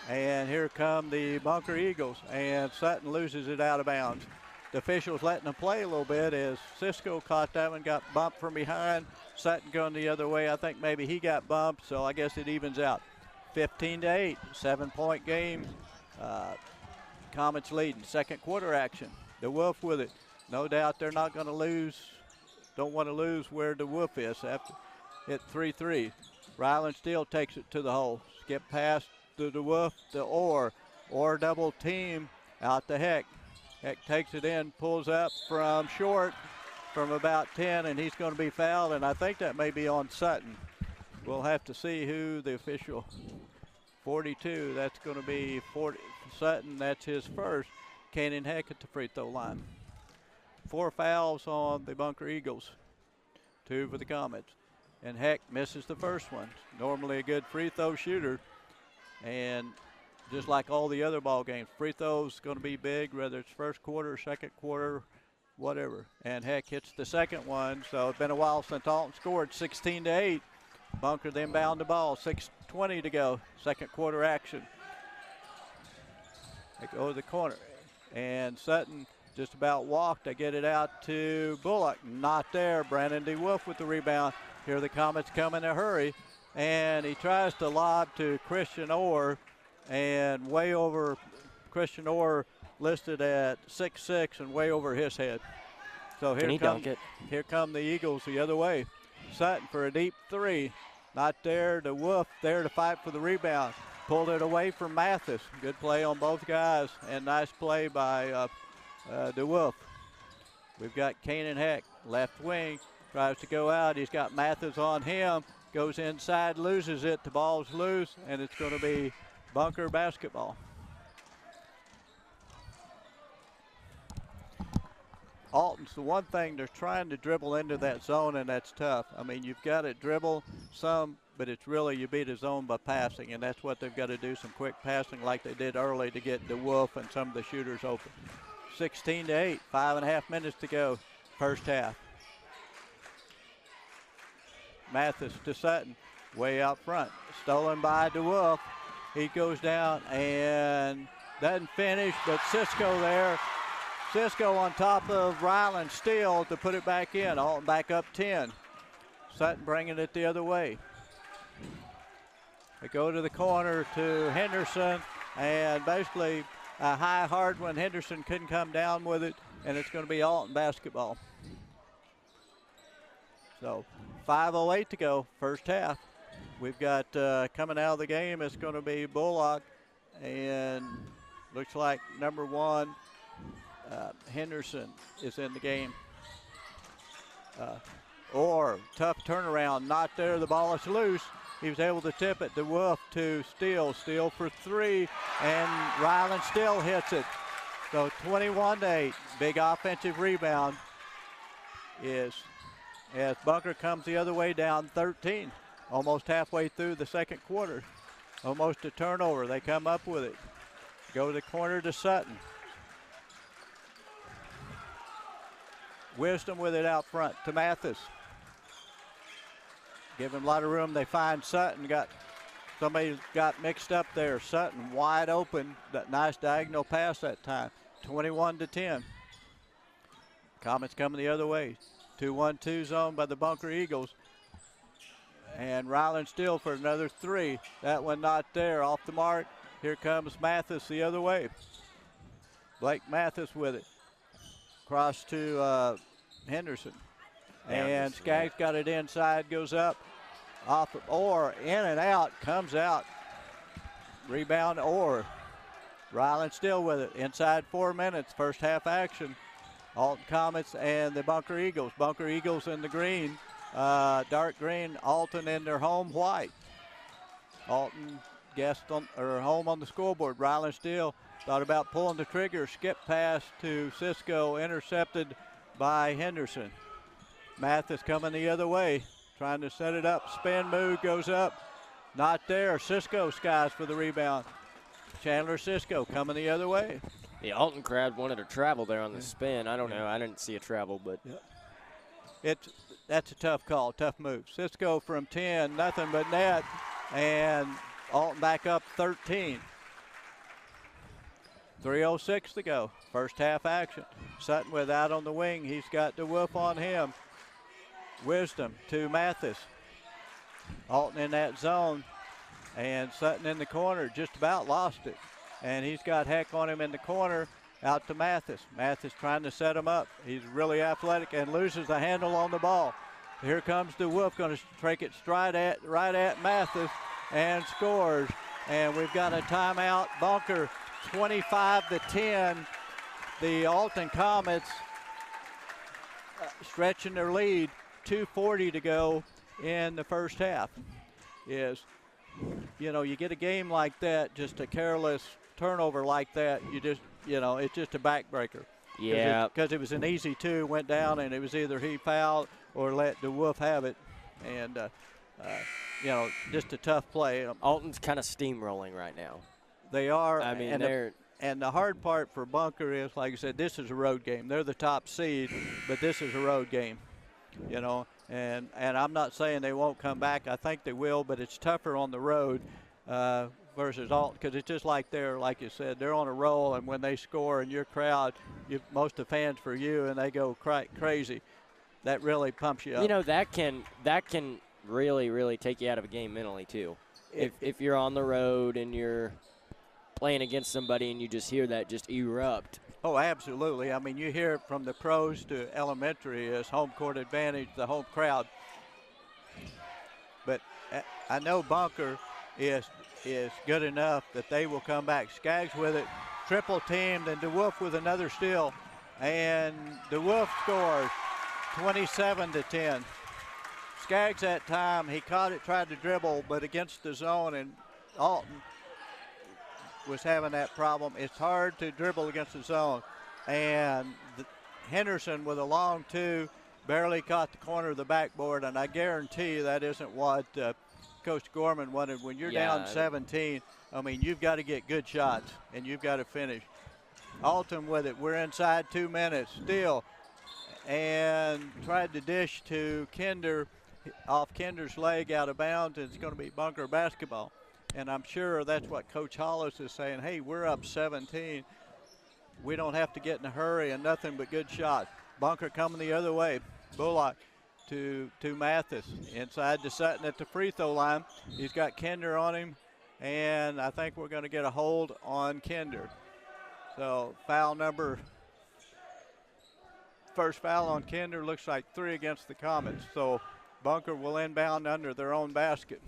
And here come the Bunker Eagles, and Sutton loses it out of bounds. The officials letting them play a little bit as Cisco caught that one, got bumped from behind. Sutton going the other way. I think maybe he got bumped, so I guess it evens out. 15-8, 7-point game. Comets leading. Second quarter action. The Wolf with it. No doubt they're not going to lose. Don't want to lose where the Wolf is after it 3-3. Ryland still takes it to the hole. Skip past to the Wolf to Orr. Orr double team out to Heck. Heck takes it in, pulls up from short from about 10, and he's going to be fouled, and I think that may be on Sutton. We'll have to see who the official. 42, that's going to be Sutton. That's his first. Cannon Heck at the free throw line. 4 fouls on the Bunker Eagles, 2 for the Comets. And Heck misses the first one. Normally a good free throw shooter. And just like all the other ball games, free throws going to be big, whether it's first quarter, second quarter, whatever. And Heck hits the second one. So it's been a while since Alton scored. 16-8. Bunker then bound the ball. 6:20 to go. Second quarter action. They go to the corner. And Sutton just about walked. They get it out to Bullock. Not there. Brandon DeWolf with the rebound. Here the Comets come in a hurry. And he tries to lob to Christian Orr. And way over, Christian Orr listed at 6'6" and way over his head. So here come the Eagles the other way. Sutton for a deep 3. Not there. The Wolf there to fight for the rebound. Pulled it away from Mathis. Good play on both guys, and nice play by the Wolf. We've got Canaan Heck, left wing, tries to go out. He's got Mathis on him. Goes inside, loses it. The ball's loose, and it's going to be Bunker basketball. Alton's the one thing, they're trying to dribble into that zone, and that's tough. I mean, you've got to dribble some, but it's really you beat a zone by passing, and that's what they've got to do, some quick passing like they did early to get the Wolf and some of the shooters open. 16-8, 5.5 minutes to go, first half. Mathis to Sutton, way out front. Stolen by DeWolf. He goes down and doesn't finish, but Cisco there. Cisco on top of Ryland Steele to put it back in. Alton back up 10. Sutton bringing it the other way. They go to the corner to Henderson, and basically a high hard one. Henderson couldn't come down with it, and it's going to be Alton basketball. So 5:08 to go, first half. We've got coming out of the game, it's going to be Bullock, and looks like number 1, Henderson is in the game. Or tough turnaround, not there, the ball is loose. He was able to tip it. The Wolf to Steele. Steele for 3, and Ryland still hits it. So 21-8, big offensive rebound is as Bunker comes the other way down 13, almost halfway through the second quarter. Almost a turnover. They come up with it. Go to the corner to Sutton. Wisdom with it out front to Mathis. Give him a lot of room. They find Sutton. Somebody got mixed up there. Sutton wide open. That nice diagonal pass that time. 21-10. Comets coming the other way. 2-1-2 zone by the Bunker Eagles. And Ryland Steele for another 3. That one not there. Off the mark. Here comes Mathis the other way. Blake Mathis with it. Cross to Henderson. And Skaggs got it inside, goes up. Off of Orr, in and out, comes out. Rebound Orr. Ryland still with it. Inside 4 minutes, first half action. Alton Comets and the Bunker Eagles. Bunker Eagles in the green, dark green. Alton in their home white. Alton home on the scoreboard. Ryland Steele thought about pulling the trigger, skip pass to Cisco, intercepted by Henderson. Mathis coming the other way, trying to set it up. Spin move goes up. Not there. Cisco skies for the rebound. Chandler Cisco coming the other way. The Alton crowd wanted to travel there on the spin. I don't know. I didn't see a travel, but. That's a tough call, tough move. Cisco from 10, nothing but net, and Alton back up 13. 3:06 to go. First half action. Sutton without on the wing. He's got the Wolf on him. Wisdom to Mathis. Alton in that zone, and Sutton in the corner, just about lost it. And he's got Heck on him in the corner, out to Mathis. Mathis trying to set him up. He's really athletic and loses the handle on the ball. Here comes the Wolf, going to take it right at Mathis, and scores. And we've got a timeout. Bunker 25-10. The Alton Comets stretching their lead. 2:40 to go in the first half. You get a game like that, just a careless turnover like that, it's just a backbreaker. Yeah. Because it was an easy 2, went down, and it was either he fouled or let the Wolf have it. And, just a tough play. Alton's kind of steamrolling right now. They are. I mean, and the hard part for Bunker is, like I said, this is a road game. They're the top seed, but this is a road game, And I'm not saying they won't come back. I think they will, but it's tougher on the road versus Alton, because it's just like like you said, they're on a roll, and when they score and your crowd, most of the fans for you, and they go crazy, that really pumps you up. That can really, really take you out of a game mentally too. If you're on the road and you're playing against somebody and you just hear that just erupt. Oh, absolutely. I mean, you hear it from the pros to elementary as home court advantage, the home crowd. But I know Bunker is good enough that they will come back. Skaggs with it, triple teamed, and DeWolf with another steal. And DeWolf scores 27-10. Skaggs that time, he caught it, tried to dribble, but against the zone, and Alton was having that problem. It's hard to dribble against the zone. And Henderson with a long 2 barely caught the corner of the backboard, and I guarantee you that isn't what Coach Gorman wanted. When you're down 17, I mean, you've got to get good shots, and you've got to finish. Alton with it. We're inside 2 minutes. Steal. And tried to dish to Kinder, off Kinder's leg out of bounds, and it's going to be Bunker basketball. And I'm sure that's what Coach Hollis is saying. Hey, we're up 17. We don't have to get in a hurry, and nothing but good shots. Bunker coming the other way. Bullock to Mathis. Inside to Sutton at the free throw line. He's got Kinder on him, and I think we're going to get a hold on Kinder. So first foul on Kinder, looks like 3 against the Comets. So Bunker will inbound under their own basket.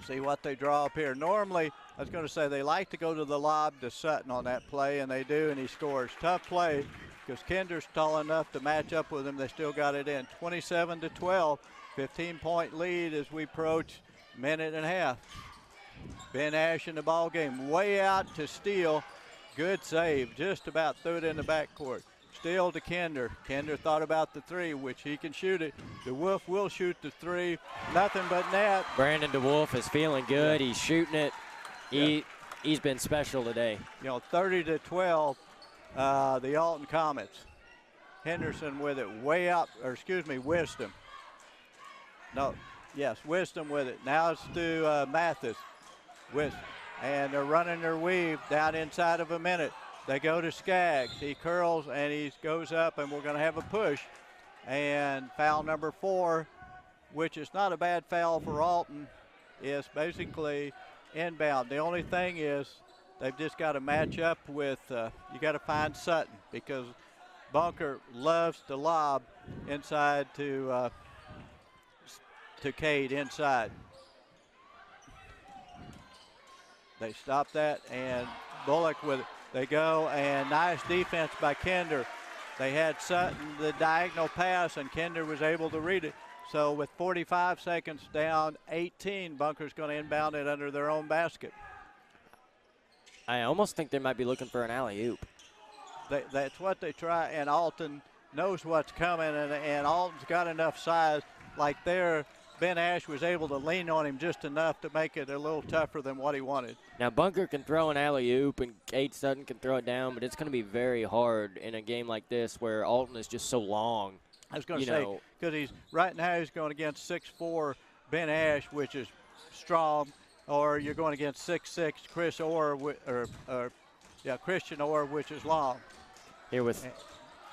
See what they draw up here. Normally, I was going to say, they like to go to the lob to Sutton on that play, and they do, and he scores. Tough play because Kinder's tall enough to match up with him. They still got it in. 27-12, 15-point lead as we approach minute and a half. Ben Ash in the ball game, way out to Steele. Good save, just about threw it in the backcourt. Steele to Kinder. Kinder thought about the 3, which he can shoot it. DeWolf will shoot the 3. Nothing but net. Brandon DeWolf is feeling good. He's shooting it. He's been special today. 30-12, the Alton Comets. Henderson with it way out, Wisdom. Wisdom with it. Now it's to Mathis. And they're running their weave down inside of a minute. They go to Skaggs. He curls and he goes up, and we're going to have a push. And foul number 4, which is not a bad foul for Alton, is basically inbound. The only thing is they've just got to match up with, you got to find Sutton, because Bunker loves to lob inside to Cade inside. They stop that, and Bullock with it. They go, and nice defense by Kinder. They had Sutton the diagonal pass, and Kinder was able to read it. So with 45 seconds down 18, Bunker's going to inbound it under their own basket. I almost think they might be looking for an alley-oop. That's what they try, and Alton knows what's coming, and Alton's got enough size. Like there, Ben Ash was able to lean on him just enough to make it a little tougher than what he wanted. Now, Bunker can throw an alley-oop, and Cade Sutton can throw it down, but it's going to be very hard in a game like this where Alton is just so long. I was going to say, because he's right now he's going against 6'4" Ben Ash, which is strong, or you're going against 6'6" Chris Orr, Christian Orr, which is long. Here with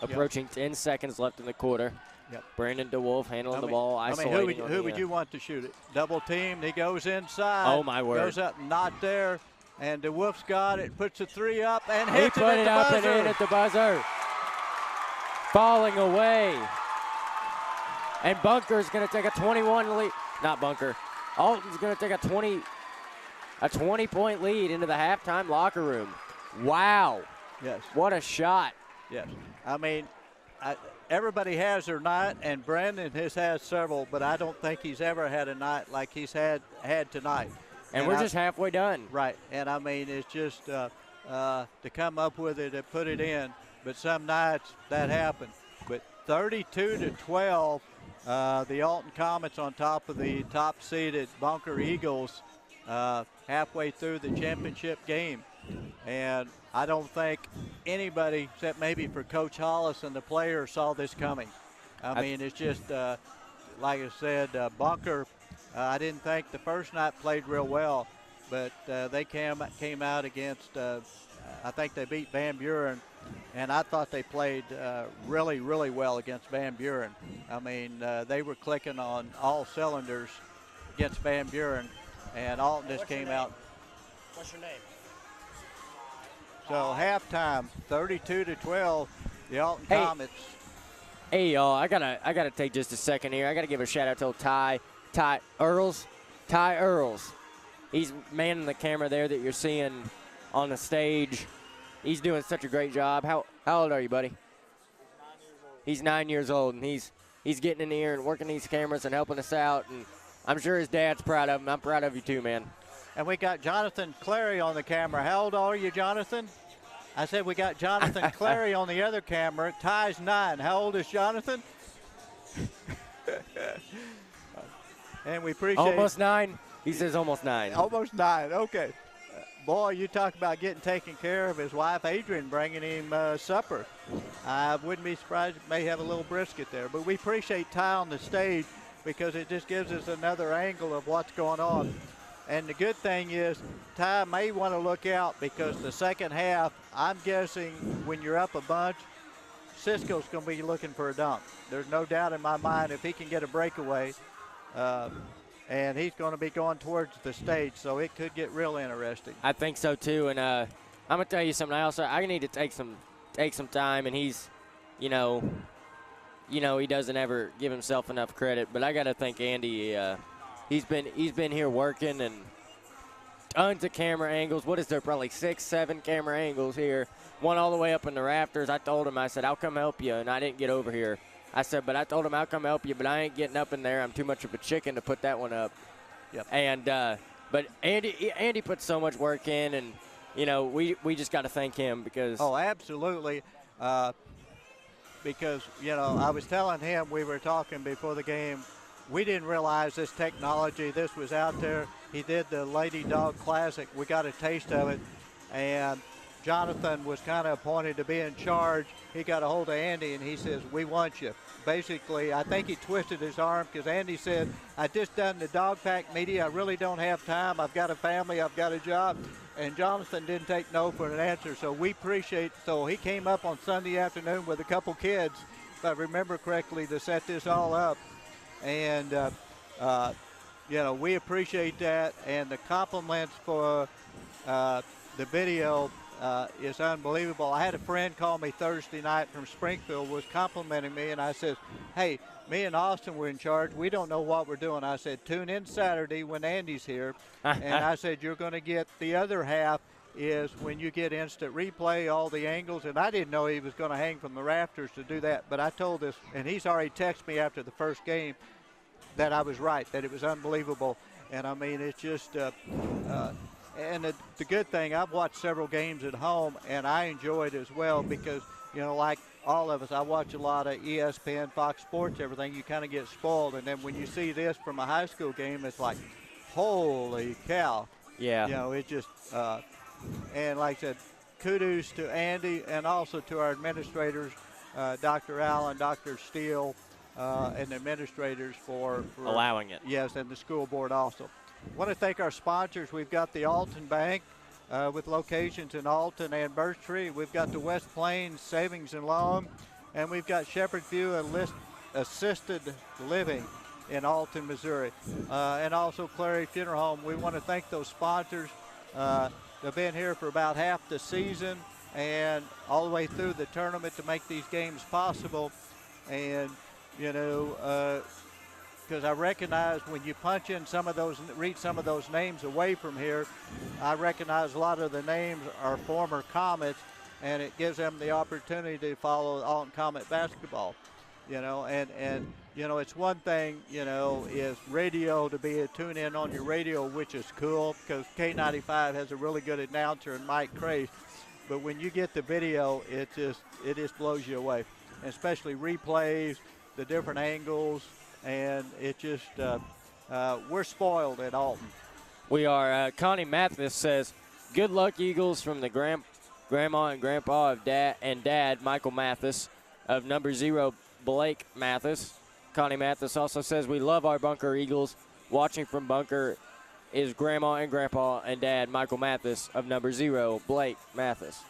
approaching 10 seconds left in the quarter. Yep. Brandon DeWolf handling the ball, isolating. Who would you want to shoot it? Double teamed. He goes inside. Oh, my word. Goes up, not there. And DeWolf's got it, puts a 3 up, and He hits put it it at up the and buzzer. in at the buzzer. Falling away. And Bunker's going to take a 21 lead. Not Bunker. Alton's going to take a 20-point lead into the halftime locker room. Wow. Yes. What a shot. Yes. I mean, everybody has their night, and Brandon has had several, but I don't think he's ever had a night like he's had tonight. And we're just halfway done. Right. And, I mean, it's just to come up with it and put it in. But some nights that happens. But 32-12, the Alton Comets on top of the top-seeded Bunker Eagles halfway through the championship game. And I don't think anybody, except maybe for Coach Hollis and the players, saw this coming. I mean, it's just, like I said, Bunker, I didn't think the first night played real well, but they came out against, I think they beat Van Buren, and I thought they played really, really well against Van Buren. I mean, they were clicking on all cylinders against Van Buren, and Alton just came out. What's your name? So halftime, 32-12, the Alton Comets. Hey y'all, I gotta take just a second here. I gotta give a shout out to Ty Earls. Ty Earls. He's manning the camera there that you're seeing on the stage. He's doing such a great job. How old are you, buddy? He's 9 years old, and he's getting in here and working these cameras and helping us out. And I'm sure his dad's proud of him. I'm proud of you too, man. And we got Jonathan Clary on the camera. How old are you, Jonathan? I said we got Jonathan Clary on the other camera. Ty's 9. How old is Jonathan? And we appreciate almost 9. He says almost 9. Almost 9. Okay. Boy, you talk about getting taken care of. His wife Adrian bringing him supper. I wouldn't be surprised if he may have a little brisket there. But we appreciate Ty on the stage because it just gives us another angle of what's going on. And the good thing is, Ty may want to look out because the second half, I'm guessing when you're up a bunch, Cisco's going to be looking for a dunk. There's no doubt in my mind if he can get a breakaway, and he's going to be going towards the stage, so it could get real interesting. I think so too, and I'm gonna tell you something else. I need to take some time, and he's, you know, he doesn't ever give himself enough credit, but I got to thank Andy. He's been here working and tons of camera angles. What is there? Probably 6, 7 camera angles here. One all the way up in the rafters. I told him, I said, I'll come help you, and I didn't get over here. I said, but I told him I'll come help you, but I ain't getting up in there. I'm too much of a chicken to put that one up. Yep. And but Andy put so much work in, and we just got to thank him because. Oh, absolutely. Because I was telling him, we were talking before the game. We didn't realize this technology. This was out there. He did the Lady Dog Classic. We got a taste of it, and Jonathan was kind of appointed to be in charge. He got a hold of Andy, and he says, we want you. Basically, I think he twisted his arm because Andy said, I just done the Dog Pack media. I really don't have time. I've got a family. I've got a job. And Jonathan didn't take no for an answer, so we appreciate. So he came up on Sunday afternoon with a couple kids, if I remember correctly, to set this all up. And, we appreciate that. And the compliments for the video is unbelievable. I had a friend call me Thursday night from Springfield, was complimenting me, and I said, hey, me and Austin were in charge. We don't know what we're doing. I said, tune in Saturday when Andy's here. And I said, you're going to get the other half is when you get instant replay, all the angles. And I didn't know he was going to hang from the rafters to do that. But I told this, and he's already texted me after the first game that I was right, that it was unbelievable. And, I mean, it's just And the good thing, I've watched several games at home, and I enjoy it as well because, like all of us, I watch a lot of ESPN, Fox Sports, everything. You kind of get spoiled. And then when you see this from a high school game, it's like, holy cow. Yeah. It just, and like I said, kudos to Andy and also to our administrators, Dr. Allen, Dr. Steele, and the administrators for allowing it. Yes, and the school board also. I want to thank our sponsors. We've got the Alton Bank with locations in Alton and Birch Tree. We've got the West Plains Savings and Loan, and we've got Shepherd View Assisted Living in Alton, Missouri, and also Clary Funeral Home. We want to thank those sponsors. They've been here for about half the season and all the way through the tournament to make these games possible. And, because I recognize when you punch in read some of those names away from here, I recognize a lot of the names are former Comets, and it gives them the opportunity to follow Alton Comet basketball. It's one thing, is radio, to be a tune in on your radio, which is cool because K95 has a really good announcer in Mike Crace. But when you get the video, it just blows you away, and especially replays, the different angles, and it just we're spoiled at Alton. We are. Connie Mathis says, "Good luck, Eagles," from the grandma and grandpa of Dad Michael Mathis of number 0 Blake Mathis. Connie Mathis also says, "We love our Bunker Eagles. Watching from Bunker is Grandma and Grandpa and Dad Michael Mathis of number 0 Blake Mathis."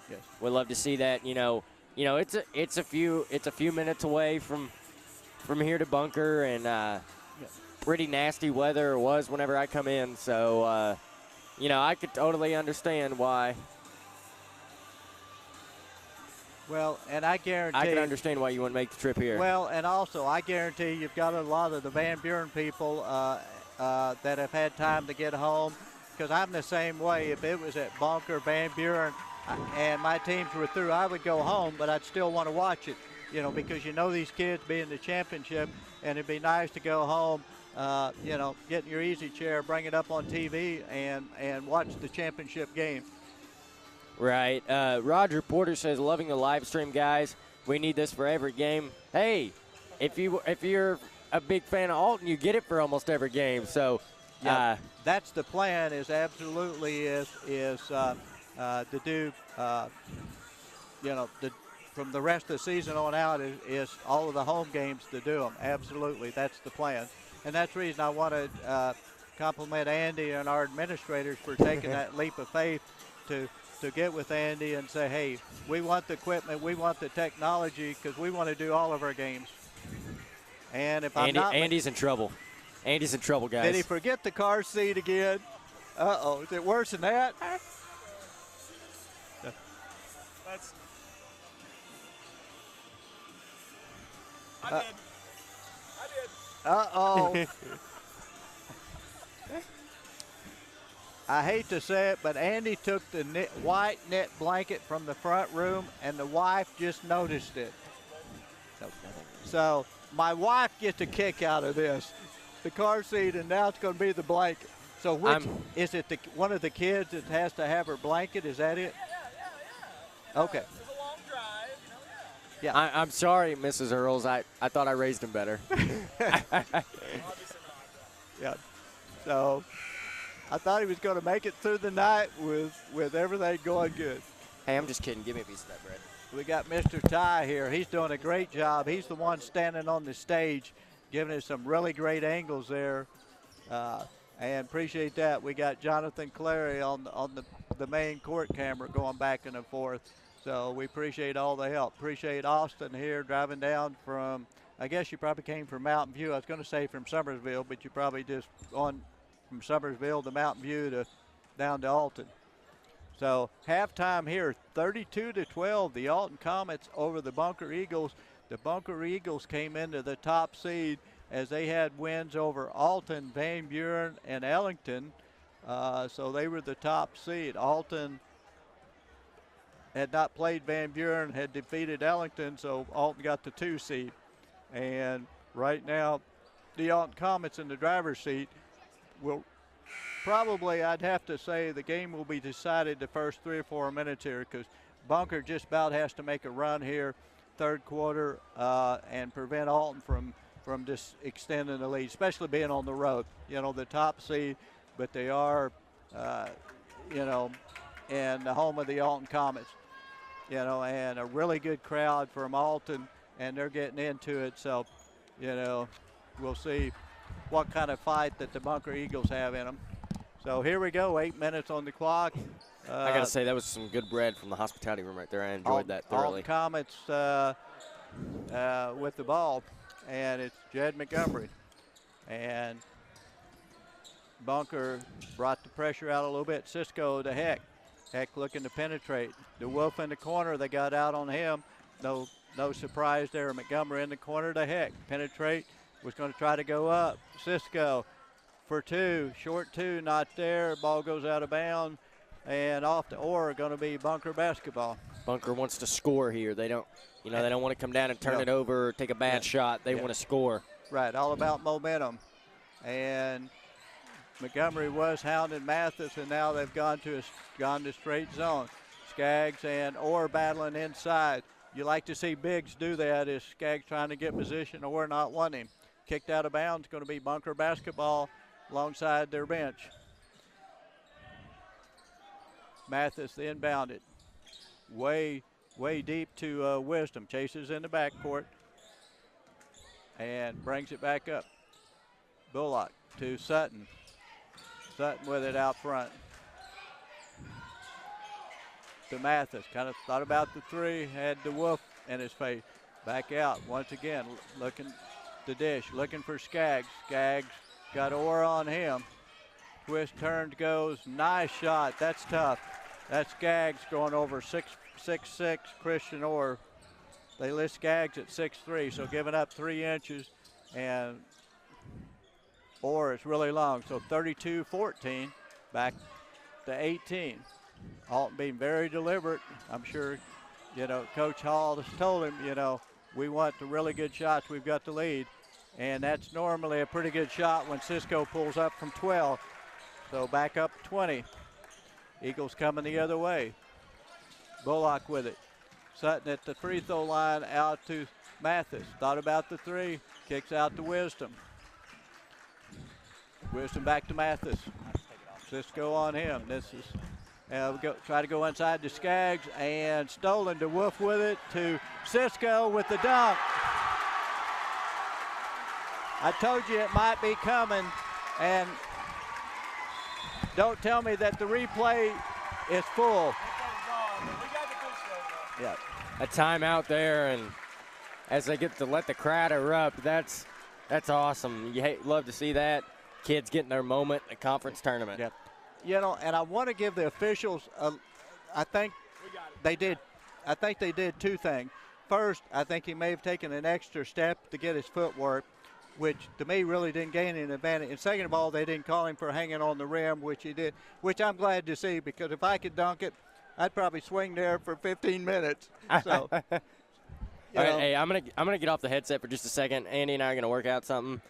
Yes, we'd love to see that. It's a few minutes away from here to Bunker, and pretty nasty weather it was whenever I come in. So I could totally understand why. Well, and I guarantee... I can understand why you want to make the trip here. Well, and also I guarantee you've got a lot of the Van Buren people that have had time to get home, because I'm the same way. If it was at Bunker, Van Buren, and my teams were through, I would go home, but I'd still want to watch it, because these kids be in the championship, and it'd be nice to go home, get in your easy chair, bring it up on TV, and watch the championship game. Right. Roger Porter says, "Loving the live stream, guys. We need this for every game." Hey, if you're a big fan of Alton, you get it for almost every game. So, that's the plan. Is absolutely to do. From the rest of the season on out is all of the home games to do them. Absolutely, that's the plan, and that's the reason I want to compliment Andy and our administrators for taking that leap of faith to get with Andy and say, hey, we want the equipment, we want the technology, because we want to do all of our games. And if Andy's in trouble. Andy's in trouble, guys. Did he forget the car seat again? Uh-oh, is it worse than that? I did. Uh-oh. I hate to say it, but Andy took the white knit blanket from the front room, and the wife just noticed it. So my wife gets a kick out of this. The car seat, and now it's going to be the blanket. So is it one of the kids that has to have her blanket? Is that it? Yeah. Okay. It's a long drive, Yeah. I'm sorry, Mrs. Earls. I thought I raised him better. Yeah. So I thought he was going to make it through the night with everything going good. Hey, I'm just kidding. Give me a piece of that bread. We got Mr. Ty here. He's doing a great job. He's the one standing on the stage, giving us some really great angles there, and appreciate that. We got Jonathan Clary on the main court camera going back and forth. So we appreciate all the help. Appreciate Austin here driving down from, I guess you probably came from Mountain View. I was going to say from Summersville, but you probably just on from Summersville to Mountain View to down to Alton. So halftime here, 32-12, the Alton Comets over the Bunker Eagles. The Bunker Eagles came into the top seed as they had wins over Alton, Van Buren, and Ellington. So they were the top seed. Alton had not played Van Buren, had defeated Ellington, so Alton got the 2 seed. And right now, the Alton Comets in the driver's seat will probably, I'd have to say the game will be decided the first 3 or 4 minutes here, because Bunker just about has to make a run here, third quarter, and prevent Alton from just extending the lead, especially being on the road. You know, the top seed, but they are, you know, in the home of the Alton Comets, you know, and a really good crowd from Alton, and they're getting into it. So, you know, we'll see what kind of fight that the Bunker Eagles have in them. So here we go, 8 minutes on the clock. I got to say, that was some good bread from the hospitality room right there. I enjoyed that thoroughly. Alton Comets with the ball, and it's Jed Montgomery. And Bunker brought the pressure out a little bit. Cisco to Heck. Heck looking to penetrate. The Wolf in the corner, they got out on him. No surprise there. Montgomery in the corner to Heck. Penetrate, was going to try to go up. Cisco for 2, short 2, not there. Ball goes out of bounds, and off to Orr, going to be Bunker basketball. Bunker wants to score here. They don't, you know, they don't want to come down and turn it over or take a bad shot. They want to score. Right, all about momentum. And Montgomery was hounding Mathis, and now they've gone to straight zone. Skaggs and Orr battling inside. You like to see bigs do that. Is Skaggs trying to get position, Orr not wanting. Kicked out of bounds, going to be Bunker basketball alongside their bench. Mathis inbounded. Way deep to Wisdom. Chases in the backcourt and brings it back up. Bullock to Sutton. Sutton with it out front. To Mathis. Kind of thought about the 3. Had the Wolf in his face. Back out once again. Looking to dish. Looking for Skaggs. Skaggs got Orr on him. Twist turns, goes. Nice shot. That's tough. That's Skaggs going over 6'6", Christian Orr. They list Skaggs at 6'3", so giving up 3 inches, and Orr is really long. So 32-14, back to 18. Alton being very deliberate. I'm sure, you know, Coach Hall has told him, you know, we want the really good shots. We've got the lead, and that's normally a pretty good shot when Cisco pulls up from 12. So back up 20. Eagles coming the other way. Bullock with it. Sutton at the free throw line, out to Mathis. Thought about the 3, kicks out to Wisdom. Wisdom back to Mathis. Cisco on him. This is try to go inside to Skaggs, and stolen to Wolf with it to Cisco with the dunk. I told you it might be coming, and don't tell me that the replay is full. Yeah. A timeout there, and as they get to let the crowd erupt, that's awesome. You love to see that. Kids getting their moment in a conference tournament. Yeah. You know, and I want to give the officials, I think they did 2 things. First, I think he may have taken an extra step to get his footwork, which to me really didn't gain an advantage. And second of all, they didn't call him for hanging on the rim, which he did, which I'm glad to see, because if I could dunk it, I'd probably swing there for 15 minutes. So, all right, hey, I'm gonna get off the headset for just a second. Andy and I are gonna work out something.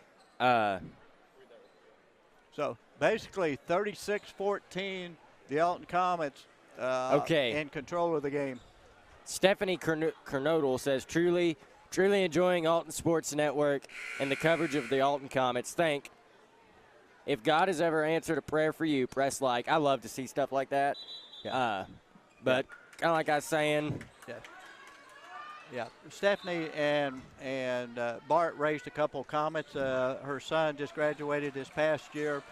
So basically 36-14, the Alton Comets in control of the game. Stephanie Kernodle says, truly enjoying Alton Sports Network and the coverage of the Alton Comets. If God has ever answered a prayer for you, press like. I love to see stuff like that. Yeah. But kind of like I was saying. Yeah. Stephanie and Bart raised a couple of comments. Her son just graduated this past year.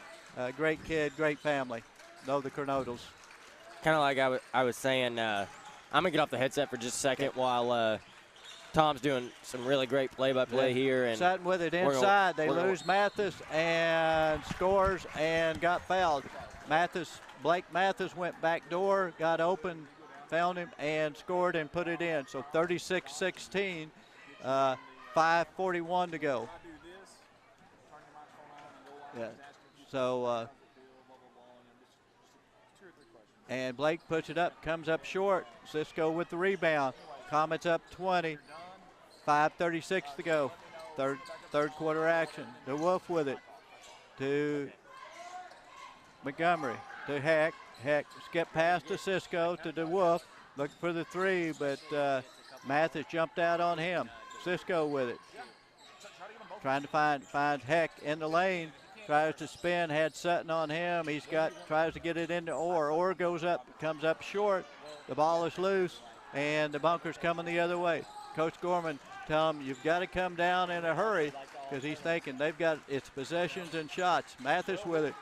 Great kid, great family. Know the Kernodles. Kind of like I was saying, I'm going to get off the headset for just a second while Tom's doing some really great play-by-play here. And Sutton with it inside. They lose Mathis and scores and got fouled. Blake Mathis went back door, got open, found him, and scored and put it in. So 36-16, 5:41 to go. Yeah. So, and Blake puts it up, comes up short. Cisco with the rebound. Comets up 20. 5:36 to go. Third quarter action. The Wolf with it to Montgomery to Heck. Heck skip past to Cisco to DeWolf. Look for the three, but Mathis jumped out on him. Cisco with it. Trying to find Heck in the lane. Tries to spin, had Sutton on him. Tries to get it into Orr. Orr goes up, comes up short. The ball is loose, and the bunker's coming the other way. Coach Gorman tell him, you've got to come down in a hurry, because he's thinking they've got its possessions and shots. Mathis with it,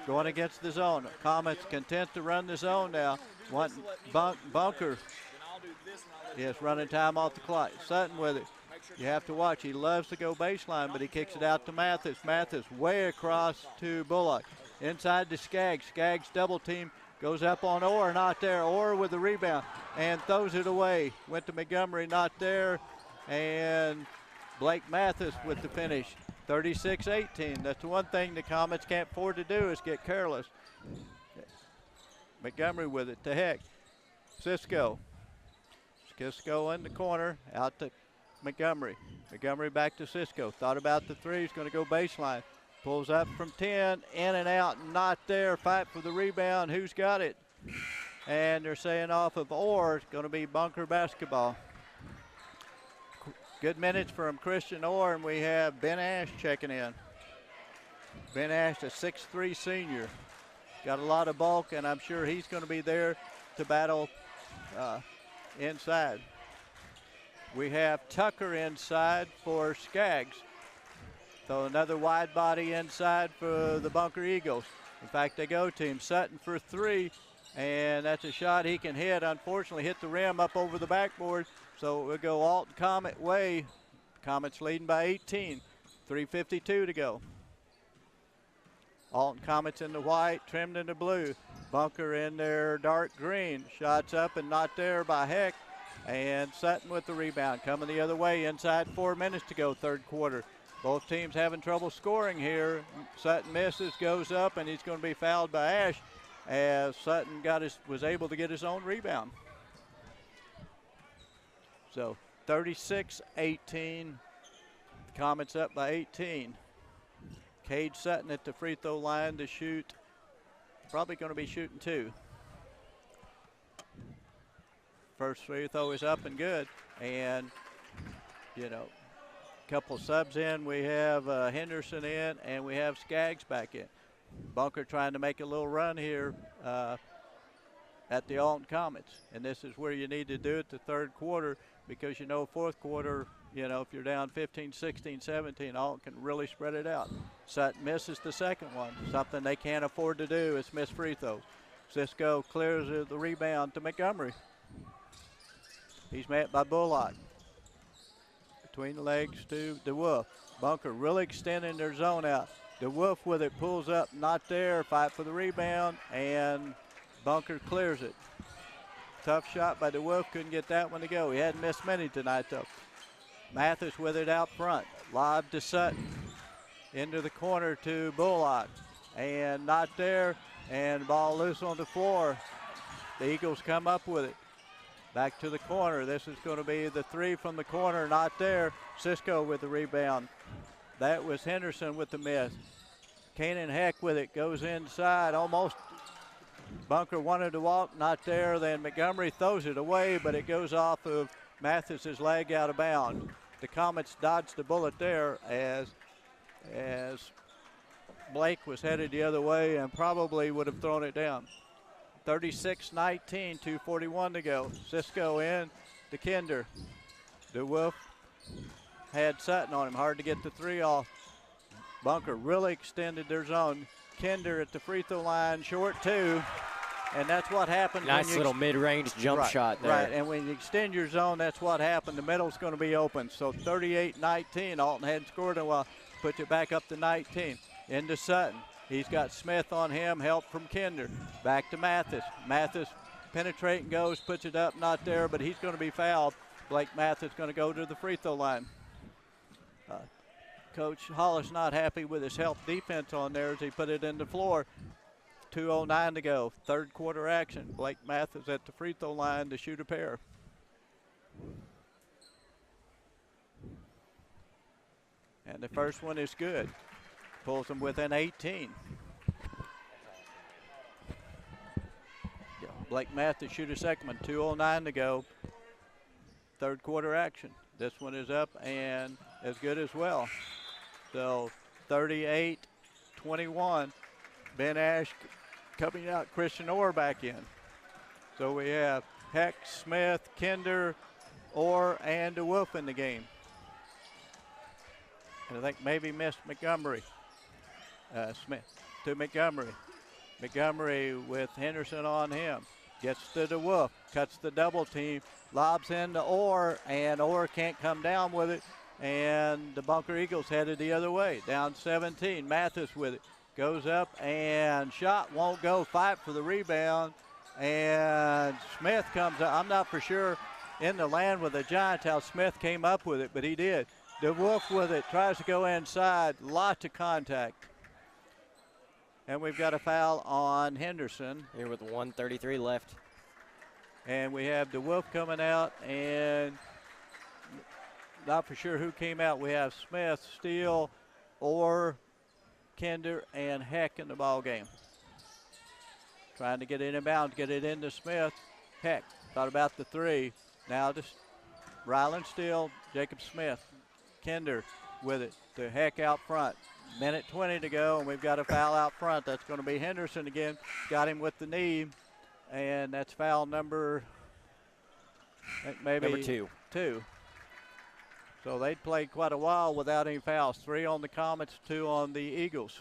going against the zone. Comets content to run the zone now. Bunker. Yes, running time off the clock. Sutton with it. You have to watch. He loves to go baseline, but he kicks it out to Mathis. Mathis way across to Bullock. Inside to Skaggs. Skaggs double team. Goes up on Orr, not there. Orr with the rebound and throws it away. Went to Montgomery, not there. And Blake Mathis with the finish. 36-18. That's the one thing the Comets can't afford to do is get careless. Montgomery with it to Heck. Cisco. Cisco in the corner. Out to Montgomery. Montgomery back to Cisco. Thought about the three. He's going to go baseline. Pulls up from 10. In and out. Not there. Fight for the rebound. Who's got it? And they're saying off of Orr. It's going to be Bunker basketball. Good minutes from Christian Orr, and we have Ben Ash checking in. Ben Ash, a 6'3" senior. Got a lot of bulk, and I'm sure he's going to be there to battle inside. We have Tucker inside for Skaggs. So another wide body inside for the Bunker Eagles. In fact, they go to him. Sutton for three, and that's a shot he can hit. Unfortunately, hit the rim up over the backboard. So we'll go Alton Comet way. Comets leading by 18. 3:52 to go. Alton Comets in the white, trimmed in the blue. Bunker in their dark green. Shots up and not there by Heck. And Sutton with the rebound. Coming the other way. Inside 4 minutes to go, third quarter. Both teams having trouble scoring here. Sutton misses, goes up, and he's going to be fouled by Ash as Sutton was able to get his own rebound. So 36-18, Comets up by 18. Cade Sutton at the free throw line to shoot. Probably going to be shooting two. First free throw is up and good. And, a couple subs in. We have Henderson in, and we have Skaggs back in. Bunker trying to make a little run here at the Alton Comets. And this is where you need to do it the third quarter, because fourth quarter, if you're down 15, 16, 17, Alton can really spread it out. Sutton misses the second one, something they can't afford to do is miss free throws. Cisco clears the rebound to Montgomery. He's met by Bullock. Between the legs to DeWolf. Bunker really extending their zone out. DeWolf with it, pulls up, not there, fight for the rebound, and Bunker clears it. Tough shot by DeWolf, couldn't get that one to go. He hadn't missed many tonight, though. Mathis with it out front. Lob to Sutton. Into the corner to Bullock. And not there. And ball loose on the floor. The Eagles come up with it. Back to the corner. This is going to be the three from the corner. Not there. Cisco with the rebound. That was Henderson with the miss. Kanan Heck with it. Goes inside. Almost. Bunker wanted to walk, not there. Then Montgomery throws it away, but it goes off of Mathis's leg out of bounds. The Comets dodged the bullet there as Blake was headed the other way and probably would have thrown it down. 36-19, 2:41 to go. Cisco in to Kinder. DeWolf had Sutton on him, hard to get the three off. Bunker really extended their zone. Kinder at the free throw line, short two, and that's what happened. Nice little mid-range jump shot there. Right, and when you extend your zone, that's what happened. The middle's going to be open. So 38-19, Alton hadn't scored in a while. Puts it back up to 19. Into Sutton. He's got Smith on him, help from Kinder. Back to Mathis. Mathis penetrating goes, puts it up, not there, but he's going to be fouled. Blake Mathis going to go to the free throw line. Coach Hollis not happy with his help defense on there as he put it in the floor. 2:09 to go. Third quarter action. Blake Mathis at the free throw line to shoot a pair. And the first one is good. Pulls them within 18. Blake Mathis shoot a second one. 2:09 to go. Third quarter action. This one is up and as good as well. So 38-21. Ben Ash coming out. Christian Orr back in. So we have Heck, Smith, Kinder, Orr, and DeWolf in the game. And I think maybe missed Montgomery. Smith to Montgomery. Montgomery with Henderson on him. Gets to DeWolf. Cuts the double team. Lobs into Orr, and Orr can't come down with it. And the Bunker Eagles headed the other way. Down 17. Mathis with it. Goes up and shot won't go. Fight for the rebound. And Smith comes up. I'm not for sure in the land with the Giants how Smith came up with it, but he did. DeWolf with it. Tries to go inside. Lots of contact. And we've got a foul on Henderson. Here with 1:33 left. And we have DeWolf coming out, and not for sure who came out. We have Smith, Steele, Orr, Kinder, and Heck in the ball game. Trying to get it inbound, get it into Smith. Heck thought about the three. Now just Ryland Steele, Jacob Smith, Kinder with it to Heck out front. Minute 20 to go, and we've got a foul out front. That's going to be Henderson again. Got him with the knee, and that's foul number, I think maybe Number two. So they'd played quite a while without any fouls. 3 on the Comets, 2 on the Eagles.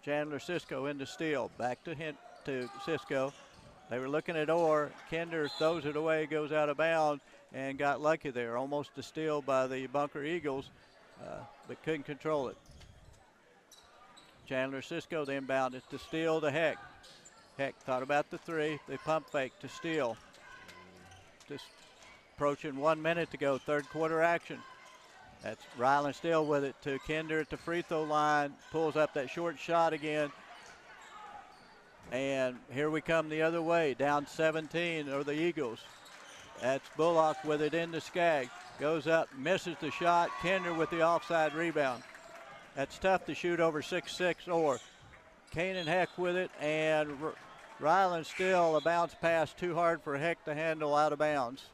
Chandler Cisco into Steele. Back to Cisco. They were looking at Orr. Kinder throws it away, goes out of bounds, and got lucky there. Almost a steal by the Bunker Eagles, but couldn't control it. Chandler Cisco then bounded to Steele to Heck. Heck thought about the three. They pump fake to Steele. Just approaching 1 minute to go, third quarter action. That's Ryland Steele with it to Kinder at the free throw line. Pulls up that short shot again. And here we come the other way. Down 17 are the Eagles. That's Bullock with it into Skaggs. Goes up, misses the shot. Kinder with the offside rebound. That's tough to shoot over 6'6" Orr. Kanan Heck with it, and Ryland Steele, a bounce pass too hard for Heck to handle out of bounds.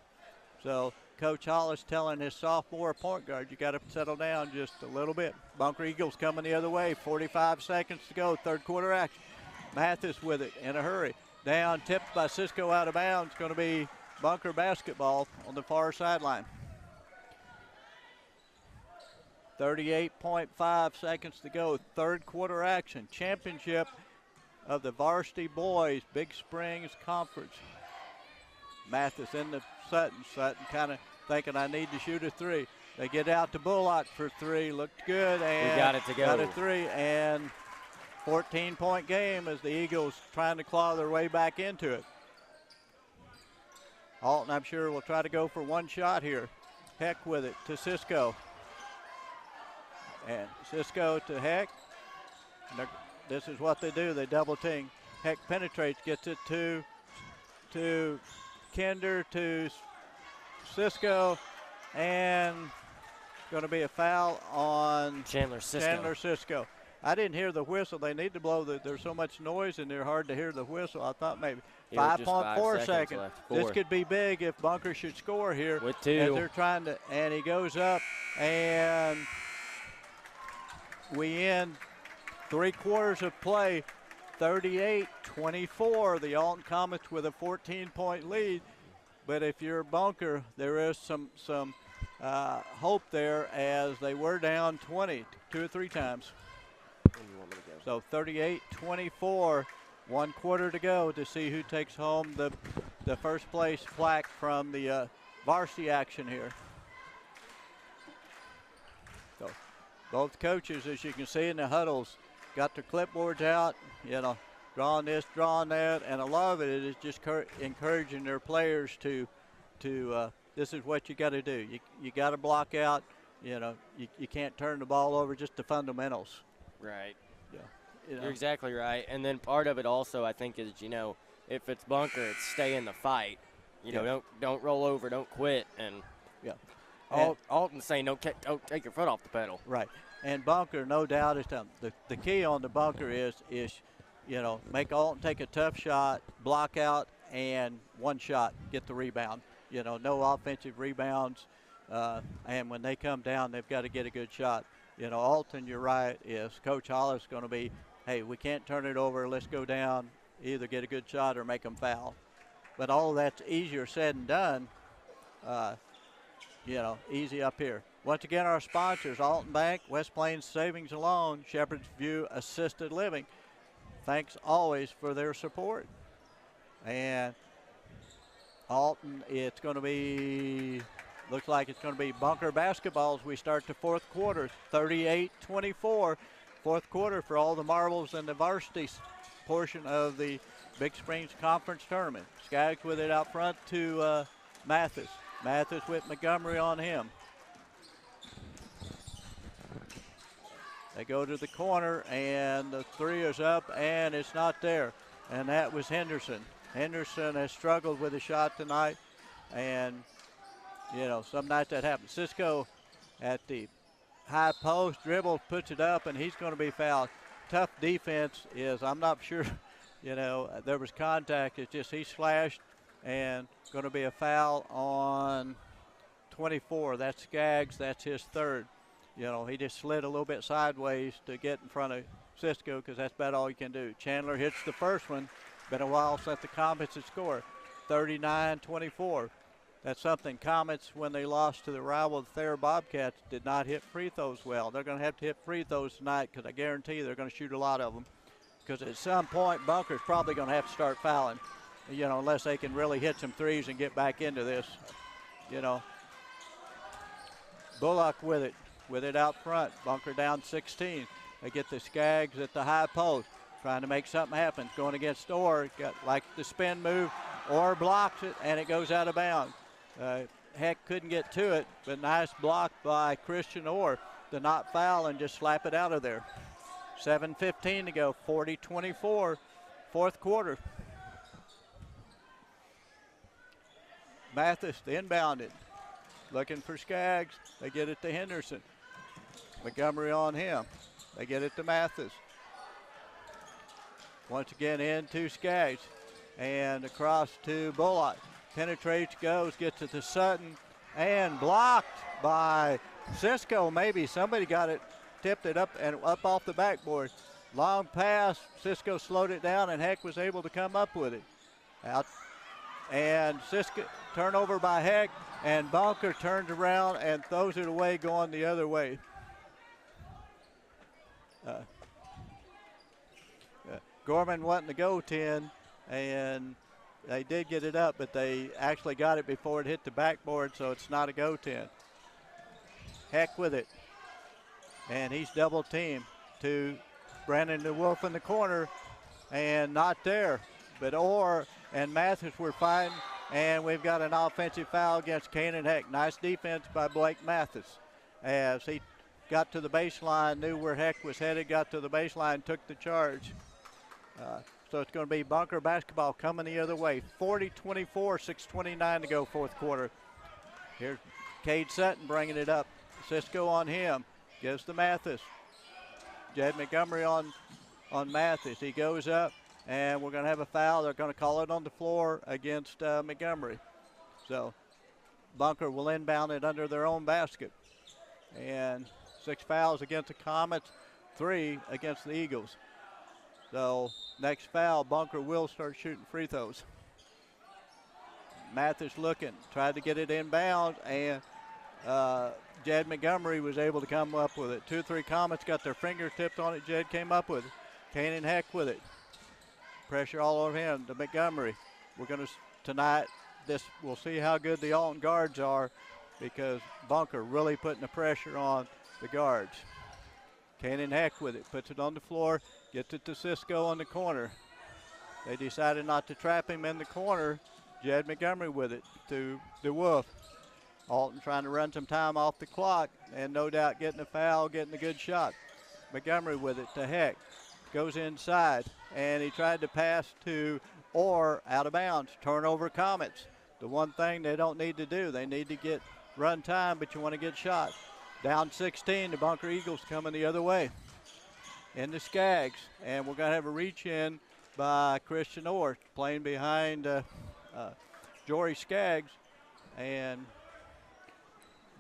So Coach Hollis telling his sophomore point guard, you got to settle down just a little bit. Bunker Eagles coming the other way. 45 seconds to go, third quarter action. Mathis with it in a hurry. Down, tipped by Cisco out of bounds. Going to be Bunker basketball on the far sideline. 38.5 seconds to go, third quarter action. Championship of the Varsity Boys Big Springs Conference. Mathis into Sutton. Sutton kind of thinking, I need to shoot a three. They get out to Bullock for three. Looked good. And we got it to go. Got a three. And 14-point game as the Eagles trying to claw their way back into it. Alton, I'm sure, will try to go for one shot here. Heck with it to Cisco. And Cisco to Heck. And this is what they do. They double team. Heck penetrates, gets it to Kinder, to Cisco, and going to be a foul on Chandler Cisco. I didn't hear the whistle. They need to blow there's so much noise in there, hard to hear the whistle. I thought maybe 5.4 seconds. This could be big if Bunker should score here. With 2. As they're trying to, and he goes up, and we end 3 quarters of play, 38-24. The Alton Comets with a 14-point lead. But if you're Bunker, there is some hope there as they were down 20 2 or 3 times. So 38-24, 1 quarter to go to see who takes home the first place plaque from the varsity action here. So both coaches, as you can see in the huddles, got their clipboards out, drawing this, drawing that, and a lot of it is just encouraging their players to this is what you got to do. You got to block out. You can't turn the ball over, just the fundamentals. Right. Yeah. You're exactly right. And then part of it also, I think, is, if it's Bunker, it's stay in the fight. Don't roll over, don't quit. And Alton's saying don't take your foot off the pedal. Right. And Bunker, no doubt, is the key on the Bunker is make Alton take a tough shot, block out, and one shot, get the rebound. No offensive rebounds. And when they come down, they've got to get a good shot. Alton, you're right, is Coach Hollis going to be, hey, we can't turn it over. Let's go down, either get a good shot or make them foul. But all of that's easier said than done, easy up here. Once again, our sponsors, Alton Bank, West Plains Savings and Loan, Shepherd's View Assisted Living. Thanks always for their support. And Alton, looks like it's going to be Bunker basketball as we start the fourth quarter, 38-24. Fourth quarter for all the marbles in the varsity portion of the Big Springs Conference Tournament. Skaggs with it out front to Mathis. Mathis with Montgomery on him. They go to the corner, and the three is up, and it's not there. And that was Henderson. Henderson has struggled with a shot tonight, and, some nights that happens. Cisco at the high post, dribbles, puts it up, and he's going to be fouled. Tough defense is, I'm not sure, there was contact. It's just he slashed, and going to be a foul on 24. That's Skaggs. That's his third. He just slid a little bit sideways to get in front of Cisco because that's about all you can do. Chandler hits the first one. Been a while since the Comets had scored. 39-24. That's something Comets, when they lost to the rival Thayer Bobcats, did not hit free throws well. They're going to have to hit free throws tonight because I guarantee you they're going to shoot a lot of them. Because at some point, Bunker's probably going to have to start fouling, unless they can really hit some threes and get back into this. Bullock with it out front. Bunker down 16. They get the Skaggs at the high post, trying to make something happen. Going against Orr, got like the spin move. Orr blocks it, and it goes out of bounds. Heck couldn't get to it, but nice block by Christian Orr to not foul and just slap it out of there. 7:15 to go, 40-24, fourth quarter. Mathis, the inbounded, looking for Skaggs. They get it to Henderson. Montgomery on him. They get it to Mathis. Once again into Skaggs. And across to Bullock. Penetrates, goes, gets it to Sutton. And blocked by Cisco. Maybe somebody got it, tipped it up and up off the backboard. Long pass. Cisco slowed it down, and Heck was able to come up with it. Out. And Cisco, turnover by Heck. And Bunker turns around and throws it away, going the other way. Gorman wanting to go 10, and they did get it up, but they actually got it before it hit the backboard, so it's not a go 10. Heck with it, and he's double teamed to Brandon DeWolf in the corner, and not there. But Orr and Mathis were fighting, and we've got an offensive foul against Kanan Heck. Nice defense by Blake Mathis as he got to the baseline, knew where Heck was headed, got to the baseline, took the charge. So it's going to be Bunker basketball coming the other way. 40-24, 6:29 to go, fourth quarter. Here's Cade Sutton bringing it up. Cisco on him. Gives to Mathis. Jed Montgomery on Mathis. He goes up, and we're going to have a foul. They're going to call it on the floor against Montgomery. So Bunker will inbound it under their own basket. And 6 fouls against the Comets, 3 against the Eagles. So next foul, Bunker will start shooting free throws. Mathis looking, tried to get it inbound, and Jed Montgomery was able to come up with it. 2-3 Comets got their fingertips on it. Jed came up with it. Kanan Heck with it. Pressure all over him to Montgomery. We're going to, tonight, we'll see how good the Alton guards are because Bunker really putting the pressure on the guards. Kanan Heck with it, puts it on the floor, gets it to Cisco on the corner. They decided not to trap him in the corner. Jed Montgomery with it to DeWolf. Alton trying to run some time off the clock, and no doubt getting a foul, getting a good shot. Montgomery with it to Heck. Goes inside, and he tried to pass to Orr out of bounds. Turnover Comets. The one thing they don't need to do, they need to get run time, but you want to get shots. Down 16, the Bunker Eagles coming the other way. into Skaggs. And we're going to have a reach in by Christian Orr playing behind Jory Skaggs. And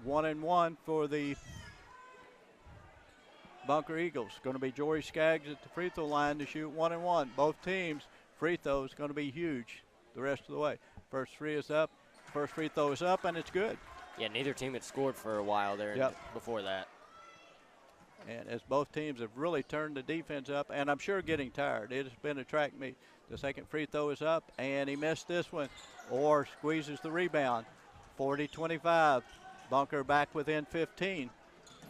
1-1 for the Bunker Eagles. Going to be Jory Skaggs at the free throw line to shoot 1-1. Both teams, free throw is going to be huge the rest of the way. First free throw is up, and it's good. Yeah, neither team had scored for a while there before that. And as both teams have really turned the defense up, and I'm sure getting tired. It has been a track meet. The second free throw is up, and he missed this one. Orr squeezes the rebound. 40-25. Bunker back within 15.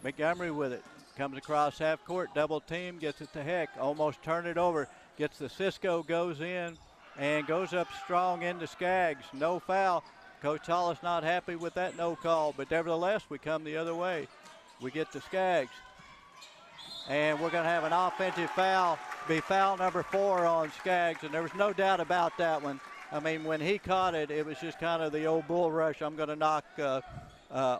Montgomery with it. Comes across half court, double team, gets it to Heck. Almost turn it over. Gets the Cisco, goes in, and goes up strong into Skaggs. No foul. Coach Hollis not happy with that no call, but nevertheless, we come the other way. We get to Skaggs. And we're going to have an offensive foul, be foul number 4 on Skaggs, and there was no doubt about that one. I mean, when he caught it, it was just kind of the old bull rush. I'm going to knock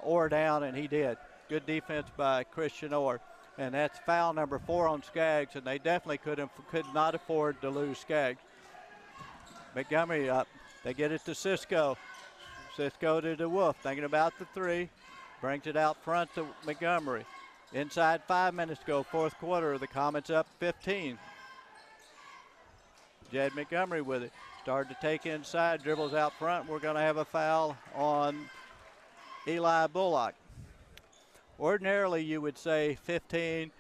Orr down, and he did. Good defense by Christian Orr. And that's foul number 4 on Skaggs, and they definitely could not afford to lose Skaggs. Montgomery up. They get it to Cisco. Cisco to DeWolf, thinking about the 3. Brings it out front to Montgomery. Inside 5 minutes to go, fourth quarter. The Comets up 15. Jed Montgomery with it. Started to take inside, dribbles out front. We're going to have a foul on Eli Bullock. Ordinarily, you would say 15,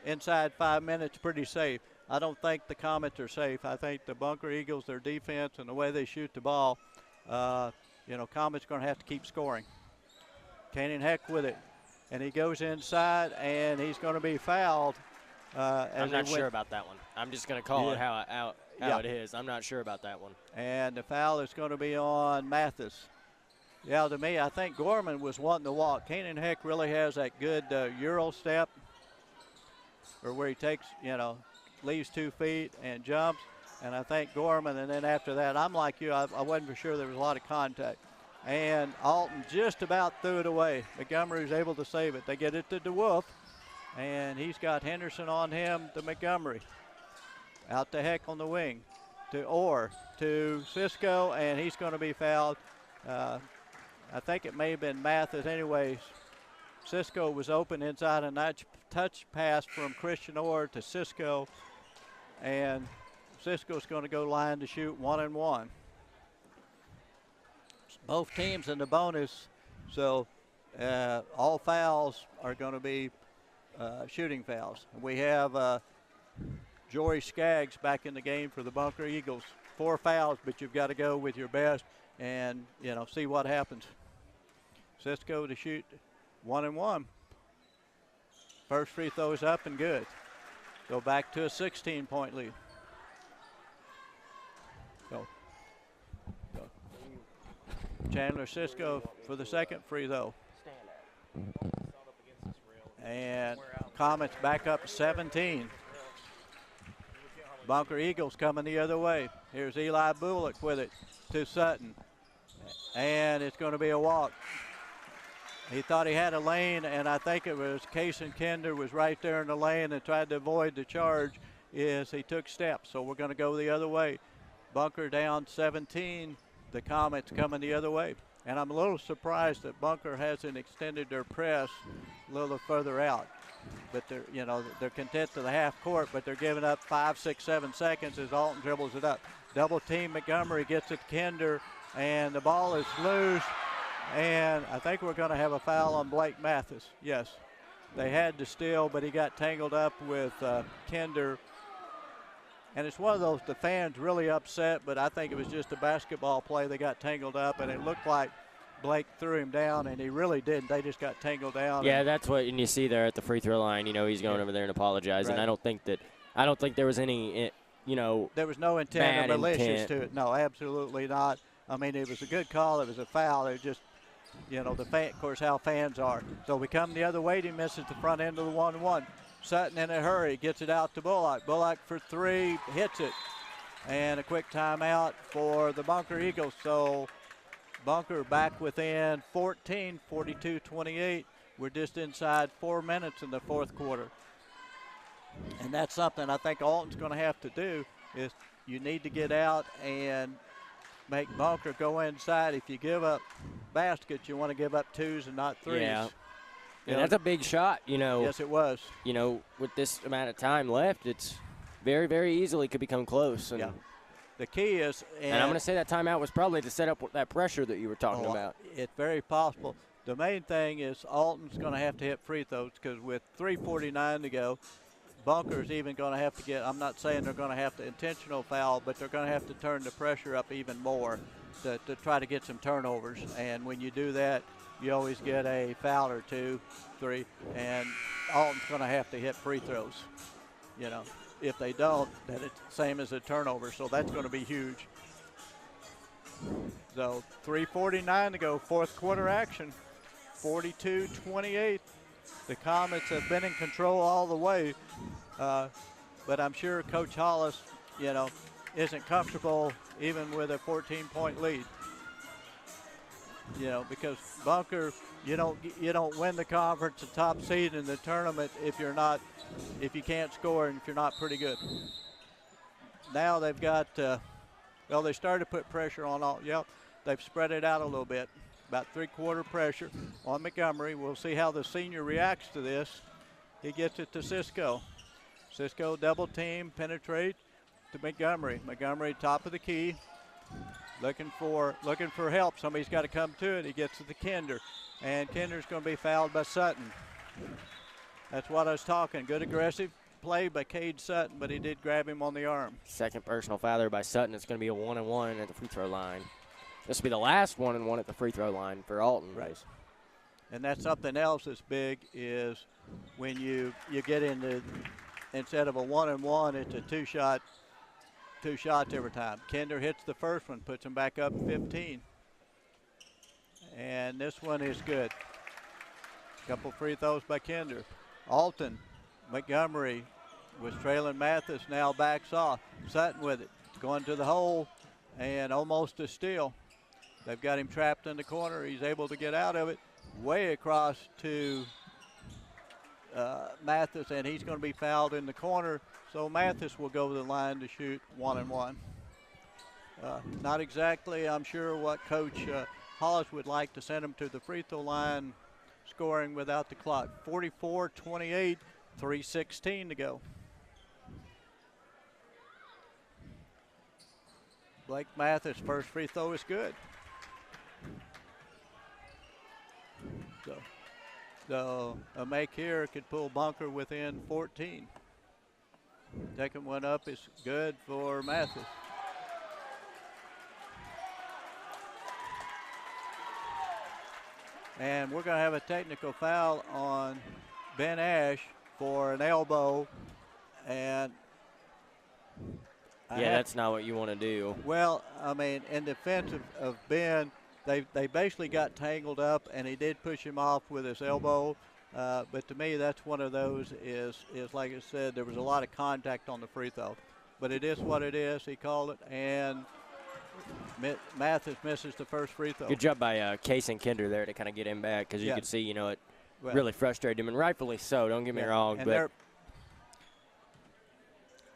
inside 5 minutes, pretty safe. I don't think the Comets are safe. I think the Bunker Eagles, their defense and the way they shoot the ball, Comets going to have to keep scoring. Canyon Heck with it. And he goes inside, and he's going to be fouled. I'm not sure about that one. I'm just going to call it how it is. I'm not sure about that one. And the foul is going to be on Mathis. Yeah, to me, I think Gorman was wanting to walk. Canyon Heck really has that good Euro step, or where he takes, leaves 2 feet and jumps. And I think Gorman, and then after that, I'm like you, I wasn't for sure there was a lot of contact. And Alton just about threw it away. Montgomery was able to save it. They get it to DeWolf, and he's got Henderson on him to Montgomery. Out to Heck on the wing, to Orr, to Cisco, and he's going to be fouled. I think it may have been Mathis. Anyways, Cisco was open inside a nice touch pass from Christian Orr to Cisco, and Cisco's going to go line to shoot 1-1. Both teams in the bonus, so all fouls are going to be shooting fouls. We have Jory Skaggs back in the game for the Bunker Eagles. 4 fouls, but you've got to go with your best and, see what happens. Cisco to shoot 1-1. First free throw is up and good. Go back to a 16-point lead. Go. Chandler Cisco for the second free throw. And Comets back up 17. Bunker Eagles coming the other way. Here's Eli Bullock with it to Sutton. And it's going to be a walk. He thought he had a lane, and I think it was Kason Kinder was right there in the lane and tried to avoid the charge as he took steps. So we're going to go the other way. Bunker down 17. The Comets coming the other way. And I'm a little surprised that Bunker hasn't extended their press a little further out. But they're content to the half court, but they're giving up 5, 6, 7 seconds as Alton dribbles it up. Double team Montgomery gets it to Kinder, and the ball is loose. And I think we're going to have a foul on Blake Mathis. Yes, they had to steal, but he got tangled up with Kinder. And it's one of those, the fans really upset, but I think it was just a basketball play. They got tangled up, and it looked like Blake threw him down, and he really didn't. They just got tangled down. Yeah, that's what you see there at the free throw line. He's going over there and apologizing. Right. I don't think there was any, There was no intent or malicious to it. No, absolutely not. I mean, it was a good call. It was a foul. It was just, of course, how fans are. So we come the other way. He misses the front end of the 1-1. Sutton in a hurry, gets it out to Bullock. Bullock for 3, hits it. And a quick timeout for the Bunker Eagles. So Bunker back within 14, 42-28. We're just inside 4 minutes in the fourth quarter. And that's something I think Alton's going to have to do is you need to get out and make Bunker go inside. If you give up baskets, you want to give up twos and not threes. Yeah. You And know, that's a big shot, yes, it was. With this amount of time left, it's very, very easily could become close. And, Yeah. The key is, and I'm going to say that timeout was probably to set up that pressure that you were talking Oh, about. It's very possible. The main thing is Alton's going to have to hit free throws because with 3:49 to go, Bunker's even going to have to get, I'm not saying they're going to have to intentional foul, but they're going to have to turn the pressure up even more to try to get some turnovers. And when you do that, you always get a foul or 2, 3, and Alton's going to have to hit free throws. If they don't, then it's the same as a turnover, so that's going to be huge. So 3:49 to go, fourth quarter action, 42-28. The Comets have been in control all the way, but I'm sure Coach Hollis, isn't comfortable even with a 14-point lead. Because Bunker, you don't win the conference, the top seed in the tournament if you can't score and if you're not pretty good. Now they've got, they started to put pressure on all. Yep, they've spread it out a little bit, about three-quarter pressure on Montgomery. We'll see how the senior reacts to this. He gets it to Cisco. Cisco double team, penetrate to Montgomery. Montgomery top of the key. Looking for help. Somebody's got to come to it. He gets it to Kinder. And Kinder's going to be fouled by Sutton. That's what I was talking. Good aggressive play by Cade Sutton, but he did grab him on the arm. Second personal foul there by Sutton. It's going to be a 1-and-1 at the free throw line. This will be the last 1-and-1 at the free throw line for Alton. Right. And that's something else that's big is when you get into, instead of a 1-and-1, it's a two shots every time. Kinder hits the first one, puts him back up 15. And this one is good. Couple free throws by Kinder. Alton, Montgomery was trailing Mathis, now backs off. Sutton with it, going to the hole, and almost a steal. They've got him trapped in the corner. He's able to get out of it. Way across to Mathis, and he's going to be fouled in the corner. So Mathis will go to the line to shoot 1-and-1. Not exactly, I'm sure, what Coach Hollis would like to send him to the free throw line, scoring without the clock. 44-28, 3:16 to go. Blake Mathis' first free throw is good. So a make here could pull Bunker within 14. Second one up is good for Mathis. And we're going to have a technical foul on Ben Ash for an elbow. And that's not what you want to do. Well, I mean, in defense of Ben, they basically got tangled up, and he did push him off with his elbow. But to me, that's one of those is like I said, there was a lot of contact on the free throw. But it is what it is. He called it, and Mathis misses the first free throw. Good job by Case and Kinder there to kind of get him back because you could see, it really frustrated him, and rightfully so. Don't get me wrong. And but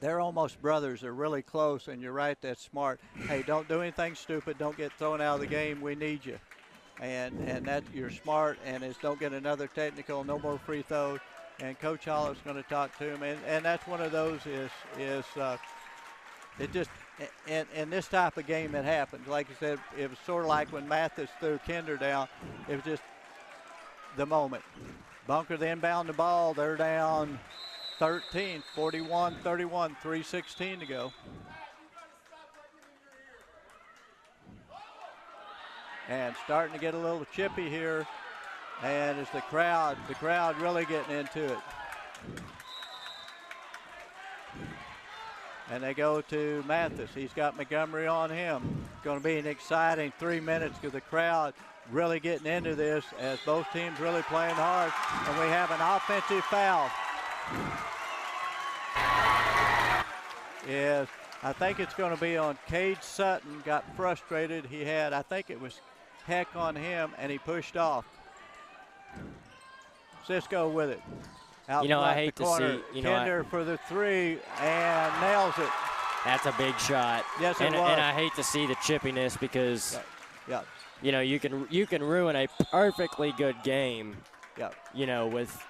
they're almost brothers. They're really close, and you're right, that's smart. Hey, don't do anything stupid. Don't get thrown out of the game. We need you. And that you're smart, and don't get another technical, no more free throws. And Coach Hollis is going to talk to him. And that's one of those is it just – in this type of game it happens. Like I said, it was sort of like when Mathis threw Kinder down. It was just the moment. Bunker the inbound the ball. They're down 13, 41-31, 3:16 to go. And starting to get a little chippy here. And it's the crowd really getting into it. And they go to Mathis. He's got Montgomery on him. It's going to be an exciting 3 minutes because the crowd really getting into this as both teams really playing hard. And we have an offensive foul. I think it's going to be on Cade Sutton. Got frustrated. He had, I think it was Heck on him, and he pushed off. Cisco with it. Out You know, I left hate the to corner. see, you know, Kinder for the three and nails it. That's a big shot. Yes, it and, was. and I hate to see the chippiness because, Yeah, you know, you can ruin a perfectly good game, yeah. you know, with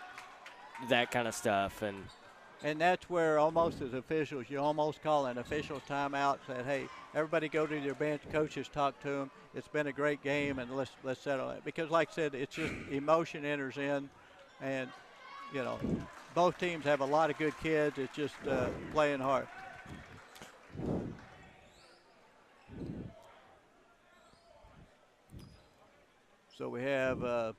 that kind of stuff. And that's where almost as officials, you almost call an official timeout, said, hey, everybody go to your bench, coaches talk to them. It's been a great game, and let's settle it. Because like I said, it's just emotion enters in, and, you know, both teams have a lot of good kids. It's just playing hard. So we have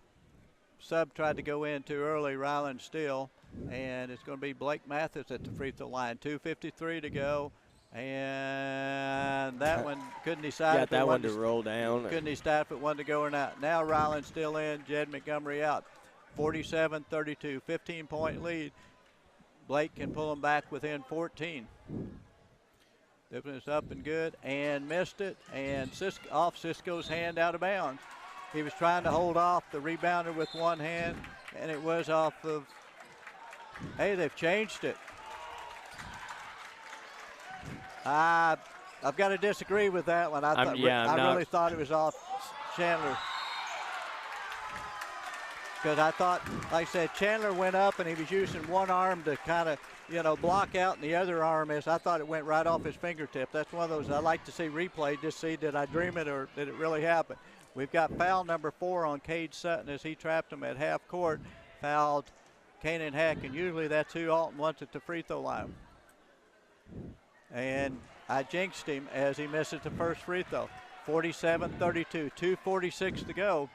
sub tried to go in too early, Ryland Steele, and it's going to be Blake Mathis at the free throw line. 2:53 to go, and that one couldn't decide. Got if it that one wanted to roll down. Couldn't decide if it wanted to go or not. Now Ryland still in, Jed Montgomery out. 47-32, 15-point lead. Blake can pull them back within 14. Dipping this up and good, and missed it, and off Cisco's hand out of bounds. He was trying to hold off the rebounder with one hand, and it was off of, hey, they've changed it. I've got to disagree with that one. I really thought it was off Chandler. Because I thought, like I said, Chandler went up and he was using one arm to kind of, you know, block out, and the other arm I thought it went right off his fingertip. That's one of those I like to see replay, just see did I dream it or did it really happen. We've got foul number 4 on Cade Sutton as he trapped him at half court. Fouled Kanan Heck, and usually that's who Alton wants at the free throw line. And I jinxed him as he misses the first free throw. 47-32, 2:46 to go.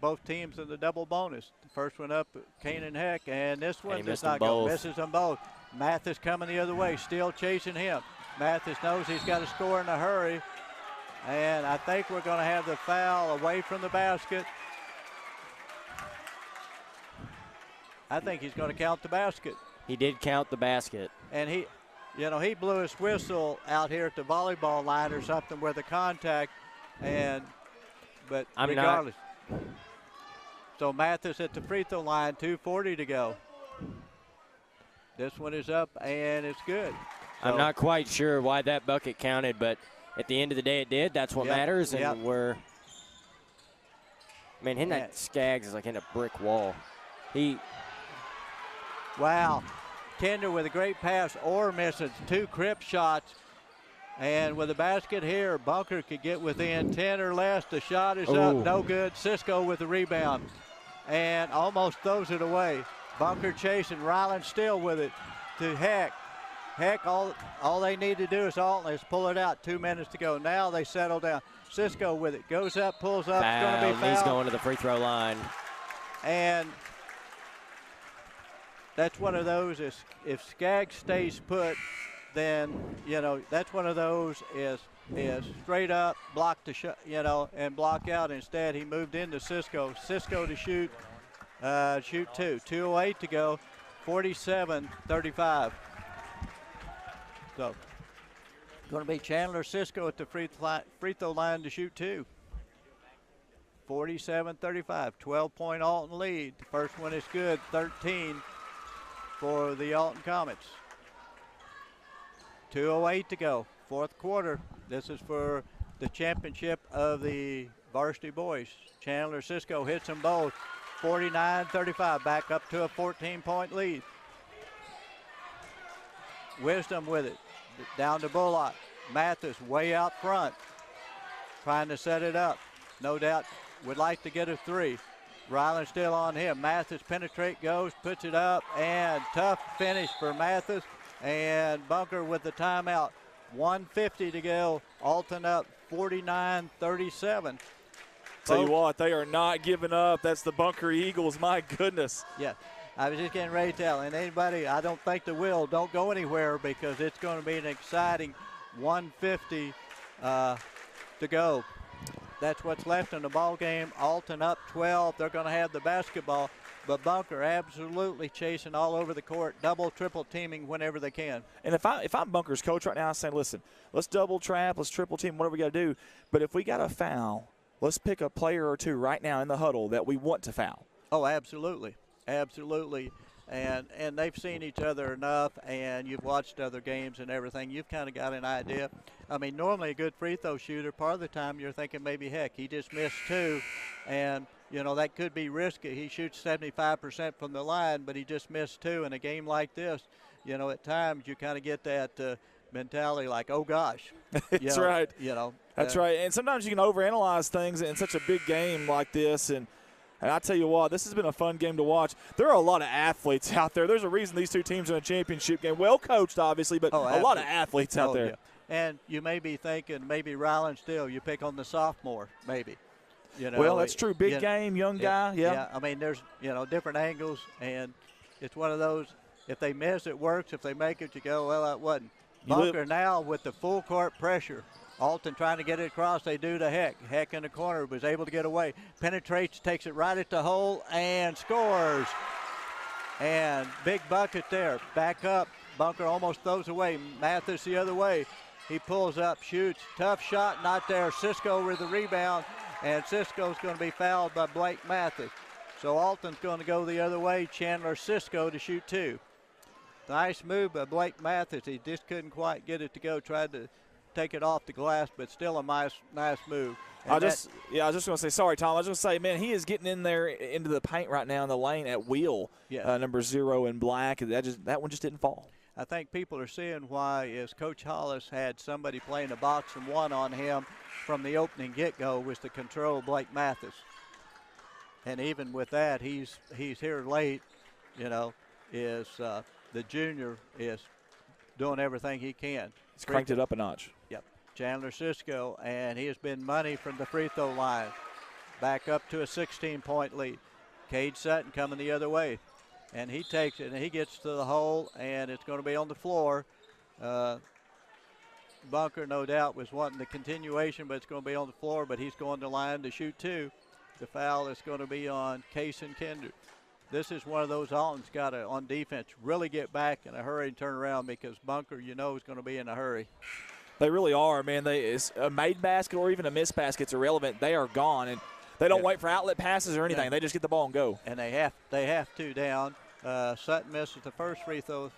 Both teams in the double bonus. The first one up, Kanan Heck, and this one does not go. Misses them both. Mathis coming the other way, still chasing him. Mathis knows he's got to score in a hurry. And I think we're going to have the foul away from the basket. I think he's going to count the basket. He did count the basket. And he blew his whistle out here at the volleyball line or something where the contact, but regardless. So Mathis at the free throw line, 2:40 to go. This one is up and it's good. So, I'm not quite sure why that bucket counted, but at the end of the day, it did. That's what matters, and we're. Man, hitting that Skaggs is like hitting a brick wall. Wow, Kinder with a great pass or misses 2 crip shots, and with a basket here, Bunker could get within 10 or less. The shot is up, no good. Cisco with the rebound, and almost throws it away. Bunker chasing, Ryland still with it to Heck. Heck, all they need to do is pull it out. 2 minutes to go. Now they settle down. Cisco with it. Goes up, pulls up. It's going to be fouled. He's going to the free throw line. And that's one of those, if Skaggs stays put, then, that's one of those is straight up, block the shot, and block out. Instead, he moved into Cisco. Cisco to shoot 2. 2:08 to go, 47-35. So, going to be Chandler Cisco at the free throw line to shoot 2. 47-35, 12-point Alton lead. The first one is good, 13 for the Alton Comets. 2:08 to go, fourth quarter. This is for the championship of the varsity boys. Chandler Cisco hits them both. 49-35, back up to a 14-point lead. Wisdom with it, down to Bullock. Mathis way out front, trying to set it up. No doubt would like to get a 3. Ryland still on him. Mathis goes, puts it up, and tough finish for Mathis. And Bunker with the timeout. 1:50 to go. Alton up 49-37. Tell you what, they are not giving up. That's the Bunker Eagles. My goodness. Yeah, I was just getting ready to tell. And anybody, I don't think they will. Don't go anywhere because it's going to be an exciting 1:50 to go. That's what's left in the ball game. Alton up 12. They're going to have the basketball, but Bunker absolutely chasing all over the court, double, triple teaming whenever they can. And if I'm Bunker's coach right now, I'm saying, listen, let's double trap, let's triple team, whatever we got to do. But if we got a foul, let's pick a player or two right now in the huddle that we want to foul. Oh, absolutely, absolutely. And they've seen each other enough, and you've watched other games and everything. You've kind of got an idea. I mean, normally a good free throw shooter, part of the time you're thinking maybe, heck, he just missed 2, and that could be risky. He shoots 75% from the line, but he just missed 2. In a game like this, at times you kind of get that mentality like, oh gosh. That's right. That's right. And sometimes you can overanalyze things in such a big game like this, and I tell you what, this has been a fun game to watch. There are a lot of athletes out there. There's a reason these two teams are in a championship game. Well coached, obviously, but a lot of athletes out there. Yeah. And you may be thinking maybe Ryland Steele, you pick on the sophomore, maybe. Well, that's true. Big game, young guy. Yeah. I mean, there's, different angles, and it's one of those, if they miss, it works. If they make it, you go, well, that wasn't. Bunker now with the full court pressure. Alton trying to get it across. They do to Heck. Heck in the corner, was able to get away. Penetrates, takes it right at the hole, and scores. And big bucket there. Back up. Bunker almost throws away. Mathis the other way. He pulls up, shoots. Tough shot, not there. Cisco with the rebound, and Cisco's going to be fouled by Blake Mathis. So Alton's going to go the other way. Chandler Cisco to shoot 2. Nice move by Blake Mathis. He just couldn't quite get it to go. Tried to take it off the glass, but still a nice move. I was just going to say, sorry, Tom. I was going to say, man, he is getting in there into the paint right now in the lane at will. Yeah. Number 0 in black. That one just didn't fall. I think people are seeing why is Coach Hollis had somebody playing a box and one on him from the opening get-go was to control Blake Mathis. And even with that, he's here late, the junior is doing everything he can. He's cranked it up a notch. Yep. Chandler Cisco, and he has been money from the free throw line. Back up to a 16-point lead. Cade Sutton coming the other way. And he takes it, and he gets to the hole, and it's going to be on the floor. Bunker, no doubt, was wanting the continuation, but it's going to be on the floor, but he's going to line to shoot 2. The foul is going to be on Kaysen Kinder. This is one of those Alton's got to, on defense, really get back in a hurry and turn around because Bunker, is going to be in a hurry. They really are, man. It's a made basket or even a missed basket's irrelevant. They are gone, and they don't wait for outlet passes or anything. Yeah. They just get the ball and go. And they have to down. Sutton misses the first free throw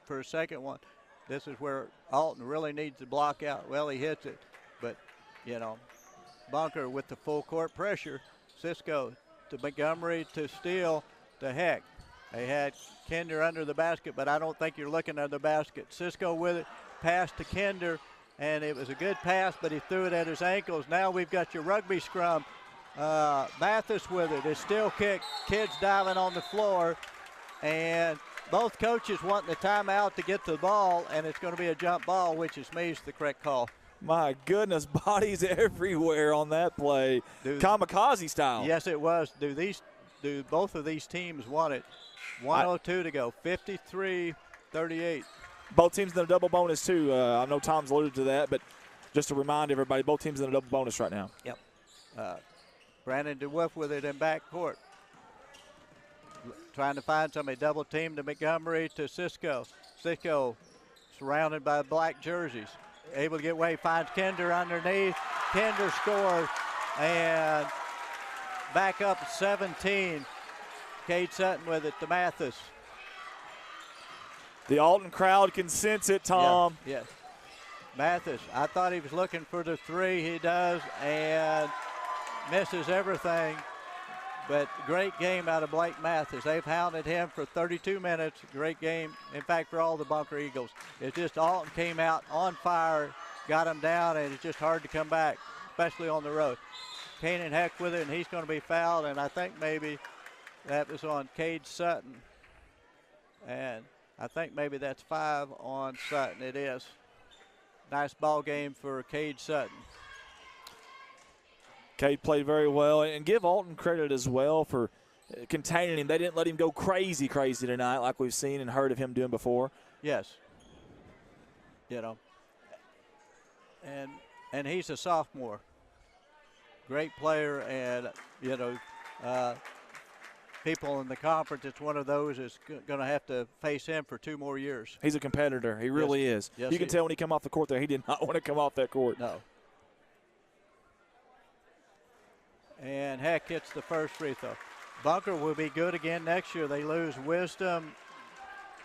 for a second one. This is where Alton really needs to block out. Well, he hits it, but, Bunker with the full court pressure. Cisco to Montgomery to Steele. To Heck. They had Kinder under the basket, but I don't think you're looking at the basket. Cisco with it, pass to Kinder, and it was a good pass, but he threw it at his ankles. Now we've got your rugby scrum. Mathis with it. It's still kick. Kids diving on the floor, and both coaches wanting the timeout to get to the ball, and it's going to be a jump ball, which is the correct call. My goodness, bodies everywhere on that play. Kamikaze style. Yes, it was. Both of these teams want it. 1:02 to go, 53-38. Both teams in a double bonus, too. I know Tom's alluded to that, but just to remind everybody, both teams in a double bonus right now. Yep. Brandon DeWolf with it in backcourt. Trying to find somebody. Double team to Montgomery to Cisco. Cisco surrounded by black jerseys. Able to get away, finds Kinder underneath. Kinder scores, and back up 17. Cade Sutton with it to Mathis. The Alton crowd can sense it, Tom. Yes. Mathis, I thought he was looking for the 3. He does, and misses everything. But great game out of Blake Mathis. They've hounded him for 32 minutes. Great game, in fact, for all the Bunker Eagles. It's just Alton came out on fire, got him down, and it's just hard to come back, especially on the road. Kanan Heck with it, and he's going to be fouled, and I think maybe that was on Cade Sutton. And I think maybe that's 5 on Sutton. It is. Nice ball game for Cade Sutton. Cade played very well, and give Alton credit as well for containing him. They didn't let him go crazy tonight like we've seen and heard of him doing before. Yes. And he's a sophomore. Great player, and, people in the conference, it's one of those that's going to have to face him for 2 more years. He's a competitor. He really is. Yes, you can tell when he come off the court there, he did not want to come off that court. No. And Heck hits the first free throw. Bunker will be good again next year. They lose Wisdom,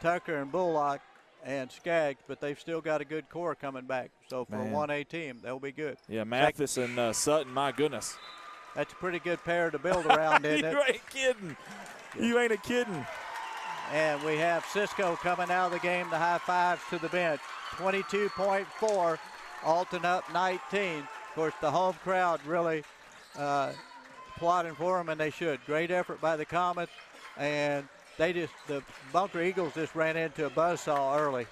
Tucker, and Bullock, and Skaggs, but they've still got a good core coming back. So for a 1A team, they'll be good. Yeah, Mathis and Sutton, my goodness. That's a pretty good pair to build around, isn't it? You ain't kidding. You ain't a kidding. And we have Cisco coming out of the game, the high fives to the bench. 22.4, Alton up 19. Of course, the home crowd really plotting for them, and they should. Great effort by the Comets, and the Bunker Eagles just ran into a buzzsaw early.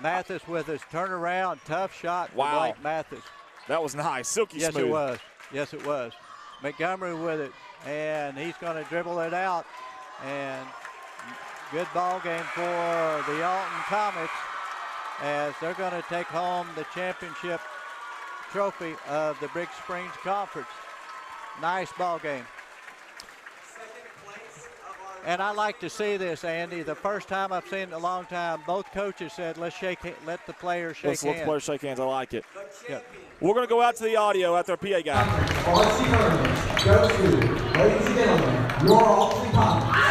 Mathis with his turnaround, tough shot for Blake Mathis. That was nice, silky smooth. Yes, it was. Yes, it was. Montgomery with it, and he's going to dribble it out, and good ball game for the Alton Comets as they're going to take home the championship trophy of the Big Springs Conference. Nice ball game. And I like to see this, Andy. The first time I've seen it in a long time, both coaches said, let the players shake hands. Let the players shake hands. I like it. Yep. We're going to go out to the audio after our PA guy. Varsity tournament goes to, ladies and gentlemen, your Alton Comets.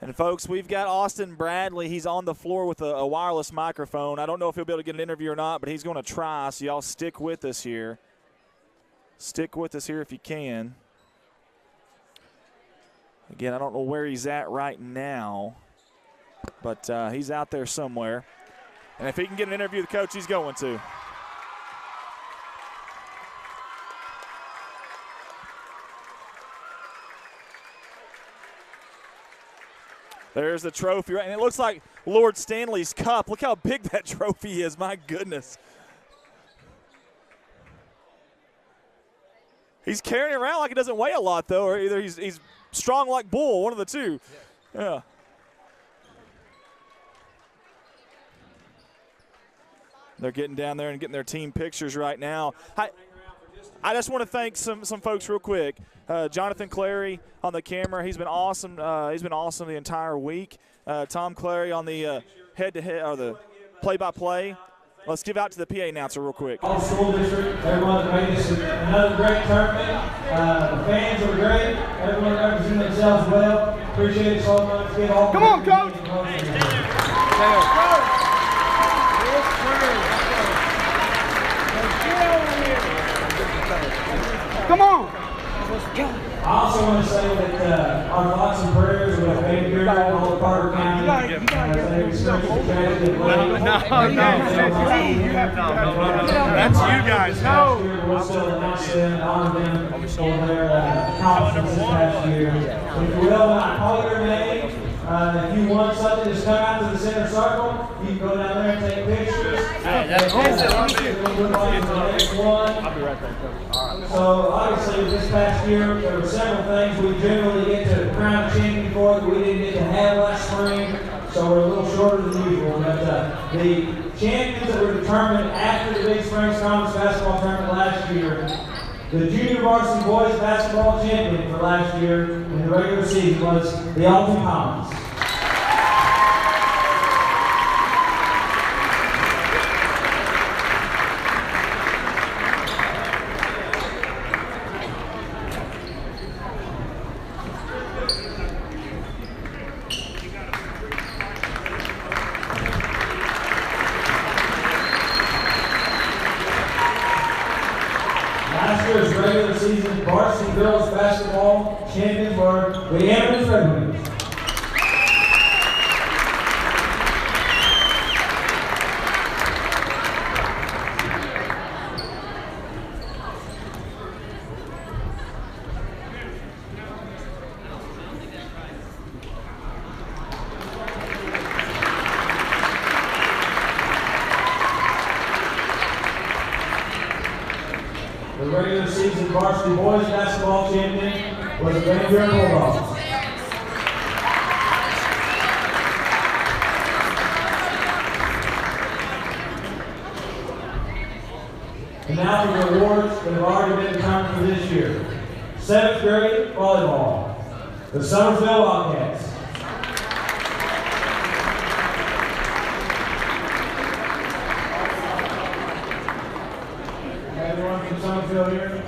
And, folks, we've got Austin Bradley. He's on the floor with a wireless microphone. I don't know if he'll be able to get an interview or not, but he's going to try, so y'all stick with us here. Stick with us here if you can. Again, I don't know where he's at right now, but he's out there somewhere. And if he can get an interview with the coach, he's going to. There's the trophy, and it looks like Lord Stanley's cup. Look how big that trophy is, my goodness. He's carrying it around like it doesn't weigh a lot, though, or either he's strong like bull, one of the two. Yeah. They're getting down there and getting their team pictures right now. I just want to thank some folks real quick. Jonathan Clary on the camera. He's been awesome. He's been awesome the entire week. Tom Clary on the head-to-head or the play-by-play. Let's give out to the PA announcer real quick. All school district, everyone that made this another great tournament. The fans were great. Everyone represented themselves well. Appreciate it so much. Come on, coach. Come on. I also want to say that our thoughts and prayers with Van Buren and all of Carter County. That's you guys. No. We'll still announce them and honor them for their accomplishments this past year. If you will, when I call your name, if you want something, just come out to the center circle. You can go down there and take pictures. Hey, that's awesome. I'll be right back, Coach. So, obviously, this past year, there were several things we generally get to crown a champion for that we didn't get to have last spring. So, we're a little shorter than usual. But the champions that were determined after the Big Springs Conference basketball tournament last year, the junior varsity boys basketball champion for last year in the regular season was the Alton Comets. Regular season varsity girls basketball champions were the Amateurs Red Wings. The regular season varsity boys basketball champion was the Van Buren Bulldogs. now for the awards that have already been determined for this year. 7th grade volleyball, the Summersville Wildcats. Everyone from Summersville here?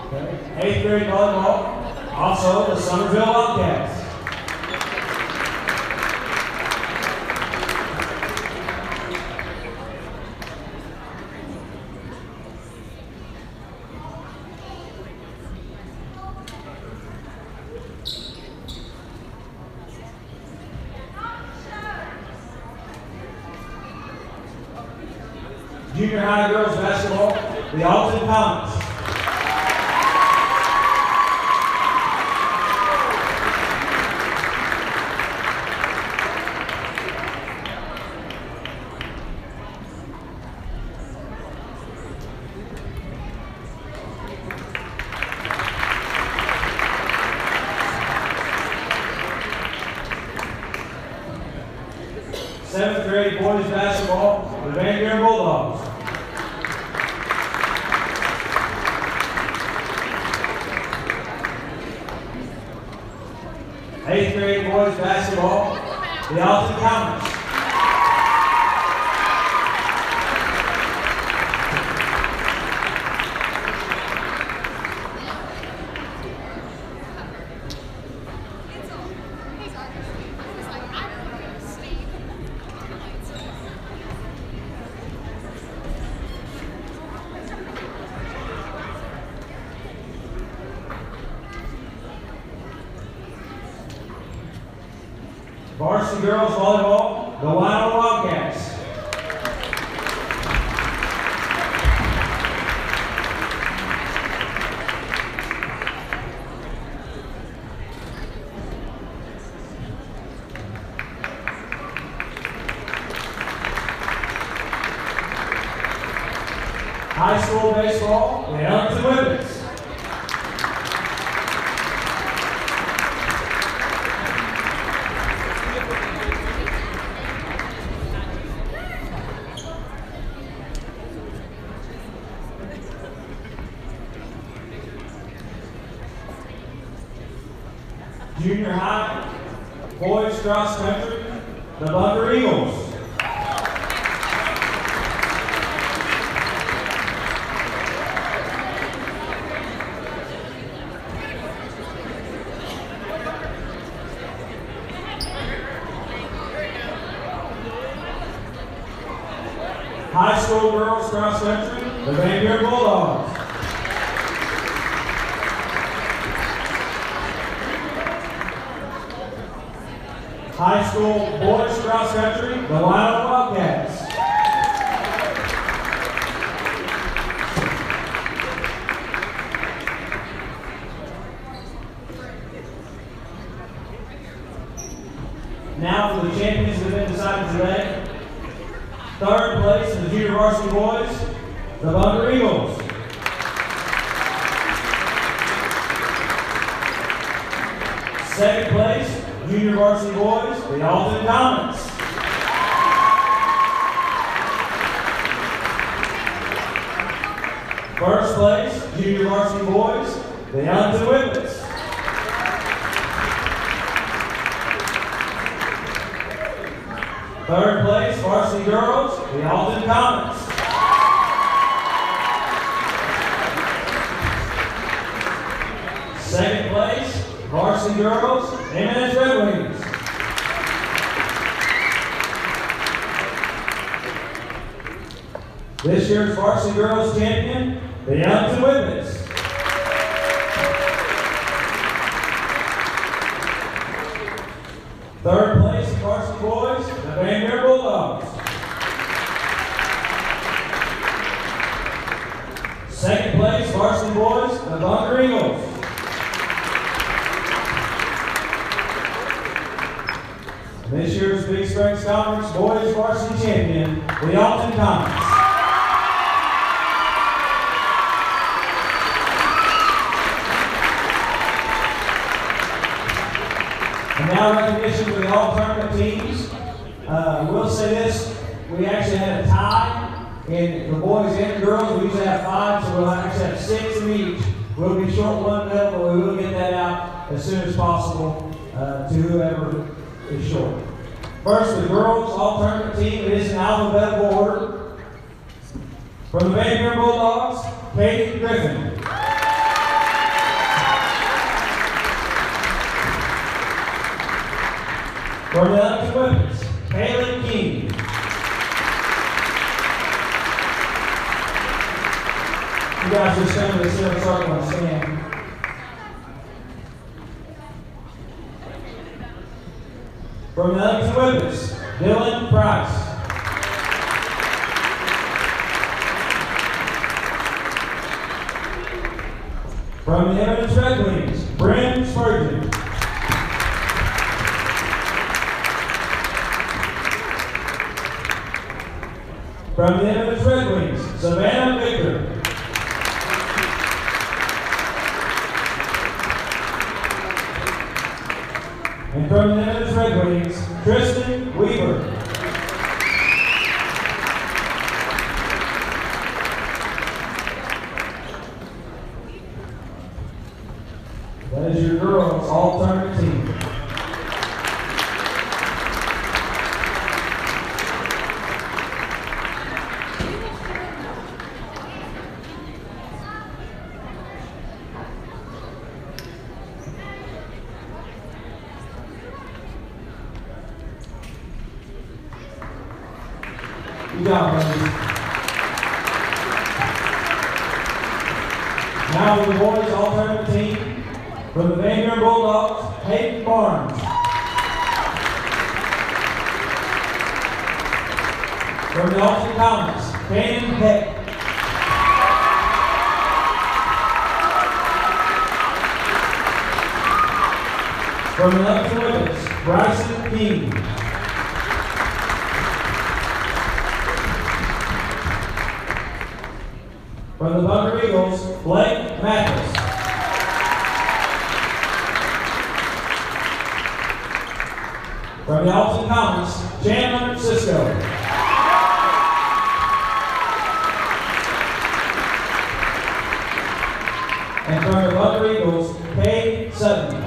Okay. 8th grade volleyball, also the Summersville Wildcats. Junior high girls basketball, the Alton Comets. Seventh grade boys basketball, the Van Buren Bulldogs. Eighth grade boys basketball, the Alton Comets. Varsity girls volleyball, the Wild Wildcats. High school baseball, the Ellington Women's. Junior high, boys cross country, the Bunker Eagles. High school girls cross country, the Van Buren Bulldogs. High school boys cross country, the Wild Wildcats. Now for the champions that have been decided today. Third place in the junior varsity boys, the Bunker Eagles. Second place, junior varsity boys, the Alton Comets. First place, junior varsity boys, the Ellington Women's. Third place, varsity girls, the Alton Comets. Second place, varsity girls, M&S Red Wings. This year's varsity girls champion, the Ellington Women's. Third place, varsity boys, the Van Buren Bulldogs. Second place, varsity boys, the Bunker Eagles. This year's Big Springs Conference boys varsity champion, the Alton Comets. And now recognition for the all-tournament teams. We'll say this, we actually had a tie in the boys and the girls. We usually have 5, so we'll actually have 6 in each. We'll be short one medal, but we will get that out as soon as possible to whoever is short. First, the girls all-tournament team. It is in alphabetical order. From the Van Buren Bulldogs, Katie Griffin. From the Ellington Women's, Haley King. You guys just stand in the center circle and stand. From the Ellington Women's, Dylan Price. From the Eminence Red Wings, Bryn Spurgeon. From the Eminence Red Wings, Savannah Victor. And from the Eminence Red Wings, Tristan Weaver. That is your girls all-tournament team. Good job, ladies. Now for the boys all-tournament team. From the Van Buren Bulldogs, Hayden Barnes. From the Alton Comets, Cannon Peck. From the Ellington Women's, Bryson King. From the Bunker Eagles, Blake Mathis. From the Alton Comets, Chandler Cisco. And from the Bunker Eagles, Cade Sutton.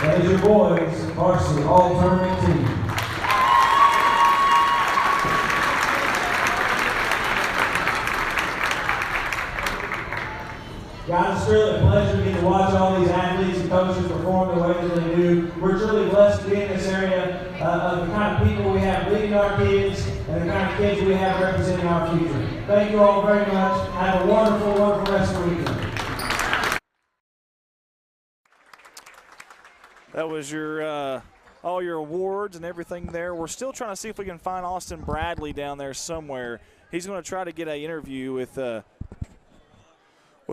That is your boys' varsity all-tournament team. Guys, it's really a pleasure to get to watch all these athletes and coaches perform the way that they do. We're truly blessed to be in this area of the kind of people we have leading our kids and the kind of kids we have representing our future. Thank you all very much. Have a wonderful, wonderful rest of the weekend. That was your all your awards and everything there. We're still trying to see if we can find Austin Bradley down there somewhere. He's going to try to get an interview with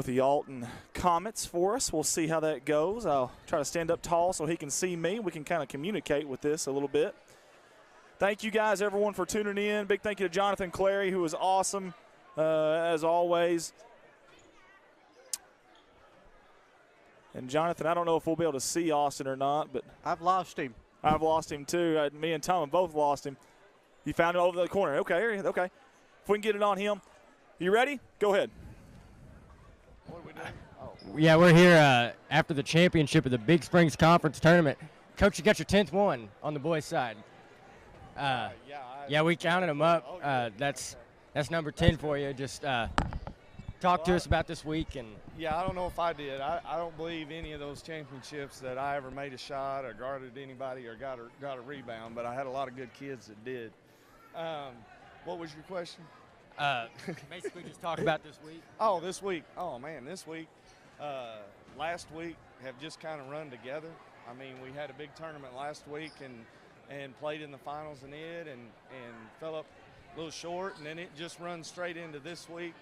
the Alton Comets for us. We'll see how that goes. I'll try to stand up tall so he can see me. We can kind of communicate with this a little bit. Thank you guys, everyone, for tuning in. Big thank you to Jonathan Clary, who was awesome as always. And Jonathan, I don't know if we'll be able to see Austin or not, but I've lost him. I've lost him too. Me and Tom have both lost him. You found it over the corner. Okay, okay. If we can get it on him. You ready? Go ahead. What are we doing? Oh. Yeah, we're here after the championship of the Big Springs Conference Tournament. Coach, you got your 10th one on the boys' side. Yeah, we counted them up. That's number 10 for you. Just talk to us about this week. And yeah, I don't know if I did. I don't believe any of those championships that I ever made a shot or guarded anybody or got a rebound, but I had a lot of good kids that did. What was your question? Basically just talk about this week. Oh, this week. Oh, man, this week. Last week have just kind of run together. I mean, we had a big tournament last week and played in the finals in it and fell up a little short, and then it just runs straight into this week.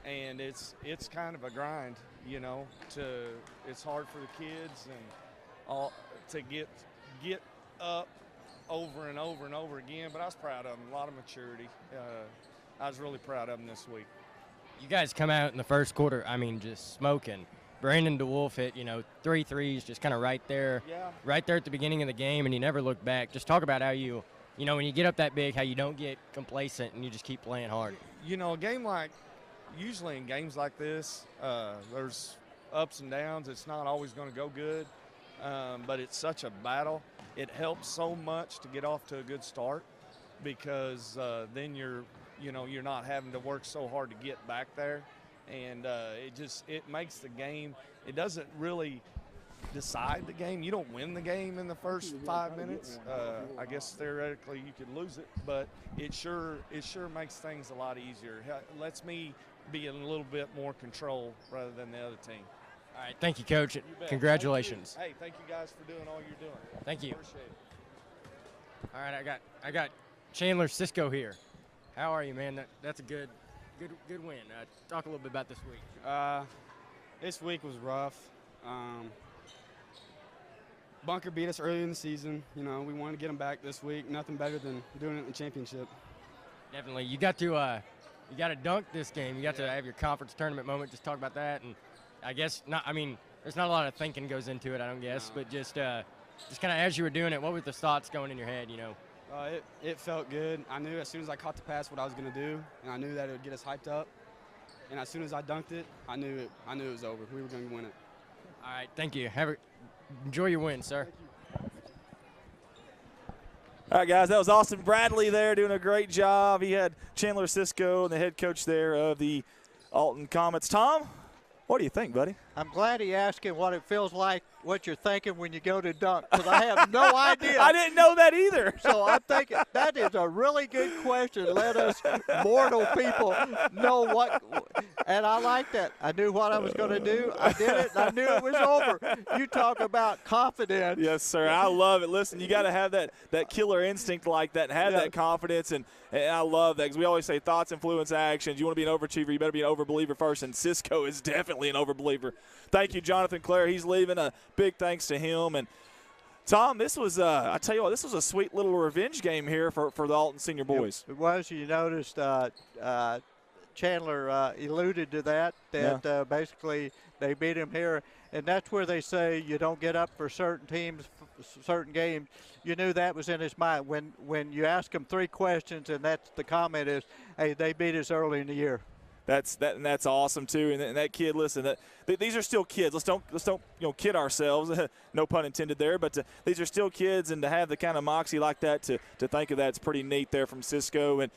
And it's kind of a grind, you know. It's hard for the kids and all to get up over and over and over again. But I was proud of them. A lot of maturity. I was really proud of them this week. You guys come out in the first quarter, I mean, just smoking. Brandon DeWolf hit, 3 threes just kind of right there at the beginning of the game, and he never looked back. Just talk about how when you get up that big, how you don't get complacent and you just keep playing hard. Usually in games like this, there's ups and downs. It's not always going to go good, but it's such a battle. It helps so much to get off to a good start because then you're not having to work so hard to get back there, and it makes the game. It doesn't really decide the game. You don't win the game in the first 5 minutes. I guess theoretically you could lose it, but it sure makes things a lot easier. It lets me be in a little bit more control rather than the other team. All right, thank you, Coach. Congratulations. Hey, thank you guys for doing all you're doing. Thank you. Appreciate it. All right, I got Chandler Cisco here. How are you, man? That's a good win. Talk a little bit about this week. This week was rough. Bunker beat us early in the season. We wanted to get them back this week. Nothing better than doing it in the championship. Definitely. You got to dunk this game. You got to have your conference tournament moment. Just talk about that. And I guess there's not a lot of thinking goes into it, I don't guess. No. But just kind of as you were doing it, what were the thoughts going in your head, It felt good. I knew as soon as I caught the pass what I was going to do, and I knew that it would get us hyped up. And as soon as I dunked it, I knew it was over. We were going to win it. All right, thank you. Enjoy your win, sir. All right, guys, that was Austin Bradley there doing a great job. He had Chandler Cisco, the head coach there of the Alton Comets. Tom, what do you think, buddy? I'm glad he asked him what it feels like, what you're thinking when you go to dunk, because I have no idea. I didn't know that either. So I'm thinking that is a really good question. Let us mortal people know what, and I like that. I knew what I was going to do. I did it, and I knew it was over. You talk about confidence. Yes, sir. I love it. Listen, you got to have that killer instinct like that, and have that confidence, and I love that because we always say thoughts influence actions. You want to be an overachiever, you better be an overbeliever first, and Cisco is definitely an overbeliever. Thank you, Jonathan Clare. He's leaving. A big thanks to him. And Tom, this was I tell you what, this was a sweet little revenge game here for the Alton senior boys. It was. You noticed Chandler alluded to that basically they beat him here, and that's where they say you don't get up for certain teams, certain games. You knew that was in his mind when you ask him 3 questions, and that's the comment is, hey, they beat us early in the year. That's awesome too, and that kid. Listen, these are still kids. Let's don't kid ourselves. No pun intended there. But these are still kids, and to have the kind of moxie like that, to think of that's pretty neat there from Cisco. And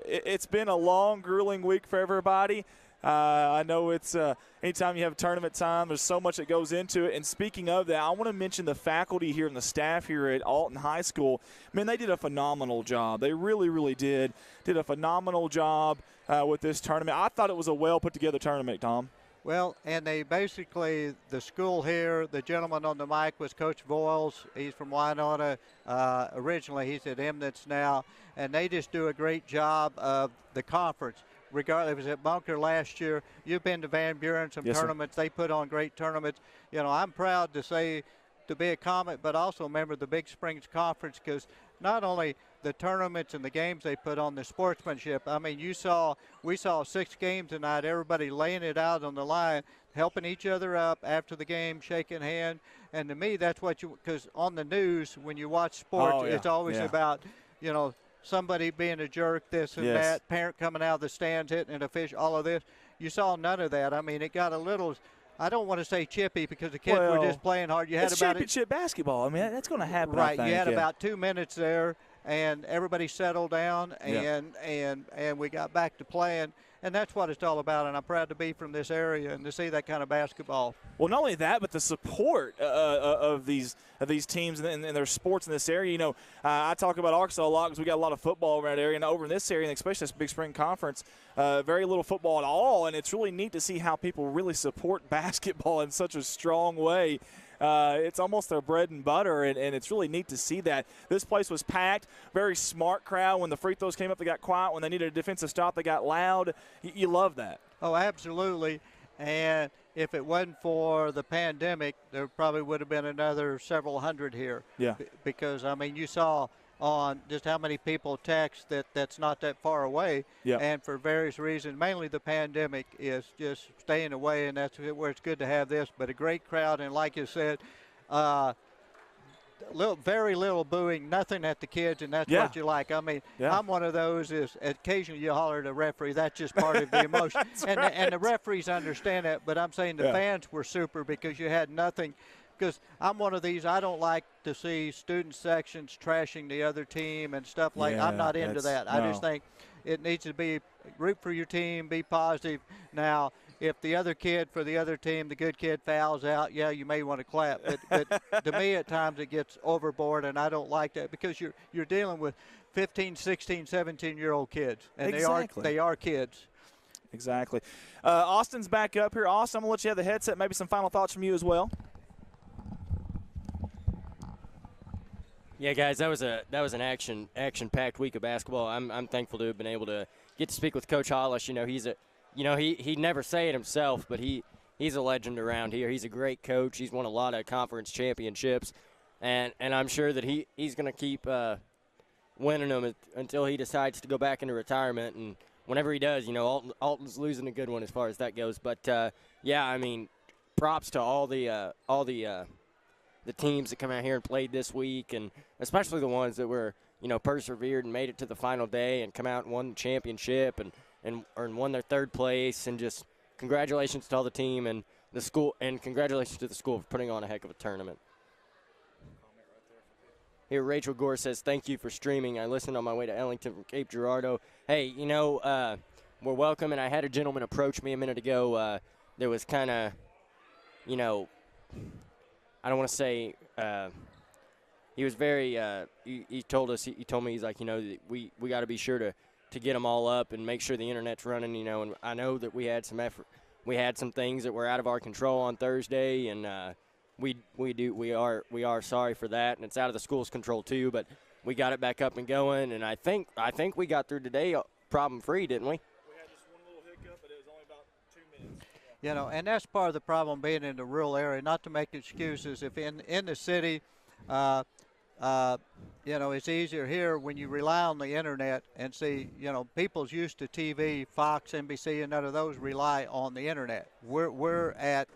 it's been a long, grueling week for everybody. I know it's anytime you have tournament time, there's so much that goes into it. And speaking of that, I want to mention the faculty here and the staff here at Alton High School. Man, they did a phenomenal job. They really, really did a phenomenal job with this tournament. I thought it was a well put together tournament, Tom. Well, and they basically, the school here, the gentleman on the mic was Coach Voiles. He's from Winona. Originally, he's at Emnitz now. And they just do a great job of the conference. Regardless, it was at Bunker last year. You've been to Van Buren, some tournaments. Sir. They put on great tournaments. I'm proud to be a Comet, but also a member of the Big Springs Conference, because not only the tournaments and the games they put on, the sportsmanship. I mean, we saw 6 games tonight, everybody laying it out on the line, helping each other up after the game, shaking hands. And to me, that's what because on the news, when you watch sports, it's always about, somebody being a jerk, this and that, parent coming out of the stands, hitting a fish, all of this. You saw none of that. I mean, it got a little, I don't want to say chippy because the kids were just playing hard. You had it's championship basketball. I mean, that's going to happen. Right. You had about 2 minutes there, and everybody settled down, and we got back to playing. And that's what it's all about, and I'm proud to be from this area and to see that kind of basketball. Well, not only that, but the support of these teams and their sports in this area. I talk about Arkansas a lot because we got a lot of football around that area, and over in this area, and especially this Big Spring Conference, very little football at all. And it's really neat to see how people really support basketball in such a strong way. It's almost their bread and butter, and it's really neat to see that. This place was packed, very smart crowd. When the free throws came up, they got quiet. When they needed a defensive stop, they got loud. You love that. Oh, absolutely. And if it wasn't for the pandemic, there probably would have been another several hundred here. Yeah. Because, I mean, you saw on just how many people text that's not that far away. Yep. And for various reasons, mainly the pandemic is just staying away, and that's where it's good to have this. But a great crowd, and like you said, very little booing, nothing at the kids, and that's what you like. I mean, I'm one of those is occasionally you holler at a referee. That's just part of the emotion. And the referees understand that, but I'm saying the fans were super because you had nothing. Because I'm one of these, I don't like to see student sections trashing the other team and stuff like I'm not into that. I just think it needs to be root for your team, be positive. Now, if the other kid for the other team, the good kid fouls out, you may want to clap. But to me, at times it gets overboard, and I don't like that because you're dealing with 15, 16, 17-year-old kids, and they are kids. Exactly. Austin's back up here. Austin, I'm going to let you have the headset. Maybe some final thoughts from you as well. Yeah, guys, that was an action-packed week of basketball. I'm thankful to have been able to get to speak with Coach Hollis. He'd never say it himself, but he's a legend around here. He's a great coach. He's won a lot of conference championships, and I'm sure that he's going to keep winning them until he decides to go back into retirement. And whenever he does, Alton's losing a good one as far as that goes. But props to all the teams that come out here and played this week, and especially the ones that were, persevered and made it to the final day and come out and won the championship and won their third place. And just congratulations to all the team and the school, and congratulations to the school for putting on a heck of a tournament. Here, Rachel Gore says, thank you for streaming. I listened on my way to Ellington from Cape Girardeau. Hey, we're welcome, and I had a gentleman approach me a minute ago. There was kind of, I don't want to say he was very he told me, he's like, we got to be sure to get them all up and make sure the internet's running, and I know that we had some effort. We had some things that were out of our control on Thursday, and we are sorry for that, and it's out of the school's control too, but we got it back up and going, and I think we got through today problem free, didn't we? We had just one little hiccup, but it was only about 2 minutes. And that's part of the problem being in the rural area, not to make excuses. If in the city, it's easier here when you rely on the internet and see, people's used to TV, Fox, NBC, and none of those rely on the internet. We're at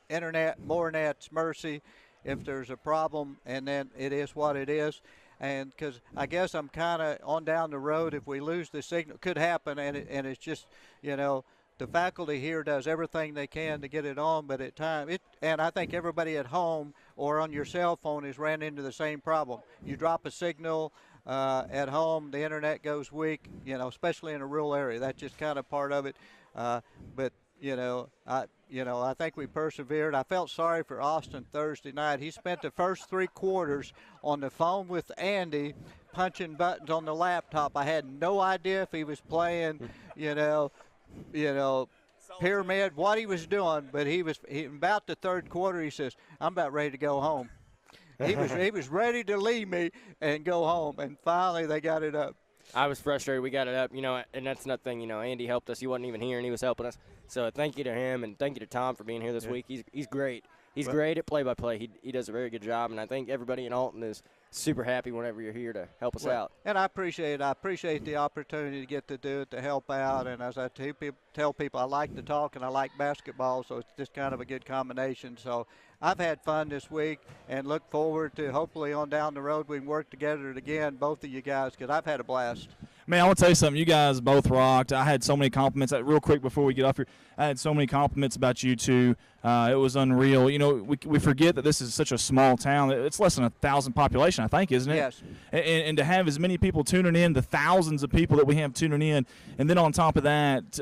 internet, more nets, mercy, if there's a problem, and then it is what it is. And because I guess I'm kind of on down the road, if we lose the signal, could happen, and it's just, the faculty here does everything they can to get it on, but at times, and I think everybody at home or on your cell phone has ran into the same problem. You drop a signal at home, the internet goes weak, especially in a rural area. That's just kind of part of it. But I think we persevered. I felt sorry for Austin Thursday night. He spent the first 3 quarters on the phone with Andy, punching buttons on the laptop. I had no idea if he was playing, pyramid, what he was doing, but he about the third quarter, he says, I'm about ready to go home. He was ready to leave me and go home, and finally they got it up. I was frustrated. We got it up, and that's nothing. Andy helped us. He wasn't even here, and he was helping us. So thank you to him, and thank you to Tom for being here this week. He's great. He's great at play-by-play. He does a very good job, and I think everybody in Alton is super happy whenever you're here to help us out. And I appreciate the opportunity to get to do it, to help out. And as I tell people, I like to talk and I like basketball, so it's just kind of a good combination. So I've had fun this week and look forward to hopefully on down the road we can work together again, both of you guys, because I've had a blast. Man, I want to tell you something. You guys both rocked. I had so many compliments. Real quick before we get off here, I had so many compliments about you two. It was unreal. We forget that this is such a small town. It's less than 1,000 population, I think, isn't it? Yes. And to have as many people tuning in, the thousands of people that we have tuning in, and then on top of that,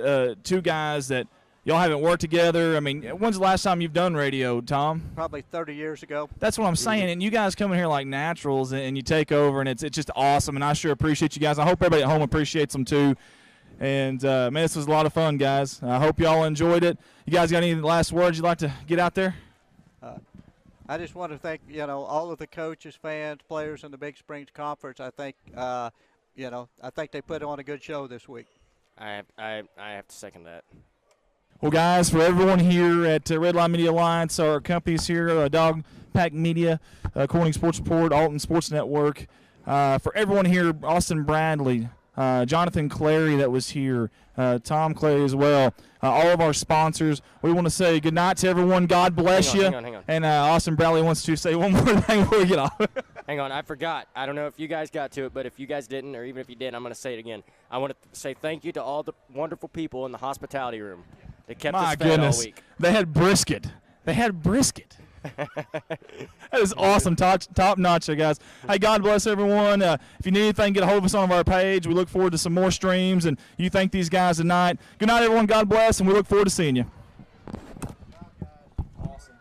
2 guys that y'all haven't worked together. I mean, when's the last time you've done radio, Tom? Probably 30 years ago. That's what I'm saying. And you guys come in here like naturals, and you take over, and it's just awesome. And I sure appreciate you guys. I hope everybody at home appreciates them too. And, man, this was a lot of fun, guys. I hope y'all enjoyed it. You guys got any last words you'd like to get out there? I just want to thank, all of the coaches, fans, players in the Big Springs Conference. I think, I think they put on a good show this week. I have to second that. Well, guys, for everyone here at Red Line Media Alliance, our companies here, Dog Pack Media, Corning Sports Report, Alton Sports Network, for everyone here, Austin Bradley, Jonathan Clary that was here, Tom Clary as well, all of our sponsors. We want to say good night to everyone. God bless you. Hang on. And Austin Bradley wants to say one more thing before we get off. Hang on, I forgot. I don't know if you guys got to it, but if you guys didn't, or even if you did, I'm going to say it again. I want to say thank you to all the wonderful people in the hospitality room that kept us fed all week. They had brisket. That is awesome. Top notch, guys. Hey, God bless everyone. If you need anything, get a hold of us on our page. We look forward to some more streams, and you thank these guys tonight. Good night, everyone. God bless, and we look forward to seeing you. Awesome.